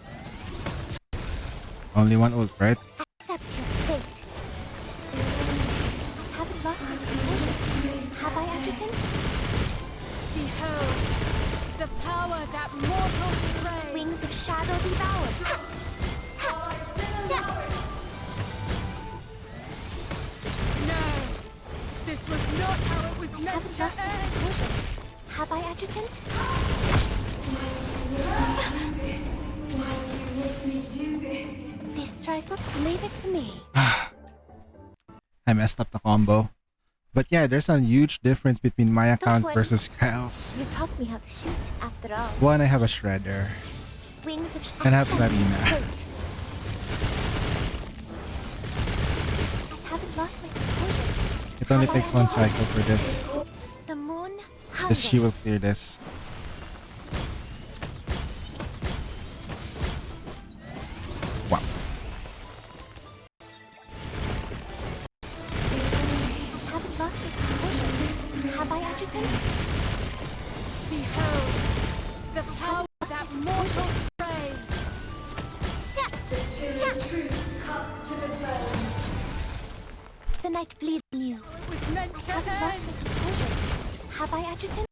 Only one ult, right? Accept your fate. I haven't lost my vision. Have I, Adjutant? Behold, the power that mortals crave. Wings of shadow devour. No, this was not how it was meant to end. Have I, Adjutant? Why do you make me do this? This trifle, leave it to me. I messed up the combo. But yeah, there's a huge difference between my account versus Kyle's. You taught me how to shoot, after all. One, I have a shredder. Wings of And I have Clarina. I haven't lost my composure. It only takes one cycle for this. The moon This she will clear this. Wow. I haven't lost my composure. Have I, Adjutant? Behold, the power that mortals crave. The chill of truth cuts to the bone. The night bleeds new. It was meant to I haven't lost end. my composure. Have I, Adjutant?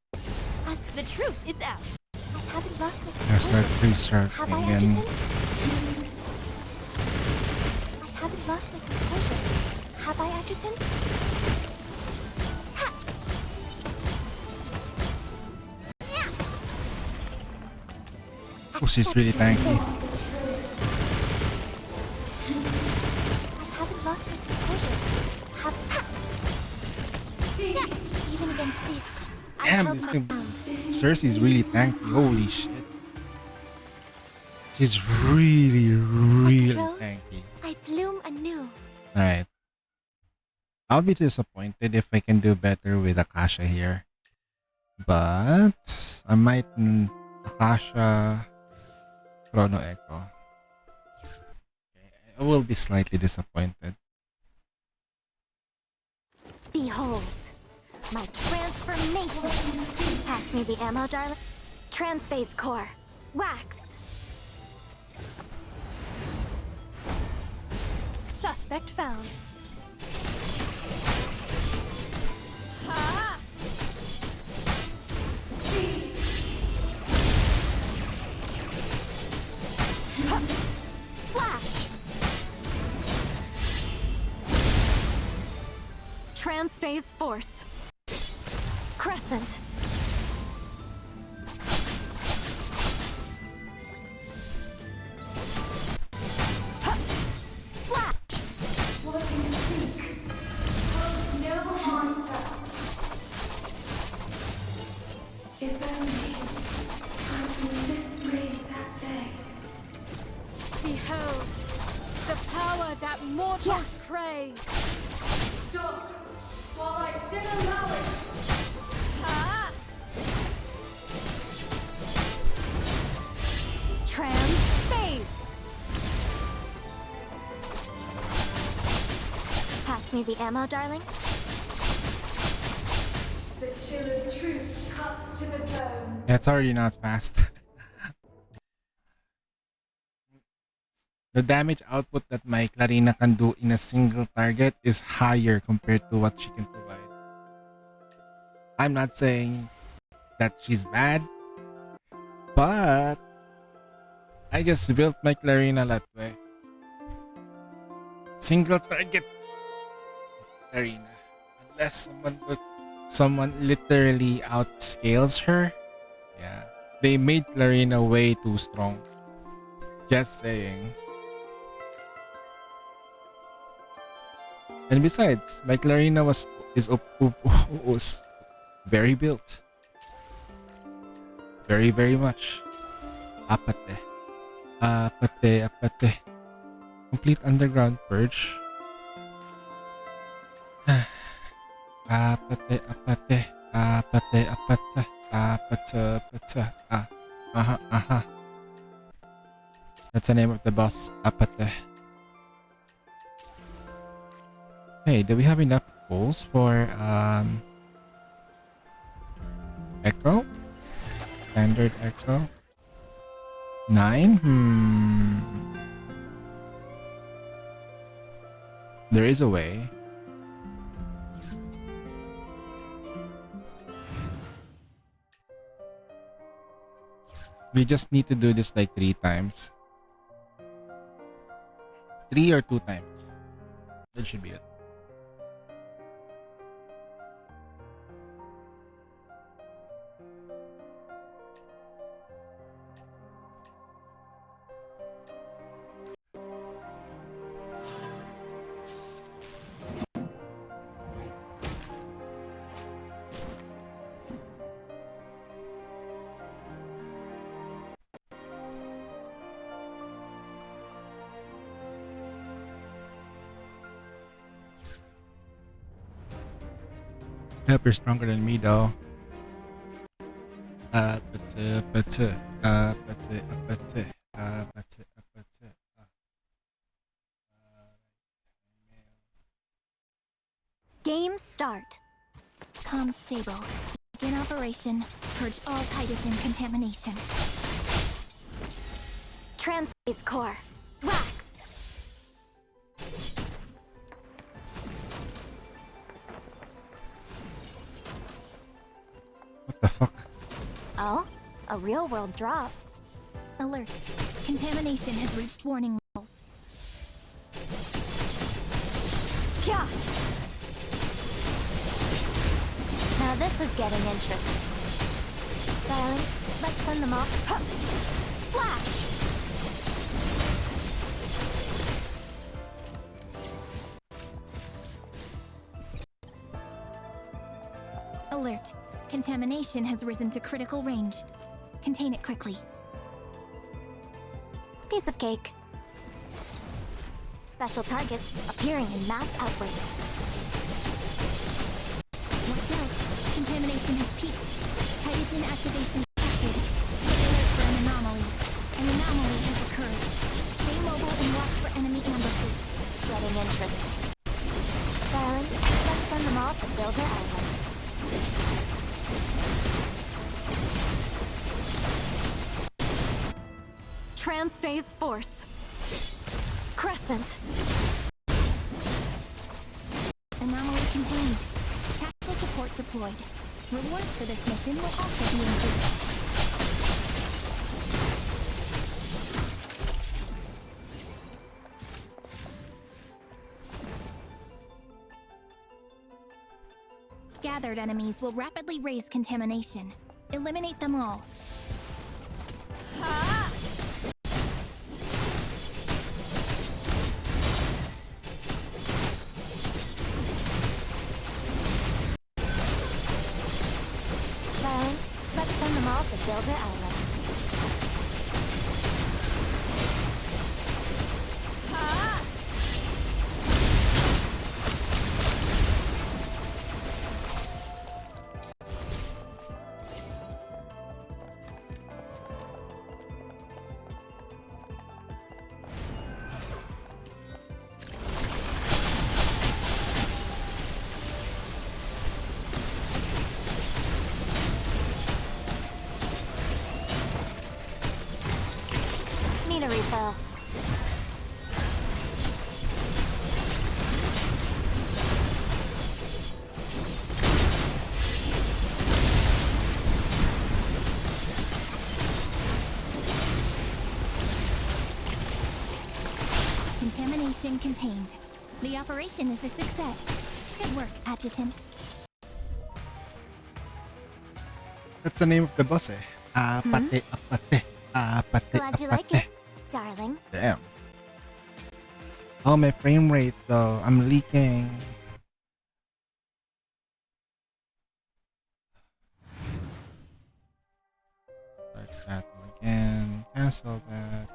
The truth is out. I haven't lost my Let's composure. start Have I, again. Adjutant? I haven't lost my composure. Have I, Adjutant? Oh, she's really tanky. I haven't lost my composure. Even against this, I Damn, held this my thing. ground. Cersei's really tanky. Holy shit. She's really, really Close, tanky. I bloom anew. Alright. I'll be disappointed if I can do better with Akasha here. But I might Akasha Chrono Echo. Okay, I will be slightly disappointed. Behold, my transformation. Pass me the ammo, darling. Transphase core. Waxed. Suspect found. Transphase Force. Crescent. What you seek holds no answer. If only I can just bring that day. Behold, the power that mortals crave. Stop while I still allow it. Transphase. Pass me the ammo, darling. The chill of truth cuts to the bone. Yeah, it's already not fast. The damage output that my Clarina can do in a single target is higher compared to what she can provide. I'm not saying that she's bad, but I just built my Clarina that way. Single target Clarina. Unless someone literally outscales her. Yeah. They made Clarina way too strong. Just saying. And besides, my Clarina was very built. Very, very much. Apate. Apate. Complete underground purge. Apate. That's the name of the boss. Apate. Hey, do we have enough goals for Echo? Standard Echo? 9? There is a way. We just need to do this like 3 times. 3 or 2 times. That should be it. Hope you're stronger than me though. Game start. Comm stable. Begin operation. Purge all hydrogen contamination. Transphase Core. Wax. What the fuck? Oh, a real world drop. Alert. Contamination has reached warning levels. Yeah. Now this is getting interesting. Darling, let's send them off. Flash! Alert. Contamination has risen to critical range. Contain it quickly. Piece of cake. Special targets appearing in mass outbreaks. Watch out. Contamination has peaked. Hydrogen activation detected. Alert for an anomaly. An anomaly has occurred. Stay mobile and watch for enemy ambushes. Getting interesting. Darling, let's send them all to Builder Island. Transphase Force. Crescent. Anomaly contained. Tactical support deployed. Rewards for this mission will also be increased. Gathered enemies will rapidly raise contamination. Eliminate them all. Darling, let's send them all to Builder Island. Need a refill. Contamination contained. The operation is a success. Good work, Adjutant. That's the name of the boss, eh? Apate, apate, apate, Glad you like apate. it, darling. Damn. Oh, my frame rate though. I'm leaking. Start that one again. Cancel that.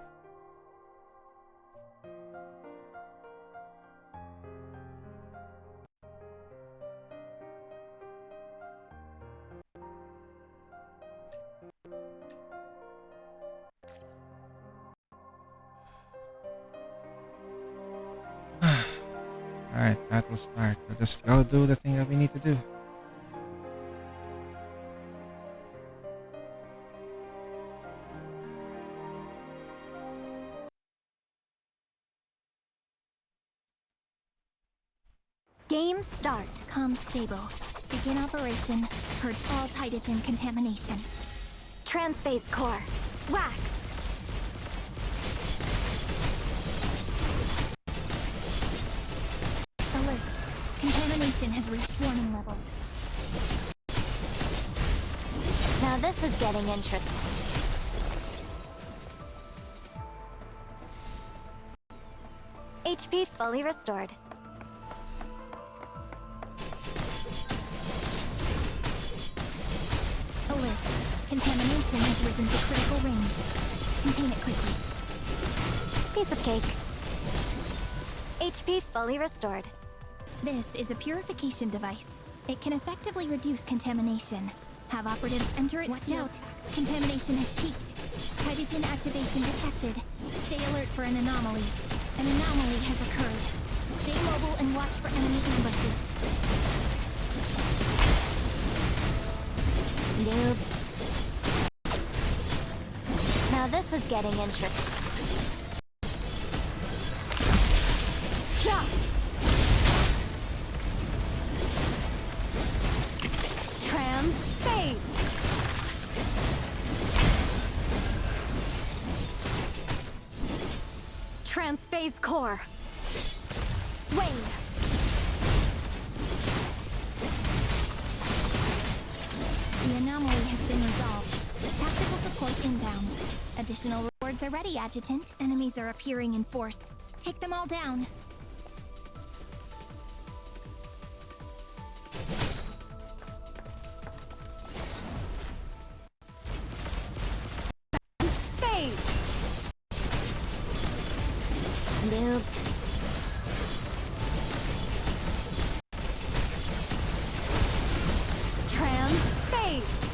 Alright, that will start. We'll just go do the thing that we need to do. Game start. Comm stable. Begin operation. Purge all hydrogen contamination. Transphase core. Wax. Alert. Contamination has reached warning level. Now this is getting interesting. HP fully restored. Alert. Contamination has risen to critical range. Contain it quickly. Piece of cake. HP fully restored. This is a purification device. It can effectively reduce contamination. Have operatives enter it. Watch out. Contamination has peaked. Hydrogen activation detected. Stay alert for an anomaly. An anomaly has occurred. Stay mobile and watch for enemy ambushes. Noobs. Now this is getting interesting. Jump! Transphase. Transphase core. Wave. The anomaly has been resolved. Tactical support inbound. Additional rewards are ready, Adjutant. Enemies are appearing in force. Take them all down. Phase. Noobs. Transphase.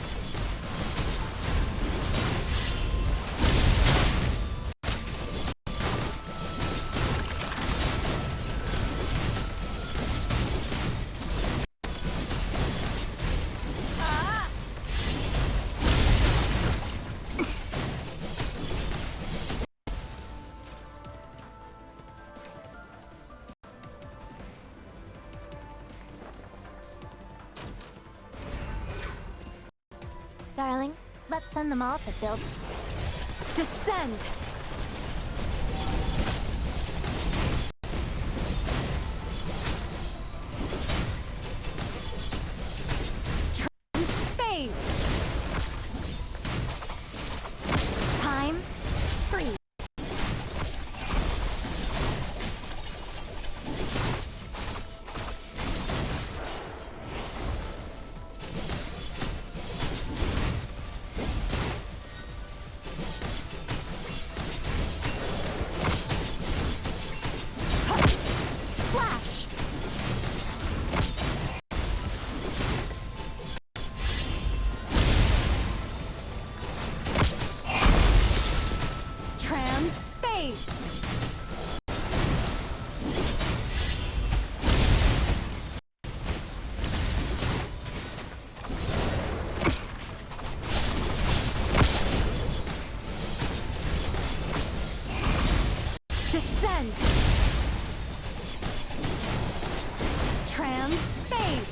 Darling, let's send them all to build. Descend! Descend! Trans-space!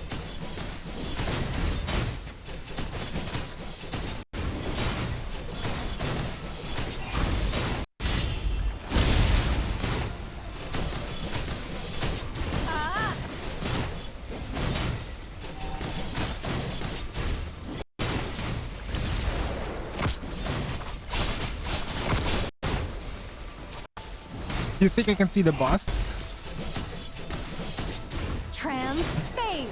You think I can see the boss? Trans-space!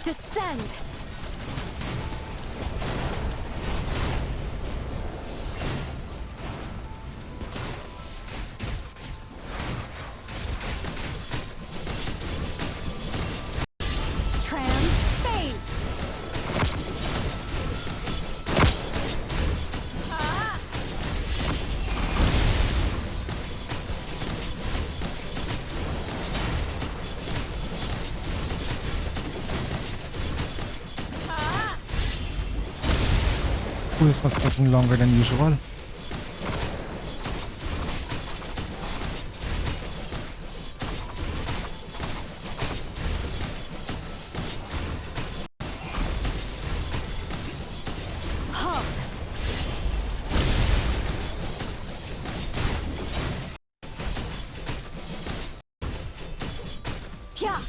Descend! Trans-space! Oh, this one's taking longer than usual. Huh. Yeah.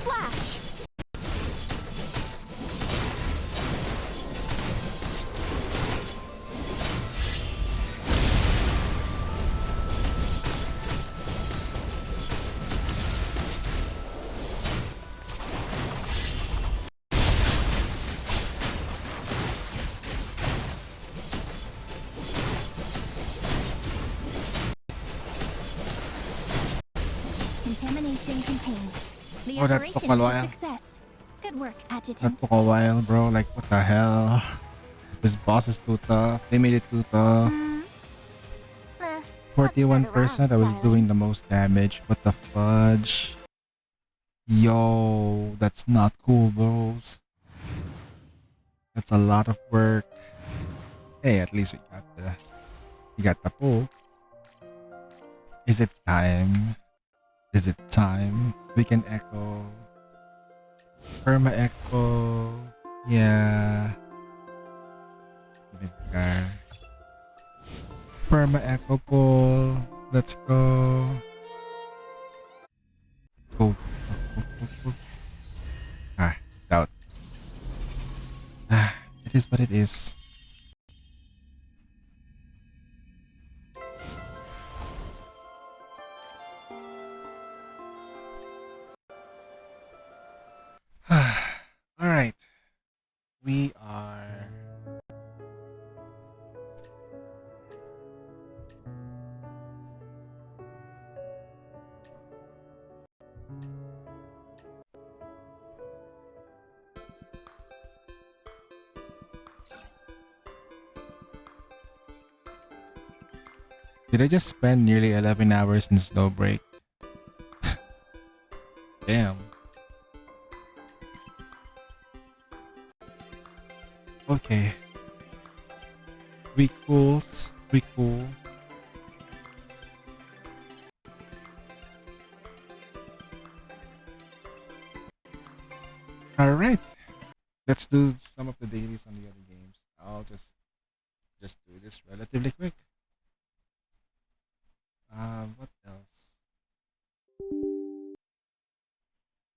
Flash! Contamination contained. The Oh, that took operation a is a while. success. Good work, That Adjutant. took a while, bro. Like, what the hell? This boss is too tough. They made it too tough. 41%, I was doing the most damage. What the fudge? Yo, that's not cool, bros. That's a lot of work. Hey, at least we got the pull. Is it time? Is it time? We can echo. Perma echo. Yeah. Midgar. Perma echo pull. Let's go. Go. Ah, doubt. Ah, it is what it is. Alright. We are. Did I just spend nearly 11 hours in Snowbreak? Damn. Okay. We cool. Alright. Let's do some of the dailies on the other games. I'll just do this relatively quick. What else?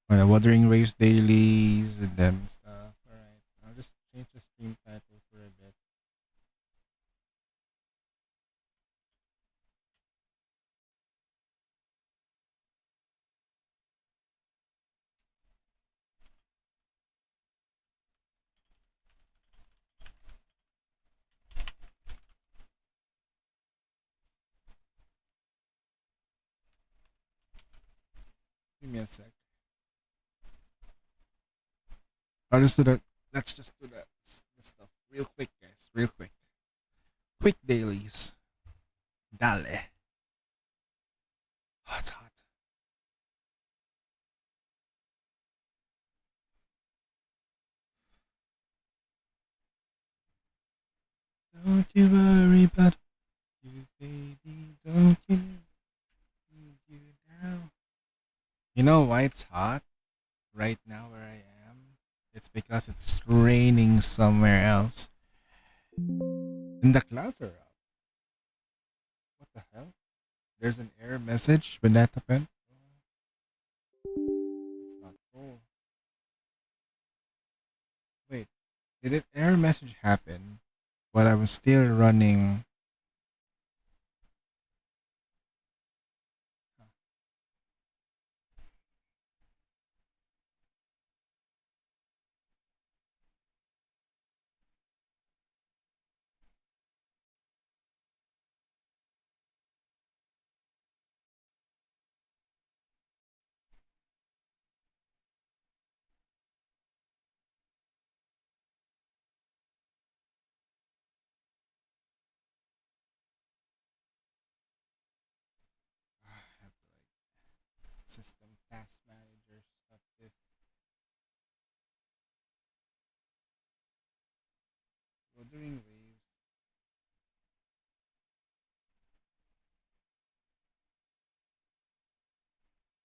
The Wuthering Waves dailies and then stuff. Alright. I'll just change the stream title for a bit. Give me a sec. I'll just do that. let's just do that this stuff real quick, guys. Real quick. Quick dailies. Dale. Oh, it's hot. Don't you worry about you, baby. Don't you need you now? You know why it's hot right now where I am? It's because it's raining somewhere else. And the clouds are up. What the hell? There's an error message when that happened. It's not cool. Wait, did an error message happen while I was still running? System task manager stuff this. Wuthering waves.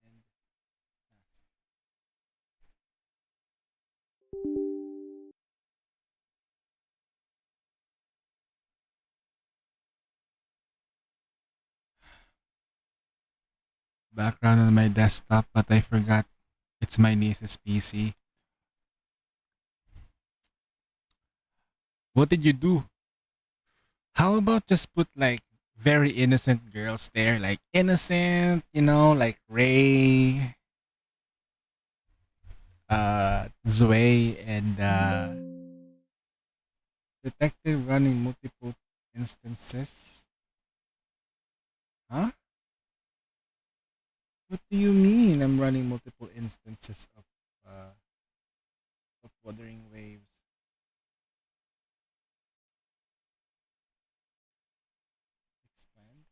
And task. Background on my desktop, but I forgot it's my niece's PC. What did you do? How about just put like very innocent girls there, like innocent, like Ray, Zoe, and detective running multiple instances. Huh? What do you mean? I'm running multiple instances of Wuthering Waves. Expand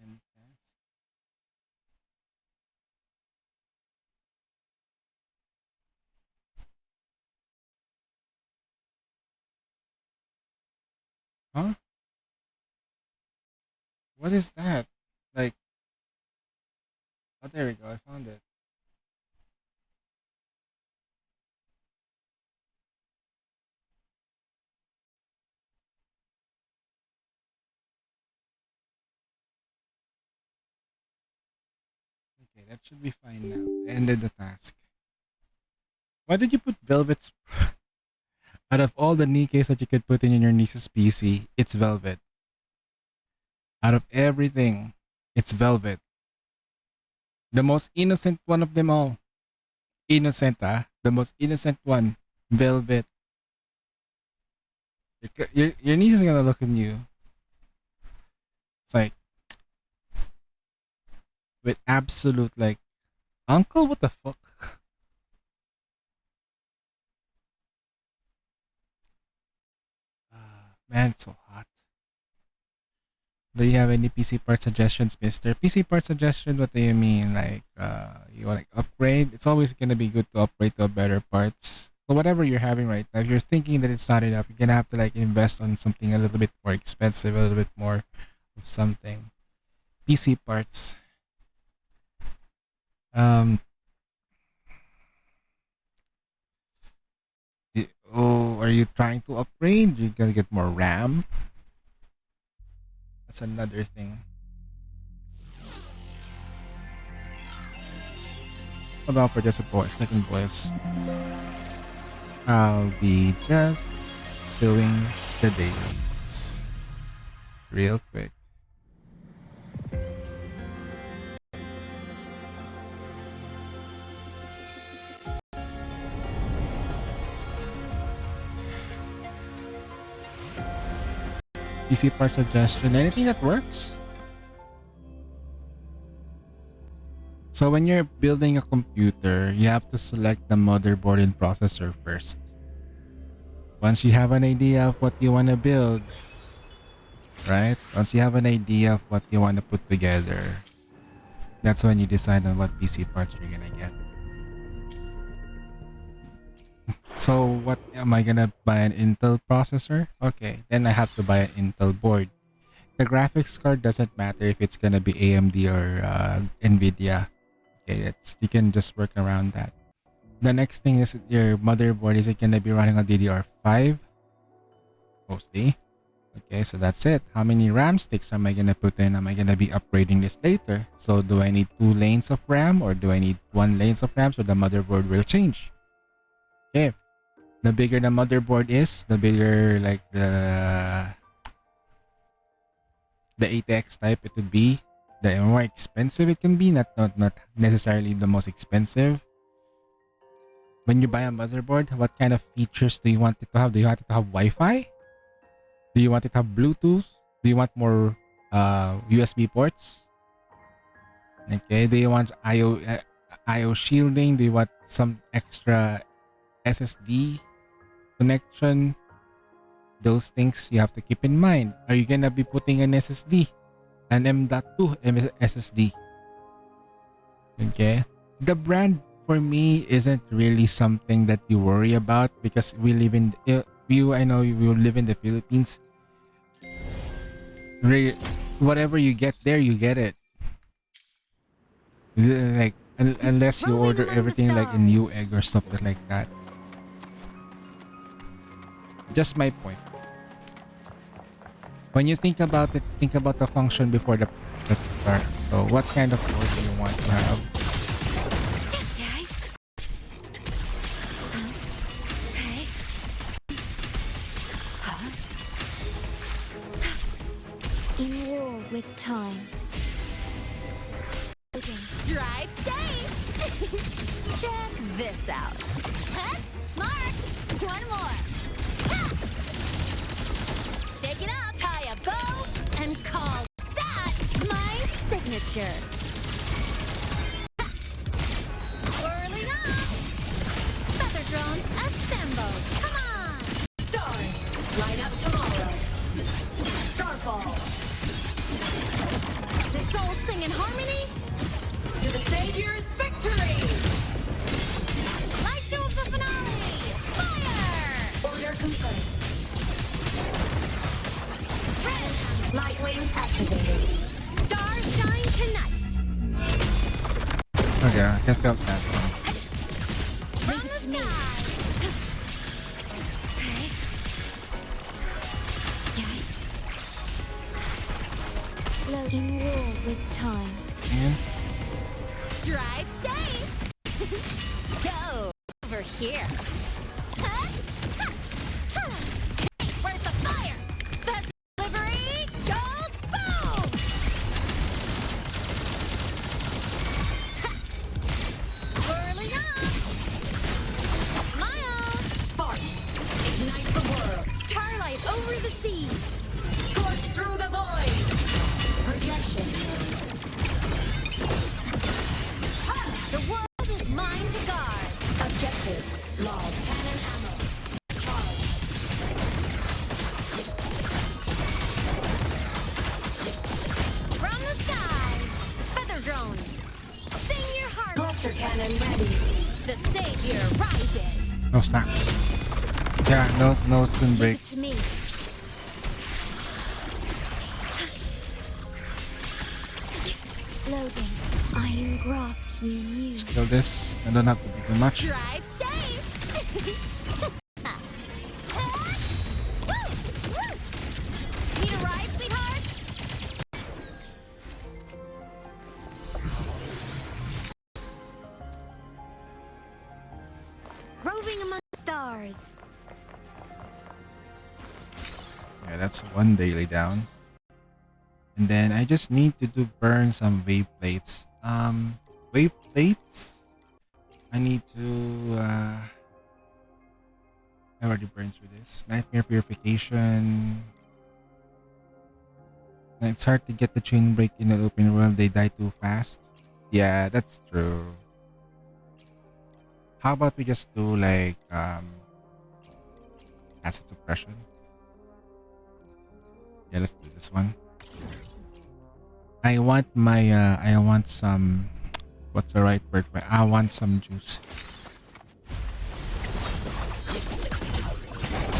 and task. Huh? What is that? Like, oh, there we go. I found it. Okay, that should be fine now. I ended the task. Why did you put Velvet? Out of all the Nikes that you could put in your niece's PC, it's Velvet. Out of everything, it's Velvet. The most innocent one of them all. Innocent, ah? The most innocent one. Velvet. Your niece is gonna look at you. It's like, with absolute, like, uncle, what the fuck? Man, it's so hot. Do you have any PC part suggestions, Mister? PC part suggestion? What do you mean? Like, you want to upgrade? It's always gonna be good to upgrade to a better parts. So whatever you're having right now, if you're thinking that it's not enough, you're gonna have to like invest on something a little bit more expensive, a little bit more of something. PC parts. Um. Oh, are you trying to upgrade? You're gonna get more RAM. That's another thing. Hold on for just a second, boys. I'll be just doing the dailies real quick. PC part suggestion. Anything that works? So when you're building a computer, you have to select the motherboard and processor first. Once you have an idea of what you want to build, right? Once you have an idea of what you want to put together, that's when you decide on what PC parts you're gonna get. So what am I gonna buy? An Intel processor? Okay, then I have to buy an Intel board. The graphics card doesn't matter if it's gonna be AMD or Nvidia. Okay, you can just work around that. The next thing is your motherboard. Is it gonna be running on DDR5? Mostly. Okay, so that's it. How many RAM sticks am I gonna put in? Am I gonna be upgrading this later? So do I need 2 lanes of RAM or do I need 1 lanes of RAM so the motherboard will change? Okay. The bigger the motherboard is, the bigger like the ATX type it would be, the more expensive it can be. Not necessarily the most expensive. When you buy a motherboard, what kind of features do you want it to have? Do you want it to have Wi-Fi? Do you want it to have Bluetooth? Do you want more USB ports? Okay. Do you want IO shielding? Do you want some extra SSD connection? Those things you have to keep in mind. Are you gonna be putting an SSD? An M.2 SSD? Okay. The brand for me isn't really something that you worry about because we live in I know you live in the Philippines. Whatever you get there, you get it. Like unless you order everything like a new egg or something like that. Just my point. When you think about it, think about the function before the part. So what kind of board do you want to have? In war with time. Drive safe! Check this out. Huh? Mark! One more. Ha! Shake it up, tie a bow, and call that my signature. Ha! Whirling up! Feather drones assembled. Come on! Stars, light up tomorrow. Starfall. Say soul sing in harmony? To the Savior's victory! Light show of the finale! Fire! Order confirmed. Red! Light wings activated. Stars shine tonight! Okay, I can feel that one. From the sky! Floating war with time. And Drive safe! Go! Over here! Huh? Ha! Ha! Hey, where's the fire? Special delivery goes boom! Ha! Whirling up! Smile! Sparks! Ignite the world! Starlight over the seas! Scorch through the void! Projection! The world is mine to guard. Objective, log, cannon ammo. Charge. From the sky, feather drones. Sing your heart. Cluster cannon ready. The savior rises. no snacks. Yeah, no twin break. To me. Loading. I engraft you new. Let's kill this. I don't have to do too much. Drive safe. Need a ride, sweetheart? Roving among stars. Yeah, that's one daily down. And then I just need to burn some wave plates. Wave plates? I need to I already burned through this. Nightmare purification. It's hard to get the chain break in an open world, they die too fast. Yeah, that's true. How about we just do like acid suppression? Yeah, let's do this one. I want my I want some, what's the right word for it? I want some juice.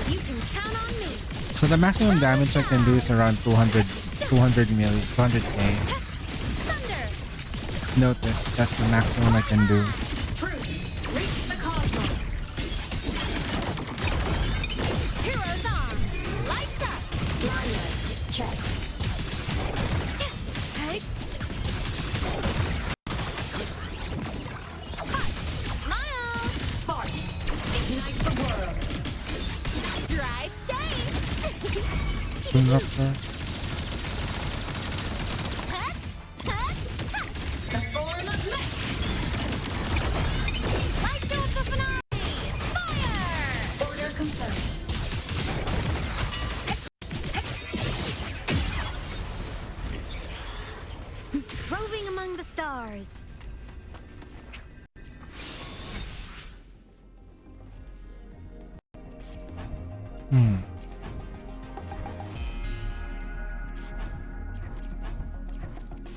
You can count on me. So the maximum damage I can do is around 200 mil, 200k. Notice that's the maximum I can do. Truth, reach the cosmos. Heroes on. Lights up. Blindness, check. Hey. Smile. Sparks, ignite the world. Drive safe. Disruptor. The form of mech. Light shows the finale. Fire. Order confirmed. Roving among the stars.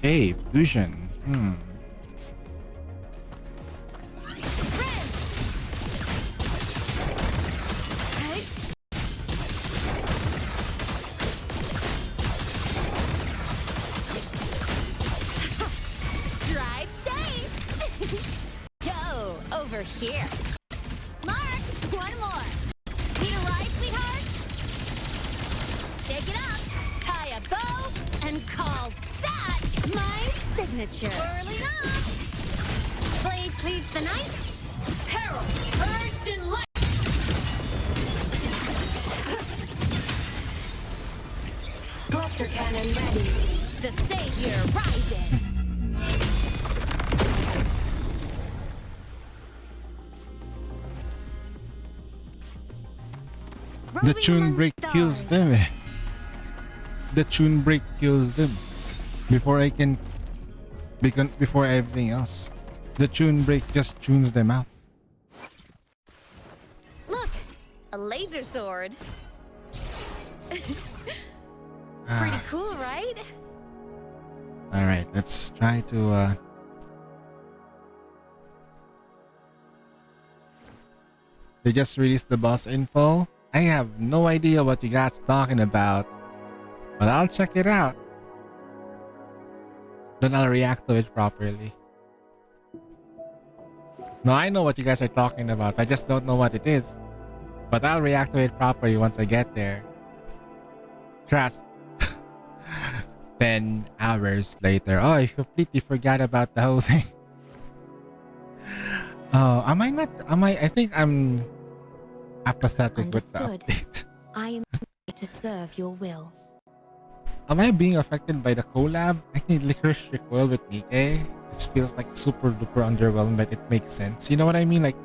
Hey, fusion. Hey. Drive safe. Go over here. Mark, one more. Need a ride, sweetheart? Shake it up, tie a bow, and call that my signature. Whirling up. Blade cleaves the night. Herald, urged in light. Cluster cannon ready. The savior rises. The tune break kills them. The tune break kills them. Before I can before everything else. The tune break just tunes them out. Look, a laser sword. Ah. Pretty cool, right? Alright, let's try to they just released the boss info. I have no idea what you guys talking about. But I'll check it out. Then I'll react to it properly. No, I know what you guys are talking about. I just don't know what it is. But I'll react to it properly once I get there. Trust. 10 hours later. Oh, I completely forgot about the whole thing. Oh, I think I'm apathetic with the update. I am here to serve your will. Am I being affected by the collab? I think Licorice Recoil with Nikkei. It feels like super duper underwhelming, but it makes sense. You know what I mean? Like,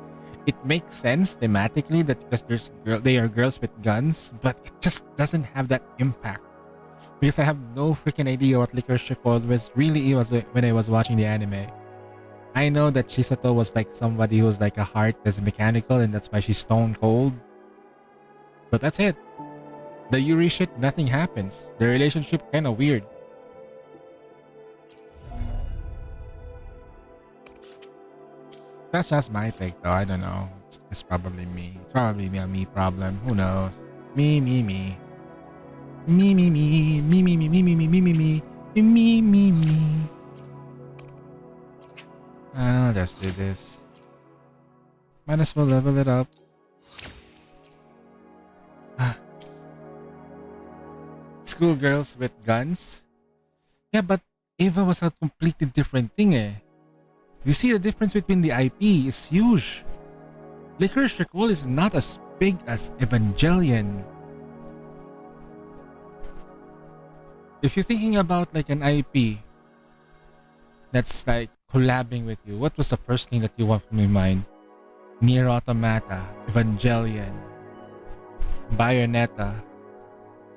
it makes sense thematically that because they are girls with guns, but it just doesn't have that impact. Because I have no freaking idea what Licorice Recoil really was when I was watching the anime. I know that Chisato was like somebody who's like a heart that's mechanical and that's why she's stone cold. But that's it. The Yuri shit, nothing happens. The relationship kinda weird. That's just my take though, I don't know. It's probably me. It's probably a me problem. Who knows? Me. Me. I'll just do this. Might as well level it up. Schoolgirls with guns? Yeah, but Eva was a completely different thing eh. You see the difference between the IP is huge. Licorice Recoil is not as big as Evangelion. If you're thinking about like an IP that's like collabing with you, what was the first thing that you want from your mind? Nier Automata, Evangelion, Bayonetta.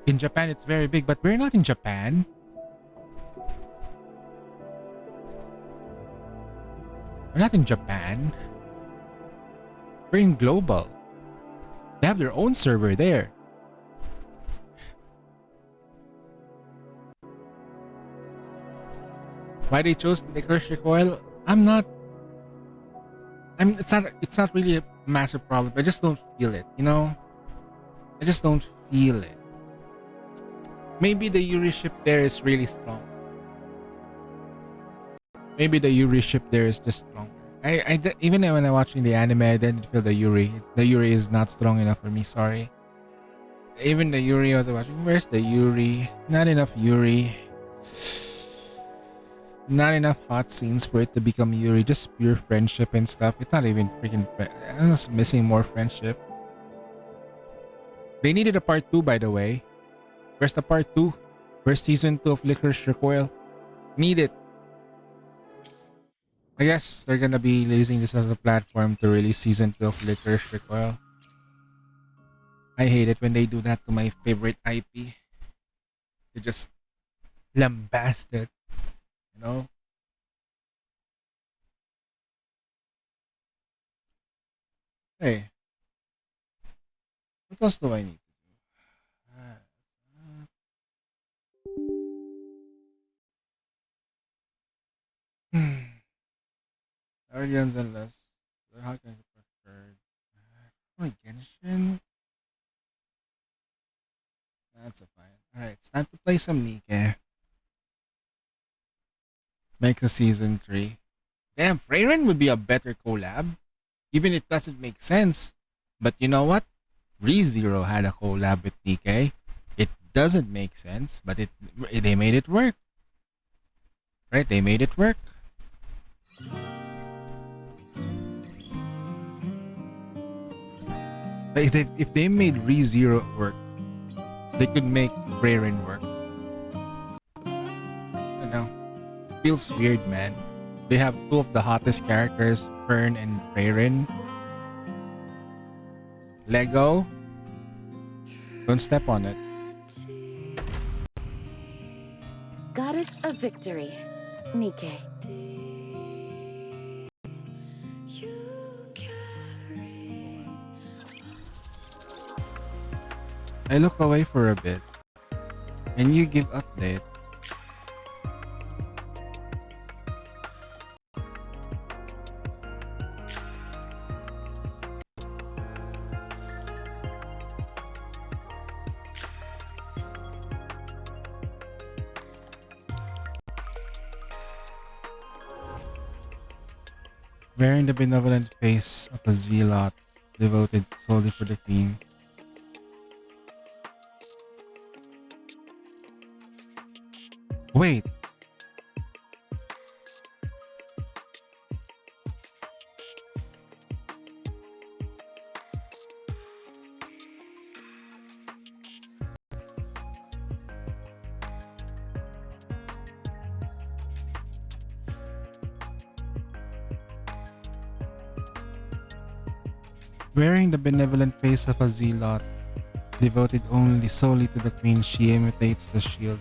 In Japan, it's very big, but we're not in Japan. We're not in Japan. We're in global. They have their own server there. Why they chose licorice recoil? It's not really a massive problem. I just don't feel it, you know? I just don't feel it. Maybe the Yuri ship there is really strong. Maybe the Yuri ship there is just strong. Even when I'm watching the anime, I didn't feel the Yuri. The Yuri is not strong enough for me, sorry. Even the Yuri I was watching, where's the Yuri? Not enough Yuri. Not enough hot scenes for it to become Yuri. Just pure friendship and stuff. It's not even freaking. I'm just missing more friendship. They needed a part 2, by the way. Where's the part 2? Where's season 2 of Licorice Recoil? Need it. I guess they're gonna be using this as a platform to release season 2 of Licorice Recoil. I hate it when they do that to my favorite IP. They just lambast it. You know? Hey. What else do I need to do? Guardians and less. How can I prefer? Oh, Genshin? That's a fine. Alright, it's time to play some Nike. Make a season 3. Damn, Freyren would be a better collab. Even it doesn't make sense. But you know what? ReZero had a collab with DK. It doesn't make sense, but they made it work. Right? They made it work. But if they made ReZero work, they could make Freyren work. I don't know. Feels weird, man. They have two of the hottest characters, Fern and Freyren. Lego, don't step on it. Goddess of Victory, Nike. I look away for a bit, and you give update. Wearing the benevolent face of a zealot devoted solely for the queen. Wait. Wearing the benevolent face of a zealot, devoted only solely to the queen, she imitates the shield